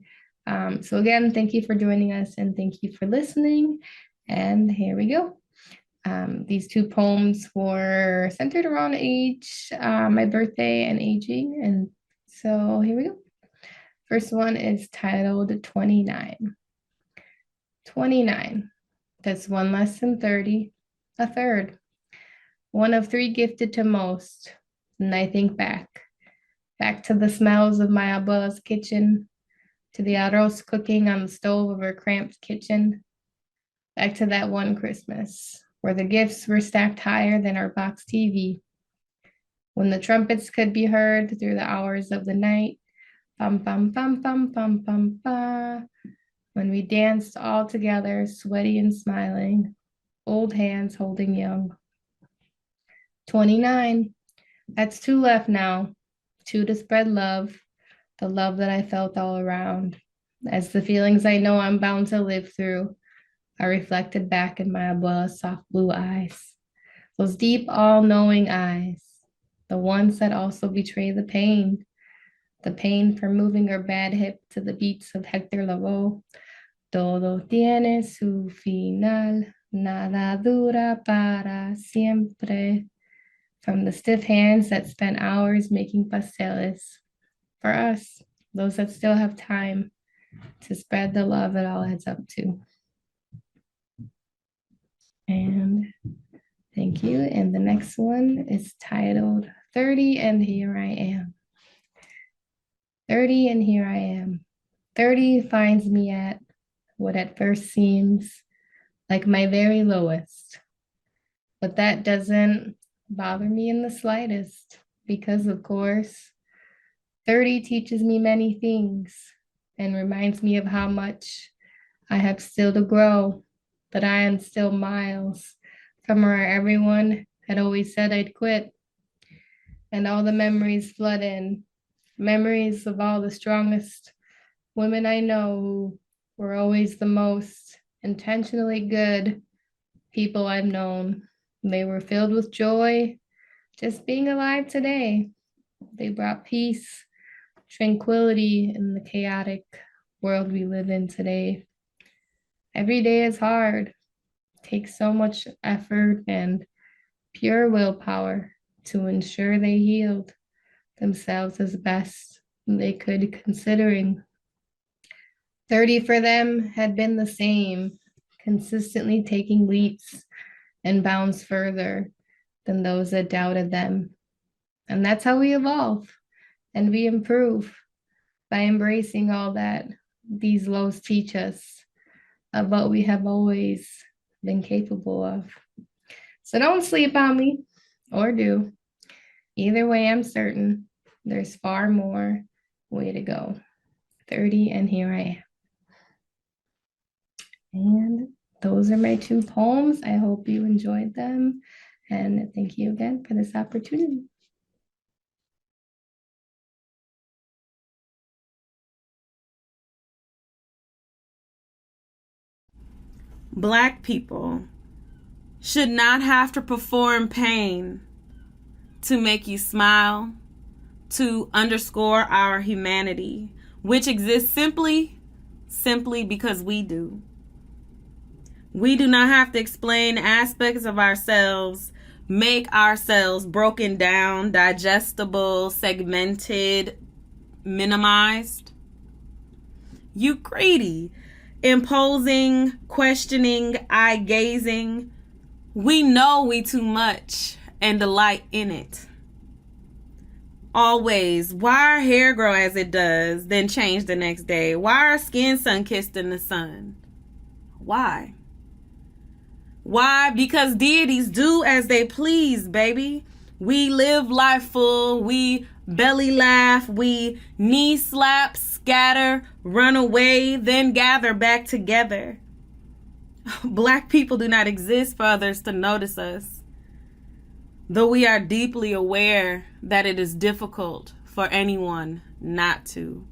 So again, thank you for joining us and thank you for listening. And here we go. These 2 poems were centered around age, my birthday and aging. And so here we go. First one is titled 29. 29, that's 1 less than 30. A third, one of 3 gifted to most. And I think back to the smells of my abuela's kitchen, to the arroz cooking on the stove of her cramped kitchen, back to that one Christmas where the gifts were stacked higher than our box TV, when the trumpets could be heard through the hours of the night, bum bum bum bum bum bum ba, when we danced all together, sweaty and smiling, old hands holding young. 29, that's 2 left now, 2 to spread love, the love that I felt all around, as the feelings I know I'm bound to live through are reflected back in my abuela's soft blue eyes, those deep, all-knowing eyes, the ones that also betray the pain for moving her bad hip to the beats of Hector Lavoe. Todo tiene su final. Nada dura para siempre. From the stiff hands that spent hours making pasteles. For us, those that still have time to spread the love it all adds up to. And thank you. And the next one is titled 30, and here I am. 30, and here I am. 30 finds me at what at first seems like my very lowest. But that doesn't bother me in the slightest, because of course, 30 teaches me many things and reminds me of how much I have still to grow, but I am still miles from where everyone had always said I'd quit. And all the memories flood in, memories of all the strongest women I know who were always the most intentionally good people I've known. They were filled with joy, just being alive today. They brought peace, tranquility in the chaotic world we live in today. Every day is hard. It takes so much effort and pure willpower to ensure they healed themselves as best they could, considering 30 for them had been the same, consistently taking leaps and bounds further than those that doubted them. And that's how we evolve and we improve, by embracing all that these lows teach us of what we have always been capable of. So don't sleep on me, or do. Either way, I'm certain there's far more way to go. 30, and here I am. And those are my 2 poems. I hope you enjoyed them. And thank you again for this opportunity. Black people should not have to perform pain to make you smile, to underscore our humanity, which exists simply because we do. We do not have to explain aspects of ourselves, make ourselves broken down, digestible, segmented, minimized. You greedy, imposing, questioning, eye-gazing. We know we too much and delight in it. Always, why our hair grow as it does, then change the next day? Why our skin sun-kissed in the sun? Why? Why? Because deities do as they please, baby. We live life full, we belly laugh, we knee slap, scatter, run away, then gather back together. Black people do not exist for others to notice us, though we are deeply aware that it is difficult for anyone not to.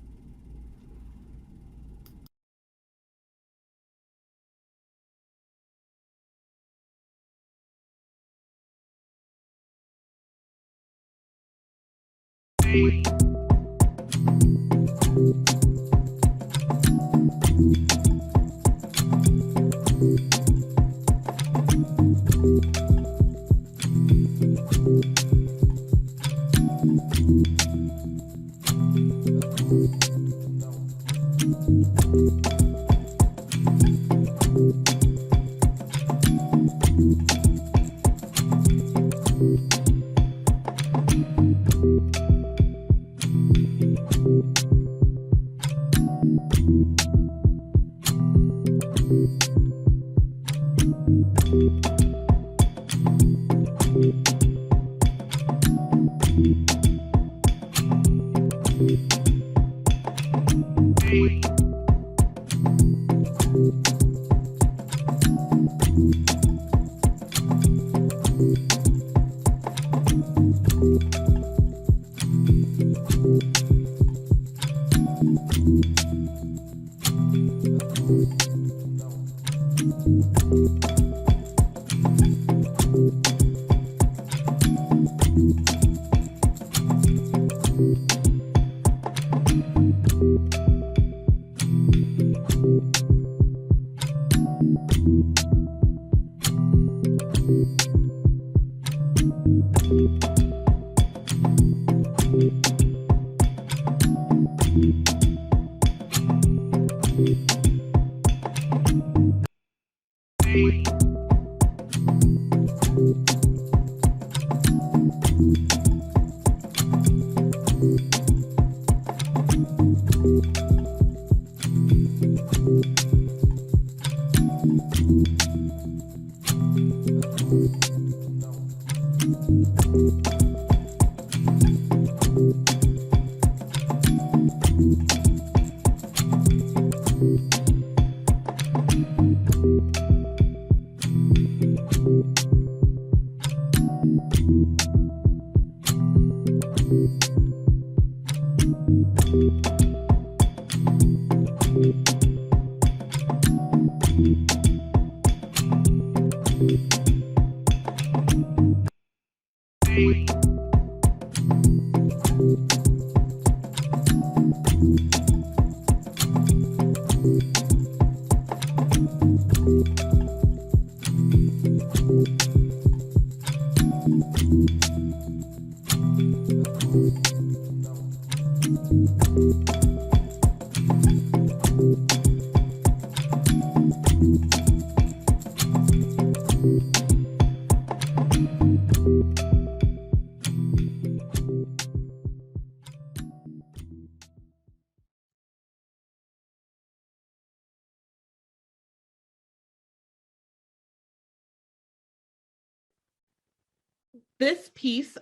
This piece,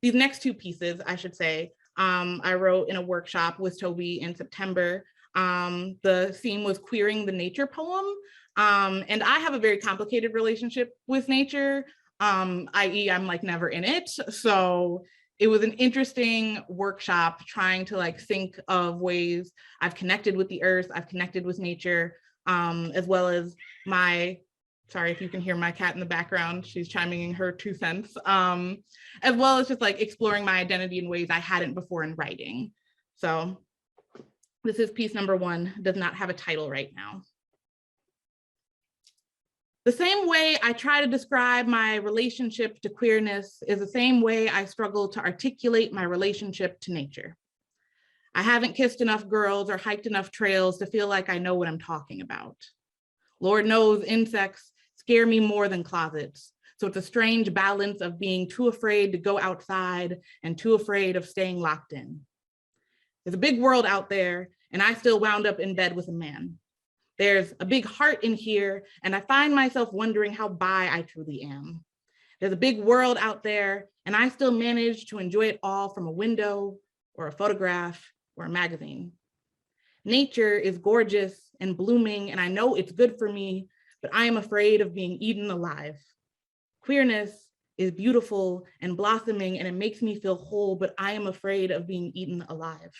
these next two pieces, I should say, I wrote in a workshop with Toby in September. The theme was queering the nature poem. And I have a very complicated relationship with nature, i.e. I'm like never in it. So it was an interesting workshop trying to like think of ways I've connected with the earth, I've connected with nature, as well as my, sorry if you can hear my cat in the background, she's chiming in her 2 cents, as well as just like exploring my identity in ways I hadn't before in writing. So this is piece number 1, does not have a title right now. The same way I try to describe my relationship to queerness is the same way I struggle to articulate my relationship to nature. I haven't kissed enough girls or hiked enough trails to feel like I know what I'm talking about. Lord knows insects scare me more than closets. So it's a strange balance of being too afraid to go outside and too afraid of staying locked in. There's a big world out there, and I still wound up in bed with a man. There's a big heart in here, and I find myself wondering how bi I truly am. There's a big world out there, and I still manage to enjoy it all from a window or a photograph or a magazine. Nature is gorgeous and blooming, and I know it's good for me, but I am afraid of being eaten alive. Queerness is beautiful and blossoming, and it makes me feel whole, but I am afraid of being eaten alive.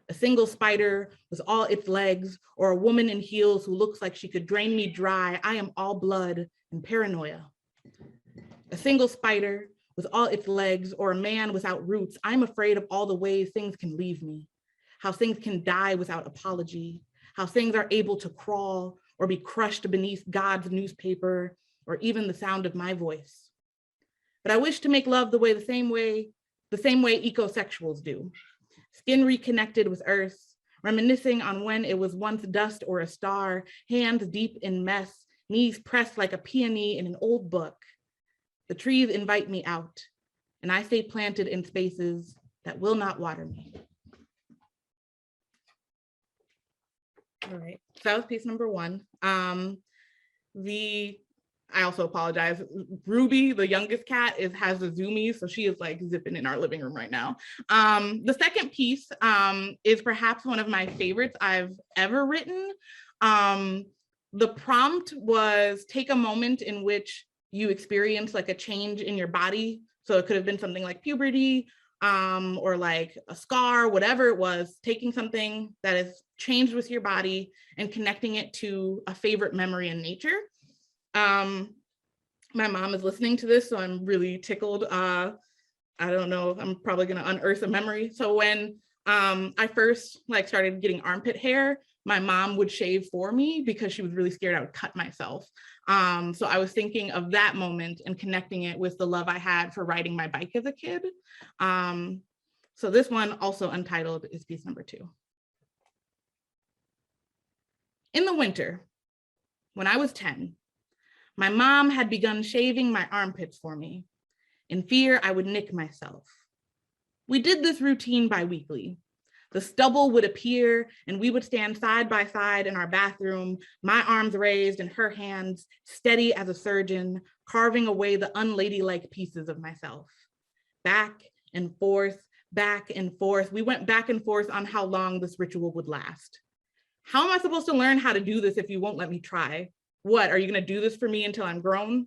A single spider with all its legs, or a woman in heels who looks like she could drain me dry. I am all blood and paranoia. A single spider with all its legs, or a man without roots. I'm afraid of all the ways things can leave me, how things can die without apology, how things are able to crawl or be crushed beneath God's newspaper, or even the sound of my voice. But I wish to make love the same way ecosexuals do. Skin reconnected with earth, reminiscing on when it was once dust or a star, hands deep in mess, knees pressed like a peony in an old book. The trees invite me out, and I stay planted in spaces that will not water me. All right, so that was piece number one. I also apologize. Ruby, the youngest cat, has the zoomies, so she is like zipping in our living room right now. The second piece is perhaps one of my favorites I've ever written. The prompt was take a moment in which you experience like a change in your body. So it could have been something like puberty or like a scar, whatever it was, taking something that is changed with your body and connecting it to a favorite memory in nature. My mom is listening to this, so I'm really tickled. I don't know, I'm probably gonna unearth a memory. So when I first started getting armpit hair, my mom would shave for me because she was really scared I would cut myself. So I was thinking of that moment and connecting it with the love I had for riding my bike as a kid. So this one, also untitled, is piece number 2. In the winter, when I was 10, my mom had begun shaving my armpits for me. In fear, I would nick myself. We did this routine bi-weekly. The stubble would appear and we would stand side by side in our bathroom, my arms raised and her hands steady as a surgeon, carving away the unladylike pieces of myself. Back and forth, back and forth. We went back and forth on how long this ritual would last. How am I supposed to learn how to do this if you won't let me try? What, are you gonna do this for me until I'm grown?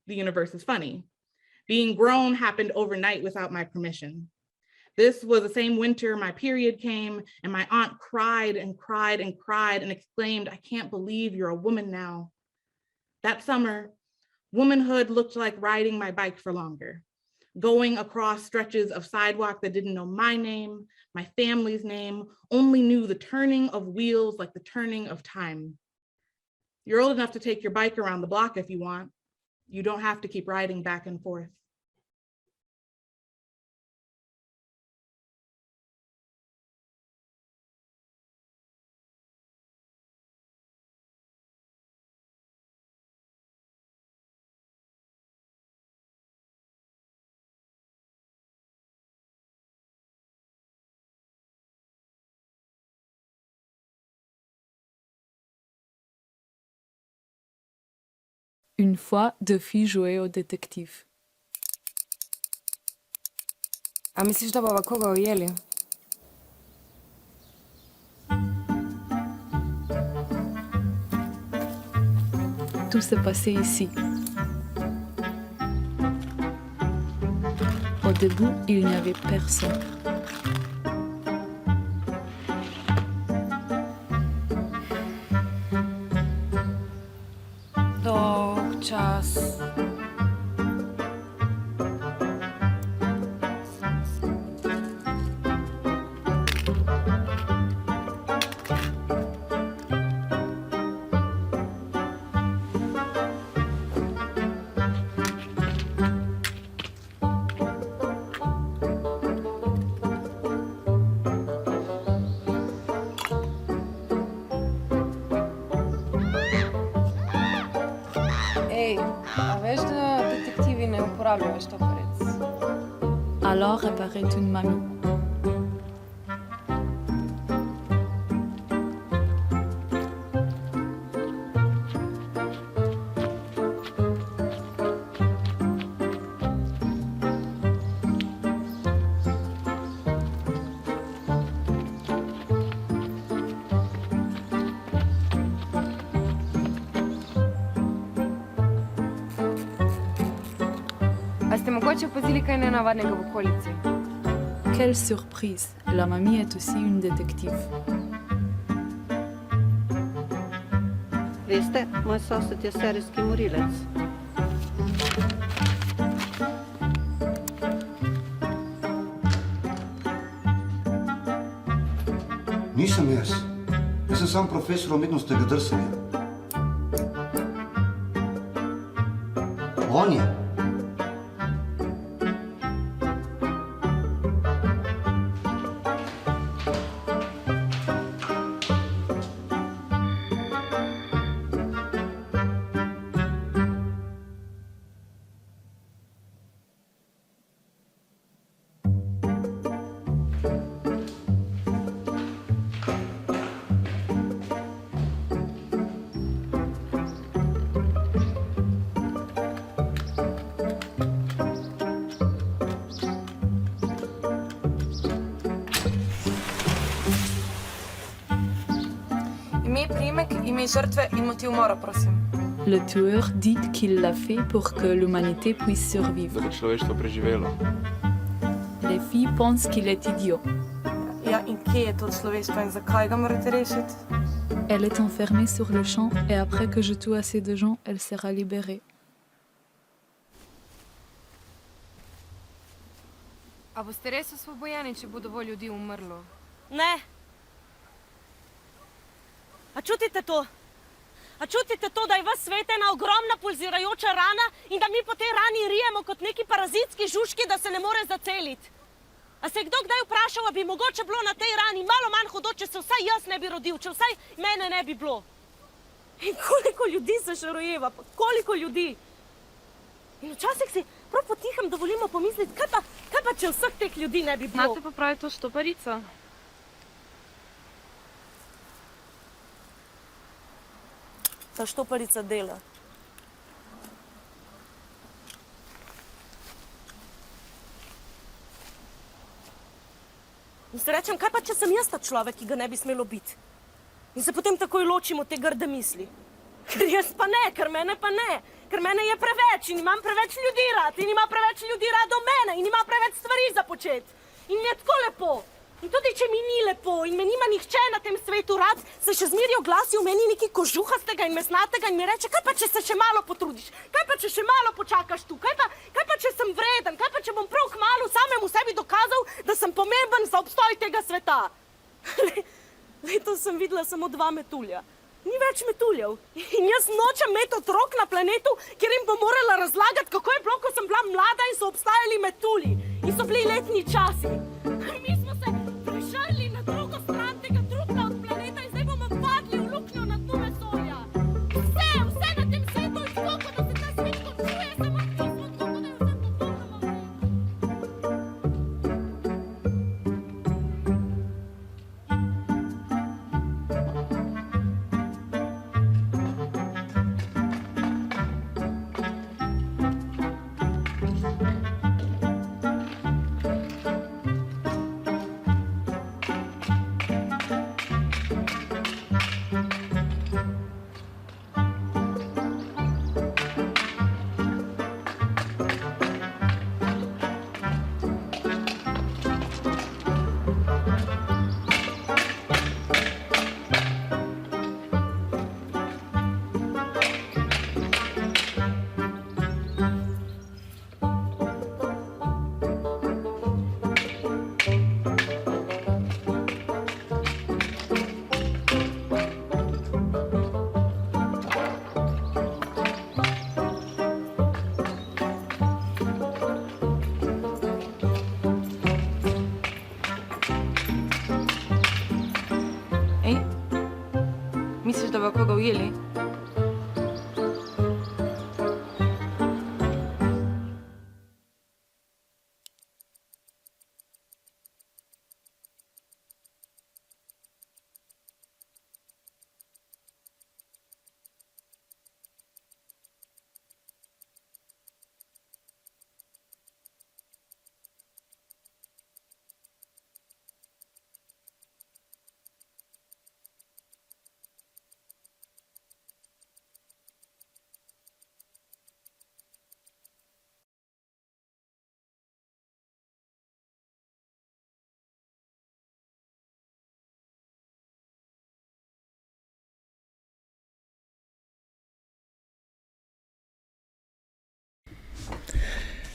The universe is funny. Being grown happened overnight without my permission. This was the same winter my period came and my aunt cried and cried and cried and exclaimed, "I can't believe you're a woman now." That summer, womanhood looked like riding my bike for longer, going across stretches of sidewalk that didn't know my name, my family's name, only knew the turning of wheels like the turning of time. You're old enough to take your bike around the block if you want. You don't have to keep riding back and forth. Une fois, Duffy jouait au détective. A misliš, da bova koga ujeli? Tout s'est passé ici. Au début, il n'y avait personne. Dog čas. Alors apparaît une mamie. Mogoče opazili kaj nenavadnega v okolici? Quelle surprise! La mamie est aussi une détective. Veste, moj sosed je serijski morilec. Nisem jaz. Jaz sem sam profesor umetnostnega drsanja. On je. Ime žrtve in motiv umora, prosim. Le tueur dit qu'il l'a fait pour que l'humanité puisse survivre. Da bi človeštvo preživelo. Les filles pensent qu'il est idiot. Ja, in kje je to človeštvo in zakaj ga morate rešiti? Elle est enfermée sur le champ et après que je tue assez de gens, elle sera libérée. A boste res osvobojeni, če bo dovolj ljudi umrlo? Ne. A čutite to? A čutite to, da je vas svet ena ogromna pulzirajoča rana in da mi po tej rani rijemo kot neki parazitski žužki, da se ne more zaceliti? A se je kdo kdaj vprašal, a bi mogoče bilo na tej rani malo manj hudo, če se vsaj jaz ne bi rodil, če vsaj mene ne bi bilo? In koliko ljudi se še rojeva, koliko ljudi? In včasih si prav potihem dovolimo pomisliti, kaj pa če vseh teh ljudi ne bi bilo? Znate pa pravi to štoparico? Ta štoparica dela. In se rečem, kaj pa če sem jaz ta človek, ki ga ne bi smelo biti? In se potem takoj ločim od te grde misli. Ker jaz pa ne, ker mene pa ne. Ker mene je preveč in imam preveč ljudi rad in ima preveč ljudi rad do mene in ima preveč stvari za početi. In mi je tako lepo. In tudi, če mi ni lepo in me nima nihče na tem svetu rad, se še zmeri oglasi v meni nekaj kožuhastega in mesnatega in mi reče, kaj pa, če se še malo potrudiš, kaj pa, če še malo počakaš tu, kaj pa, če sem vreden, kaj pa, če bom prav kmalu samemu sebi dokazal, da sem pomemben za obstoj tega sveta. Letos sem videla samo 2 metulja. Ni več metuljev. In jaz nočem imeti otrok na planetu, kjer jim bom morala razlagati, kako je bilo, ko sem bila mlada in so obstajali metulji. In so bili letni časi. Mi smo se prišli na drugo stran tega trupla od planeta in zdaj bomo padli v luknjo na dnu vesolja. Vse na tem svetu je tako, da se ta svet končuje, samo nismo tako, da je vse popolnoma Misliš, da bo koga ujeli?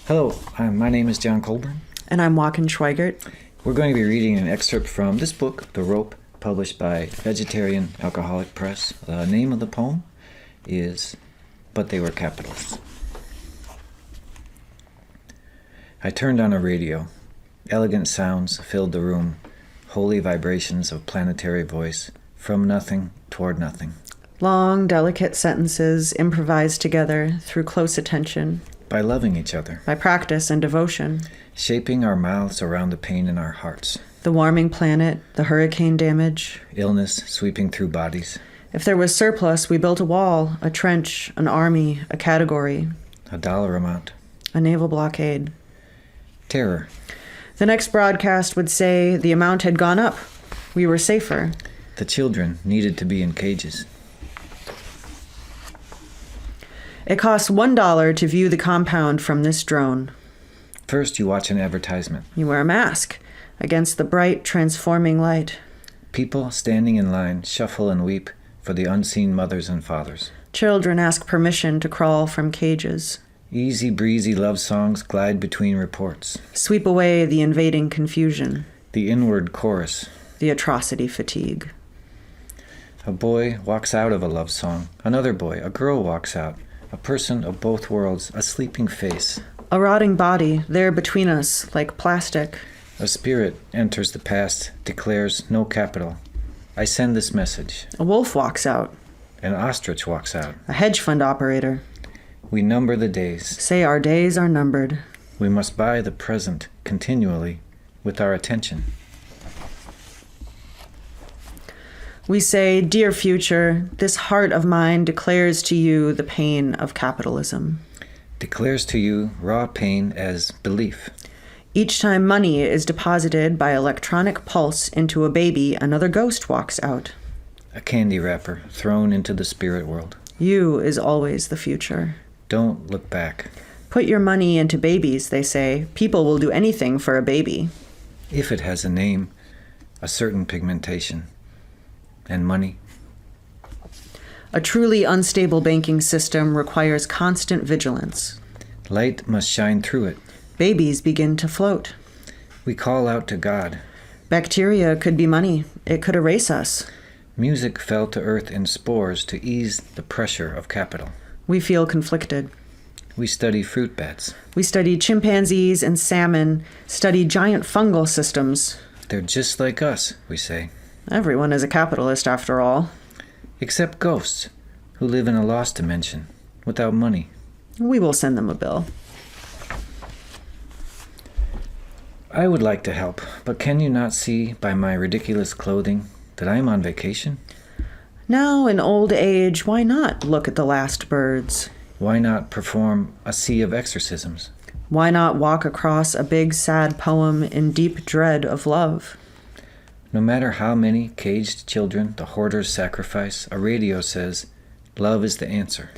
Hello, my name is John Colburn. And I'm Joaquin Schweigert. We're going to be reading an excerpt from this book, The Rope, published by Vegetarian Alcoholic Press. The name of the poem is But They Were Capitalists. I turned on a radio. Elegant sounds filled the room, holy vibrations of planetary voice, from nothing toward nothing. Long, delicate sentences improvised together through close attention. By loving each other. By practice and devotion. Shaping our mouths around the pain in our hearts. The warming planet, the hurricane damage. Illness sweeping through bodies. If there was surplus, we built a wall, a trench, an army, a category. A dollar amount. A naval blockade. Terror. The next broadcast would say the amount had gone up. We were safer. The children needed to be in cages. It costs $1 to view the compound from this drone. First, you watch an advertisement. You wear a mask against the bright, transforming light. People standing in line shuffle and weep for the unseen mothers and fathers. Children ask permission to crawl from cages. Easy breezy love songs glide between reports. Sweep away the invading confusion. The inward chorus. The atrocity fatigue. A boy walks out of a love song. Another boy, a girl walks out. A person of both worlds, a sleeping face. A rotting body, there between us, like plastic. A spirit enters the past, declares no capital. I send this message. A wolf walks out. An ostrich walks out. A hedge fund operator. We number the days. Say our days are numbered. We must buy the present continually with our attention. We say, dear future, this heart of mine declares to you the pain of capitalism. Declares to you raw pain as belief. Each time money is deposited by electronic pulse into a baby, another ghost walks out. A candy wrapper thrown into the spirit world. You is always the future. Don't look back. Put your money into babies, they say. People will do anything for a baby. If it has a name, a certain pigmentation. And money. A truly unstable banking system requires constant vigilance. Light must shine through it. Babies begin to float. We call out to God. Bacteria could be money. It could erase us. Music fell to earth in spores to ease the pressure of capital. We feel conflicted. We study fruit bats. We study chimpanzees and salmon, study giant fungal systems. They're just like us, we say. Everyone is a capitalist, after all. Except ghosts, who live in a lost dimension, without money. We will send them a bill. I would like to help, but can you not see by my ridiculous clothing that I am on vacation? Now, in old age, why not look at the last birds? Why not perform a sea of exorcisms? Why not walk across a big, sad poem in deep dread of love? No matter how many caged children the hoarders sacrifice, a radio says, love is the answer.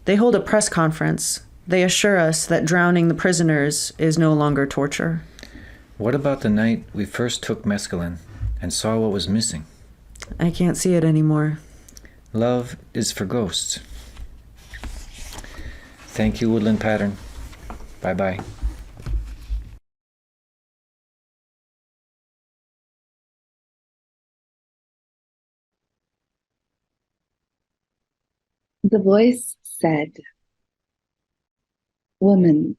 They hold a press conference. They assure us that drowning the prisoners is no longer torture. What about the night we first took mescaline and saw what was missing? I can't see it anymore. Love is for ghosts. Thank you, Woodland Pattern. Bye-bye. The voice said, "Woman,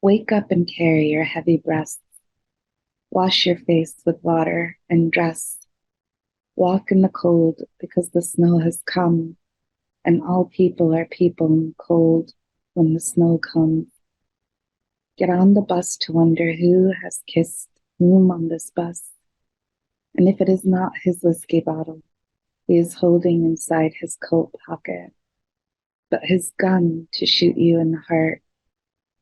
wake up and carry your heavy breasts. Wash your face with water and dress. Walk in the cold because the snow has come, and all people are people in the cold when the snow comes. Get on the bus to wonder who has kissed whom on this bus. And if it is not his whiskey bottle, he is holding inside his coat pocket, but his gun to shoot you in the heart,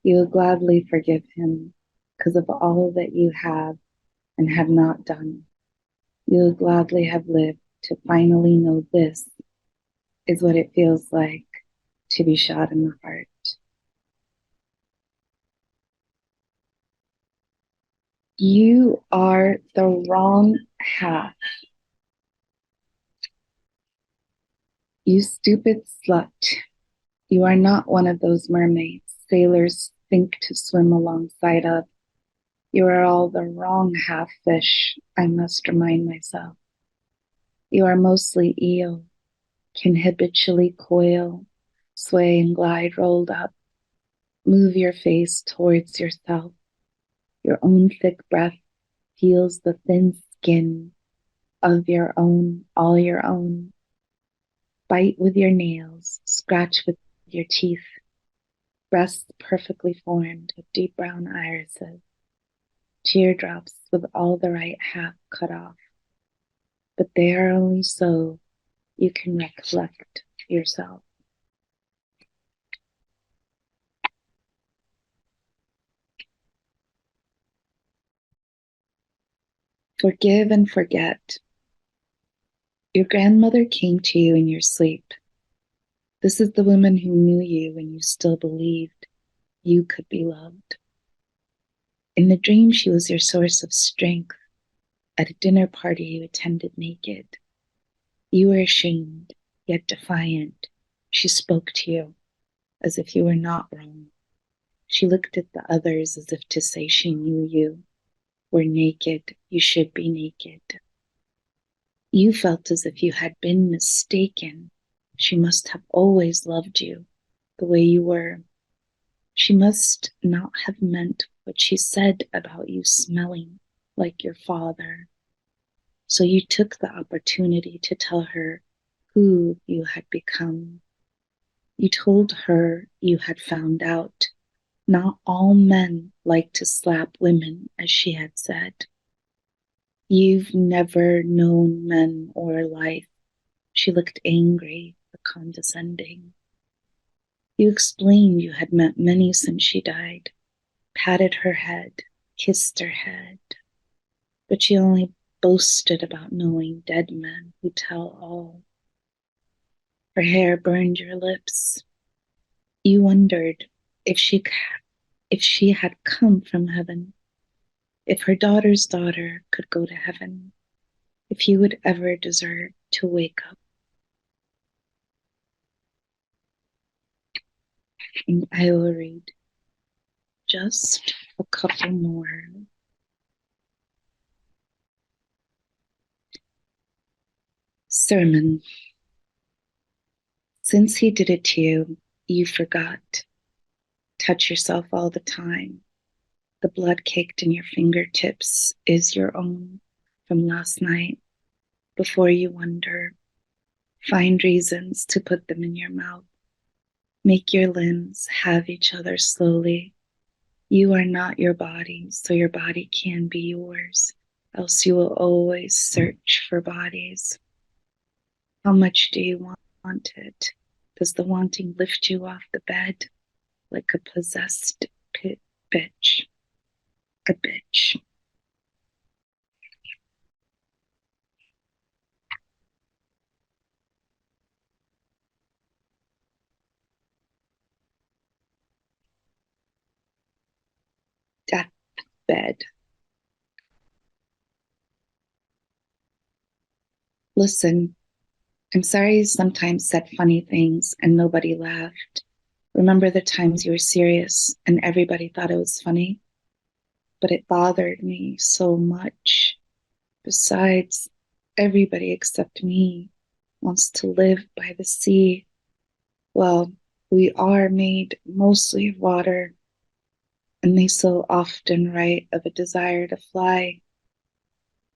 you will gladly forgive him because of all that you have and have not done. You will gladly have lived to finally know this is what it feels like to be shot in the heart." You are the wrong half. You stupid slut. You are not one of those mermaids, sailors think to swim alongside of. You are all the wrong half fish, I must remind myself. You are mostly eel, can habitually coil, sway and glide rolled up. Move your face towards yourself. Your own thick breath feels the thin skin of your own, all your own. Bite with your nails, scratch with your teeth. Breasts perfectly formed with deep brown irises. Teardrops with all the right half cut off. But they are only so you can recollect yourself. Forgive and forget. Your grandmother came to you in your sleep. This is the woman who knew you when you still believed you could be loved. In the dream, she was your source of strength. At a dinner party you attended naked. You were ashamed, yet defiant. She spoke to you as if you were not wrong. She looked at the others as if to say she knew you were naked. You should be naked. You felt as if you had been mistaken. She must have always loved you the way you were. She must not have meant what she said about you smelling like your father. So you took the opportunity to tell her who you had become. You told her you had found out not all men like to slap women, as she had said. You've never known men or life. She looked angry but condescending. You explained you had met many since she died, patted her head, kissed her head, but she only boasted about knowing dead men who tell all. Her hair burned your lips. You wondered if she had come from heaven, if her daughter's daughter could go to heaven, if you would ever deserve to wake up. And I will read just a couple more. Sermon. Since he did it to you, you forgot. Touch yourself all the time. The blood caked in your fingertips is your own from last night. Before you wonder, find reasons to put them in your mouth. Make your limbs have each other slowly. You are not your body, so your body can be yours, else you will always search for bodies. How much do you want it? Does the wanting lift you off the bed like a possessed bitch? A bitch. Deathbed. Listen, I'm sorry you sometimes said funny things and nobody laughed. Remember the times you were serious and everybody thought it was funny? But it bothered me so much. Besides, everybody except me wants to live by the sea. Well, we are made mostly of water, and they so often write of a desire to fly.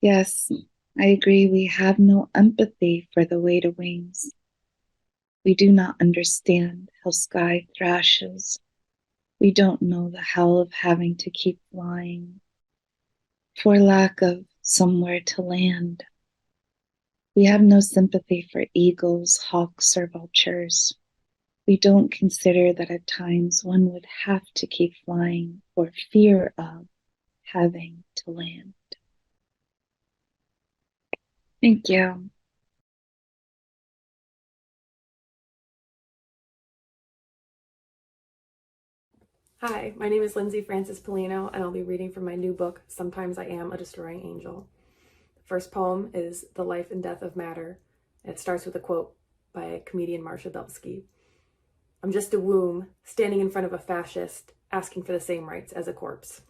Yes, I agree we have no empathy for the weight of wings. We do not understand how sky thrashes. We don't know the hell of having to keep flying for lack of somewhere to land. We have no sympathy for eagles, hawks, or vultures. We don't consider that at times one would have to keep flying for fear of having to land. Thank you. Hi, my name is Lindsay Francis Polino, and I'll be reading from my new book, Sometimes I Am a Destroying Angel. The first poem is The Life and Death of Matter. It starts with a quote by comedian Marsha Belsky. I'm just a womb standing in front of a fascist, asking for the same rights as a corpse.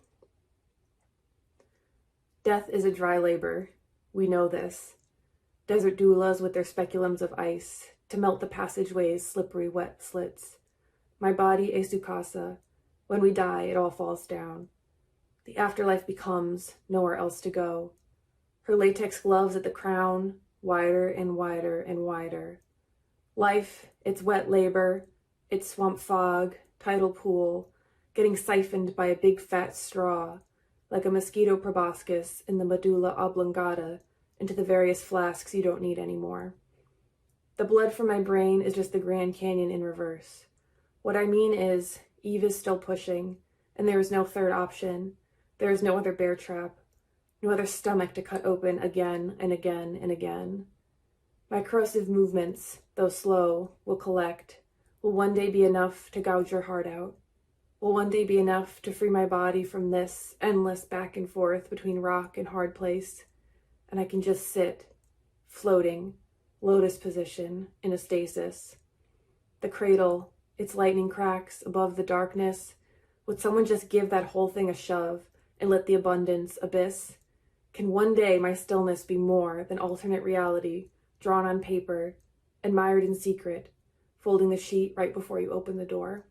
Death is a dry labor. We know this. Desert doulas with their speculums of ice to melt the passageways' slippery, wet slits. My body a sukasa. When we die, it all falls down. The afterlife becomes nowhere else to go. Her latex gloves at the crown, wider and wider and wider. Life, its wet labor, its swamp fog, tidal pool, getting siphoned by a big fat straw, like a mosquito proboscis in the medulla oblongata, into the various flasks you don't need anymore. The blood from my brain is just the Grand Canyon in reverse. What I mean is, Eve is still pushing, and there is no third option. There is no other bear trap, no other stomach to cut open again and again and again. My corrosive movements, though slow, will collect, will one day be enough to gouge your heart out, will one day be enough to free my body from this endless back and forth between rock and hard place, and I can just sit, floating, lotus position, in a stasis. The cradle, its lightning cracks above the darkness, would someone just give that whole thing a shove and let the abundance abyss? Can one day my stillness be more than alternate reality, drawn on paper, admired in secret, folding the sheet right before you open the door?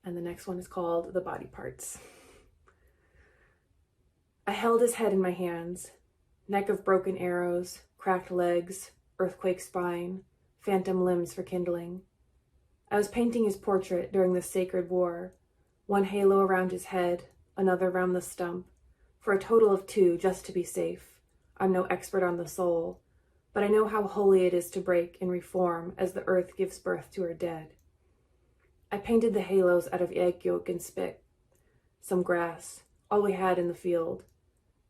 And the next one is called The Body Parts. I held his head in my hands, neck of broken arrows, cracked legs, earthquake spine, phantom limbs for kindling. I was painting his portrait during the sacred war, one halo around his head, another around the stump, for a total of 2 just to be safe. I'm no expert on the soul, but I know how holy it is to break and reform as the earth gives birth to her dead. I painted the halos out of egg yolk and spit, some grass, all we had in the field.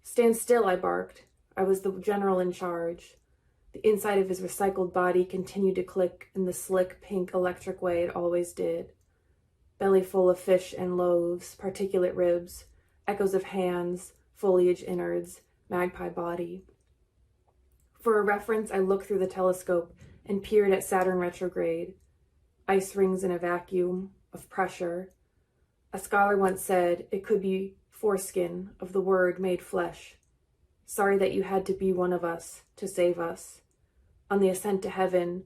Stand still, I barked. I was the general in charge. The inside of his recycled body continued to click in the slick, pink, electric way it always did. Belly full of fish and loaves, particulate ribs, echoes of hands, foliage innards, magpie body. For a reference, I looked through the telescope and peered at Saturn retrograde. Ice rings in a vacuum of pressure. A scholar once said it could be foreskin of the word made flesh. Sorry that you had to be one of us to save us. On the ascent to heaven,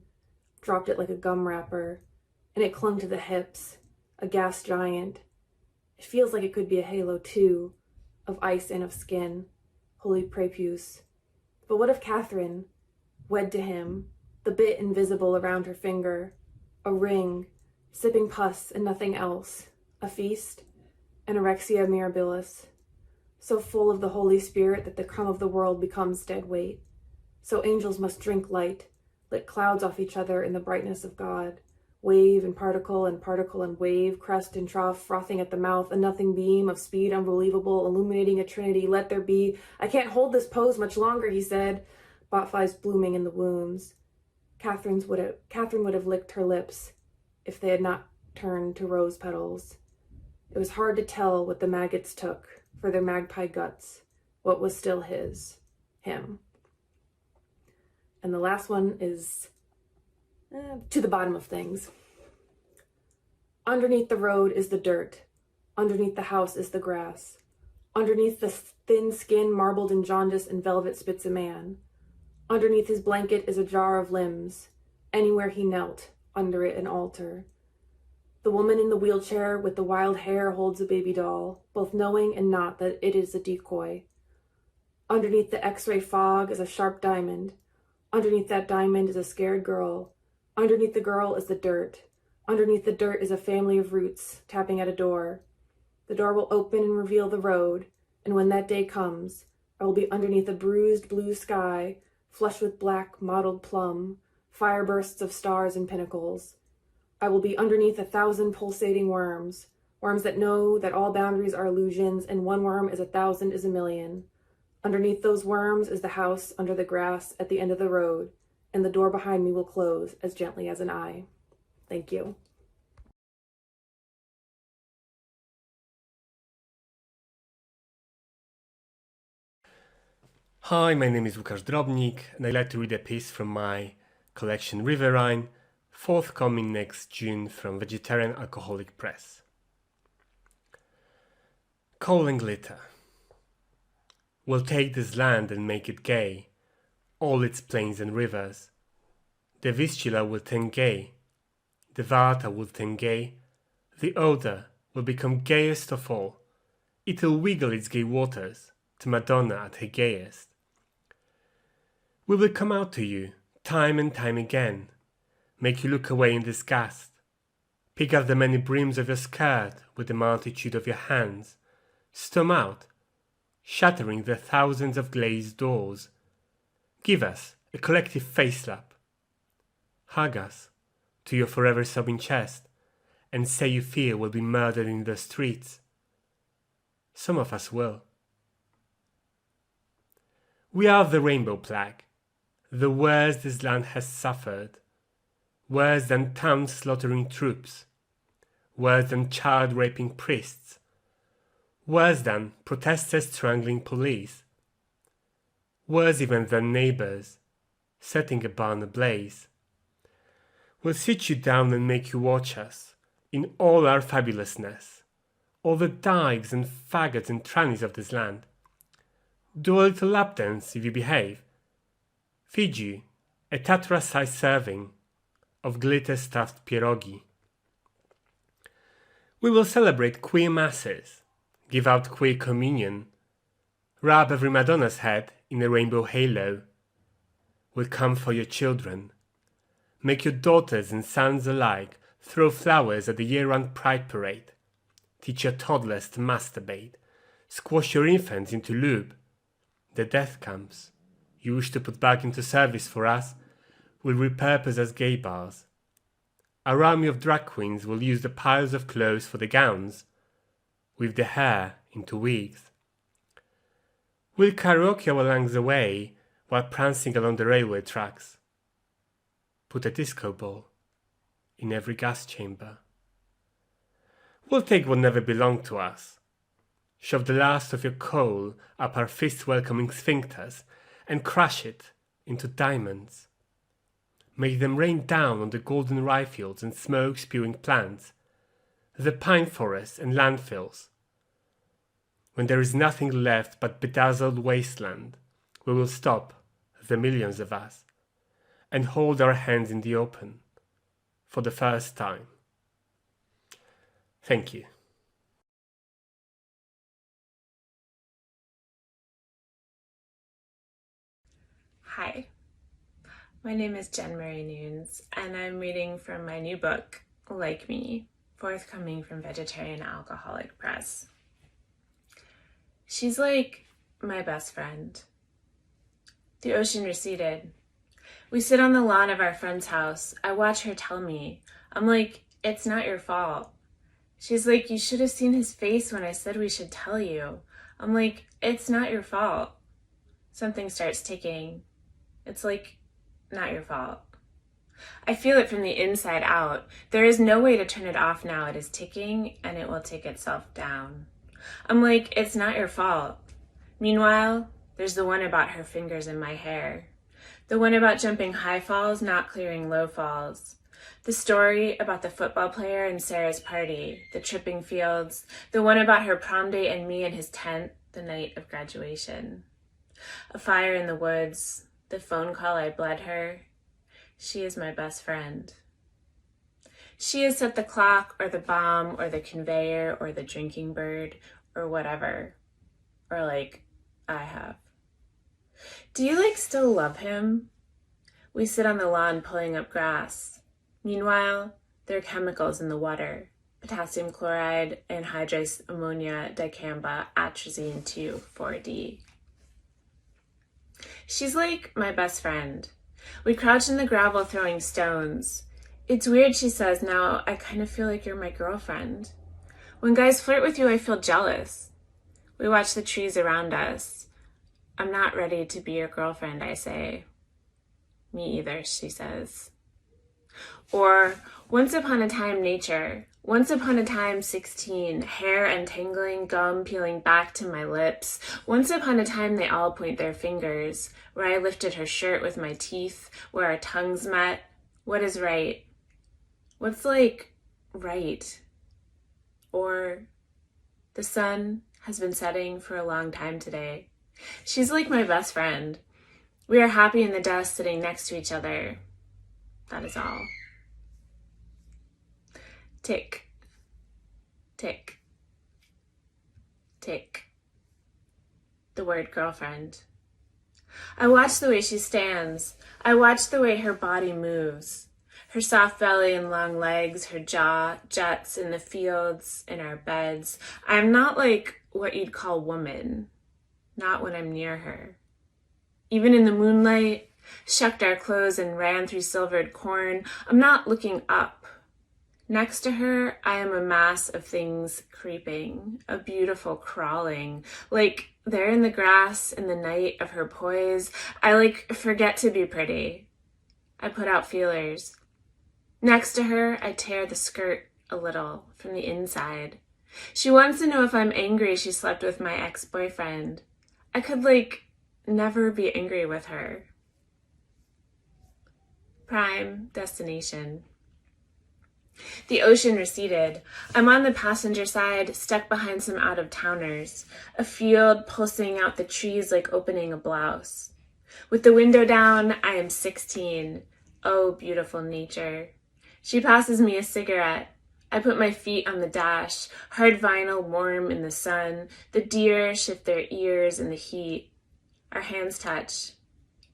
dropped it like a gum wrapper, and it clung to the hips, a gas giant. It feels like it could be a halo too, of ice and of skin, holy prepuce. But what of Catherine, wed to him, the bit invisible around her finger, a ring, sipping pus and nothing else, a feast, anorexia mirabilis, so full of the Holy Spirit that the crumb of the world becomes dead weight. So angels must drink light, lit clouds off each other in the brightness of God, wave and particle and wave, crest and trough, frothing at the mouth, a nothing beam of speed unbelievable, illuminating a trinity, let there be. I can't hold this pose much longer, he said, botflies blooming in the wounds. Catherine would have licked her lips if they had not turned to rose petals. It was hard to tell what the maggots took for their magpie guts, what was still him. And the last one is to the bottom of things. Underneath the road is the dirt. Underneath the house is the grass. Underneath the thin skin marbled in jaundice and velvet spits a man. Underneath his blanket is a jar of limbs. Anywhere he knelt, under it an altar. The woman in the wheelchair with the wild hair holds a baby doll, both knowing and not that it is a decoy. Underneath the X-ray fog is a sharp diamond. Underneath that diamond is a scared girl. Underneath the girl is the dirt. Underneath the dirt is a family of roots tapping at a door. The door will open and reveal the road, and when that day comes, I will be underneath a bruised blue sky, flush with black mottled plum, fire bursts of stars and pinnacles. I will be underneath 1,000 pulsating worms, worms that know that all boundaries are illusions, and one worm is 1,000 is a million. Underneath those worms is the house under the grass at the end of the road, and the door behind me will close as gently as an eye. Thank you. Hi, my name is Łukasz Drobnik, and I'd like to read a piece from my collection Riverine forthcoming next June from Vegetarian Alcoholic Press. Coal and glitter. We'll take this land and make it gay, all its plains and rivers. The Vistula will turn gay, the Varta will turn gay, the Oder will become gayest of all. It'll wiggle its gay waters to Madonna at her gayest. We will come out to you, time and time again, make you look away in disgust, pick up the many brims of your skirt with the multitude of your hands, storm out, shattering the thousands of glazed doors. Give us a collective face slap. Hug us to your forever sobbing chest and say you fear we'll be murdered in the streets. Some of us will. We are the rainbow plague, the worst this land has suffered, worse than town slaughtering troops, worse than child raping priests, worse than protesters strangling police, worse even than neighbors setting a barn ablaze. We'll sit you down and make you watch us in all our fabulousness, all the dykes and faggots and trannies of this land. Do a little lap dance if you behave. Feed you a Tatra-sized serving of glitter-stuffed pierogi. We will celebrate queer masses, give out queer communion, wrap every Madonna's head in a rainbow halo. We'll come for your children, make your daughters and sons alike throw flowers at the year-round pride parade, teach your toddlers to masturbate, squash your infants into lube. The death camps you wish to put back into service for us will repurpose as gay bars. Our army of drag queens will use the piles of clothes for the gowns, weave the hair into wigs. We'll karaoke our lungs away while prancing along the railway tracks. Put a disco ball in every gas chamber. We'll take what never belonged to us, shove the last of your coal up our fist-welcoming sphincters and crush it into diamonds. Make them rain down on the golden rye fields and smoke-spewing plants, the pine forests and landfills. When there is nothing left but bedazzled wasteland, we will stop, the millions of us, and hold our hands in the open, for the first time. Thank you. Hi, my name is Jen Marie Nunes, and I'm reading from my new book, Like Me, forthcoming from Vegetarian Alcoholic Press. She's like my best friend. The ocean receded. We sit on the lawn of our friend's house. I watch her tell me. I'm like, it's not your fault. She's like, you should have seen his face when I said we should tell you. I'm like, it's not your fault. Something starts ticking. It's like, not your fault. I feel it from the inside out. There is no way to turn it off now. It is ticking and it will tick itself down. I'm like, it's not your fault. Meanwhile, there's the one about her fingers in my hair. The one about jumping high falls, not clearing low falls. The story about the football player and Sarah's party, the tripping fields. The one about her prom date and me in his tent the night of graduation. A fire in the woods, the phone call I bled her. She is my best friend. She has set the clock or the bomb or the conveyor or the drinking bird or whatever. Or like I have. Do you like still love him? We sit on the lawn pulling up grass. Meanwhile, there are chemicals in the water. Potassium chloride, anhydrous ammonia, dicamba, atrazine 2,4-D. She's like my best friend. We crouch in the gravel throwing stones. It's weird, she says, now I kind of feel like you're my girlfriend. When guys flirt with you, I feel jealous. We watch the trees around us. I'm not ready to be your girlfriend, I say. Me either, she says. Or, once upon a time, nature. Once upon a time, 16, hair untangling, gum peeling back to my lips. Once upon a time, they all point their fingers, where I lifted her shirt with my teeth, where our tongues met. What is right? What's like right? Or the sun has been setting for a long time today. She's like my best friend. We are happy in the dust sitting next to each other. That is all. Tick, tick, tick. The word girlfriend. I watch the way she stands. I watch the way her body moves. Her soft belly and long legs, her jaw juts in the fields, in our beds. I'm not like what you'd call woman. Not when I'm near her. Even in the moonlight, shucked our clothes and ran through silvered corn, I'm not looking up. Next to her, I am a mass of things creeping, a beautiful crawling, like there in the grass in the night of her poise. I like forget to be pretty. I put out feelers. Next to her, I tear the skirt a little from the inside. She wants to know if I'm angry she slept with my ex-boyfriend. I could never be angry with her. Prime destination. The ocean receded. I'm on the passenger side, stuck behind some out-of-towners. A field pulsing out the trees like opening a blouse. With the window down, I am 16. Oh, beautiful nature. She passes me a cigarette. I put my feet on the dash, hard vinyl warm in the sun. The deer shift their ears in the heat. Our hands touch.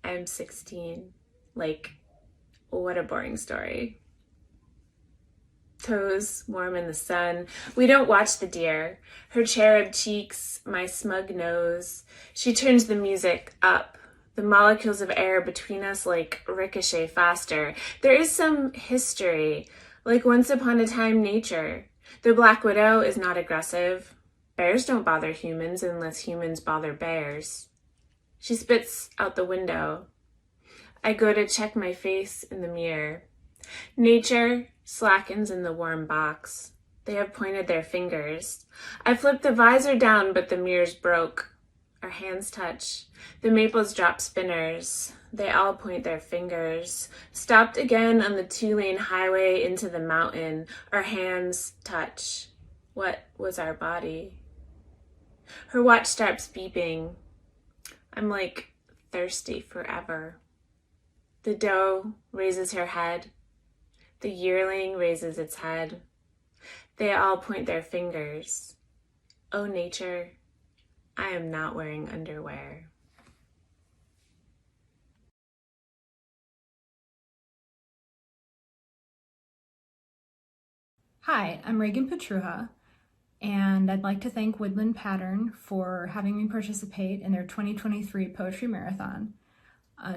I am 16. What a boring story. Toes warm in the sun. We don't watch the deer. Her cherub cheeks, my smug nose. She turns the music up. The molecules of air between us ricochet faster. There is some history, like once upon a time nature. The black widow is not aggressive. Bears don't bother humans unless humans bother bears. She spits out the window. I go to check my face in the mirror. Nature slackens in the warm box. They have pointed their fingers. I flip the visor down, but the mirror's broke. Our hands touch. The maples drop spinners. They all point their fingers. Stopped again on the 2-lane highway into the mountain. Our hands touch. What was our body? Her watch starts beeping. I'm thirsty forever. The doe raises her head. The yearling raises its head. They all point their fingers. Oh, nature, I am not wearing underwear. Hi, I'm Reagan Petruha, and I'd like to thank Woodland Pattern for having me participate in their 2023 Poetry Marathon.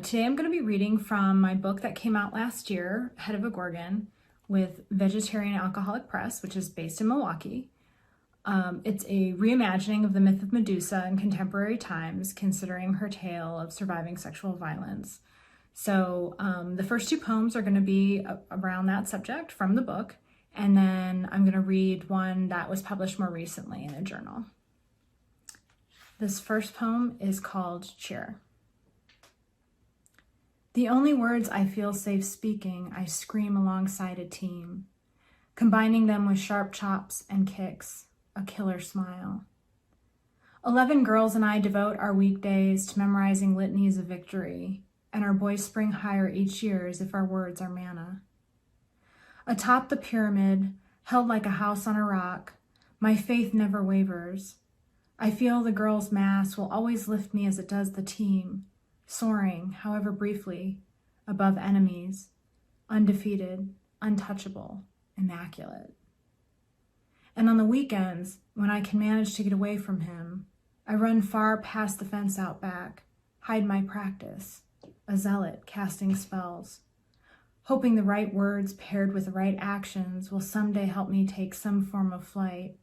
Today I'm going to be reading from my book that came out last year, Head of a Gorgon, with Vegetarian Alcoholic Press, which is based in Milwaukee. It's a reimagining of the myth of Medusa in contemporary times, considering her tale of surviving sexual violence. So the first 2 poems are going to be around that subject from the book, and then I'm going to read one that was published more recently in a journal. This first poem is called Cheer. The only words I feel safe speaking, I scream alongside a team, combining them with sharp chops and kicks, a killer smile. 11 girls and I devote our weekdays to memorizing litanies of victory, and our boys spring higher each year as if our words are manna. Atop the pyramid, held like a house on a rock, my faith never wavers. I feel the girls' mass will always lift me as it does the team, soaring, however briefly, above enemies, undefeated, untouchable, immaculate. And on the weekends, when I can manage to get away from him, I run far past the fence out back, hide my practice, a zealot casting spells, hoping the right words paired with the right actions will someday help me take some form of flight,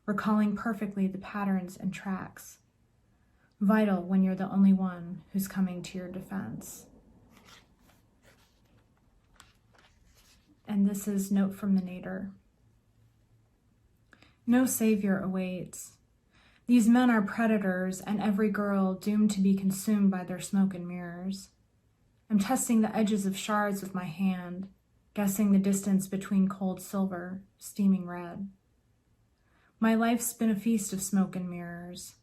recalling perfectly the patterns and tracks, vital when you're the only one who's coming to your defense. And this is Note from the Nader. No savior awaits. These men are predators, and every girl doomed to be consumed by their smoke and mirrors. I'm testing the edges of shards with my hand, guessing the distance between cold silver, steaming red. My life's been a feast of smoke and mirrors.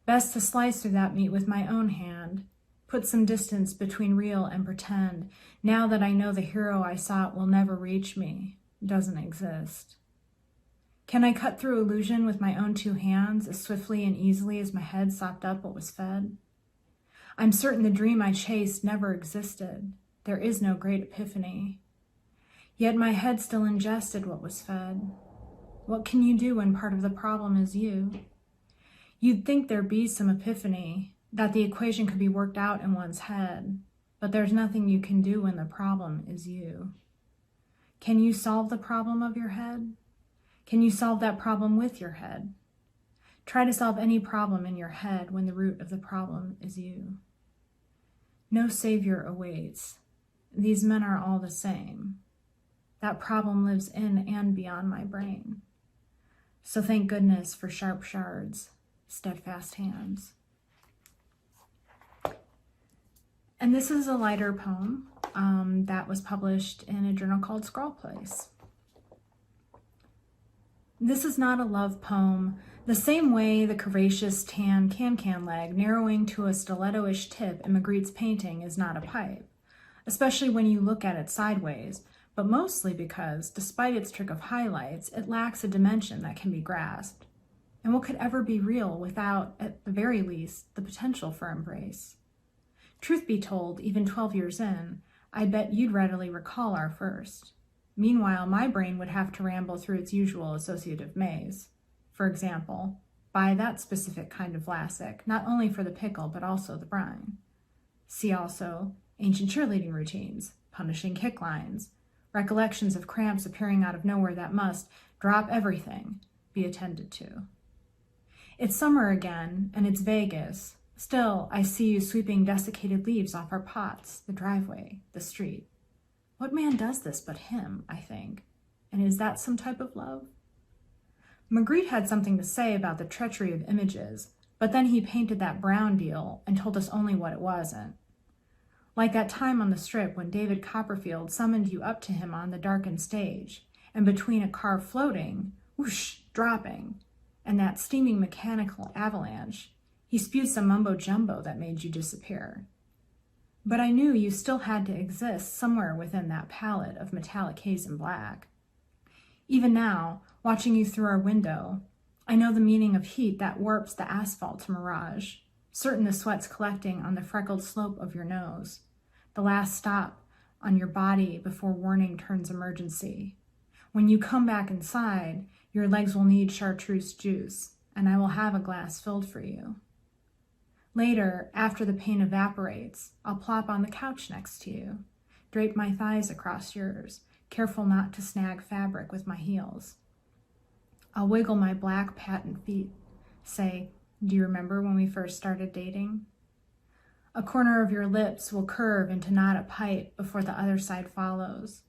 Best to slice through that meat with my own hand, put some distance between real and pretend, now that I know the hero I sought will never reach me, doesn't exist. Can I cut through illusion with my own two hands as swiftly and easily as my head sopped up what was fed? I'm certain the dream I chased never existed. There is no great epiphany. Yet my head still ingested what was fed. What can you do when part of the problem is you? You'd think there'd be some epiphany, that the equation could be worked out in one's head, but there's nothing you can do when the problem is you. Can you solve the problem of your head? Can you solve that problem with your head? Try to solve any problem in your head when the root of the problem is you. No savior awaits. These men are all the same. That problem lives in and beyond my brain. So thank goodness for sharp shards, steadfast hands. And this is a lighter poem that was published in a journal called Scroll Place. This is not a love poem, the same way the curvaceous tan can leg narrowing to a stiletto-ish tip in Magritte's painting is not a pipe, especially when you look at it sideways, but mostly because, despite its trick of highlights, it lacks a dimension that can be grasped. And what could ever be real without, at the very least, the potential for embrace? Truth be told, even 12 years in, I bet you'd readily recall our first. Meanwhile, my brain would have to ramble through its usual associative maze. For example, buy that specific kind of Vlasic, not only for the pickle, but also the brine. See also ancient cheerleading routines, punishing kick lines, recollections of cramps appearing out of nowhere that must drop everything, be attended to. It's summer again, and it's Vegas. Still, I see you sweeping desiccated leaves off our pots, the driveway, the street. What man does this but him, I think? And is that some type of love? Magritte had something to say about the treachery of images, but then he painted that brown deal and told us only what it wasn't. Like that time on the strip when David Copperfield summoned you up to him on the darkened stage, and between a car floating, whoosh, dropping, and that steaming mechanical avalanche, he spewed some mumbo-jumbo that made you disappear. But I knew you still had to exist somewhere within that palette of metallic haze and black. Even now, watching you through our window, I know the meaning of heat that warps the asphalt to mirage, certain the sweat's collecting on the freckled slope of your nose, the last stop on your body before warning turns emergency. When you come back inside, your legs will need chartreuse juice, and I will have a glass filled for you. Later, after the pain evaporates, I'll plop on the couch next to you, drape my thighs across yours, careful not to snag fabric with my heels. I'll wiggle my black patent feet, say, "Do you remember when we first started dating?" A corner of your lips will curve into not a pipe before the other side follows,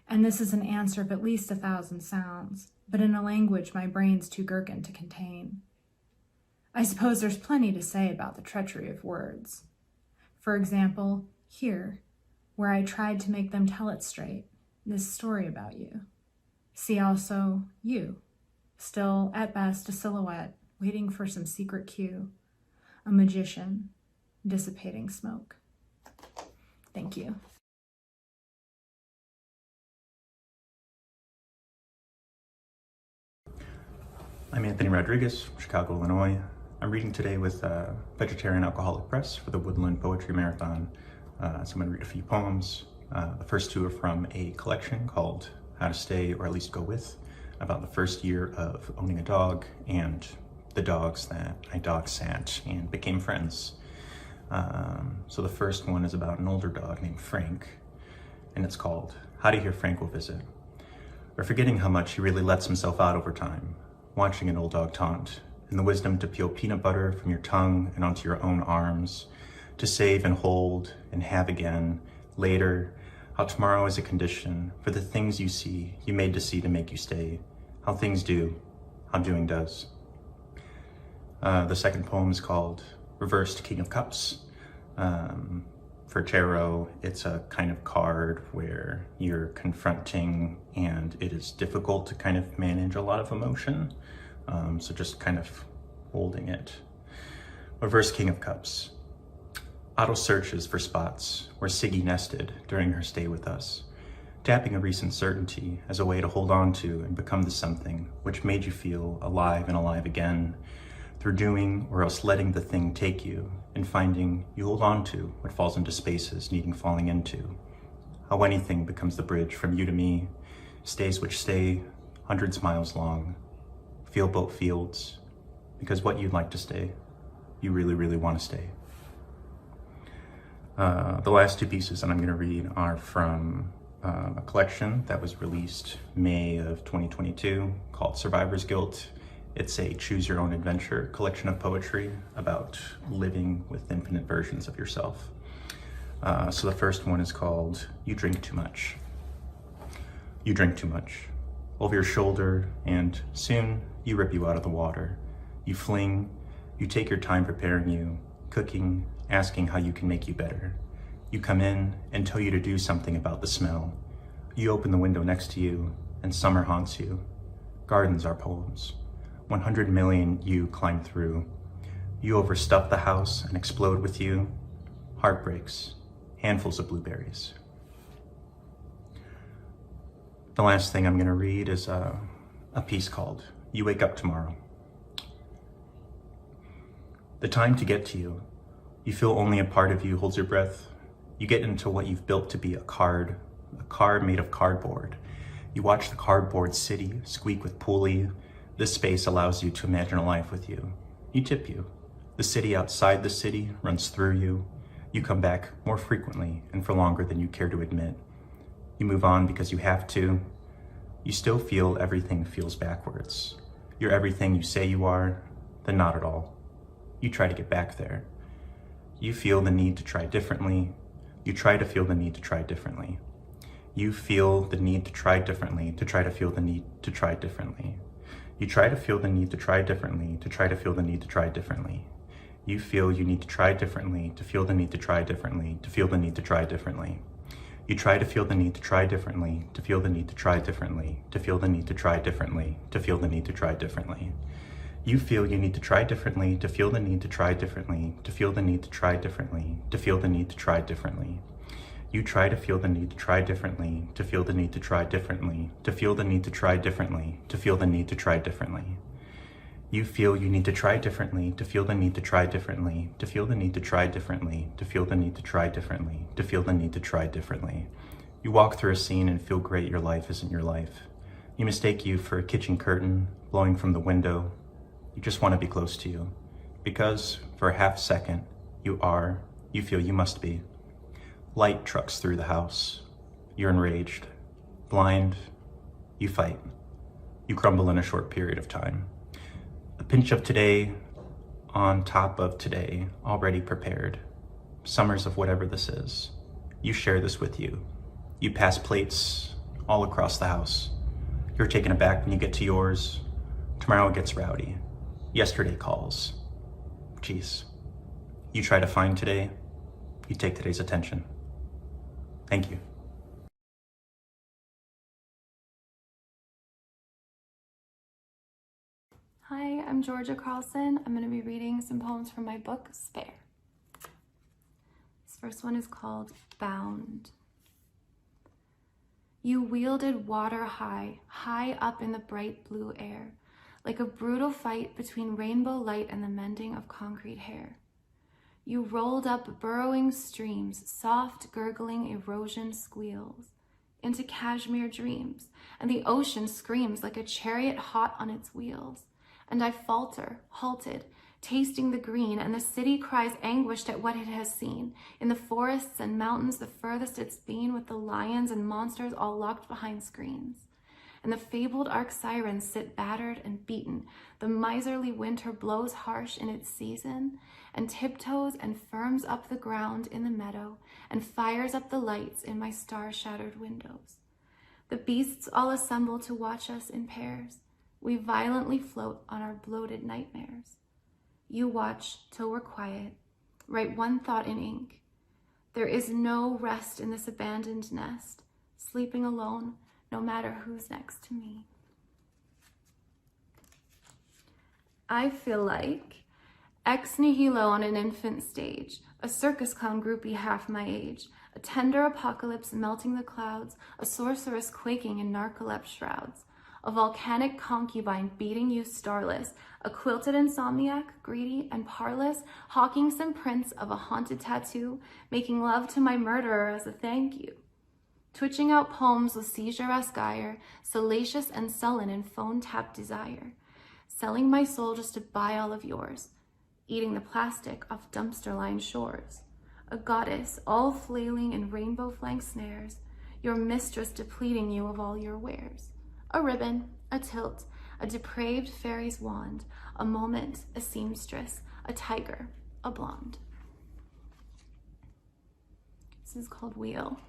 and this is an answer of at least 1,000 sounds, but in a language my brain's too gherkin to contain. I suppose there's plenty to say about the treachery of words. For example, here, where I tried to make them tell it straight, this story about you. See also you, still at best a silhouette, waiting for some secret cue, a magician, dissipating smoke. Thank you. I'm Anthony Rodriguez from Chicago, Illinois. I'm reading today with Vegetarian Alcoholic Press for the Woodland Poetry Marathon. So I'm going to read a few poems. The first two are from a collection called How to Stay or At Least Go With, about the first year of owning a dog and the dogs that I dog sat and became friends. So the first one is about an older dog named Frank, and it's called How to Hear Frank Will Visit. We're forgetting how much he really lets himself out over time, watching an old dog taunt, and the wisdom to peel peanut butter from your tongue and onto your own arms, to save and hold and have again, later, how tomorrow is a condition for the things you see, you made to see to make you stay, how things do, how doing does. The second poem is called Reversed King of Cups. For tarot, it's a kind of card where you're confronting and it is difficult to kind of manage a lot of emotion. So just kind of holding it. Reverse King of Cups. Otto searches for spots where Siggy nested during her stay with us, tapping a recent certainty as a way to hold on to and become the something which made you feel alive and alive again, through doing or else letting the thing take you, and finding you hold on to what falls into spaces needing falling into. How anything becomes the bridge from you to me, stays which stay, hundreds miles long, feel both fields, because what you'd like to stay, you really, really want to stay. The last two pieces that I'm going to read are from a collection that was released May of 2022 called Survivor's Guilt. It's a choose your own adventure collection of poetry about living with infinite versions of yourself. So the first one is called You Drink Too Much. You drink too much. Over your shoulder, and soon you rip you out of the water. You fling, you take your time preparing you, cooking, asking how you can make you better. You come in and tell you to do something about the smell. You open the window next to you, and summer haunts you. Gardens are poems. 100 million you climb through. You overstuff the house and explode with you. Heartbreaks, handfuls of blueberries. The last thing I'm gonna read is a piece called You Wake Up Tomorrow. The time to get to you. You feel only a part of you holds your breath. You get into what you've built to be a car made of cardboard. You watch the cardboard city squeak with pulley. This space allows you to imagine a life with you. You tip you. The city outside the city runs through you. You come back more frequently and for longer than you care to admit. You move on because you have to. You still feel everything feels backwards. You're everything you say you are, then not at all. You try to get back there. You feel the need to try differently. You try to feel the need to try differently. You feel the need to try differently to try to feel the need to try differently. You try to feel the need to try differently to try to feel the need to try differently. You feel you need to try differently to feel the need to try differently to feel the need to try differently. You try to feel the need to try differently to feel the need to try differently to feel the need to try differently to feel the need to try differently. You feel you need to try differently to feel the need to try differently to feel the need to try differently to feel the need to try differently. You try to feel the need to try differently to feel the need to try differently to feel the need to try differently to feel the need to try differently. You feel you need to try differently to feel the need to try differently to feel the need to try differently to feel the need to try differently to feel the need to try differently. You walk through a scene and feel great your life isn't your life. You mistake you for a kitchen curtain blowing from the window. You just want to be close to you. Because for a half second, you feel you must be. Light trucks through the house. You're enraged. Blind. You fight. You crumble in a short period of time. A pinch of today on top of today, already prepared. Summers of whatever this is. You share this with you. You pass plates all across the house. You're taken aback when you get to yours. Tomorrow it gets rowdy. Yesterday calls. Jeez. You try to find today. You take today's attention. Thank you. Hi, I'm Georgia Carlson. I'm going to be reading some poems from my book, Spare. This first one is called Bound. You wielded water high, high up in the bright blue air, like a brutal fight between rainbow light and the mending of concrete hair. You rolled up burrowing streams, soft gurgling erosion squeals, into cashmere dreams, and the ocean screams like a chariot hot on its wheels. And I falter, halted, tasting the green, and the city cries anguished at what it has seen. In the forests and mountains the furthest it's been, with the lions and monsters all locked behind screens. And the fabled arc sirens sit battered and beaten. The miserly winter blows harsh in its season, and tiptoes and firms up the ground in the meadow, and fires up the lights in my star-shattered windows. The beasts all assemble to watch us in pairs. We violently float on our bloated nightmares. You watch till we're quiet, write one thought in ink. There is no rest in this abandoned nest, sleeping alone, no matter who's next to me. I feel like ex nihilo on an infant stage, a circus clown groupie half my age, a tender apocalypse melting the clouds, a sorceress quaking in narcolepsy shrouds, a volcanic concubine beating you starless, a quilted insomniac, greedy and parlous, hawking some prints of a haunted tattoo, making love to my murderer as a thank you. Twitching out poems with seizure-esque ire, salacious and sullen in phone-tapped desire. Selling my soul just to buy all of yours. Eating the plastic off dumpster-lined shores. A goddess, all flailing in rainbow-flanked snares. Your mistress depleting you of all your wares. A ribbon, a tilt, a depraved fairy's wand. A moment, a seamstress, a tiger, a blonde. This is called Wheel.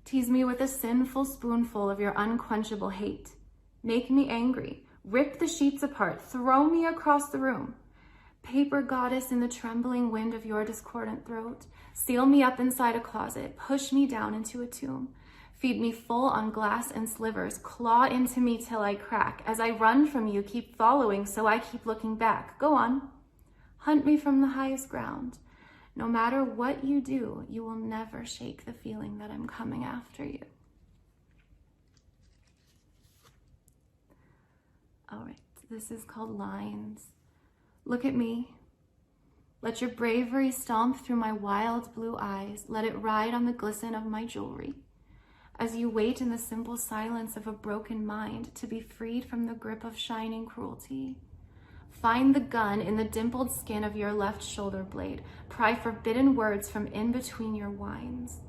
Tease me with a sinful spoonful of your unquenchable hate. Make me angry. Rip the sheets apart. Throw me across the room. Paper goddess in the trembling wind of your discordant throat. Seal me up inside a closet. Push me down into a tomb. Feed me full on glass and slivers. Claw into me till I crack. As I run from you, keep following, so I keep looking back. Go on. Hunt me from the highest ground. No matter what you do, you will never shake the feeling that I'm coming after you. All right, this is called Lines. Look at me. Let your bravery stomp through my wild blue eyes. Let it ride on the glisten of my jewelry. As you wait in the simple silence of a broken mind to be freed from the grip of shining cruelty. Find the gun in the dimpled skin of your left shoulder blade. Pry forbidden words from in between your whines.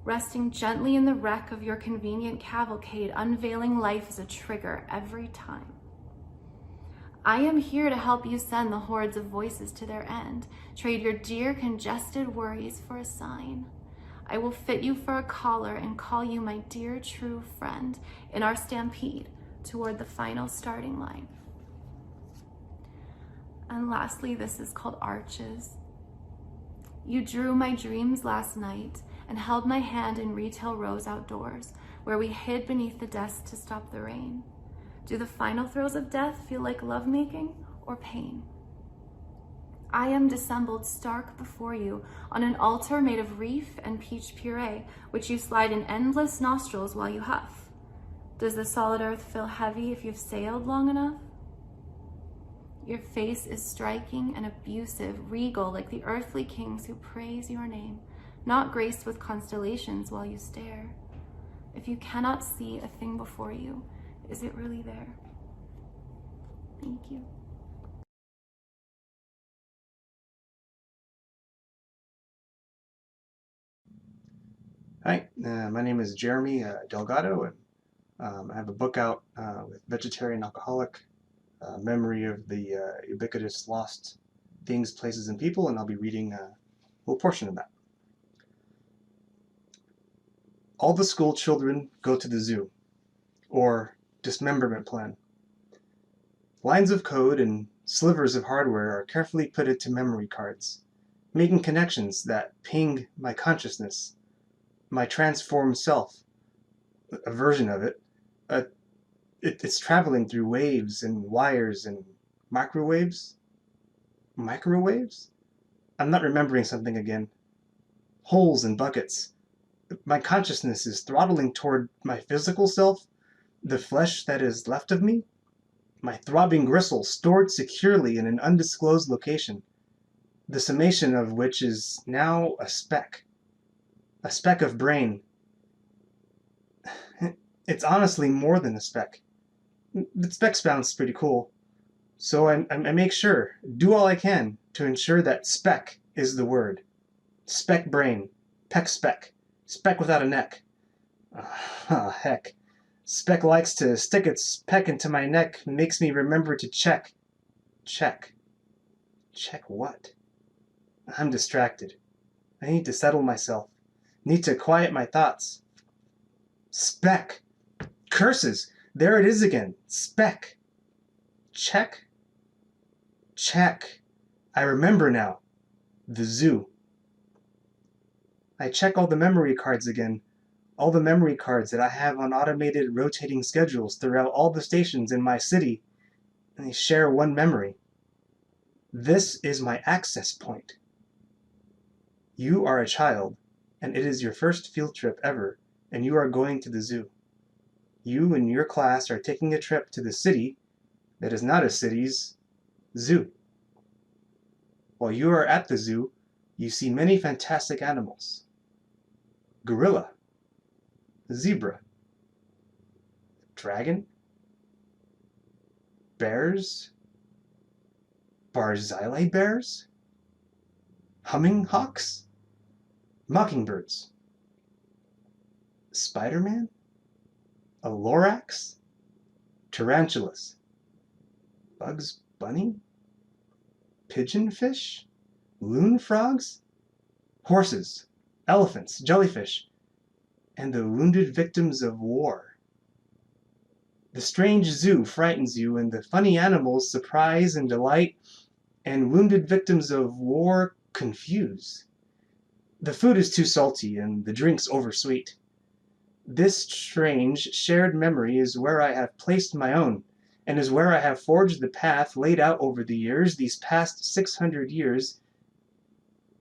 Resting gently in the wreck of your convenient cavalcade, unveiling life as a trigger every time. I am here to help you send the hordes of voices to their end. Trade your dear congested worries for a sign. I will fit you for a collar and call you my dear true friend in our stampede toward the final starting line. And lastly, this is called Arches. You drew my dreams last night and held my hand in retail rows outdoors, where we hid beneath the desk to stop the rain. Do the final throes of death feel like lovemaking or pain? I am dissembled stark before you on an altar made of reef and peach puree, which you slide in endless nostrils while you huff. Does the solid earth feel heavy if you've sailed long enough? Your face is striking and abusive, regal like the earthly kings who praise your name, not graced with constellations while you stare. If you cannot see a thing before you, is it really there? Thank you. Hi, my name is Jeremy Delgado, and I have a book out with Vegetarian Alcoholic, Memory of the Ubiquitous Lost Things, Places, and People, and I'll be reading a little portion of that. All the school children go to the zoo, or dismemberment plan. Lines of code and slivers of hardware are carefully put into memory cards, making connections that ping my consciousness, my transformed self, a version of it. It's traveling through waves and wires and microwaves? Microwaves? I'm not remembering something again. Holes and buckets. My consciousness is throttling toward my physical self, the flesh that is left of me, my throbbing gristle stored securely in an undisclosed location, the summation of which is now a speck of brain. It's honestly more than a speck. The speck sounds pretty cool, so I make sure, do all I can to ensure that speck is the word. Speck brain, peck speck, speck without a neck. Heck. Speck likes to stick its peck into my neck, makes me remember to check. Check. Check what? I'm distracted. I need to settle myself. Need to quiet my thoughts. Speck. Curses! There it is again. Speck. Check. Check. I remember now. The zoo. I check all the memory cards again. All the memory cards that I have on automated rotating schedules throughout all the stations in my city, and they share one memory. This is my access point. You are a child, and it is your first field trip ever, and you are going to the zoo. You and your class are taking a trip to the city that is not a city's zoo. While you are at the zoo, you see many fantastic animals. Gorilla, zebra, dragon, bears, Barzillai bears, humming hawks, mockingbirds, Spider-Man, a Lorax, tarantulas, Bugs Bunny, pigeonfish, loon frogs, horses, elephants, jellyfish, and the wounded victims of war. The strange zoo frightens you, and the funny animals surprise and delight, and wounded victims of war confuse. The food is too salty, and the drinks oversweet. This strange shared memory is where I have placed my own, and is where I have forged the path laid out over the years, these past 600 years.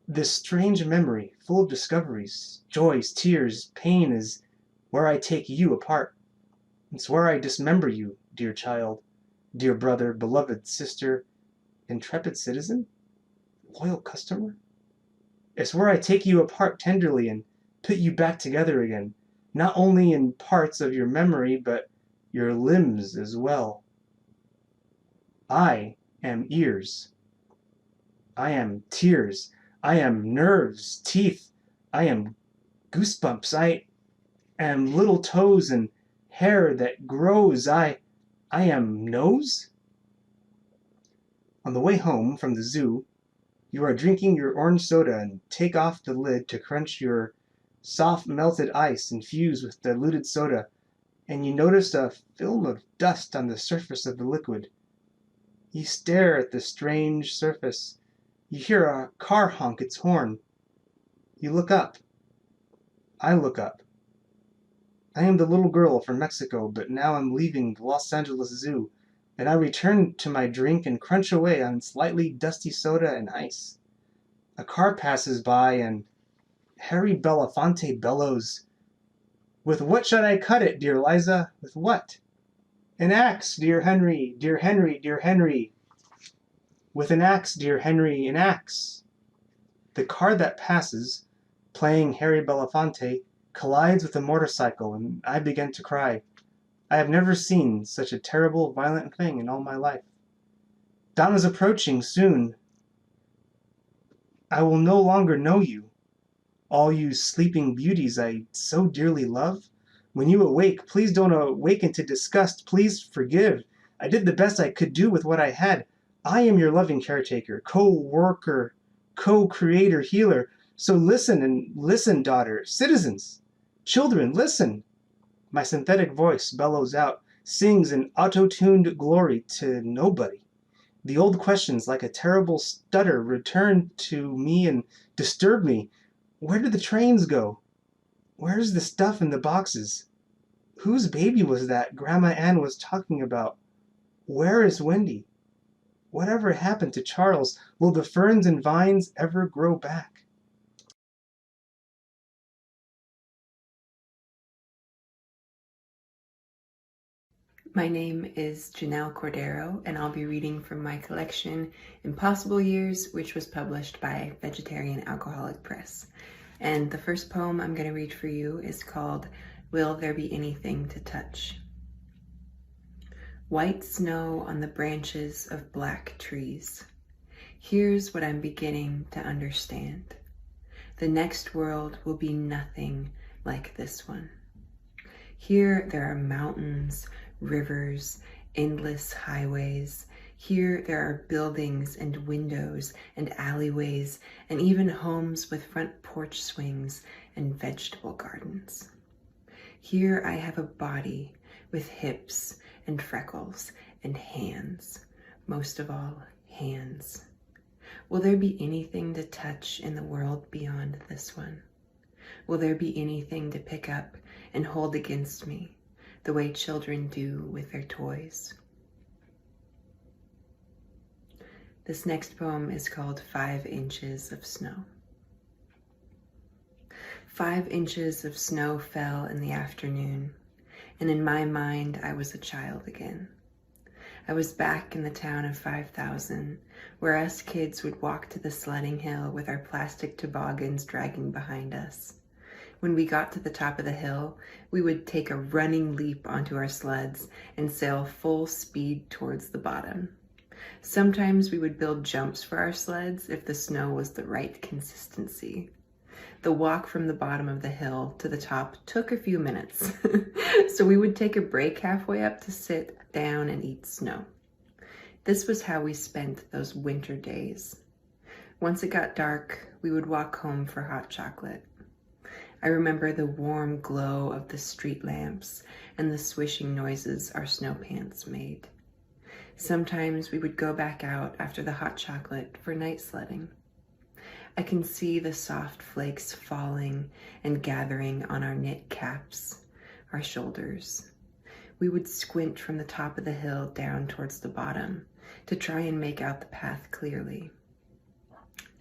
This strange memory, full of discoveries, joys, tears, pain, is where I take you apart. It's where I dismember you, dear child, dear brother, beloved sister, intrepid citizen, loyal customer. It's where I take you apart tenderly and put you back together again, not only in parts of your memory, but your limbs as well. I am ears. I am tears. I am nerves, teeth. I am goosebumps. I am little toes and hair that grows. I am nose. On the way home from the zoo, you are drinking your orange soda and take off the lid to crunch your soft melted ice infused with diluted soda, and you notice a film of dust on the surface of the liquid. You stare at the strange surface. You hear a car honk its horn. You look up. I look up. I am the little girl from Mexico, but now I'm leaving the Los Angeles Zoo, and I return to my drink and crunch away on slightly dusty soda and ice. A car passes by, and Harry Belafonte bellows, "With what should I cut it, dear Liza? With what?" "An axe, dear Henry, dear Henry, dear Henry." "With an axe, dear Henry, an axe." The car that passes, playing Harry Belafonte, collides with a motorcycle, and I begin to cry. I have never seen such a terrible, violent thing in all my life. Dawn is approaching soon. I will no longer know you, all you sleeping beauties I so dearly love. When you awake, please don't awaken to disgust. Please forgive. I did the best I could do with what I had. I am your loving caretaker, co-worker, co-creator, healer. So listen and listen, daughter, citizens, children, listen. My synthetic voice bellows out, sings in auto-tuned glory to nobody. The old questions, like a terrible stutter, return to me and disturb me. Where did the trains go? Where's the stuff in the boxes? Whose baby was that Grandma Ann was talking about? Where is Wendy? Whatever happened to Charles? Will the ferns and vines ever grow back? My name is Janelle Cordero, and I'll be reading from my collection Impossible Years, which was published by Vegetarian Alcoholic Press. And the first poem I'm going to read for you is called Will There Be Anything to Touch? White snow on the branches of black trees. Here's what I'm beginning to understand. The next world will be nothing like this one. Here there are mountains, rivers, endless highways. Here there are buildings and windows and alleyways and even homes with front porch swings and vegetable gardens. Here I have a body with hips and freckles and hands, most of all, hands. Will there be anything to touch in the world beyond this one? Will there be anything to pick up and hold against me, the way children do with their toys? This next poem is called 5 Inches of Snow. 5 inches of snow fell in the afternoon, and in my mind I was a child again. I was back in the town of 5,000, where us kids would walk to the sledding hill with our plastic toboggans dragging behind us. When we got to the top of the hill, we would take a running leap onto our sleds and sail full speed towards the bottom. Sometimes we would build jumps for our sleds if the snow was the right consistency. The walk from the bottom of the hill to the top took a few minutes, so we would take a break halfway up to sit down and eat snow. This was how we spent those winter days. Once it got dark, we would walk home for hot chocolate. I remember the warm glow of the street lamps and the swishing noises our snow pants made. Sometimes we would go back out after the hot chocolate for night sledding. I can see the soft flakes falling and gathering on our knit caps, our shoulders. We would squint from the top of the hill down towards the bottom to try and make out the path clearly.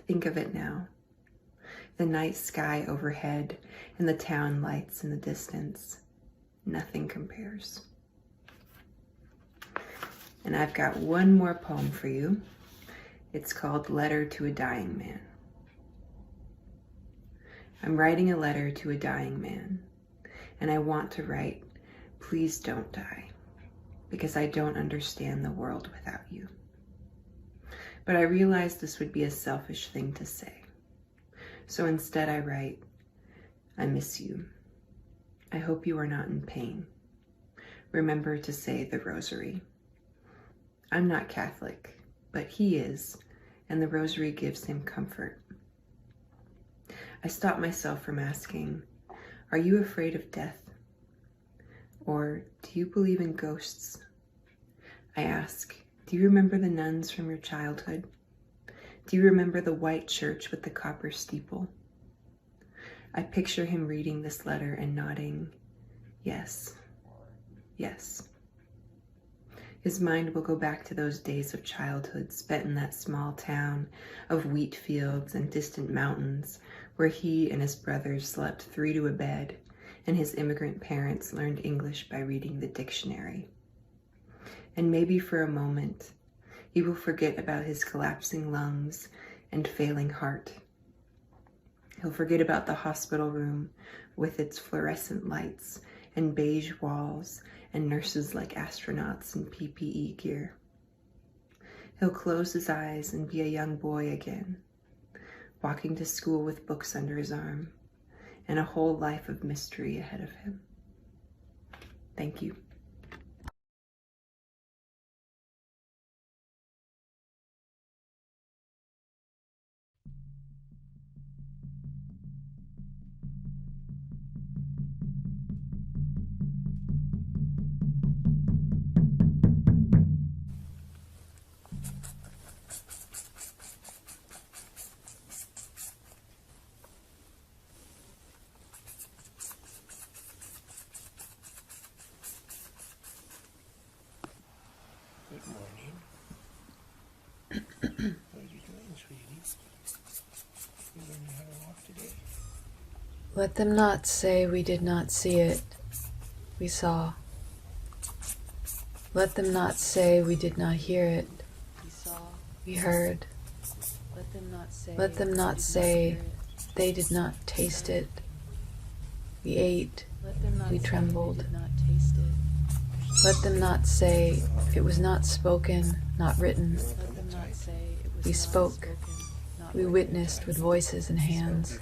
Think of it now. The night sky overhead and the town lights in the distance. Nothing compares. And I've got one more poem for you. It's called Letter to a Dying Man. I'm writing a letter to a dying man, and I want to write, please don't die, because I don't understand the world without you. But I realized this would be a selfish thing to say. So instead I write, I miss you. I hope you are not in pain. Remember to say the rosary. I'm not Catholic, but he is, and the rosary gives him comfort. I stop myself from asking, are you afraid of death? Or do you believe in ghosts? I ask, do you remember the nuns from your childhood? Do you remember the white church with the copper steeple? I picture him reading this letter and nodding, yes, yes. His mind will go back to those days of childhood spent in that small town of wheat fields and distant mountains where he and his brothers slept 3 to a bed and his immigrant parents learned English by reading the dictionary. And maybe for a moment, he will forget about his collapsing lungs and failing heart. He'll forget about the hospital room with its fluorescent lights and beige walls and nurses like astronauts in PPE gear. He'll close his eyes and be a young boy again, walking to school with books under his arm and a whole life of mystery ahead of him. Thank you. Let them not say we did not see it, we saw. Let them not say we did not hear it, we heard. Let them not say they did not taste it, we ate, we trembled. Let them not say it was not spoken, not written. We spoke, we witnessed with voices and hands.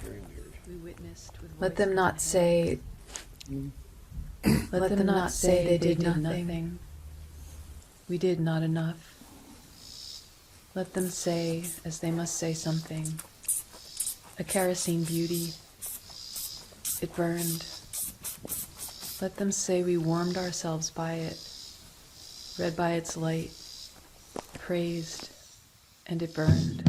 Let them not say, let them not say they did nothing. We did not enough. Let them say, as they must say something, a kerosene beauty. It burned. Let them say we warmed ourselves by it, read by its light, praised, and it burned.